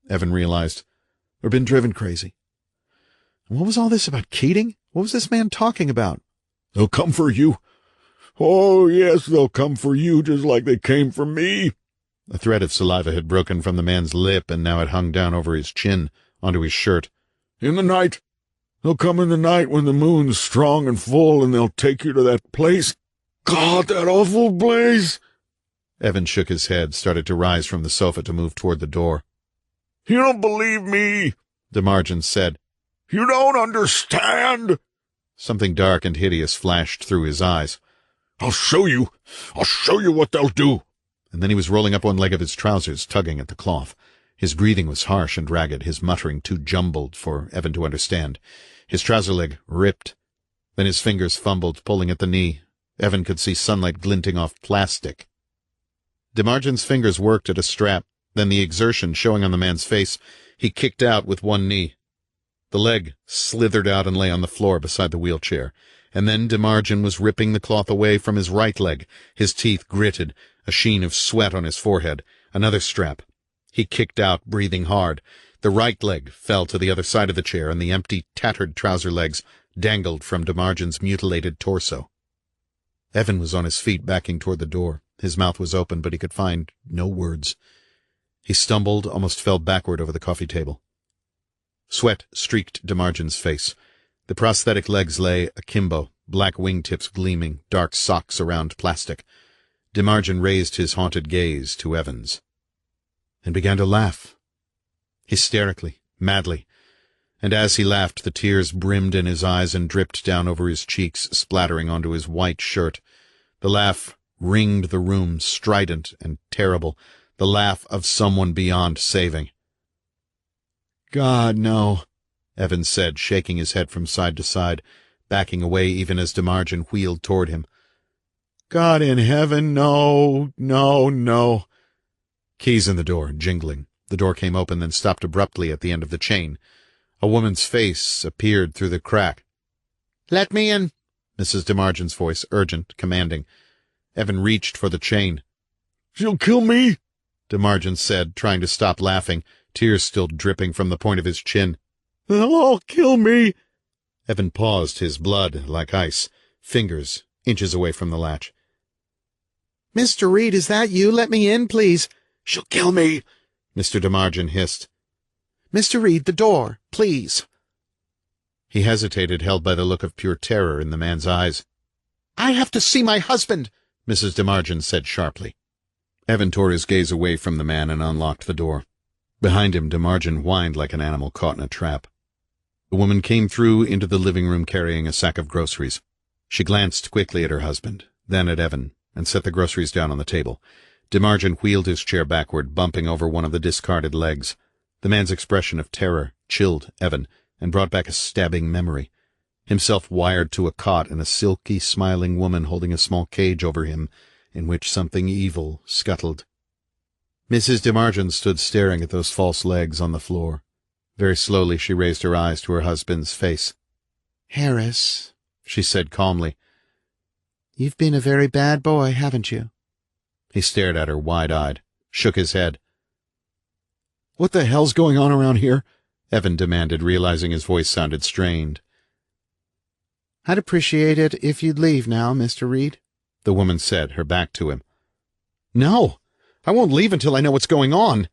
Evan realized, "or been driven crazy. And what was all this about Keating? What was this man talking about?" "They'll come for you. Oh, yes, they'll come for you, just like they came for me." A thread of saliva had broken from the man's lip, and now it hung down over his chin, onto his shirt. "In the night. They'll come in the night when the moon's strong and full, and they'll take you to that place. God, that awful place!" Evan shook his head, started to rise from the sofa to move toward the door. "You don't believe me," DeMargin said. "You don't understand." Something dark and hideous flashed through his eyes. I'll show you what they'll do." And then he was rolling up one leg of his trousers, tugging at the cloth. His breathing was harsh and ragged, his muttering too jumbled for Evan to understand. His trouser leg ripped. Then his fingers fumbled, pulling at the knee. Evan could see sunlight glinting off plastic. DeMargin's fingers worked at a strap, Then, the exertion showing on the man's face, he kicked out with one knee. The leg slithered out and lay on the floor beside the wheelchair, and then DeMargin was ripping the cloth away from his right leg, his teeth gritted, a sheen of sweat on his forehead, another strap. He kicked out, breathing hard. The right leg fell to the other side of the chair, and the empty, tattered trouser legs dangled from DeMargin's mutilated torso. Evan was on his feet, backing toward the door. His mouth was open, but he could find no words. He stumbled, almost fell backward over the coffee table. Sweat streaked DeMargin's face. The prosthetic legs lay akimbo, black wingtips gleaming, dark socks around plastic. DeMargin raised his haunted gaze to Evan's, and began to laugh. Hysterically, madly. And as he laughed, the tears brimmed in his eyes and dripped down over his cheeks, splattering onto his white shirt. The laugh ringed the room, strident and terrible, the laugh of someone beyond saving. God, no, Evan said, shaking his head from side to side, backing away even as DeMargin wheeled toward him. God in heaven, no, no, no. Keys in the door, jingling. The door came open, then stopped abruptly at the end of the chain. A woman's face appeared through the crack. Let me in, Mrs. DeMargin's voice, urgent, commanding. Evan reached for the chain. She'll kill me, DeMargin said, trying to stop laughing, tears still dripping from the point of his chin. Oh, kill me. Evan paused, his blood like ice, fingers inches away from the latch. Mr. Reid, is that you? Let me in, please. She'll kill me, Mr. DeMargin hissed. Mr. Reid, the door, please. He hesitated, held by the look of pure terror in the man's eyes. I have to see my husband, Mrs. DeMargin said sharply. Evan tore his gaze away from the man and unlocked the door. Behind him, DeMargin whined like an animal caught in a trap. The woman came through into the living room carrying a sack of groceries. She glanced quickly at her husband, then at Evan, and set the groceries down on the table. DeMargin wheeled his chair backward, bumping over one of the discarded legs. The man's expression of terror chilled Evan and brought back a stabbing memory. Himself wired to a cot and a silky, smiling woman holding a small cage over him in which something evil scuttled. Mrs. DeMargin stood staring at those false legs on the floor. Very slowly she raised her eyes to her husband's face. Harris, she said calmly. You've been a very bad boy, haven't you? He stared at her wide-eyed, shook his head. What the hell's going on around here? Evan demanded, realizing his voice sounded strained. I'd appreciate it if you'd leave now, Mr. Reid, the woman said, her back to him. No, I won't leave until I know what's going on.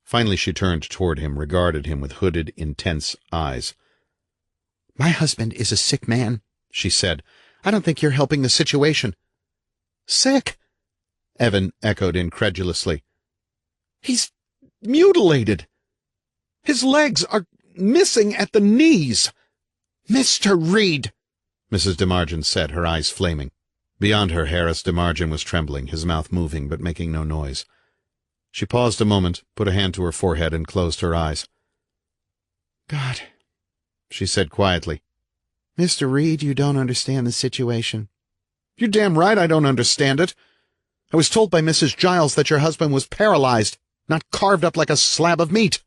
Finally she turned toward him, regarded him with hooded, intense eyes. My husband is a sick man, she said. I don't think you're helping the situation. Sick? Evan echoed incredulously. He's mutilated. His legs are missing at the knees. Mr. Reid, Mrs. DeMargin said, her eyes flaming. Beyond her, Harris DeMargin was trembling, his mouth moving but making no noise. She paused a moment, put a hand to her forehead, and closed her eyes. God, she said quietly. Mr. Reid, you don't understand the situation. You're damn right I don't understand it. I was told by Mrs. Giles that your husband was paralyzed, not carved up like a slab of meat.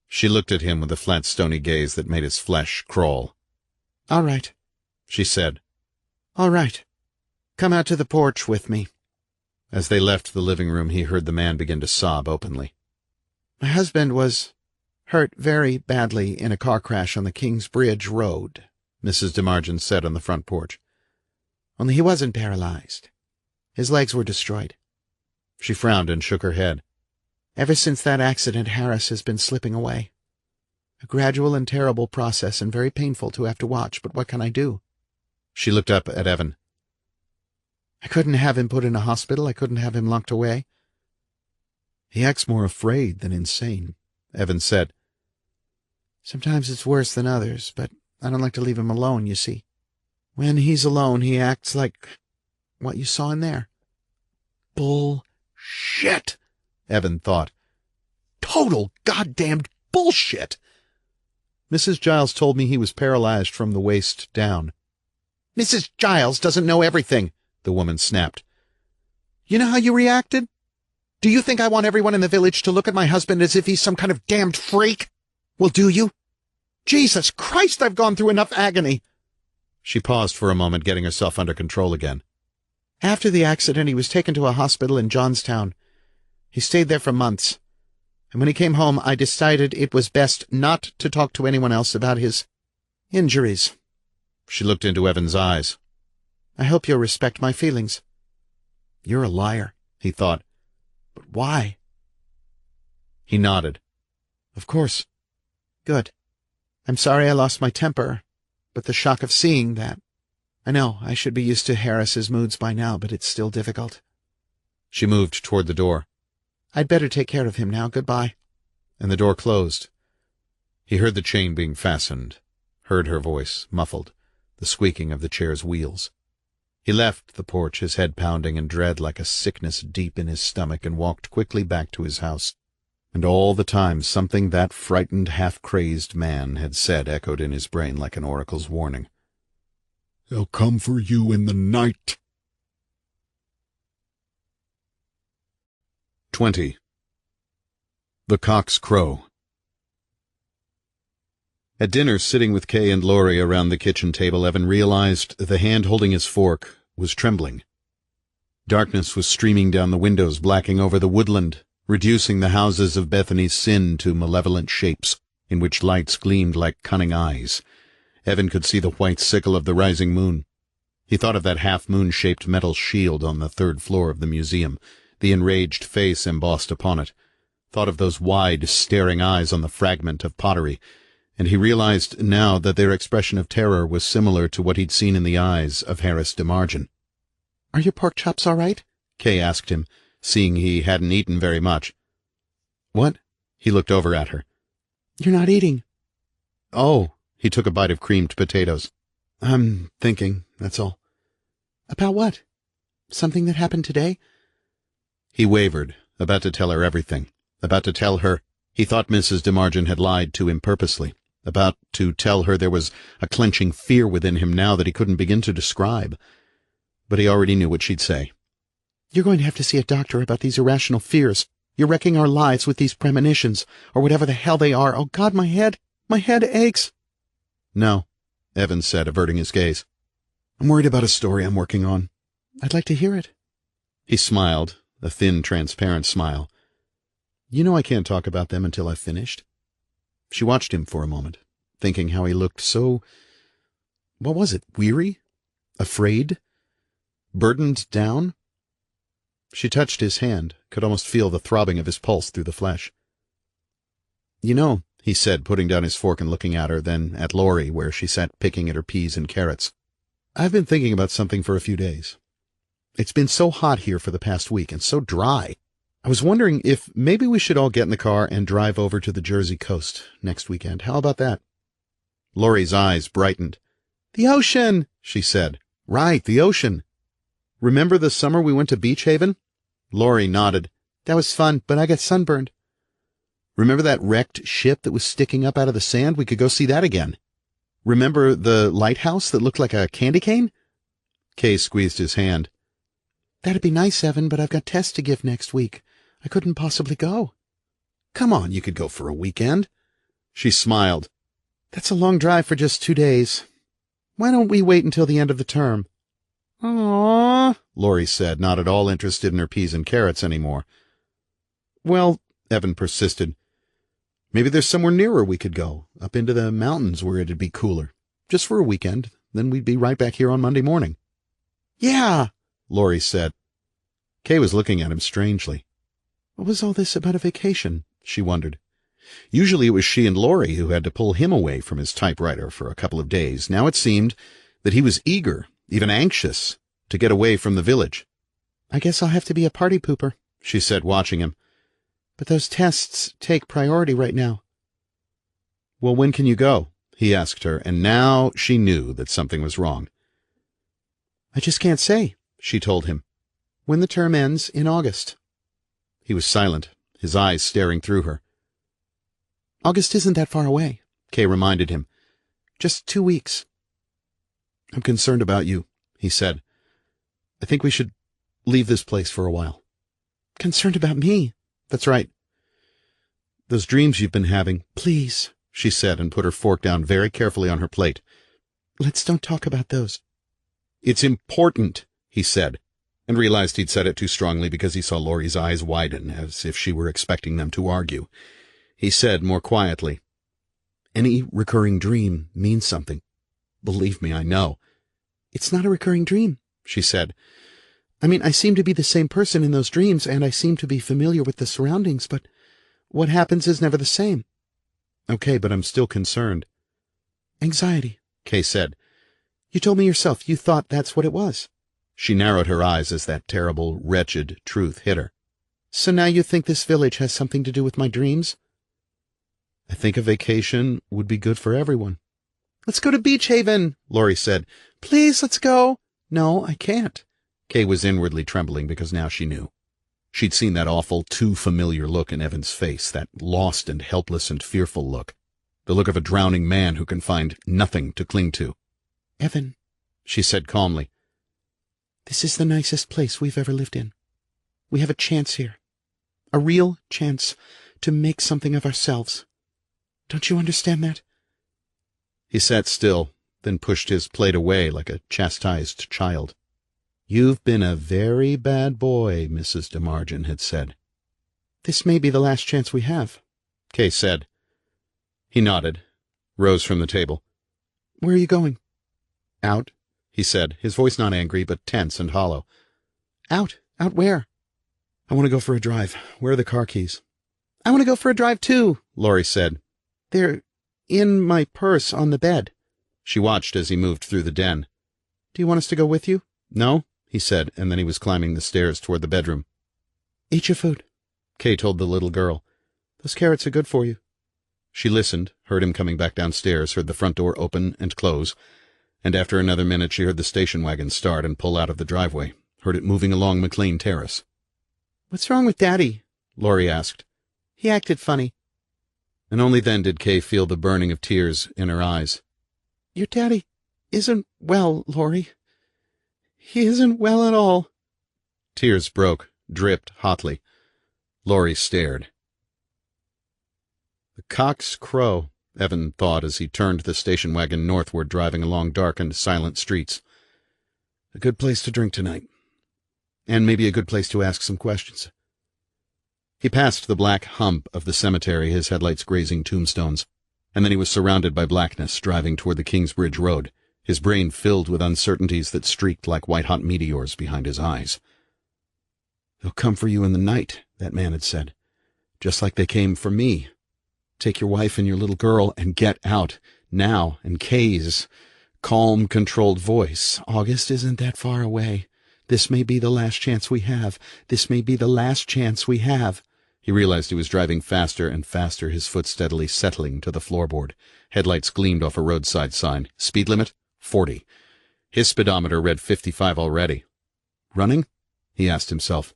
She looked at him with a flat, stony gaze that made his flesh crawl. All right, she said. All right. Come out to the porch with me. As they left the living room, he heard the man begin to sob openly. My husband was hurt very badly in a car crash on the Kings Bridge Road, Mrs. DeMargin said on the front porch. Only he wasn't paralyzed. His legs were destroyed. She frowned and shook her head. Ever since that accident, Harris has been slipping away. A gradual and terrible process, and very painful to have to watch, but what can I do? She looked up at Evan. I couldn't have him put in a hospital. I couldn't have him locked away. He acts more afraid than insane, Evan said. Sometimes it's worse than others, but I don't like to leave him alone, you see. When he's alone, he acts like what you saw in there. Bullshit, Evan thought. Total goddamned bullshit. Mrs. Giles told me he was paralyzed from the waist down. Do you think I want everyone in the village to look at my husband as if he's some kind of damned freak? Well, do you? Jesus Christ, I've gone through enough agony. She paused for a moment, getting herself under control again. After the accident, he was taken to a hospital in Johnstown. He stayed there for months. And when he came home, I decided it was best not to talk to anyone else about his injuries. She looked into Evan's eyes. I hope you'll respect my feelings. You're a liar, he thought. But why? He nodded. Of course. Good. I'm sorry I lost my temper, but the shock of seeing that. I know I should be used to Harris's moods by now, but it's still difficult. She moved toward the door. I'd better take care of him now. Goodbye. And the door closed. He heard the chain being fastened, heard her voice, muffled, the squeaking of the chair's wheels. He left the porch, his head pounding in dread like a sickness deep in his stomach, and walked quickly back to his house. And all the time something that frightened, half-crazed man had said echoed in his brain like an oracle's warning. They'll come for you in the night. 20. The Cock's Crow. At dinner, sitting with Kay and Laurie around the kitchen table, Evan realized the hand holding his fork was trembling. Darkness was streaming down the windows, blacking over the woodland, reducing the houses of Bethany's sin to malevolent shapes, in which lights gleamed like cunning eyes. Evan could see the white sickle of the rising moon. He thought of that half-moon-shaped metal shield on the third floor of the museum, the enraged face embossed upon it, thought of those wide, staring eyes on the fragment of pottery, and he realized now that their expression of terror was similar to what he'd seen in the eyes of Harris DeMargin. "Are your pork chops all right?" Kay asked him, seeing he hadn't eaten very much. "What?" He looked over at her. "You're not eating." "Oh." He took a bite of creamed potatoes. "I'm thinking, that's all." "About what? Something that happened today?" He wavered, about to tell her everything, about to tell her he thought Mrs. DeMargin had lied to him purposely, about to tell her there was a clenching fear within him now that he couldn't begin to describe. But he already knew what she'd say. "You're going to have to see a doctor about these irrational fears. You're wrecking our lives with these premonitions, or whatever the hell they are. Oh, God, my head aches." "No," Evan said, averting his gaze. "I'm worried about a story I'm working on." "I'd like to hear it." He smiled, a thin, transparent smile. "You know I can't talk about them until I've finished." She watched him for a moment, thinking how he looked so... what was it, weary? Afraid? Burdened down? She touched his hand, could almost feel the throbbing of his pulse through the flesh. "You know," he said, putting down his fork and looking at her, then at Laurie, where she sat picking at her peas and carrots. "I've been thinking about something for a few days. It's been so hot here for the past week, and so dry. I was wondering if maybe we should all get in the car and drive over to the Jersey coast next weekend. How about that?" Laurie's eyes brightened. "The ocean," she said. "Right, the ocean. Remember the summer we went to Beach Haven?" Laurie nodded. "That was fun, but I got sunburned." "Remember that wrecked ship that was sticking up out of the sand? We could go see that again. Remember the lighthouse that looked like a candy cane?" Kay squeezed his hand. "That'd be nice, Evan, but I've got tests to give next week. I couldn't possibly go." "Come on, you could go for a weekend." She smiled. "That's a long drive for just 2 days. Why don't we wait until the end of the term?" "Aww," Laurie said, not at all interested in her peas and carrots anymore. "Well," Evan persisted, "maybe there's somewhere nearer we could go, up into the mountains where it'd be cooler. Just for a weekend, then we'd be right back here on Monday morning." "Yeah," Laurie said. Kay was looking at him strangely. What was all this about a vacation? She wondered. Usually it was she and Laurie who had to pull him away from his typewriter for a couple of days. Now it seemed that he was eager, even anxious, to get away from the village. "I guess I'll have to be a party pooper," she said, watching him. "But those tests take priority right now." "Well, when can you go?" he asked her, and now she knew that something was wrong. "I just can't say," she told him. "When the term ends in August." He was silent, his eyes staring through her. "August isn't that far away," Kay reminded him. "Just 2 weeks." "I'm concerned about you," he said. "I think we should leave this place for a while." Concerned about me? That's right. Those dreams you've been having. Please, she said, and put her fork down very carefully on her plate. Let's don't talk about those. It's important, he said, and realized he'd said it too strongly because he saw Laurie's eyes widen, as if she were expecting them to argue. He said more quietly, Any recurring dream means something. Believe me, I know. It's not a recurring dream, she said. I mean, I seem to be the same person in those dreams, and I seem to be familiar with the surroundings, but what happens is never the same. Okay, but I'm still concerned. Anxiety, Kay said. You told me yourself you thought that's what it was. She narrowed her eyes as that terrible, wretched truth hit her. So now you think this village has something to do with my dreams? I think a vacation would be good for everyone. Let's go to Beach Haven, Laurie said. Please, let's go. No, I can't. Kay was inwardly trembling because now she knew. She'd seen that awful, too familiar look in Evan's face, that lost and helpless and fearful look, the look of a drowning man who can find nothing to cling to. Evan, she said calmly, this is the nicest place we've ever lived in. We have a chance here, a real chance to make something of ourselves. Don't you understand that? He sat still, then pushed his plate away like a chastised child. You've been a very bad boy, Mrs. DeMargin had said. This may be the last chance we have, Kay said. He nodded, rose from the table. Where are you going? Out, he said, his voice not angry, but tense and hollow. Out? Out where? I want to go for a drive. Where are the car keys? I want to go for a drive, too, Laurie said. They're in my purse on the bed. She watched as he moved through the den. Do you want us to go with you? No, he said, and then he was climbing the stairs toward the bedroom. Eat your food, Kay told the little girl. Those carrots are good for you. She listened, heard him coming back downstairs, heard the front door open and close, and after another minute she heard the station wagon start and pull out of the driveway, heard it moving along McLean Terrace. What's wrong with Daddy? Laurie asked. He acted funny. And only then did Kay feel the burning of tears in her eyes. Your daddy isn't well, Laurie. He isn't well at all. Tears broke, dripped hotly. Laurie stared. The cock's crow, Evan thought as he turned the station wagon northward, driving along darkened, silent streets. A good place to drink tonight. And maybe a good place to ask some questions. He passed the black hump of the cemetery, his headlights grazing tombstones, and then he was surrounded by blackness, driving toward the Kingsbridge Road, his brain filled with uncertainties that streaked like white-hot meteors behind his eyes. They'll come for you in the night, that man had said, just like they came for me. Take your wife and your little girl and get out, now. And Kay's calm, controlled voice. August isn't that far away. This may be the last chance we have. This may be the last chance we have. He realized he was driving faster and faster, his foot steadily settling to the floorboard. Headlights gleamed off a roadside sign. Speed limit, 40. His speedometer read 55 already. Running? He asked himself.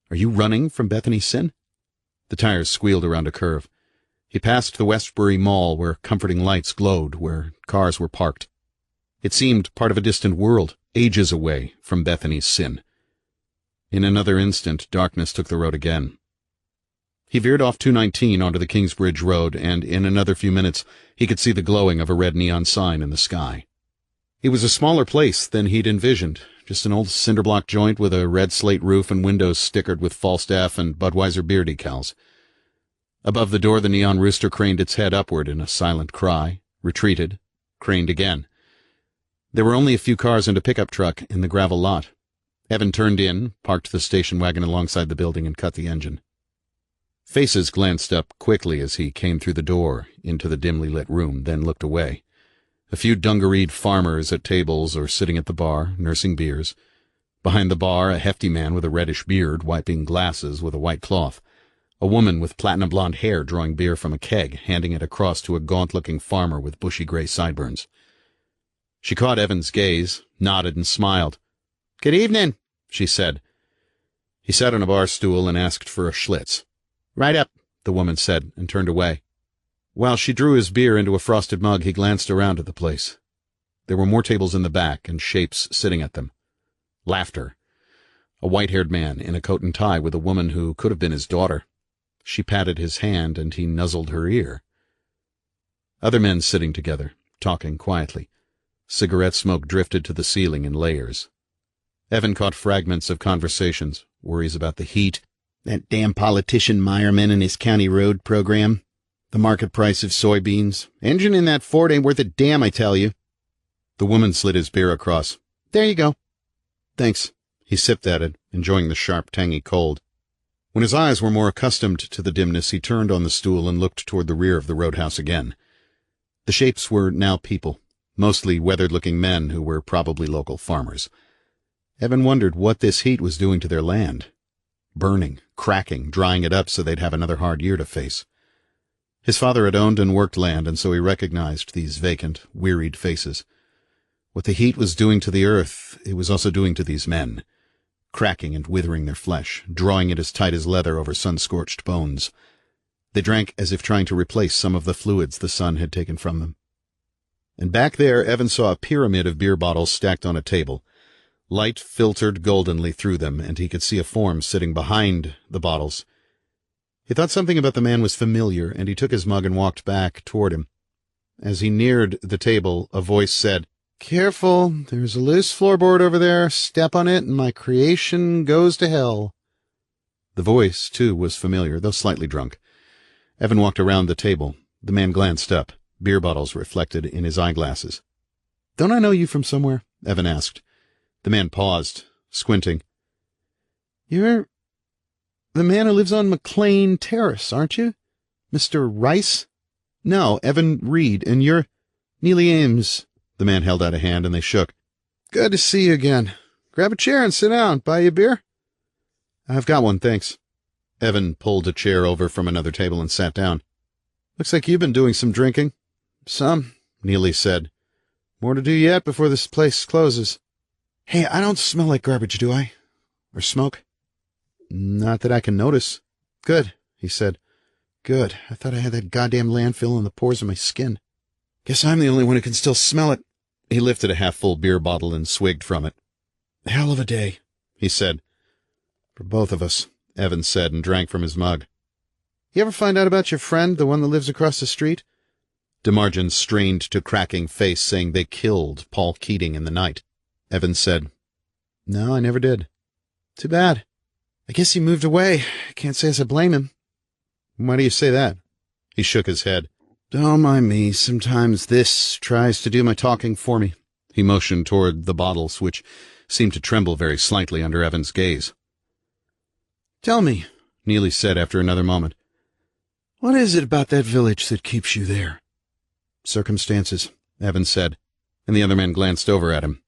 Are you running from Bethany's sin? The tires squealed around a curve. He passed the Westbury Mall, where comforting lights glowed, where cars were parked. It seemed part of a distant world, ages away from Bethany's sin. In another instant, darkness took the road again. He veered off 219 onto the Kingsbridge Road, and in another few minutes he could see the glowing of a red neon sign in the sky. It was a smaller place than he'd envisioned, just an old cinder-block joint with a red slate roof and windows stickered with Falstaff and Budweiser beer decals. Above the door the neon rooster craned its head upward in a silent cry, retreated, craned again. There were only a few cars and a pickup truck in the gravel lot. Evan turned in, parked the station wagon alongside the building, and cut the engine. Faces glanced up quickly as he came through the door into the dimly lit room, then looked away. A few dungareed farmers at tables or sitting at the bar, nursing beers. Behind the bar, a hefty man with a reddish beard wiping glasses with a white cloth. A woman with platinum blonde hair drawing beer from a keg, handing it across to a gaunt-looking farmer with bushy gray sideburns. She caught Evan's gaze, nodded and smiled. "Good evening," she said. He sat on a bar stool and asked for a Schlitz. "Right up," the woman said, and turned away. While she drew his beer into a frosted mug, he glanced around at the place. There were more tables in the back and shapes sitting at them. Laughter. A white-haired man in a coat and tie with a woman who could have been his daughter. She patted his hand, and he nuzzled her ear. Other men sitting together, talking quietly. Cigarette smoke drifted to the ceiling in layers. Evan caught fragments of conversations, worries about the heat, that damn politician Meyerman and his county road program, the market price of soybeans. Engine in that Ford ain't worth a damn, I tell you. The woman slid his beer across. There you go. Thanks. He sipped at it, enjoying the sharp, tangy cold. When his eyes were more accustomed to the dimness, he turned on the stool and looked toward the rear of the roadhouse again. The shapes were now people, mostly weathered-looking men who were probably local farmers. Evan wondered what this heat was doing to their land. Burning, cracking, drying it up so they'd have another hard year to face. His father had owned and worked land, and so he recognized these vacant, wearied faces. What the heat was doing to the earth, it was also doing to these men. Cracking and withering their flesh, drawing it as tight as leather over sun-scorched bones. They drank as if trying to replace some of the fluids the sun had taken from them. And back there, Evan saw a pyramid of beer bottles stacked on a table. Light filtered goldenly through them, and he could see a form sitting behind the bottles. He thought something about the man was familiar, and he took his mug and walked back toward him. As he neared the table, a voice said, "Careful, there's a loose floorboard over there. Step on it, and my creation goes to hell." The voice, too, was familiar, though slightly drunk. Evan walked around the table. The man glanced up, beer bottles reflected in his eyeglasses. "Don't I know you from somewhere?" Evan asked. The man paused, squinting. "You're the man who lives on McLean Terrace, aren't you? Mr. Rice?" "No, Evan Reid, and you're Neely Ames." The man held out a hand, and they shook. "Good to see you again. Grab a chair and sit down. Buy you a beer?" "I've got one, thanks." Evan pulled a chair over from another table and sat down. "Looks like you've been doing some drinking." "Some," Neely said. "More to do yet before this place closes." "Hey, I don't smell like garbage, do I? Or smoke?" "Not that I can notice." "Good," he said. "Good. I thought I had that goddamn landfill in the pores of my skin. Guess I'm the only one who can still smell it." He lifted a half-full beer bottle and swigged from it. "Hell of a day," he said. "For both of us," Evan said, and drank from his mug. "You ever find out about your friend, the one that lives across the street?" DeMargin strained to cracking face, saying they killed Paul Keating in the night. Evan said, "No, I never did." "Too bad. I guess he moved away. Can't say as I blame him." "Why do you say that?" He shook his head. "Don't mind me. Sometimes this tries to do my talking for me." He motioned toward the bottles, which seemed to tremble very slightly under Evan's gaze. "Tell me," Neely said after another moment, "what is it about that village that keeps you there?" "Circumstances," Evan said, and the other man glanced over at him.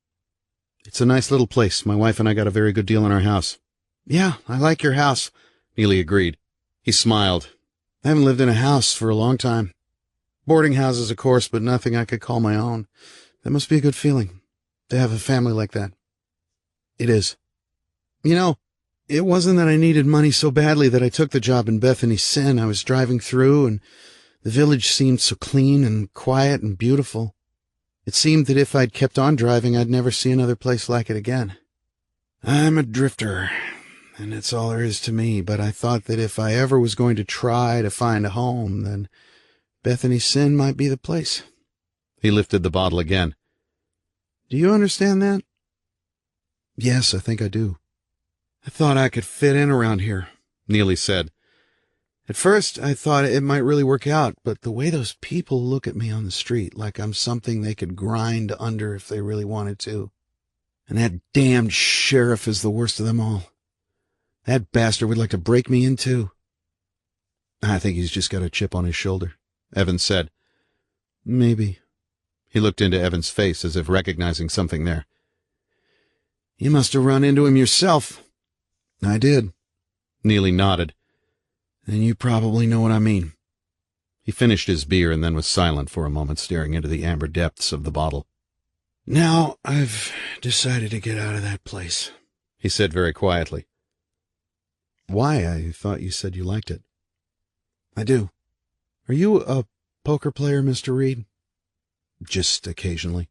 "It's a nice little place. My wife and I got a very good deal on our house." "Yeah, I like your house," Neely agreed. He smiled. "I haven't lived in a house for a long time. Boarding houses, of course, but nothing I could call my own. That must be a good feeling, to have a family like that." "It is. You know, it wasn't that I needed money so badly that I took the job in Bethany Sin. I was driving through, and the village seemed so clean and quiet and beautiful. It seemed that if I'd kept on driving, I'd never see another place like it again. I'm a drifter, and it's all there is to me, but I thought that if I ever was going to try to find a home, then Bethany Sin might be the place." He lifted the bottle again. "Do you understand that?" "Yes, I think I do." "I thought I could fit in around here," Neely said. "At first, I thought it might really work out, but the way those people look at me on the street, like I'm something they could grind under if they really wanted to. And that damned sheriff is the worst of them all. That bastard would like to break me in too." "I think he's just got a chip on his shoulder," Evan said. "Maybe." He looked into Evan's face as if recognizing something there. "You must have run into him yourself." "I did." Neely nodded. "Then you probably know what I mean." He finished his beer and then was silent for a moment, staring into the amber depths of the bottle. "Now I've decided to get out of that place," he said very quietly. "Why? I thought you said you liked it." "I do. Are you a poker player, Mr. Reid?" "Just occasionally."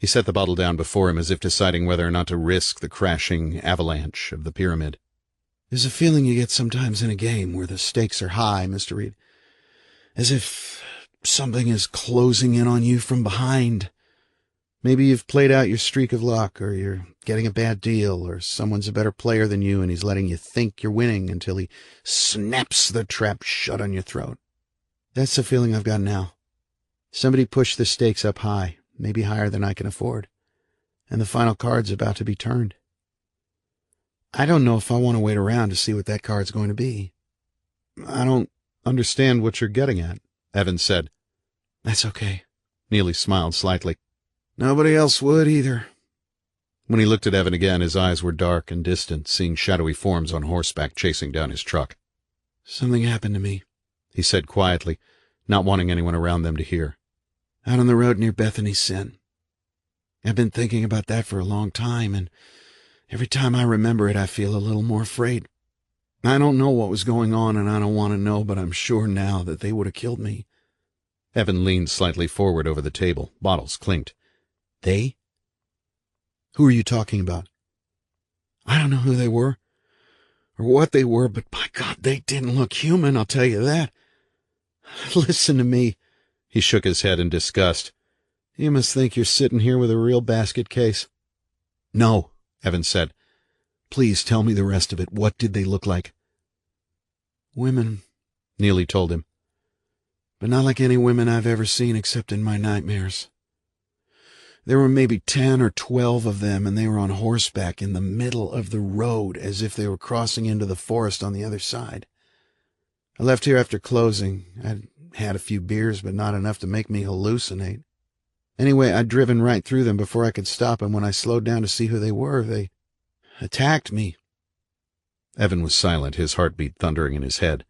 He set the bottle down before him as if deciding whether or not to risk the crashing avalanche of the pyramid. There's a feeling you get sometimes in a game where the stakes are high, Mr. Reid. As if something is closing in on you from behind. Maybe you've played out your streak of luck, or you're getting a bad deal, or someone's a better player than you and he's letting you think you're winning until he snaps the trap shut on your throat. That's the feeling I've got now. Somebody pushed the stakes up high, maybe higher than I can afford, and the final card's about to be turned. I don't know if I want to wait around to see what that card's going to be. I don't understand what you're getting at, Evan said. That's okay. Neely smiled slightly. Nobody else would either. When he looked at Evan again, his eyes were dark and distant, seeing shadowy forms on horseback chasing down his truck. Something happened to me, he said quietly, not wanting anyone around them to hear. Out on the road near Bethany, Sin. I've been thinking about that for a long time, and every time I remember it, I feel a little more afraid. I don't know what was going on, and I don't want to know, but I'm sure now that they would have killed me. Evan leaned slightly forward over the table. Bottles clinked. They? Who are you talking about? I don't know who they were, or what they were, but by God, they didn't look human, I'll tell you that. Listen to me. He shook his head in disgust. You must think you're sitting here with a real basket case. No, Evan said. Please tell me the rest of it. What did they look like? Women, Neely told him. But not like any women I've ever seen except in my nightmares. There were maybe 10 or 12 of them, and they were on horseback in the middle of the road as if they were crossing into the forest on the other side. I left here after closing. I'd had a few beers, but not enough to make me hallucinate. Anyway, I'd driven right through them before I could stop, and when I slowed down to see who they were, they attacked me. Evan was silent, his heartbeat thundering in his head.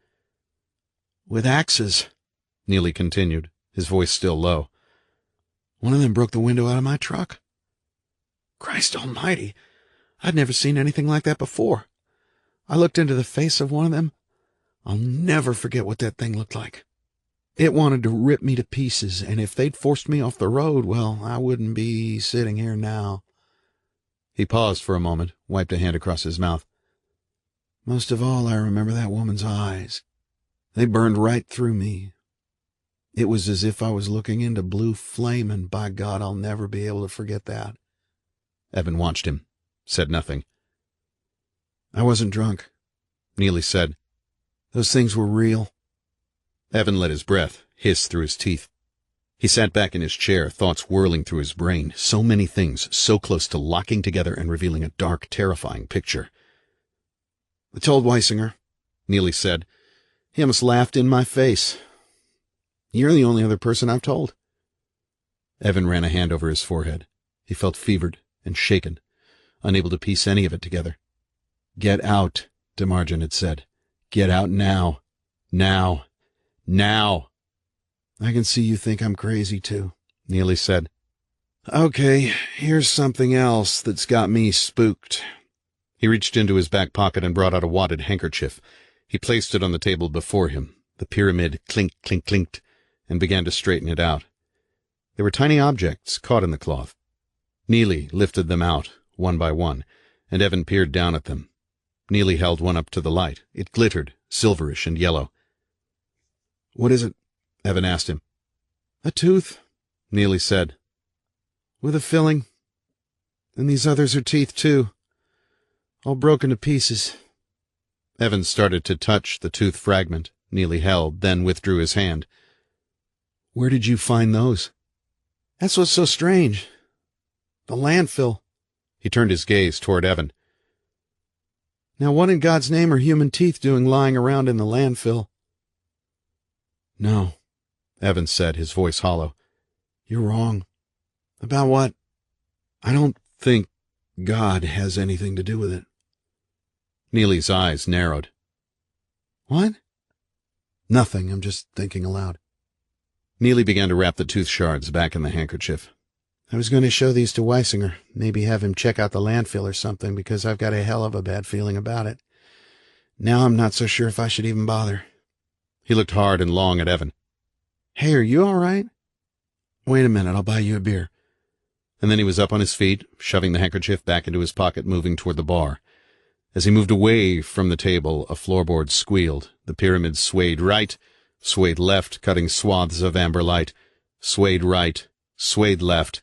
With axes, Neely continued, his voice still low. One of them broke the window out of my truck. Christ almighty, I'd never seen anything like that before. I looked into the face of one of them. I'll never forget what that thing looked like. It wanted to rip me to pieces, and if they'd forced me off the road, well, I wouldn't be sitting here now. He paused for a moment, wiped a hand across his mouth. Most of all, I remember that woman's eyes. They burned right through me. It was as if I was looking into blue flame, and by God, I'll never be able to forget that. Evan watched him, said nothing. I wasn't drunk, Neely said. Those things were real. Evan let his breath hiss through his teeth. He sat back in his chair, thoughts whirling through his brain, so many things, so close to locking together and revealing a dark, terrifying picture. I told Weisinger, Neely said. He almost laughed in my face. You're the only other person I've told. Evan ran a hand over his forehead. He felt fevered and shaken, unable to piece any of it together. Get out, DeMargin had said. Get out now. Now. Now. I can see you think I'm crazy, too, Neely said. Okay, here's something else that's got me spooked. He reached into his back pocket and brought out a wadded handkerchief. He placed it on the table before him. The pyramid clinked, and began to straighten it out. There were tiny objects caught in the cloth. Neely lifted them out, one by one, and Evan peered down at them. Neely held one up to the light. It glittered, silverish and yellow. What is it? Evan asked him. A tooth, Neely said. With a filling. And these others are teeth, too. All broken to pieces. Evan started to touch the tooth fragment Neely held, then withdrew his hand. Where did you find those? That's what's so strange. The landfill. He turned his gaze toward Evan. Now what in God's name are human teeth doing lying around in the landfill? No, Evan said, his voice hollow. You're wrong. About what? I don't think God has anything to do with it. Neely's eyes narrowed. What? Nothing, I'm just thinking aloud. Neely began to wrap the tooth shards back in the handkerchief. I was going to show these to Weisinger, maybe have him check out the landfill or something, because I've got a hell of a bad feeling about it. Now I'm not so sure if I should even bother. He looked hard and long at Evan. Hey, are you all right? Wait a minute, I'll buy you a beer. And then he was up on his feet, shoving the handkerchief back into his pocket, moving toward the bar. As he moved away from the table, a floorboard squealed. The pyramid swayed right, swayed left, cutting swaths of amber light, swayed right, swayed left,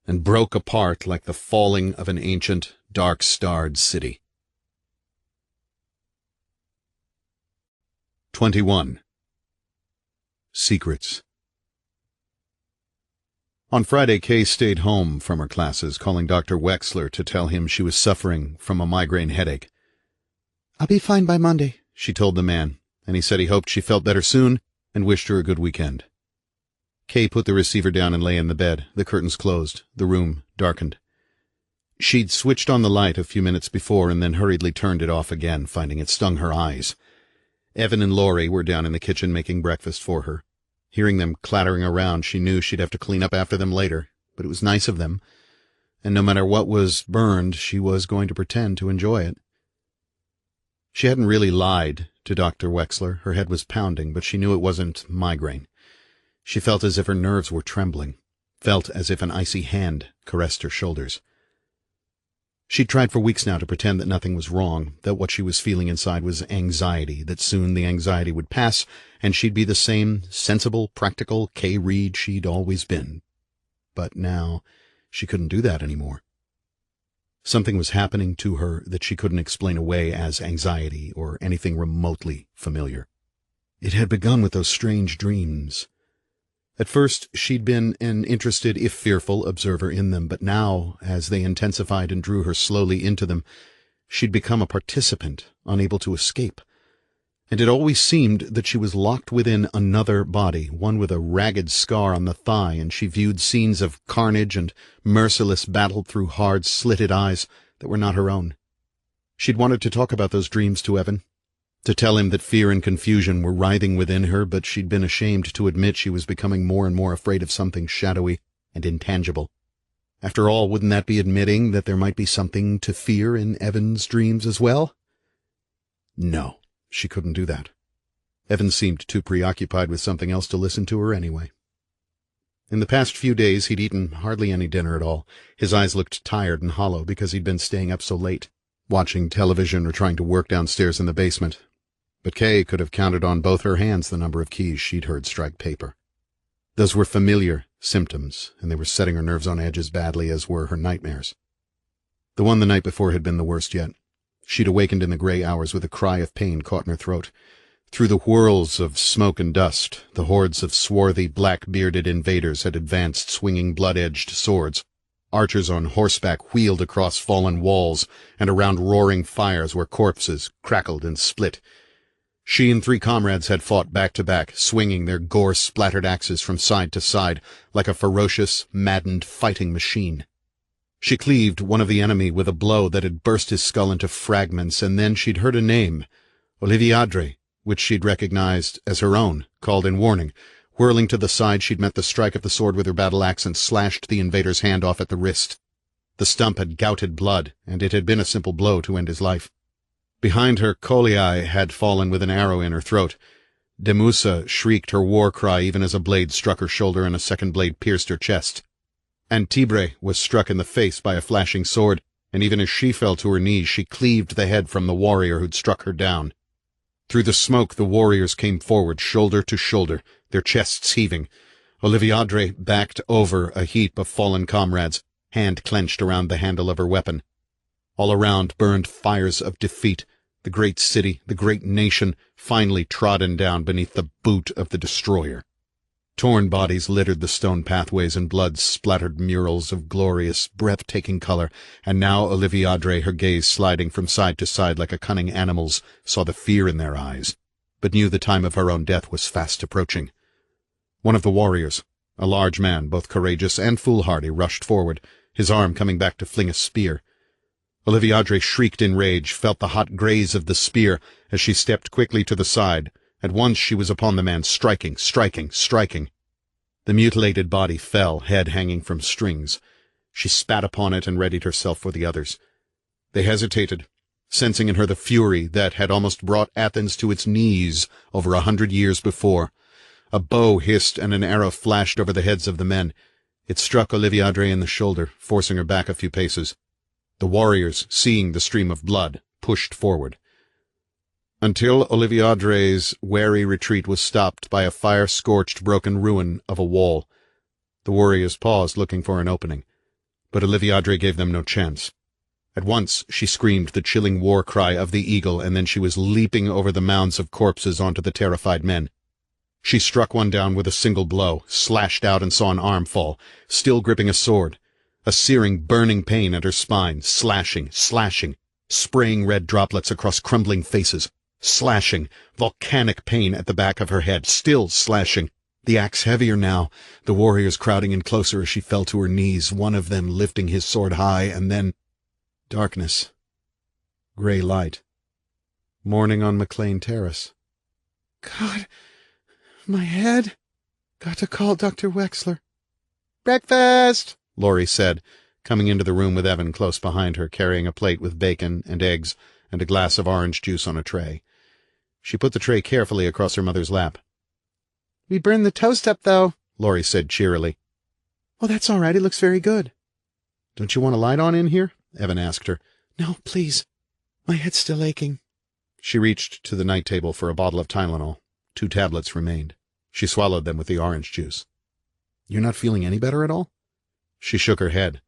and broke apart like the falling of an ancient, dark-starred city. 21. Secrets. On Friday, Kay stayed home from her classes, calling Dr. Wexler to tell him she was suffering from a migraine headache. "I'll be fine by Monday," she told the man, and he said he hoped she felt better soon and wished her a good weekend. Kay put the receiver down and lay in the bed, the curtains closed, the room darkened. She'd switched on the light a few minutes before and then hurriedly turned it off again, finding it stung her eyes. Evan and Laurie were down in the kitchen making breakfast for her. Hearing them clattering around, she knew she'd have to clean up after them later, but it was nice of them, and no matter what was burned, she was going to pretend to enjoy it. She hadn't really lied to Dr. Wexler. Her head was pounding, but she knew it wasn't migraine. She felt as if her nerves were trembling, felt as if an icy hand caressed her shoulders. She'd tried for weeks now to pretend that nothing was wrong, that what she was feeling inside was anxiety, that soon the anxiety would pass, and she'd be the same sensible, practical Kay Reid she'd always been. But now she couldn't do that anymore. Something was happening to her that she couldn't explain away as anxiety or anything remotely familiar. It had begun with those strange dreams. At first, she'd been an interested, if fearful, observer in them, but now, as they intensified and drew her slowly into them, she'd become a participant, unable to escape. And it always seemed that she was locked within another body, one with a ragged scar on the thigh, and she viewed scenes of carnage and merciless battle through hard, slitted eyes that were not her own. She'd wanted to talk about those dreams to Evan, to tell him that fear and confusion were writhing within her, but she'd been ashamed to admit she was becoming more and more afraid of something shadowy and intangible. After all, wouldn't that be admitting that there might be something to fear in Evan's dreams as well? No, she couldn't do that. Evan seemed too preoccupied with something else to listen to her anyway. In the past few days, he'd eaten hardly any dinner at all. His eyes looked tired and hollow because he'd been staying up so late, watching television or trying to work downstairs in the basement. But Kay could have counted on both her hands the number of keys she'd heard strike paper. Those were familiar symptoms, and they were setting her nerves on edge as badly as were her nightmares. The one the night before had been the worst yet. She'd awakened in the gray hours with a cry of pain caught in her throat. Through the whirls of smoke and dust, the hordes of swarthy, black-bearded invaders had advanced swinging blood-edged swords. Archers on horseback wheeled across fallen walls and around roaring fires where corpses crackled and split. She and 3 comrades had fought back to back, swinging their gore-splattered axes from side to side like a ferocious, maddened fighting machine. She cleaved one of the enemy with a blow that had burst his skull into fragments, and then she'd heard a name, Oliviadre, which she'd recognized as her own, called in warning. Whirling to the side, she'd met the strike of the sword with her battle-axe and slashed the invader's hand off at the wrist. The stump had gouted blood, and it had been a simple blow to end his life. Behind her, Koliai had fallen with an arrow in her throat. Demusa shrieked her war cry even as a blade struck her shoulder and a second blade pierced her chest. Antibre was struck in the face by a flashing sword, and even as she fell to her knees, she cleaved the head from the warrior who'd struck her down. Through the smoke, the warriors came forward, shoulder to shoulder, their chests heaving. Oliviadre backed over a heap of fallen comrades, hand clenched around the handle of her weapon. All around burned fires of defeat, the great city, the great nation, finally trodden down beneath the boot of the destroyer. Torn bodies littered the stone pathways and blood-splattered murals of glorious, breathtaking color, and now Oliviadre, her gaze sliding from side to side like a cunning animal's, saw the fear in their eyes, but knew the time of her own death was fast approaching. One of the warriors, a large man, both courageous and foolhardy, rushed forward, his arm coming back to fling a spear. Oliviadre shrieked in rage, felt the hot graze of the spear as she stepped quickly to the side. At once she was upon the man, striking. The mutilated body fell, head hanging from strings. She spat upon it and readied herself for the others. They hesitated, sensing in her the fury that had almost brought Athens to its knees over 100 years before. A bow hissed and an arrow flashed over the heads of the men. It struck Oliviadre in the shoulder, forcing her back a few paces. The warriors, seeing the stream of blood, pushed forward, until Oliviadre's wary retreat was stopped by a fire-scorched broken ruin of a wall. The warriors paused, looking for an opening, but Oliviadre gave them no chance. At once she screamed the chilling war cry of the eagle, and then she was leaping over the mounds of corpses onto the terrified men. She struck one down with a single blow, slashed out and saw an arm fall, still gripping a sword. A searing, burning pain at her spine, slashing, spraying red droplets across crumbling faces, slashing, volcanic pain at the back of her head, still slashing. The axe heavier now, the warriors crowding in closer as she fell to her knees, one of them lifting his sword high, and then darkness. Gray light. Morning on McLean Terrace. God, my head. Got to call Dr. Wexler. Breakfast! Laurie said, coming into the room with Evan close behind her, carrying a plate with bacon and eggs and a glass of orange juice on a tray. She put the tray carefully across her mother's lap. We burned the toast up, though, Laurie said cheerily. Oh, that's all right. It looks very good. Don't you want a light on in here? Evan asked her. No, please. My head's still aching. She reached to the night table for a bottle of Tylenol. 2 tablets remained. She swallowed them with the orange juice. You're not feeling any better at all? She shook her head.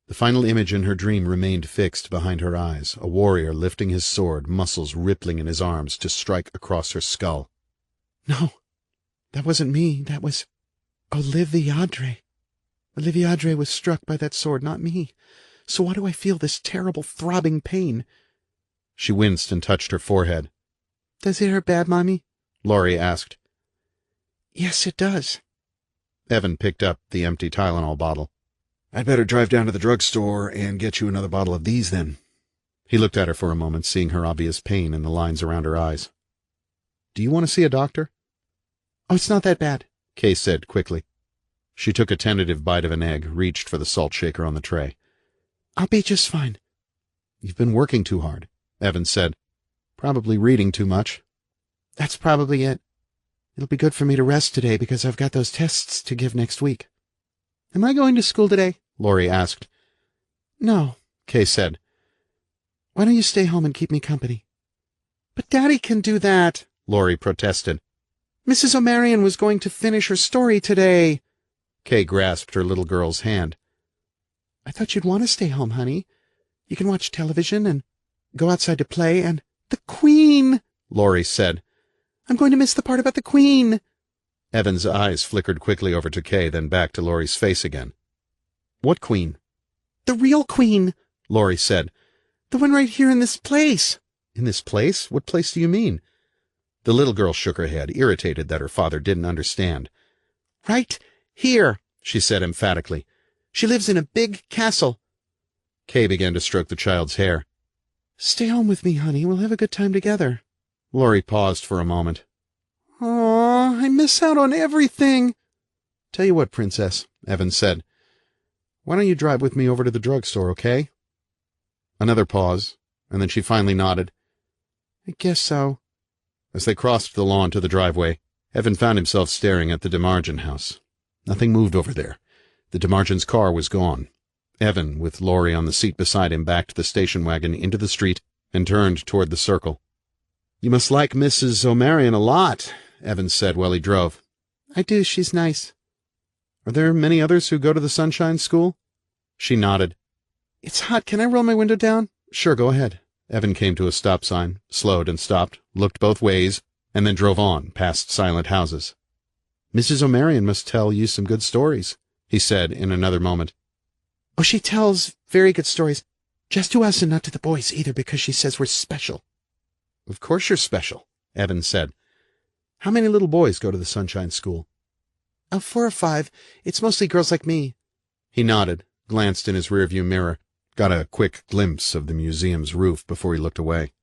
The final image in her dream remained fixed behind her eyes, a warrior lifting his sword, muscles rippling in his arms to strike across her skull. No, that wasn't me. That was Oliviadre. Oliviadre was struck by that sword, not me. So why do I feel this terrible throbbing pain? She winced and touched her forehead. Does it hurt bad, Mommy? Laurie asked. Yes, it does. Evan picked up the empty Tylenol bottle. I'd better drive down to the drugstore and get you another bottle of these, then. He looked at her for a moment, seeing her obvious pain in the lines around her eyes. Do you want to see a doctor? Oh, it's not that bad, Kay said quickly. She took a tentative bite of an egg, reached for the salt shaker on the tray. I'll be just fine. You've been working too hard, Evan said. Probably reading too much. That's probably it. It'll be good for me to rest today because I've got those tests to give next week. Am I going to school today? Laurie asked. No, Kay said. Why don't you stay home and keep me company? But Daddy can do that, Laurie protested. Mrs. O'Marion was going to finish her story today. Kay grasped her little girl's hand. I thought you'd want to stay home, honey. You can watch television and go outside to play and... The Queen, Laurie said. I'm going to miss the part about the Queen. Evan's eyes flickered quickly over to Kay, then back to Laurie's face again. What Queen? The real Queen, Laurie said. The one right here in this place. In this place? What place do you mean? The little girl shook her head, irritated that her father didn't understand. Right here, she said emphatically. She lives in a big castle. Kay began to stroke the child's hair. Stay home with me, honey. We'll have a good time together. Laurie paused for a moment. Aw, I miss out on everything. Tell you what, Princess, Evan said. Why don't you drive with me over to the drugstore, okay? Another pause, and then she finally nodded. I guess so. As they crossed the lawn to the driveway, Evan found himself staring at the DeMargin house. Nothing moved over there. The DeMargin's car was gone. Evan, with Laurie on the seat beside him, backed the station wagon into the street and turned toward the circle. You must like Mrs. O'Marion a lot, Evan said while he drove. I do. She's nice. Are there many others who go to the Sunshine School? She nodded. It's hot. Can I roll my window down? Sure, go ahead. Evan came to a stop sign, slowed and stopped, looked both ways, and then drove on, past silent houses. Mrs. O'Marion must tell you some good stories, he said in another moment. Oh, she tells very good stories. Just to us and not to the boys either, because she says we're special. Of course you're special, Evan said. How many little boys go to the Sunshine School? 4 or 5. It's mostly girls like me. He nodded, glanced in his rearview mirror, got a quick glimpse of the museum's roof before he looked away.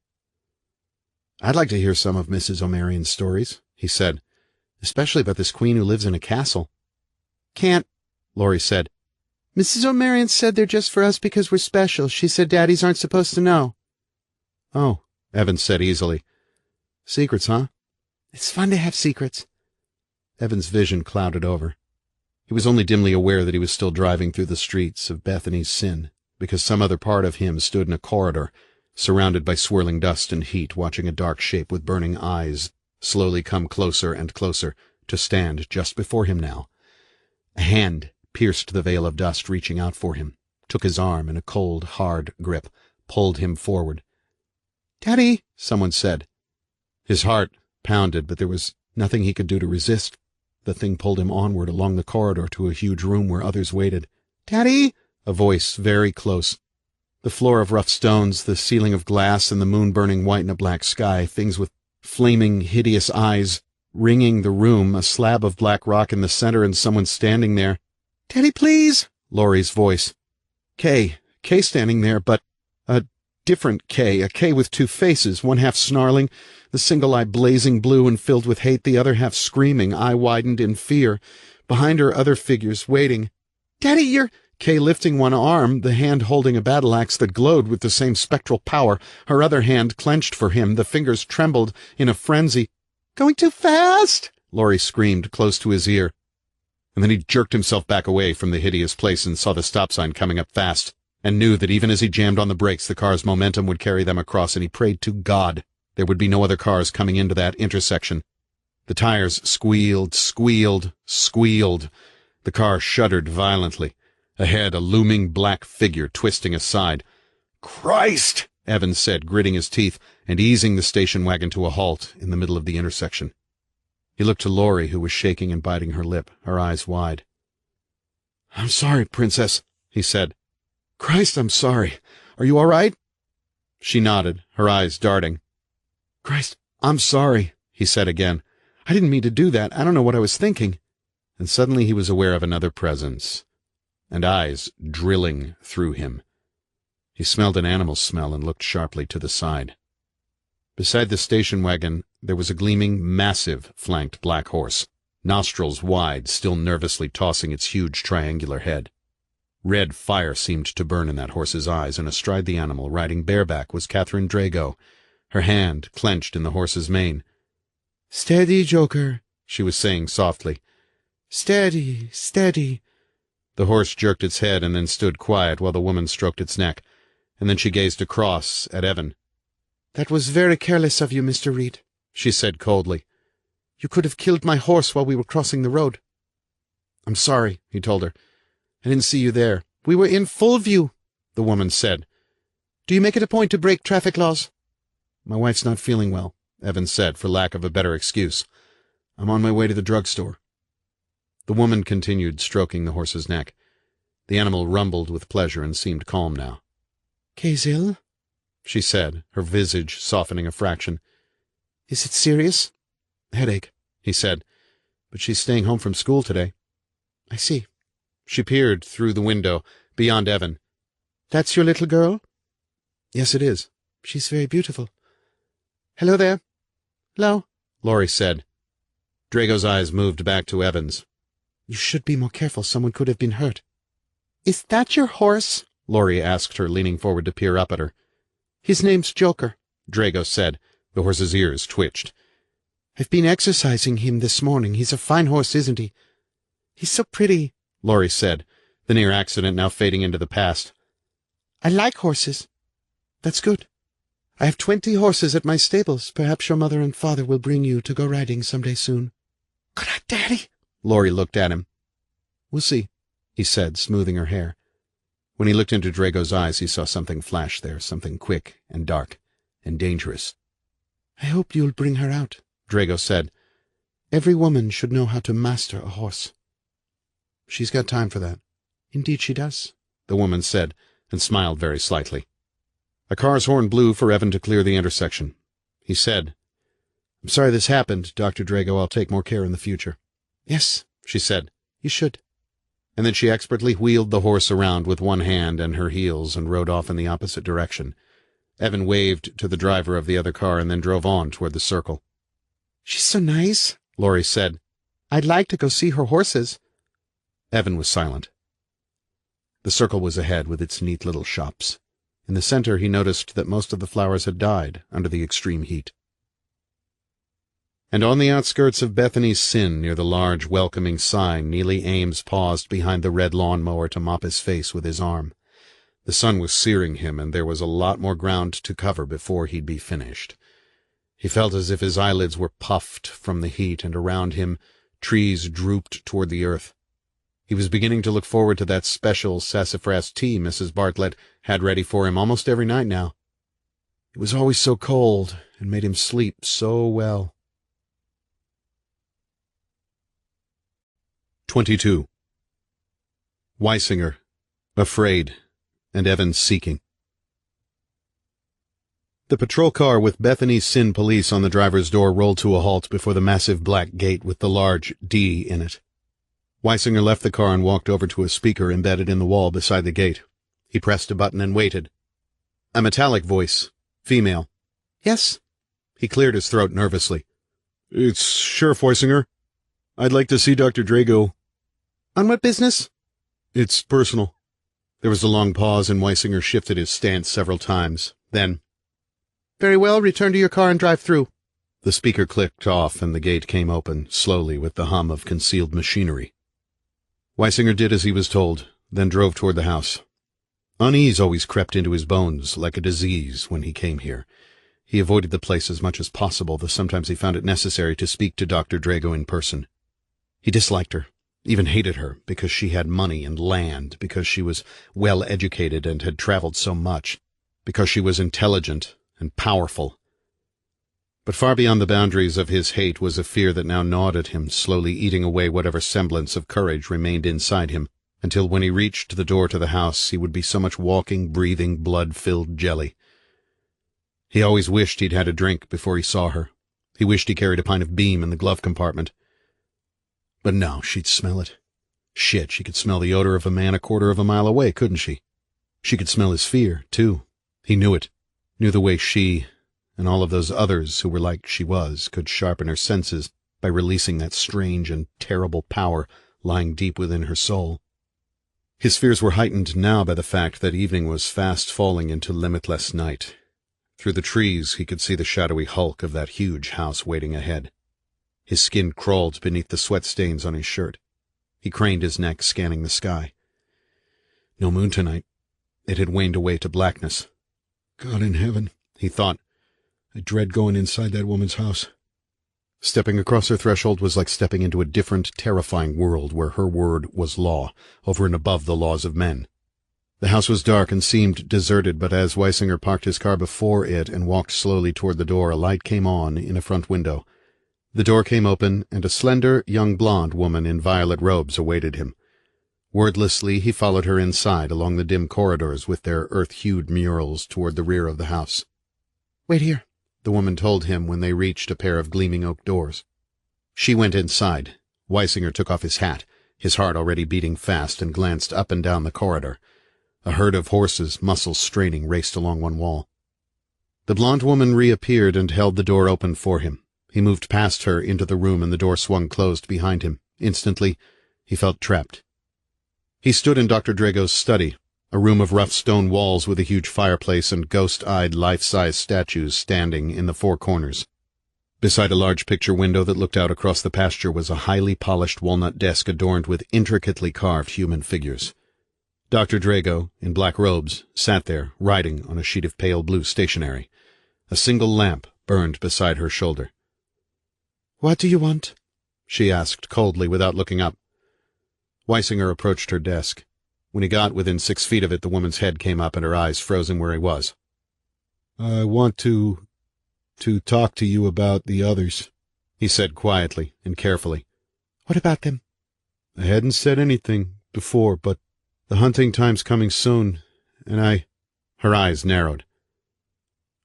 I'd like to hear some of Mrs. O'Marion's stories, he said, especially about this queen who lives in a castle. Can't, Laurie said. Mrs. O'Marion said they're just for us because we're special. She said daddies aren't supposed to know. Oh, Evan said easily. Secrets, huh? It's fun to have secrets. Evan's vision clouded over. He was only dimly aware that he was still driving through the streets of Bethany's Sin, because some other part of him stood in a corridor, surrounded by swirling dust and heat, watching a dark shape with burning eyes slowly come closer and closer, to stand just before him now. A hand pierced the veil of dust, reaching out for him, took his arm in a cold, hard grip, pulled him forward. "Daddy," someone said. His heart pounded, but there was nothing he could do to resist. The thing pulled him onward along the corridor to a huge room where others waited. "Daddy!" A voice very close. The floor of rough stones, the ceiling of glass, and the moon burning white in a black sky, things with flaming, hideous eyes, ringing the room, a slab of black rock in the center, and someone standing there. "Daddy, please!" Laurie's voice. Kay standing there, but a different Kay, a Kay with two faces, one half snarling, the single eye blazing blue and filled with hate, the other half screaming, eye widened in fear. Behind her, other figures waiting. "Daddy, you're—" Kay lifting one arm, the hand holding a battle axe that glowed with the same spectral power, her other hand clenched for him, the fingers trembled in a frenzy. "Going too fast!" Laurie screamed close to his ear. And then he jerked himself back away from the hideous place and saw the stop sign coming up fast, and knew that even as he jammed on the brakes, the car's momentum would carry them across, and he prayed to God there would be no other cars coming into that intersection. The tires squealed. The car shuddered violently. Ahead, a looming black figure twisting aside. "Christ!" Evan said, gritting his teeth and easing the station wagon to a halt in the middle of the intersection. He looked to Laurie, who was shaking and biting her lip, her eyes wide. "I'm sorry, Princess," he said. "Christ, I'm sorry. Are you all right?" She nodded, her eyes darting. "Christ, I'm sorry," he said again. "I didn't mean to do that. I don't know what I was thinking." And suddenly he was aware of another presence, and eyes drilling through him. He smelled an animal smell and looked sharply to the side. Beside the station wagon, there was a gleaming, massive, flanked black horse, nostrils wide, still nervously tossing its huge triangular head. Red fire seemed to burn in that horse's eyes, and astride the animal, riding bareback, was Catherine Drago, her hand clenched in the horse's mane. "Steady, Joker," she was saying softly. "Steady, steady." The horse jerked its head and then stood quiet while the woman stroked its neck, and then she gazed across at Evan. "That was very careless of you, Mr. Reid," she said coldly. "You could have killed my horse while we were crossing the road." "I'm sorry," he told her. "I didn't see you there." "We were in full view," the woman said. "Do you make it a point to break traffic laws?" "My wife's not feeling well," Evan said, for lack of a better excuse. "I'm on my way to the drugstore." The woman continued stroking the horse's neck. The animal rumbled with pleasure and seemed calm now. "Kay's ill?" she said, her visage softening a fraction. "Is it serious?" "Headache," he said. "But she's staying home from school today." "I see." She peered through the window, beyond Evan. "That's your little girl?" "Yes, it is." "She's very beautiful." "Hello there." "Hello," Laurie said. Drago's eyes moved back to Evan's. "You should be more careful. Someone could have been hurt." "Is that your horse?" Laurie asked her, leaning forward to peer up at her. "His name's Joker," Drago said. The horse's ears twitched. "I've been exercising him this morning. He's a fine horse, isn't he?" "He's so pretty," Laurie said, the near accident now fading into the past. "I like horses." "That's good. I have 20 horses at my stables. Perhaps your mother and father will bring you to go riding some day soon." "Good night, Daddy." Laurie looked at him. "We'll see," he said, smoothing her hair. When he looked into Drago's eyes, he saw something flash there, something quick and dark and dangerous. "I hope you'll bring her out," Drago said. "Every woman should know how to master a horse." "She's got time for that." "Indeed she does," the woman said, and smiled very slightly. A car's horn blew for Evan to clear the intersection. He said, "I'm sorry this happened, Dr. Drago. I'll take more care in the future." "Yes," she said, "you should." And then she expertly wheeled the horse around with one hand and her heels and rode off in the opposite direction. Evan waved to the driver of the other car and then drove on toward the circle. "She's so nice," Laurie said. "I'd like to go see her horses." Evan was silent. The circle was ahead with its neat little shops. In the center he noticed that most of the flowers had died under the extreme heat. And on the outskirts of Bethany's Sin, near the large, welcoming sign, Neely Ames paused behind the red lawn-mower to mop his face with his arm. The sun was searing him, and there was a lot more ground to cover before he'd be finished. He felt as if his eyelids were puffed from the heat, and around him trees drooped toward the earth. He was beginning to look forward to that special sassafras tea Mrs. Bartlett had ready for him almost every night now. It was always so cold, and made him sleep so well. 22. Weisinger, afraid, and Evan seeking. The patrol car with Bethany's Sin police on the driver's door rolled to a halt before the massive black gate with the large D in it. Weisinger left the car and walked over to a speaker embedded in the wall beside the gate. He pressed a button and waited. A metallic voice, female. Yes? He cleared his throat nervously. It's Sheriff Weisinger. I'd like to see Dr. Drago. On what business? It's personal. There was a long pause, and Weisinger shifted his stance several times. Then, very well, return to your car and drive through. The speaker clicked off, and the gate came open, slowly, with the hum of concealed machinery. Weisinger did as he was told, then drove toward the house. Unease always crept into his bones, like a disease, when he came here. He avoided the place as much as possible, though sometimes he found it necessary to speak to Dr. Drago in person. He disliked her, even hated her, because she had money and land, because she was well-educated and had traveled so much, because she was intelligent and powerful. But far beyond the boundaries of his hate was a fear that now gnawed at him, slowly eating away whatever semblance of courage remained inside him, until when he reached the door to the house he would be so much walking, breathing, blood-filled jelly. He always wished he'd had a drink before he saw her. He wished he carried a pint of Beam in the glove compartment. But no, she'd smell it. Shit, she could smell the odor of a man a quarter of a mile away, couldn't she? She could smell his fear, too. He knew it. Knew the way she, and all of those others who were like she was, could sharpen her senses by releasing that strange and terrible power lying deep within her soul. His fears were heightened now by the fact that evening was fast falling into limitless night. Through the trees he could see the shadowy hulk of that huge house waiting ahead. His skin crawled beneath the sweat stains on his shirt. He craned his neck, scanning the sky. No moon tonight. It had waned away to blackness. God in heaven, he thought. I dread going inside that woman's house. Stepping across her threshold was like stepping into a different, terrifying world where her word was law, over and above the laws of men. The house was dark and seemed deserted, but as Weisinger parked his car before it and walked slowly toward the door, a light came on in a front window. The door came open, and a slender, young blonde woman in violet robes awaited him. Wordlessly he followed her inside along the dim corridors with their earth-hued murals toward the rear of the house. "Wait here," the woman told him when they reached a pair of gleaming oak doors. She went inside. Weisinger took off his hat, his heart already beating fast, and glanced up and down the corridor. A herd of horses, muscles straining, raced along one wall. The blonde woman reappeared and held the door open for him. He moved past her into the room, and the door swung closed behind him. Instantly, he felt trapped. He stood in Dr. Drago's study, a room of rough stone walls with a huge fireplace and ghost-eyed life-size statues standing in the four corners. Beside a large picture window that looked out across the pasture was a highly polished walnut desk adorned with intricately carved human figures. Dr. Drago, in black robes, sat there, writing on a sheet of pale blue stationery. A single lamp burned beside her shoulder. "What do you want?" she asked coldly without looking up. Weisinger approached her desk. When he got within 6 feet of it, the woman's head came up and her eyes frozen where he was. "I want to talk to you about the others," he said quietly and carefully. "What about them?" "I hadn't said anything before, but the hunting time's coming soon, and Her eyes narrowed.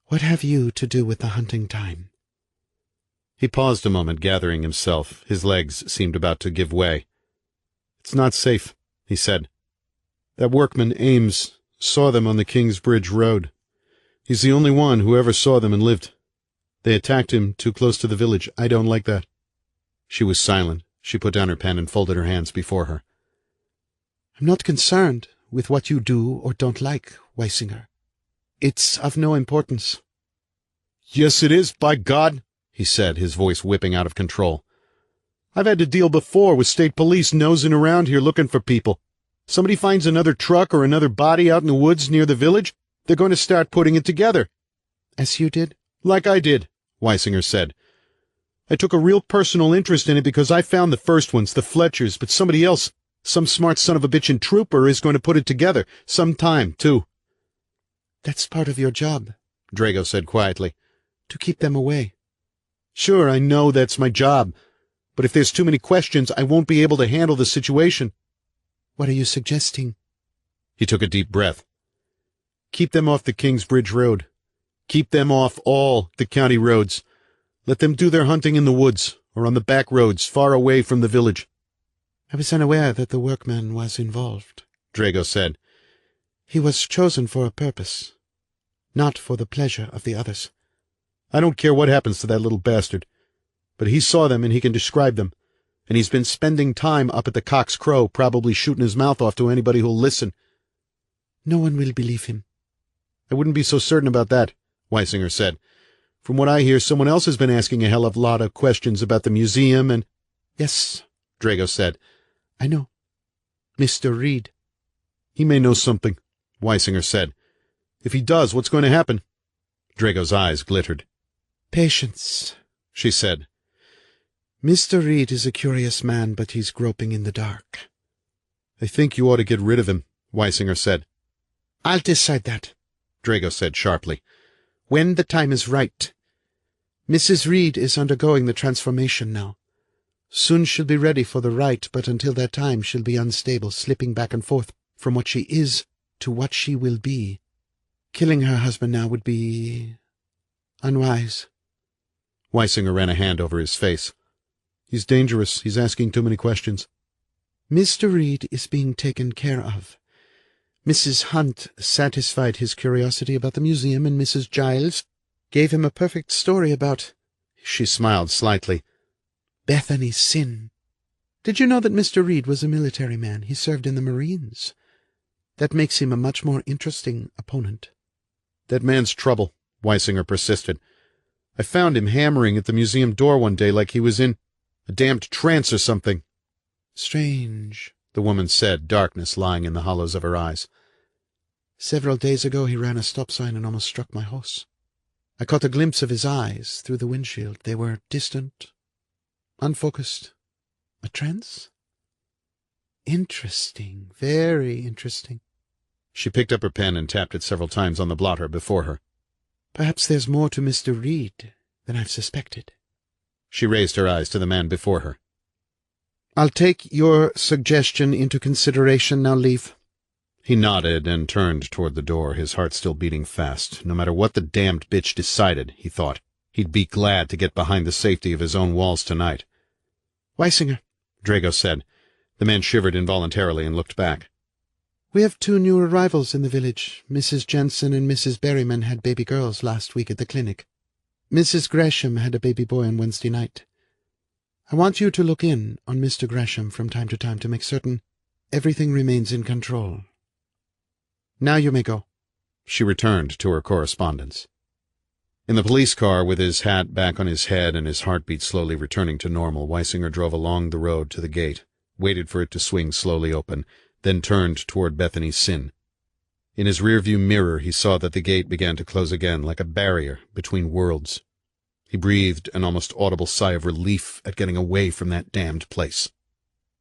"What have you to do with the hunting time?" He paused a moment, gathering himself. His legs seemed about to give way. "It's not safe," he said. "That workman, Ames, saw them on the King's Bridge Road. He's the only one who ever saw them and lived. They attacked him too close to the village. I don't like that." She was silent. She put down her pen and folded her hands before her. "I'm not concerned with what you do or don't like, Weisinger. It's of no importance." "Yes, it is, by God!" he said, his voice whipping out of control. "I've had to deal before with state police nosing around here looking for people. Somebody finds another truck or another body out in the woods near the village, they're going to start putting it together." As you did? "Like I did," Weisinger said. "I took a real personal interest in it because I found the first ones, the Fletchers, but somebody else, some smart son of a bitchin' trooper, is going to put it together. Sometime, too." "That's part of your job," Drago said quietly. "to keep them away." "Sure, I know that's my job. But if there's too many questions, I won't be able to handle the situation." "What are you suggesting?" He took a deep breath. "Keep them off the Kingsbridge Road. Keep them off all the county roads. Let them do their hunting in the woods, or on the back roads, far away from the village." "I was unaware that the workman was involved," Drago said. "He was chosen for a purpose, not for the pleasure of the others." "I don't care what happens to that little bastard. But he saw them and he can describe them. And he's been spending time up at the Cock's Crow, probably shooting his mouth off to anybody who'll listen." "No one will believe him." "I wouldn't be so certain about that," Weisinger said. "From what I hear, someone else has been asking a hell of a lot of questions about the museum and—" "Yes," Drago said. "I know. Mr. Reid." "He may know something," Weisinger said. "If he does, what's going to happen?" Drago's eyes glittered. "Patience," she said. "Mr. Reid is a curious man, but he's groping in the dark." "I think you ought to get rid of him," Weisinger said. "I'll decide that," Drago said sharply. "when the time is right. Mrs. Reid is undergoing the transformation now. Soon she'll be ready for the right, but until that time she'll be unstable, slipping back and forth from what she is to what she will be. Killing her husband now would be unwise." Weisinger ran a hand over his face. "He's dangerous. He's asking too many questions." "Mr. Reid is being taken care of. Mrs. Hunt satisfied his curiosity about the museum, and Mrs. Giles gave him a perfect story about—" She smiled slightly. "Bethany's sin. Did you know that Mr. Reid was a military man? He served in the Marines. That makes him a much more interesting opponent." "That man's trouble," Weisinger persisted. "I found him hammering at the museum door one day like he was in a damned trance or something." "Strange," the woman said, darkness lying in the hollows of her eyes. "Several days ago he ran a stop sign and almost struck my horse. I caught a glimpse of his eyes through the windshield. They were distant, unfocused. A trance? Interesting, very interesting." She picked up her pen and tapped it several times on the blotter before her. "Perhaps there's more to Mr. Reid than I've suspected." She raised her eyes to the man before her. "I'll take your suggestion into consideration. Now leave." He nodded and turned toward the door, his heart still beating fast. No matter what the damned bitch decided, he thought, he'd be glad to get behind the safety of his own walls tonight. "Weisinger," Drago said. The man shivered involuntarily and looked back. "We have 2 new arrivals in the village. Mrs. Jensen and Mrs. Berryman had baby girls last week at the clinic. Mrs. Gresham had a baby boy on Wednesday night. I want you to look in on Mr. Gresham from time to time to make certain everything remains in control. Now you may go." She returned to her correspondence. In the police car, with his hat back on his head and his heartbeat slowly returning to normal, Weisinger drove along the road to the gate, waited for it to swing slowly open, then turned toward Bethany's Sin. In his rearview mirror he saw that the gate began to close again, like a barrier between worlds. He breathed an almost audible sigh of relief at getting away from that damned place.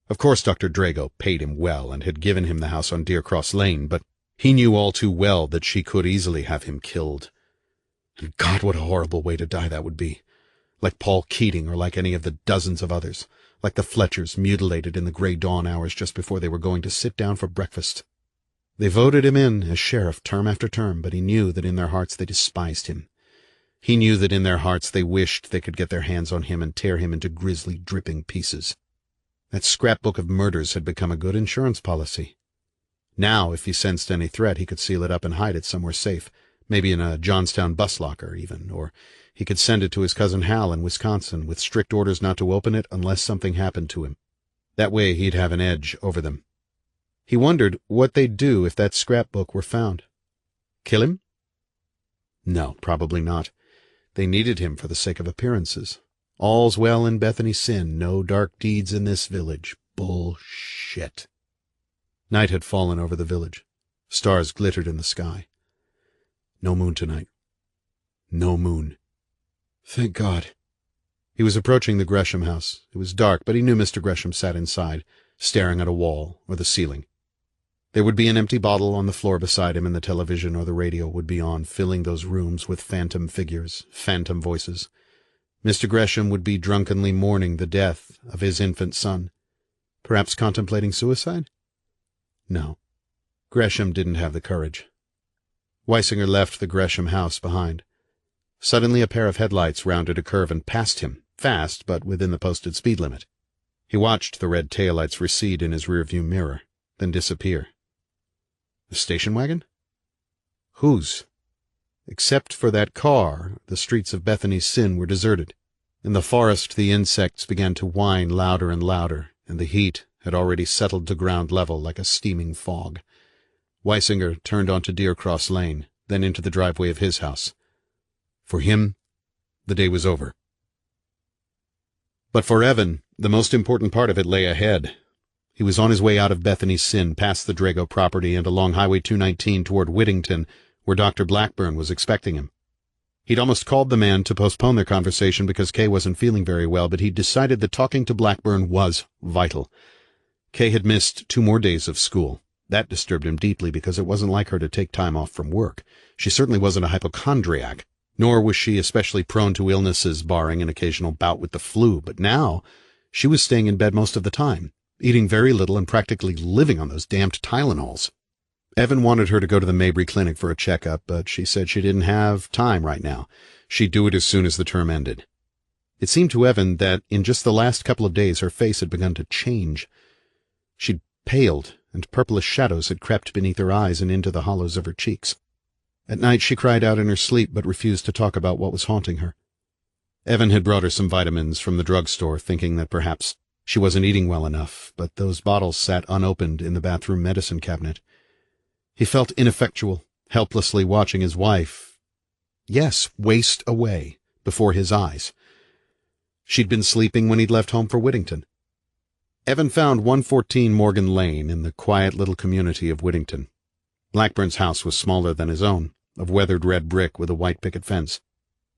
Of course Dr. Drago paid him well and had given him the house on Deer Cross Lane, but he knew all too well that she could easily have him killed. And God, what a horrible way to die that would be. Like Paul Keating or like any of the dozens of others. Like the Fletchers, mutilated in the gray dawn hours just before they were going to sit down for breakfast. They voted him in as sheriff term after term, but he knew that in their hearts they despised him. He knew that in their hearts they wished they could get their hands on him and tear him into grisly, dripping pieces. That scrapbook of murders had become a good insurance policy. Now, if he sensed any threat, he could seal it up and hide it somewhere safe, maybe in a Johnstown bus locker even, or he could send it to his cousin Hal in Wisconsin with strict orders not to open it unless something happened to him. That way he'd have an edge over them. He wondered what they'd do if that scrapbook were found. Kill him? No, probably not. They needed him for the sake of appearances. All's well in Bethany's sin, no dark deeds in this village. Bullshit. Night had fallen over the village. Stars glittered in the sky. No moon tonight. No moon. Thank God. He was approaching the Gresham house. It was dark, but he knew Mr. Gresham sat inside, staring at a wall or the ceiling. There would be an empty bottle on the floor beside him, and the television or the radio would be on, filling those rooms with phantom figures, phantom voices. Mr. Gresham would be drunkenly mourning the death of his infant son. Perhaps contemplating suicide? No. Gresham didn't have the courage. Weisinger left the Gresham house behind. Suddenly a pair of headlights rounded a curve and passed him, fast but within the posted speed limit. He watched the red taillights recede in his rearview mirror, then disappear. The station wagon? Whose? Except for that car, the streets of Bethany's Sin were deserted. In the forest the insects began to whine louder and louder, and the heat had already settled to ground level like a steaming fog. Weisinger turned onto Deer Cross Lane, then into the driveway of his house. For him, the day was over. But for Evan, the most important part of it lay ahead. He was on his way out of Bethany's Sin, past the Drago property and along Highway 219 toward Whittington, where Dr. Blackburn was expecting him. He'd almost called the man to postpone their conversation because Kay wasn't feeling very well, but he'd decided that talking to Blackburn was vital. Kay had missed 2 more days of school. That disturbed him deeply because it wasn't like her to take time off from work. She certainly wasn't a hypochondriac, nor was she especially prone to illnesses, barring an occasional bout with the flu. But now she was staying in bed most of the time, eating very little and practically living on those damned Tylenols. Evan wanted her to go to the Mabry Clinic for a checkup, but she said she didn't have time right now. She'd do it as soon as the term ended. It seemed to Evan that in just the last couple of days her face had begun to change. She'd paled, and purplish shadows had crept beneath her eyes and into the hollows of her cheeks. At night she cried out in her sleep but refused to talk about what was haunting her. Evan had brought her some vitamins from the drugstore, thinking that perhaps she wasn't eating well enough, but those bottles sat unopened in the bathroom medicine cabinet. He felt ineffectual, helplessly watching his wife, yes, waste away before his eyes. She'd been sleeping when he'd left home for Whittington. Evan found 114 Morgan Lane in the quiet little community of Whittington. Blackburn's house was smaller than his own, of weathered red brick with a white picket fence.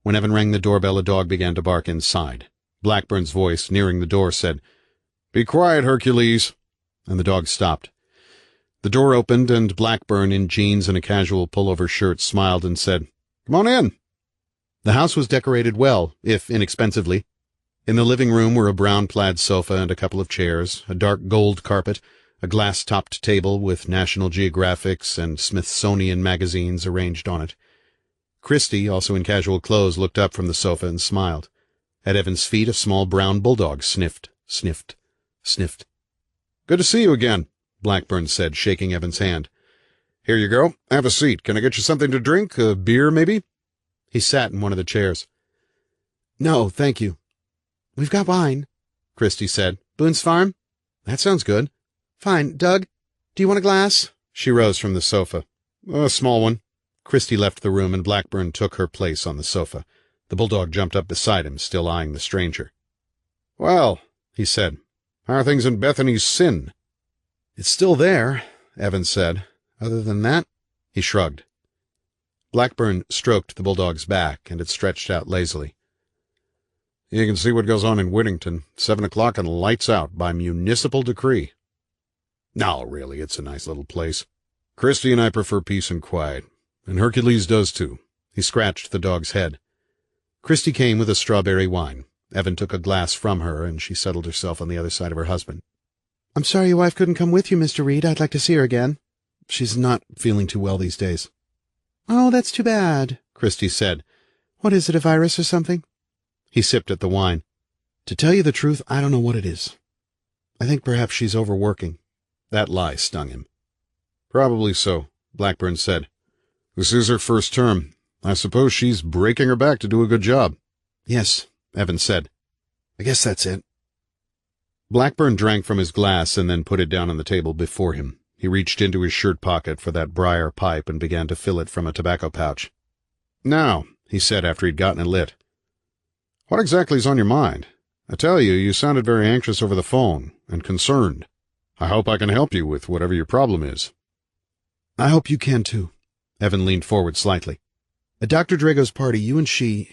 When Evan rang the doorbell, a dog began to bark inside. Blackburn's voice, nearing the door, said, "Be quiet, Hercules," and the dog stopped. The door opened, and Blackburn, in jeans and a casual pullover shirt, smiled and said, "Come on in." The house was decorated well, if inexpensively. In the living room were a brown plaid sofa and a couple of chairs, a dark gold carpet, a glass-topped table with National Geographics and Smithsonian magazines arranged on it. Christy, also in casual clothes, looked up from the sofa and smiled. At Evan's feet a small brown bulldog sniffed, sniffed, sniffed. "Good to see you again," Blackburn said, shaking Evan's hand. "Here you go. Have a seat. Can I get you something to drink? A beer, maybe?" He sat in one of the chairs. "No, thank you." "We've got wine," Christy said. "Boone's Farm?" "That sounds good." "Fine. Doug, do you want a glass?" She rose from the sofa. "A small one." Christy left the room, and Blackburn took her place on the sofa. The bulldog jumped up beside him, still eyeing the stranger. "Well," he said, "how are things in Bethany's Sin?" "It's still there," Evan said. "Other than that," he shrugged. Blackburn stroked the bulldog's back, and it stretched out lazily. "You can see what goes on in Whittington. 7 o'clock and lights out by municipal decree." "No, really, it's a nice little place. Christy and I prefer peace and quiet, and Hercules does too." He scratched the dog's head. Christy came with a strawberry wine. Evan took a glass from her, and she settled herself on the other side of her husband. "I'm sorry your wife couldn't come with you, Mr. Reid. I'd like to see her again." "She's not feeling too well these days." "Oh, that's too bad," Christy said. "What is it, a virus or something?" He sipped at the wine. "To tell you the truth, I don't know what it is. I think perhaps she's overworking." That lie stung him. "Probably so," Blackburn said. "This is her first term. I suppose she's breaking her back to do a good job." "Yes," Evan said. "I guess that's it." Blackburn drank from his glass and then put it down on the table before him. He reached into his shirt pocket for that briar pipe and began to fill it from a tobacco pouch. "Now," he said after he'd gotten it lit. What exactly is on your mind? I tell you, you sounded very anxious over the phone, and concerned. I hope I can help you with whatever your problem is. I hope you can, too. Evan leaned forward slightly. At Dr. Drago's party, you and she...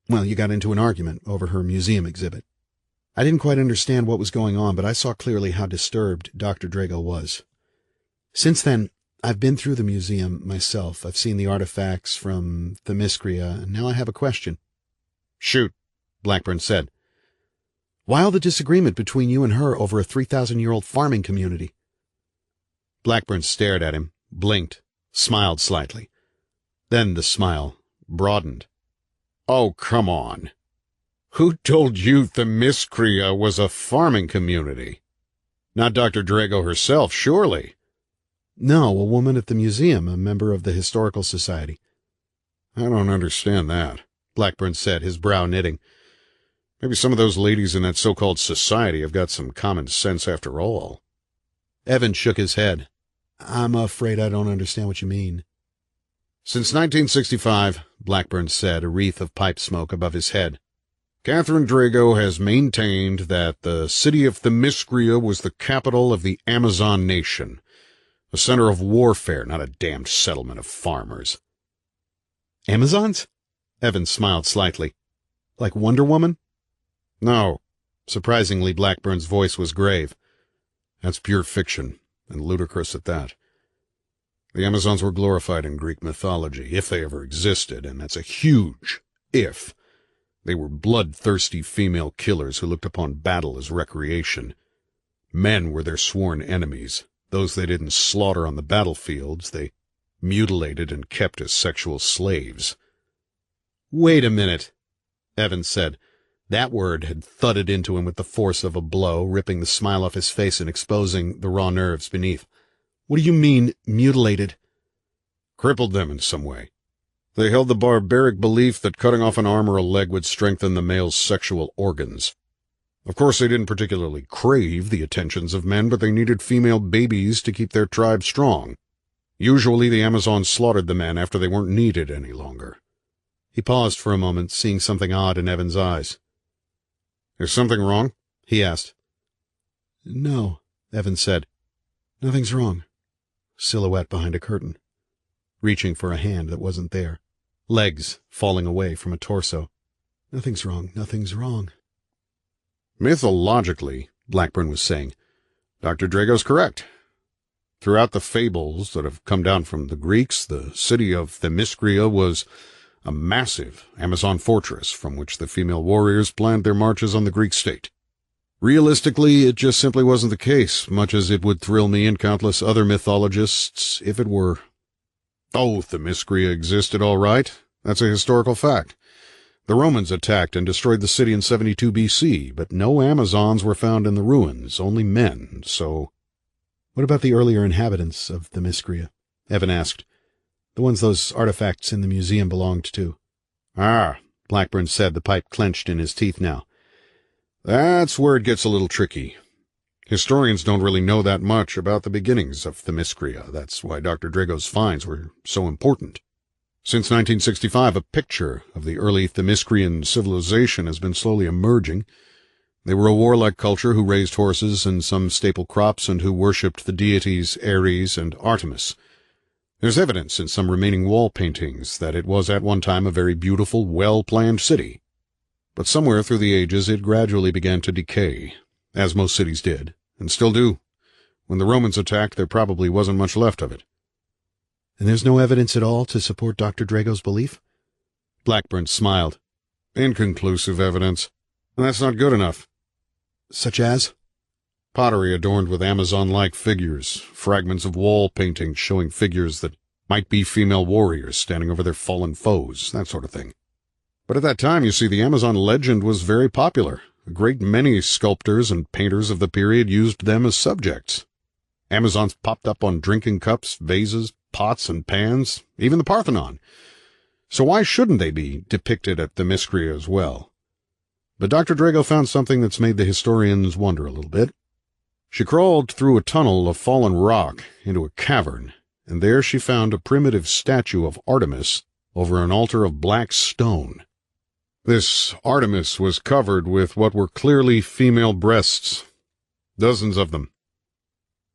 Well, you got into an argument over her museum exhibit. I didn't quite understand what was going on, but I saw clearly how disturbed Dr. Drago was. Since then, I've been through the museum myself. I've seen the artifacts from Themyscira, and now I have a question. Shoot, Blackburn said. Why all the disagreement between you and her over a 3,000-year-old farming community? Blackburn stared at him, blinked, smiled slightly. Then the smile broadened. Oh, come on. Who told you Themyscira was a farming community? Not Dr. Drago herself, surely. No, a woman at the museum, a member of the Historical Society. I don't understand that, Blackburn said, his brow knitting. Maybe some of those ladies in that so-called society have got some common sense after all. Evan shook his head. I'm afraid I don't understand what you mean. Since 1965, Blackburn said, a wreath of pipe smoke above his head, Catherine Drago has maintained that the city of Themyscira was the capital of the Amazon nation, a center of warfare, not a damned settlement of farmers. Amazons? Evan smiled slightly. Like Wonder Woman? No. Surprisingly, Blackburn's voice was grave. That's pure fiction, and ludicrous at that. The Amazons were glorified in Greek mythology, if they ever existed, and that's a huge if. They were bloodthirsty female killers who looked upon battle as recreation. Men were their sworn enemies. Those they didn't slaughter on the battlefields, they mutilated and kept as sexual slaves. Wait a minute, Evan said. That word had thudded into him with the force of a blow, ripping the smile off his face and exposing the raw nerves beneath. What do you mean, mutilated? Crippled them in some way. They held the barbaric belief that cutting off an arm or a leg would strengthen the male's sexual organs. Of course, they didn't particularly crave the attentions of men, but they needed female babies to keep their tribe strong. Usually the Amazons slaughtered the men after they weren't needed any longer. He paused for a moment, seeing something odd in Evan's eyes. Is something wrong? He asked. No, Evan said. Nothing's wrong. Silhouette behind a curtain. Reaching for a hand that wasn't there. Legs falling away from a torso. Nothing's wrong, nothing's wrong. Mythologically, Blackburn was saying, Dr. Drago's correct. Throughout the fables that have come down from the Greeks, the city of Themyscira was a massive Amazon fortress from which the female warriors planned their marches on the Greek state. Realistically, it just simply wasn't the case, much as it would thrill me and countless other mythologists if it were. Oh, Themyscira existed all right. That's a historical fact. The Romans attacked and destroyed the city in 72 BC, but no Amazons were found in the ruins, only men, so... What about the earlier inhabitants of Themyscira? Evan asked. The ones those artifacts in the museum belonged to. Ah, Blackburn said, the pipe clenched in his teeth now. That's where it gets a little tricky. Historians don't really know that much about the beginnings of Themyscira. That's why Dr. Drago's finds were so important. Since 1965, a picture of the early Themyscrian civilization has been slowly emerging. They were a warlike culture who raised horses and some staple crops and who worshipped the deities Ares and Artemis. There's evidence in some remaining wall paintings that it was at one time a very beautiful, well-planned city. But somewhere through the ages it gradually began to decay, as most cities did, and still do. When the Romans attacked, there probably wasn't much left of it. And there's no evidence at all to support Dr. Drago's belief? Blackburn smiled. Inconclusive evidence. And that's not good enough. Such as? Pottery adorned with Amazon-like figures, fragments of wall paintings showing figures that might be female warriors standing over their fallen foes, that sort of thing. But at that time, you see, the Amazon legend was very popular. A great many sculptors and painters of the period used them as subjects. Amazons popped up on drinking cups, vases, pots, and pans, even the Parthenon. So why shouldn't they be depicted at Themyscira as well? But Dr. Drago found something that's made the historians wonder a little bit. She crawled through a tunnel of fallen rock into a cavern, and there she found a primitive statue of Artemis over an altar of black stone. This Artemis was covered with what were clearly female breasts. Dozens of them.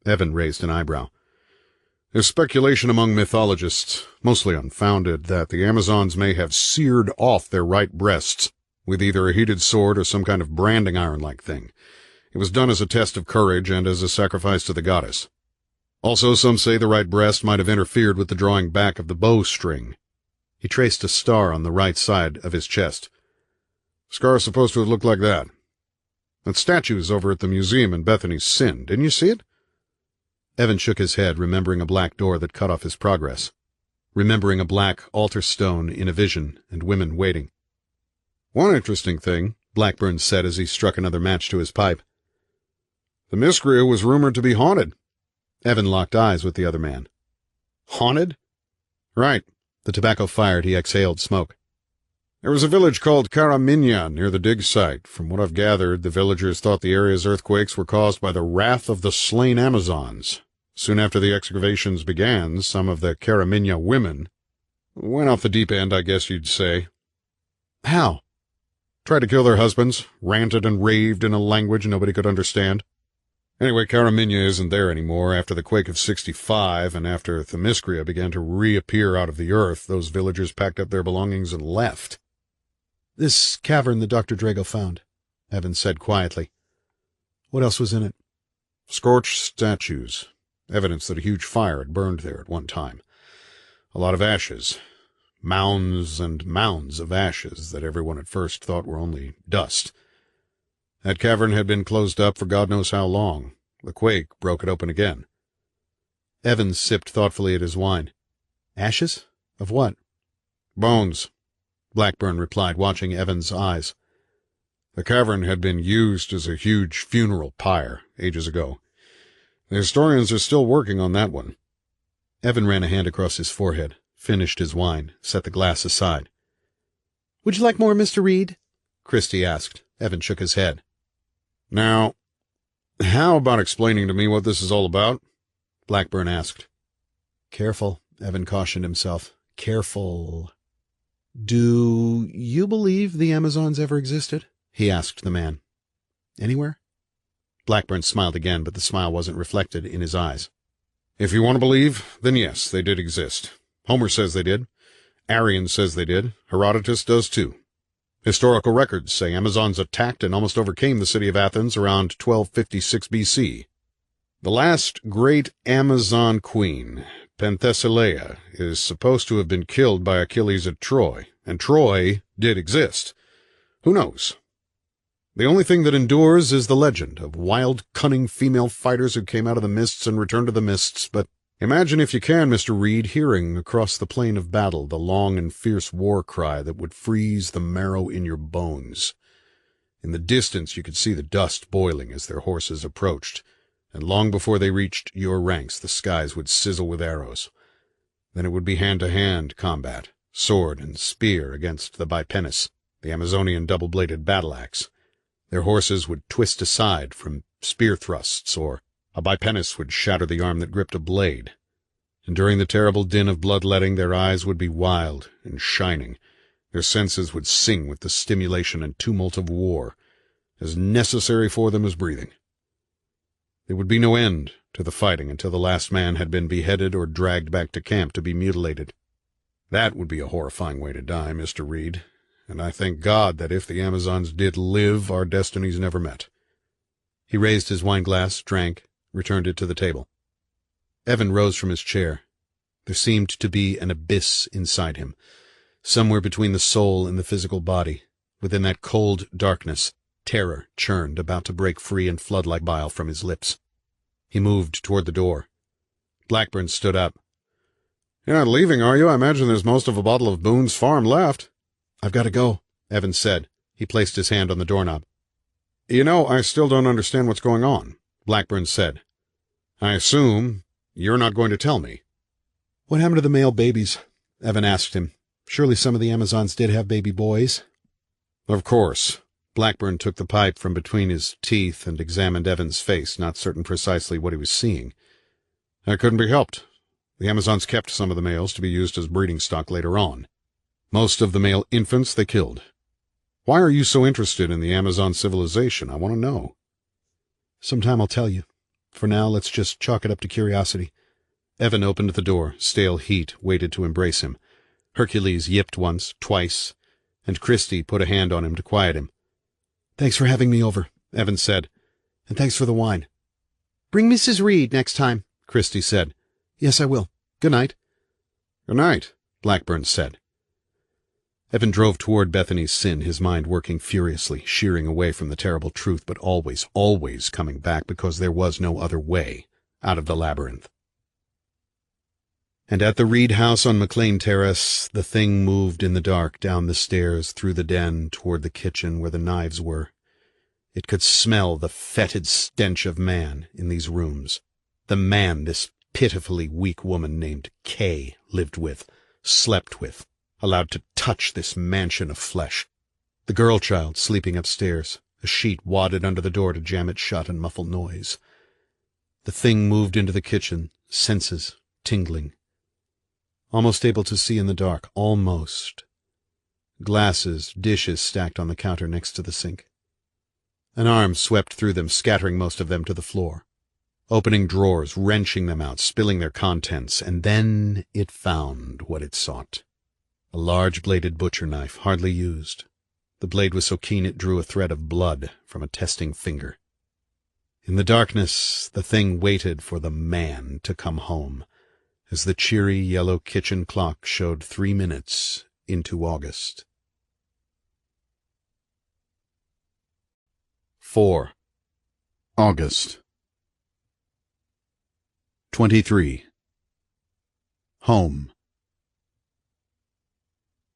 Evan raised an eyebrow. There's speculation among mythologists, mostly unfounded, that the Amazons may have seared off their right breasts with either a heated sword or some kind of branding iron-like thing. It was done as a test of courage and as a sacrifice to the goddess. Also, some say the right breast might have interfered with the drawing back of the bowstring. He traced a star on the right side of his chest. Scar's supposed to have looked like that. That statue's over at the museum in Bethany's Sin. Didn't you see it? Evan shook his head, remembering a black door that cut off his progress. Remembering a black altar stone in a vision and women waiting. One interesting thing, Blackburn said as he struck another match to his pipe. The Themyscira was rumored to be haunted. Evan locked eyes with the other man. Haunted? Right. The tobacco fired, he exhaled smoke. There was a village called Caraminia near the dig site. From what I've gathered, the villagers thought the area's earthquakes were caused by the wrath of the slain Amazons. Soon after the excavations began, some of the Caraminia women went off the deep end, I guess you'd say. How? Tried to kill their husbands, ranted and raved in a language nobody could understand. Anyway, Caraminia isn't there anymore. After the quake of 65 and after Themyscira began to reappear out of the earth, those villagers packed up their belongings and left. This cavern that Dr. Drago found, Evan said quietly. What else was in it? Scorched statues. Evidence that a huge fire had burned there at one time. A lot of ashes. Mounds and mounds of ashes that everyone at first thought were only dust. That cavern had been closed up for God knows how long. The quake broke it open again. Evan sipped thoughtfully at his wine. Ashes? Of what? Bones, Blackburn replied, watching Evan's eyes. The cavern had been used as a huge funeral pyre ages ago. The historians are still working on that one. Evan ran a hand across his forehead, finished his wine, set the glass aside. Would you like more, Mr. Reid? Christie asked. Evan shook his head. Now, how about explaining to me what this is all about? Blackburn asked. Careful, Evan cautioned himself. Careful. Do you believe the Amazons ever existed? He asked the man. Anywhere? Blackburn smiled again, but the smile wasn't reflected in his eyes. If you want to believe, then yes, they did exist. Homer says they did. Arrian says they did. Herodotus does too. Historical records say Amazons attacked and almost overcame the city of Athens around 1256 B.C. The last great Amazon queen, Penthesilea, is supposed to have been killed by Achilles at Troy, and Troy did exist. Who knows? The only thing that endures is the legend of wild, cunning female fighters who came out of the mists and returned to the mists, but imagine if you can, Mr. Reid, hearing across the plain of battle the long and fierce war cry that would freeze the marrow in your bones. In the distance you could see the dust boiling as their horses approached, and long before they reached your ranks the skies would sizzle with arrows. Then it would be hand-to-hand combat, sword and spear against the bipennis, the Amazonian double-bladed battle-axe. Their horses would twist aside from spear thrusts, or a bipennis would shatter the arm that gripped a blade. And during the terrible din of bloodletting, their eyes would be wild and shining. Their senses would sing with the stimulation and tumult of war, as necessary for them as breathing. There would be no end to the fighting until the last man had been beheaded or dragged back to camp to be mutilated. That would be a horrifying way to die, Mr. Reid. And I thank God that if the Amazons did live, our destinies never met. He raised his wine-glass, drank, returned it to the table. Evan rose from his chair. There seemed to be an abyss inside him, somewhere between the soul and the physical body. Within that cold darkness, terror churned, about to break free and flood like bile from his lips. He moved toward the door. Blackburn stood up. You're not leaving, are you? I imagine there's most of a bottle of Boone's Farm left. I've got to go, Evan said. He placed his hand on the doorknob. You know, I still don't understand what's going on, Blackburn said. I assume you're not going to tell me. What happened to the male babies? Evan asked him. Surely some of the Amazons did have baby boys. Of course. Blackburn took the pipe from between his teeth and examined Evan's face, not certain precisely what he was seeing. That couldn't be helped. The Amazons kept some of the males to be used as breeding stock later on. Most of the male infants they killed. Why are you so interested in the Amazon civilization? I want to know. Sometime I'll tell you. For now, let's just chalk it up to curiosity. Evan opened the door. Stale heat waited to embrace him. Hercules yipped once, twice, and Christy put a hand on him to quiet him. Thanks for having me over, Evan said. And thanks for the wine. Bring Mrs. Reid next time, Christy said. Yes, I will. Good night. Good night, Blackburn said. Evan drove toward Bethany's sin, his mind working furiously, shearing away from the terrible truth, but always, always coming back because there was no other way out of the labyrinth. And at the Reid house on McLean Terrace, the thing moved in the dark down the stairs, through the den, toward the kitchen where the knives were. It could smell the fetid stench of man in these rooms. The man this pitifully weak woman named Kay lived with, slept with, allowed to touch this mansion of flesh. The girl child sleeping upstairs, a sheet wadded under the door to jam it shut and muffle noise. The thing moved into the kitchen, senses tingling. Almost able to see in the dark, almost. Glasses, dishes stacked on the counter next to the sink. An arm swept through them, scattering most of them to the floor. Opening drawers, wrenching them out, spilling their contents, and then it found what it sought. A large-bladed butcher knife, hardly used. The blade was so keen it drew a thread of blood from a testing finger. In the darkness, the thing waited for the man to come home, as the cheery yellow kitchen clock showed 3 minutes into August. 4. August 23. Home.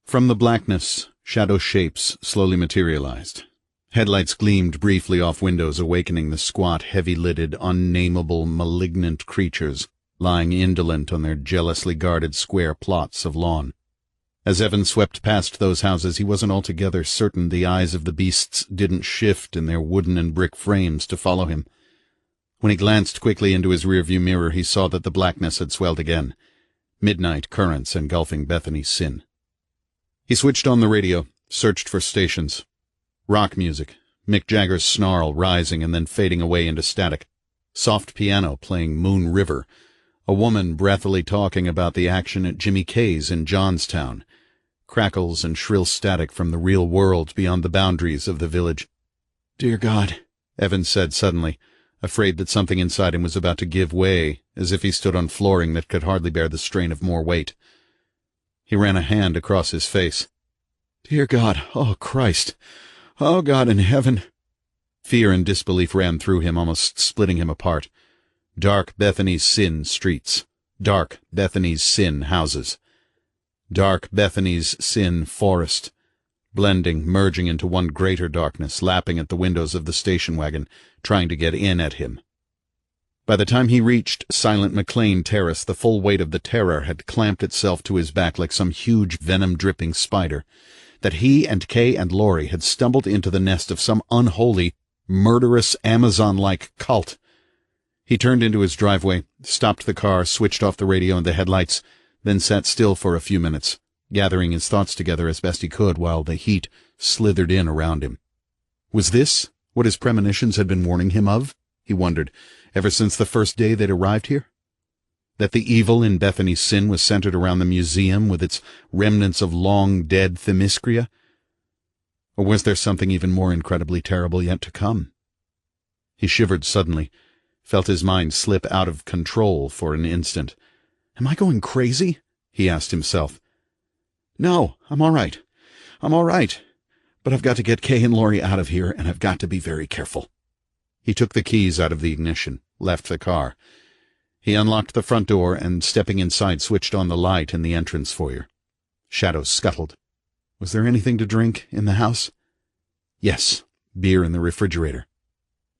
From the blackness, shadow shapes slowly materialized. Headlights gleamed briefly off windows, awakening the squat, heavy-lidded, unnameable, malignant creatures lying indolent on their jealously guarded square plots of lawn. As Evan swept past those houses, he wasn't altogether certain the eyes of the beasts didn't shift in their wooden and brick frames to follow him. When he glanced quickly into his rearview mirror, he saw that the blackness had swelled again, midnight currents engulfing Bethany's sin. He switched on the radio, searched for stations. Rock music, Mick Jagger's snarl rising and then fading away into static. Soft piano playing Moon River. A woman breathily talking about the action at Jimmy Kay's in Johnstown. Crackles and shrill static from the real world beyond the boundaries of the village. "Dear God," Evan said suddenly, afraid that something inside him was about to give way, as if he stood on flooring that could hardly bear the strain of more weight. He ran a hand across his face. "Dear God, oh Christ, oh God in heaven." Fear and disbelief ran through him, almost splitting him apart. Dark Bethany's sin streets. Dark Bethany's sin houses. Dark Bethany's sin forest. Blending, merging into one greater darkness, lapping at the windows of the station wagon, trying to get in at him. By the time he reached silent McLean Terrace, the full weight of the terror had clamped itself to his back like some huge venom-dripping spider, that he and Kay and Laurie had stumbled into the nest of some unholy, murderous Amazon-like cult. He turned into his driveway, stopped the car, switched off the radio and the headlights, then sat still for a few minutes, gathering his thoughts together as best he could while the heat slithered in around him. Was this what his premonitions had been warning him of, he wondered, ever since the first day they'd arrived here? That the evil in Bethany's sin was centered around the museum with its remnants of long-dead Themyscira? Or was there something even more incredibly terrible yet to come? He shivered suddenly, felt his mind slip out of control for an instant. "Am I going crazy?" he asked himself. "No, I'm all right. I'm all right. But I've got to get Kay and Laurie out of here, and I've got to be very careful." He took the keys out of the ignition, left the car. He unlocked the front door and, stepping inside, switched on the light in the entrance foyer. Shadows scuttled. Was there anything to drink in the house? Yes, beer in the refrigerator.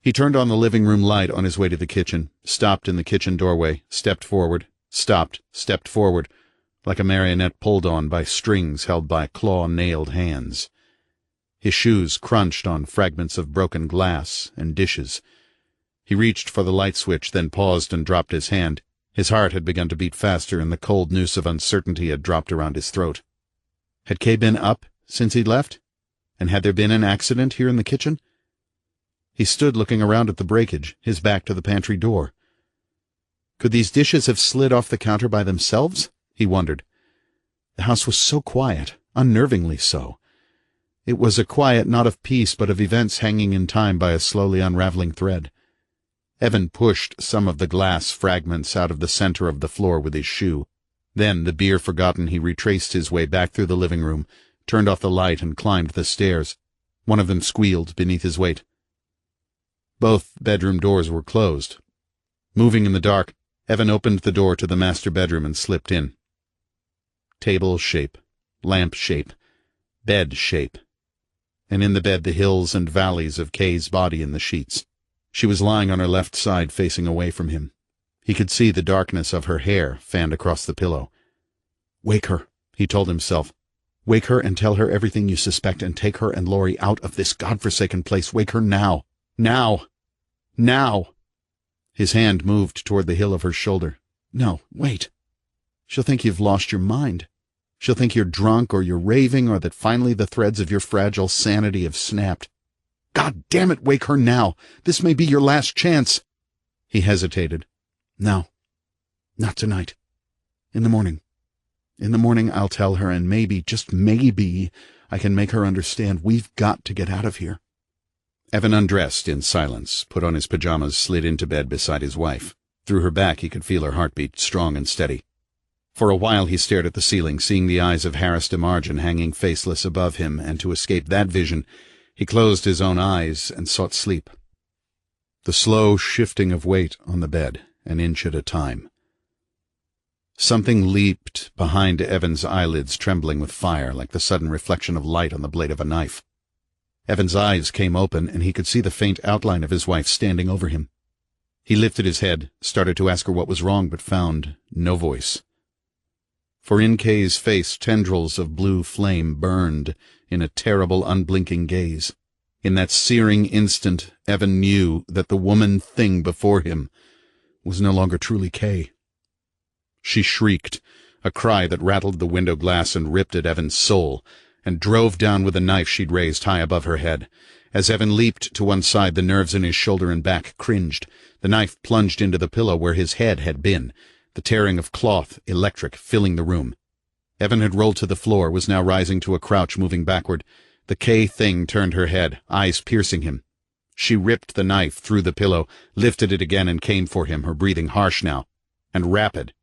He turned on the living room light on his way to the kitchen, stopped in the kitchen doorway, stepped forward, stopped, stepped forward, like a marionette pulled on by strings held by claw-nailed hands. His shoes crunched on fragments of broken glass and dishes. He reached for the light switch, then paused and dropped his hand. His heart had begun to beat faster, and the cold noose of uncertainty had dropped around his throat. Had Kay been up since he'd left? And had there been an accident here in the kitchen? He stood looking around at the breakage, his back to the pantry door. Could these dishes have slid off the counter by themselves? He wondered. The house was so quiet, unnervingly so. It was a quiet not of peace but of events hanging in time by a slowly unraveling thread. Evan pushed some of the glass fragments out of the center of the floor with his shoe. Then, the beer forgotten, he retraced his way back through the living room, turned off the light, and climbed the stairs. One of them squealed beneath his weight. Both bedroom doors were closed. Moving in the dark, Evan opened the door to the master bedroom and slipped in. Table shape, lamp shape, bed shape. And in the bed the hills and valleys of Kay's body in the sheets. She was lying on her left side facing away from him. He could see the darkness of her hair fanned across the pillow. "Wake her," he told himself. "Wake her and tell her everything you suspect and take her and Laurie out of this godforsaken place. Wake her now. Now. Now." His hand moved toward the hill of her shoulder. "No, wait. She'll think you've lost your mind. She'll think you're drunk or you're raving or that finally the threads of your fragile sanity have snapped. God damn it, wake her now. This may be your last chance." He hesitated. "No. Not tonight. In the morning. In the morning I'll tell her, and maybe, just maybe, I can make her understand we've got to get out of here." Evan undressed in silence, put on his pajamas, slid into bed beside his wife. Through her back he could feel her heartbeat, strong and steady. For a while he stared at the ceiling, seeing the eyes of Harris DeMargin hanging faceless above him, and to escape that vision, he closed his own eyes and sought sleep. The slow shifting of weight on the bed, an inch at a time. Something leaped behind Evan's eyelids, trembling with fire, like the sudden reflection of light on the blade of a knife. Evan's eyes came open, and he could see the faint outline of his wife standing over him. He lifted his head, started to ask her what was wrong, but found no voice. For in Kay's face tendrils of blue flame burned in a terrible, unblinking gaze. In that searing instant, Evan knew that the woman thing before him was no longer truly Kay. She shrieked, a cry that rattled the window glass and ripped at Evan's soul, and drove down with a knife she'd raised high above her head. As Evan leaped to one side, the nerves in his shoulder and back cringed. The knife plunged into the pillow where his head had been, the tearing of cloth, electric, filling the room. Evan had rolled to the floor, was now rising to a crouch, moving backward. The Kay thing turned her head, eyes piercing him. She ripped the knife through the pillow, lifted it again, and came for him, her breathing harsh now, and rapid.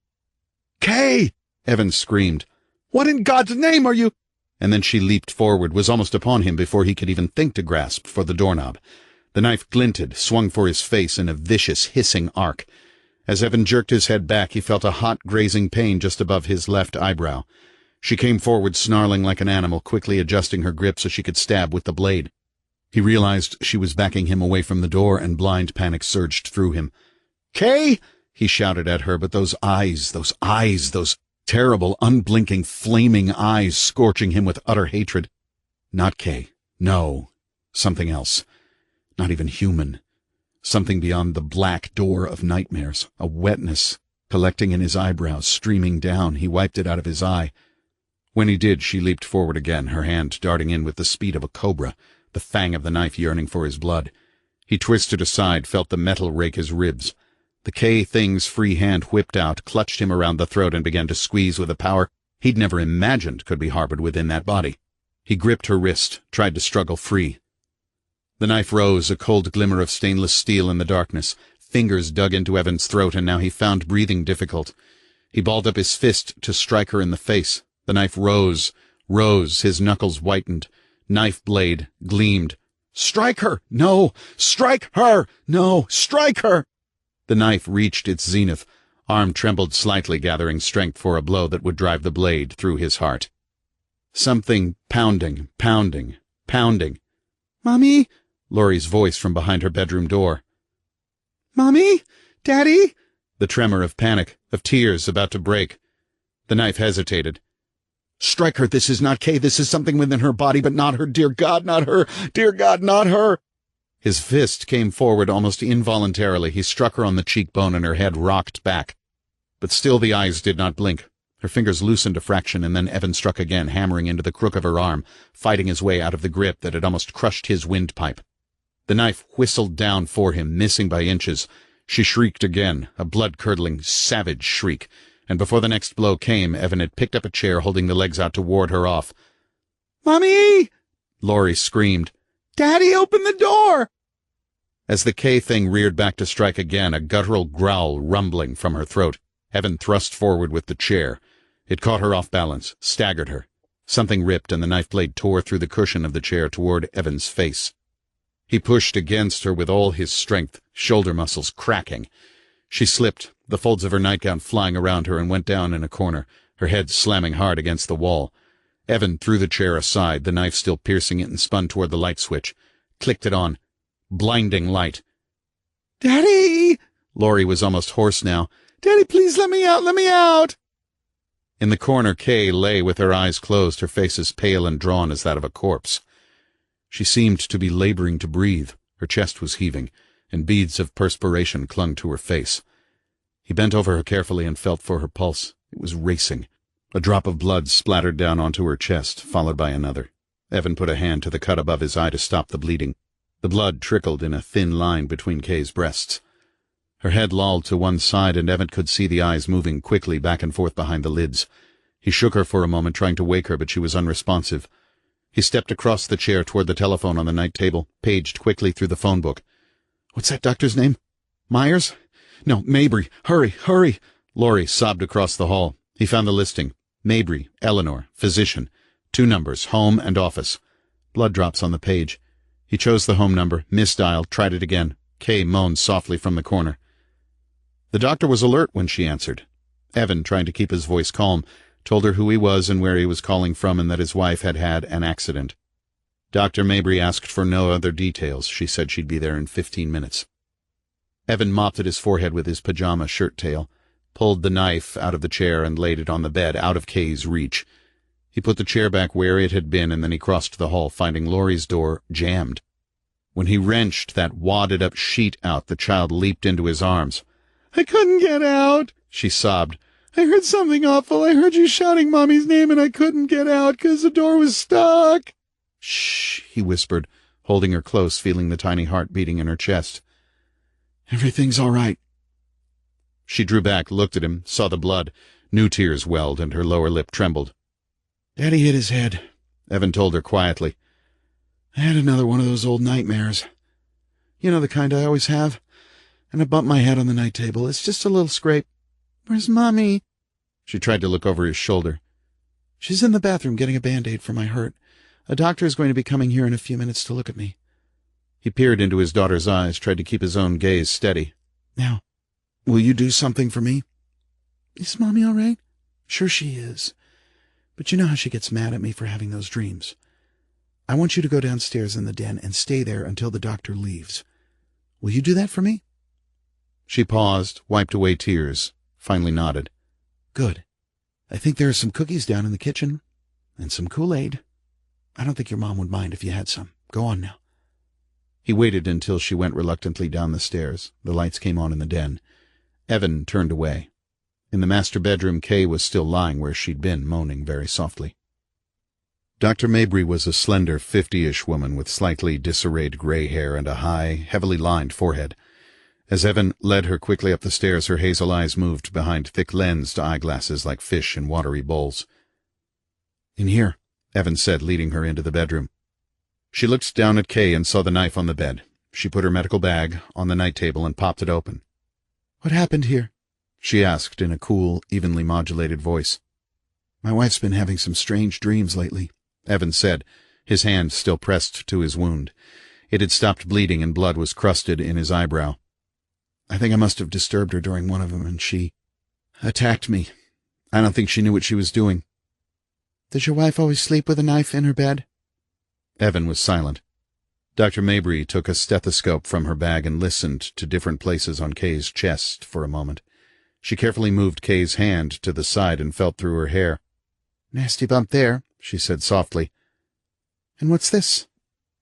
"Kay!" Evan screamed. "What in God's name are you—" And then she leaped forward, was almost upon him before he could even think to grasp for the doorknob. The knife glinted, swung for his face in a vicious, hissing arc. As Evan jerked his head back, he felt a hot, grazing pain just above his left eyebrow. She came forward, snarling like an animal, quickly adjusting her grip so she could stab with the blade. He realized she was backing him away from the door, and blind panic surged through him. "Kay!" he shouted at her, but those eyes, those terrible, unblinking, flaming eyes scorching him with utter hatred. Not Kay. No. Something else. Not even human. Something beyond the black door of nightmares. A wetness collecting in his eyebrows, streaming down. He wiped it out of his eye. When he did, she leaped forward again, her hand darting in with the speed of a cobra, the fang of the knife yearning for his blood. He twisted aside, felt the metal rake his ribs. The Kay thing's free hand whipped out, clutched him around the throat, and began to squeeze with a power he'd never imagined could be harbored within that body. He gripped her wrist, tried to struggle free. The knife rose, a cold glimmer of stainless steel in the darkness. Fingers dug into Evan's throat, and now he found breathing difficult. He balled up his fist to strike her in the face. The knife rose, his knuckles whitened. Knife blade gleamed. "Strike her! No! Strike her! No! Strike her!" The knife reached its zenith. Arm trembled slightly, gathering strength for a blow that would drive the blade through his heart. Something pounding. "Mommy?" Laurie's voice from behind her bedroom door. "Mommy? Daddy?" The tremor of panic, of tears about to break. The knife hesitated. "Strike her! This is not Kay. This is something within her body, but not her. Dear God, not her! Dear God, not her!" His fist came forward almost involuntarily. He struck her on the cheekbone, and her head rocked back. But still the eyes did not blink. Her fingers loosened a fraction, and then Evan struck again, hammering into the crook of her arm, fighting his way out of the grip that had almost crushed his windpipe. The knife whistled down for him, missing by inches. She shrieked again, a blood-curdling, savage shriek, and before the next blow came, Evan had picked up a chair, holding the legs out to ward her off. "Mommy!" Laurie screamed. "Daddy, open the door!" As the K-thing reared back to strike again, a guttural growl rumbling from her throat, Evan thrust forward with the chair. It caught her off balance, staggered her. Something ripped, and the knife blade tore through the cushion of the chair toward Evan's face. He pushed against her with all his strength, shoulder muscles cracking. She slipped, the folds of her nightgown flying around her, and went down in a corner, her head slamming hard against the wall. Evan threw the chair aside, the knife still piercing it, and spun toward the light switch. Clicked it on. Blinding light. "Daddy!" Laurie was almost hoarse now. "Daddy, please let me out! Let me out!" In the corner, Kay lay with her eyes closed, her face as pale and drawn as that of a corpse. She seemed to be laboring to breathe. Her chest was heaving, and beads of perspiration clung to her face. He bent over her carefully and felt for her pulse. It was racing. A drop of blood splattered down onto her chest, followed by another. Evan put a hand to the cut above his eye to stop the bleeding. The blood trickled in a thin line between Kay's breasts. Her head lolled to one side, and Evan could see the eyes moving quickly back and forth behind the lids. He shook her for a moment, trying to wake her, but she was unresponsive. He stepped across the chair toward the telephone on the night table, paged quickly through the phone book. "What's that doctor's name? Myers? No, Mabry. Hurry, hurry!" Laurie sobbed across the hall. He found the listing. Mabry, Eleanor, physician. 2 numbers, home and office. Blood drops on the page. He chose the home number, misdialed, tried it again. Kay moaned softly from the corner. The doctor was alert when she answered. Evan, trying to keep his voice calm, told her who he was and where he was calling from, and that his wife had had an accident. Dr. Mabry asked for no other details. She said she'd be there in 15 minutes. Evan mopped at his forehead with his pajama shirt tail, pulled the knife out of the chair and laid it on the bed, out of Kay's reach. He put the chair back where it had been, and then he crossed the hall, finding Laurie's door jammed. When he wrenched that wadded-up sheet out, the child leaped into his arms. "I couldn't get out," she sobbed. "I heard something awful. I heard you shouting Mommy's name, and I couldn't get out 'cause the door was stuck." "Shh," he whispered, holding her close, feeling the tiny heart beating in her chest. "Everything's all right." She drew back, looked at him, saw the blood. New tears welled, and her lower lip trembled. "Daddy hit his head," Evan told her quietly. "I had another one of those old nightmares. You know the kind I always have. And I bumped my head on the night table. It's just a little scrape. Where's Mommy?" She tried to look over his shoulder. "She's in the bathroom getting a Band-Aid for my hurt. A doctor is going to be coming here in a few minutes to look at me." He peered into his daughter's eyes, tried to keep his own gaze steady. "Now, will you do something for me?" "Is Mommy all right?" "Sure she is. But you know how she gets mad at me for having those dreams. I want you to go downstairs in the den and stay there until the doctor leaves. Will you do that for me?" She paused, wiped away tears, finally nodded. "Good. I think there are some cookies down in the kitchen, and some Kool-Aid. I don't think your mom would mind if you had some. Go on now." He waited until she went reluctantly down the stairs. The lights came on in the den. Evan turned away. In the master bedroom, Kay was still lying where she'd been, moaning very softly. Dr. Mabry was a slender 50-ish woman with slightly disarrayed gray hair and a high, heavily lined forehead. As Evan led her quickly up the stairs, her hazel eyes moved behind thick-lensed eyeglasses like fish in watery bowls. "In here," Evan said, leading her into the bedroom. She looked down at Kay and saw the knife on the bed. She put her medical bag on the night table and popped it open. "What happened here?" she asked in a cool, evenly modulated voice. "My wife's been having some strange dreams lately," Evan said, his hand still pressed to his wound. It had stopped bleeding and blood was crusted in his eyebrow. "I think I must have disturbed her during one of them, and she attacked me. I don't think she knew what she was doing." "Does your wife always sleep with a knife in her bed?" Evan was silent. Dr. Mabry took a stethoscope from her bag and listened to different places on Kay's chest for a moment. She carefully moved Kay's hand to the side and felt through her hair. "Nasty bump there," she said softly. "And what's this?"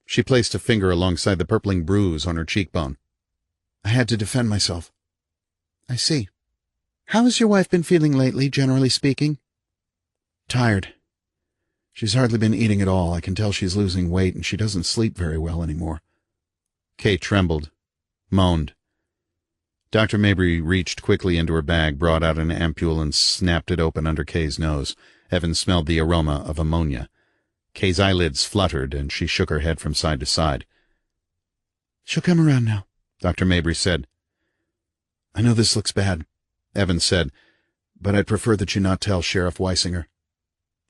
She placed a finger alongside the purpling bruise on her cheekbone. "I had to defend myself." "I see. How has your wife been feeling lately, generally speaking?" Tired. She's hardly been eating at all. I can tell she's losing weight, and she doesn't sleep very well anymore. Kay trembled, moaned. Dr. Mabry reached quickly into her bag, brought out an ampule, and snapped it open under Kay's nose. Evan smelled the aroma of ammonia. Kay's eyelids fluttered, and she shook her head from side to side. "She'll come around now," Dr. Mabry said. "I know this looks bad," Evan said, "but I'd prefer that you not tell Sheriff Weisinger."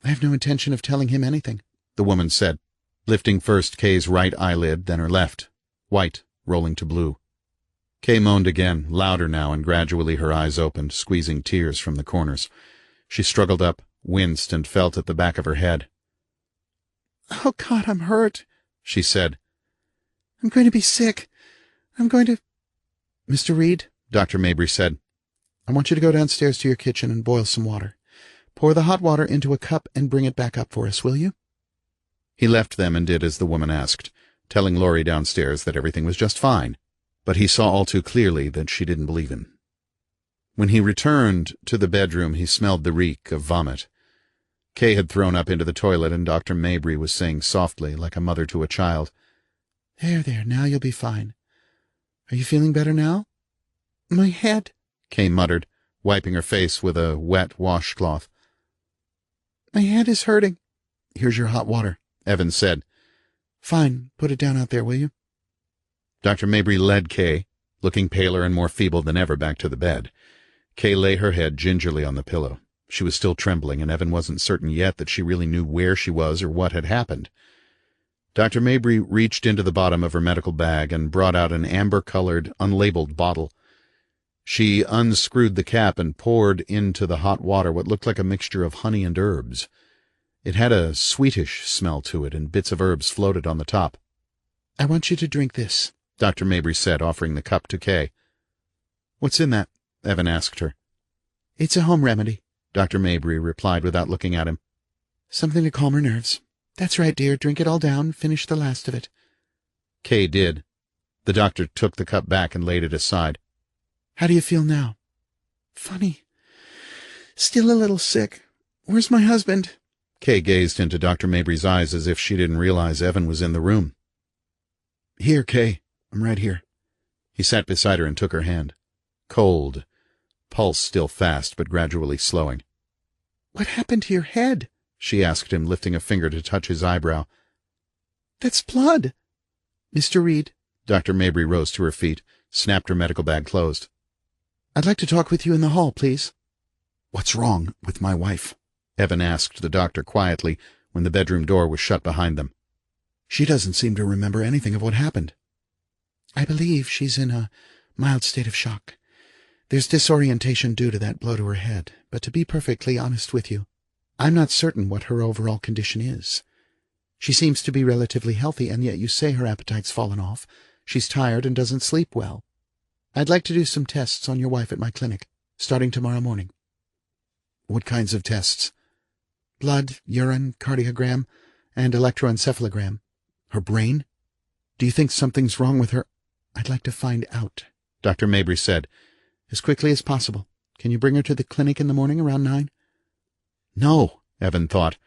"I have no intention of telling him anything," the woman said, lifting first Kay's right eyelid, then her left, white, rolling to blue. Kay moaned again, louder now, and gradually her eyes opened, squeezing tears from the corners. She struggled up, winced, and felt at the back of her head. "Oh, God, I'm hurt," she said. "I'm going to be sick. I'm going to—" "Mr. Reid," Dr. Mabry said, "I want you to go downstairs to your kitchen and boil some water. Pour the hot water into a cup and bring it back up for us, will you?" He left them and did as the woman asked, telling Laurie downstairs that everything was just fine, but he saw all too clearly that she didn't believe him. When he returned to the bedroom, he smelled the reek of vomit. Kay had thrown up into the toilet, and Dr. Mabry was saying softly, like a mother to a child, There, now you'll be fine. Are you feeling better now?" "My head," Kay muttered, wiping her face with a wet washcloth. "My head is hurting." "Here's your hot water," Evan said. "Fine, put it down out there, will you?" Dr. Mabry led Kay, looking paler and more feeble than ever, back to the bed. Kay lay her head gingerly on the pillow. She was still trembling, and Evan wasn't certain yet that she really knew where she was or what had happened. Dr. Mabry reached into the bottom of her medical bag and brought out an amber-colored, unlabeled bottle. She unscrewed the cap and poured into the hot water what looked like a mixture of honey and herbs. It had a sweetish smell to it, and bits of herbs floated on the top. "I want you to drink this," Dr. Mabry said, offering the cup to Kay. "What's in that?" Evan asked her. "It's a home remedy," Dr. Mabry replied without looking at him. "Something to calm her nerves. That's right, dear. Drink it all down. Finish the last of it." Kay did. The doctor took the cup back and laid it aside. "How do you feel now?" "Funny. Still a little sick. Where's my husband?" Kay gazed into Dr. Mabry's eyes as if she didn't realize Evan was in the room. "Here, Kay. I'm right here." He sat beside her and took her hand. Cold, pulse still fast but gradually slowing. "What happened to your head?" she asked him, lifting a finger to touch his eyebrow. "That's blood." "Mr. Reid." Dr. Mabry rose to her feet, snapped her medical bag closed. "I'd like to talk with you in the hall, please." "What's wrong with my wife?" Evan asked the doctor quietly when the bedroom door was shut behind them. "She doesn't seem to remember anything of what happened." "I believe she's in a mild state of shock. There's disorientation due to that blow to her head, but to be perfectly honest with you, I'm not certain what her overall condition is. She seems to be relatively healthy, and yet you say her appetite's fallen off. She's tired and doesn't sleep well. I'd like to do some tests on your wife at my clinic, starting tomorrow morning." "What kinds of tests?" "Blood, urine, cardiogram, and electroencephalogram." "Her brain? Do you think something's wrong with her?" "I'd like to find out," Dr. Mabry said, "as quickly as possible. Can you bring her to the clinic in the morning around 9? "No," Evan thought.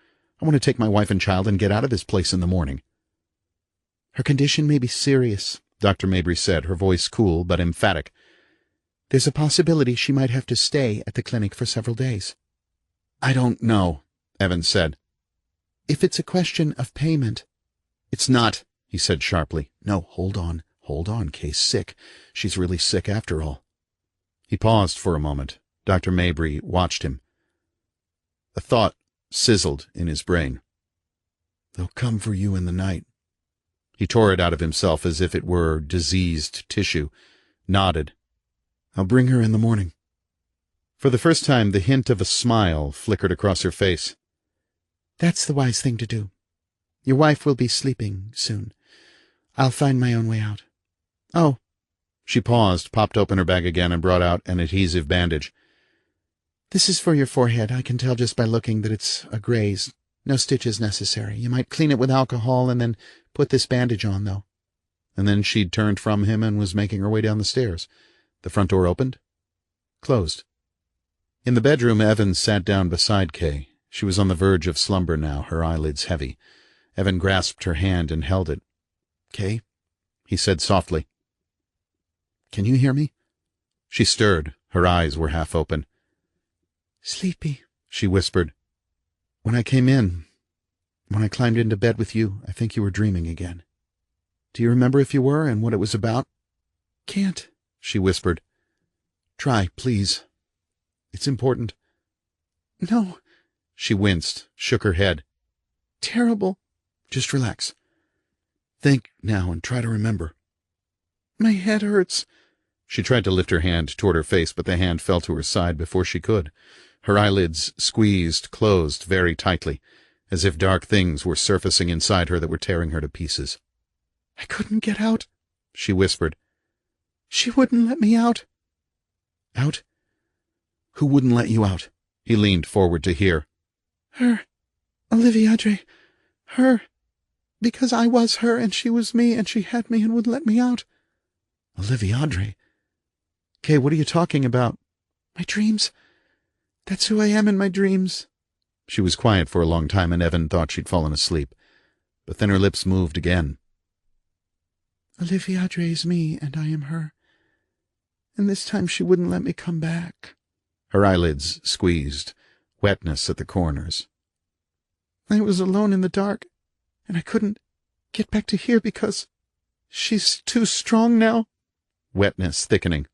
"I want to take my wife and child and get out of this place in the morning." "Her condition may be serious," Dr. Mabry said, her voice cool but emphatic. "There's a possibility she might have to stay at the clinic for several days." "I don't know," Evan said. "If it's a question of payment—" "It's not," he said sharply. "No, hold on, Kay's sick. She's really sick after all." He paused for a moment. Dr. Mabry watched him. A thought sizzled in his brain. "They'll come for you in the night." He tore it out of himself as if it were diseased tissue, nodded. "I'll bring her in the morning." For the first time, the hint of a smile flickered across her face. "That's the wise thing to do. Your wife will be sleeping soon. I'll find my own way out. Oh." She paused, popped open her bag again, and brought out an adhesive bandage. "This is for your forehead. I can tell just by looking that it's a graze. No stitches necessary. You might clean it with alcohol and then put this bandage on, though." And then she'd turned from him and was making her way down the stairs. The front door opened, closed. In the bedroom, Evan sat down beside Kay. She was on the verge of slumber now, her eyelids heavy. Evan grasped her hand and held it. "Kay," he said softly. "Can you hear me?" She stirred. Her eyes were half open. "Sleepy," she whispered. When I climbed into bed with you, I think you were dreaming again. Do you remember if you were and what it was about?" "Can't," she whispered. "Try, please. It's important." "No." She winced, shook her head. "Terrible." "Just relax. Think now and try to remember." "My head hurts." She tried to lift her hand toward her face, but the hand fell to her side before she could. Her eyelids squeezed closed very tightly, as if dark things were surfacing inside her that were tearing her to pieces. "I couldn't get out," she whispered. "She wouldn't let me out." "Out? Who wouldn't let you out?" He leaned forward to hear. "Her. Oliviadre. Her. Because I was her and she was me and she had me and would let me out." "Oliviadre? Kay, what are you talking about?" "My dreams. That's who I am in my dreams." She was quiet for a long time, and Evan thought she'd fallen asleep. But then her lips moved again. "Oliviadre is me, and I am her. And this time she wouldn't let me come back." Her eyelids squeezed, wetness at the corners. "I was alone in the dark, and I couldn't get back to here because she's too strong now." Wetness thickening.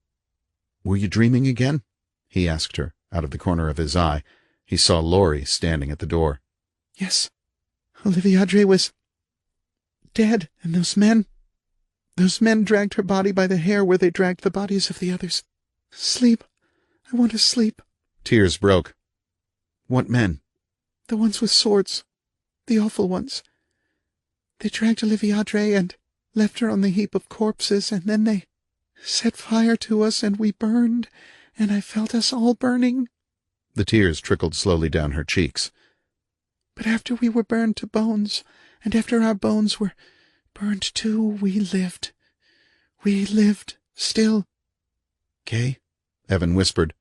"Were you dreaming again?" he asked her. Out of the corner of his eye, he saw Laurie standing at the door. "Yes. Oliviadre was dead, and those men dragged her body by the hair where they dragged the bodies of the others. Sleep. I want to sleep." Tears broke. "What men?" "The ones with swords. The awful ones. They dragged Oliviadre and left her on the heap of corpses, and then they set fire to us, and we burned, and I felt us all burning." The tears trickled slowly down her cheeks. "But after we were burned to bones, and after our bones were burned too, we lived. We lived still." "Kay?" Evan whispered.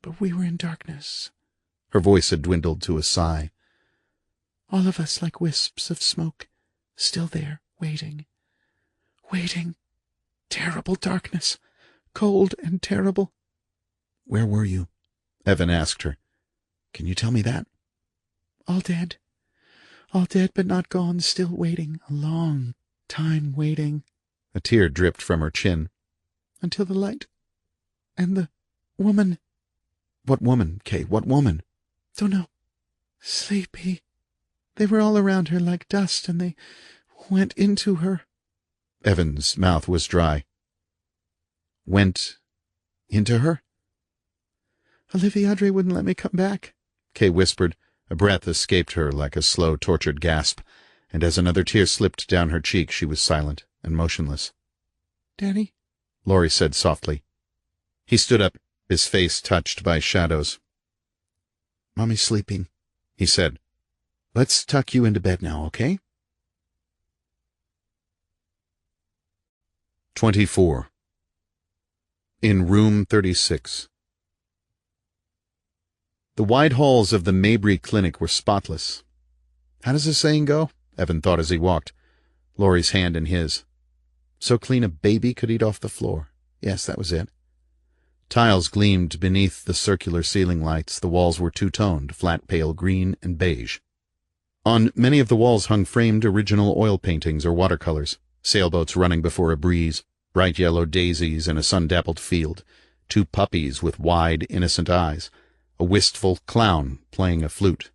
"But we were in darkness." Her voice had dwindled to a sigh. "All of us like wisps of smoke, still there, waiting. Waiting. Terrible darkness. Cold and terrible." "Where were you?" Evan asked her. "Can you tell me that?" "All dead. All dead but not gone, still waiting. A long time waiting." A tear dripped from her chin. "Until the light. And the woman." "What woman, Kay? What woman?" "Don't know. Sleepy. They were all around her like dust, and they went into her." Evan's mouth was dry. "Went into her?" "Oliviadre wouldn't let me come back," Kay whispered. A breath escaped her like a slow, tortured gasp, and as another tear slipped down her cheek, she was silent and motionless. "Danny?" Laurie said softly. He stood up, his face touched by shadows. "Mommy's sleeping," he said. "Let's tuck you into bed now, okay?" 24. In room 36. The wide halls of the Mabry Clinic were spotless. How does the saying go? Evan thought as he walked, Laurie's hand in his. So clean a baby could eat off the floor. Yes, that was it. Tiles gleamed beneath the circular ceiling lights. The walls were two-toned, flat pale green and beige. On many of the walls hung framed original oil paintings or watercolors, sailboats running before a breeze, bright yellow daisies in a sun-dappled field, two puppies with wide, innocent eyes, a wistful clown playing a flute.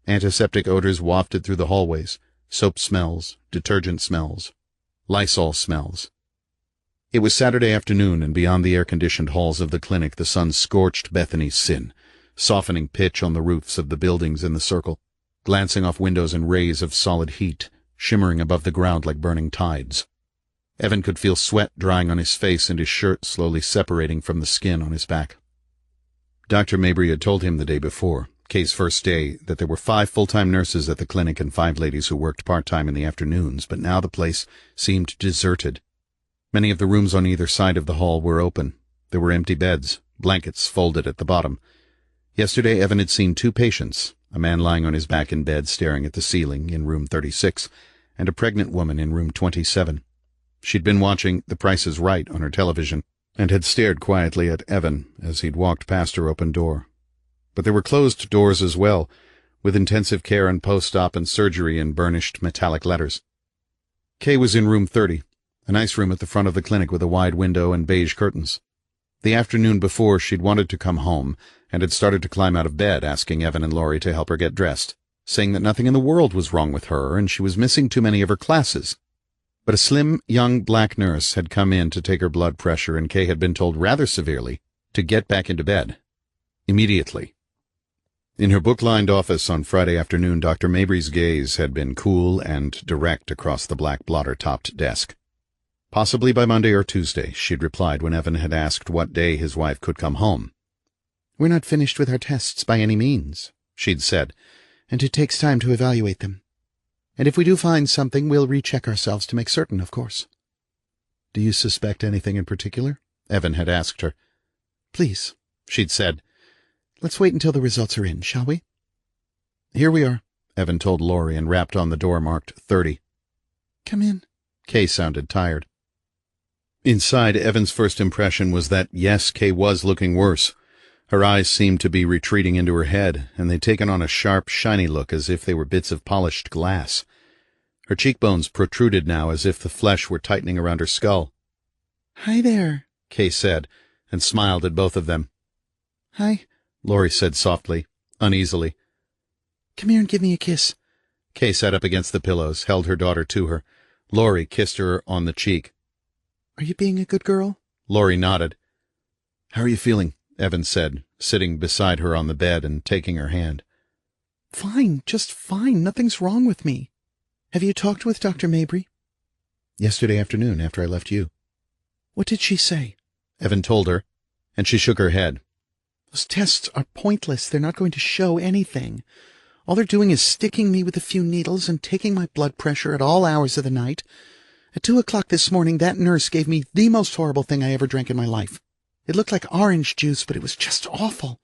Antiseptic odors wafted through the hallways, soap smells, detergent smells, Lysol smells. It was Saturday afternoon, and beyond the air-conditioned halls of the clinic the sun scorched Bethany's sin, softening pitch on the roofs of the buildings in the circle, glancing off windows in rays of solid heat, shimmering above the ground like burning tides. Evan could feel sweat drying on his face and his shirt slowly separating from the skin on his back. Dr. Mabry had told him the day before, Kay's first day, that there were 5 full-time nurses at the clinic and 5 ladies who worked part-time in the afternoons, but now the place seemed deserted. Many of the rooms on either side of the hall were open. There were empty beds, blankets folded at the bottom. Yesterday, Evan had seen 2 patients, a man lying on his back in bed staring at the ceiling in room 36, and a pregnant woman in room 27. She'd been watching The Price is Right on her television, and had stared quietly at Evan as he'd walked past her open door. But there were closed doors as well, with intensive care and post-op and surgery in burnished metallic letters. Kay was in room 30, a nice room at the front of the clinic with a wide window and beige curtains. The afternoon before, she'd wanted to come home, and had started to climb out of bed, asking Evan and Laurie to help her get dressed, saying that nothing in the world was wrong with her, and she was missing too many of her classes. But a slim, young black nurse had come in to take her blood pressure, and Kay had been told rather severely to get back into bed. Immediately. In her book-lined office on Friday afternoon, Dr. Mabry's gaze had been cool and direct across the black blotter-topped desk. Possibly by Monday or Tuesday, she'd replied when Evan had asked what day his wife could come home. "We're not finished with our tests by any means," she'd said, "and it takes time to evaluate them. And if we do find something, we'll recheck ourselves to make certain, of course." "Do you suspect anything in particular?" Evan had asked her. "Please," she'd said. "let's wait until the results are in, shall we?" "Here we are," Evan told Laurie, and rapped on the door marked 30. "Come in." Kay sounded tired. Inside, Evan's first impression was that, yes, Kay was looking worse. Her eyes seemed to be retreating into her head, and they'd taken on a sharp, shiny look as if they were bits of polished glass. Her cheekbones protruded now as if the flesh were tightening around her skull. "Hi there," Kay said, and smiled at both of them. "Hi," Laurie said softly, uneasily. "Come here and give me a kiss." Kay sat up against the pillows, held her daughter to her. Laurie kissed her on the cheek. "Are you being a good girl?" Laurie nodded. "How are you feeling?" Evan said, sitting beside her on the bed and taking her hand. "Fine, just fine. Nothing's wrong with me. Have you talked with Dr. Mabry?" "Yesterday afternoon, after I left you." "What did she say?" Evan told her, and she shook her head. "Those tests are pointless. They're not going to show anything. All they're doing is sticking me with a few needles and taking my blood pressure at all hours of the night. At 2:00 this morning, that nurse gave me the most horrible thing I ever drank in my life. It looked like orange juice, but it was just awful."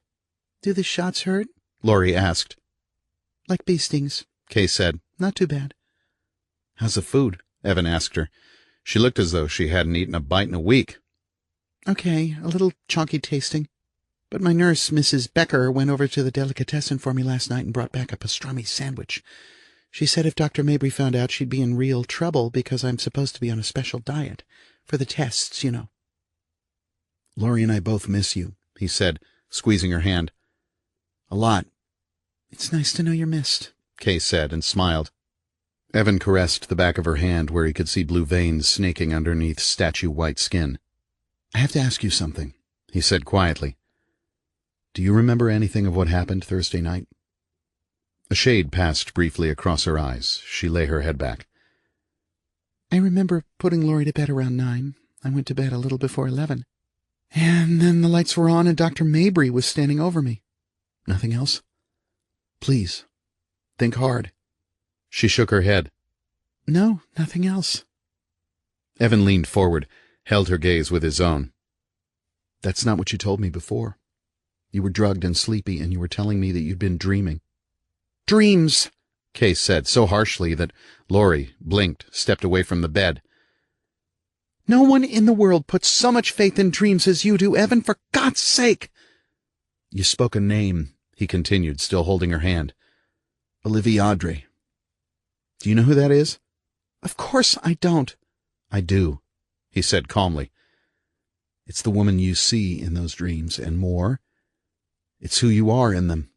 "Do the shots hurt?" Laurie asked. "Like bee stings," Kay said. "Not too bad." "How's the food?" Evan asked her. She looked as though she hadn't eaten a bite in a week. "Okay, a little chonky tasting. But my nurse, Mrs. Becker, went over to the delicatessen for me last night and brought back a pastrami sandwich. She said if Dr. Mabry found out, she'd be in real trouble because I'm supposed to be on a special diet. For the tests, you know." "Laurie and I both miss you," he said, squeezing her hand. "A lot." "It's nice to know you're missed," Kay said, and smiled. Evan caressed the back of her hand where he could see blue veins snaking underneath statue-white skin. "I have to ask you something," he said quietly. "Do you remember anything of what happened Thursday night?" A shade passed briefly across her eyes. She lay her head back. "I remember putting Laurie to bed around 9. I went to bed a little before 11. And then the lights were on and Dr. Mabry was standing over me." "Nothing else? Please, think hard." She shook her head. "No, nothing else." Evan leaned forward, held her gaze with his own. "That's not what you told me before. You were drugged and sleepy, and you were telling me that you'd been dreaming." "Dreams," Kay said so harshly that Laurie blinked, stepped away from the bed. "No one in the world puts so much faith in dreams as you do, Evan, for God's sake." "You spoke a name," he continued, still holding her hand. "Olivia Audrey. Do you know who that is?" "Of course I don't." "I do," he said calmly. "It's the woman you see in those dreams, and more, it's who you are in them."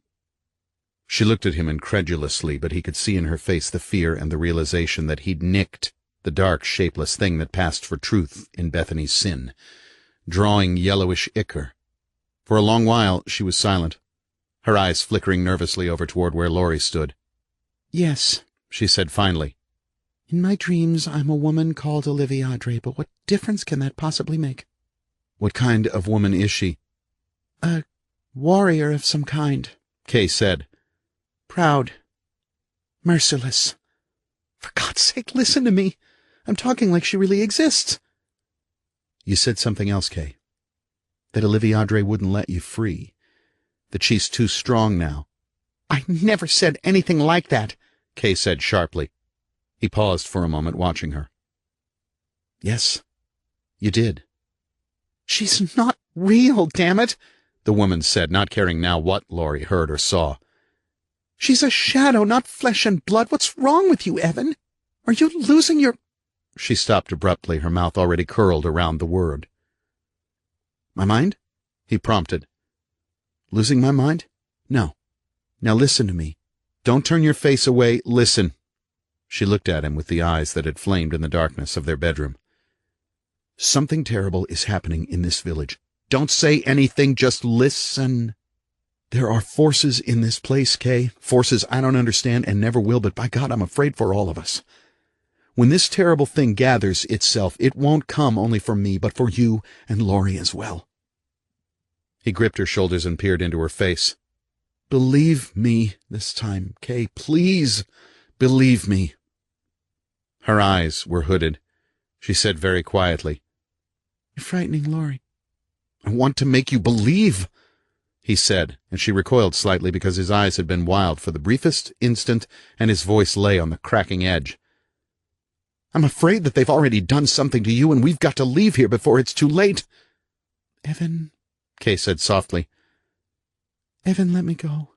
She looked at him incredulously, but he could see in her face the fear and the realization that he'd nicked the dark, shapeless thing that passed for truth in Bethany's sin, drawing yellowish ichor. For a long while she was silent, her eyes flickering nervously over toward where Laurie stood. "Yes," she said finally. "In my dreams I'm a woman called Olivia Audrey, but what difference can that possibly make?" "What kind of woman is she?" "A warrior of some kind," Kay said. "Proud. Merciless. For God's sake, listen to me. I'm talking like she really exists." "You said something else, Kay. That Olivia Audrey wouldn't let you free. that she's too strong now. I never said anything like that, Kay said sharply. He paused for a moment, watching her. Yes, you did. She's not real, damn it, the woman said, not caring now what Laurie heard or saw. She's a shadow, not flesh and blood. What's wrong with you, Evan? Are you losing your... She stopped abruptly, her mouth already curled around the word. My mind? He prompted. Losing my mind? No. Now listen to me. Don't turn your face away. Listen. She looked at him with the eyes that had flamed in the darkness of their bedroom. Something terrible is happening in this village. Don't say anything, just listen. There are forces in this place, Kay. Forces I don't understand and never will, but by God, I'm afraid for all of us. When this terrible thing gathers itself, it won't come only for me, but for you and Laurie as well. He gripped her shoulders and peered into her face. Believe me this time, Kay. Please believe me. Her eyes were hooded. She said very quietly, You're frightening Laurie. I want to make you believe, he said, and she recoiled slightly because his eyes had been wild for the briefest instant and his voice lay on the cracking edge. I'm afraid that they've already done something to you and we've got to leave here before it's too late. Evan, Kay said softly. Evan, let me go.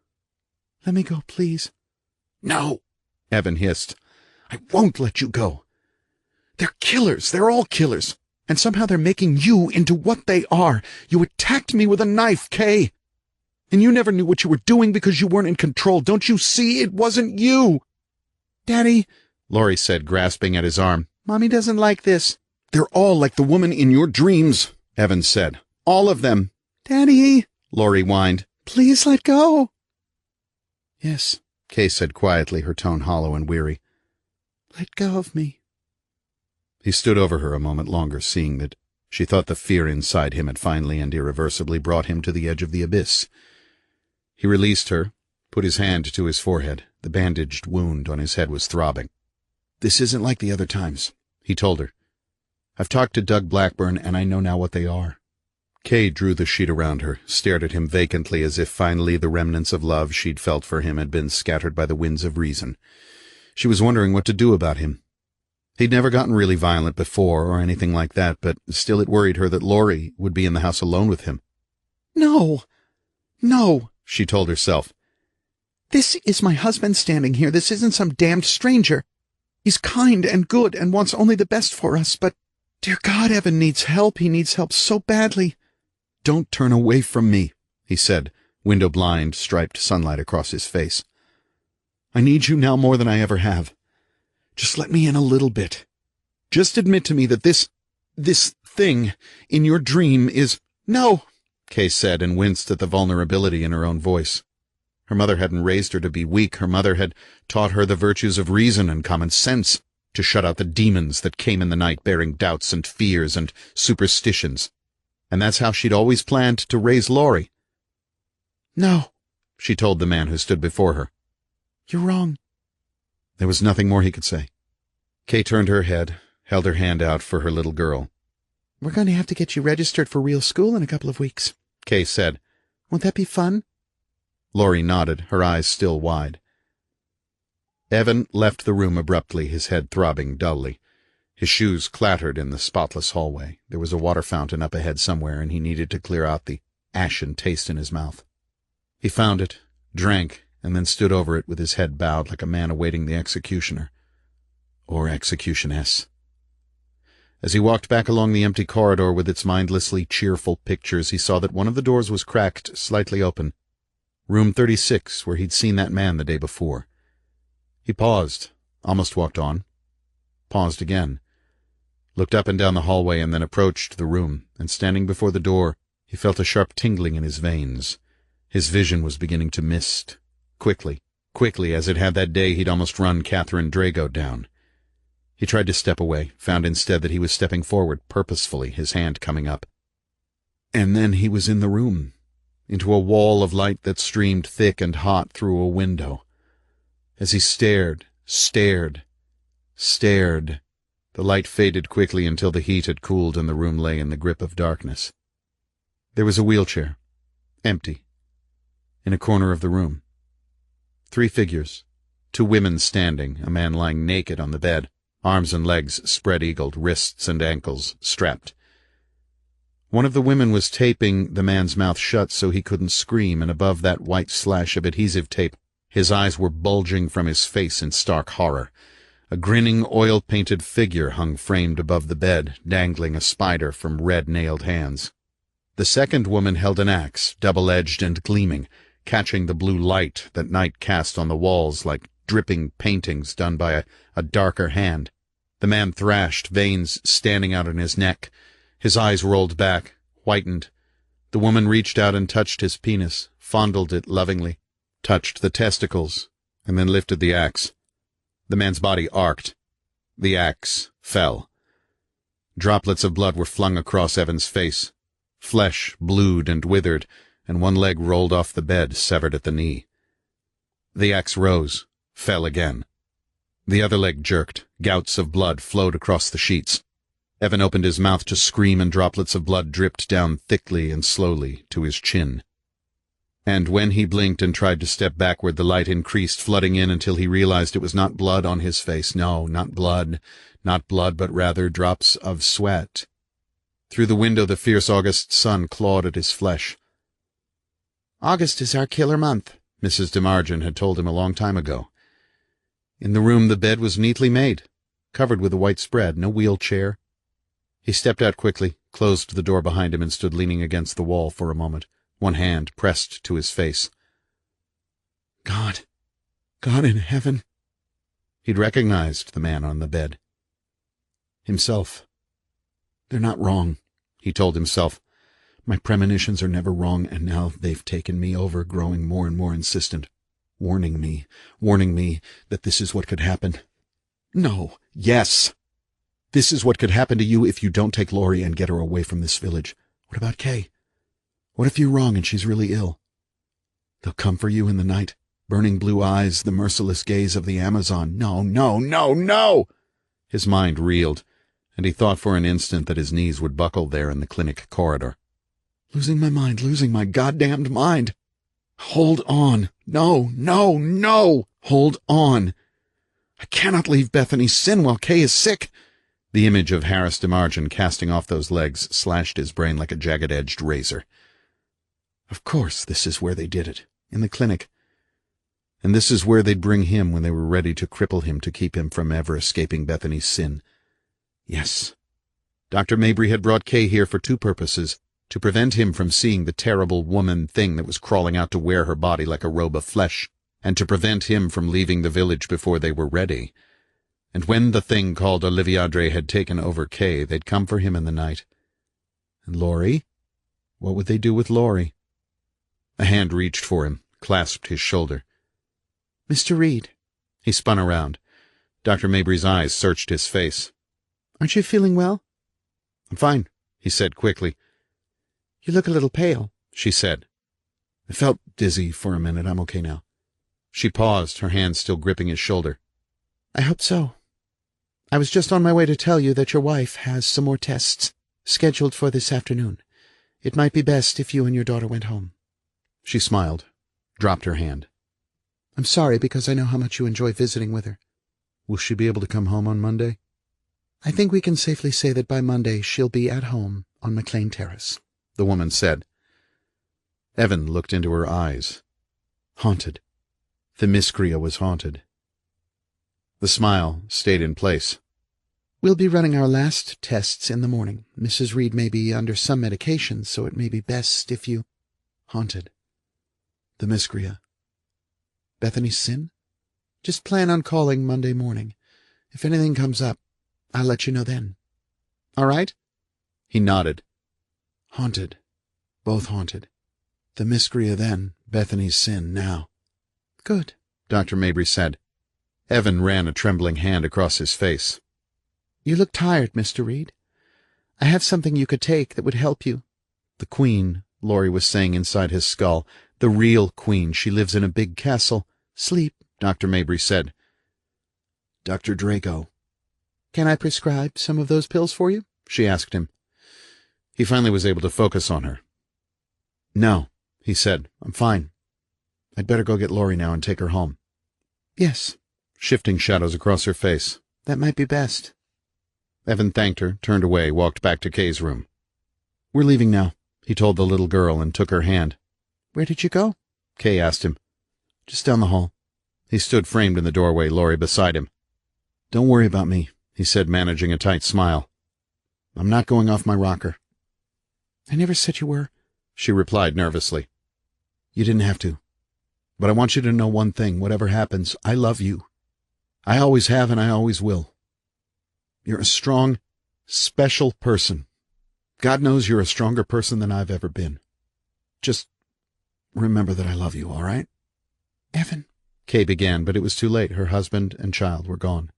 Let me go, please. No, Evan hissed. I won't let you go. They're killers. They're all killers. And somehow they're making you into what they are. You attacked me with a knife, Kay. And you never knew what you were doing because you weren't in control. Don't you see? It wasn't you. Daddy, Laurie said, grasping at his arm. Mommy doesn't like this. They're all like the woman in your dreams, Evan said. All of them. Daddy, Laurie whined. Please let go. Yes, Kay said quietly, her tone hollow and weary. Let go of me. He stood over her a moment longer, seeing that she thought the fear inside him had finally and irreversibly brought him to the edge of the abyss. He released her, put his hand to his forehead. The bandaged wound on his head was throbbing. This isn't like the other times, he told her. I've talked to Doug Blackburn, and I know now what they are. Kay drew the sheet around her, stared at him vacantly as if finally the remnants of love she'd felt for him had been scattered by the winds of reason. She was wondering what to do about him. He'd never gotten really violent before or anything like that, but still it worried her that Laurie would be in the house alone with him. No, she told herself. This is my husband standing here. This isn't some damned stranger. He's kind and good and wants only the best for us, but, dear God, Evan needs help. He needs help so badly. Don't turn away from me, he said, window blind, striped sunlight across his face. I need you now more than I ever have. Just let me in a little bit. Just admit to me that this thing in your dream is... No, Kay said, and winced at the vulnerability in her own voice. Her mother hadn't raised her to be weak. Her mother had taught her the virtues of reason and common sense, to shut out the demons that came in the night bearing doubts and fears and superstitions. And that's how she'd always planned to raise Laurie. No, she told the man who stood before her. You're wrong. There was nothing more he could say. Kay turned her head, held her hand out for her little girl. We're going to have to get you registered for real school in a couple of weeks, Kay said. Won't that be fun? Laurie nodded, her eyes still wide. Evan left the room abruptly, his head throbbing dully. His shoes clattered in the spotless hallway. There was a water fountain up ahead somewhere, and he needed to clear out the ashen taste in his mouth. He found it, drank, and then stood over it with his head bowed like a man awaiting the executioner. Or executioness. As he walked back along the empty corridor with its mindlessly cheerful pictures, he saw that one of the doors was cracked, slightly open. Room 36, where he'd seen that man the day before. He paused, almost walked on, paused again, looked up and down the hallway, and then approached the room, and standing before the door, he felt a sharp tingling in his veins. His vision was beginning to mist. Quickly, as it had that day he'd almost run Catherine Drago down. He tried to step away, found instead that he was stepping forward purposefully, his hand coming up. And then he was in the room, into a wall of light that streamed thick and hot through a window. As he stared, the light faded quickly until the heat had cooled and the room lay in the grip of darkness. There was a wheelchair, empty. In a corner of the room. 3 figures. 2 women standing, a man lying naked on the bed, arms and legs spread-eagled, wrists and ankles strapped. One of the women was taping the man's mouth shut so he couldn't scream, and above that white slash of adhesive tape, his eyes were bulging from his face in stark horror. A grinning, oil-painted figure hung framed above the bed, dangling a spider from red-nailed hands. The second woman held an axe, double-edged and gleaming, catching the blue light that night cast on the walls like dripping paintings done by a darker hand. The man thrashed, veins standing out on his neck. His eyes rolled back, whitened. The woman reached out and touched his penis, fondled it lovingly, touched the testicles, and then lifted the axe. The man's body arced. The axe fell. Droplets of blood were flung across Evan's face. Flesh blued and withered, and one leg rolled off the bed, severed at the knee. The axe rose, fell again. The other leg jerked. Gouts of blood flowed across the sheets. Evan opened his mouth to scream, and droplets of blood dripped down thickly and slowly to his chin. And when he blinked and tried to step backward, the light increased, flooding in until he realized it was not blood on his face. No, not blood, but rather drops of sweat. Through the window the fierce August sun clawed at his flesh. August is our killer month, Mrs. DeMargin had told him a long time ago. In the room the bed was neatly made, covered with a white spread, no wheelchair. He stepped out quickly, closed the door behind him, and stood leaning against the wall for a moment, one hand pressed to his face. God in heaven. He'd recognized the man on the bed. Himself. They're not wrong, he told himself. My premonitions are never wrong, and now they've taken me over, growing more and more insistent, warning me that this is what could happen. No, yes. This is what could happen to you if you don't take Laurie and get her away from this village. What about Kay? What if you're wrong and she's really ill? They'll come for you in the night, burning blue eyes, the merciless gaze of the Amazon. No! His mind reeled, and he thought for an instant that his knees would buckle there in the clinic corridor. Losing my goddamned mind. Hold on. No. Hold on. I cannot leave Bethany's sin while Kay is sick. The image of Harris DeMargin casting off those legs slashed his brain like a jagged-edged razor. Of course, this is where they did it, in the clinic. And this is where they'd bring him when they were ready to cripple him to keep him from ever escaping Bethany's sin. Yes. Dr. Mabry had brought Kay here for 2 purposes: to prevent him from seeing the terrible woman thing that was crawling out to wear her body like a robe of flesh, and to prevent him from leaving the village before they were ready. And when the thing called Oliviadre had taken over Kay, they'd come for him in the night. And Laurie? What would they do with Laurie? A hand reached for him, clasped his shoulder. Mr. Reid. He spun around. Dr. Mabry's eyes searched his face. Aren't you feeling well? I'm fine, he said quickly. You look a little pale, she said. I felt dizzy for a minute. I'm okay now. She paused, her hand still gripping his shoulder. I hope so. I was just on my way to tell you that your wife has some more tests scheduled for this afternoon. It might be best if you and your daughter went home. She smiled, dropped her hand. I'm sorry, because I know how much you enjoy visiting with her. Will she be able to come home on Monday? I think we can safely say that by Monday she'll be at home on McLean Terrace, the woman said. Evan looked into her eyes. Haunted. Themyscira was haunted. The smile stayed in place. We'll be running our last tests in the morning. Mrs. Reid may be under some medication, so it may be best if you... Haunted. Themyscira. Bethany's sin? Just plan on calling Monday morning. If anything comes up, I'll let you know then. All right? He nodded. Haunted. Both haunted. Themyscira then, Bethany's sin now. Good, Dr. Mabry said. Evan ran a trembling hand across his face. You look tired, Mr. Reid. I have something you could take that would help you. The Queen, Laurie was saying inside his skull. The real Queen. She lives in a big castle. Sleep, Dr. Mabry said. Dr. Draco. Can I prescribe some of those pills for you? She asked him. He finally was able to focus on her. No, he said. I'm fine. I'd better go get Laurie now and take her home. Yes, Shifting shadows across her face. that might be best. Evan thanked her, turned away, walked back to Kay's room. We're leaving now, he told the little girl and took her hand. Where did you go? Kay asked him. Just down the hall. He stood framed in the doorway, Laurie beside him. Don't worry about me, he said, managing a tight smile. I'm not going off my rocker. I never said you were, she replied nervously. You didn't have to. But I want you to know one thing. Whatever happens, I love you. I always have and I always will. You're a strong, special person. God knows you're a stronger person than I've ever been. Just remember that I love you, all right? Evan, Kay began, but it was too late. Her husband and child were gone.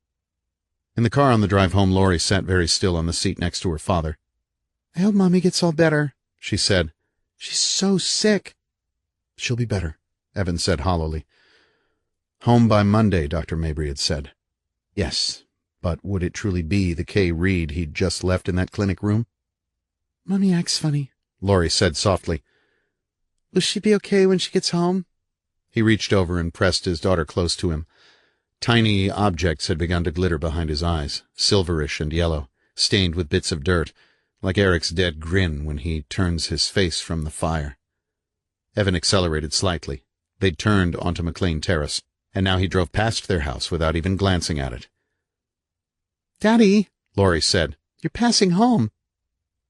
In the car on the drive home, Laurie sat very still on the seat next to her father. I hope Mommy gets all better, she said. She's so sick. She'll be better, Evan said hollowly. Home by Monday, Dr. Mabry had said. Yes, but would it truly be the Kay Reid he'd just left in that clinic room? Mommy acts funny, Laurie said softly. Will she be okay when she gets home? He reached over and pressed his daughter close to him. Tiny objects had begun to glitter behind his eyes, silverish and yellow, stained with bits of dirt, like Eric's dead grin when he turns his face from the fire. Evan accelerated slightly. They'd turned onto McLean Terrace, and now he drove past their house without even glancing at it. Daddy, Laurie said. You're passing home.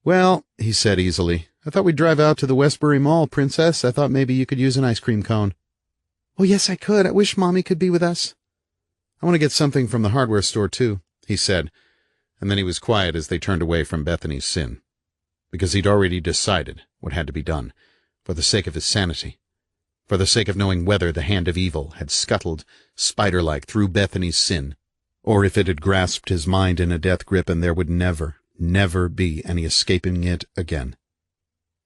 Well, he said easily, I thought we'd drive out to the Westbury Mall, Princess. I thought maybe you could use an ice cream cone. Oh, yes, I could. I wish Mommy could be with us. I want to get something from the hardware store, too, he said, and then he was quiet as they turned away from Bethany's sin, because he'd already decided what had to be done, for the sake of his sanity, for the sake of knowing whether the hand of evil had scuttled, spider-like, through Bethany's sin, or if it had grasped his mind in a death grip and there would never, never be any escaping it again.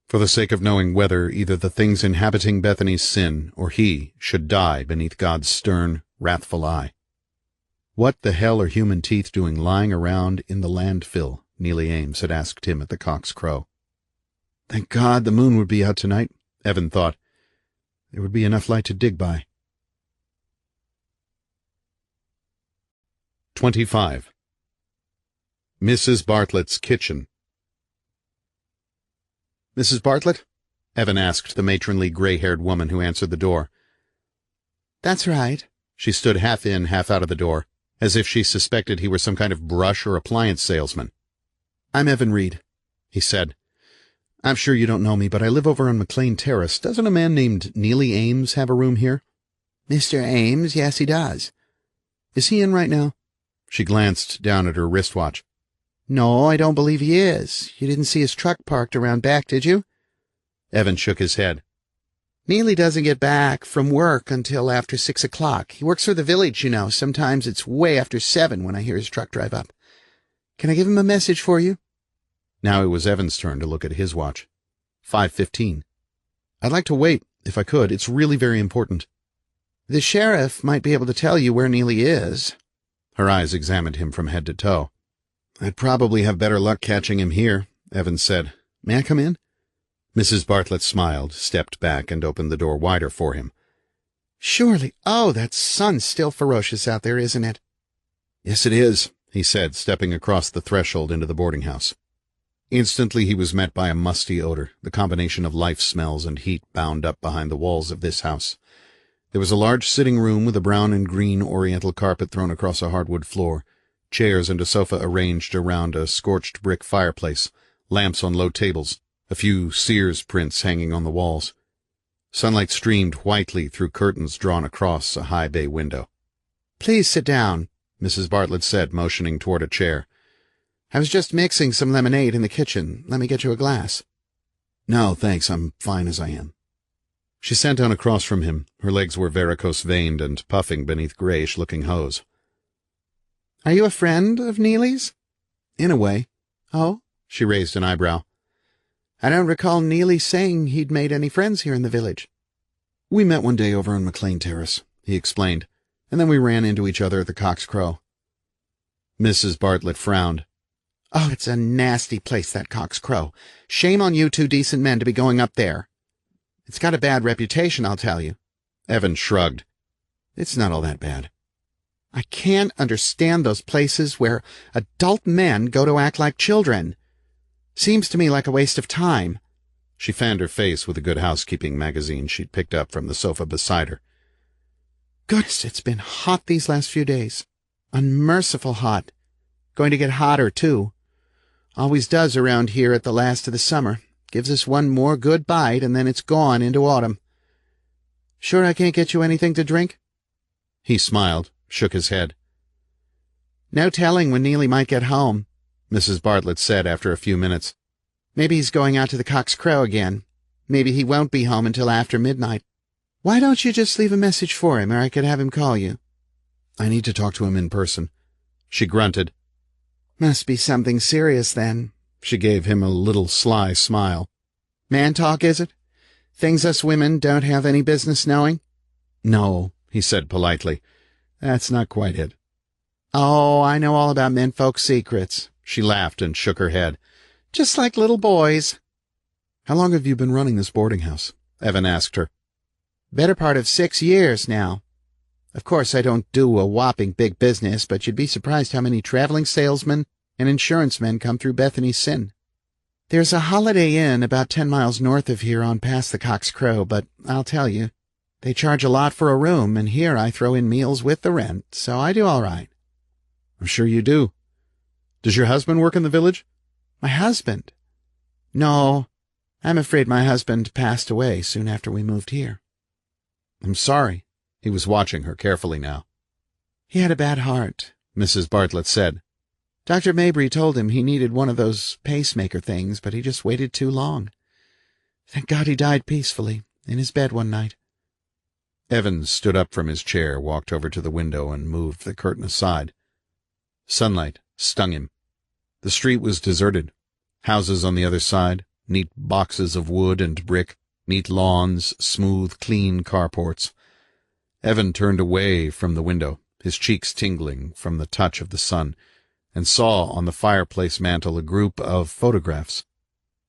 For the sake of knowing whether either the things inhabiting Bethany's sin or he should die beneath God's stern, wrathful eye. What the hell are human teeth doing lying around in the landfill? Neely Ames had asked him at the Cock's Crow. Thank God the moon would be out tonight, Evan thought. There would be enough light to dig by. 25. Mrs. Bartlett's kitchen. Mrs. Bartlett? Evan asked the matronly gray-haired woman who answered the door. That's right. She stood half in, half out of the door, as if she suspected he were some kind of brush or appliance salesman. I'm Evan Reid, he said. I'm sure you don't know me, but I live over on McLean Terrace. Doesn't a man named Neely Ames have a room here? Mr. Ames, yes, he does. Is he in right now? She glanced down at her wristwatch. No, I don't believe he is. You didn't see his truck parked around back, did you? Evan shook his head. Neely doesn't get back from work until after 6 o'clock. He works for the village, you know. Sometimes it's way after 7 when I hear his truck drive up. Can I give him a message for you? Now it was Evan's turn to look at his watch. 5:15. I'd like to wait, if I could. It's really very important. The sheriff might be able to tell you where Neely is. Her eyes examined him from head to toe. I'd probably have better luck catching him here, Evan said. May I come in? Mrs. Bartlett smiled, stepped back, and opened the door wider for him. Surely. Oh, that sun's still ferocious out there, isn't it? Yes, it is, he said, stepping across the threshold into the boarding house. Instantly he was met by a musty odor, the combination of life smells and heat bound up behind the walls of this house. There was a large sitting room with a brown and green oriental carpet thrown across a hardwood floor, chairs and a sofa arranged around a scorched brick fireplace, lamps on low tables, a few Sears prints hanging on the walls. Sunlight streamed whitely through curtains drawn across a high bay window. Please sit down, Mrs. Bartlett said, motioning toward a chair. I was just mixing some lemonade in the kitchen. Let me get you a glass. No, thanks. I'm fine as I am. She sat down across from him. Her legs were varicose-veined and puffing beneath grayish-looking hose. Are you a friend of Neely's? In a way. Oh? She raised an eyebrow. I don't recall Neely saying he'd made any friends here in the village. We met one day over on McLean Terrace, he explained, and then we ran into each other at the Cock's Crow. Mrs. Bartlett frowned. Oh, it's a nasty place, that Cock's Crow. Shame on you two decent men to be going up there. It's got a bad reputation, I'll tell you. Evan shrugged. It's not all that bad. I can't understand those places where adult men go to act like children. Seems to me like a waste of time. She fanned her face with a Good Housekeeping magazine she'd picked up from the sofa beside her. Goodness, it's been hot these last few days. Unmerciful hot. Going to get hotter, too. Always does around here at the last of the summer. Gives us one more good bite, and then it's gone into autumn. Sure I can't get you anything to drink? He smiled, shook his head. No telling when Neely might get home, Mrs. Bartlett said after a few minutes. Maybe he's going out to the Cock's Crow again. Maybe he won't be home until after midnight. Why don't you just leave a message for him, or I could have him call you? I need to talk to him in person. She grunted. Must be something serious, then. She gave him a little sly smile. Man talk, is it? Things us women don't have any business knowing? No, he said politely. That's not quite it. Oh, I know all about menfolk's secrets. She laughed and shook her head. Just like little boys. How long have you been running this boarding house? Evan asked her. Better part of 6 years now. Of course, I don't do a whopping big business, but you'd be surprised how many traveling salesmen and insurance men come through Bethany's Sin. There's a Holiday Inn about 10 miles north of here on past the Cock's Crow, but I'll tell you, they charge a lot for a room, and here I throw in meals with the rent, so I do all right. I'm sure you do. Does your husband work in the village? My husband? No, I'm afraid my husband passed away soon after we moved here. I'm sorry. He was watching her carefully now. He had a bad heart, Mrs. Bartlett said. Dr. Mabry told him he needed one of those pacemaker things, but he just waited too long. Thank God he died peacefully, in his bed one night. Evans stood up from his chair, walked over to the window, and moved the curtain aside. Sunlight stung him. The street was deserted. Houses on the other side, neat boxes of wood and brick, neat lawns, smooth, clean carports. Evan turned away from the window, his cheeks tingling from the touch of the sun, and saw on the fireplace mantel a group of photographs.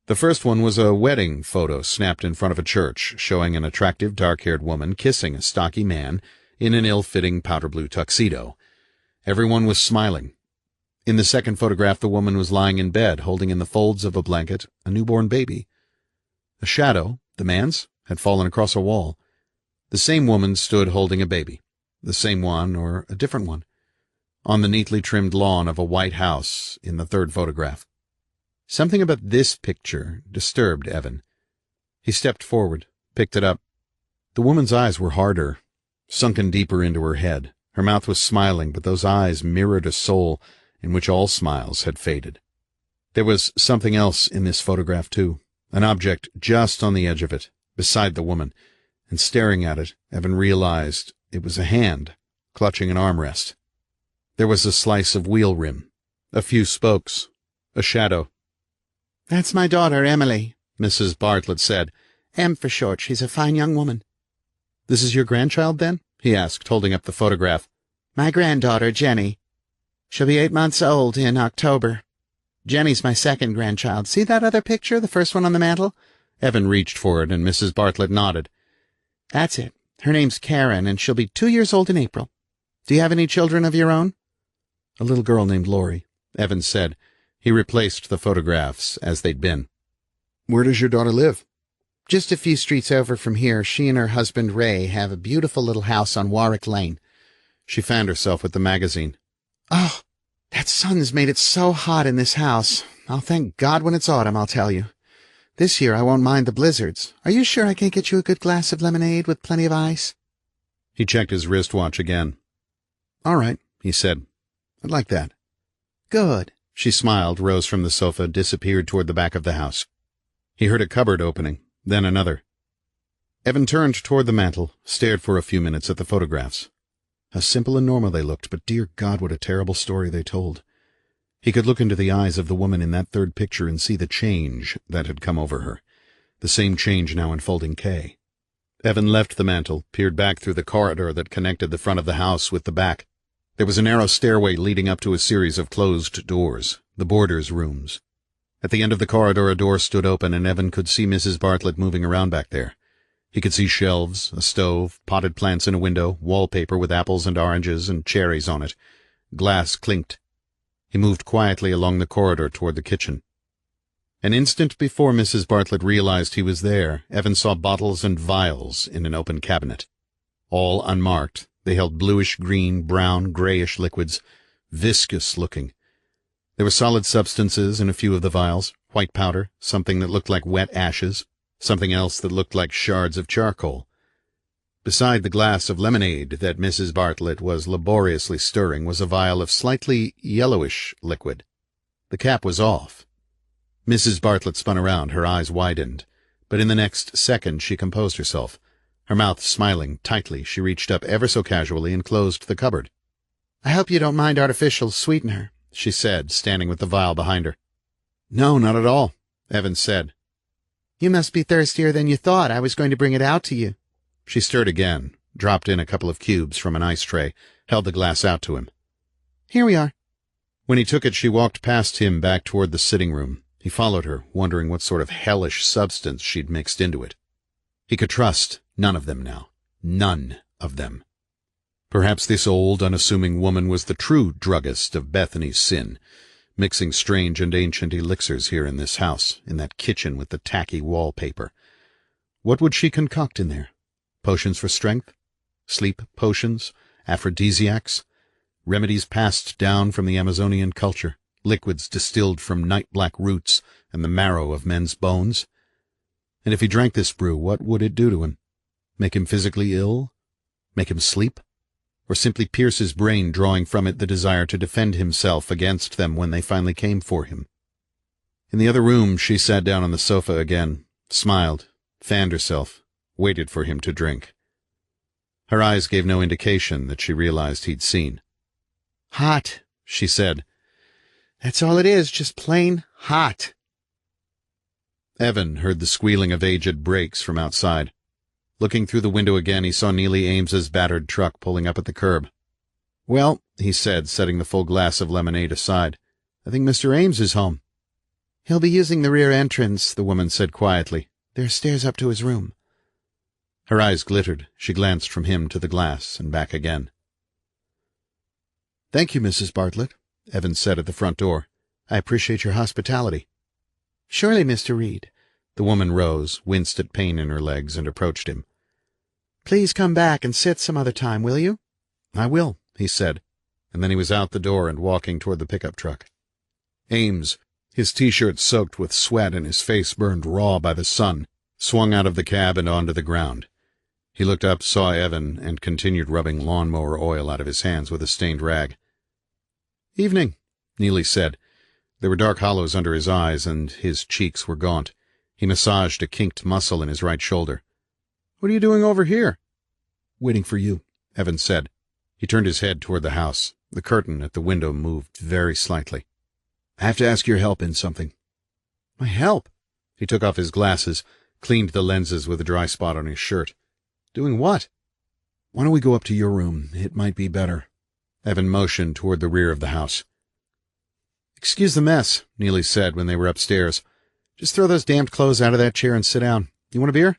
The first one was a wedding photo snapped in front of a church, showing an attractive dark-haired woman kissing a stocky man in an ill-fitting powder-blue tuxedo. Everyone was smiling. In the second photograph, the woman was lying in bed, holding in the folds of a blanket a newborn baby. A shadow, the man's, had fallen across a wall. The same woman stood holding a baby, the same one or a different one, on the neatly trimmed lawn of a white house in the third photograph. Something about this picture disturbed Evan. He stepped forward, picked it up. The woman's eyes were harder, sunken deeper into her head. Her mouth was smiling, but those eyes mirrored a soul in which all smiles had faded. There was something else in this photograph, too, an object just on the edge of it, beside the woman, and staring at it, Evan realized it was a hand, clutching an armrest. There was a slice of wheel rim, a few spokes, a shadow. That's my daughter, Emily, Mrs. Bartlett said. Em for short. She's a fine young woman. This is your grandchild, then? He asked, holding up the photograph. My granddaughter, Jenny. She'll be 8 months old in October. Jenny's my second grandchild. See that other picture, the first one on the mantel? Evan reached for it, and Mrs. Bartlett nodded. That's it. Her name's Karen, and she'll be 2 years old in April. Do you have any children of your own? A little girl named Lori, Evan said. He replaced the photographs as they'd been. Where does your daughter live? Just a few streets over from here. She and her husband, Ray, have a beautiful little house on Warwick Lane. She fanned herself with the magazine. Oh, that sun's made it so hot in this house. I'll thank God when it's autumn, I'll tell you. This year I won't mind the blizzards. Are you sure I can't get you a good glass of lemonade with plenty of ice? He checked his wristwatch again. All right, he said. I'd like that. Good. She smiled, rose from the sofa, disappeared toward the back of the house. He heard a cupboard opening, then another. Evan turned toward the mantel, stared for a few minutes at the photographs. How simple and normal they looked, but dear God, what a terrible story they told. He could look into the eyes of the woman in that third picture and see the change that had come over her, the same change now enfolding Kay. Evan left the mantel, peered back through the corridor that connected the front of the house with the back. There was a narrow stairway leading up to a series of closed doors, the boarders' rooms. At the end of the corridor a door stood open, and Evan could see Mrs. Bartlett moving around back there. He could see shelves, a stove, potted plants in a window, wallpaper with apples and oranges and cherries on it. Glass clinked. He moved quietly along the corridor toward the kitchen. An instant before Mrs. Bartlett realized he was there, Evan saw bottles and vials in an open cabinet. All unmarked, they held bluish-green, brown, grayish liquids, viscous-looking. There were solid substances in a few of the vials, white powder, something that looked like wet ashes, something else that looked like shards of charcoal. Beside the glass of lemonade that Mrs. Bartlett was laboriously stirring was a vial of slightly yellowish liquid. The cap was off. Mrs. Bartlett spun around, her eyes widened, but in the next second she composed herself. Her mouth smiling tightly, she reached up ever so casually and closed the cupboard. "I hope you don't mind artificial sweetener," she said, standing with the vial behind her. "No, not at all," Evan said. "You must be thirstier than you thought. I was going to bring it out to you." She stirred again, dropped in a couple of cubes from an ice tray, held the glass out to him. "Here we are." When he took it, she walked past him back toward the sitting room. He followed her, wondering what sort of hellish substance she'd mixed into it. He could trust none of them now. None of them. Perhaps this old, unassuming woman was the true druggist of Bethany's sin, mixing strange and ancient elixirs here in this house, in that kitchen with the tacky wallpaper. What would she concoct in there? Potions for strength? Sleep potions? Aphrodisiacs? Remedies passed down from the Amazonian culture? Liquids distilled from night-black roots and the marrow of men's bones? And if he drank this brew, what would it do to him? Make him physically ill? Make him sleep? Or simply pierce his brain, drawing from it the desire to defend himself against them when they finally came for him? In the other room, she sat down on the sofa again, smiled, fanned herself, waited for him to drink. Her eyes gave no indication that she realized he'd seen. "Hot," she said. "That's all it is, just plain hot." Evan heard the squealing of aged brakes from outside. Looking through the window again, he saw Neely Ames's battered truck pulling up at the curb. "Well," he said, setting the full glass of lemonade aside, "I think Mr. Ames is home." "He'll be using the rear entrance," the woman said quietly. "There are stairs up to his room." Her eyes glittered. She glanced from him to the glass and back again. "Thank you, Mrs. Bartlett," Evan said at the front door. "I appreciate your hospitality." "Surely, Mr. Reid." The woman rose, winced at pain in her legs, and approached him. "Please come back and sit some other time, will you?" "I will," he said, and then he was out the door and walking toward the pickup truck. Ames, his T-shirt soaked with sweat and his face burned raw by the sun, swung out of the cab and onto the ground. He looked up, saw Evan, and continued rubbing lawnmower oil out of his hands with a stained rag. "Evening," Neely said. There were dark hollows under his eyes, and his cheeks were gaunt. He massaged a kinked muscle in his right shoulder. "What are you doing over here?" "Waiting for you," Evan said. He turned his head toward the house. The curtain at the window moved very slightly. "I have to ask your help in something." "My help?" He took off his glasses, cleaned the lenses with a dry spot on his shirt. "Doing what?" "Why don't we go up to your room? It might be better." Evan motioned toward the rear of the house. "Excuse the mess," Neely said when they were upstairs. "Just throw those damned clothes out of that chair and sit down. You want a beer?"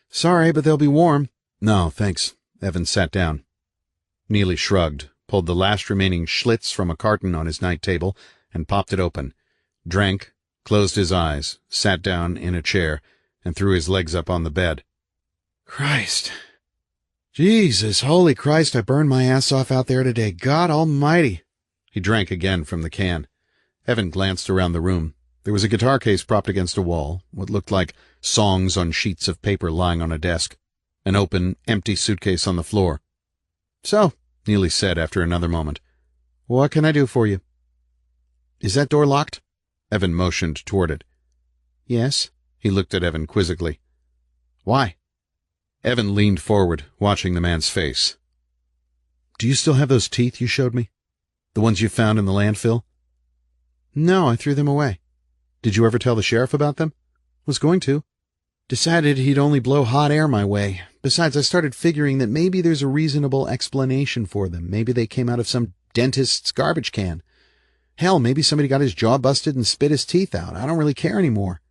"Sorry, but they'll be warm." "No, thanks." Evan sat down. Neely shrugged, pulled the last remaining Schlitz from a carton on his night table, and popped it open, drank, closed his eyes, sat down in a chair, and threw his legs up on the bed. "Christ. Jesus, holy Christ, I burned my ass off out there today. God almighty." He drank again from the can. Evan glanced around the room. There was a guitar case propped against a wall, what looked like songs on sheets of paper lying on a desk, an open, empty suitcase on the floor. "So," Neely said after another moment, "what can I do for you?" "Is that door locked?" Evan motioned toward it. "Yes." He looked at Evan quizzically. "Why?" Evan leaned forward, watching the man's face. "Do you still have those teeth you showed me? The ones you found in the landfill?" "No, I threw them away." "Did you ever tell the sheriff about them?" "Was going to. Decided he'd only blow hot air my way. Besides, I started figuring that maybe there's a reasonable explanation for them. Maybe they came out of some dentist's garbage can. Hell, maybe somebody got his jaw busted and spit his teeth out. I don't really care anymore."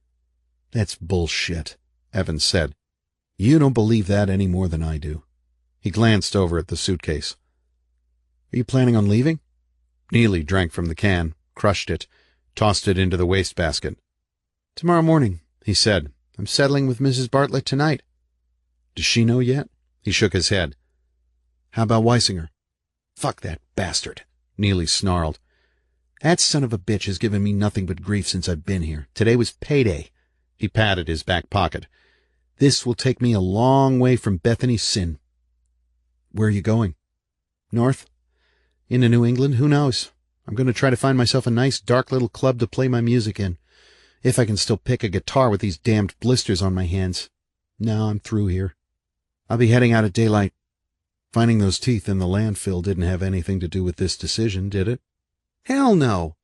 "That's bullshit," Evan said. You don't believe that any more than I do. He glanced over at the suitcase. Are you planning on leaving? Neely drank from the can, crushed it, tossed it into the wastebasket. Tomorrow morning, he said. I'm settling with Mrs. Bartlett tonight. Does she know yet? He shook his head. How about Weisinger? Fuck that bastard, Neely snarled. That son of a bitch has given me nothing but grief since I've been here. Today was payday. He patted his back pocket. This will take me a long way from Bethany's sin. Where are you going? North? Into New England? Who knows? I'm going to try to find myself a nice, dark little club to play my music in. If I can still pick a guitar with these damned blisters on my hands. No, I'm through here. I'll be heading out at daylight. Finding those teeth in the landfill didn't have anything to do with this decision, did it? Hell no.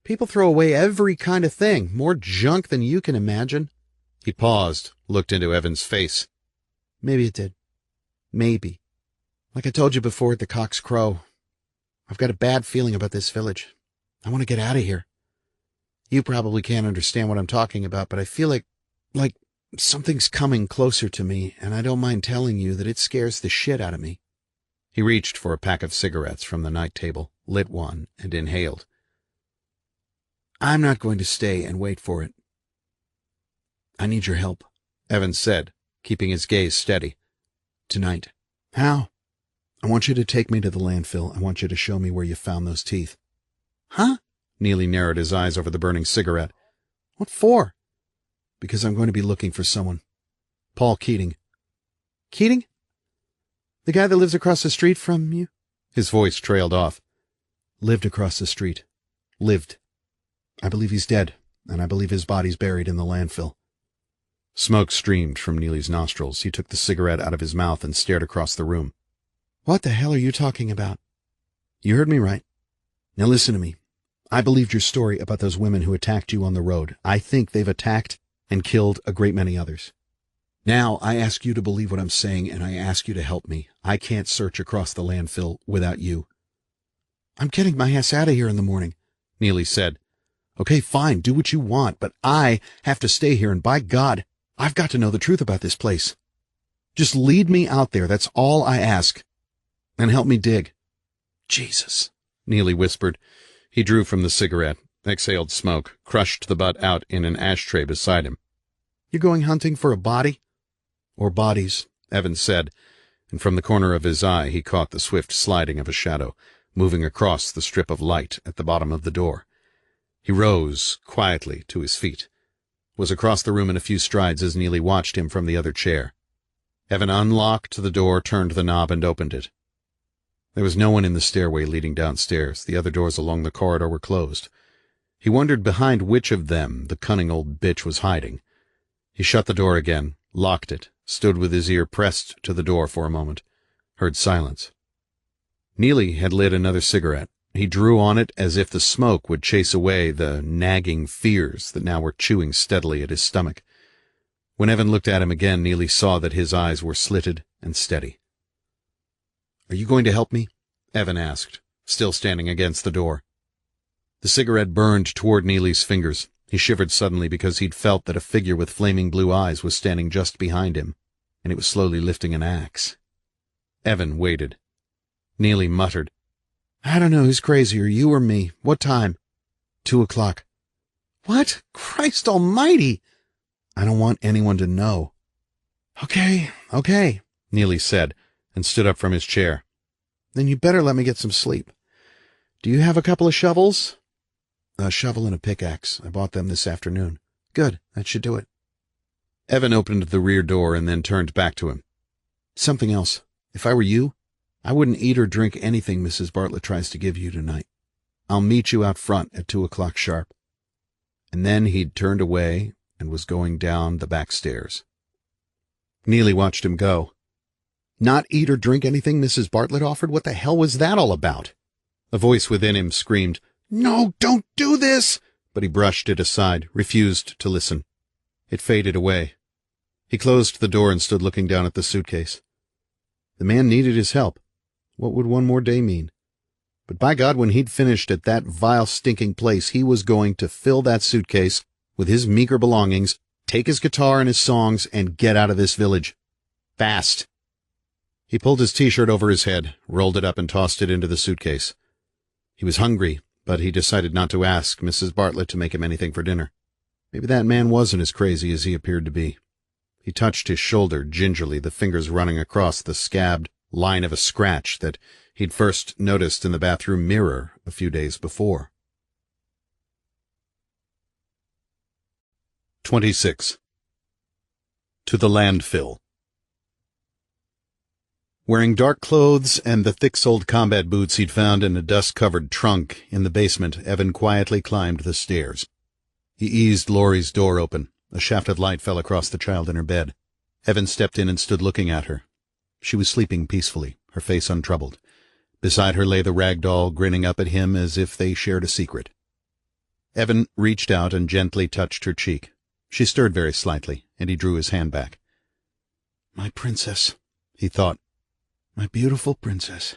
People throw away every kind of thing, more junk than you can imagine. He paused, looked into Evan's face. Maybe it did. Maybe. Like I told you before at the Cock's Crow, I've got a bad feeling about this village. I want to get out of here. You probably can't understand what I'm talking about, but I feel like something's coming closer to me, and I don't mind telling you that it scares the shit out of me. He reached for a pack of cigarettes from the night table, lit one, and inhaled. I'm not going to stay and wait for it. I need your help, Evan said, keeping his gaze steady. Tonight. How? I want you to take me to the landfill. I want you to show me where you found those teeth. Huh? Neely narrowed his eyes over the burning cigarette. What for? Because I'm going to be looking for someone. Paul Keating. Keating? The guy that lives across the street from you? His voice trailed off. Lived across the street. Lived. I believe he's dead, and I believe his body's buried in the landfill. Smoke streamed from Neely's nostrils. He took the cigarette out of his mouth and stared across the room. What the hell are you talking about? You heard me right. Now listen to me. I believed your story about those women who attacked you on the road. I think they've attacked and killed a great many others. Now I ask you to believe what I'm saying, and I ask you to help me. I can't search across the landfill without you. I'm getting my ass out of here in the morning, Neely said. Okay, fine, do what you want, but I have to stay here, and by God, I've got to know the truth about this place. Just lead me out there, that's all I ask. And help me dig. Jesus, Neely whispered. He drew from the cigarette, exhaled smoke, crushed the butt out in an ashtray beside him. You're going hunting for a body? Or bodies, Evan said, and from the corner of his eye he caught the swift sliding of a shadow, moving across the strip of light at the bottom of the door. He rose quietly to his feet, was across the room in a few strides as Neely watched him from the other chair. Evan unlocked the door, turned the knob, and opened it. There was no one in the stairway leading downstairs. The other doors along the corridor were closed. He wondered behind which of them the cunning old bitch was hiding. He shut the door again, locked it, stood with his ear pressed to the door for a moment, heard silence. Neely had lit another cigarette. He drew on it as if the smoke would chase away the nagging fears that now were chewing steadily at his stomach. When Evan looked at him again, Neely saw that his eyes were slitted and steady. Are you going to help me? Evan asked, still standing against the door. The cigarette burned toward Neely's fingers. He shivered suddenly because he'd felt that a figure with flaming blue eyes was standing just behind him, and it was slowly lifting an axe. Evan waited. Neely muttered, I don't know who's crazier, you or me. What time? 2:00. What? Christ almighty! I don't want anyone to know. Okay, Neely said, and stood up from his chair. Then you better let me get some sleep. Do you have a couple of shovels? A shovel and a pickaxe. I bought them this afternoon. Good, that should do it. Evan opened the rear door and then turned back to him. Something else. If I were you, I wouldn't eat or drink anything Mrs. Bartlett tries to give you tonight. I'll meet you out front at 2:00 sharp. And then he'd turned away and was going down the back stairs. Neely watched him go. Not eat or drink anything Mrs. Bartlett offered? What the hell was that all about? A voice within him screamed, No, don't do this! But he brushed it aside, refused to listen. It faded away. He closed the door and stood looking down at the suitcase. The man needed his help. What would one more day mean? But by God, when he'd finished at that vile, stinking place, he was going to fill that suitcase with his meager belongings, take his guitar and his songs, and get out of this village. Fast. He pulled his t-shirt over his head, rolled it up and tossed it into the suitcase. He was hungry, but he decided not to ask Mrs. Bartlett to make him anything for dinner. Maybe that man wasn't as crazy as he appeared to be. He touched his shoulder gingerly, the fingers running across the scabbed line of a scratch that he'd first noticed in the bathroom mirror a few days before. 26. To the landfill. Wearing dark clothes and the thick-soled combat boots he'd found in a dust-covered trunk in the basement, Evan quietly climbed the stairs. He eased Laurie's door open. A shaft of light fell across the child in her bed. Evan stepped in and stood looking at her. She was sleeping peacefully, her face untroubled. Beside her lay the rag doll, grinning up at him as if they shared a secret. Evan reached out and gently touched her cheek. She stirred very slightly, and he drew his hand back. "My princess," he thought. "My beautiful princess.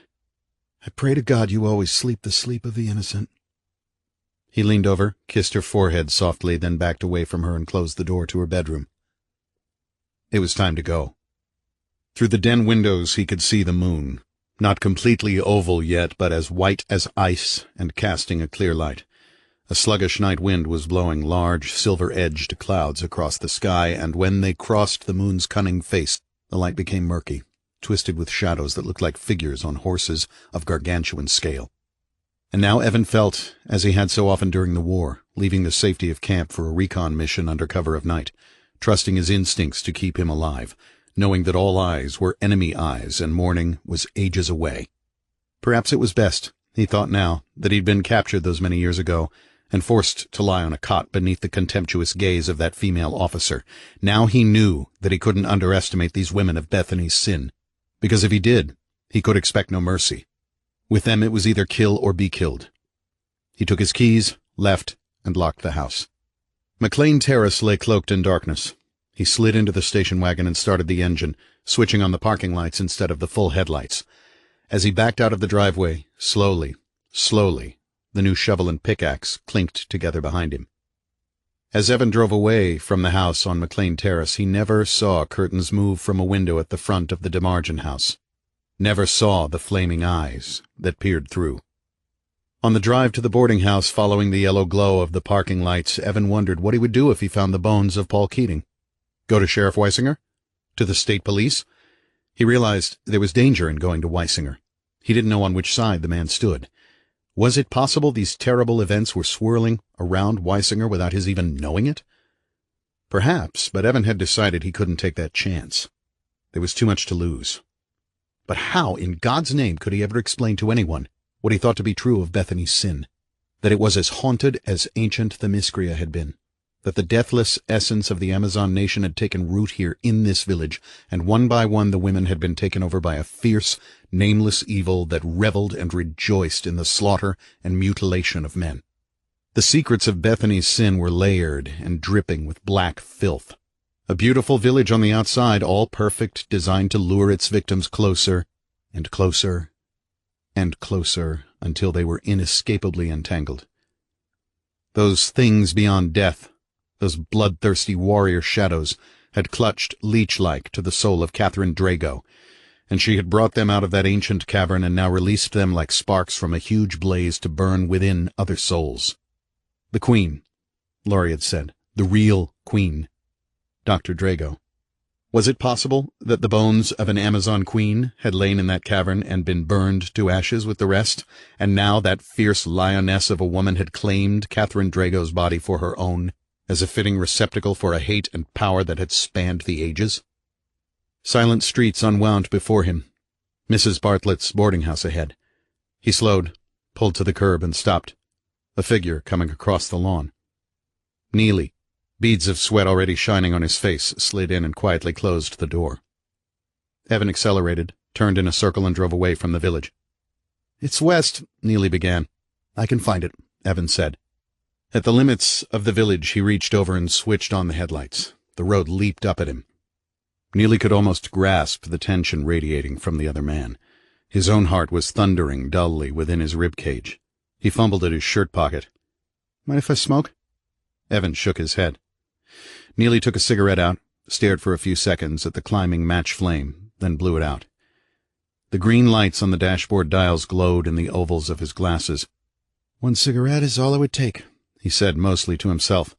I pray to God you always sleep the sleep of the innocent." He leaned over, kissed her forehead softly, then backed away from her and closed the door to her bedroom. It was time to go. Through the den windows he could see the moon, not completely oval yet, but as white as ice and casting a clear light. A sluggish night wind was blowing large, silver-edged clouds across the sky, and when they crossed the moon's cunning face, the light became murky, twisted with shadows that looked like figures on horses of gargantuan scale. And now Evan felt, as he had so often during the war, leaving the safety of camp for a recon mission under cover of night, trusting his instincts to keep him alive, knowing that all eyes were enemy eyes and morning was ages away. Perhaps it was best, he thought now, that he'd been captured those many years ago and forced to lie on a cot beneath the contemptuous gaze of that female officer. Now he knew that he couldn't underestimate these women of Bethany's sin, because if he did, he could expect no mercy. With them it was either kill or be killed. He took his keys, left, and locked the house. McLean Terrace lay cloaked in darkness. He slid into the station wagon and started the engine, switching on the parking lights instead of the full headlights. As he backed out of the driveway, slowly, the new shovel and pickaxe clinked together behind him. As Evan drove away from the house on McLean Terrace, he never saw curtains move from a window at the front of the DeMargin house. Never saw the flaming eyes that peered through. On the drive to the boarding house following the yellow glow of the parking lights, Evan wondered what he would do if he found the bones of Paul Keating. Go to Sheriff Weisinger? To the state police? He realized there was danger in going to Weisinger. He didn't know on which side the man stood. Was it possible these terrible events were swirling around Weisinger without his even knowing it? Perhaps, but Evan had decided he couldn't take that chance. There was too much to lose. But how, in God's name, could he ever explain to anyone what he thought to be true of Bethany's sin? That it was as haunted as ancient Themyscira had been. That the deathless essence of the Amazon nation had taken root here in this village, and one by one the women had been taken over by a fierce, nameless evil that reveled and rejoiced in the slaughter and mutilation of men. The secrets of Bethany's sin were layered and dripping with black filth. A beautiful village on the outside, all perfect, designed to lure its victims closer and closer and closer until they were inescapably entangled. Those things beyond death, those bloodthirsty warrior shadows, had clutched leech-like to the soul of Catherine Drago, and she had brought them out of that ancient cavern and now released them like sparks from a huge blaze to burn within other souls. The Queen, Laurie had said, the real Queen, Dr. Drago. Was it possible that the bones of an Amazon queen had lain in that cavern and been burned to ashes with the rest, and now that fierce lioness of a woman had claimed Catherine Drago's body for her own, as a fitting receptacle for a hate and power that had spanned the ages? Silent streets unwound before him. Mrs. Bartlett's boarding house ahead. He slowed, pulled to the curb, and stopped. A figure coming across the lawn. Neely, beads of sweat already shining on his face, slid in and quietly closed the door. Evan accelerated, turned in a circle, and drove away from the village. "It's west," Neely began. "I can find it," Evan said. At the limits of the village, he reached over and switched on the headlights. The road leaped up at him. Neely could almost grasp the tension radiating from the other man. His own heart was thundering dully within his rib cage. He fumbled at his shirt pocket. "Mind if I smoke?" Evan shook his head. Neely took a cigarette out, stared for a few seconds at the climbing match flame, then blew it out. The green lights on the dashboard dials glowed in the ovals of his glasses. "One cigarette is all it would take," he said mostly to himself.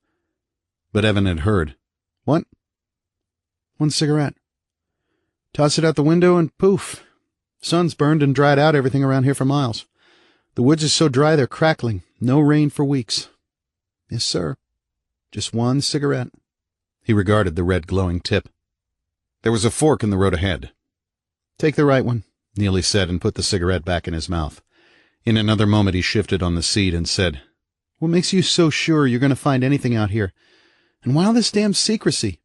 But Evan had heard. "What?" "One cigarette. Toss it out the window and poof. Sun's burned and dried out everything around here for miles. The woods are so dry they're crackling. No rain for weeks. Yes, sir. Just one cigarette." He regarded the red glowing tip. There was a fork in the road ahead. "Take the right one," Neely said, and put the cigarette back in his mouth. In another moment he shifted on the seat and said, "What makes you so sure you're going to find anything out here? And why all this damn secrecy?"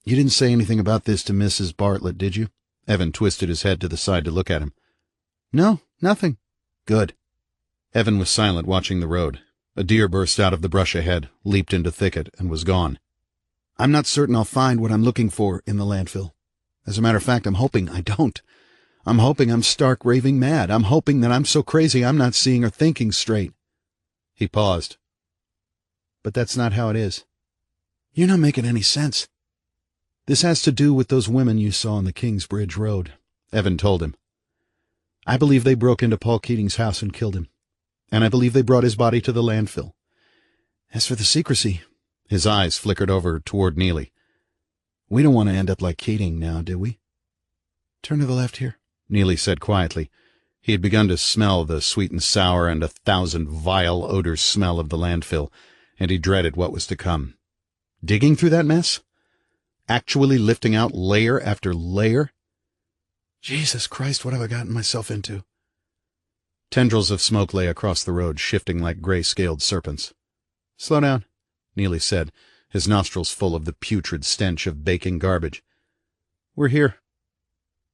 "You didn't say anything about this to Mrs. Bartlett, did you?" Evan twisted his head to the side to look at him. "No, nothing." "Good." Evan was silent, watching the road. A deer burst out of the brush ahead, leaped into thicket, and was gone. "I'm not certain I'll find what I'm looking for in the landfill. As a matter of fact, I'm hoping I don't. I'm hoping I'm stark raving mad. I'm hoping that I'm so crazy I'm not seeing or thinking straight." He paused. "But that's not how it is. You're not making any sense. This has to do with those women you saw on the Kingsbridge Road," Evan told him. "I believe they broke into Paul Keating's house and killed him. And I believe they brought his body to the landfill. As for the secrecy," his eyes flickered over toward Neely, "we don't want to end up like Keating now, do we?" "Turn to the left here," Neely said quietly. He had begun to smell the sweet and sour and 1,000 vile odors smell of the landfill, and he dreaded what was to come. Digging through that mess? Actually lifting out layer after layer? Jesus Christ, what have I gotten myself into? Tendrils of smoke lay across the road, shifting like gray-scaled serpents. "Slow down," Neely said, his nostrils full of the putrid stench of baking garbage. "We're here."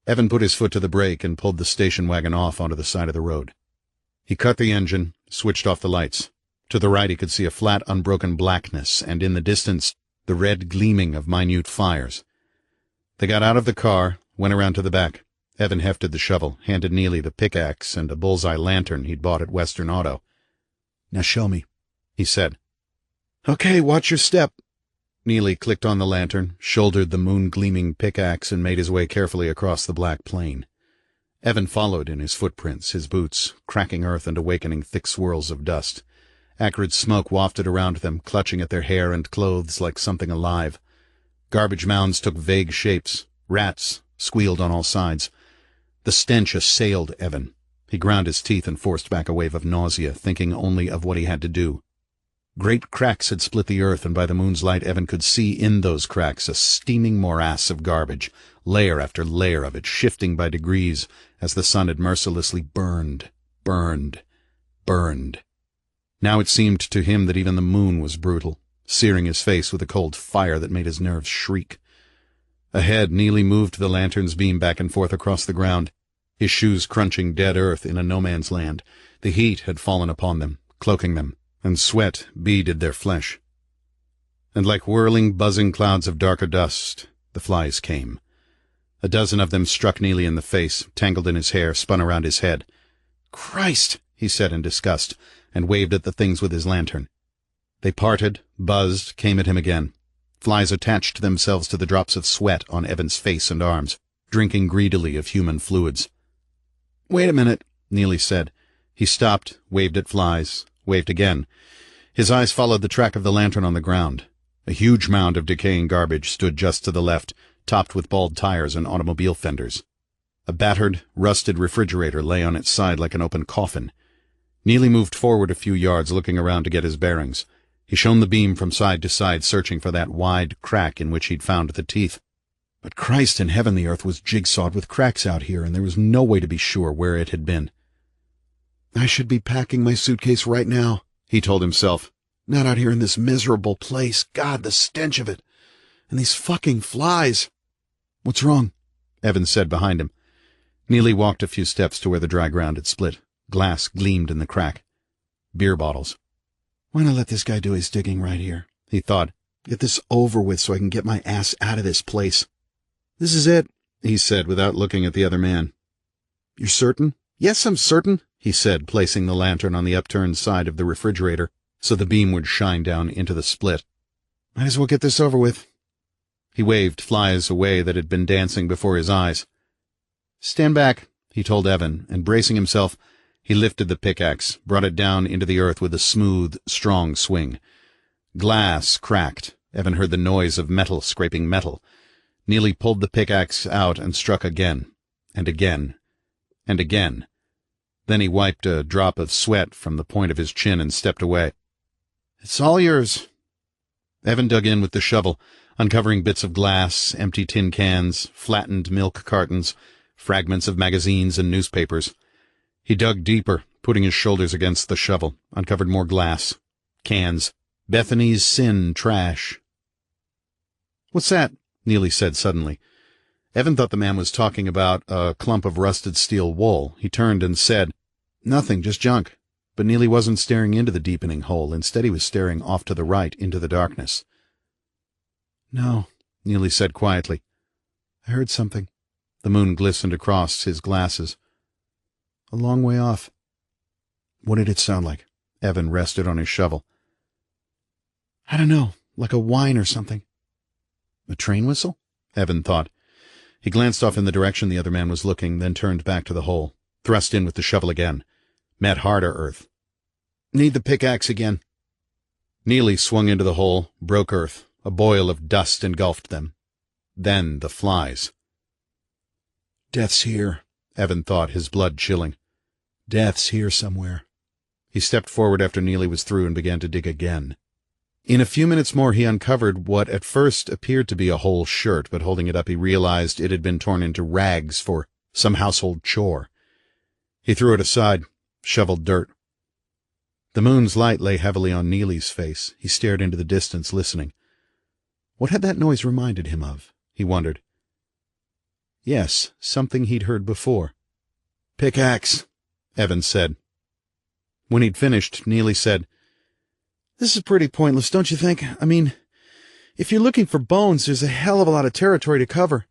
Evan put his foot to the brake and pulled the station wagon off onto the side of the road. He cut the engine, switched off the lights. To the right he could see a flat, unbroken blackness, and in the distance the red gleaming of minute fires. They got out of the car, went around to the back. Evan hefted the shovel, handed Neely the pickaxe and a bullseye lantern he'd bought at Western Auto. "Now show me," he said. "Okay, watch your step." Neely clicked on the lantern, shouldered the moon-gleaming pickaxe, and made his way carefully across the black plain. Evan followed in his footprints, his boots cracking earth and awakening thick swirls of dust. Acrid smoke wafted around them, clutching at their hair and clothes like something alive. Garbage mounds took vague shapes. Rats squealed on all sides. The stench assailed Evan. He ground his teeth and forced back a wave of nausea, thinking only of what he had to do. Great cracks had split the earth, and by the moon's light Evan could see in those cracks a steaming morass of garbage, layer after layer of it, shifting by degrees as the sun had mercilessly burned. Now it seemed to him that even the moon was brutal, searing his face with a cold fire that made his nerves shriek. Ahead, Neely moved the lantern's beam back and forth across the ground, his shoes crunching dead earth in a no-man's land. The heat had fallen upon them, cloaking them, and sweat beaded their flesh. And like whirling, buzzing clouds of darker dust, the flies came. A dozen of them struck Neely in the face, tangled in his hair, spun around his head. "Christ!" he said in disgust, and waved at the things with his lantern. They parted, buzzed, came at him again. Flies attached themselves to the drops of sweat on Evan's face and arms, drinking greedily of human fluids. "Wait a minute," Neely said. He stopped, waved at flies, waved again. His eyes followed the track of the lantern on the ground. A huge mound of decaying garbage stood just to the left, topped with bald tires and automobile fenders. A battered, rusted refrigerator lay on its side like an open coffin. Neely moved forward a few yards, looking around to get his bearings. He shone the beam from side to side, searching for that wide crack in which he'd found the teeth. But Christ in heaven, the earth was jigsawed with cracks out here, and there was no way to be sure where it had been. "I should be packing my suitcase right now," he told himself. "Not out here in this miserable place. God, the stench of it. And these fucking flies." "What's wrong?" Evan said behind him. Neely walked a few steps to where the dry ground had split. Glass gleamed in the crack. Beer bottles. "Why not let this guy do his digging right here?" he thought. "Get this over with so I can get my ass out of this place." "This is it," he said without looking at the other man. "You're certain?" "Yes, I'm certain," he said, placing the lantern on the upturned side of the refrigerator so the beam would shine down into the split. "Might as well get this over with." He waved flies away that had been dancing before his eyes. "Stand back," he told Evan, and bracing himself, he lifted the pickaxe, brought it down into the earth with a smooth, strong swing. Glass cracked. Evan heard the noise of metal scraping metal. Neely pulled the pickaxe out and struck again, and again, and again. Then he wiped a drop of sweat from the point of his chin and stepped away. "It's all yours." Evan dug in with the shovel, uncovering bits of glass, empty tin cans, flattened milk cartons, fragments of magazines and newspapers. He dug deeper, putting his shoulders against the shovel, uncovered more glass, cans, Bethany's sin trash. "What's that?" Neely said suddenly. Evan thought the man was talking about a clump of rusted steel wool. He turned and said, "Nothing, just junk." But Neely wasn't staring into the deepening hole. Instead, he was staring off to the right into the darkness. "No," Neely said quietly. "I heard something." The moon glistened across his glasses. "A long way off." "What did it sound like?" Evan rested on his shovel. "I don't know, like a whine or something." "A train whistle?" Evan thought. He glanced off in the direction the other man was looking, then turned back to the hole, thrust in with the shovel again, met harder earth. "Need the pickaxe again." Neely swung into the hole, broke earth. A boil of dust engulfed them. Then the flies. "Death's here," Evan thought, his blood chilling. "Death's here somewhere." He stepped forward after Neely was through and began to dig again. In a few minutes more he uncovered what at first appeared to be a whole shirt, but holding it up he realized it had been torn into rags for some household chore. He threw it aside, shoveled dirt. The moon's light lay heavily on Neely's face. He stared into the distance, listening. What had that noise reminded him of? He wondered. Yes, something he'd heard before. "Pickaxe," Evan said. When he'd finished, Neely said, "This is pretty pointless, don't you think? I mean, if you're looking for bones, there's a hell of a lot of territory to cover."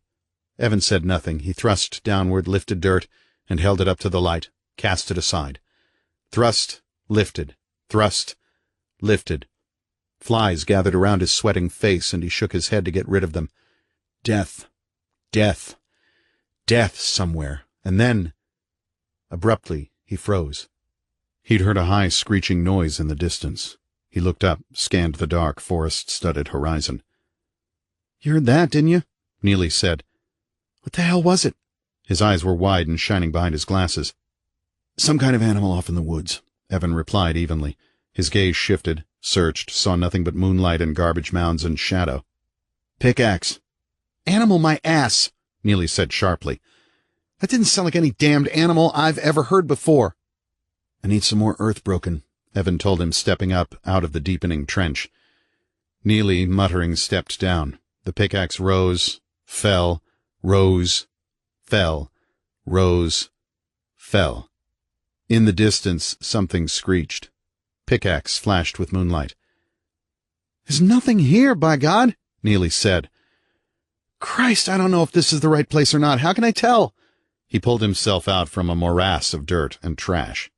Evan said nothing. He thrust downward, lifted dirt, and held it up to the light, cast it aside. Thrust, lifted, thrust, lifted. Flies gathered around his sweating face, and he shook his head to get rid of them. Death, death, death somewhere. And then, abruptly, he froze. He'd heard a high screeching noise in the distance. He looked up, scanned the dark, forest-studded horizon. "You heard that, didn't you?" Neely said. "What the hell was it?" His eyes were wide and shining behind his glasses. "Some kind of animal off in the woods," Evan replied evenly. His gaze shifted, searched, saw nothing but moonlight and garbage mounds and shadow. "Pickaxe." "Animal my ass," Neely said sharply. "That didn't sound like any damned animal I've ever heard before." "I need some more earth broken," Evan told him, stepping up out of the deepening trench. Neely, muttering, stepped down. The pickaxe rose, fell, rose, fell, rose, fell. In the distance, something screeched. Pickaxe flashed with moonlight. "There's nothing here, by God," Neely said. "Christ, I don't know if this is the right place or not. How can I tell?" He pulled himself out from a morass of dirt and trash.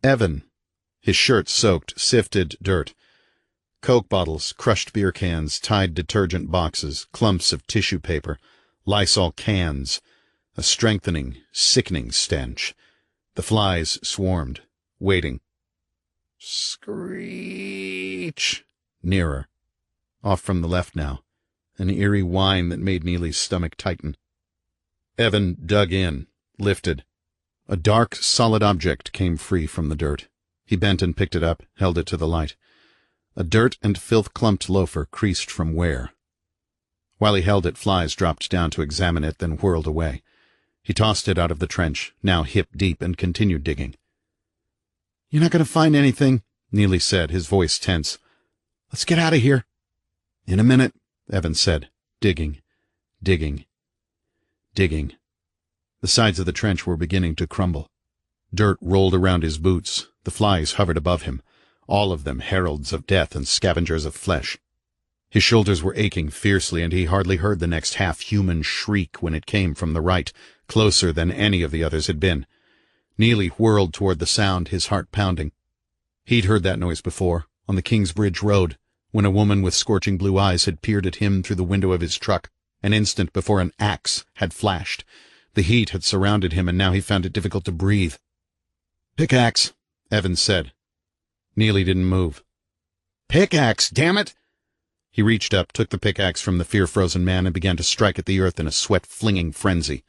Evan. His shirt soaked, sifted dirt. Coke bottles, crushed beer cans, tied detergent boxes, clumps of tissue paper, Lysol cans, a strengthening, sickening stench. The flies swarmed, waiting. Screech! Nearer. Off from the left now. An eerie whine that made Neely's stomach tighten. Evan dug in, lifted. A dark, solid object came free from the dirt. He bent and picked it up, held it to the light. A dirt and filth-clumped loafer creased from wear. While he held it, flies dropped down to examine it, then whirled away. He tossed it out of the trench, now hip-deep, and continued digging. "You're not going to find anything," Neely said, his voice tense. "Let's get out of here." "In a minute," Evan said, digging, digging, digging. The sides of the trench were beginning to crumble. Dirt rolled around his boots. The flies hovered above him, all of them heralds of death and scavengers of flesh. His shoulders were aching fiercely, and he hardly heard the next half-human shriek when it came from the right, closer than any of the others had been. Neely whirled toward the sound, his heart pounding. He'd heard that noise before, on the Kingsbridge Road, when a woman with scorching blue eyes had peered at him through the window of his truck, an instant before an axe had flashed. The heat had surrounded him, and now he found it difficult to breathe. "Pickaxe," Evan said. Neely didn't move. "Pickaxe, damn it!" He reached up, took the pickaxe from the fear-frozen man, and began to strike at the earth in a sweat-flinging frenzy.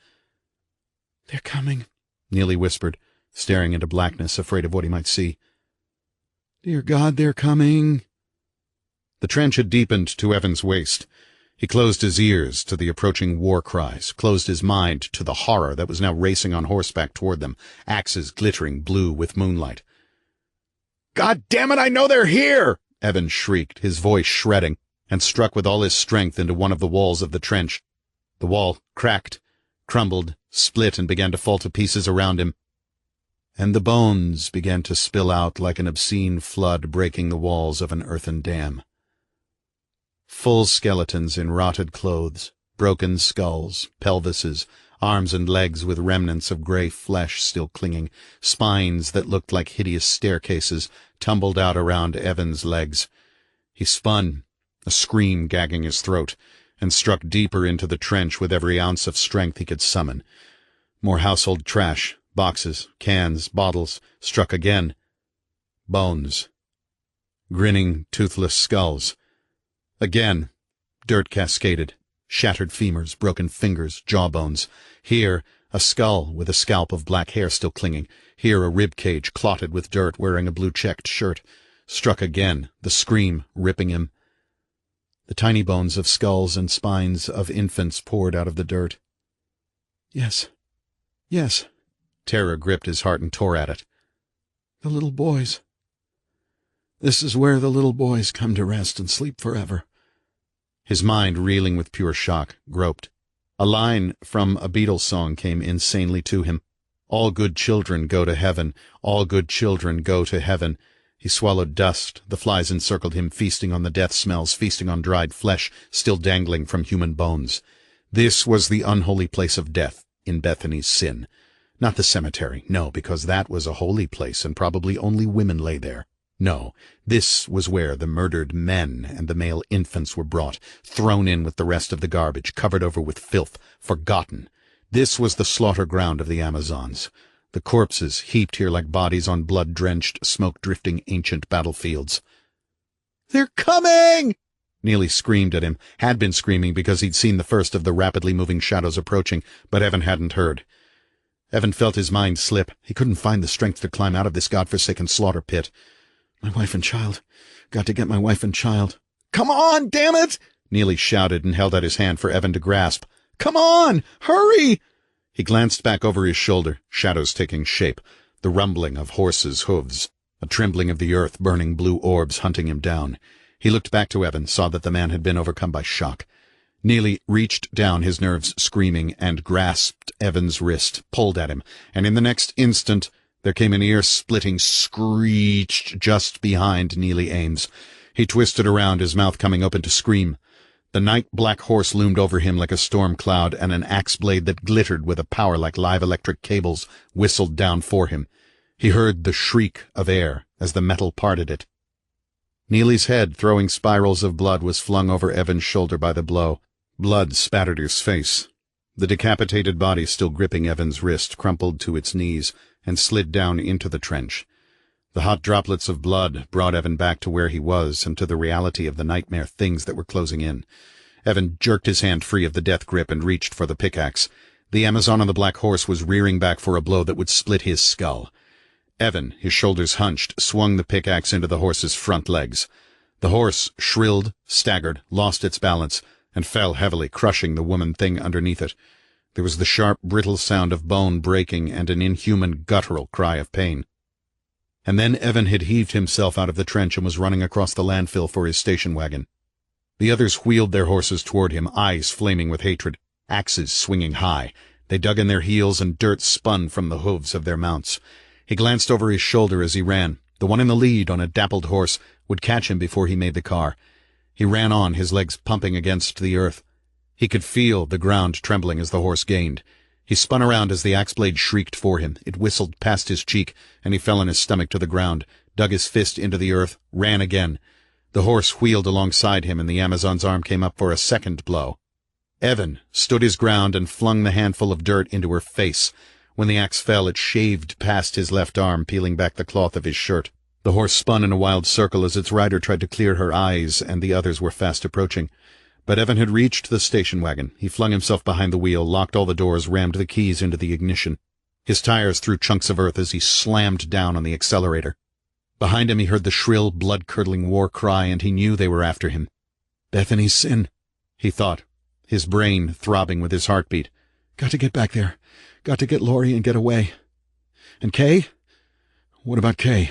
"They're coming," Neely whispered, staring into blackness, afraid of what he might see. "Dear God, they're coming." The trench had deepened to Evan's waist. He closed his ears to the approaching war cries, closed his mind to the horror that was now racing on horseback toward them, axes glittering blue with moonlight. "God damn it, I know they're here!" Evan shrieked, his voice shredding, and struck with all his strength into one of the walls of the trench. The wall cracked, crumbled, split, and began to fall to pieces around him. And the bones began to spill out like an obscene flood breaking the walls of an earthen dam. Full skeletons in rotted clothes, broken skulls, pelvises, arms and legs with remnants of gray flesh still clinging, spines that looked like hideous staircases tumbled out around Evan's legs. He spun, a scream gagging his throat, and struck deeper into the trench with every ounce of strength he could summon. More household trash, boxes, cans, bottles, struck again. Bones. Grinning, toothless skulls. Again, dirt cascaded, shattered femurs, broken fingers, jawbones. Here, a skull with a scalp of black hair still clinging. Here, a rib cage clotted with dirt, wearing a blue-checked shirt. Struck again, the scream ripping him. The tiny bones of skulls and spines of infants poured out of the dirt. Yes, yes. Terror gripped his heart and tore at it. The little boys. This is where the little boys come to rest and sleep forever. His mind, reeling with pure shock, groped. A line from a Beatles song came insanely to him. All good children go to heaven. All good children go to heaven. He swallowed dust. The flies encircled him, feasting on the death smells, feasting on dried flesh, still dangling from human bones. This was the unholy place of death in Bethany's sin. Not the cemetery, no, because that was a holy place, and probably only women lay there. No, this was where the murdered men and the male infants were brought, thrown in with the rest of the garbage, covered over with filth, forgotten. This was the slaughter ground of the Amazons. The corpses heaped here like bodies on blood-drenched, smoke-drifting ancient battlefields. "They're coming!" Neely screamed at him, had been screaming because he'd seen the first of the rapidly moving shadows approaching, but Evan hadn't heard. Evan felt his mind slip. He couldn't find the strength to climb out of this godforsaken slaughter pit. My wife and child. Got to get my wife and child. "Come on, damn it!" Neely shouted and held out his hand for Evan to grasp. "Come on! Hurry!" He glanced back over his shoulder, shadows taking shape, the rumbling of horses' hooves, a trembling of the earth, burning blue orbs hunting him down. He looked back to Evan, saw that the man had been overcome by shock. Neely reached down, his nerves screaming, and grasped Evan's wrist, pulled at him, and in the next instant there came an ear-splitting screech just behind Neely Ames. He twisted around, his mouth coming open to scream. The night-black horse loomed over him like a storm cloud, and an axe blade that glittered with a power like live electric cables whistled down for him. He heard the shriek of air as the metal parted it. Neely's head, throwing spirals of blood, was flung over Evan's shoulder by the blow. Blood spattered his face. The decapitated body, still gripping Evan's wrist, crumpled to its knees and slid down into the trench. The hot droplets of blood brought Evan back to where he was and to the reality of the nightmare things that were closing in. Evan jerked his hand free of the death grip and reached for the pickaxe. The Amazon on the black horse was rearing back for a blow that would split his skull. Evan, his shoulders hunched, swung the pickaxe into the horse's front legs. The horse shrilled, staggered, lost its balance, and fell heavily, crushing the woman thing underneath it. There was the sharp, brittle sound of bone breaking and an inhuman, guttural cry of pain. And then Evan had heaved himself out of the trench and was running across the landfill for his station wagon. The others wheeled their horses toward him, eyes flaming with hatred, axes swinging high. They dug in their heels and dirt spun from the hooves of their mounts. He glanced over his shoulder as he ran. The one in the lead on a dappled horse would catch him before he made the car. He ran on, his legs pumping against the earth. He could feel the ground trembling as the horse gained. He spun around as the axe blade shrieked for him. It whistled past his cheek, and he fell on his stomach to the ground, dug his fist into the earth, ran again. The horse wheeled alongside him, and the Amazon's arm came up for a second blow. Evan stood his ground and flung the handful of dirt into her face. When the axe fell, it shaved past his left arm, peeling back the cloth of his shirt. The horse spun in a wild circle as its rider tried to clear her eyes, and the others were fast approaching. But Evan had reached the station wagon. He flung himself behind the wheel, locked all the doors, rammed the keys into the ignition. His tires threw chunks of earth as he slammed down on the accelerator. Behind him he heard the shrill, blood-curdling war cry, and he knew they were after him. Bethany's sin, he thought, his brain throbbing with his heartbeat. Got to get back there. Got to get Laurie and get away. And Kay? What about Kay?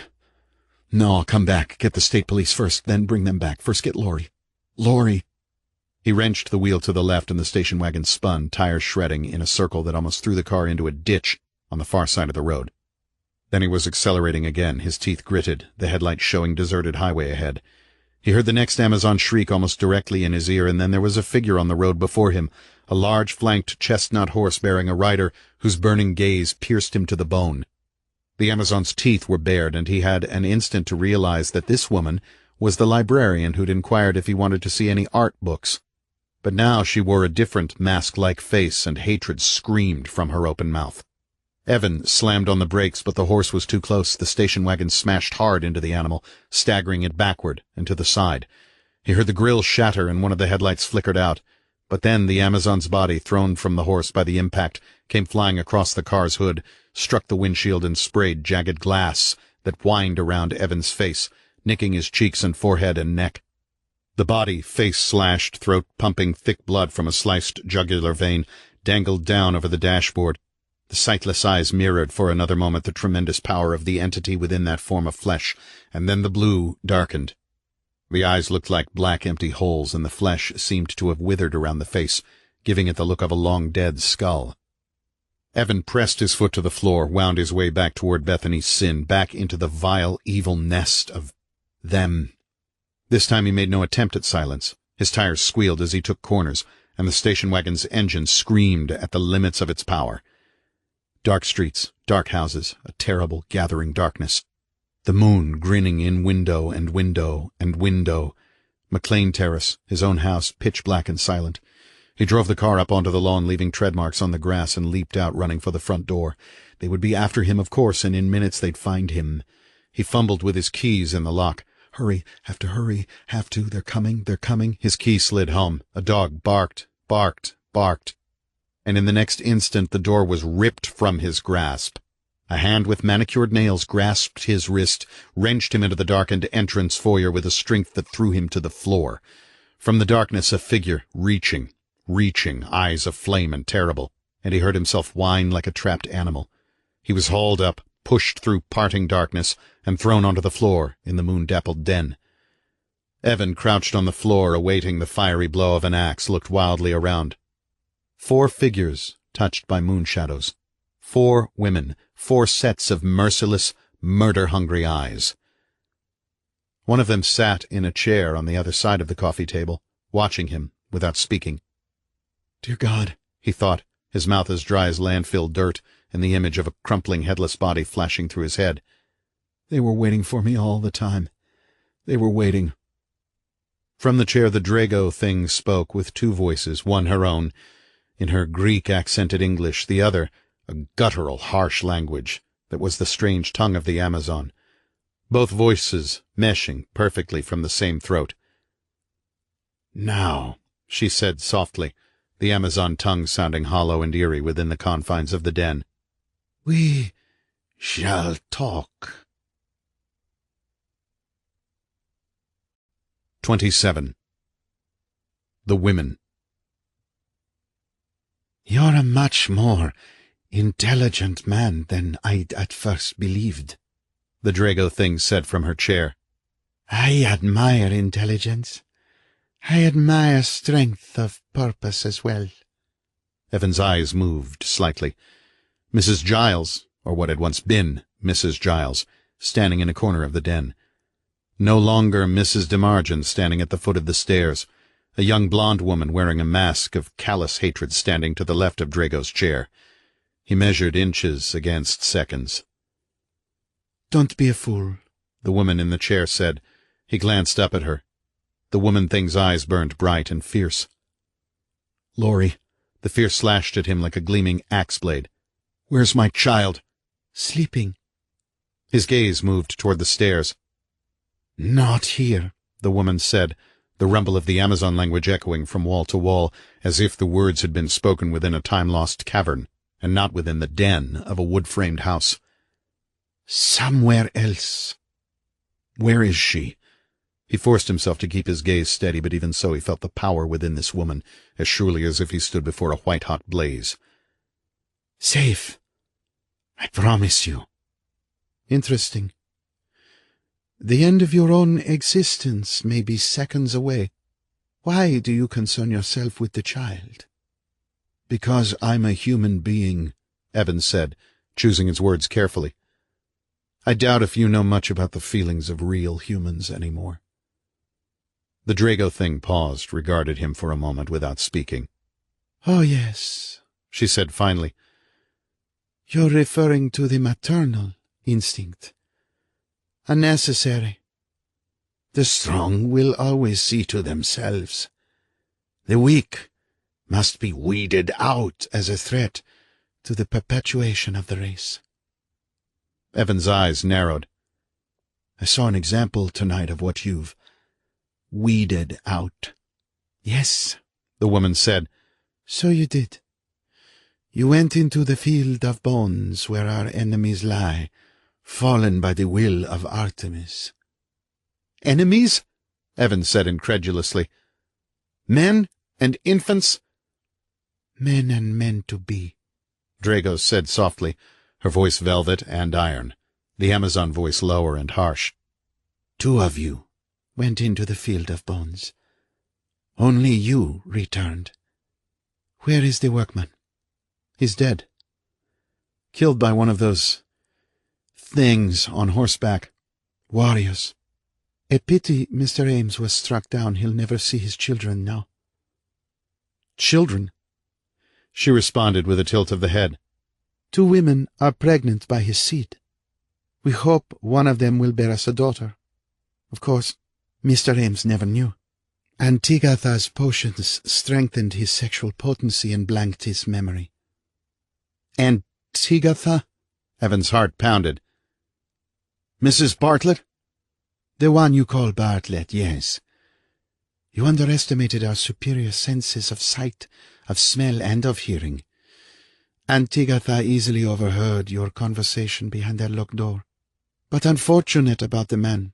No, I'll come back. Get the state police first, then bring them back. First get Laurie. Laurie. He wrenched the wheel to the left, and the station wagon spun, tires shredding, in a circle that almost threw the car into a ditch on the far side of the road. Then he was accelerating again, his teeth gritted, the headlights showing deserted highway ahead. He heard the next Amazon shriek almost directly in his ear, and then there was a figure on the road before him, a large flanked chestnut horse bearing a rider whose burning gaze pierced him to the bone. The Amazon's teeth were bared, and he had an instant to realize that this woman was the librarian who'd inquired if he wanted to see any art books. But now she wore a different mask-like face, and hatred screamed from her open mouth. Evan slammed on the brakes, but the horse was too close. The station wagon smashed hard into the animal, staggering it backward and to the side. He heard the grille shatter, and one of the headlights flickered out. But then the Amazon's body, thrown from the horse by the impact, came flying across the car's hood, struck the windshield and sprayed jagged glass that whined around Evan's face, nicking his cheeks and forehead and neck. The body, face slashed, throat pumping thick blood from a sliced jugular vein, dangled down over the dashboard. The sightless eyes mirrored for another moment the tremendous power of the entity within that form of flesh, and then the blue darkened. The eyes looked like black empty holes, and the flesh seemed to have withered around the face, giving it the look of a long-dead skull. Evan pressed his foot to the floor, wound his way back toward Bethany's sin, back into the vile, evil nest of them. This time he made no attempt at silence. His tires squealed as he took corners, and the station wagon's engine screamed at the limits of its power. Dark streets, dark houses, a terrible gathering darkness. The moon grinning in window and window and window. McLean Terrace, his own house, pitch black and silent. He drove the car up onto the lawn, leaving tread marks on the grass, and leaped out, running for the front door. They would be after him, of course, and in minutes they'd find him. He fumbled with his keys in the lock. Hurry, have to hurry, have to, they're coming, they're coming. His key slid home. A dog barked, barked, barked. And in the next instant the door was ripped from his grasp. A hand with manicured nails grasped his wrist, wrenched him into the darkened entrance foyer with a strength that threw him to the floor. From the darkness a figure, reaching, eyes of flame and terrible, and he heard himself whine like a trapped animal. He was hauled up, pushed through parting darkness, and thrown onto the floor in the moon-dappled den. Evan, crouched on the floor, awaiting the fiery blow of an axe, looked wildly around. 4 figures touched by moon shadows. 4 women, 4 sets of merciless, murder-hungry eyes. One of them sat in a chair on the other side of the coffee table, watching him without speaking. Dear God, he thought, his mouth as dry as landfill dirt, and the image of a crumpling headless body flashing through his head. They were waiting for me all the time. They were waiting. From the chair the Drago thing spoke with 2 voices, one her own, in her Greek-accented English, the other a guttural, harsh language that was the strange tongue of the Amazon, both voices meshing perfectly from the same throat. Now, she said softly, the Amazon tongue sounding hollow and eerie within the confines of the den. We shall talk. 27. The Women. You're a much more intelligent man than I'd at first believed, the Drago thing said from her chair. I admire intelligence. I admire strength of purpose as well. Evan's eyes moved slightly. Mrs. Giles, or what had once been Mrs. Giles, standing in a corner of the den. No longer Mrs. DeMargin standing at the foot of the stairs, a young blonde woman wearing a mask of callous hatred standing to the left of Drago's chair. He measured inches against seconds. Don't be a fool, the woman in the chair said. He glanced up at her, The woman-thing's eyes burned bright and fierce. Laurie, The fear slashed at him like a gleaming axe blade. where's my child? Sleeping. His gaze moved toward the stairs. Not here. The woman said, the rumble of the Amazon language echoing from wall to wall, as if the words had been spoken within a time-lost cavern, and not within the den of a wood-framed house. Somewhere else. Where is she? He forced himself to keep his gaze steady, but even so he felt the power within this woman, as surely as if he stood before a white-hot blaze. Safe. I promise you. Interesting. The end of your own existence may be seconds away. Why do you concern yourself with the child? Because I'm a human being, Evan said, choosing his words carefully. I doubt if you know much about the feelings of real humans anymore. The Drago thing paused, regarded him for a moment without speaking. Oh, yes, she said finally. You're referring to the maternal instinct. Unnecessary. The strong will always see to themselves. The weak must be weeded out as a threat to the perpetuation of the race. Evan's eyes narrowed. I saw an example tonight of what you've weeded out. Yes, the woman said. So you did. You went into the field of bones where our enemies lie, fallen by the will of Artemis. Enemies? Evan said incredulously. Men and infants? Men and men to be, Drago said softly, her voice velvet and iron, the Amazon voice lower and harsh. 2 of you went into the field of bones. Only you returned. Where is the workman? He's dead. Killed by one of those things on horseback. Warriors. A pity Mr. Ames was struck down. He'll never see his children now. Children? She responded with a tilt of the head. 2 women are pregnant by his seed. We hope one of them will bear us a daughter. Of course, Mr. Ames never knew. Antigatha's potions strengthened his sexual potency and blanked his memory. Antigatha? Evan's heart pounded. Mrs. Bartlett? The one you call Bartlett, yes. You underestimated our superior senses of sight, of smell, and of hearing. Antigatha easily overheard your conversation behind that locked door. But unfortunate about the man.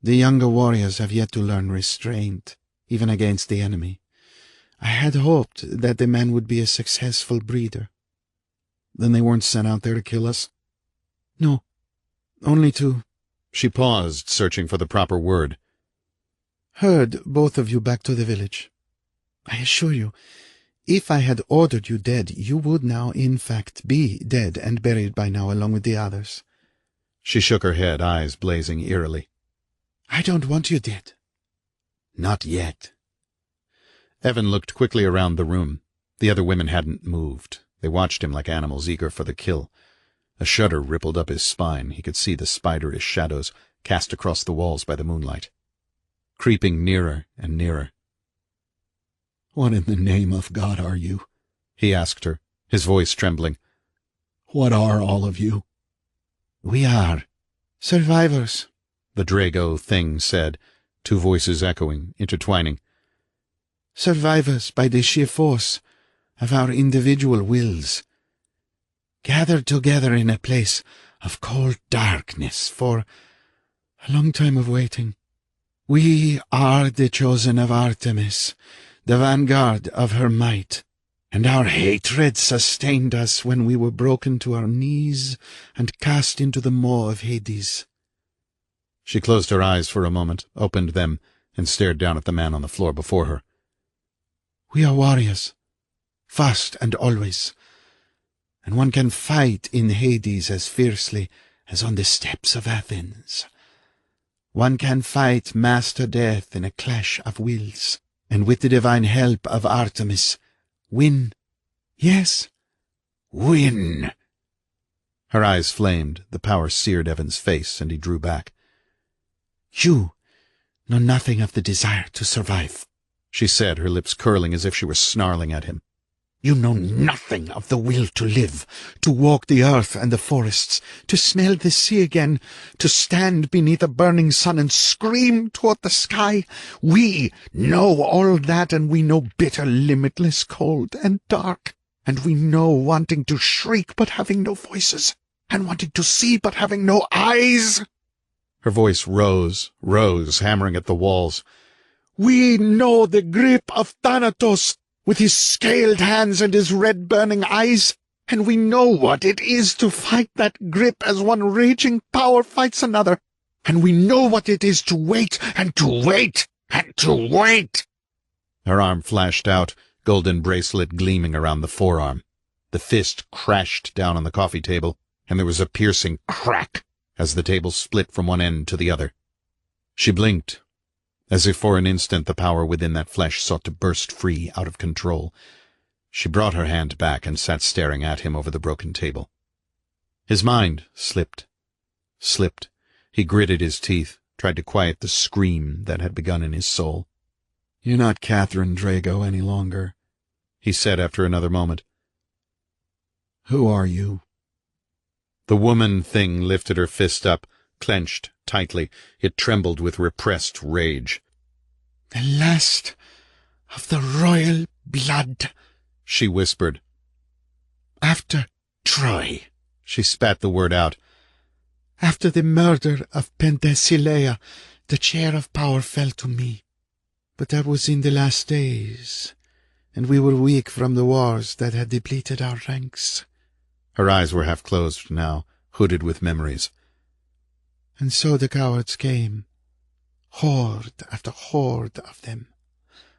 The younger warriors have yet to learn restraint, even against the enemy. I had hoped that the man would be a successful breeder. Then they weren't sent out there to kill us? No, only to... She paused, searching for the proper word. Herd both of you back to the village. I assure you, if I had ordered you dead, you would now, in fact, be dead and buried by now along with the others. She shook her head, eyes blazing eerily. I don't want you dead. Not yet. Evan looked quickly around the room. The other women hadn't moved. They watched him like animals eager for the kill. A shudder rippled up his spine. He could see the spiderish shadows cast across the walls by the moonlight, creeping nearer and nearer. What in the name of God are you? He asked her, his voice trembling. What are all of you? We are survivors, the Drago thing said, 2 voices echoing, intertwining. Survivors by the sheer force of our individual wills, gathered together in a place of cold darkness for a long time of waiting. We are the chosen of Artemis, the vanguard of her might, and our hatred sustained us when we were broken to our knees and cast into the maw of Hades. She closed her eyes for a moment, opened them, and stared down at the man on the floor before her. We are warriors, first and always, and one can fight in Hades as fiercely as on the steps of Athens. One can fight Master Death in a clash of wills, and with the divine help of Artemis, win. Yes, win. Her eyes flamed, the power seared Evan's face, and he drew back. You know nothing of the desire to survive," she said, her lips curling as if she were snarling at him. "You know nothing of the will to live, to walk the earth and the forests, to smell the sea again, to stand beneath a burning sun and scream toward the sky. We know all that, and we know bitter, limitless cold and dark, and we know wanting to shriek but having no voices, and wanting to see but having no eyes." Her voice rose, hammering at the walls. "We know the grip of Thanatos, with his scaled hands and his red burning eyes, and we know what it is to fight that grip as one raging power fights another, and we know what it is to wait, and to wait, and to wait." Her arm flashed out, golden bracelet gleaming around the forearm. The fist crashed down on the coffee table, and there was a piercing crack as the table split from one end to the other. She blinked, as if for an instant the power within that flesh sought to burst free out of control. She brought her hand back and sat staring at him over the broken table. His mind slipped. He gritted his teeth, tried to quiet the scream that had begun in his soul. "You're not Catherine Drago any longer," he said after another moment. "Who are you?" The woman thing lifted her fist up, clenched tightly. It trembled with repressed rage. "The last of the royal blood," she whispered. "After Troy." She spat the word out. "After the murder of Penthesilea, the chair of power fell to me. But that was in the last days, and we were weak from the wars that had depleted our ranks." Her eyes were half closed now, hooded with memories. "And so the cowards came, horde after horde of them,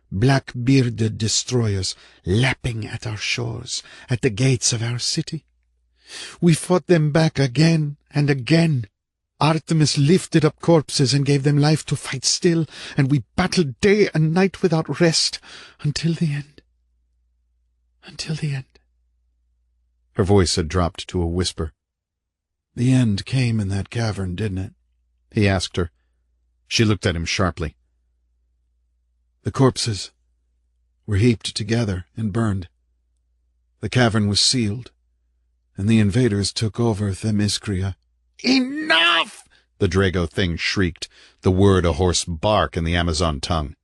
black-bearded destroyers lapping at our shores, at the gates of our city. We fought them back again and again. Artemis lifted up corpses and gave them life to fight still, and we battled day and night without rest, until the end. Until the end." Her voice had dropped to a whisper. "The end came in that cavern, didn't it?" he asked her. She looked at him sharply. "The corpses were heaped together and burned. The cavern was sealed, and the invaders took over Themyscira." "Enough!" the Drago thing shrieked, the word a hoarse bark in the Amazon tongue.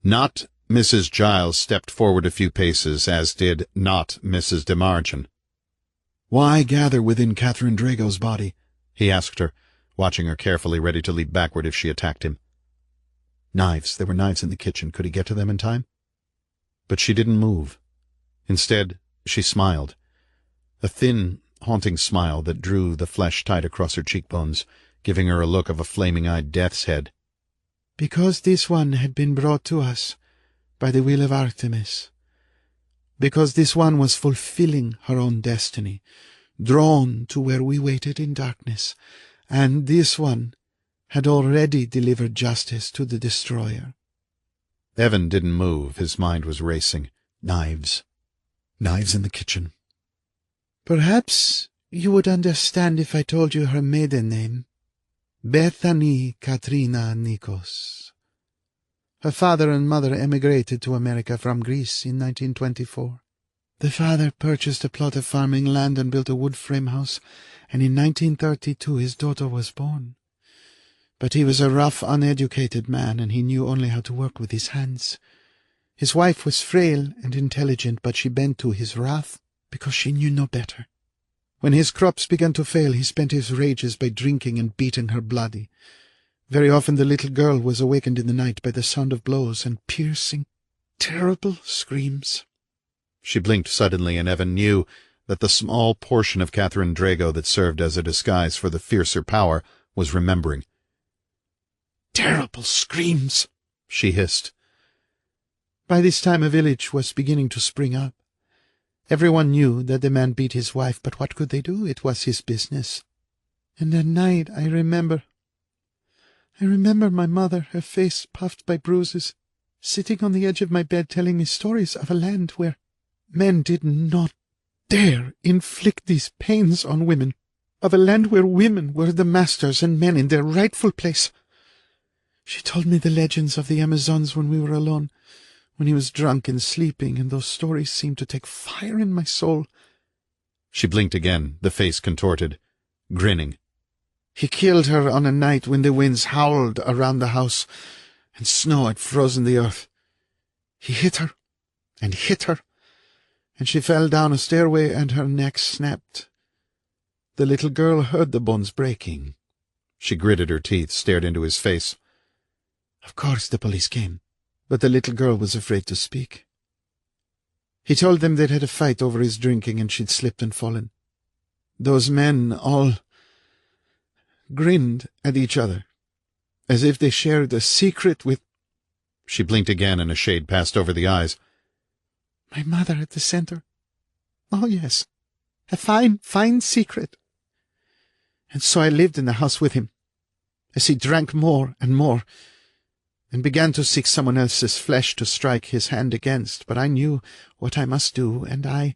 Not Mrs. Giles stepped forward a few paces, as did not Mrs. de Margin. "Why gather within Catherine Drago's body?" he asked her, watching her carefully, ready to leap backward if she attacked him. Knives. There were knives in the kitchen. Could he get to them in time? But she didn't move. Instead, she smiled. A thin, haunting smile that drew the flesh tight across her cheekbones, giving her a look of a flaming-eyed death's head. "Because this one had been brought to us by the will of Artemis. Because this one was fulfilling her own destiny, drawn to where we waited in darkness, and this one had already delivered justice to the destroyer." Evan didn't move. His mind was racing. Knives. Knives in the kitchen. "Perhaps you would understand if I told you her maiden name. Bethany Katrina Nikos. Her father and mother emigrated to America from Greece in 1924. The father purchased a plot of farming land and built a wood frame house, and in 1932 his daughter was born. But he was a rough, uneducated man, and he knew only how to work with his hands. His wife was frail and intelligent, but she bent to his wrath because she knew no better. When his crops began to fail, he spent his rages by drinking and beating her bloody. Very often the little girl was awakened in the night by the sound of blows and piercing, terrible screams. She blinked suddenly, and Evan knew that the small portion of Catherine Drago that served as a disguise for the fiercer power was remembering. "Terrible screams," she hissed. By this time a village was beginning to spring up. Everyone knew that the man beat his wife, but what could they do? It was his business. And at night I remember my mother, her face puffed by bruises, sitting on the edge of my bed telling me stories of a land where men did not dare inflict these pains on women, of a land where women were the masters and men in their rightful place. She told me the legends of the Amazons when we were alone, when he was drunk and sleeping, and those stories seemed to take fire in my soul. She blinked again, the face contorted, grinning. He killed her on a night when the winds howled around the house and snow had frozen the earth. He hit her, and she fell down a stairway and her neck snapped. The little girl heard the bones breaking. She gritted her teeth, stared into his face. Of course the police came, but the little girl was afraid to speak. He told them they'd had a fight over his drinking and she'd slipped and fallen. Those men all grinned at each other, as if they shared a secret with— She blinked again and a shade passed over the eyes. My mother at the center. Oh, yes, a fine secret. And so I lived in the house with him, as he drank more and more, and began to seek someone else's flesh to strike his hand against, but I knew what I must do, and I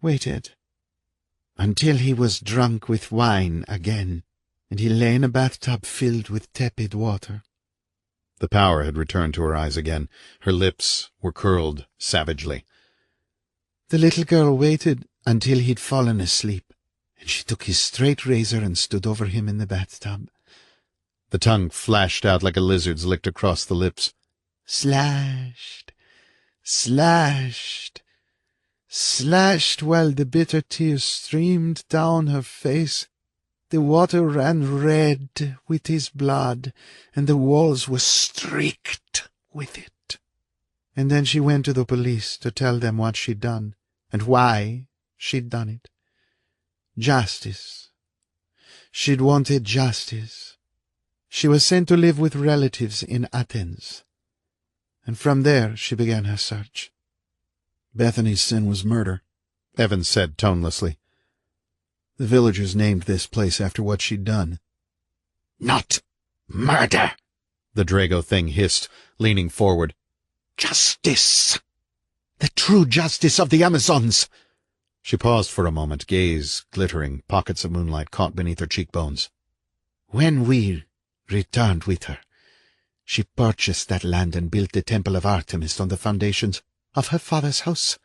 waited until he was drunk with wine again, and he lay in a bathtub filled with tepid water. The power had returned to her eyes again. Her lips were curled savagely. The little girl waited until he'd fallen asleep, and she took his straight razor and stood over him in the bathtub. The tongue flashed out like a lizard's licked across the lips. Slashed, slashed, slashed while the bitter tears streamed down her face. The water ran red with his blood, and the walls were streaked with it. And then she went to the police to tell them what she'd done, and why she'd done it. Justice. She'd wanted justice. She was sent to live with relatives in Athens, and from there she began her search. Bethany's sin was murder, Evan said tonelessly. The villagers named this place after what she'd done. Not murder, the Drago thing hissed, leaning forward. Justice. The true justice of the Amazons. She paused for a moment, gaze glittering, pockets of moonlight caught beneath her cheekbones. When we returned with her, she purchased that land and built the temple of Artemis on the foundations of her father's house,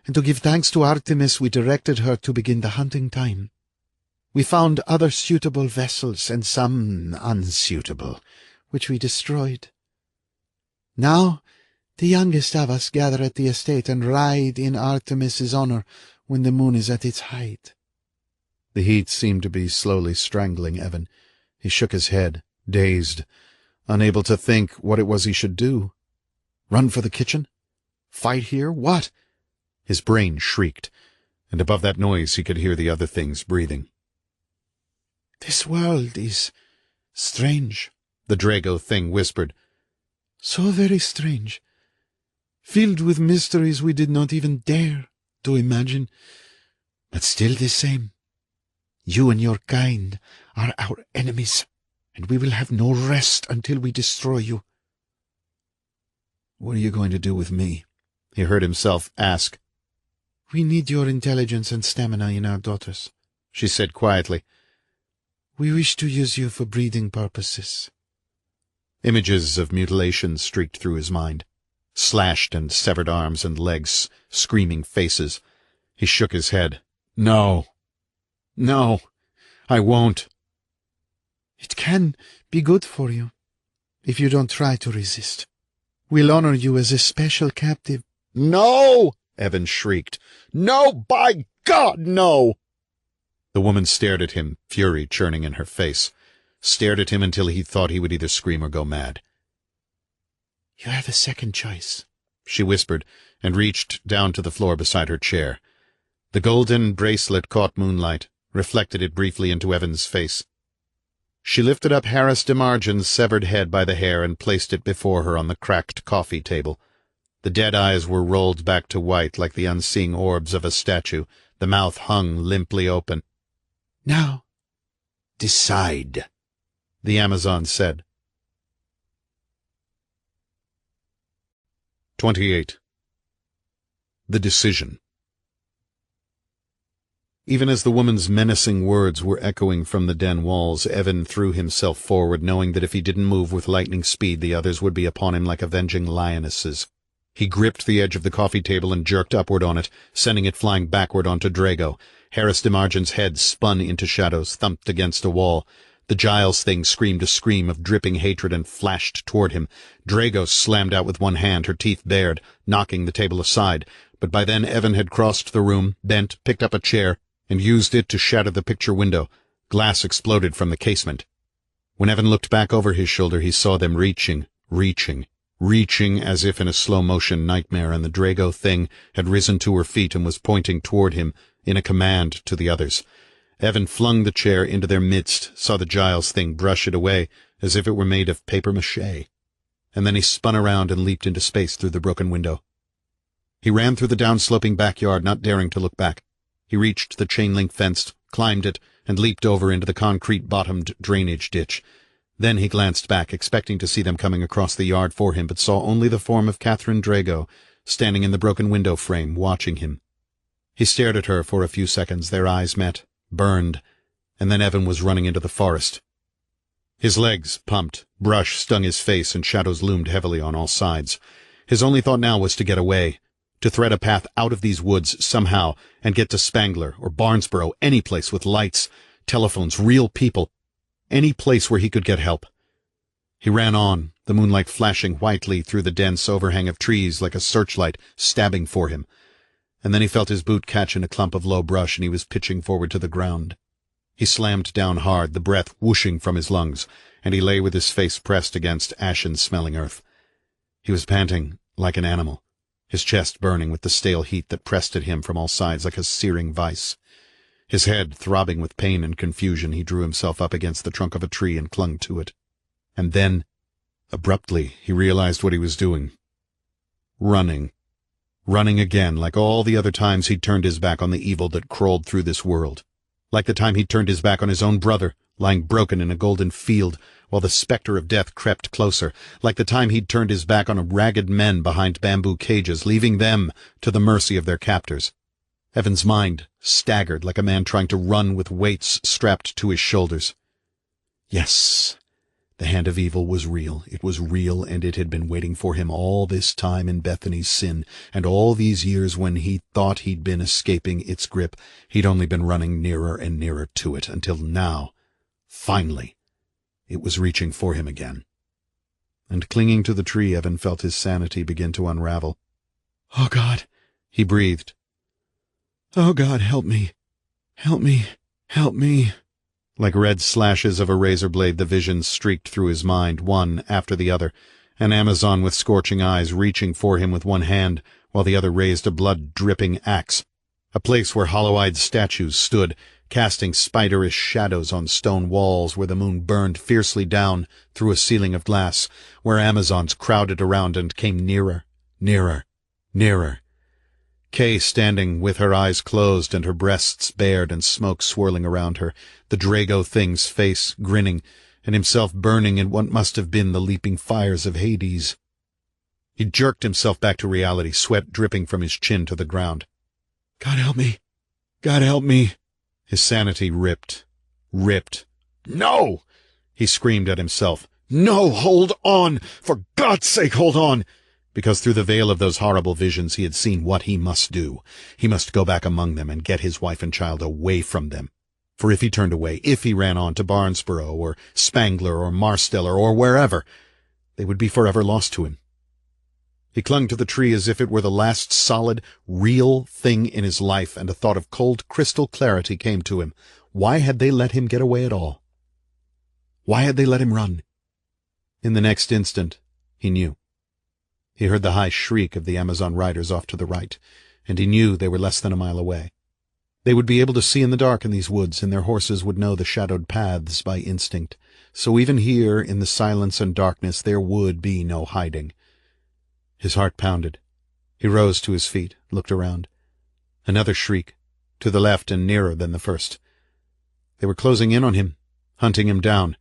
and to give thanks to Artemis we directed her to begin the hunting time. We found other suitable vessels and some unsuitable, which we destroyed. Now the youngest of us gather at the estate and ride in Artemis's honor when the moon is at its height. The heat seemed to be slowly strangling Evan. He shook his head, dazed, unable to think what it was he should do. Run for the kitchen? Fight here? What? His brain shrieked, and above that noise he could hear the other things breathing. This world is strange, the Drago thing whispered. So very strange, filled with mysteries we did not even dare to imagine, but still the same. You and your kind are our enemies, and we will have no rest until we destroy you. What are you going to do with me? He heard himself ask. We need your intelligence and stamina in our daughters, she said quietly. We wish to use you for breeding purposes. Images of mutilation streaked through his mind. Slashed and severed arms and legs, screaming faces. He shook his head. No. No, I won't. It can be good for you, if you don't try to resist. We'll honor you as a special captive. No! Evan shrieked. No, by God, no! The woman stared at him, fury churning in her face. Stared at him until he thought he would either scream or go mad. You have a second choice, she whispered, and reached down to the floor beside her chair. The golden bracelet caught moonlight, reflected it briefly into Evan's face. She lifted up Harris DeMargin's severed head by the hair and placed it before her on the cracked coffee table. The dead eyes were rolled back to white like the unseeing orbs of a statue. The mouth hung limply open. Now, decide, the Amazon said. 28. The Decision. Even as the woman's menacing words were echoing from the den walls, Evan threw himself forward, knowing that if he didn't move with lightning speed, the others would be upon him like avenging lionesses. He gripped the edge of the coffee table and jerked upward on it, sending it flying backward onto Drago. Harris DeMargin's head spun into shadows, thumped against a wall. The Giles thing screamed a scream of dripping hatred and flashed toward him. Drago slammed out with one hand, her teeth bared, knocking the table aside. But by then Evan had crossed the room, bent, picked up a chair, and used it to shatter the picture window. Glass exploded from the casement. When Evan looked back over his shoulder, he saw them reaching as if in a slow-motion nightmare, and the Drago thing had risen to her feet and was pointing toward him in a command to the others. Evan flung the chair into their midst, saw the Giles thing brush it away as if it were made of papier-mâché, and then he spun around and leaped into space through the broken window. He ran through the down-sloping backyard, not daring to look back. He reached the chain-link fence, climbed it, and leaped over into the concrete-bottomed drainage ditch. Then he glanced back, expecting to see them coming across the yard for him, but saw only the form of Catherine Drago, standing in the broken window frame, watching him. He stared at her for a few seconds, their eyes met, burned, and then Evan was running into the forest. His legs pumped, brush stung his face, and shadows loomed heavily on all sides. His only thought now was to get away, to thread a path out of these woods somehow and get to Spangler or Barnesboro, any place with lights, telephones, real people, any place where he could get help. He ran on, the moonlight flashing whitely through the dense overhang of trees like a searchlight stabbing for him. And then he felt his boot catch in a clump of low brush, and he was pitching forward to the ground. He slammed down hard, the breath whooshing from his lungs, and he lay with his face pressed against ashen-smelling earth. He was panting like an animal, his chest burning with the stale heat that pressed at him from all sides like a searing vice. His head throbbing with pain and confusion, he drew himself up against the trunk of a tree and clung to it. And then, abruptly, he realized what he was doing. Running. Running again, like all the other times he'd turned his back on the evil that crawled through this world. Like the time he'd turned his back on his own brother, lying broken in a golden field, while the specter of death crept closer. Like the time he'd turned his back on ragged men behind bamboo cages, leaving them to the mercy of their captors. Evan's mind staggered like a man trying to run with weights strapped to his shoulders. Yes, the hand of evil was real. It was real, and it had been waiting for him all this time in Bethany's sin, and all these years when he thought he'd been escaping its grip. He'd only been running nearer and nearer to it, until now, finally, it was reaching for him again. And clinging to the tree, Evan felt his sanity begin to unravel. "Oh, God," he breathed. "Oh, God, help me. Help me. Help me." Like red slashes of a razor blade, the visions streaked through his mind, one after the other, an Amazon with scorching eyes reaching for him with one hand, while the other raised a blood-dripping axe. A place where hollow-eyed statues stood, casting spiderish shadows on stone walls where the moon burned fiercely down through a ceiling of glass, where Amazons crowded around and came nearer, nearer, nearer. Kay standing with her eyes closed and her breasts bared and smoke swirling around her, the Drago thing's face grinning, and himself burning in what must have been the leaping fires of Hades. He jerked himself back to reality, sweat dripping from his chin to the ground. "God help me! God help me!" His sanity ripped. "No!" he screamed at himself. "No! Hold on! For God's sake, hold on!" Because through the veil of those horrible visions he had seen what he must do. He must go back among them and get his wife and child away from them. For if he turned away, if he ran on to Barnesboro or Spangler or Marsteller or wherever, they would be forever lost to him. He clung to the tree as if it were the last solid, real thing in his life, and a thought of cold crystal clarity came to him. Why had they let him get away at all? Why had they let him run? In the next instant, he knew. He heard the high shriek of the Amazon riders off to the right, and he knew they were less than a mile away. They would be able to see in the dark in these woods, and their horses would know the shadowed paths by instinct. So even here, in the silence and darkness, there would be no hiding. His heart pounded. He rose to his feet, looked around. Another shriek, to the left and nearer than the first. They were closing in on him, hunting him down.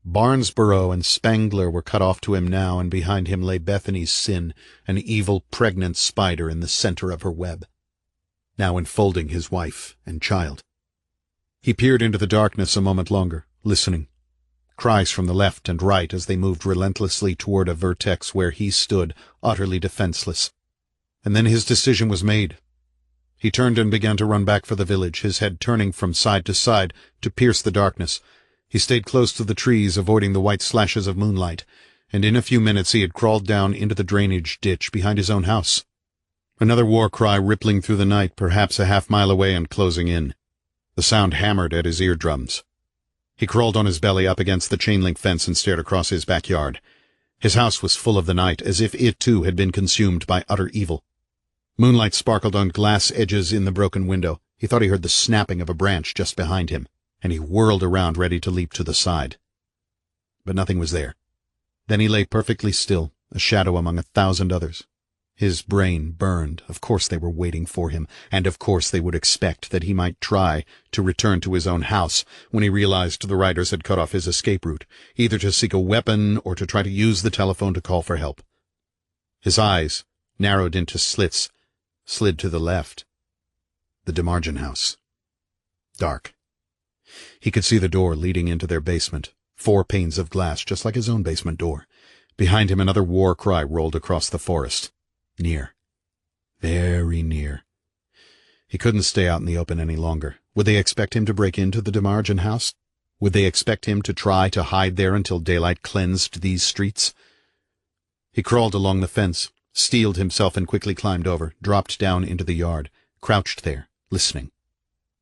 Barnesboro and Spangler were cut off to him now, and behind him lay Bethany's sin, an evil, pregnant spider in the center of her web. now enfolding his wife and child. He peered into the darkness a moment longer, listening. Cries from the left and right as they moved relentlessly toward a vertex where he stood, utterly defenseless. And then his decision was made. He turned and began to run back for the village, his head turning from side to side to pierce the darkness. He stayed close to the trees, avoiding the white slashes of moonlight, and in a few minutes he had crawled down into the drainage ditch behind his own house. Another war cry rippling through the night, perhaps a half-mile away and closing in. The sound hammered at his eardrums. He crawled on his belly up against the chain-link fence and stared across his backyard. His house was full of the night, as if it too had been consumed by utter evil. Moonlight sparkled on glass edges in the broken window. He thought he heard the snapping of a branch just behind him, and he whirled around ready to leap to the side. But nothing was there. Then he lay perfectly still, a shadow among 1,000 others. His brain burned. Of course they were waiting for him, and of course they would expect that he might try to return to his own house when he realized the riders had cut off his escape route, either to seek a weapon or to try to use the telephone to call for help. His eyes, narrowed into slits, slid to the left. The DeMargin house. Dark. He could see the door leading into their basement, 4 panes of glass, just like his own basement door. Behind him another war cry rolled across the forest. Near. Very near. He couldn't stay out in the open any longer. Would they expect him to break into the DeMargin house? Would they expect him to try to hide there until daylight cleansed these streets? He crawled along the fence, steeled himself and quickly climbed over, dropped down into the yard, crouched there, listening.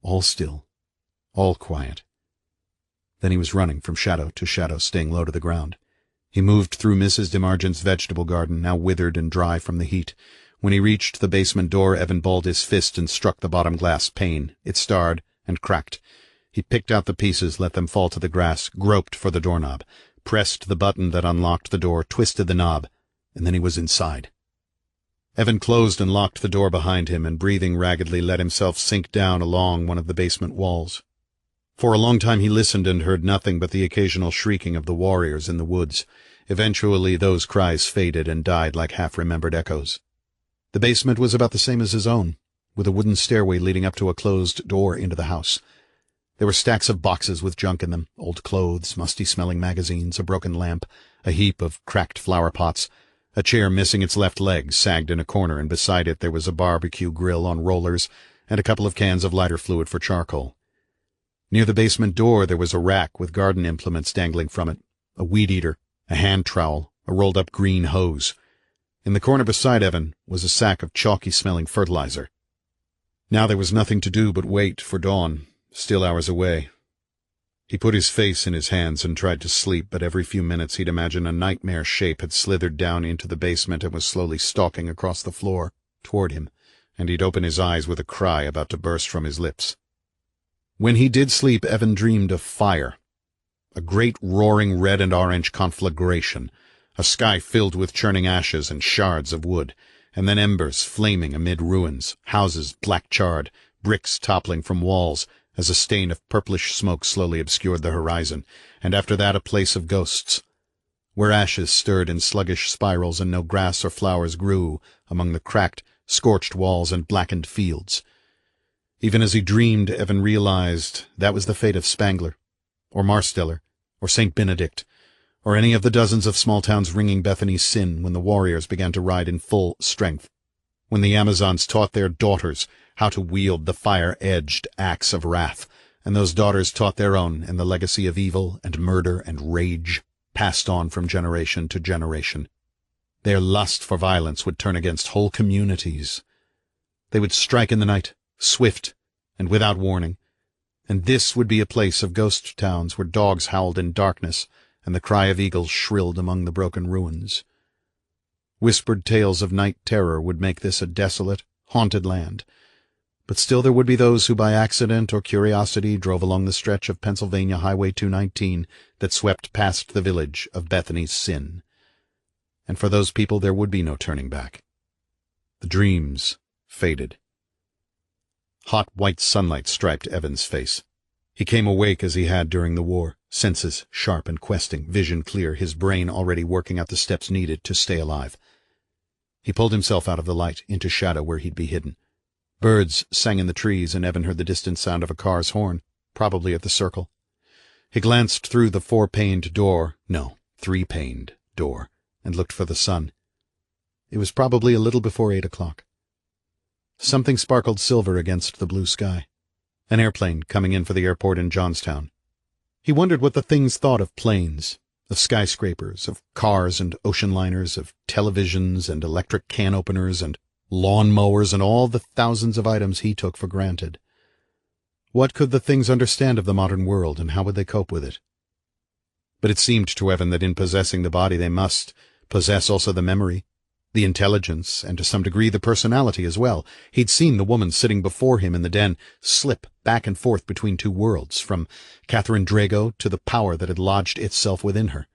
All still. All quiet. Then he was running from shadow to shadow, staying low to the ground. He moved through Mrs. DeMargin's vegetable garden, now withered and dry from the heat. When he reached the basement door, Evan balled his fist and struck the bottom glass pane. It starred and cracked. He picked out the pieces, let them fall to the grass, groped for the doorknob, pressed the button that unlocked the door, twisted the knob, and then he was inside. Evan closed and locked the door behind him, and breathing raggedly let himself sink down along one of the basement walls. For a long time he listened and heard nothing but the occasional shrieking of the warriors in the woods. Eventually those cries faded and died like half-remembered echoes. The basement was about the same as his own, with a wooden stairway leading up to a closed door into the house. There were stacks of boxes with junk in them, old clothes, musty-smelling magazines, a broken lamp, a heap of cracked flower pots. A chair missing its left leg sagged in a corner, and beside it there was a barbecue grill on rollers and a couple of cans of lighter fluid for charcoal. Near the basement door there was a rack with garden implements dangling from it, a weed-eater, a hand trowel, a rolled-up green hose. In the corner beside Evan was a sack of chalky-smelling fertilizer. Now there was nothing to do but wait for dawn, still hours away. He put his face in his hands and tried to sleep, but every few minutes he'd imagine a nightmare shape had slithered down into the basement and was slowly stalking across the floor toward him, and he'd open his eyes with a cry about to burst from his lips. When he did sleep, Evan dreamed of fire. A great roaring red and orange conflagration, a sky filled with churning ashes and shards of wood, and then embers flaming amid ruins, houses black-charred, bricks toppling from walls, as a stain of purplish smoke slowly obscured the horizon, and after that a place of ghosts, where ashes stirred in sluggish spirals and no grass or flowers grew among the cracked, scorched walls and blackened fields. Even as he dreamed, Evan realized that was the fate of Spangler, or Marsteller, or St. Benedict, or any of the dozens of small towns ringing Bethany's sin when the warriors began to ride in full strength, when the Amazons taught their daughters how to wield the fire-edged axe of wrath, and those daughters taught their own in the legacy of evil and murder and rage, passed on from generation to generation. Their lust for violence would turn against whole communities. They would strike in the night, swift and without warning, and this would be a place of ghost towns where dogs howled in darkness and the cry of eagles shrilled among the broken ruins. Whispered tales of night terror would make this a desolate, haunted land, but still there would be those who by accident or curiosity drove along the stretch of Pennsylvania Highway 219 that swept past the village of Bethany's Sin. And for those people there would be no turning back. The dreams faded. Hot white sunlight striped Evan's face. He came awake as he had during the war, senses sharp and questing, vision clear, his brain already working out the steps needed to stay alive. He pulled himself out of the light, into shadow where he'd be hidden. Birds sang in the trees, and Evan heard the distant sound of a car's horn, probably at the circle. He glanced through the three-paned door, and looked for the sun. It was probably a little before 8 o'clock. Something sparkled silver against the blue sky. An airplane coming in for the airport in Johnstown. He wondered what the things thought of planes, of skyscrapers, of cars and ocean liners, of televisions and electric can openers and lawn mowers and all the thousands of items he took for granted. What could the things understand of the modern world, and how would they cope with it? But it seemed to Evan that in possessing the body they must possess also the memory, the intelligence, and to some degree the personality as well. He'd seen the woman sitting before him in the den slip back and forth between two worlds, from Catherine Drago to the power that had lodged itself within her.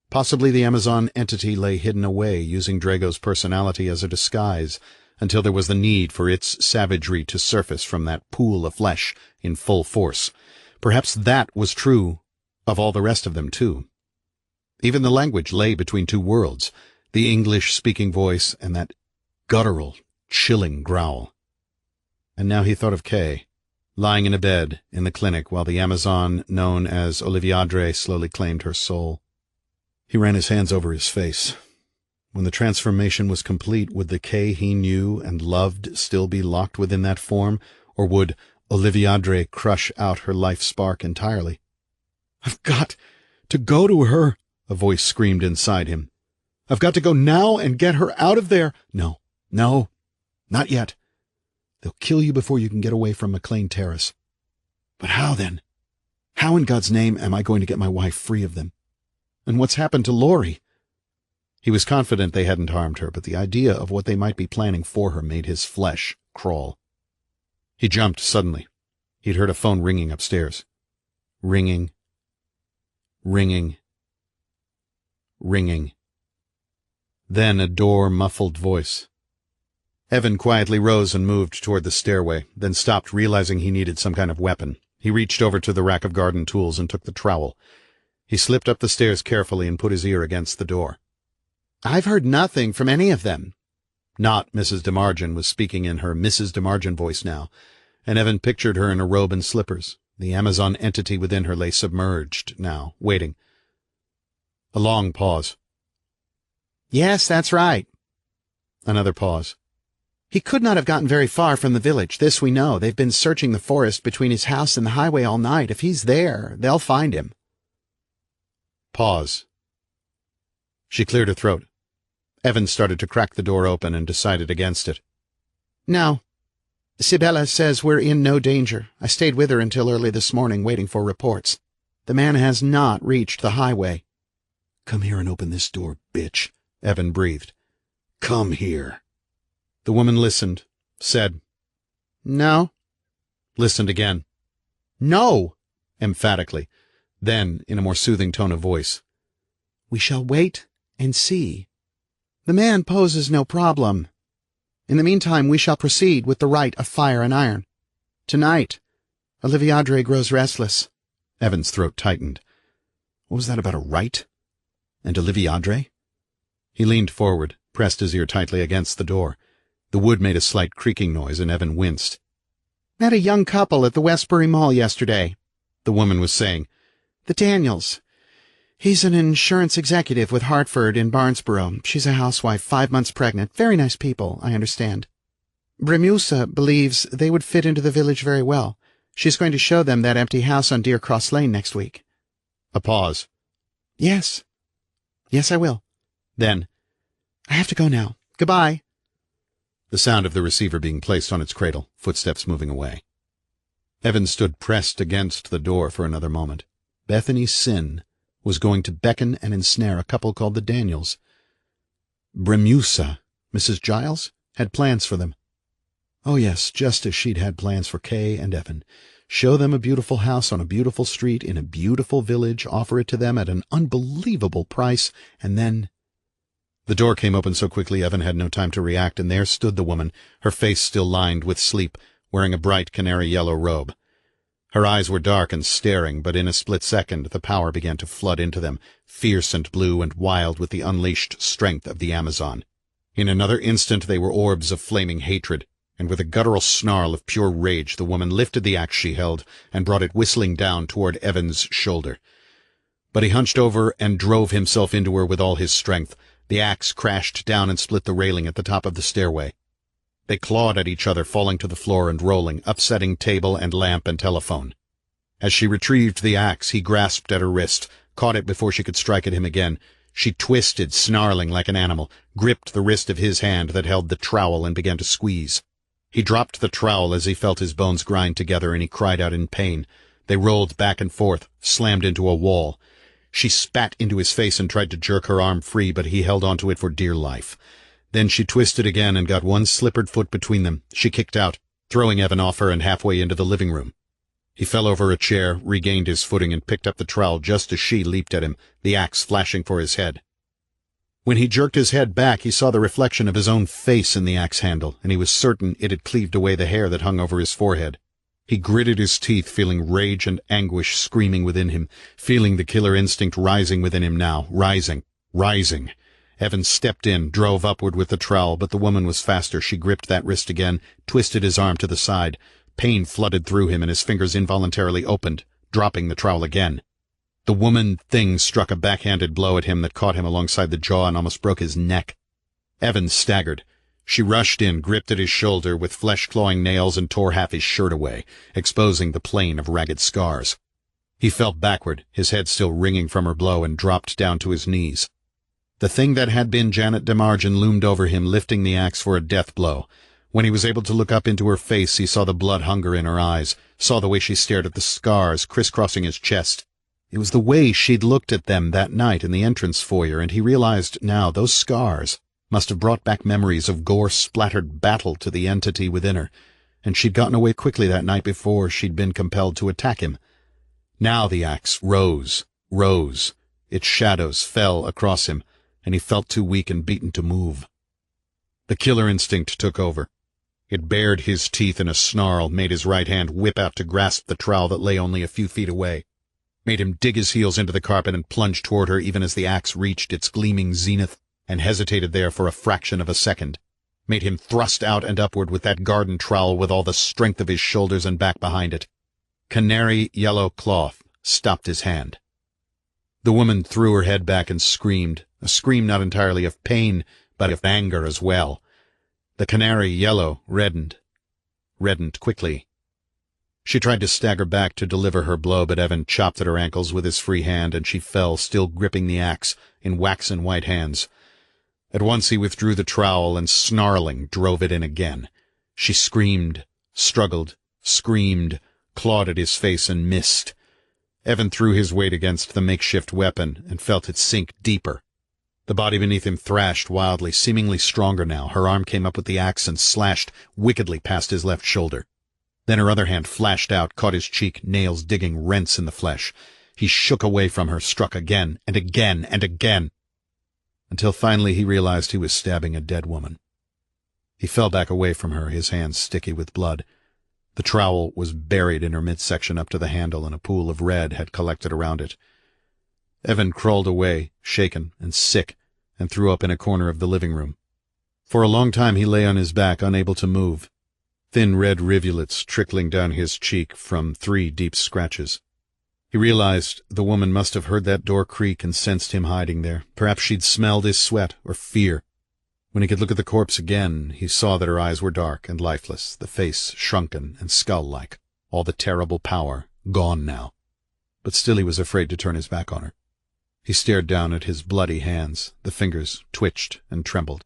Possibly the Amazon entity lay hidden away, using Drago's personality as a disguise, until there was the need for its savagery to surface from that pool of flesh in full force. Perhaps that was true of all the rest of them, too. Even the language lay between two worlds, the English-speaking voice and that guttural, chilling growl. And now he thought of Kay, lying in a bed in the clinic while the Amazon known as Oliviadre slowly claimed her soul. He ran his hands over his face. When the transformation was complete, would the Kay he knew and loved still be locked within that form, or would Oliviadre crush out her life spark entirely? "I've got to go to her," a voice screamed inside him. "I've got to go now and get her out of there." No, not yet. They'll kill you before you can get away from McLean Terrace. But how then? How in God's name am I going to get my wife free of them? And what's happened to Laurie? He was confident they hadn't harmed her, but the idea of what they might be planning for her made his flesh crawl. He jumped suddenly. He'd heard a phone ringing upstairs. Ringing. Then a door-muffled voice. Evan quietly rose and moved toward the stairway, then stopped, realizing he needed some kind of weapon. He reached over to the rack of garden tools and took the trowel. He slipped up the stairs carefully and put his ear against the door. "I've heard nothing from any of them." Not Mrs. DeMargin was speaking in her Mrs. DeMargin voice now, and Evan pictured her in a robe and slippers. The Amazon entity within her lay submerged now, waiting. A long pause. "Yes, that's right." Another pause. "He could not have gotten very far from the village, this we know. They've been searching the forest between his house and the highway all night. If he's there, they'll find him." Pause. She cleared her throat. Evan started to crack the door open and decided against it. "No. Sibella says we're in no danger. I stayed with her until early this morning, waiting for reports. The man has not reached the highway." "Come here and open this door, bitch," Evan breathed. "Come here." The woman listened, said, "No." Listened again. "No," emphatically. Then, in a more soothing tone of voice, "We shall wait and see. The man poses no problem. In the meantime, we shall proceed with the rite of fire and iron. Tonight, Oliviadre grows restless." Evan's throat tightened. What was that about a rite? And Oliviadre? He leaned forward, pressed his ear tightly against the door. The wood made a slight creaking noise, and Evan winced. "Met a young couple at the Westbury Mall yesterday," the woman was saying. "The Daniels. He's an insurance executive with Hartford in Barnesboro. She's a housewife, 5 months pregnant. Very nice people, I understand. Bremusa believes they would fit into the village very well. She's going to show them that empty house on Deer Cross Lane next week." A pause. Yes, I will." Then, "I have to go now. Goodbye." The sound of the receiver being placed on its cradle, footsteps moving away. Evan stood pressed against the door for another moment. Bethany's sin was going to beckon and ensnare a couple called the Daniels. Bremusa, Mrs. Giles, had plans for them. Oh yes, just as she'd had plans for Kay and Evan. Show them a beautiful house on a beautiful street in a beautiful village, offer it to them at an unbelievable price, and then— The door came open so quickly Evan had no time to react, and there stood the woman, her face still lined with sleep, wearing a bright canary-yellow robe. Her eyes were dark and staring, but in a split second the power began to flood into them, fierce and blue and wild with the unleashed strength of the Amazon. In another instant they were orbs of flaming hatred, and with a guttural snarl of pure rage the woman lifted the axe she held and brought it whistling down toward Evan's shoulder. But he hunched over and drove himself into her with all his strength. The axe crashed down and split the railing at the top of the stairway. They clawed at each other, falling to the floor and rolling, upsetting table and lamp and telephone. As she retrieved the axe, he grasped at her wrist, caught it before she could strike at him again. She twisted, snarling like an animal, gripped the wrist of his hand that held the trowel and began to squeeze. He dropped the trowel as he felt his bones grind together, and he cried out in pain. They rolled back and forth, slammed into a wall. She spat into his face and tried to jerk her arm free, but he held onto it for dear life. Then she twisted again and got one slippered foot between them. She kicked out, throwing Evan off her and halfway into the living room. He fell over a chair, regained his footing, and picked up the trowel just as she leaped at him, the axe flashing for his head. When he jerked his head back, he saw the reflection of his own face in the axe handle, and he was certain it had cleaved away the hair that hung over his forehead. He gritted his teeth, feeling rage and anguish screaming within him, feeling the killer instinct rising within him now, rising. Evan stepped in, drove upward with the trowel, but the woman was faster. She gripped that wrist again, twisted his arm to the side. Pain flooded through him, and his fingers involuntarily opened, dropping the trowel again. The woman thing struck a backhanded blow at him that caught him alongside the jaw and almost broke his neck. Evan staggered. She rushed in, gripped at his shoulder with flesh-clawing nails, and tore half his shirt away, exposing the plain of ragged scars. He fell backward, his head still ringing from her blow, and dropped down to his knees. The thing that had been Janet DeMargin loomed over him, lifting the axe for a death blow. When he was able to look up into her face, he saw the blood hunger in her eyes, saw the way she stared at the scars crisscrossing his chest. It was the way she'd looked at them that night in the entrance foyer, and he realized now those scars must have brought back memories of gore-splattered battle to the entity within her, and she'd gotten away quickly that night before she'd been compelled to attack him. Now the axe rose. Its shadows fell across him, and he felt too weak and beaten to move. The killer instinct took over. It bared his teeth in a snarl, made his right hand whip out to grasp the trowel that lay only a few feet away, made him dig his heels into the carpet and plunge toward her even as the axe reached its gleaming zenith and hesitated there for a fraction of a second, made him thrust out and upward with that garden trowel with all the strength of his shoulders and back behind it. Canary yellow cloth stopped his hand. The woman threw her head back and screamed, a scream not entirely of pain, but of anger as well. The canary yellow reddened quickly. She tried to stagger back to deliver her blow, but Evan chopped at her ankles with his free hand, and she fell, still gripping the axe in waxen white hands. At once he withdrew the trowel and, snarling, drove it in again. She screamed, struggled, screamed, clawed at his face and missed. Evan threw his weight against the makeshift weapon and felt it sink deeper. The body beneath him thrashed wildly, seemingly stronger now. Her arm came up with the axe and slashed wickedly past his left shoulder. Then her other hand flashed out, caught his cheek, nails digging rents in the flesh. He shook away from her, struck again and again and again, until finally he realized he was stabbing a dead woman. He fell back away from her, his hands sticky with blood. The trowel was buried in her midsection up to the handle, and a pool of red had collected around it. Evan crawled away, shaken and sick, and threw up in a corner of the living room. For a long time he lay on his back, unable to move, thin red rivulets trickling down his cheek from 3 deep scratches. He realized the woman must have heard that door creak and sensed him hiding there. Perhaps she'd smelled his sweat or fear. When he could look at the corpse again, he saw that her eyes were dark and lifeless, the face shrunken and skull-like, all the terrible power gone now. But still he was afraid to turn his back on her. He stared down at his bloody hands. The fingers twitched and trembled.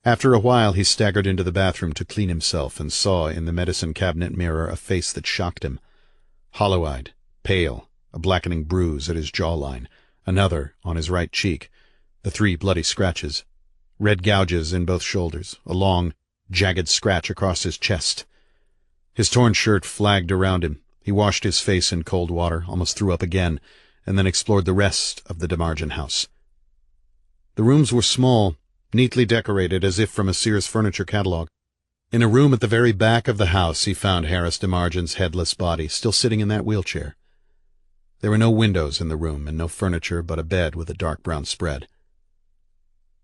After a while he staggered into the bathroom to clean himself and saw in the medicine cabinet mirror a face that shocked him. Hollow-eyed, pale, a blackening bruise at his jawline, another on his right cheek, the 3 bloody scratches, red gouges in both shoulders, a long, jagged scratch across his chest. His torn shirt flagged around him. He washed his face in cold water, almost threw up again, and then explored the rest of the DeMargin house. The rooms were small, neatly decorated as if from a Sears furniture catalog. In a room at the very back of the house he found Harris DeMargin's headless body, still sitting in that wheelchair. There were no windows in the room and no furniture but a bed with a dark brown spread.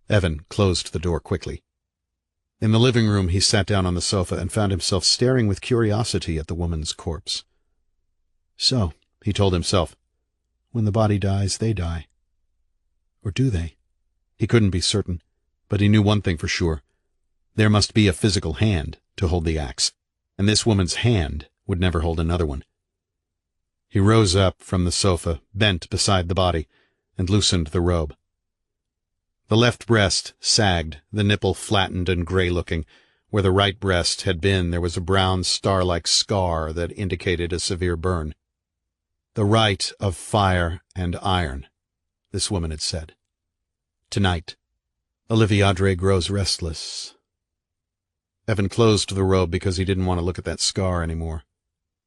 Evan closed the door quickly. In the living room, he sat down on the sofa and found himself staring with curiosity at the woman's corpse. So, he told himself, when the body dies, they die. Or do they? He couldn't be certain, but he knew one thing for sure. There must be a physical hand to hold the axe, and this woman's hand would never hold another one. He rose up from the sofa, bent beside the body, and loosened the robe. The left breast sagged, the nipple flattened and gray-looking. Where the right breast had been, there was a brown star-like scar that indicated a severe burn. The rite of fire and iron, this woman had said. Tonight, Oliviadre grows restless. Evan closed the robe because he didn't want to look at that scar anymore.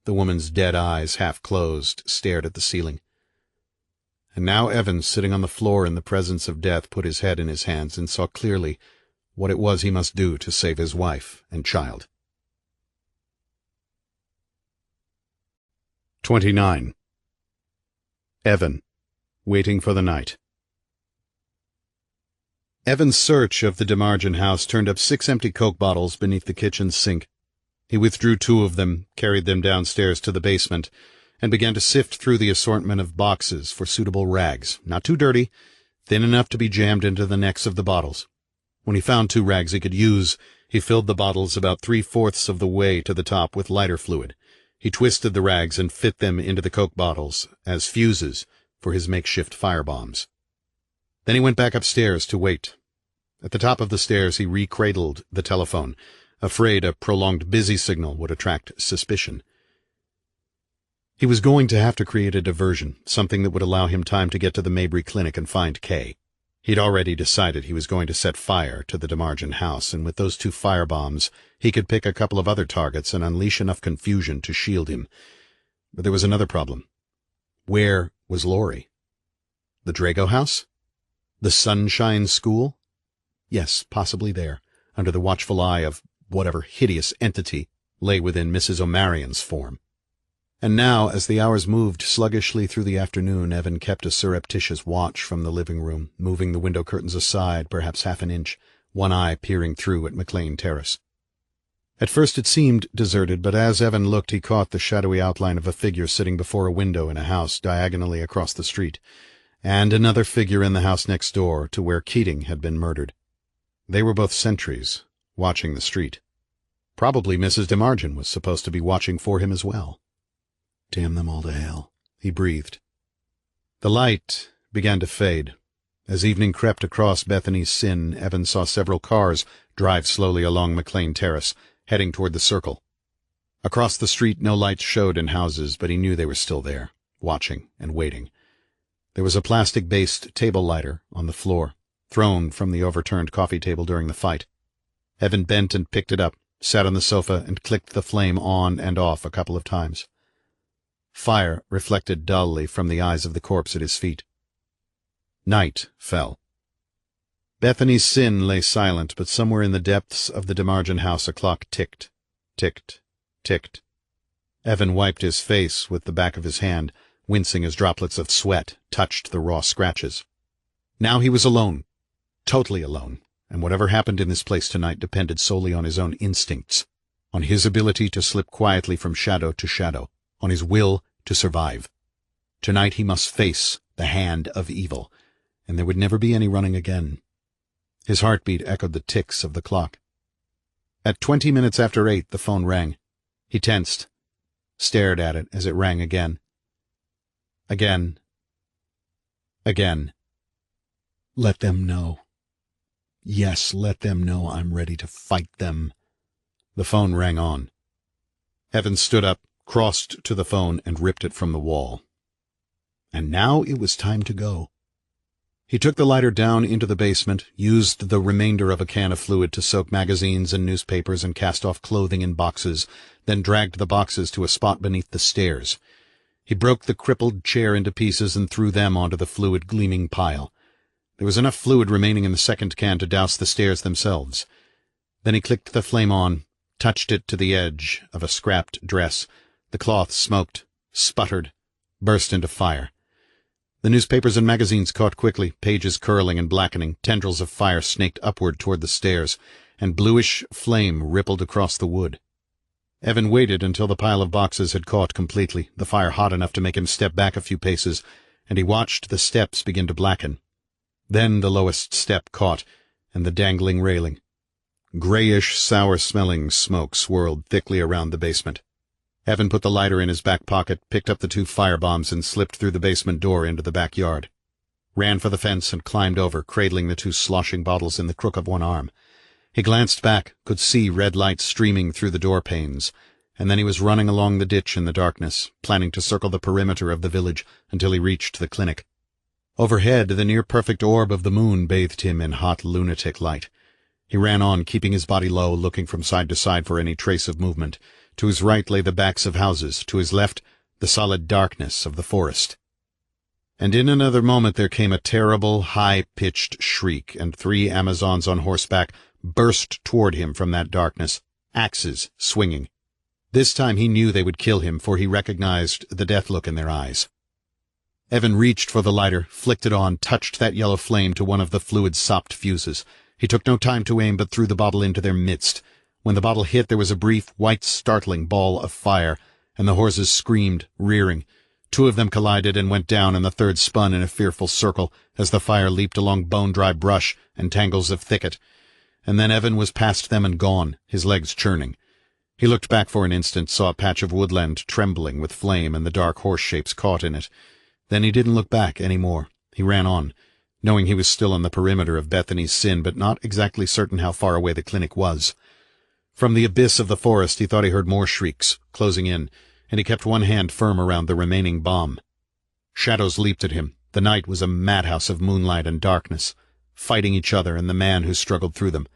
The woman's dead eyes, half closed, stared at the ceiling. And now Evan, sitting on the floor in the presence of death, put his head in his hands and saw clearly what it was he must do to save his wife and child. 29. Evan, waiting for the night. Evan's search of the DeMargin house turned up 6 empty Coke bottles beneath the kitchen sink. He withdrew 2 of them, carried them downstairs to the basement, and began to sift through the assortment of boxes for suitable rags, not too dirty, thin enough to be jammed into the necks of the bottles. When he found 2 rags he could use, he filled the bottles about 3/4 of the way to the top with lighter fluid. He twisted the rags and fit them into the Coke bottles as fuses for his makeshift firebombs. Then he went back upstairs to wait. At the top of the stairs he recradled the telephone, afraid a prolonged busy signal would attract suspicion. He was going to have to create a diversion, something that would allow him time to get to the Mabry Clinic and find Kay. He'd already decided he was going to set fire to the DeMargin house, and with those 2 firebombs he could pick a couple of other targets and unleash enough confusion to shield him. But there was another problem. Where was Laurie? The Drago house? The Sunshine School? Yes, possibly there, under the watchful eye of whatever hideous entity lay within Mrs. O'Marion's form. And now, as the hours moved sluggishly through the afternoon, Evan kept a surreptitious watch from the living room, moving the window curtains aside perhaps half an inch, one eye peering through at McLean Terrace. At first it seemed deserted, but as Evan looked he caught the shadowy outline of a figure sitting before a window in a house diagonally across the street, and another figure in the house next door to where Keating had been murdered. They were both sentries, watching the street. Probably Mrs. DeMargin was supposed to be watching for him as well. Damn them all to hell, he breathed. The light began to fade. As evening crept across Bethany's Sin, Evan saw several cars drive slowly along McLean Terrace, heading toward the Circle. Across the street no lights showed in houses, but he knew they were still there, watching and waiting. There was a plastic-based table lighter on the floor, thrown from the overturned coffee table during the fight. Evan bent and picked it up, sat on the sofa, and clicked the flame on and off a couple of times. Fire reflected dully from the eyes of the corpse at his feet. Night fell. Bethany's Sin lay silent, but somewhere in the depths of the DeMargin house a clock ticked, ticked, ticked. Evan wiped his face with the back of his hand, wincing as droplets of sweat touched the raw scratches. Now he was alone, totally alone, and whatever happened in this place tonight depended solely on his own instincts, on his ability to slip quietly from shadow to shadow, on his will to survive. Tonight he must face the hand of evil, and there would never be any running again. His heartbeat echoed the ticks of the clock. At 20 minutes after 8 the phone rang. He tensed, stared at it as it rang again. Again. Again. Let them know. Yes, let them know I'm ready to fight them. The phone rang on. Evan stood up, crossed to the phone, and ripped it from the wall. And now it was time to go. He took the lighter down into the basement, used the remainder of a can of fluid to soak magazines and newspapers and cast off clothing in boxes, then dragged the boxes to a spot beneath the stairs. He broke the crippled chair into pieces and threw them onto the fluid-gleaming pile. There was enough fluid remaining in the second can to douse the stairs themselves. Then he clicked the flame on, touched it to the edge of a scrapped dress. The cloth smoked, sputtered, burst into fire. The newspapers and magazines caught quickly, pages curling and blackening, tendrils of fire snaked upward toward the stairs, and bluish flame rippled across the wood. Evan waited until the pile of boxes had caught completely, the fire hot enough to make him step back a few paces, and he watched the steps begin to blacken. Then the lowest step caught, and the dangling railing. Grayish, sour-smelling smoke swirled thickly around the basement. Evan put the lighter in his back pocket, picked up the 2 firebombs, and slipped through the basement door into the backyard. Ran for the fence and climbed over, cradling the 2 sloshing bottles in the crook of one arm. He glanced back, could see red light streaming through the door panes, and then he was running along the ditch in the darkness, planning to circle the perimeter of the village until he reached the clinic. Overhead, the near-perfect orb of the moon bathed him in hot lunatic light. He ran on, keeping his body low, looking from side to side for any trace of movement. To his right lay the backs of houses, to his left the solid darkness of the forest. And in another moment there came a terrible, high-pitched shriek, and 3 Amazons on horseback burst toward him from that darkness, axes swinging. This time he knew they would kill him, for he recognized the death look in their eyes. Evan reached for the lighter, flicked it on, touched that yellow flame to one of the fluid-sopped fuses. He took no time to aim, but threw the bottle into their midst. When the bottle hit, there was a brief, white, startling ball of fire, and the horses screamed, rearing. 2 of them collided and went down, and the third spun in a fearful circle as the fire leaped along bone-dry brush and tangles of thicket. And then Evan was past them and gone, his legs churning. He looked back for an instant, saw a patch of woodland trembling with flame and the dark horse shapes caught in it. Then he didn't look back any more. He ran on, knowing he was still on the perimeter of Bethany's Sin, but not exactly certain how far away the clinic was. From the abyss of the forest he thought he heard more shrieks, closing in, and he kept one hand firm around the remaining bomb. Shadows leaped at him. The night was a madhouse of moonlight and darkness, fighting each other and the man who struggled through them.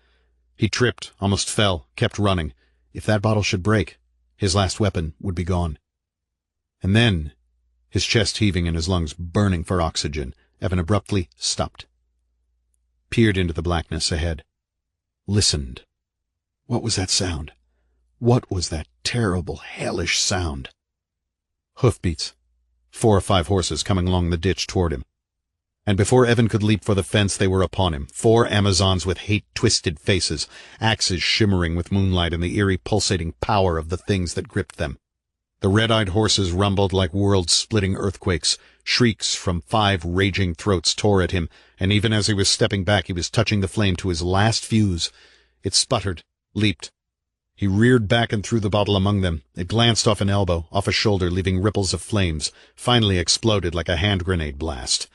He tripped, almost fell, kept running. If that bottle should break, his last weapon would be gone. And then, his chest heaving and his lungs burning for oxygen, Evan abruptly stopped. Peered into the blackness ahead. Listened. What was that sound? What was that terrible, hellish sound? Hoofbeats. 4 or 5 horses coming along the ditch toward him. And before Evan could leap for the fence, they were upon him. 4 Amazons with hate-twisted faces, axes shimmering with moonlight and the eerie pulsating power of the things that gripped them. The red-eyed horses rumbled like world-splitting earthquakes. Shrieks from 5 raging throats tore at him, and even as he was stepping back, he was touching the flame to his last fuse. It sputtered, leaped. He reared back and threw the bottle among them. It glanced off an elbow, off a shoulder, leaving ripples of flames, finally exploded like a hand grenade blast.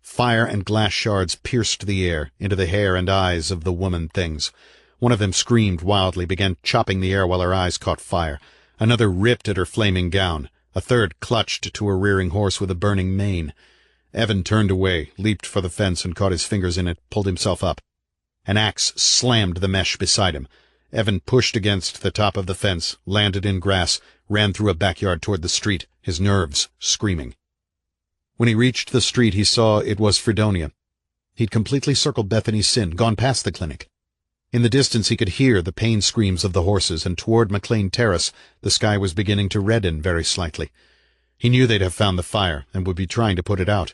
Fire and glass shards pierced the air, into the hair and eyes of the woman things. One of them screamed wildly, began chopping the air while her eyes caught fire. Another ripped at her flaming gown. A third clutched to a rearing horse with a burning mane. Evan turned away, leaped for the fence and caught his fingers in it, pulled himself up. An axe slammed the mesh beside him. Evan pushed against the top of the fence, landed in grass, ran through a backyard toward the street, his nerves screaming. When he reached the street, he saw it was Fredonia. He'd completely circled Bethany's Sin, gone past the clinic. In the distance he could hear the pain screams of the horses, and toward McLean Terrace the sky was beginning to redden very slightly. He knew they'd have found the fire, and would be trying to put it out.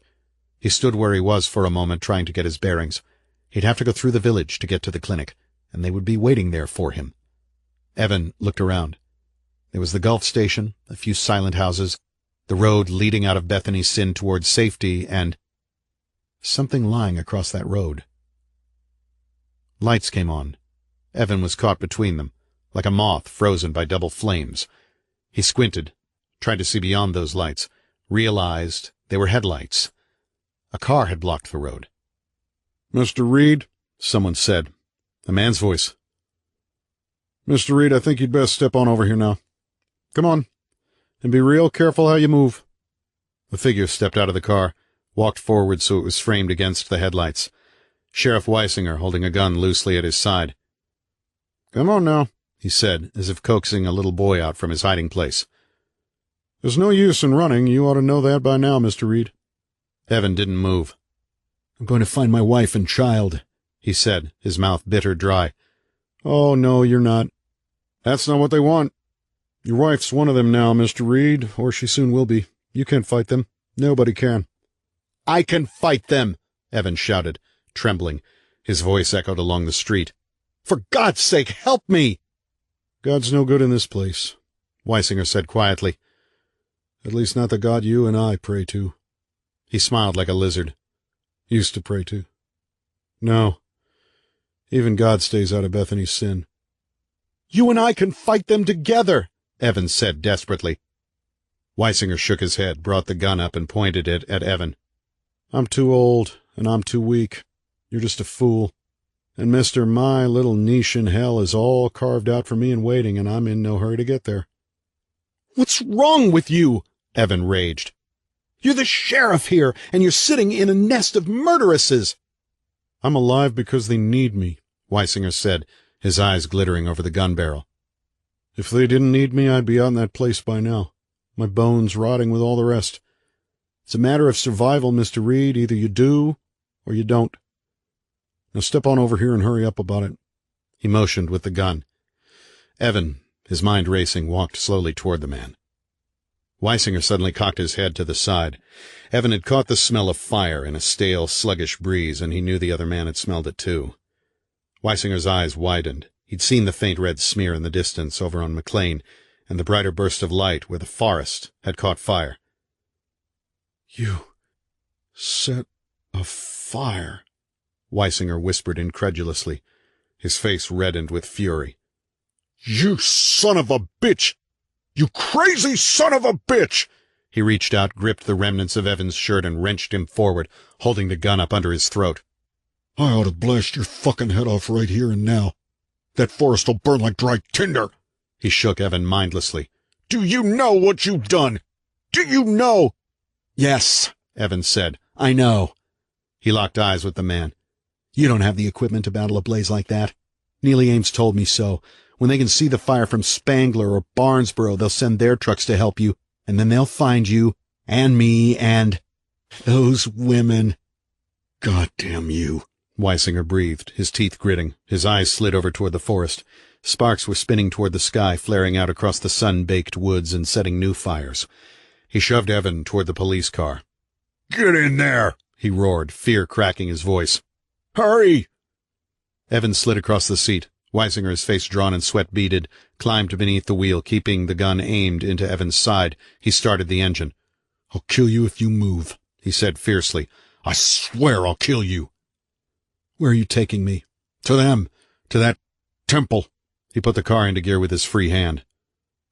He stood where he was for a moment, trying to get his bearings. He'd have to go through the village to get to the clinic, and they would be waiting there for him. Evan looked around. There was the Gulf Station, a few silent houses, the road leading out of Bethany's Sin towards safety, and something lying across that road. Lights came on. Evan was caught between them, like a moth frozen by double flames. He squinted, tried to see beyond those lights, realized they were headlights. A car had blocked the road. "Mr. Reid," someone said. A man's voice. "Mr. Reid, I think you'd best step on over here now. Come on, and be real careful how you move." The figure stepped out of the car, walked forward so it was framed against the headlights. Sheriff Weisinger, holding a gun loosely at his side. "Come on now," he said, as if coaxing a little boy out from his hiding place. "There's no use in running. You ought to know that by now, Mr. Reid." Evan didn't move. "I'm going to find my wife and child," he said, his mouth bitter dry. "Oh, no, you're not. That's not what they want. Your wife's one of them now, Mr. Reid, or she soon will be. You can't fight them. Nobody can." "I can fight them!" Evan shouted, trembling. His voice echoed along the street. For God's sake, help me! God's no good in this place, Weisinger said quietly. At least not the God you and I pray to. He smiled like a lizard. Used to pray to. No. Even God stays out of Bethany's sin. You and I can fight them together, Evan said desperately. Weisinger shook his head, brought the gun up, and pointed it at Evan. I'm too old, and I'm too weak. You're just a fool. And mister, my little niche in hell is all carved out for me and waiting, and I'm in no hurry to get there. What's wrong with you? Evan raged. You're the sheriff here, and you're sitting in a nest of murderesses. I'm alive because they need me, Weisinger said, his eyes glittering over the gun barrel. If they didn't need me, I'd be out in that place by now, my bones rotting with all the rest. It's a matter of survival, Mr. Reid. Either you do, or you don't. Now step on over here and hurry up about it. He motioned with the gun. Evan, his mind racing, walked slowly toward the man. Weisinger suddenly cocked his head to the side. Evan had caught the smell of fire in a stale, sluggish breeze, and he knew the other man had smelled it too. Weisinger's eyes widened. He'd seen the faint red smear in the distance over on McLean, and the brighter burst of light where the forest had caught fire. You set a fire, Weisinger whispered incredulously. His face reddened with fury. You son of a bitch! You crazy son of a bitch! He reached out, gripped the remnants of Evan's shirt, and wrenched him forward, holding the gun up under his throat. I ought to blast your fucking head off right here and now. That forest will burn like dry tinder. He shook Evan mindlessly. Do you know what you've done? Do you know? Yes, Evan said. I know. He locked eyes with the man. You don't have the equipment to battle a blaze like that. Neely Ames told me so. When they can see the fire from Spangler or Barnesboro, they'll send their trucks to help you, and then they'll find you, and me, and those women. God damn you, Weisinger breathed, his teeth gritting. His eyes slid over toward the forest. Sparks were spinning toward the sky, flaring out across the sun-baked woods and setting new fires. He shoved Evan toward the police car. Get in there, he roared, fear cracking his voice. Hurry! Evan slid across the seat. Weisinger's face drawn and sweat beaded, climbed beneath the wheel, keeping the gun aimed into Evan's side. He started the engine. I'll kill you if you move, he said fiercely. I swear I'll kill you. Where are you taking me? To them. To that temple. He put the car into gear with his free hand.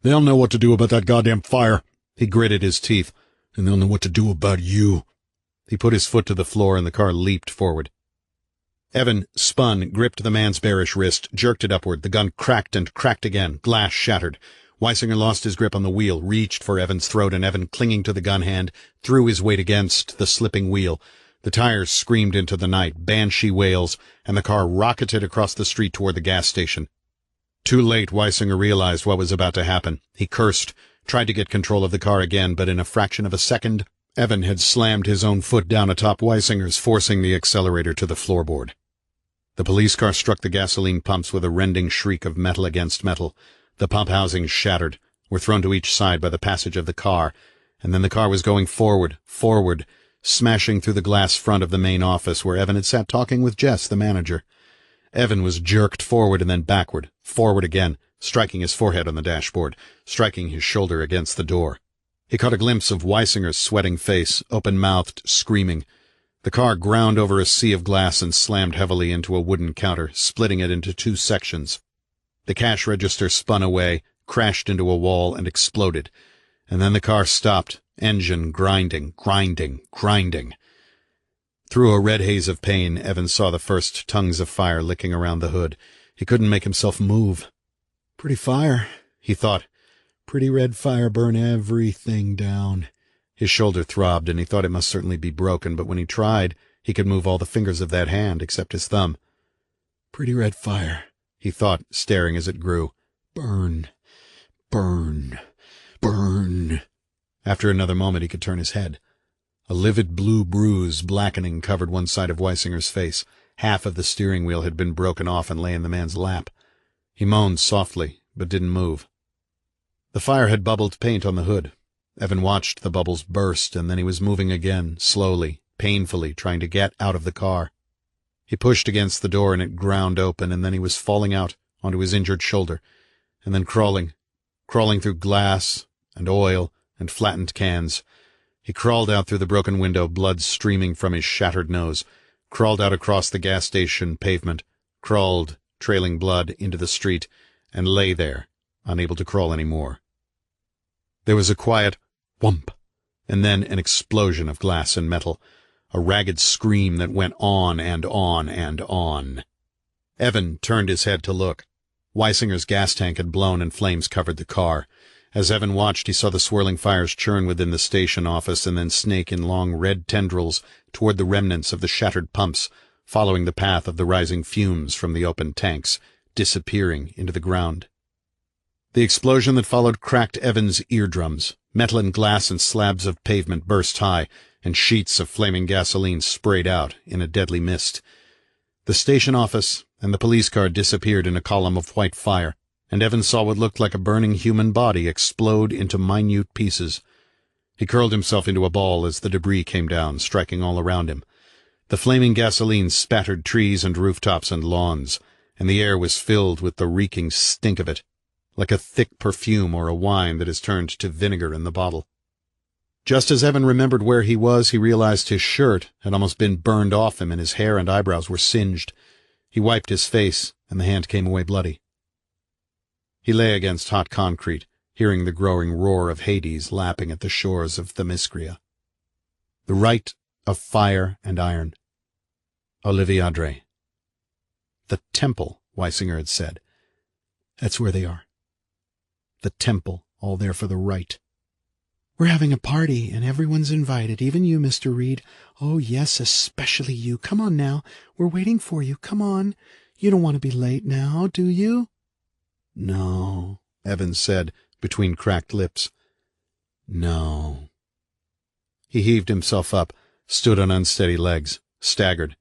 They'll know what to do about that goddamn fire. He gritted his teeth. And they'll know what to do about you. He put his foot to the floor and the car leaped forward. Evan spun, gripped the man's bearish wrist, jerked it upward. The gun cracked and cracked again. Glass shattered. Weisinger lost his grip on the wheel, reached for Evan's throat, and Evan, clinging to the gun hand, threw his weight against the slipping wheel. The tires screamed into the night, banshee wails, and the car rocketed across the street toward the gas station. Too late, Weisinger realized what was about to happen. He cursed, tried to get control of the car again, but in a fraction of a second, Evan had slammed his own foot down atop Weisinger's, forcing the accelerator to the floorboard. The police car struck the gasoline pumps with a rending shriek of metal against metal. The pump housings shattered, were thrown to each side by the passage of the car, and then the car was going forward, smashing through the glass front of the main office where Evan had sat talking with Jess, the manager. Evan was jerked forward and then backward, forward again, striking his forehead on the dashboard, striking his shoulder against the door. He caught a glimpse of Weisinger's sweating face, open-mouthed, screaming. The car ground over a sea of glass and slammed heavily into a wooden counter, splitting it into two sections. The cash register spun away, crashed into a wall, and exploded. And then the car stopped, engine grinding. Through a red haze of pain, Evan saw the first tongues of fire licking around the hood. He couldn't make himself move. Pretty fire, he thought. Pretty red fire burn everything down. His shoulder throbbed, and he thought it must certainly be broken, but when he tried, he could move all the fingers of that hand except his thumb. Pretty red fire, he thought, staring as it grew. Burn. After another moment, he could turn his head. A livid blue bruise, blackening, covered one side of Weisinger's face. Half of the steering wheel had been broken off and lay in the man's lap. He moaned softly, but didn't move. The fire had bubbled paint on the hood. Evan watched the bubbles burst, and then he was moving again, slowly, painfully, trying to get out of the car. He pushed against the door and it ground open, and then he was falling out onto his injured shoulder, and then crawling through glass and oil and flattened cans. He crawled out through the broken window, blood streaming from his shattered nose, crawled out across the gas station pavement, crawled, trailing blood, into the street, and lay there, unable to crawl any more. There was a quiet whump, and then an explosion of glass and metal, a ragged scream that went on and on and on. Evan turned his head to look. Weisinger's gas tank had blown and flames covered the car. As Evan watched, he saw the swirling fires churn within the station office and then snake in long red tendrils toward the remnants of the shattered pumps, following the path of the rising fumes from the open tanks, disappearing into the ground. The explosion that followed cracked Evan's eardrums. Metal and glass and slabs of pavement burst high, and sheets of flaming gasoline sprayed out in a deadly mist. The station office and the police car disappeared in a column of white fire, and Evan saw what looked like a burning human body explode into minute pieces. He curled himself into a ball as the debris came down, striking all around him. The flaming gasoline spattered trees and rooftops and lawns, and the air was filled with the reeking stink of it, like a thick perfume or a wine that has turned to vinegar in the bottle. Just as Evan remembered where he was, he realized his shirt had almost been burned off him and his hair and eyebrows were singed. He wiped his face, and the hand came away bloody. He lay against hot concrete, hearing the growing roar of Hades lapping at the shores of Themyscira. The rite of fire and iron. Oliviadre. The temple, Weisinger had said. That's where they are. The temple, all there for the rite. We're having a party, and everyone's invited, even you, Mr. Reid. Oh, yes, especially you. Come on now. We're waiting for you. Come on. You don't want to be late now, do you? No, Evan said, between cracked lips. No. He heaved himself up, stood on unsteady legs, staggered.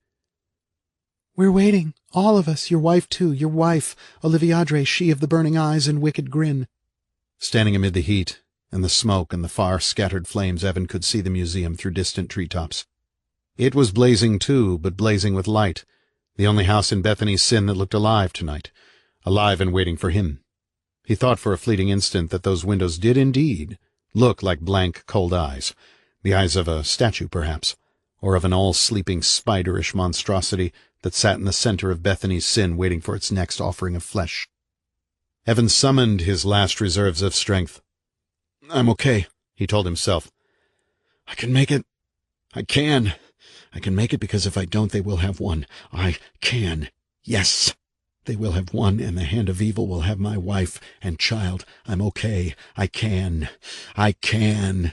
We're waiting, all of us, your wife too, your wife, Oliviadre, she of the burning eyes and wicked grin. Standing amid the heat and the smoke and the far scattered flames, Evan could see the museum through distant treetops. It was blazing too, but blazing with light, the only house in Bethany's Sin that looked alive tonight, alive and waiting for him. He thought for a fleeting instant that those windows did indeed look like blank, cold eyes, the eyes of a statue, perhaps, or of an all-sleeping, spiderish monstrosity that sat in the center of Bethany's Sin waiting for its next offering of flesh. Evan summoned his last reserves of strength. "I'm okay," he told himself. "I can make it. I can. I can make it because if I don't, they will have won. I can. Yes. They will have won, and the hand of evil will have my wife and child. I'm okay. I can. I can."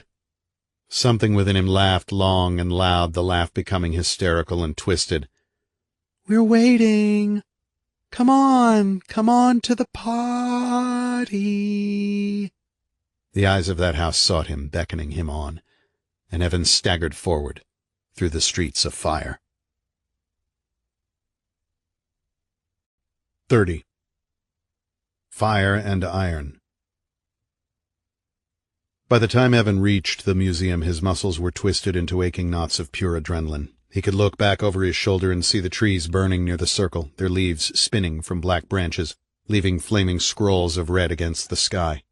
Something within him laughed long and loud, the laugh becoming hysterical and twisted. "We're waiting. Come on to the party." The eyes of that house sought him, beckoning him on, and Evan staggered forward through the streets of fire. 30. Fire and Iron. By the time Evan reached the museum, his muscles were twisted into aching knots of pure adrenaline. He could look back over his shoulder and see the trees burning near the circle, their leaves spinning from black branches, leaving flaming scrolls of red against the sky.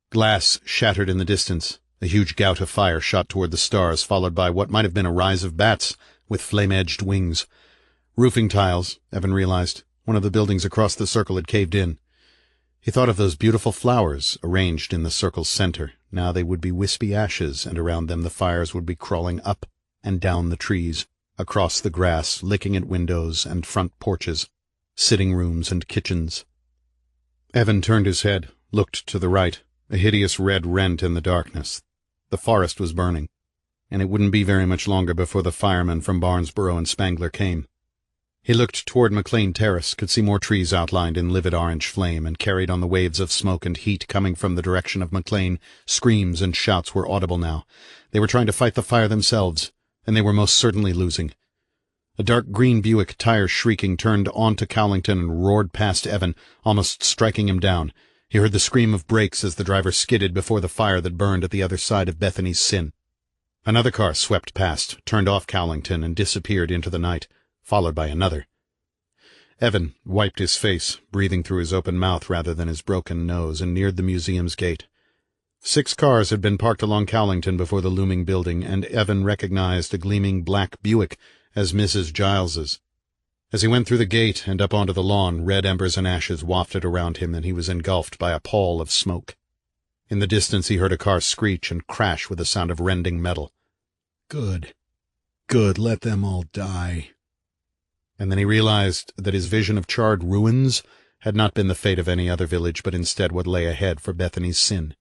Glass shattered in the distance. A huge gout of fire shot toward the stars, followed by what might have been a rise of bats with flame-edged wings. Roofing tiles, Evan realized. One of the buildings across the circle had caved in. He thought of those beautiful flowers arranged in the circle's center. Now they would be wispy ashes, and around them the fires would be crawling up and down the trees, across the grass, licking at windows and front porches, sitting rooms and kitchens. Evan turned his head, looked to the right, a hideous red rent in the darkness. The forest was burning, and it wouldn't be very much longer before the firemen from Barnesboro and Spangler came. He looked toward McLean Terrace, could see more trees outlined in livid orange flame, and carried on the waves of smoke and heat coming from the direction of McLean. Screams and shouts were audible now. They were trying to fight the fire themselves, and they were most certainly losing. A dark green Buick, tires shrieking, turned onto Cowlington and roared past Evan, almost striking him down. He heard the scream of brakes as the driver skidded before the fire that burned at the other side of Bethany's Sin. Another car swept past, turned off Cowlington, and disappeared into the night. followed by another. Evan wiped his face, breathing through his open mouth rather than his broken nose, and neared the museum's gate. 6 cars had been parked along Cowlington before the looming building, and Evan recognized a gleaming black Buick as Mrs. Giles's. As he went through the gate and up onto the lawn, red embers and ashes wafted around him, and he was engulfed by a pall of smoke. In the distance he heard a car screech and crash with a sound of rending metal. Good. Good, let them all die. And then he realized that his vision of charred ruins had not been the fate of any other village, but instead what lay ahead for Bethany's sin.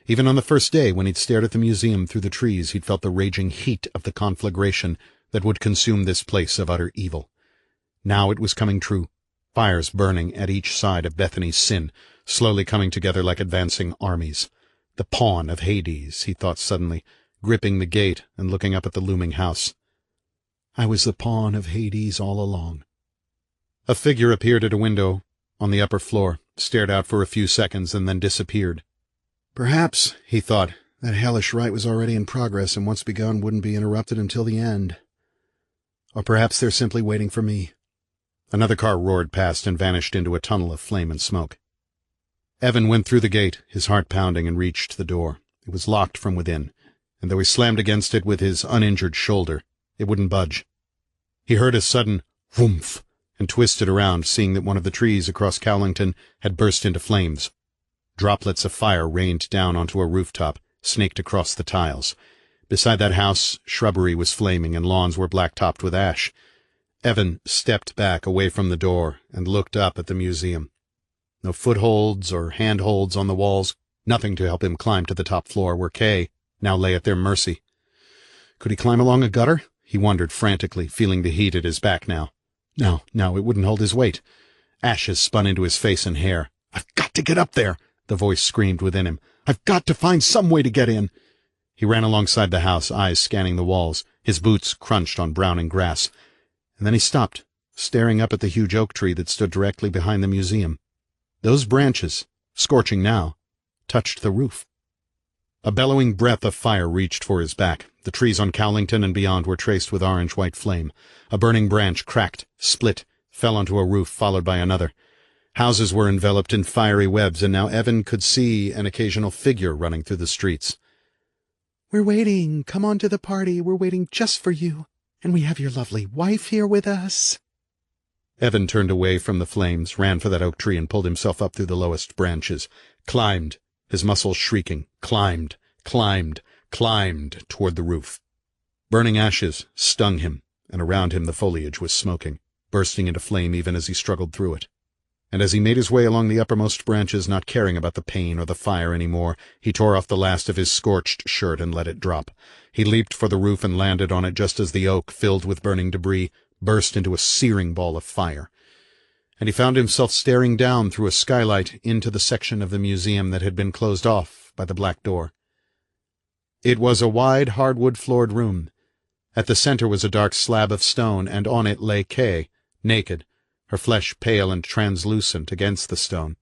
Even on the first day, when he'd stared at the museum through the trees, he'd felt the raging heat of the conflagration that would consume this place of utter evil. Now it was coming true, fires burning at each side of Bethany's sin, slowly coming together like advancing armies. The pawn of Hades, he thought suddenly, gripping the gate and looking up at the looming house. I was the pawn of Hades all along. A figure appeared at a window on the upper floor, stared out for a few seconds, and then disappeared. Perhaps, he thought, that hellish rite was already in progress and once begun wouldn't be interrupted until the end. Or perhaps they're simply waiting for me. Another car roared past and vanished into a tunnel of flame and smoke. Evan went through the gate, his heart pounding, and reached the door. It was locked from within, and though he slammed against it with his uninjured shoulder, it wouldn't budge. He heard a sudden whoomph and twisted around, seeing that one of the trees across Cowlington had burst into flames. Droplets of fire rained down onto a rooftop, snaked across the tiles. Beside that house, shrubbery was flaming and lawns were black-topped with ash. Evan stepped back away from the door and looked up at the museum. No footholds or handholds on the walls, nothing to help him climb to the top floor where Kay now lay at their mercy. Could he climb along a gutter? He wondered frantically, feeling the heat at his back now. No, it wouldn't hold his weight. Ashes spun into his face and hair. "I've got to get up there," the voice screamed within him. "I've got to find some way to get in." He ran alongside the house, eyes scanning the walls. His boots crunched on browning grass. And then he stopped, staring up at the huge oak tree that stood directly behind the museum. Those branches, scorching now, touched the roof. A bellowing breath of fire reached for his back. The trees on Cowlington and beyond were traced with orange-white flame. A burning branch cracked, split, fell onto a roof, followed by another. Houses were enveloped in fiery webs, and now Evan could see an occasional figure running through the streets. "We're waiting. Come on to the party. We're waiting just for you. And we have your lovely wife here with us." Evan turned away from the flames, ran for that oak tree, and pulled himself up through the lowest branches. Climbed, his muscles shrieking, climbed toward the roof. Burning ashes stung him, and around him the foliage was smoking, bursting into flame even as he struggled through it. And as he made his way along the uppermost branches, not caring about the pain or the fire any more, he tore off the last of his scorched shirt and let it drop. He leaped for the roof and landed on it just as the oak, filled with burning debris, burst into a searing ball of fire. And he found himself staring down through a skylight into the section of the museum that had been closed off by the black door. It was a wide, hardwood-floored room. At the center was a dark slab of stone, and on it lay Kay, naked, her flesh pale and translucent against the stone.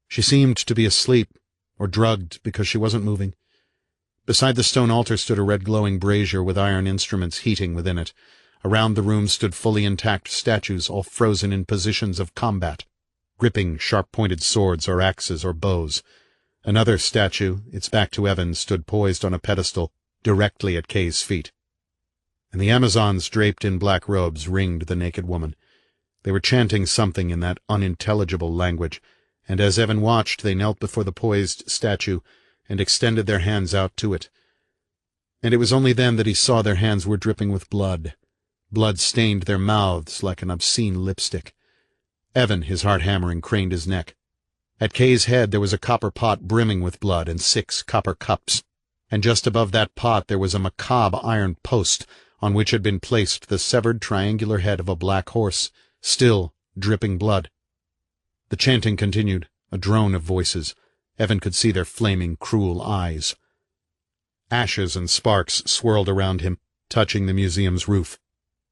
She seemed to be asleep, or drugged, because she wasn't moving. Beside the stone altar stood a red glowing brazier with iron instruments heating within it. Around the room stood fully intact statues, all frozen in positions of combat, gripping sharp-pointed swords or axes or bows. Another statue, its back to Evan, stood poised on a pedestal directly at Kay's feet. And the Amazons, draped in black robes, ringed the naked woman. They were chanting something in that unintelligible language, and as Evan watched, they knelt before the poised statue and extended their hands out to it. And it was only then that he saw their hands were dripping with blood. Blood stained their mouths like an obscene lipstick. Evan, his heart hammering, craned his neck. At Kay's head there was a copper pot brimming with blood and 6 copper cups, and just above that pot there was a macabre iron post on which had been placed the severed triangular head of a black horse, still dripping blood. The chanting continued, a drone of voices. Evan could see their flaming, cruel eyes. Ashes and sparks swirled around him, touching the museum's roof.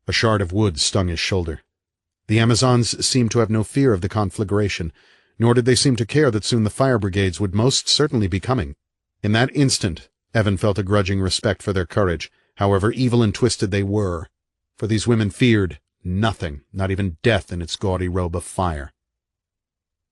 A shard of wood stung his shoulder. The Amazons seemed to have no fear of the conflagration, nor did they seem to care that soon the fire brigades would most certainly be coming. In that instant, Evan felt a grudging respect for their courage, however evil and twisted they were, for these women feared Nothing, not even death in its gaudy robe of fire.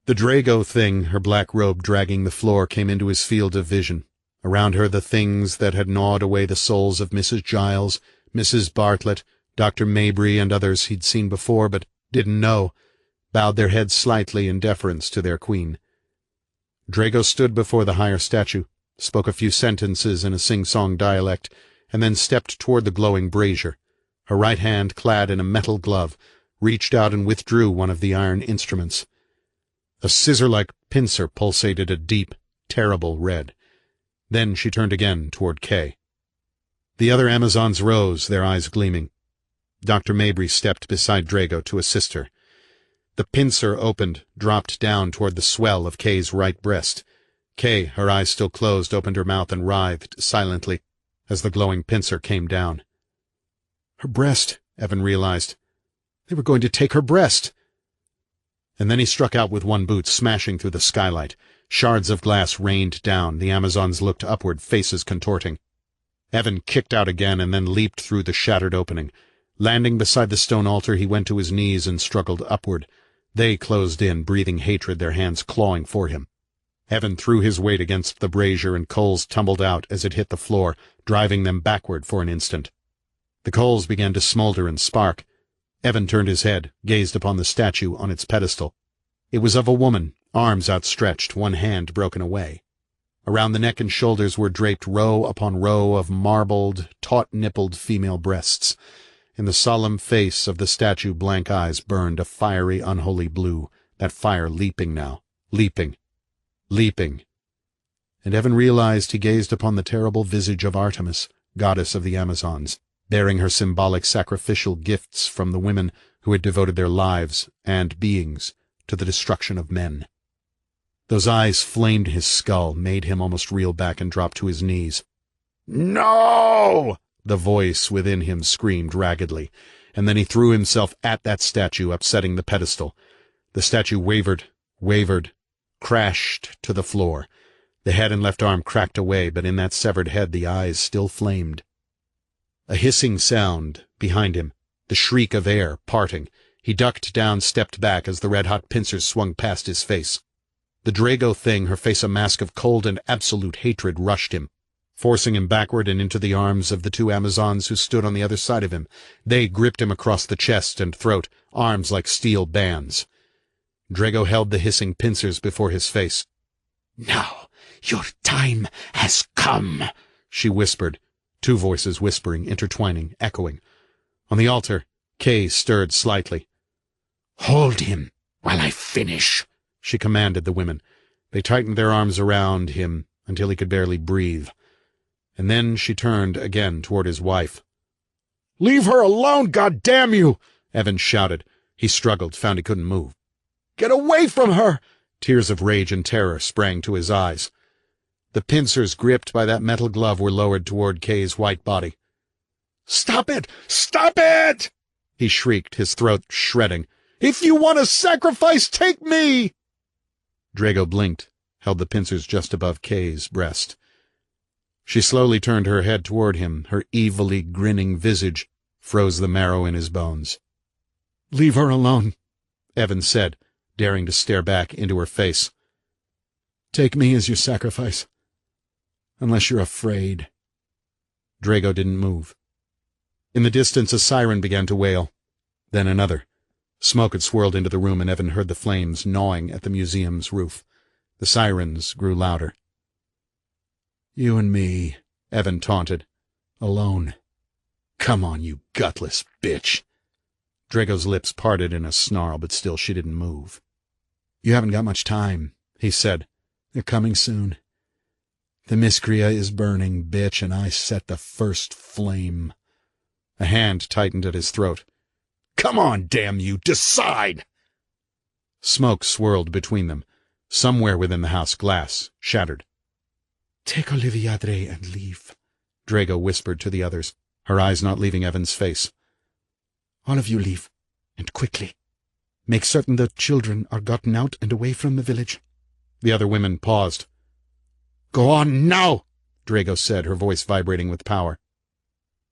The Drago thing, her black robe dragging the floor, came into his field of vision. Around her the things that had gnawed away the souls of Mrs. Giles, Mrs. Bartlett, Dr. Mabry, and others he'd seen before but didn't know, bowed their heads slightly in deference to their queen. Drago stood before the higher statue, spoke a few sentences in a sing-song dialect, and then stepped toward the glowing brazier. Her right hand, clad in a metal glove, reached out and withdrew one of the iron instruments. A scissor-like pincer pulsated a deep, terrible red. Then she turned again toward Kay. The other Amazons rose, their eyes gleaming. Dr. Mabry stepped beside Drago to assist her. The pincer opened, dropped down toward the swell of Kay's right breast. Kay, her eyes still closed, opened her mouth and writhed silently as the glowing pincer came down. Her breast, Evan realized. They were going to take her breast. And then he struck out with one boot, smashing through the skylight. Shards of glass rained down. The Amazons looked upward, faces contorting. Evan kicked out again and then leaped through the shattered opening. Landing beside the stone altar, he went to his knees and struggled upward. They closed in, breathing hatred, their hands clawing for him. Evan threw his weight against the brazier, and coals tumbled out as it hit the floor, driving them backward for an instant. The coals began to smolder and spark. Evan turned his head, gazed upon the statue on its pedestal. It was of a woman, arms outstretched, one hand broken away. Around the neck and shoulders were draped row upon row of marbled, taut-nippled female breasts. In the solemn face of the statue blank eyes burned a fiery, unholy blue, that fire leaping now, leaping. And Evan realized he gazed upon the terrible visage of Artemis, goddess of the Amazons, bearing her symbolic sacrificial gifts from the women who had devoted their lives and beings to the destruction of men. Those eyes flamed his skull, made him almost reel back and drop to his knees. "No!" the voice within him screamed raggedly, and then he threw himself at that statue, upsetting the pedestal. The statue wavered, crashed to the floor. The head and left arm cracked away, but in that severed head the eyes still flamed. A hissing sound behind him, the shriek of air parting. He ducked down, stepped back as the red-hot pincers swung past his face. The Drago thing, her face a mask of cold and absolute hatred, rushed him, forcing him backward and into the arms of the two Amazons who stood on the other side of him. They gripped him across the chest and throat, arms like steel bands. Drago held the hissing pincers before his face. "Now your time has come," she whispered, two voices whispering, intertwining, echoing. On the altar, Kay stirred slightly. "Hold him while I finish," she commanded the women. They tightened their arms around him until he could barely breathe. And then she turned again toward his wife. "Leave her alone, goddamn you!" Evan shouted. He struggled, found he couldn't move. "Get away from her!" Tears of rage and terror sprang to his eyes. The pincers gripped by that metal glove were lowered toward Kay's white body. "Stop it! Stop it!" he shrieked, his throat shredding. "If you want a sacrifice, take me!" Drago blinked, held the pincers just above Kay's breast. She slowly turned her head toward him. Her evilly grinning visage froze the marrow in his bones. "Leave her alone," Evan said, daring to stare back into her face. "Take me as your sacrifice. Unless you're afraid." Drago didn't move. In the distance, a siren began to wail. Then another. Smoke had swirled into the room, and Evan heard the flames gnawing at the museum's roof. The sirens grew louder. "You and me," Evan taunted. "alone." "Come on, you gutless bitch." Drago's lips parted in a snarl, but still she didn't move. "You haven't got much time," he said. "They're coming soon. The Miscrea is burning, bitch, and I set the first flame." A hand tightened at his throat. "Come on, damn you, decide!" Smoke swirled between them. Somewhere within the house, glass shattered. "Take Oliviadre and leave," Drago whispered to the others, her eyes not leaving Evan's face. "All of you leave, and quickly. Make certain the children are gotten out and away from the village." The other women paused. "Go on now," Drago said, her voice vibrating with power.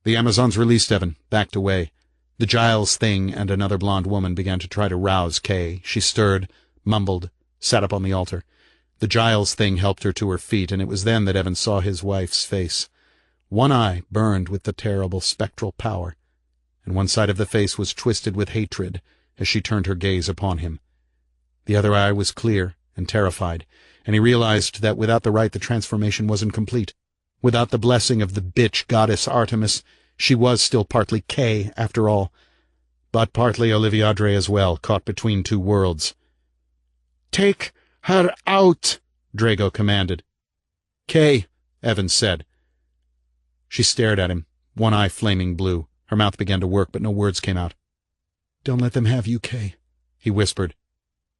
The Amazons released Evan, backed away. The Giles thing and another blonde woman began to try to rouse Kay. She stirred, mumbled, sat up on the altar. The Giles thing helped her to her feet, and it was then that Evan saw his wife's face. One eye burned with the terrible spectral power, and one side of the face was twisted with hatred as she turned her gaze upon him. The other eye was clear and terrified, and he realized that without the rite the transformation wasn't complete. Without the blessing of the bitch goddess Artemis, she was still partly Kay, after all, but partly Oliviadre as well, caught between two worlds. "Take her out," Drago commanded. "Kay," Evan said. She stared at him, one eye flaming blue. Her mouth began to work, but no words came out. "Don't let them have you, Kay," he whispered.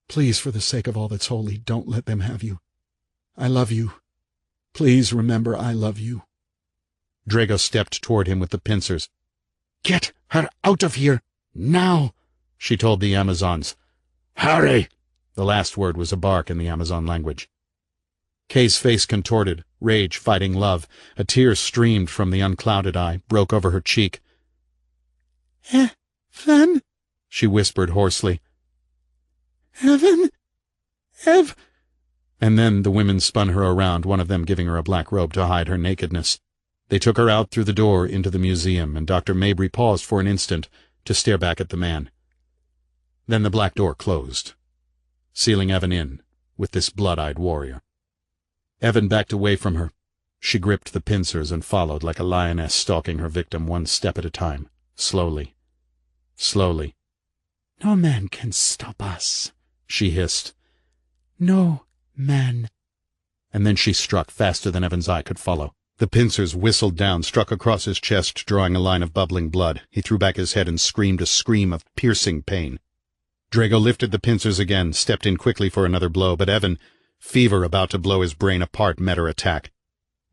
"Please, for the sake of all that's holy, don't let them have you. I love you. Please remember I love you." Drago stepped toward him with the pincers. "Get her out of here, now," she told the Amazons. "Hurry!" The last word was a bark in the Amazon language. Kay's face contorted, rage fighting love. A tear streamed from the unclouded eye, broke over her cheek. "Evan," she whispered hoarsely. "Evan, And then the women spun her around, one of them giving her a black robe to hide her nakedness. They took her out through the door into the museum, and Dr. Mabry paused for an instant to stare back at the man. Then the black door closed, sealing Evan in with this blood-eyed warrior. Evan backed away from her. She gripped the pincers and followed like a lioness stalking her victim one step at a time, slowly, slowly. "No man can stop us," she hissed. "No man." And then she struck faster than Evan's eye could follow. The pincers whistled down, struck across his chest, drawing a line of bubbling blood. He threw back his head and screamed a scream of piercing pain. Drago lifted the pincers again, stepped in quickly for another blow, but Evan, fever about to blow his brain apart, met her attack.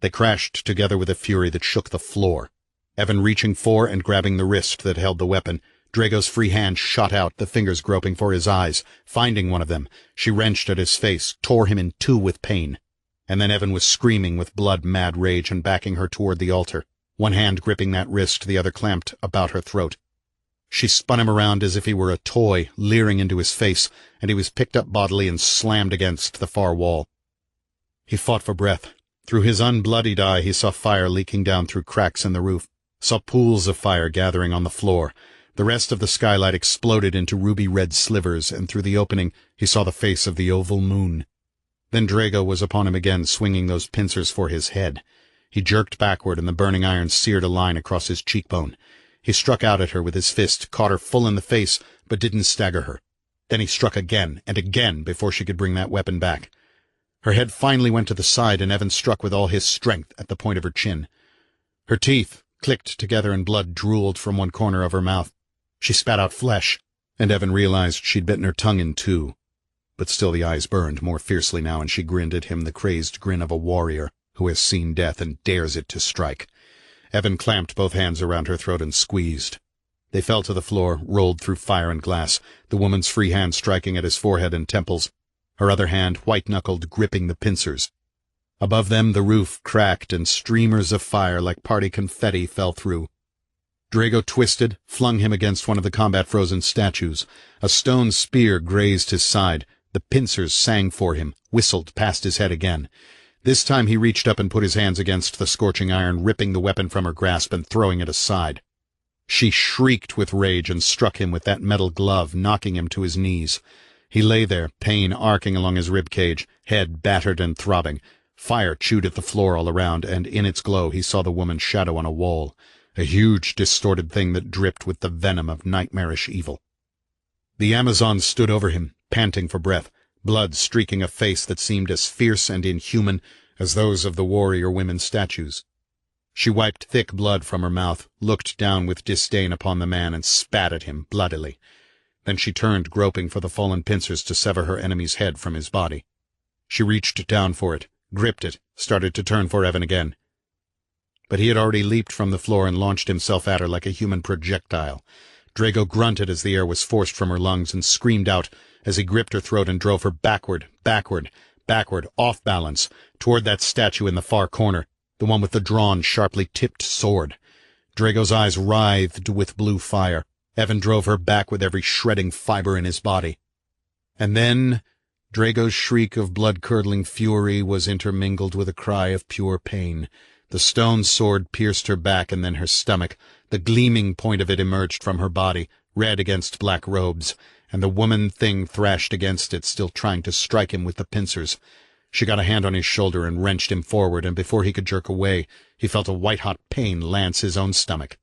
They crashed together with a fury that shook the floor. Evan reaching for and grabbing the wrist that held the weapon. Drago's free hand shot out, the fingers groping for his eyes. Finding one of them, she wrenched at his face, tore him in two with pain. And then Evan was screaming with blood-mad rage and backing her toward the altar, one hand gripping that wrist, the other clamped about her throat. She spun him around as if he were a toy, leering into his face, and he was picked up bodily and slammed against the far wall. He fought for breath. Through his unbloodied eye he saw fire leaking down through cracks in the roof, saw pools of fire gathering on the floor. The rest of the skylight exploded into ruby-red slivers, and through the opening he saw the face of the oval moon. Then Drago was upon him again, swinging those pincers for his head. He jerked backward, and the burning iron seared a line across his cheekbone. He struck out at her with his fist, caught her full in the face, but didn't stagger her. Then he struck again and again before she could bring that weapon back. Her head finally went to the side, and Evan struck with all his strength at the point of her chin. Her teeth clicked together and blood drooled from one corner of her mouth. She spat out flesh, and Evan realized she'd bitten her tongue in two. But still the eyes burned more fiercely now, and she grinned at him the crazed grin of a warrior who has seen death and dares it to strike. Evan clamped both hands around her throat and squeezed. They fell to the floor, rolled through fire and glass, the woman's free hand striking at his forehead and temples, her other hand white-knuckled gripping the pincers. Above them the roof cracked, and streamers of fire like party confetti fell through. Drago twisted, flung him against one of the combat-frozen statues. A stone spear grazed his side. The pincers sang for him, whistled past his head again. This time he reached up and put his hands against the scorching iron, ripping the weapon from her grasp and throwing it aside. She shrieked with rage and struck him with that metal glove, knocking him to his knees. He lay there, pain arcing along his rib cage, head battered and throbbing. Fire chewed at the floor all around, and in its glow he saw the woman's shadow on a wall, a huge, distorted thing that dripped with the venom of nightmarish evil. The Amazon stood over him, panting for breath, blood streaking a face that seemed as fierce and inhuman as those of the warrior women's statues. She wiped thick blood from her mouth, looked down with disdain upon the man, and spat at him bloodily. Then she turned, groping for the fallen pincers to sever her enemy's head from his body. She reached down for it, gripped it, started to turn for Evan again. But he had already leaped from the floor and launched himself at her like a human projectile. Drago grunted as the air was forced from her lungs and screamed out as he gripped her throat and drove her backward, off balance, toward that statue in the far corner, the one with the drawn, sharply tipped sword. Drago's eyes writhed with blue fire. Evan drove her back with every shredding fiber in his body. And then Drago's shriek of blood-curdling fury was intermingled with a cry of pure pain. The stone sword pierced her back and then her stomach. The gleaming point of it emerged from her body, red against black robes, and the woman thing thrashed against it, still trying to strike him with the pincers. She got a hand on his shoulder and wrenched him forward, and before he could jerk away, he felt a white-hot pain lance his own stomach.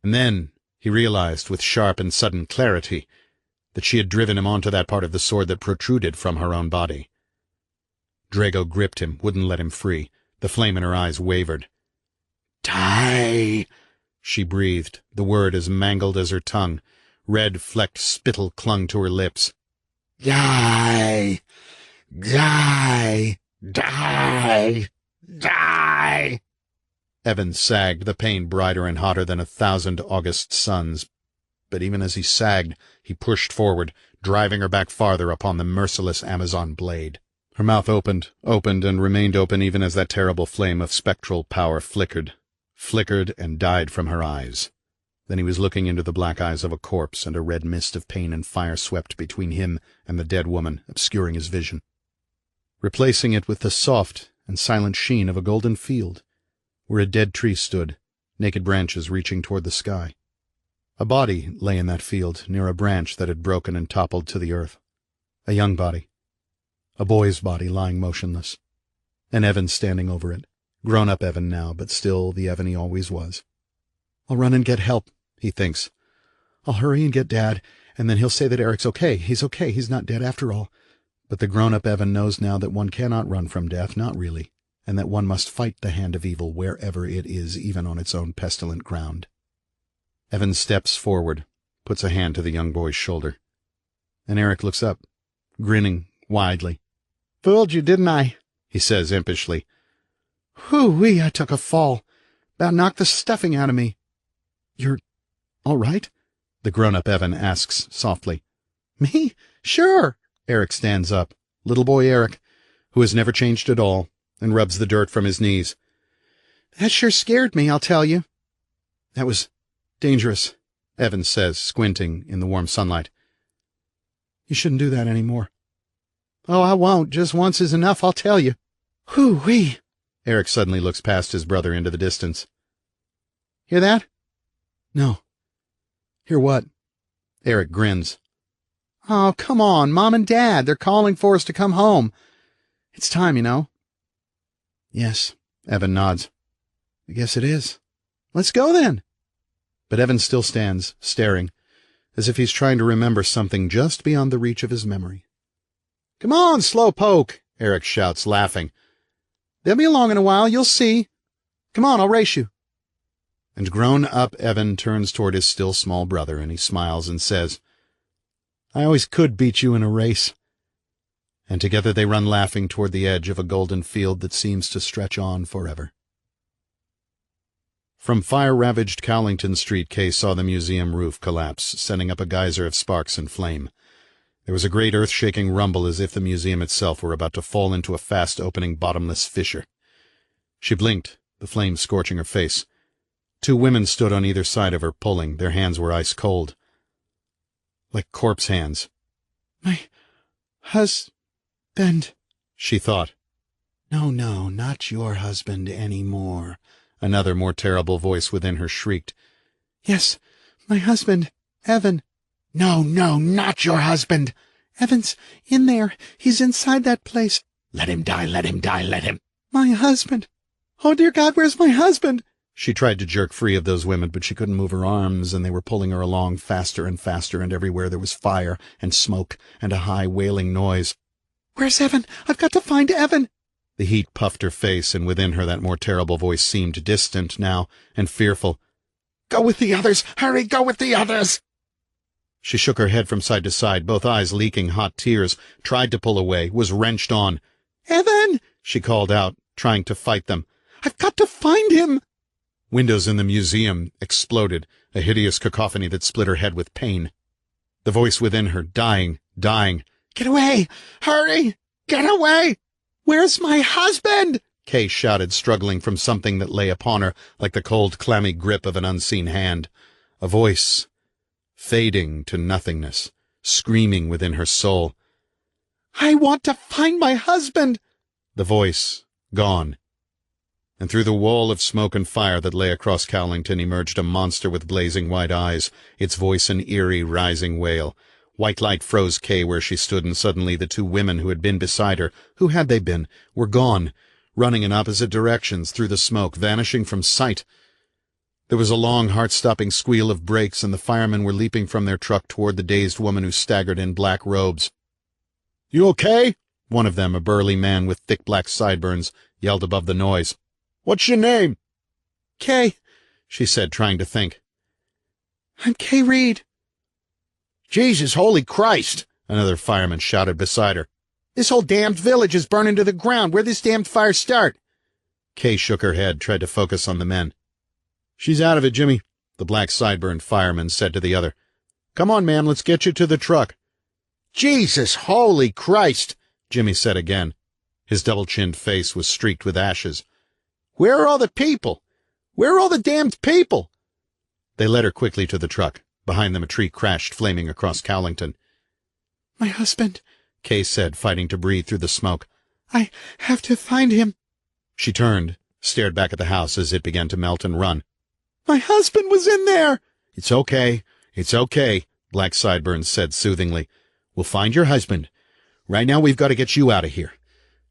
And then he realized, with sharp and sudden clarity, that she had driven him onto that part of the sword that protruded from her own body. Drago gripped him, wouldn't let him free. The flame in her eyes wavered. "Die!" she breathed, the word as mangled as her tongue. Red flecked spittle clung to her lips. "Die! Die! Die! Die!" Evan sagged, the pain brighter and hotter than 1,000 August suns. But even as he sagged, he pushed forward, driving her back farther upon the merciless Amazon blade. Her mouth opened, and remained open even as that terrible flame of spectral power flickered and died from her eyes. Then he was looking into the black eyes of a corpse, and a red mist of pain and fire swept between him and the dead woman, obscuring his vision, replacing it with the soft and silent sheen of a golden field, where a dead tree stood, naked branches reaching toward the sky. A body lay in that field, near a branch that had broken and toppled to the earth. A young body. A boy's body lying motionless. And Evan standing over it. Grown-up Evan now, but still the Evan he always was. "I'll run and get help," he thinks. "I'll hurry and get Dad, and then he'll say that Eric's okay. He's okay. He's not dead after all." But the grown-up Evan knows now that one cannot run from death, not really, and that one must fight the hand of evil wherever it is, even on its own pestilent ground. Evan steps forward, puts a hand to the young boy's shoulder. And Eric looks up, grinning widely. "Fooled you, didn't I?" he says impishly. "Whoo-wee, I took a fall. About knocked the stuffing out of me." "You're all right?" the grown-up Evan asks softly. "Me? Sure." Eric stands up, little boy Eric, who has never changed at all, and rubs the dirt from his knees. "That sure scared me, I'll tell you." "That was dangerous," Evan says, squinting in the warm sunlight. "You shouldn't do that any more." "Oh, I won't. Just once is enough, I'll tell you." "Whoo-wee!" Eric suddenly looks past his brother into the distance. "Hear that?" "No." "Hear what?" Eric grins. "Oh, come on, Mom and Dad. They're calling for us to come home. It's time, you know." "Yes," Evan nods. "I guess it is. Let's go then." But Evan still stands, staring, as if he's trying to remember something just beyond the reach of his memory. "Come on, slowpoke," Eric shouts, laughing. "They'll be along in a while, you'll see. Come on, I'll race you." And grown-up Evan turns toward his still small brother, and he smiles and says, "I always could beat you in a race." And together they run laughing toward the edge of a golden field that seems to stretch on forever. From fire-ravaged Cowlington Street, Kay saw the museum roof collapse, sending up a geyser of sparks and flame. There was a great earth-shaking rumble as if the museum itself were about to fall into a fast-opening bottomless fissure. She blinked, the flames scorching her face. 2 women stood on either side of her, pulling. Their hands were ice-cold. Like corpse hands. "My husband," she thought. "No, not your husband any more," another more terrible voice within her shrieked. "Yes, my husband, Evan." No, not your husband." "Evan's in there. He's inside that place." Let him die, let him die, let him." "My husband. Oh, dear God, where's my husband?" She tried to jerk free of those women, but she couldn't move her arms, and they were pulling her along faster, and everywhere there was fire and smoke and a high wailing noise. "Where's Evan? I've got to find Evan." The heat puffed her face, and within her that more terrible voice seemed distant now and fearful. "Go with the others! Hurry, go with the others!" She shook her head from side to side, both eyes leaking hot tears, tried to pull away, was wrenched on. "Evan!" she called out, trying to fight them. "I've got to find him!" Windows in the museum exploded, a hideous cacophony that split her head with pain. The voice within her, dying. "Get away! Hurry! Get away! Where's my husband?" Kay shouted, struggling from something that lay upon her like the cold, clammy grip of an unseen hand. A voice, fading to nothingness, screaming within her soul. "I want to find my husband!" The voice gone. And through the wall of smoke and fire that lay across Cowlington emerged a monster with blazing white eyes, its voice an eerie, rising wail. White light froze Kay where she stood, and suddenly the two women who had been beside her, who had they been, were gone, running in opposite directions through the smoke, vanishing from sight. There was a long, heart-stopping squeal of brakes, and the firemen were leaping from their truck toward the dazed woman who staggered in black robes. "You okay?" One of them, a burly man with thick black sideburns, yelled above the noise. "What's your name?" "Kay," she said, trying to think. "I'm Kay Reid." "Jesus, holy Christ!" another fireman shouted beside her. "This whole damned village is burning to the ground. Where'd this damned fire start?" Kay shook her head, tried to focus on the men. "She's out of it, Jimmy," the black sideburned fireman said to the other. "Come on, man, let's get you to the truck." "Jesus, holy Christ!" Jimmy said again. His double-chinned face was streaked with ashes. "Where are all the people? Where are all the damned people?" They led her quickly to the truck. Behind them a tree crashed, flaming across Cowlington. "My husband," Kay said, fighting to breathe through the smoke. "I have to find him." She turned, stared back at the house as it began to melt and run. "My husband was in there!" "It's okay. It's okay," Black Sideburns said soothingly. "We'll find your husband. Right now we've got to get you out of here.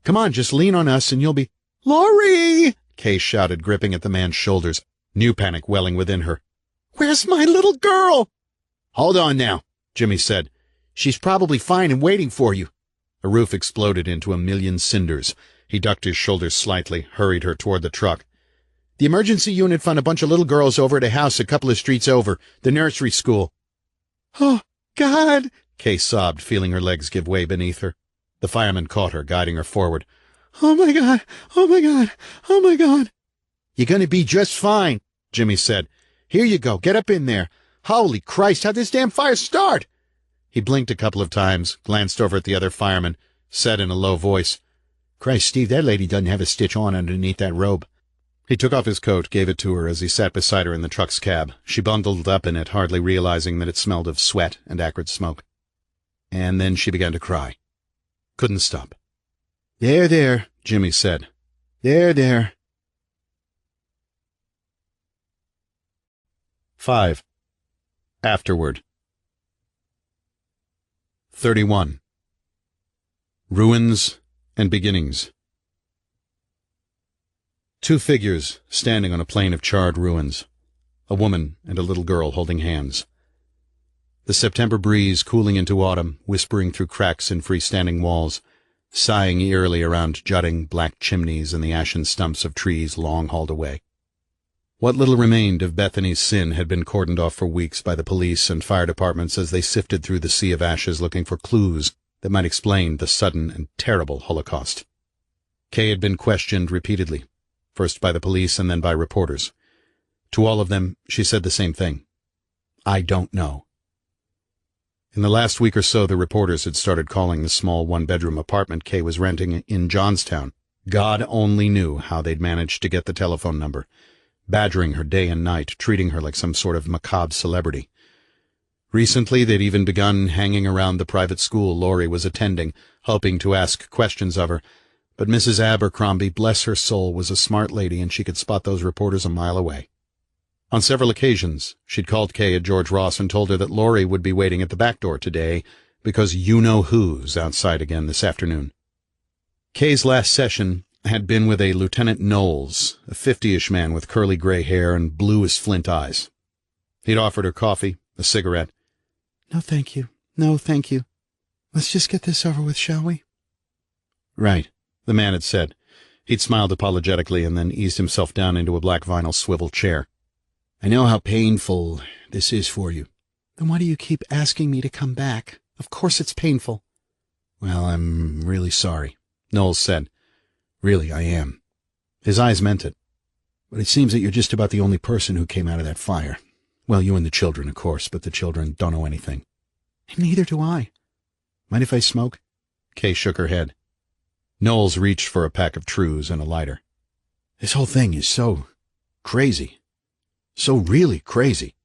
Come on, just lean on us and you'll be—" "Laurie!" Kay shouted, gripping at the man's shoulders, new panic welling within her. "Where's my little girl?" "Hold on now," Jimmy said. "She's probably fine and waiting for you." A roof exploded into a million cinders. He ducked his shoulders slightly, hurried her toward the truck. "The emergency unit found a bunch of little girls over at a house a couple of streets over, the nursery school." "Oh, God!" Kay sobbed, feeling her legs give way beneath her. The fireman caught her, guiding her forward. "Oh, my God! Oh, my God! Oh, my God!" "You're going to be just fine," Jimmy said. "Here you go. Get up in there. Holy Christ, how'd this damn fire start?" He blinked a couple of times, glanced over at the other fireman, said in a low voice, "Christ, Steve, that lady doesn't have a stitch on underneath that robe." He took off his coat, gave it to her as he sat beside her in the truck's cab. She bundled up in it, hardly realizing that it smelled of sweat and acrid smoke. And then she began to cry. Couldn't stop. "There, there," Jimmy said. "There, there." 5. Afterward. 31. Ruins and beginnings. Two figures standing on a plain of charred ruins. A woman and a little girl holding hands. The September breeze cooling into autumn, whispering through cracks in freestanding walls, sighing eerily around jutting black chimneys and the ashen stumps of trees long hauled away. What little remained of Bethany's sin had been cordoned off for weeks by the police and fire departments as they sifted through the sea of ashes looking for clues that might explain the sudden and terrible Holocaust. Kay had been questioned repeatedly, first by the police and then by reporters. To all of them, she said the same thing. "I don't know." In the last week or so, the reporters had started calling the small one-bedroom apartment Kay was renting in Johnstown. God only knew how they'd managed to get the telephone number, badgering her day and night, treating her like some sort of macabre celebrity. Recently, they'd even begun hanging around the private school Laurie was attending, hoping to ask questions of her. But Mrs. Abercrombie, bless her soul, was a smart lady, and she could spot those reporters a mile away. On several occasions, she'd called Kay at George Ross and told her that Laurie would be waiting at the back door today because you-know-who's outside again this afternoon. Kay's last session had been with a Lieutenant Knowles, a 50-ish man with curly gray hair and blue-as-flint eyes. He'd offered her coffee, a cigarette. "No, thank you. No, thank you. Let's just get this over with, shall we?" "Right," the man had said. He'd smiled apologetically and then eased himself down into a black vinyl swivel chair. "I know how painful this is for you." "Then why do you keep asking me to come back? Of course it's painful." "Well, I'm really sorry," Knowles said. "Really, I am." His eyes meant it. "But it seems that you're just about the only person who came out of that fire. Well, you and the children, of course, but the children don't know anything." "Neither do I." "Mind if I smoke?" Kay shook her head. Knowles reached for a pack of Trues and a lighter. "This whole thing is so crazy. So really crazy."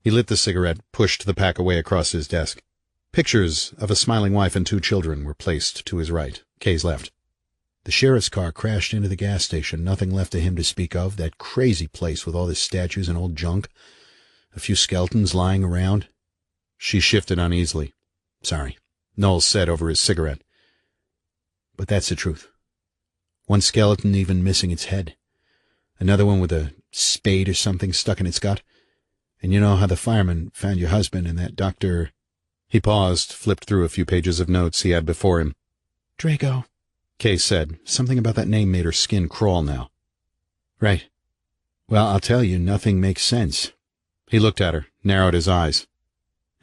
He lit the cigarette, pushed the pack away across his desk. Pictures of a smiling wife and 2 children were placed to his right, Kay's left. The sheriff's car crashed into the gas station, nothing left of him to speak of, that crazy place with all the statues and old junk. A few skeletons lying around. She shifted uneasily. Sorry, Knowles said over his cigarette. But that's the truth. One skeleton even missing its head. Another one with a spade or something stuck in its gut. And you know how the fireman found your husband and that Dr. He paused, flipped through a few pages of notes he had before him. Draco, Kay said. Something about that name made her skin crawl now. Right. Well, I'll tell you, nothing makes sense. He looked at her, narrowed his eyes.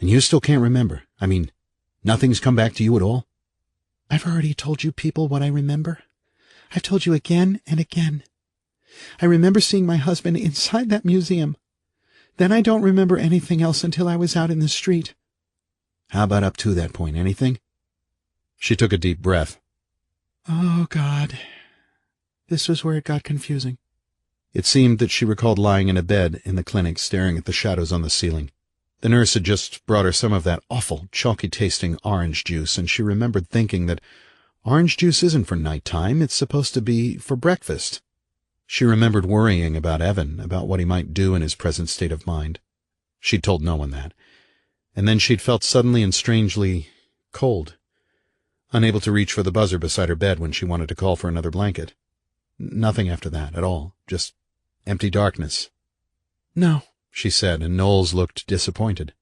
And you still can't remember? I mean, nothing's come back to you at all? I've already told you people what I remember. I've told you again and again. I remember seeing my husband inside that museum. Then I don't remember anything else until I was out in the street. How about up to that point? Anything? She took a deep breath. Oh, God. This was where it got confusing. It seemed that she recalled lying in a bed in the clinic staring at the shadows on the ceiling. The nurse had just brought her some of that awful, chalky-tasting orange juice, and she remembered thinking that orange juice isn't for nighttime, it's supposed to be for breakfast. She remembered worrying about Evan, about what he might do in his present state of mind. She'd told no one that. And then she'd felt suddenly and strangely cold, unable to reach for the buzzer beside her bed when she wanted to call for another blanket. Nothing after that at all, just empty darkness. No, she said, and Knowles looked disappointed.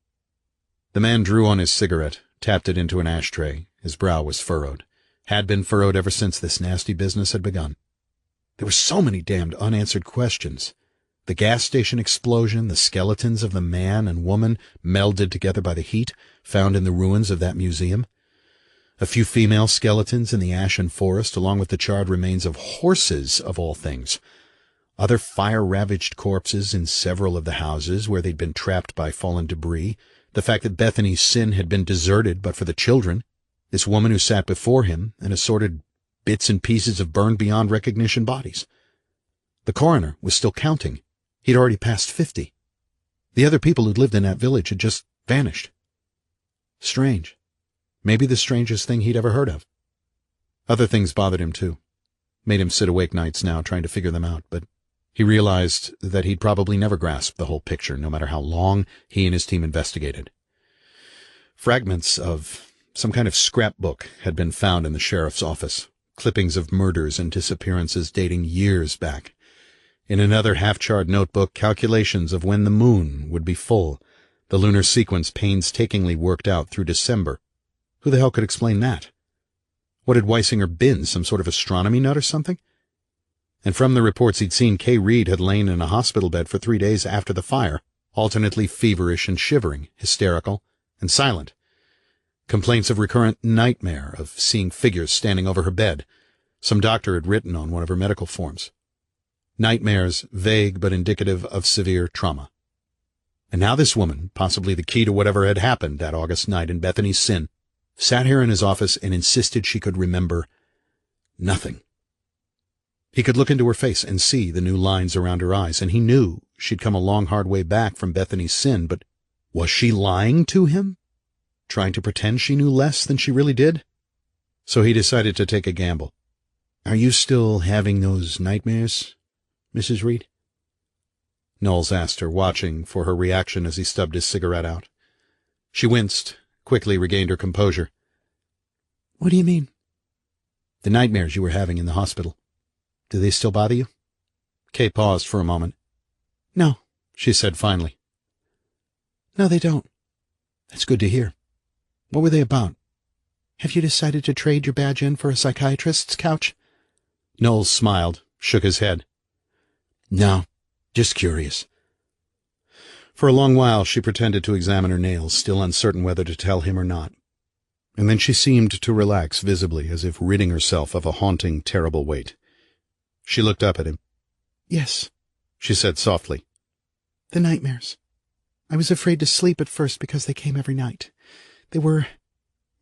The man drew on his cigarette, tapped it into an ashtray. His brow was furrowed. Had been furrowed ever since this nasty business had begun. There were so many damned unanswered questions. The gas station explosion, the skeletons of the man and woman melded together by the heat, found in the ruins of that museum. A few female skeletons in the ashen forest, along with the charred remains of horses, of all things. Other fire-ravaged corpses in several of the houses where they'd been trapped by fallen debris. The fact that Bethany's Sin had been deserted but for the children. This woman who sat before him, and assorted bits and pieces of burned beyond recognition bodies. The coroner was still counting. He'd already passed 50. The other people who'd lived in that village had just vanished. Strange. Maybe the strangest thing he'd ever heard of. Other things bothered him, too. Made him sit awake nights now, trying to figure them out, but he realized that he'd probably never grasp the whole picture, no matter how long he and his team investigated. Fragments of some kind of scrapbook had been found in the sheriff's office, clippings of murders and disappearances dating years back. In another half-charred notebook, calculations of when the moon would be full, the lunar sequence painstakingly worked out through December. Who the hell could explain that? What had Weisinger been, some sort of astronomy nut or something? And from the reports he'd seen, Kay Reid had lain in a hospital bed for 3 days after the fire, alternately feverish and shivering, hysterical and silent. Complaints of recurrent nightmare, of seeing figures standing over her bed. Some doctor had written on one of her medical forms. Nightmares vague but indicative of severe trauma. And now this woman, possibly the key to whatever had happened that August night in Bethany's Sin, sat here in his office and insisted she could remember nothing. He could look into her face and see the new lines around her eyes, and he knew she'd come a long, hard way back from Bethany's Sin, but was she lying to him? Trying to pretend she knew less than she really did? So he decided to take a gamble. Are you still having those nightmares, Mrs. Reid? Knowles asked her, watching for her reaction as he stubbed his cigarette out. She winced, quickly regained her composure. What do you mean? The nightmares you were having in the hospital. Do they still bother you? Kay paused for a moment. No, she said finally. No, they don't. That's good to hear. What were they about? Have you decided to trade your badge in for a psychiatrist's couch? Knowles smiled, shook his head. No, just curious. For a long while she pretended to examine her nails, still uncertain whether to tell him or not. And then she seemed to relax visibly, as if ridding herself of a haunting, terrible weight. She looked up at him. Yes, she said softly. The nightmares. I was afraid to sleep at first because they came every night. They were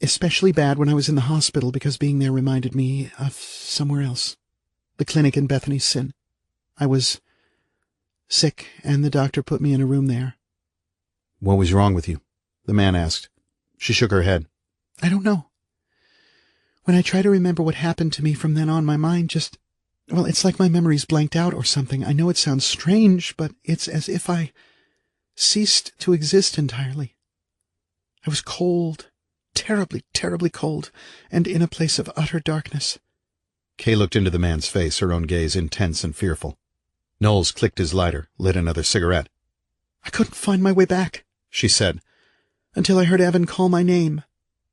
especially bad when I was in the hospital because being there reminded me of somewhere else. The clinic in Bethany's Sin. I was sick, and the doctor put me in a room there. What was wrong with you? The man asked. She shook her head. I don't know. When I try to remember what happened to me from then on, my mind just... Well, it's like my memory's blanked out or something. I know it sounds strange, but it's as if I ceased to exist entirely. I was cold, terribly, terribly cold, and in a place of utter darkness. Kay looked into the man's face, her own gaze intense and fearful. Knowles clicked his lighter, lit another cigarette. I couldn't find my way back, she said, until I heard Evan call my name,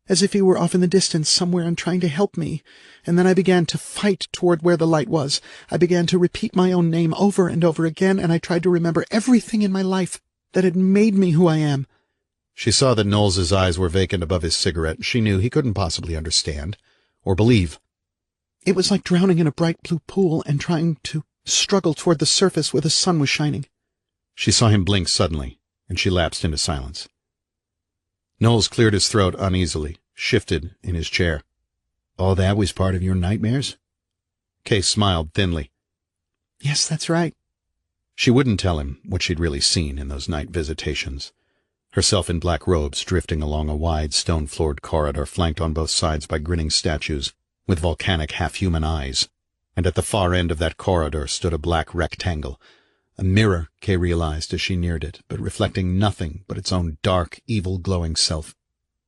as if he were off in the distance somewhere and trying to help me, and then I began to fight toward where the light was. I began to repeat my own name over and over again, and I tried to remember everything in my life that had made me who I am. She saw that Knowles's eyes were vacant above his cigarette. She knew he couldn't possibly understand, or believe. It was like drowning in a bright blue pool and trying to struggle toward the surface where the sun was shining. She saw him blink suddenly, and she lapsed into silence. Knowles cleared his throat uneasily, shifted in his chair. All that was part of your nightmares? Kay smiled thinly. Yes, that's right. She wouldn't tell him what she'd really seen in those night visitations. Herself in black robes drifting along a wide stone-floored corridor flanked on both sides by grinning statues with volcanic half-human eyes, and at the far end of that corridor stood a black rectangle, a mirror, Kay realized as she neared it, but reflecting nothing but its own dark, evil, glowing self.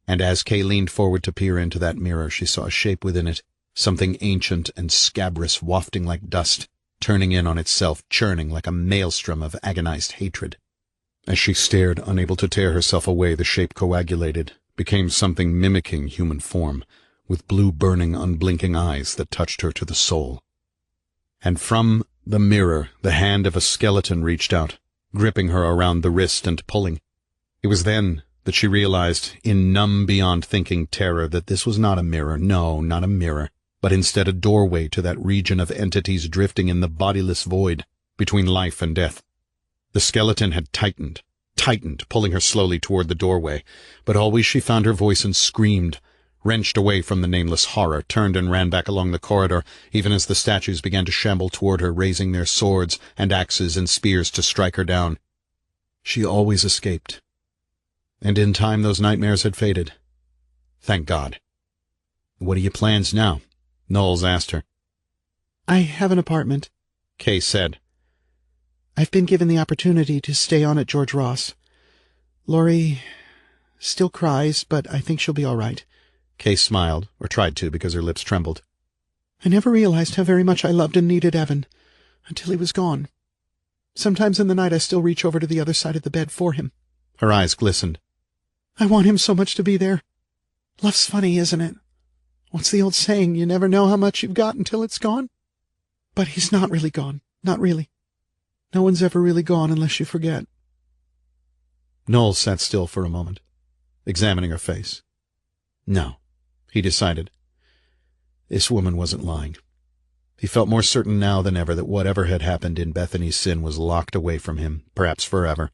And as Kay leaned forward to peer into that mirror, she saw a shape within it, something ancient and scabrous, wafting like dust, turning in on itself, churning like a maelstrom of agonized hatred. As she stared, unable to tear herself away, the shape coagulated, became something mimicking human form, with blue, burning, unblinking eyes that touched her to the soul. And from the mirror, the hand of a skeleton reached out, gripping her around the wrist and pulling. It was then that she realized, in numb beyond thinking terror, that this was not a mirror, no, not a mirror, but instead a doorway to that region of entities drifting in the bodiless void between life and death. The skeleton had tightened, pulling her slowly toward the doorway, but always she found her voice and screamed, wrenched away from the nameless horror, turned and ran back along the corridor, even as the statues began to shamble toward her, raising their swords and axes and spears to strike her down. She always escaped. And in time those nightmares had faded. Thank God. What are your plans now? Knowles asked her. I have an apartment, Kay said. I've been given the opportunity to stay on at George Ross. Laurie still cries, but I think she'll be all right. Kay smiled, or tried to because her lips trembled. I never realized how very much I loved and needed Evan, until he was gone. Sometimes in the night I still reach over to the other side of the bed for him. Her eyes glistened. I want him so much to be there. Love's funny, isn't it? What's the old saying? You never know how much you've got until it's gone? But he's not really gone. Not really. No one's ever really gone unless you forget. Knowles sat still for a moment, examining her face. No, he decided. This woman wasn't lying. He felt more certain now than ever that whatever had happened in Bethany's sin was locked away from him, perhaps forever.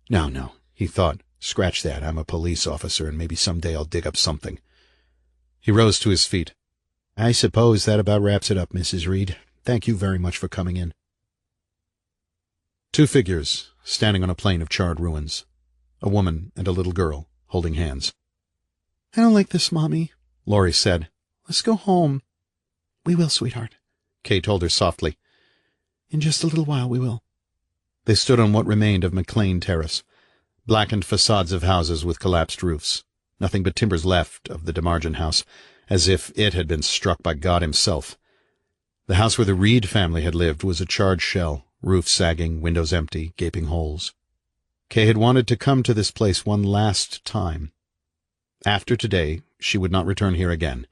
No, he thought. Scratch that. I'm a police officer, and maybe someday I'll dig up something. He rose to his feet. I suppose that about wraps it up, Mrs. Reid. Thank you very much for coming in. Two figures, standing on a plain of charred ruins. A woman and a little girl, holding hands. I don't like this, Mommy, Laurie said. Let's go home. We will, sweetheart, Kay told her softly. In just a little while we will. They stood on what remained of McLean Terrace, blackened facades of houses with collapsed roofs, nothing but timbers left of the DeMargin house, as if it had been struck by God himself. The house where the Reid family had lived was a charred shell, roof sagging, windows empty, gaping holes. Kay had wanted to come to this place one last time. After today, she would not return here again,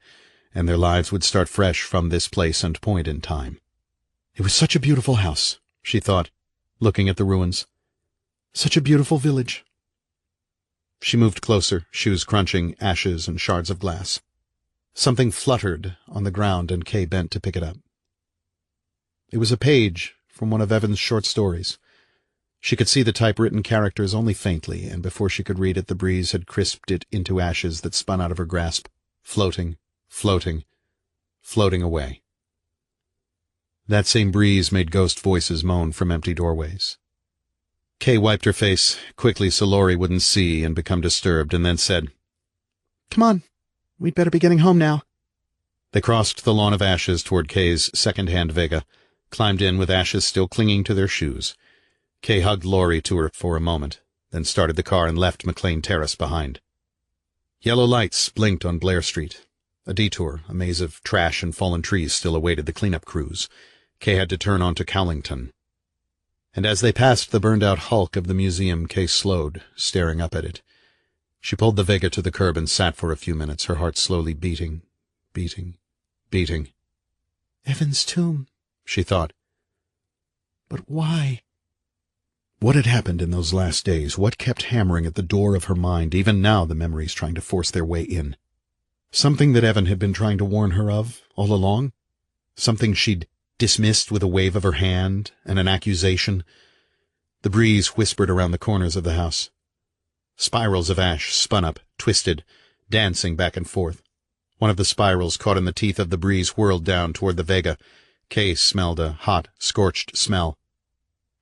and their lives would start fresh from this place and point in time. It was such a beautiful house, she thought, looking at the ruins. Such a beautiful village. She moved closer, shoes crunching, ashes and shards of glass. Something fluttered on the ground, and Kay bent to pick it up. It was a page from one of Evan's short stories. She could see the typewritten characters only faintly, and before she could read it, the breeze had crisped it into ashes that spun out of her grasp, floating away. That same breeze made ghost voices moan from empty doorways. Kay wiped her face quickly so Laurie wouldn't see and become disturbed, and then said, "Come on, we'd better be getting home now." They crossed the lawn of ashes toward Kay's second-hand Vega, climbed in with ashes still clinging to their shoes. Kay hugged Laurie to her for a moment, then started the car and left McLean Terrace behind. Yellow lights blinked on Blair Street. A detour, a maze of trash and fallen trees still awaited the cleanup crews. Kay had to turn onto Cowlington. And as they passed the burned-out hulk of the museum, Kay slowed, staring up at it. She pulled the Vega to the curb and sat for a few minutes, her heart slowly beating. Evan's tomb, she thought. But why? What had happened in those last days? What kept hammering at the door of her mind, even now the memories trying to force their way in? Something that Evan had been trying to warn her of all along? Something she'd dismissed with a wave of her hand and an accusation? The breeze whispered around the corners of the house. Spirals of ash spun up, twisted, dancing back and forth. One of the spirals, caught in the teeth of the breeze, whirled down toward the Vega. Kay smelled a hot, scorched smell.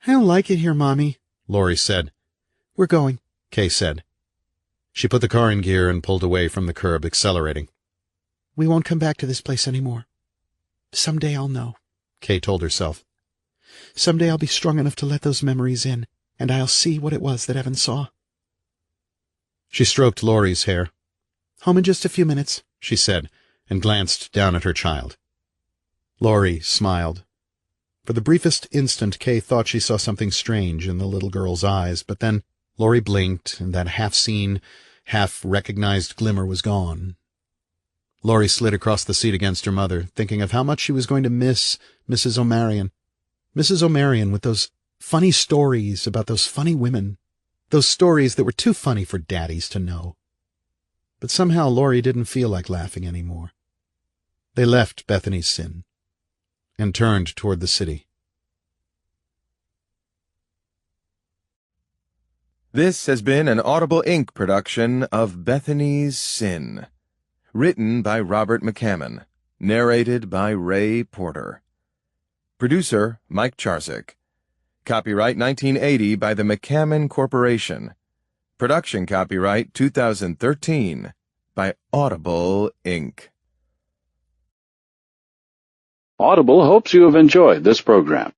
"I don't like it here, Mommy," Laurie said. "We're going," Kay said. She put the car in gear and pulled away from the curb, accelerating. "We won't come back to this place anymore. Someday I'll know," Kay told herself. "Someday I'll be strong enough to let those memories in, and I'll see what it was that Evan saw." She stroked Laurie's hair. "Home in just a few minutes," she said, and glanced down at her child. Laurie smiled. For the briefest instant, Kay thought she saw something strange in the little girl's eyes, but then Laurie blinked, and that half-seen, half-recognized glimmer was gone. Laurie slid across the seat against her mother, thinking of how much she was going to miss Mrs. O'Marion. Mrs. O'Marion with those funny stories about those funny women, those stories that were too funny for daddies to know. But somehow Laurie didn't feel like laughing anymore. They left Bethany's Sin and turned toward the city. This has been an Audible Inc. production of Bethany's Sin. Written by Robert McCammon. Narrated by Ray Porter. Producer, Mike Charzik. Copyright 1980 by the McCammon Corporation. Production copyright 2013 by Audible Inc. Audible hopes you have enjoyed this program.